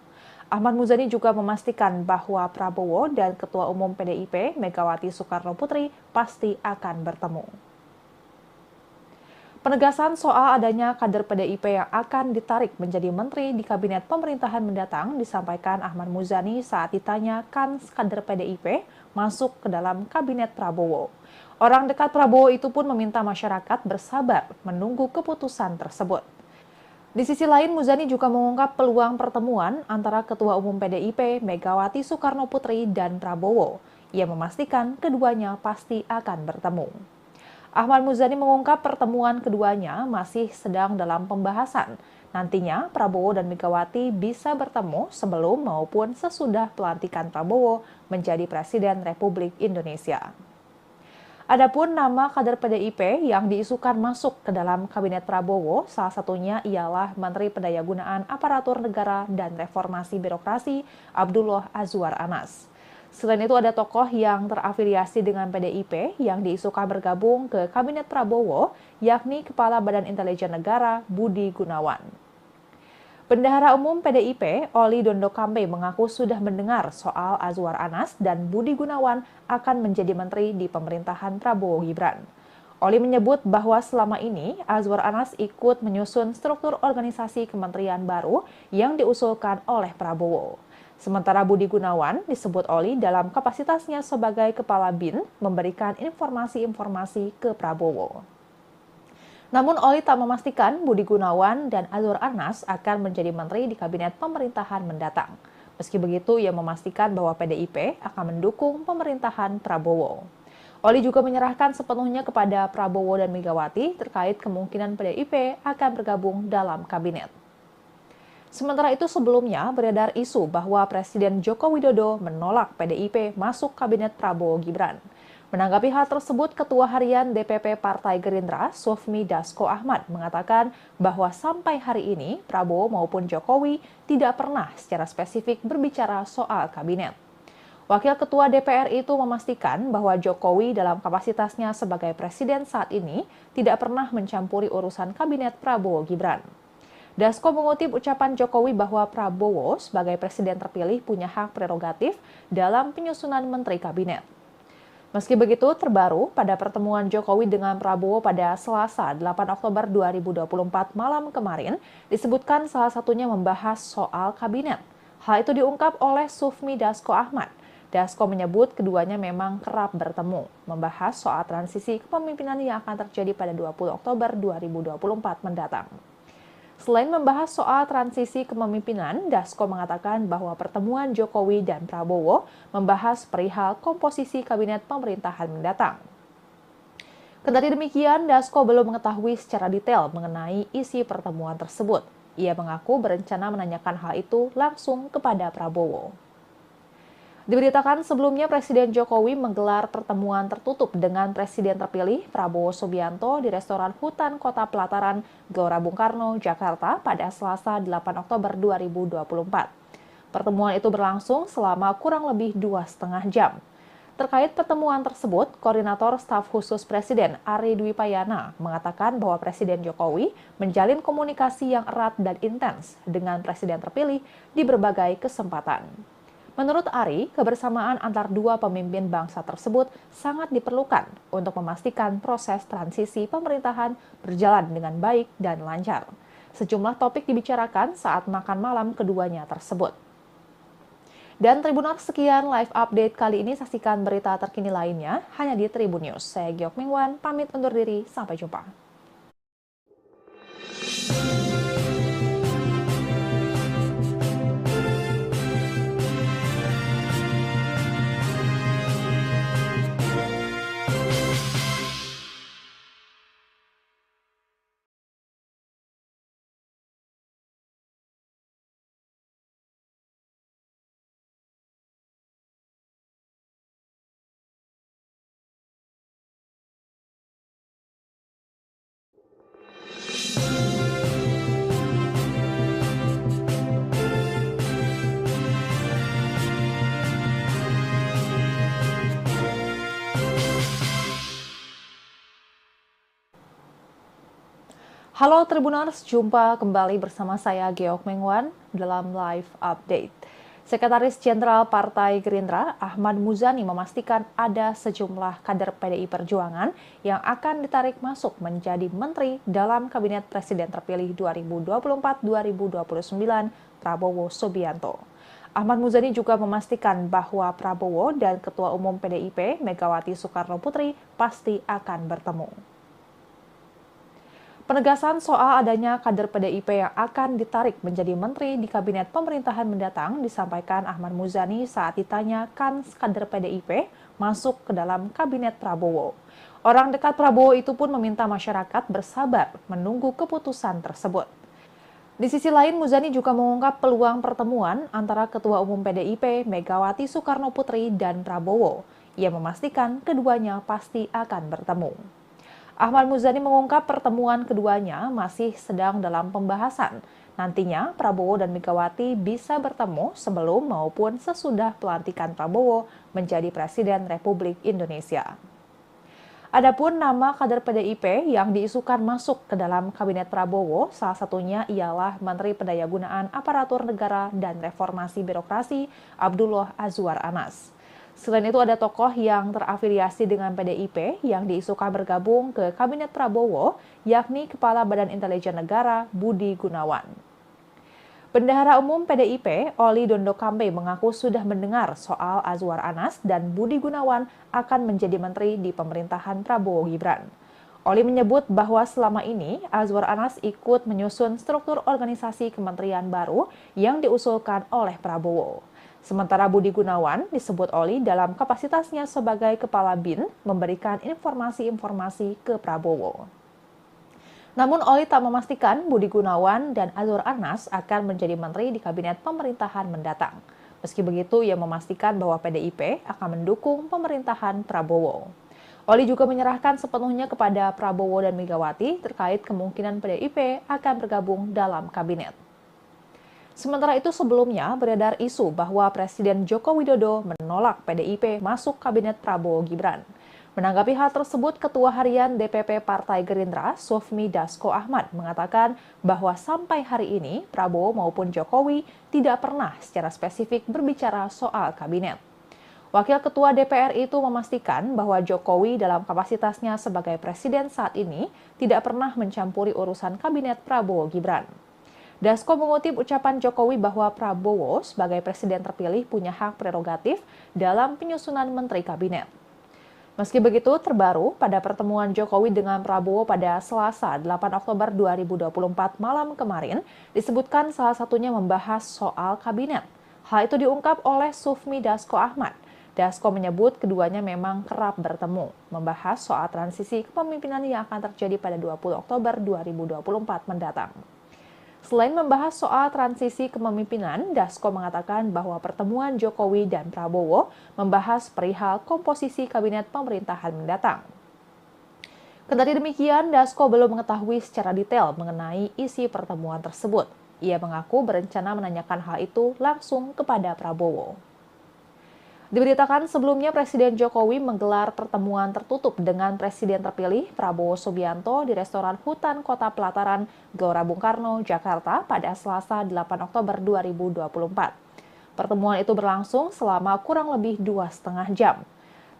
Ahmad Muzani juga memastikan bahwa Prabowo dan Ketua Umum PDIP Megawati Soekarno Putri pasti akan bertemu. Penegasan soal adanya kader PDIP yang akan ditarik menjadi menteri di kabinet pemerintahan mendatang disampaikan Ahmad Muzani saat ditanya kans kader PDIP masuk ke dalam kabinet Prabowo. Orang dekat Prabowo itu pun meminta masyarakat bersabar menunggu keputusan tersebut. Di sisi lain, Muzani juga mengungkap peluang pertemuan antara Ketua Umum PDIP Megawati Soekarno Putri dan Prabowo. Ia memastikan keduanya pasti akan bertemu. Ahmad Muzani mengungkap pertemuan keduanya masih sedang dalam pembahasan. Nantinya Prabowo dan Megawati bisa bertemu sebelum maupun sesudah pelantikan Prabowo menjadi Presiden Republik Indonesia. Adapun nama kader PDIP yang diisukan masuk ke dalam Kabinet Prabowo, salah satunya ialah Menteri Pendayagunaan Aparatur Negara dan Reformasi Birokrasi Abdullah Azwar Anas. Selain itu ada tokoh yang terafiliasi dengan PDIP yang diisukan bergabung ke Kabinet Prabowo, yakni Kepala Badan Intelijen Negara Budi Gunawan. Bendahara Umum PDIP, Oli Dondo Kambe mengaku sudah mendengar soal Azwar Anas dan Budi Gunawan akan menjadi menteri di pemerintahan Prabowo Gibran. Oli menyebut bahwa selama ini Azwar Anas ikut menyusun struktur organisasi kementerian baru yang diusulkan oleh Prabowo. Sementara Budi Gunawan disebut Oli dalam kapasitasnya sebagai Kepala BIN memberikan informasi-informasi ke Prabowo. Namun Oli tak memastikan Budi Gunawan dan Azwar Anas akan menjadi menteri di kabinet pemerintahan mendatang. Meski begitu, ia memastikan bahwa PDIP akan mendukung pemerintahan Prabowo. Oli juga menyerahkan sepenuhnya kepada Prabowo dan Megawati terkait kemungkinan PDIP akan bergabung dalam kabinet. Sementara itu sebelumnya beredar isu bahwa Presiden Joko Widodo menolak PDIP masuk kabinet Prabowo Gibran. Menanggapi hal tersebut, Ketua Harian DPP Partai Gerindra, Sufmi Dasko Ahmad, mengatakan bahwa sampai hari ini Prabowo maupun Jokowi tidak pernah secara spesifik berbicara soal kabinet. Wakil Ketua DPR itu memastikan bahwa Jokowi dalam kapasitasnya sebagai presiden saat ini tidak pernah mencampuri urusan kabinet Prabowo Gibran. Dasko mengutip ucapan Jokowi bahwa Prabowo sebagai presiden terpilih punya hak prerogatif dalam penyusunan menteri kabinet. Meski begitu, terbaru pada pertemuan Jokowi dengan Prabowo pada Selasa 8 Oktober 2024 malam kemarin, disebutkan salah satunya membahas soal kabinet. Hal itu diungkap oleh Sufmi Dasko Ahmad. Dasko menyebut keduanya memang kerap bertemu, membahas soal transisi kepemimpinan yang akan terjadi pada 20 Oktober 2024 mendatang. Selain membahas soal transisi kepemimpinan, Dasko mengatakan bahwa pertemuan Jokowi dan Prabowo membahas perihal komposisi kabinet pemerintahan mendatang. Kendati demikian, Dasko belum mengetahui secara detail mengenai isi pertemuan tersebut. Ia mengaku berencana menanyakan hal itu langsung kepada Prabowo. Diberitakan sebelumnya Presiden Jokowi menggelar pertemuan tertutup dengan Presiden terpilih Prabowo Subianto di restoran Hutan Kota Pelataran, Gelora Bung Karno, Jakarta pada Selasa 8 Oktober 2024. Pertemuan itu berlangsung selama kurang lebih 2,5 jam. Terkait pertemuan tersebut, Koordinator Staf Khusus Presiden Ari Dwi Payana mengatakan bahwa Presiden Jokowi menjalin komunikasi yang erat dan intens dengan Presiden terpilih di berbagai kesempatan. Menurut Ari, kebersamaan antar dua pemimpin bangsa tersebut sangat diperlukan untuk memastikan proses transisi pemerintahan berjalan dengan baik dan lancar. Sejumlah topik dibicarakan saat makan malam keduanya tersebut. Dan Tribuners, sekian live update kali ini. Saksikan berita terkini lainnya hanya di Tribun News. Saya Geok Mingwan, pamit undur diri. Sampai jumpa. Halo Tribuners, jumpa kembali bersama saya Geok Mengwan dalam Live Update. Sekretaris Jenderal Partai Gerindra, Ahmad Muzani memastikan ada sejumlah kader PDI Perjuangan yang akan ditarik masuk menjadi menteri dalam Kabinet Presiden terpilih 2024-2029 Prabowo Subianto. Ahmad Muzani juga memastikan bahwa Prabowo dan Ketua Umum PDIP Megawati Soekarno Putri pasti akan bertemu. Penegasan soal adanya kader PDIP yang akan ditarik menjadi menteri di kabinet pemerintahan mendatang disampaikan Ahmad Muzani saat ditanyakan kader PDIP masuk ke dalam kabinet Prabowo. Orang dekat Prabowo itu pun meminta masyarakat bersabar menunggu keputusan tersebut. Di sisi lain, Muzani juga mengungkap peluang pertemuan antara Ketua Umum PDIP Megawati Soekarno Putri dan Prabowo. Ia memastikan keduanya pasti akan bertemu. Ahmad Muzani mengungkap pertemuan keduanya masih sedang dalam pembahasan. Nantinya Prabowo dan Megawati bisa bertemu sebelum maupun sesudah pelantikan Prabowo menjadi Presiden Republik Indonesia. Adapun nama kader PDIP yang diisukan masuk ke dalam Kabinet Prabowo, salah satunya ialah Menteri Pendayagunaan Aparatur Negara dan Reformasi Birokrasi Abdullah Azwar Anas. Selain itu ada tokoh yang terafiliasi dengan PDIP yang diisukan bergabung ke Kabinet Prabowo, yakni Kepala Badan Intelijen Negara Budi Gunawan. Bendahara Umum PDIP, Oli Dondo Kambe mengaku sudah mendengar soal Azwar Anas dan Budi Gunawan akan menjadi menteri di pemerintahan Prabowo Gibran. Oli menyebut bahwa selama ini Azwar Anas ikut menyusun struktur organisasi kementerian baru yang diusulkan oleh Prabowo. Sementara Budi Gunawan disebut Oli dalam kapasitasnya sebagai Kepala BIN memberikan informasi-informasi ke Prabowo. Namun Oli tak memastikan Budi Gunawan dan Azwar Anas akan menjadi menteri di kabinet pemerintahan mendatang. Meski begitu, ia memastikan bahwa PDIP akan mendukung pemerintahan Prabowo. Oli juga menyerahkan sepenuhnya kepada Prabowo dan Megawati terkait kemungkinan PDIP akan bergabung dalam kabinet. Sementara itu sebelumnya beredar isu bahwa Presiden Joko Widodo menolak PDIP masuk kabinet Prabowo Gibran. Menanggapi hal tersebut, Ketua Harian DPP Partai Gerindra, Sufmi Dasko Ahmad, mengatakan bahwa sampai hari ini Prabowo maupun Jokowi tidak pernah secara spesifik berbicara soal kabinet. Wakil Ketua DPR itu memastikan bahwa Jokowi dalam kapasitasnya sebagai presiden saat ini tidak pernah mencampuri urusan kabinet Prabowo Gibran. Dasko mengutip ucapan Jokowi bahwa Prabowo sebagai presiden terpilih punya hak prerogatif dalam penyusunan menteri kabinet. Meski begitu, terbaru pada pertemuan Jokowi dengan Prabowo pada Selasa 8 Oktober 2024 malam kemarin, disebutkan salah satunya membahas soal kabinet. Hal itu diungkap oleh Sufmi Dasko Ahmad. Dasko menyebut keduanya memang kerap bertemu, membahas soal transisi kepemimpinan yang akan terjadi pada 20 Oktober 2024 mendatang. Selain membahas soal transisi kepemimpinan, Dasko mengatakan bahwa pertemuan Jokowi dan Prabowo membahas perihal komposisi kabinet pemerintahan mendatang. Kendati demikian, Dasko belum mengetahui secara detail mengenai isi pertemuan tersebut. Ia mengaku berencana menanyakan hal itu langsung kepada Prabowo. Diberitakan sebelumnya Presiden Jokowi menggelar pertemuan tertutup dengan Presiden terpilih Prabowo Subianto di restoran Hutan Kota Pelataran, Gelora Bung Karno, Jakarta pada Selasa 8 Oktober 2024. Pertemuan itu berlangsung selama kurang lebih 2,5 jam.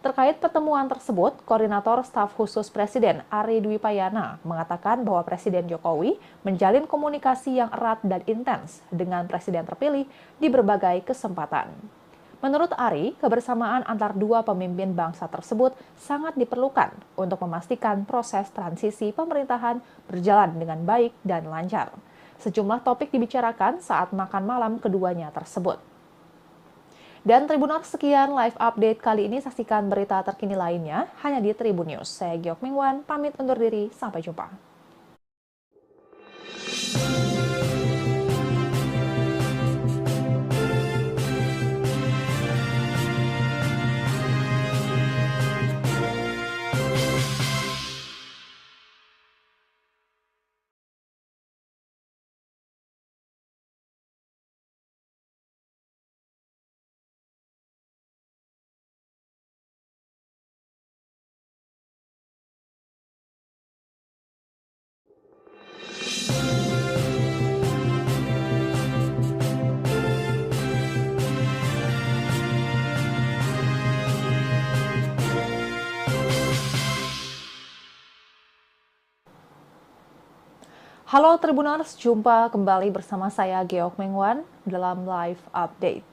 Terkait pertemuan tersebut, Koordinator Staf Khusus Presiden Ari Dwi Payana mengatakan bahwa Presiden Jokowi menjalin komunikasi yang erat dan intens dengan Presiden terpilih di berbagai kesempatan. Menurut Ari, kebersamaan antar dua pemimpin bangsa tersebut sangat diperlukan untuk memastikan proses transisi pemerintahan berjalan dengan baik dan lancar. Sejumlah topik dibicarakan saat makan malam keduanya tersebut. Dan Tribuners, sekian live update kali ini. Saksikan berita terkini lainnya hanya di Tribun News. Saya Geok Mingwan, pamit undur diri. Sampai jumpa. Halo Tribuners, jumpa kembali bersama saya Geok Mengwan dalam Live Update.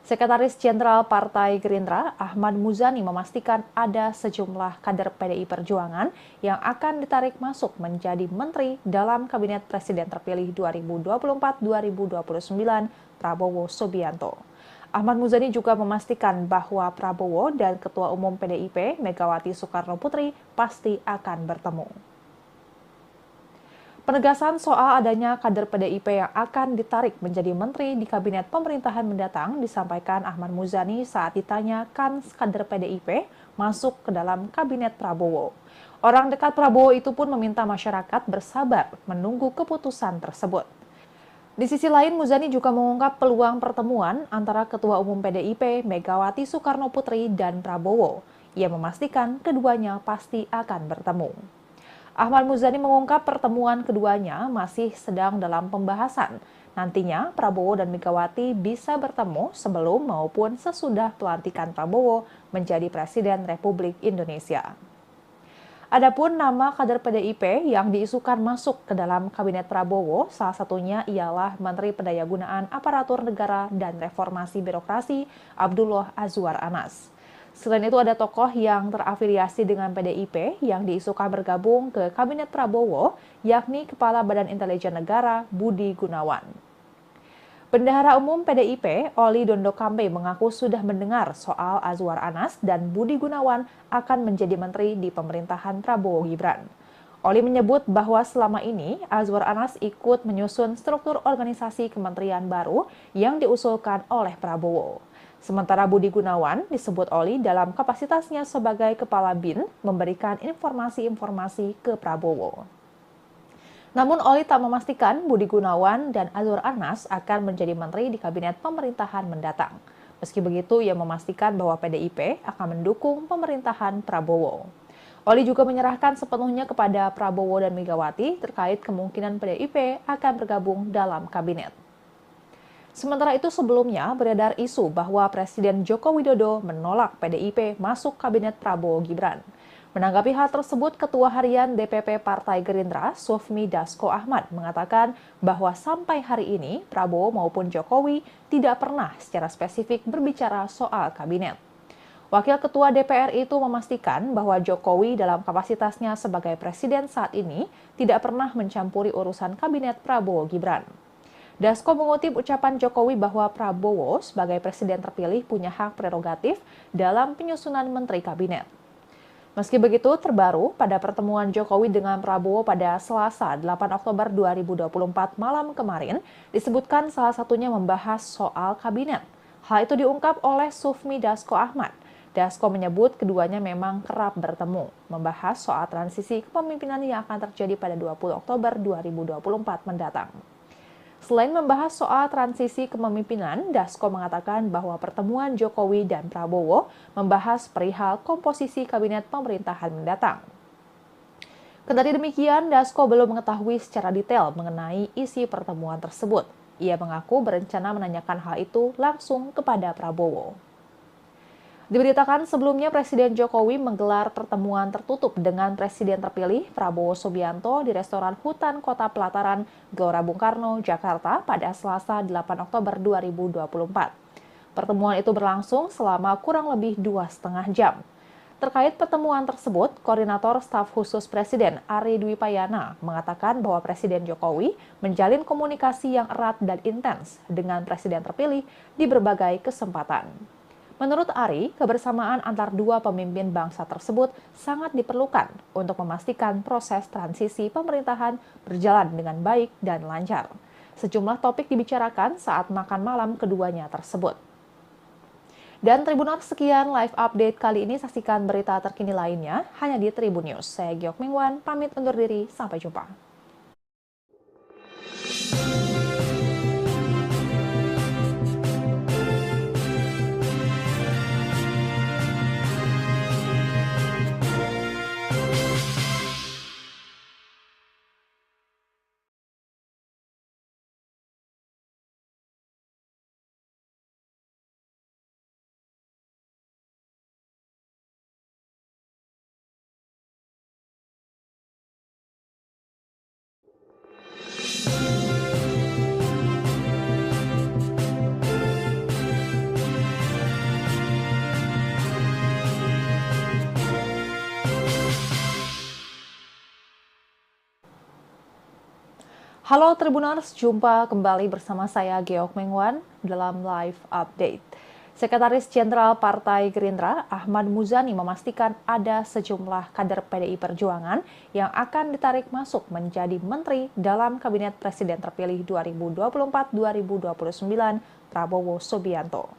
Sekretaris Jenderal Partai Gerindra, Ahmad Muzani memastikan ada sejumlah kader PDI Perjuangan yang akan ditarik masuk menjadi menteri dalam Kabinet Presiden terpilih 2024-2029 Prabowo Subianto. Ahmad Muzani juga memastikan bahwa Prabowo dan Ketua Umum PDIP Megawati Soekarno Putri pasti akan bertemu. Penegasan soal adanya kader PDIP yang akan ditarik menjadi menteri di kabinet pemerintahan mendatang disampaikan Ahmad Muzani saat ditanya kan kader PDIP masuk ke dalam kabinet Prabowo. Orang dekat Prabowo itu pun meminta masyarakat bersabar menunggu keputusan tersebut. Di sisi lain, Muzani juga mengungkap peluang pertemuan antara Ketua Umum PDIP Megawati Soekarno Putri dan Prabowo. Ia memastikan keduanya pasti akan bertemu. Ahmad Muzani mengungkap pertemuan keduanya masih sedang dalam pembahasan. Nantinya Prabowo dan Megawati bisa bertemu sebelum maupun sesudah pelantikan Prabowo menjadi Presiden Republik Indonesia. Adapun nama kader PDIP yang diisukan masuk ke dalam Kabinet Prabowo, salah satunya ialah Menteri Pendayagunaan Aparatur Negara dan Reformasi Birokrasi Abdullah Azwar Anas. Selain itu ada tokoh yang terafiliasi dengan PDIP yang diisukan bergabung ke Kabinet Prabowo, yakni Kepala Badan Intelijen Negara Budi Gunawan. Bendahara Umum PDIP, Oli Dondo Kambe mengaku sudah mendengar soal Azwar Anas dan Budi Gunawan akan menjadi menteri di pemerintahan Prabowo Gibran. Oli menyebut bahwa selama ini Azwar Anas ikut menyusun struktur organisasi kementerian baru yang diusulkan oleh Prabowo. Sementara Budi Gunawan disebut Oli dalam kapasitasnya sebagai Kepala BIN memberikan informasi-informasi ke Prabowo. Namun Oli tak memastikan Budi Gunawan dan Azwar Anas akan menjadi menteri di kabinet pemerintahan mendatang. Meski begitu, ia memastikan bahwa PDIP akan mendukung pemerintahan Prabowo. Oli juga menyerahkan sepenuhnya kepada Prabowo dan Megawati terkait kemungkinan PDIP akan bergabung dalam kabinet. Sementara itu sebelumnya beredar isu bahwa Presiden Joko Widodo menolak PDIP masuk kabinet Prabowo Gibran. Menanggapi hal tersebut, Ketua Harian DPP Partai Gerindra, Sufmi Dasko Ahmad, mengatakan bahwa sampai hari ini Prabowo maupun Jokowi tidak pernah secara spesifik berbicara soal kabinet. Wakil Ketua DPR itu memastikan bahwa Jokowi dalam kapasitasnya sebagai presiden saat ini tidak pernah mencampuri urusan kabinet Prabowo Gibran. Dasko mengutip ucapan Jokowi bahwa Prabowo sebagai presiden terpilih punya hak prerogatif dalam penyusunan menteri kabinet. Meski begitu, terbaru pada pertemuan Jokowi dengan Prabowo pada Selasa 8 Oktober 2024 malam kemarin, disebutkan salah satunya membahas soal kabinet. Hal itu diungkap oleh Sufmi Dasko Ahmad. Dasko menyebut keduanya memang kerap bertemu, membahas soal transisi kepemimpinan yang akan terjadi pada 20 Oktober 2024 mendatang. Selain membahas soal transisi kepemimpinan, Dasko mengatakan bahwa pertemuan Jokowi dan Prabowo membahas perihal komposisi kabinet pemerintahan mendatang. Kendati demikian, Dasko belum mengetahui secara detail mengenai isi pertemuan tersebut. Ia mengaku berencana menanyakan hal itu langsung kepada Prabowo. Diberitakan sebelumnya Presiden Jokowi menggelar pertemuan tertutup dengan Presiden terpilih Prabowo Subianto di restoran Hutan Kota Pelataran, Gelora Bung Karno, Jakarta pada Selasa 8 Oktober 2024. Pertemuan itu berlangsung selama kurang lebih 2,5 jam. Terkait pertemuan tersebut, Koordinator Staf Khusus Presiden Ari Dwi Payana mengatakan bahwa Presiden Jokowi menjalin komunikasi yang erat dan intens dengan Presiden terpilih di berbagai kesempatan. Menurut Ari, kebersamaan antar dua pemimpin bangsa tersebut sangat diperlukan untuk memastikan proses transisi pemerintahan berjalan dengan baik dan lancar. Sejumlah topik dibicarakan saat makan malam keduanya tersebut. Dan Tribuners, sekian live update kali ini. Saksikan berita terkini lainnya hanya di Tribun News. Saya Geok Mingwan, pamit undur diri. Sampai jumpa. Halo Tribuners, jumpa kembali bersama saya Geok Mengwan dalam Live Update. Sekretaris Jenderal Partai Gerindra Ahmad Muzani memastikan ada sejumlah kader PDI Perjuangan yang akan ditarik masuk menjadi menteri dalam Kabinet Presiden terpilih 2024-2029 Prabowo Subianto.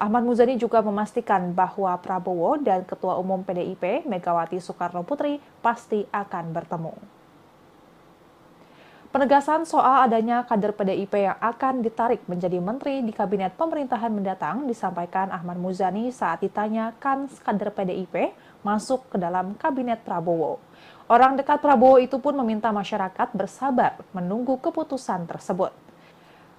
Ahmad Muzani juga memastikan bahwa Prabowo dan Ketua Umum PDIP Megawati Soekarno Putri pasti akan bertemu. Penegasan soal adanya kader PDIP yang akan ditarik menjadi menteri di kabinet pemerintahan mendatang disampaikan Ahmad Muzani saat ditanya kans kader PDIP masuk ke dalam kabinet Prabowo. Orang dekat Prabowo itu pun meminta masyarakat bersabar menunggu keputusan tersebut.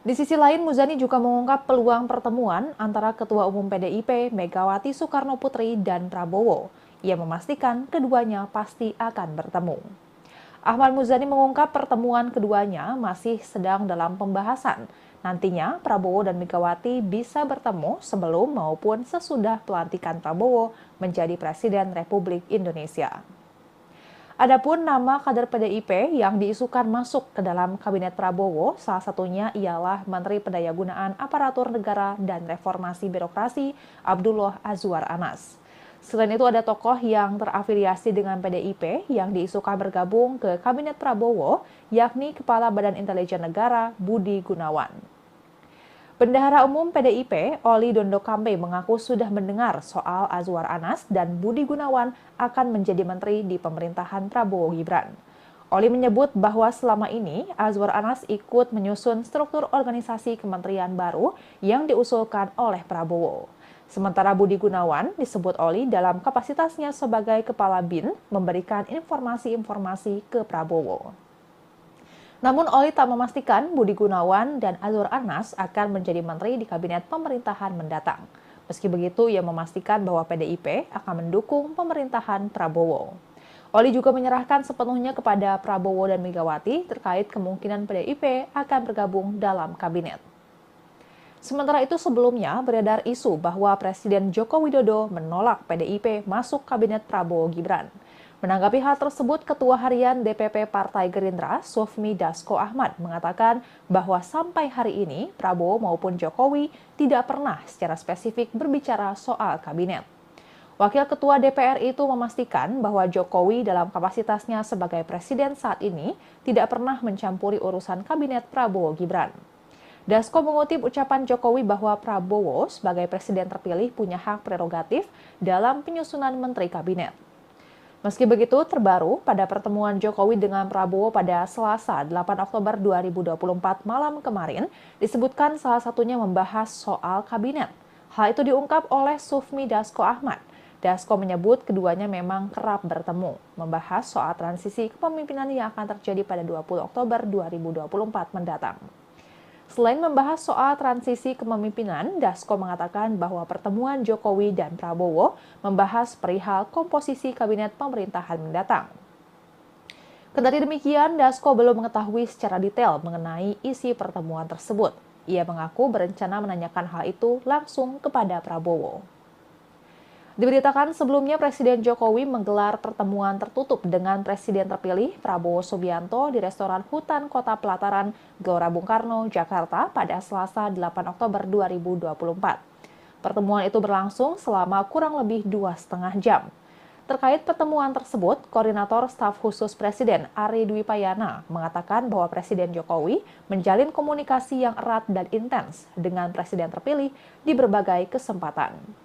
Di sisi lain, Muzani juga mengungkap peluang pertemuan antara Ketua Umum PDIP Megawati Soekarno Putri dan Prabowo. Ia memastikan keduanya pasti akan bertemu. Ahmad Muzani mengungkap pertemuan keduanya masih sedang dalam pembahasan. Nantinya Prabowo dan Megawati bisa bertemu sebelum maupun sesudah pelantikan Prabowo menjadi Presiden Republik Indonesia. Adapun nama kader PDIP yang diisukan masuk ke dalam kabinet Prabowo, salah satunya ialah Menteri Pendayagunaan Aparatur Negara dan Reformasi Birokrasi Abdullah Azwar Anas. Selain itu ada tokoh yang terafiliasi dengan PDIP yang diisukan bergabung ke Kabinet Prabowo, yakni Kepala Badan Intelijen Negara Budi Gunawan. Bendahara Umum PDIP, Oli Dondo Kambe mengaku sudah mendengar soal Azwar Anas dan Budi Gunawan akan menjadi menteri di pemerintahan Prabowo Gibran. Oli menyebut bahwa selama ini Azwar Anas ikut menyusun struktur organisasi kementerian baru yang diusulkan oleh Prabowo. Sementara Budi Gunawan disebut Oli dalam kapasitasnya sebagai Kepala BIN memberikan informasi-informasi ke Prabowo. Namun Oli tak memastikan Budi Gunawan dan Azwar Anas akan menjadi menteri di kabinet pemerintahan mendatang. Meski begitu, ia memastikan bahwa PDIP akan mendukung pemerintahan Prabowo. Oli juga menyerahkan sepenuhnya kepada Prabowo dan Megawati terkait kemungkinan PDIP akan bergabung dalam kabinet. Sementara itu sebelumnya beredar isu bahwa Presiden Joko Widodo menolak PDIP masuk kabinet Prabowo Gibran. Menanggapi hal tersebut, Ketua Harian DPP Partai Gerindra, Sufmi Dasko Ahmad, mengatakan bahwa sampai hari ini Prabowo maupun Jokowi tidak pernah secara spesifik berbicara soal kabinet. Wakil Ketua DPR itu memastikan bahwa Jokowi dalam kapasitasnya sebagai presiden saat ini tidak pernah mencampuri urusan kabinet Prabowo Gibran. Dasko mengutip ucapan Jokowi bahwa Prabowo sebagai presiden terpilih punya hak prerogatif dalam penyusunan menteri kabinet. Meski begitu, terbaru pada pertemuan Jokowi dengan Prabowo pada Selasa 8 Oktober 2024 malam kemarin, disebutkan salah satunya membahas soal kabinet. Hal itu diungkap oleh Sufmi Dasko Ahmad. Dasko menyebut keduanya memang kerap bertemu, membahas soal transisi kepemimpinan yang akan terjadi pada 20 Oktober 2024 mendatang. Selain membahas soal transisi kepemimpinan, Dasko mengatakan bahwa pertemuan Jokowi dan Prabowo membahas perihal komposisi kabinet pemerintahan mendatang. Kendati demikian, Dasko belum mengetahui secara detail mengenai isi pertemuan tersebut. Ia mengaku berencana menanyakan hal itu langsung kepada Prabowo. Diberitakan sebelumnya Presiden Jokowi menggelar pertemuan tertutup dengan Presiden terpilih Prabowo Subianto di restoran Hutan Kota Pelataran, Gelora Bung Karno, Jakarta pada Selasa 8 Oktober 2024. Pertemuan itu berlangsung selama kurang lebih 2,5 jam. Terkait pertemuan tersebut, Koordinator Staf Khusus Presiden Ari Dwi Payana mengatakan bahwa Presiden Jokowi menjalin komunikasi yang erat dan intens dengan Presiden terpilih di berbagai kesempatan.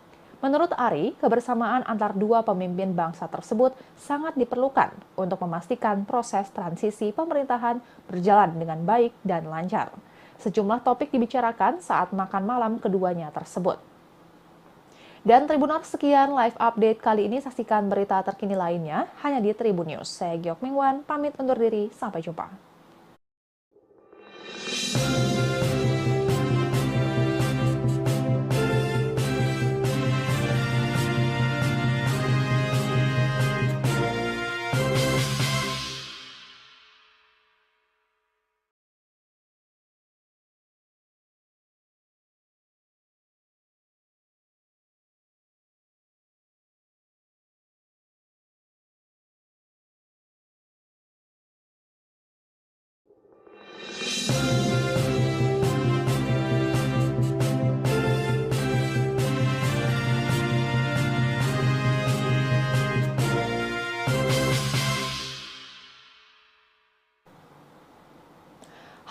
Menurut Ari, kebersamaan antar dua pemimpin bangsa tersebut sangat diperlukan untuk memastikan proses transisi pemerintahan berjalan dengan baik dan lancar. Sejumlah topik dibicarakan saat makan malam keduanya tersebut. Dan Tribuners, sekian live update kali ini. Saksikan berita terkini lainnya hanya di Tribun News. Saya Geok Mingwan, pamit undur diri. Sampai jumpa.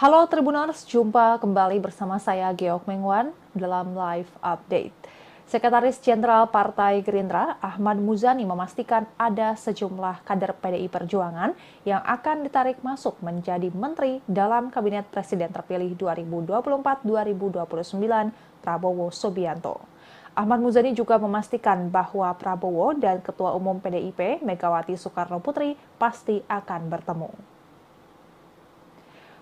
Halo Tribuners, jumpa kembali bersama saya Geok Mengwan dalam Live Update. Sekretaris Jenderal Partai Gerindra Ahmad Muzani memastikan ada sejumlah kader PDI Perjuangan yang akan ditarik masuk menjadi menteri dalam Kabinet Presiden terpilih 2024-2029 Prabowo Subianto. Ahmad Muzani juga memastikan bahwa Prabowo dan Ketua Umum PDIP Megawati Soekarno Putri pasti akan bertemu.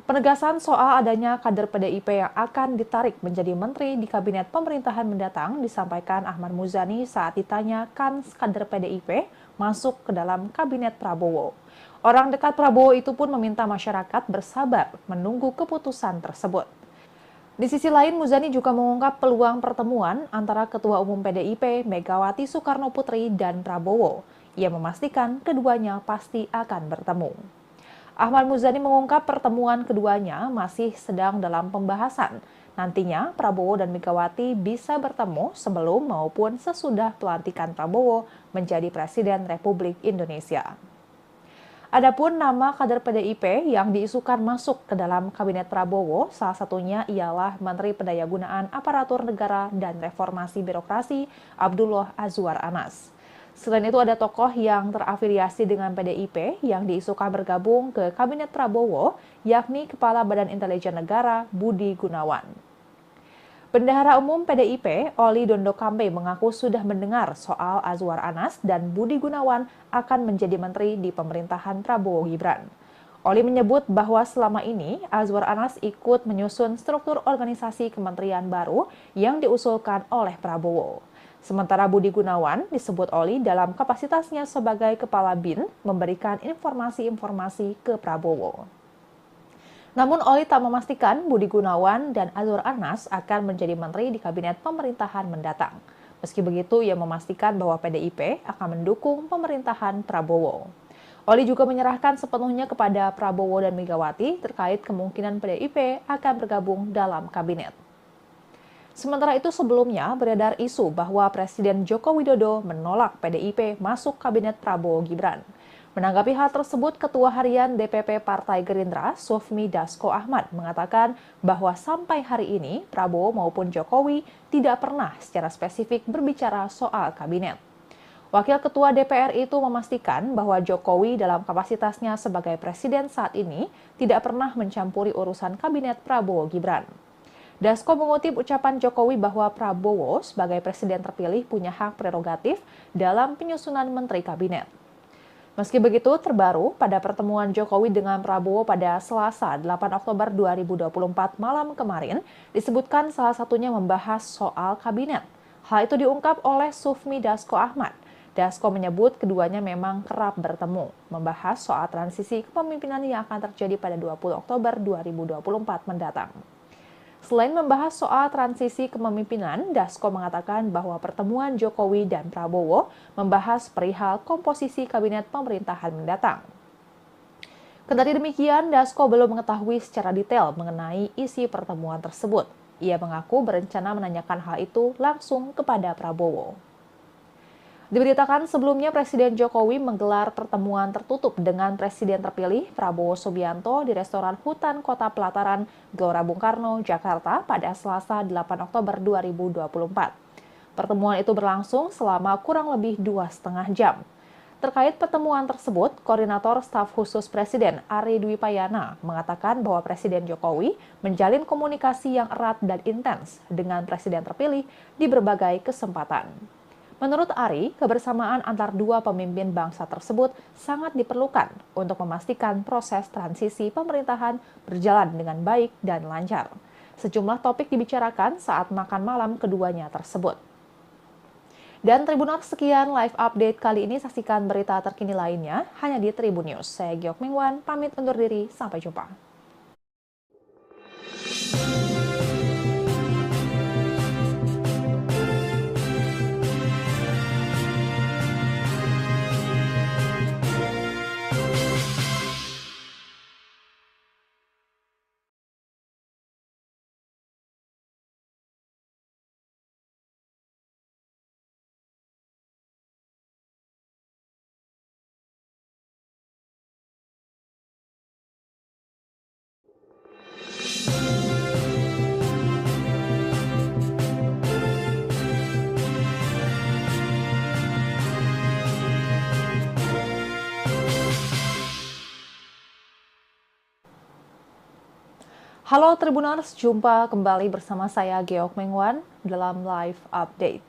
Penegasan soal adanya kader PDIP yang akan ditarik menjadi menteri di kabinet pemerintahan mendatang disampaikan Ahmad Muzani saat ditanya kans kader PDIP masuk ke dalam kabinet Prabowo. Orang dekat Prabowo itu pun meminta masyarakat bersabar menunggu keputusan tersebut. Di sisi lain, Muzani juga mengungkap peluang pertemuan antara Ketua Umum PDIP Megawati Soekarno Putri dan Prabowo. Ia memastikan keduanya pasti akan bertemu. Ahmad Muzani mengungkap pertemuan keduanya masih sedang dalam pembahasan. Nantinya Prabowo dan Megawati bisa bertemu sebelum maupun sesudah pelantikan Prabowo menjadi Presiden Republik Indonesia. Adapun nama kader PDIP yang diisukan masuk ke dalam Kabinet Prabowo, salah satunya ialah Menteri Pendayagunaan Aparatur Negara dan Reformasi Birokrasi Abdullah Azwar Anas. Selain itu ada tokoh yang terafiliasi dengan PDIP yang diisukan bergabung ke Kabinet Prabowo, yakni Kepala Badan Intelijen Negara Budi Gunawan. Bendahara Umum PDIP, Oli Dondo Kambe mengaku sudah mendengar soal Azwar Anas dan Budi Gunawan akan menjadi menteri di pemerintahan Prabowo Gibran. Oli menyebut bahwa selama ini Azwar Anas ikut menyusun struktur organisasi kementerian baru yang diusulkan oleh Prabowo. Sementara Budi Gunawan disebut Oli dalam kapasitasnya sebagai Kepala BIN memberikan informasi-informasi ke Prabowo. Namun Oli tak memastikan Budi Gunawan dan Azwar Anas akan menjadi menteri di kabinet pemerintahan mendatang. Meski begitu, ia memastikan bahwa PDIP akan mendukung pemerintahan Prabowo. Oli juga menyerahkan sepenuhnya kepada Prabowo dan Megawati terkait kemungkinan PDIP akan bergabung dalam kabinet. Sementara itu sebelumnya beredar isu bahwa Presiden Joko Widodo menolak PDIP masuk kabinet Prabowo Gibran. Menanggapi hal tersebut, Ketua Harian DPP Partai Gerindra, Sufmi Dasko Ahmad, mengatakan bahwa sampai hari ini Prabowo maupun Jokowi tidak pernah secara spesifik berbicara soal kabinet. Wakil Ketua DPR itu memastikan bahwa Jokowi dalam kapasitasnya sebagai presiden saat ini tidak pernah mencampuri urusan kabinet Prabowo Gibran. Dasko mengutip ucapan Jokowi bahwa Prabowo sebagai presiden terpilih punya hak prerogatif dalam penyusunan menteri kabinet. Meski begitu, terbaru pada pertemuan Jokowi dengan Prabowo pada Selasa 8 Oktober 2024 malam kemarin, disebutkan salah satunya membahas soal kabinet. Hal itu diungkap oleh Sufmi Dasko Ahmad. Dasko menyebut keduanya memang kerap bertemu, membahas soal transisi kepemimpinan yang akan terjadi pada 20 Oktober 2024 mendatang. Selain membahas soal transisi kepemimpinan, Dasko mengatakan bahwa pertemuan Jokowi dan Prabowo membahas perihal komposisi kabinet pemerintahan mendatang. Kendati demikian, Dasko belum mengetahui secara detail mengenai isi pertemuan tersebut. Ia mengaku berencana menanyakan hal itu langsung kepada Prabowo. Diberitakan sebelumnya Presiden Jokowi menggelar pertemuan tertutup dengan Presiden terpilih Prabowo Subianto di restoran Hutan Kota Pelataran, Gelora Bung Karno, Jakarta pada Selasa 8 Oktober 2024. Pertemuan itu berlangsung selama kurang lebih 2,5 jam. Terkait pertemuan tersebut, Koordinator Staf Khusus Presiden Ari Dwi Payana mengatakan bahwa Presiden Jokowi menjalin komunikasi yang erat dan intens dengan Presiden terpilih di berbagai kesempatan. Menurut Ari, kebersamaan antar dua pemimpin bangsa tersebut sangat diperlukan untuk memastikan proses transisi pemerintahan berjalan dengan baik dan lancar. Sejumlah topik dibicarakan saat makan malam keduanya tersebut. Dan Tribuners, sekian live update kali ini. Saksikan berita terkini lainnya hanya di Tribun News. Saya Geok Mingwan, pamit undur diri. Sampai jumpa. Halo Tribuners, jumpa kembali bersama saya Geok Mengwan dalam Live Update.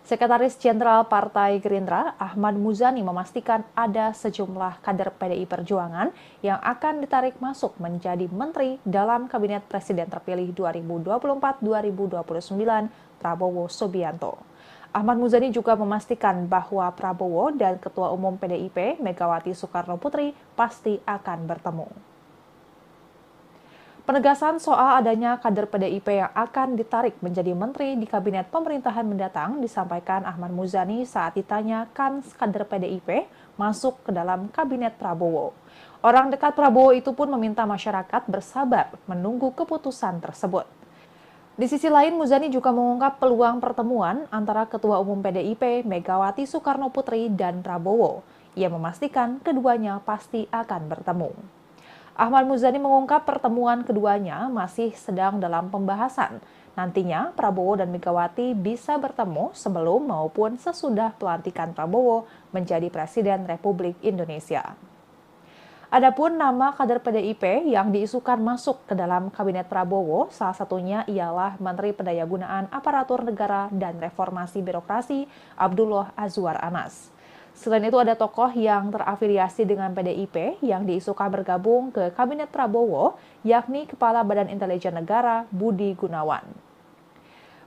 Sekretaris Jenderal Partai Gerindra, Ahmad Muzani memastikan ada sejumlah kader PDI Perjuangan yang akan ditarik masuk menjadi menteri dalam Kabinet Presiden terpilih 2024-2029 Prabowo Subianto. Ahmad Muzani juga memastikan bahwa Prabowo dan Ketua Umum PDIP Megawati Soekarno Putri pasti akan bertemu. Penegasan soal adanya kader PDIP yang akan ditarik menjadi menteri di kabinet pemerintahan mendatang disampaikan Ahmad Muzani saat ditanya kans kader PDIP masuk ke dalam kabinet Prabowo. Orang dekat Prabowo itu pun meminta masyarakat bersabar menunggu keputusan tersebut. Di sisi lain, Muzani juga mengungkap peluang pertemuan antara Ketua Umum PDIP Megawati Soekarno Putri dan Prabowo. Ia memastikan keduanya pasti akan bertemu. Ahmad Muzani mengungkap pertemuan keduanya masih sedang dalam pembahasan. Nantinya Prabowo dan Megawati bisa bertemu sebelum maupun sesudah pelantikan Prabowo menjadi Presiden Republik Indonesia. Adapun nama kader PDIP yang diisukan masuk ke dalam Kabinet Prabowo, salah satunya ialah Menteri Pendayagunaan Aparatur Negara dan Reformasi Birokrasi Abdullah Azwar Anas. Selain itu ada tokoh yang terafiliasi dengan PDIP yang diisukan bergabung ke Kabinet Prabowo, yakni Kepala Badan Intelijen Negara Budi Gunawan.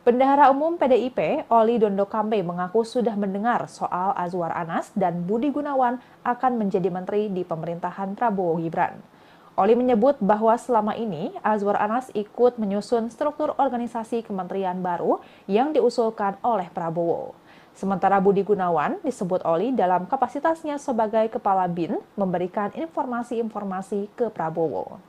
Bendahara Umum PDIP, Oli Dondo Kambe mengaku sudah mendengar soal Azwar Anas dan Budi Gunawan akan menjadi menteri di pemerintahan Prabowo Gibran. Oli menyebut bahwa selama ini Azwar Anas ikut menyusun struktur organisasi kementerian baru yang diusulkan oleh Prabowo. Sementara Budi Gunawan disebut Oli dalam kapasitasnya sebagai Kepala BIN memberikan informasi-informasi ke Prabowo.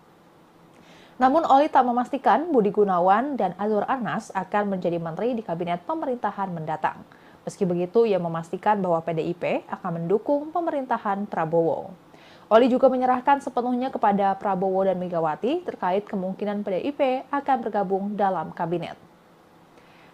Namun Oli tak memastikan Budi Gunawan dan Azwar Anas akan menjadi menteri di kabinet pemerintahan mendatang. Meski begitu, ia memastikan bahwa PDIP akan mendukung pemerintahan Prabowo. Oli juga menyerahkan sepenuhnya kepada Prabowo dan Megawati terkait kemungkinan PDIP akan bergabung dalam kabinet.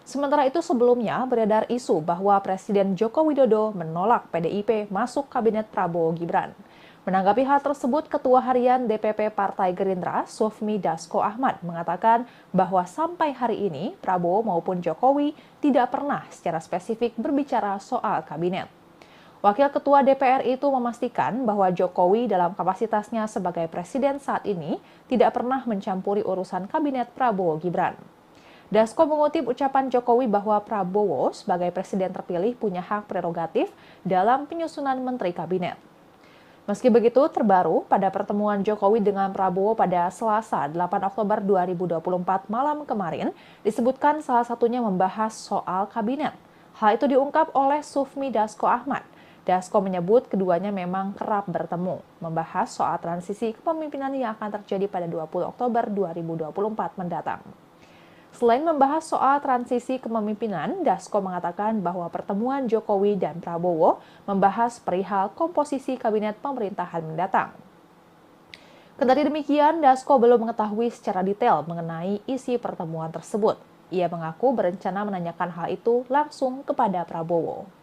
Sementara itu sebelumnya beredar isu bahwa Presiden Joko Widodo menolak PDIP masuk kabinet Prabowo Gibran. Menanggapi hal tersebut, Ketua Harian DPP Partai Gerindra, Sufmi Dasko Ahmad, mengatakan bahwa sampai hari ini Prabowo maupun Jokowi tidak pernah secara spesifik berbicara soal kabinet. Wakil Ketua DPR itu memastikan bahwa Jokowi dalam kapasitasnya sebagai presiden saat ini tidak pernah mencampuri urusan kabinet Prabowo Gibran. Dasko mengutip ucapan Jokowi bahwa Prabowo sebagai presiden terpilih punya hak prerogatif dalam penyusunan menteri kabinet. Meski begitu, terbaru pada pertemuan Jokowi dengan Prabowo pada Selasa 8 Oktober 2024 malam kemarin, disebutkan salah satunya membahas soal kabinet. Hal itu diungkap oleh Sufmi Dasko Ahmad. Dasko menyebut keduanya memang kerap bertemu, membahas soal transisi kepemimpinan yang akan terjadi pada 20 Oktober 2024 mendatang. Selain membahas soal transisi kepemimpinan, Dasko mengatakan bahwa pertemuan Jokowi dan Prabowo membahas perihal komposisi kabinet pemerintahan mendatang. Kendati demikian, Dasko belum mengetahui secara detail mengenai isi pertemuan tersebut. Ia mengaku berencana menanyakan hal itu langsung kepada Prabowo.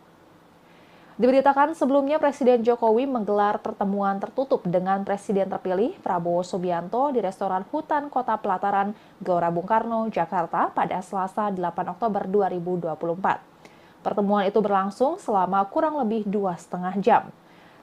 Diberitakan sebelumnya Presiden Jokowi menggelar pertemuan tertutup dengan Presiden terpilih Prabowo Subianto di restoran Hutan Kota Pelataran, Gelora Bung Karno, Jakarta pada Selasa 8 Oktober 2024. Pertemuan itu berlangsung selama kurang lebih 2,5 jam.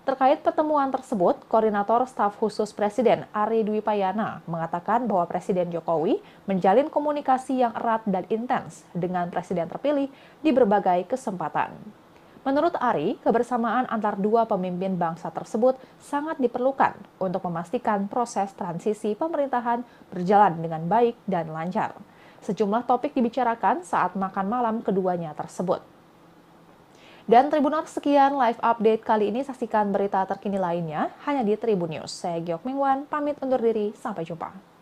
Terkait pertemuan tersebut, Koordinator Staf Khusus Presiden Ari Dwi Payana mengatakan bahwa Presiden Jokowi menjalin komunikasi yang erat dan intens dengan Presiden terpilih di berbagai kesempatan. Menurut Ari, kebersamaan antar dua pemimpin bangsa tersebut sangat diperlukan untuk memastikan proses transisi pemerintahan berjalan dengan baik dan lancar. Sejumlah topik dibicarakan saat makan malam keduanya tersebut. Dan Tribuners, sekian live update kali ini. Saksikan berita terkini lainnya hanya di Tribun News. Saya Geok Mingwan, pamit undur diri. Sampai jumpa.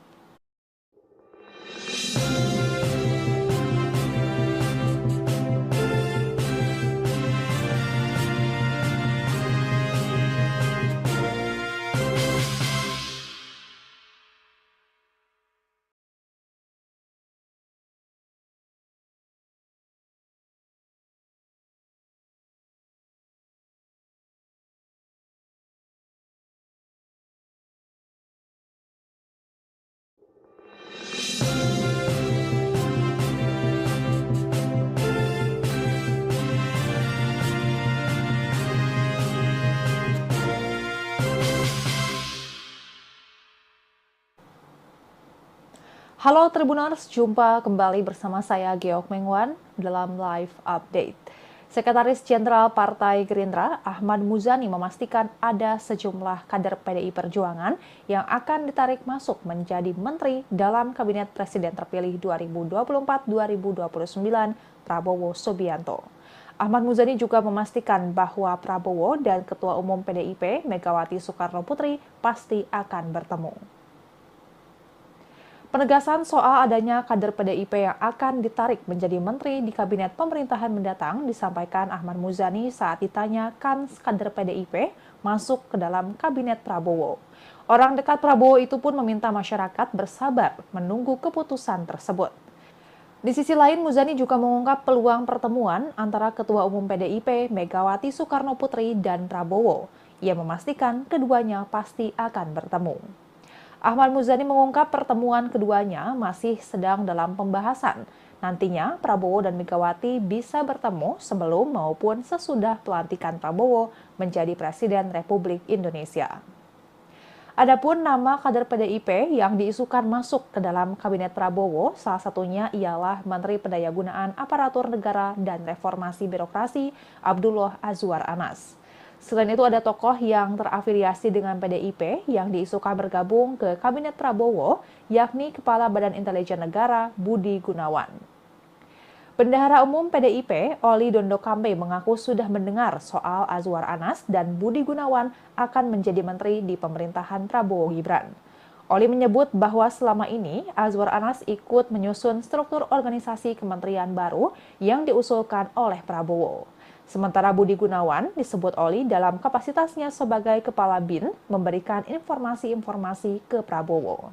Halo Tribuners, jumpa kembali bersama saya Geok Mengwan dalam Live Update. Sekretaris Jenderal Partai Gerindra, Ahmad Muzani memastikan ada sejumlah kader PDI Perjuangan yang akan ditarik masuk menjadi menteri dalam Kabinet Presiden terpilih 2024-2029 Prabowo Subianto. Ahmad Muzani juga memastikan bahwa Prabowo dan Ketua Umum PDIP Megawati Soekarno Putri pasti akan bertemu. Penegasan soal adanya kader PDIP yang akan ditarik menjadi menteri di kabinet pemerintahan mendatang disampaikan Ahmad Muzani saat ditanya kan kader PDIP masuk ke dalam kabinet Prabowo. Orang dekat Prabowo itu pun meminta masyarakat bersabar menunggu keputusan tersebut. Di sisi lain, Muzani juga mengungkap peluang pertemuan antara Ketua Umum PDIP Megawati Soekarno Putri dan Prabowo. Ia memastikan keduanya pasti akan bertemu. Ahmad Muzani mengungkap pertemuan keduanya masih sedang dalam pembahasan. Nantinya Prabowo dan Megawati bisa bertemu sebelum maupun sesudah pelantikan Prabowo menjadi Presiden Republik Indonesia. Adapun nama kader PDIP yang diisukan masuk ke dalam Kabinet Prabowo, salah satunya ialah Menteri Pendayagunaan Aparatur Negara dan Reformasi Birokrasi Abdullah Azwar Anas. Selain itu ada tokoh yang terafiliasi dengan PDIP yang diisukan bergabung ke Kabinet Prabowo, yakni Kepala Badan Intelijen Negara Budi Gunawan. Bendahara Umum PDIP, Oli Dondo Kambe mengaku sudah mendengar soal Azwar Anas dan Budi Gunawan akan menjadi menteri di pemerintahan Prabowo Gibran. Oli menyebut bahwa selama ini Azwar Anas ikut menyusun struktur organisasi kementerian baru yang diusulkan oleh Prabowo. Sementara Budi Gunawan disebut Oli dalam kapasitasnya sebagai Kepala BIN memberikan informasi-informasi ke Prabowo.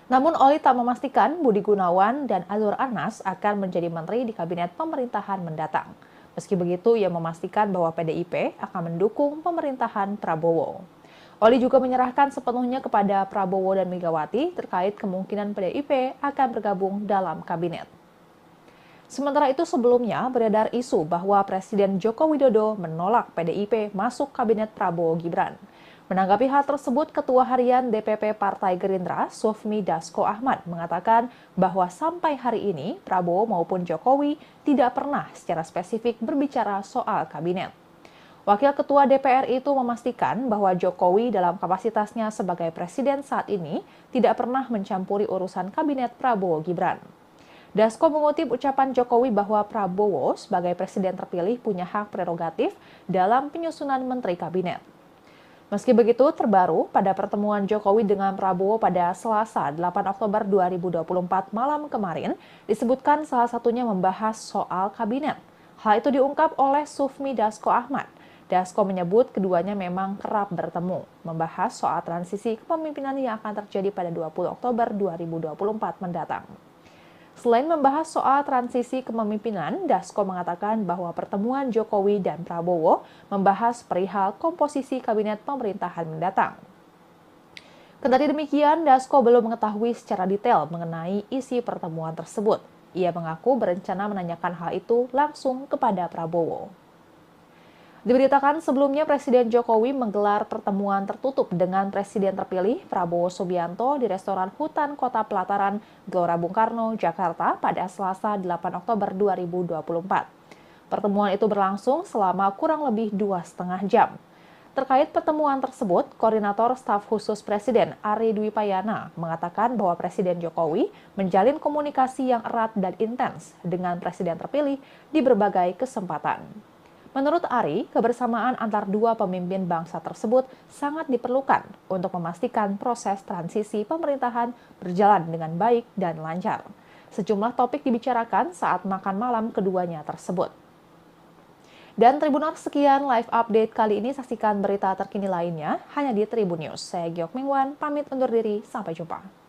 Namun Oli tak memastikan Budi Gunawan dan Azwar Anas akan menjadi menteri di kabinet pemerintahan mendatang. Meski begitu, ia memastikan bahwa PDIP akan mendukung pemerintahan Prabowo. Oli juga menyerahkan sepenuhnya kepada Prabowo dan Megawati terkait kemungkinan PDIP akan bergabung dalam kabinet. Sementara itu sebelumnya beredar isu bahwa Presiden Joko Widodo menolak PDIP masuk kabinet Prabowo Gibran. Menanggapi hal tersebut, Ketua Harian DPP Partai Gerindra, Sufmi Dasko Ahmad, mengatakan bahwa sampai hari ini Prabowo maupun Jokowi tidak pernah secara spesifik berbicara soal kabinet. Wakil Ketua DPR itu memastikan bahwa Jokowi dalam kapasitasnya sebagai presiden saat ini tidak pernah mencampuri urusan kabinet Prabowo Gibran. Dasko mengutip ucapan Jokowi bahwa Prabowo sebagai presiden terpilih punya hak prerogatif dalam penyusunan menteri kabinet. Meski begitu, terbaru pada pertemuan Jokowi dengan Prabowo pada Selasa 8 Oktober 2024 malam kemarin, disebutkan salah satunya membahas soal kabinet. Hal itu diungkap oleh Sufmi Dasko Ahmad. Dasko menyebut keduanya memang kerap bertemu, membahas soal transisi kepemimpinan yang akan terjadi pada 20 Oktober 2024 mendatang. Selain membahas soal transisi kepemimpinan, Dasko mengatakan bahwa pertemuan Jokowi dan Prabowo membahas perihal komposisi kabinet pemerintahan mendatang. Kendati demikian, Dasko belum mengetahui secara detail mengenai isi pertemuan tersebut. Ia mengaku berencana menanyakan hal itu langsung kepada Prabowo. Diberitakan sebelumnya Presiden Jokowi menggelar pertemuan tertutup dengan Presiden terpilih Prabowo Subianto di restoran Hutan Kota Pelataran, Gelora Bung Karno, Jakarta pada Selasa 8 Oktober 2024. Pertemuan itu berlangsung selama kurang lebih 2,5 jam. Terkait pertemuan tersebut, Koordinator Staf Khusus Presiden Ari Dwi Payana mengatakan bahwa Presiden Jokowi menjalin komunikasi yang erat dan intens dengan Presiden terpilih di berbagai kesempatan. Menurut Ari, kebersamaan antar dua pemimpin bangsa tersebut sangat diperlukan untuk memastikan proses transisi pemerintahan berjalan dengan baik dan lancar. Sejumlah topik dibicarakan saat makan malam keduanya tersebut. Dan Tribuners, sekian live update kali ini. Saksikan berita terkini lainnya hanya di Tribun News. Saya Geok Mingwan, pamit undur diri. Sampai jumpa.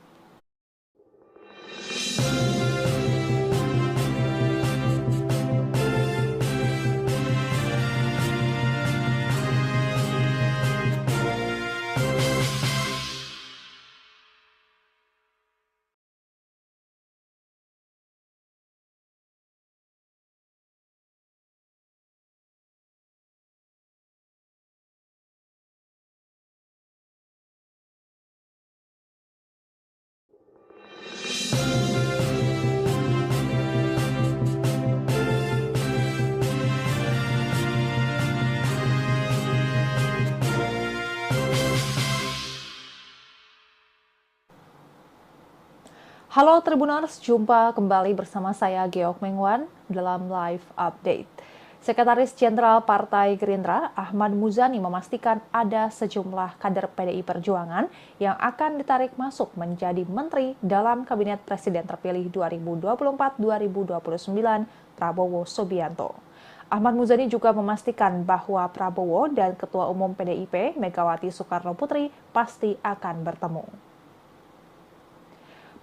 Halo Tribuners, jumpa kembali bersama saya Geok Mengwan dalam Live Update. Sekretaris Jenderal Partai Gerindra, Ahmad Muzani memastikan ada sejumlah kader PDI Perjuangan yang akan ditarik masuk menjadi menteri dalam Kabinet Presiden terpilih 2024-2029 Prabowo Subianto. Ahmad Muzani juga memastikan bahwa Prabowo dan Ketua Umum PDIP Megawati Soekarno Putri pasti akan bertemu.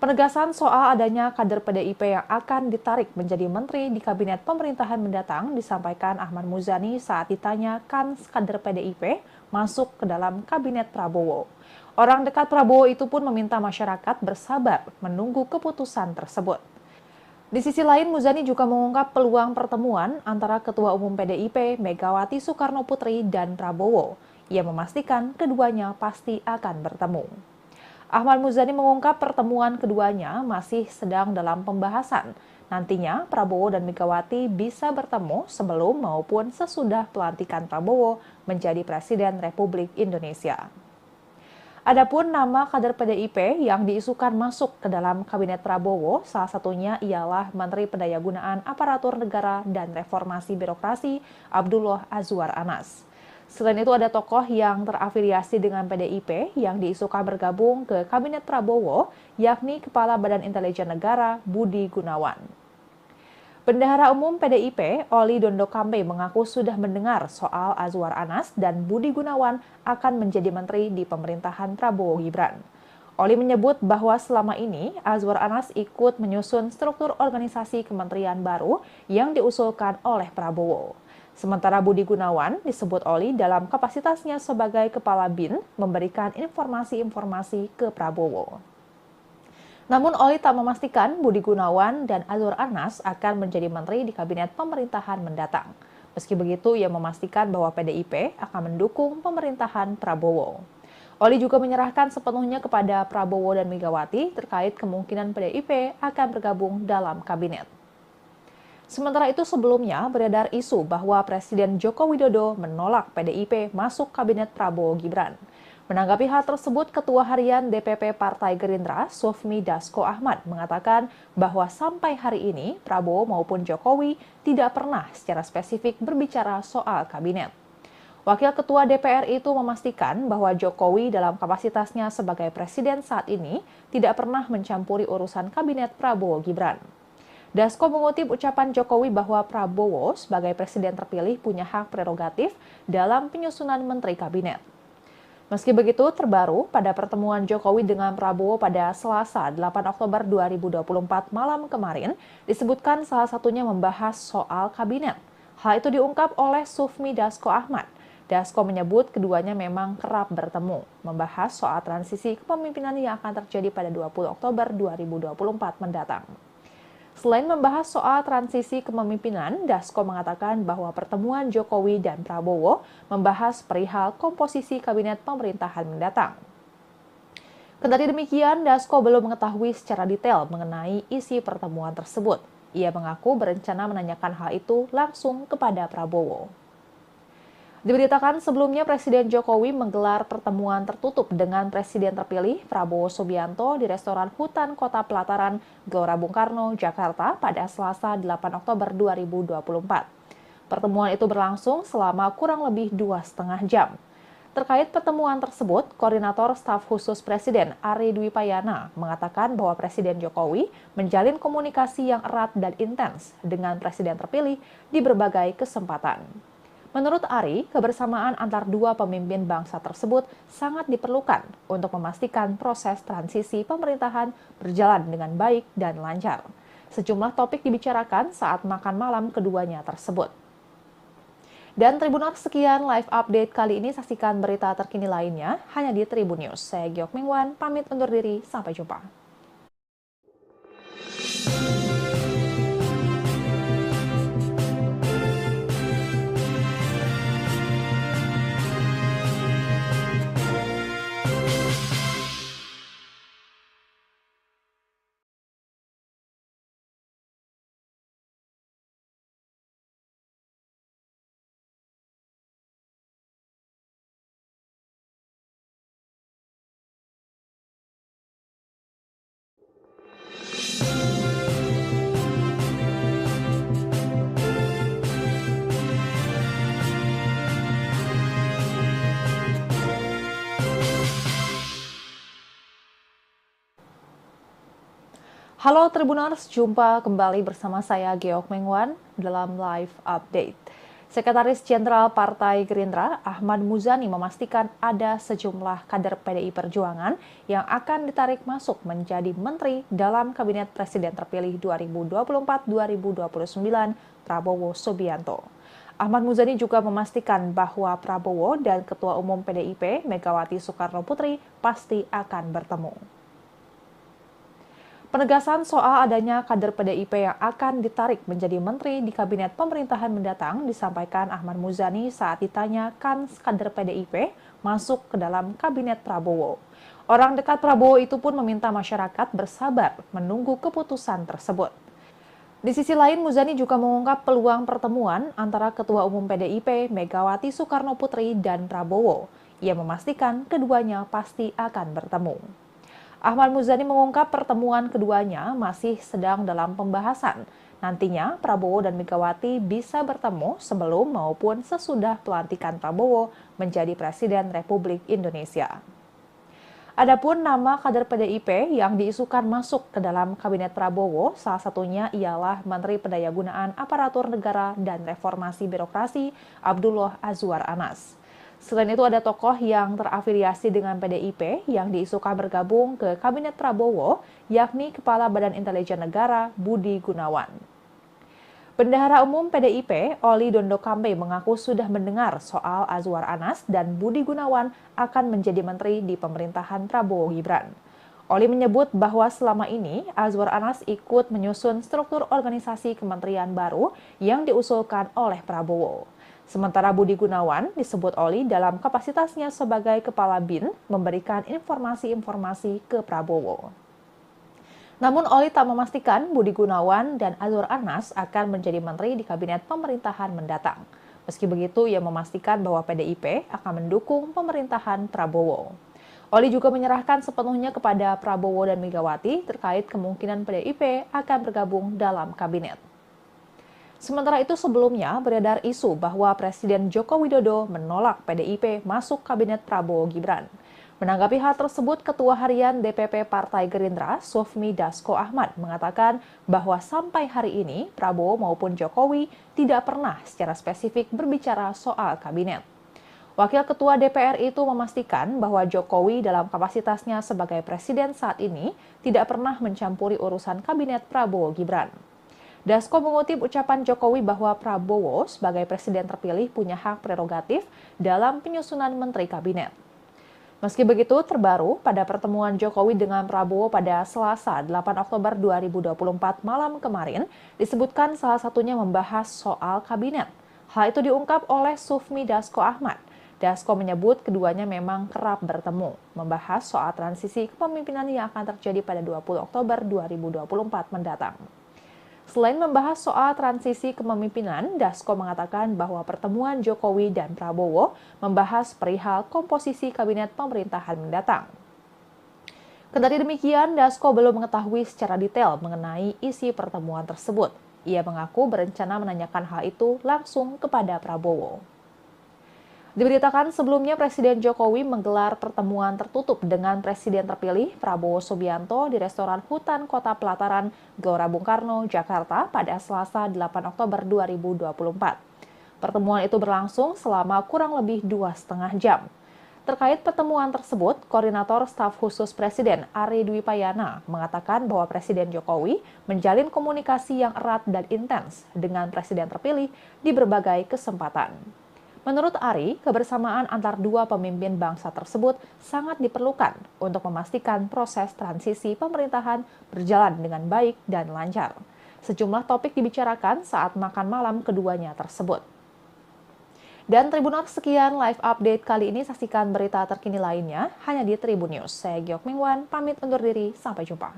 Penegasan soal adanya kader PDIP yang akan ditarik menjadi menteri di kabinet pemerintahan mendatang disampaikan Ahmad Muzani saat ditanya kan kader PDIP masuk ke dalam kabinet Prabowo. Orang dekat Prabowo itu pun meminta masyarakat bersabar menunggu keputusan tersebut. Di sisi lain, Muzani juga mengungkap peluang pertemuan antara Ketua Umum PDIP Megawati Soekarno Putri dan Prabowo. Ia memastikan keduanya pasti akan bertemu. Ahmad Muzani mengungkap pertemuan keduanya masih sedang dalam pembahasan. Nantinya Prabowo dan Megawati bisa bertemu sebelum maupun sesudah pelantikan Prabowo menjadi Presiden Republik Indonesia. Adapun nama kader PDIP yang diisukan masuk ke dalam Kabinet Prabowo, salah satunya ialah Menteri Pendayagunaan Aparatur Negara dan Reformasi Birokrasi Abdullah Azwar Anas. Selain itu ada tokoh yang terafiliasi dengan PDIP yang diisukan bergabung ke Kabinet Prabowo, yakni Kepala Badan Intelijen Negara Budi Gunawan. Bendahara Umum PDIP, Oli Dondo Kambe mengaku sudah mendengar soal Azwar Anas dan Budi Gunawan akan menjadi menteri di pemerintahan Prabowo Gibran. Oli menyebut bahwa selama ini Azwar Anas ikut menyusun struktur organisasi kementerian baru yang diusulkan oleh Prabowo. Sementara Budi Gunawan disebut Oli dalam kapasitasnya sebagai Kepala BIN memberikan informasi-informasi ke Prabowo. Namun Oli tak memastikan Budi Gunawan dan Azwar Anas akan menjadi menteri di kabinet pemerintahan mendatang. Meski begitu, ia memastikan bahwa PDIP akan mendukung pemerintahan Prabowo. Oli juga menyerahkan sepenuhnya kepada Prabowo dan Megawati terkait kemungkinan PDIP akan bergabung dalam kabinet. Sementara itu sebelumnya beredar isu bahwa Presiden Joko Widodo menolak PDIP masuk kabinet Prabowo Gibran. Menanggapi hal tersebut, Ketua Harian DPP Partai Gerindra, Sufmi Dasko Ahmad, mengatakan bahwa sampai hari ini Prabowo maupun Jokowi tidak pernah secara spesifik berbicara soal kabinet. Wakil Ketua DPR itu memastikan bahwa Jokowi dalam kapasitasnya sebagai presiden saat ini tidak pernah mencampuri urusan kabinet Prabowo Gibran. Dasko mengutip ucapan Jokowi bahwa Prabowo sebagai presiden terpilih punya hak prerogatif dalam penyusunan menteri kabinet. Meski begitu, terbaru pada pertemuan Jokowi dengan Prabowo pada Selasa 8 Oktober 2024 malam kemarin, disebutkan salah satunya membahas soal kabinet. Hal itu diungkap oleh Sufmi Dasko Ahmad. Dasko menyebut keduanya memang kerap bertemu, membahas soal transisi kepemimpinan yang akan terjadi pada 20 Oktober 2024 mendatang. Selain membahas soal transisi kepemimpinan, Dasko mengatakan bahwa pertemuan Jokowi dan Prabowo membahas perihal komposisi kabinet pemerintahan mendatang. Kendati demikian, Dasko belum mengetahui secara detail mengenai isi pertemuan tersebut. Ia mengaku berencana menanyakan hal itu langsung kepada Prabowo. Diberitakan sebelumnya Presiden Jokowi menggelar pertemuan tertutup dengan Presiden terpilih Prabowo Subianto di restoran Hutan Kota Pelataran, Gelora Bung Karno, Jakarta pada Selasa 8 Oktober 2024. Pertemuan itu berlangsung selama kurang lebih 2,5 jam. Terkait pertemuan tersebut, Koordinator Staf Khusus Presiden Ari Dwi Payana mengatakan bahwa Presiden Jokowi menjalin komunikasi yang erat dan intens dengan Presiden terpilih di berbagai kesempatan. Menurut Ari, kebersamaan antar dua pemimpin bangsa tersebut sangat diperlukan untuk memastikan proses transisi pemerintahan berjalan dengan baik dan lancar. Sejumlah topik dibicarakan saat makan malam keduanya tersebut. Dan Tribuners, sekian live update kali ini. Saksikan berita terkini lainnya hanya di Tribun News. Saya Geok Mingwan, pamit undur diri. Sampai jumpa. Halo Tribuners, jumpa kembali bersama saya Geok Mengwan dalam live update. Sekretaris Jenderal Partai Gerindra Ahmad Muzani memastikan ada sejumlah kader PDI Perjuangan yang akan ditarik masuk menjadi menteri dalam Kabinet Presiden terpilih 2024-2029 Prabowo Subianto. Ahmad Muzani juga memastikan bahwa Prabowo dan Ketua Umum PDIP Megawati Soekarno Putri pasti akan bertemu. Penegasan soal adanya kader PDIP yang akan ditarik menjadi menteri di Kabinet Pemerintahan mendatang disampaikan Ahmad Muzani saat ditanya kans kader PDIP masuk ke dalam Kabinet Prabowo. Orang dekat Prabowo itu pun meminta masyarakat bersabar menunggu keputusan tersebut. Di sisi lain, Muzani juga mengungkap peluang pertemuan antara Ketua Umum PDIP Megawati Soekarno Putri dan Prabowo. Ia memastikan keduanya pasti akan bertemu. Ahmad Muzani mengungkap pertemuan keduanya masih sedang dalam pembahasan. Nantinya Prabowo dan Megawati bisa bertemu sebelum maupun sesudah pelantikan Prabowo menjadi Presiden Republik Indonesia. Adapun nama kader PDIP yang diisukan masuk ke dalam Kabinet Prabowo, salah satunya ialah Menteri Pendayagunaan Aparatur Negara dan Reformasi Birokrasi Abdullah Azwar Anas. Selain itu ada tokoh yang terafiliasi dengan PDIP yang diisukan bergabung ke Kabinet Prabowo, yakni Kepala Badan Intelijen Negara Budi Gunawan. Bendahara Umum PDIP, Oli Dondo Kambe mengaku sudah mendengar soal Azwar Anas dan Budi Gunawan akan menjadi menteri di pemerintahan Prabowo Gibran. Oli menyebut bahwa selama ini Azwar Anas ikut menyusun struktur organisasi kementerian baru yang diusulkan oleh Prabowo. Sementara Budi Gunawan disebut Oli dalam kapasitasnya sebagai Kepala BIN memberikan informasi-informasi ke Prabowo. Namun Oli tak memastikan Budi Gunawan dan Azwar Anas akan menjadi menteri di Kabinet Pemerintahan mendatang. Meski begitu, ia memastikan bahwa PDIP akan mendukung pemerintahan Prabowo. Oli juga menyerahkan sepenuhnya kepada Prabowo dan Megawati terkait kemungkinan PDIP akan bergabung dalam kabinet. Sementara itu sebelumnya beredar isu bahwa Presiden Joko Widodo menolak PDIP masuk Kabinet Prabowo Gibran. Menanggapi hal tersebut, Ketua Harian DPP Partai Gerindra, Sufmi Dasko Ahmad, mengatakan bahwa sampai hari ini Prabowo maupun Jokowi tidak pernah secara spesifik berbicara soal kabinet. Wakil Ketua DPR itu memastikan bahwa Jokowi dalam kapasitasnya sebagai presiden saat ini tidak pernah mencampuri urusan kabinet Prabowo Gibran. Dasko mengutip ucapan Jokowi bahwa Prabowo sebagai presiden terpilih punya hak prerogatif dalam penyusunan menteri kabinet. Meski begitu, terbaru pada pertemuan Jokowi dengan Prabowo pada Selasa 8 Oktober 2024 malam kemarin, disebutkan salah satunya membahas soal kabinet. Hal itu diungkap oleh Sufmi Dasko Ahmad. Dasko menyebut keduanya memang kerap bertemu, membahas soal transisi kepemimpinan yang akan terjadi pada 20 Oktober 2024 mendatang. Selain membahas soal transisi kepemimpinan, Dasko mengatakan bahwa pertemuan Jokowi dan Prabowo membahas perihal komposisi kabinet pemerintahan mendatang. Kendati demikian, Dasko belum mengetahui secara detail mengenai isi pertemuan tersebut. Ia mengaku berencana menanyakan hal itu langsung kepada Prabowo. Diberitakan sebelumnya Presiden Jokowi menggelar pertemuan tertutup dengan Presiden terpilih Prabowo Subianto di restoran Hutan Kota Pelataran, Gelora Bung Karno, Jakarta pada Selasa 8 Oktober 2024. Pertemuan itu berlangsung selama kurang lebih 2,5 jam. Terkait pertemuan tersebut, Koordinator Staf Khusus Presiden Ari Dwi Payana mengatakan bahwa Presiden Jokowi menjalin komunikasi yang erat dan intens dengan Presiden terpilih di berbagai kesempatan. Menurut Ari, kebersamaan antar dua pemimpin bangsa tersebut sangat diperlukan untuk memastikan proses transisi pemerintahan berjalan dengan baik dan lancar. Sejumlah topik dibicarakan saat makan malam keduanya tersebut. Dan Tribuners, sekian live update kali ini. Saksikan berita terkini lainnya hanya di Tribun News. Saya Geok Mingwan, pamit undur diri. Sampai jumpa.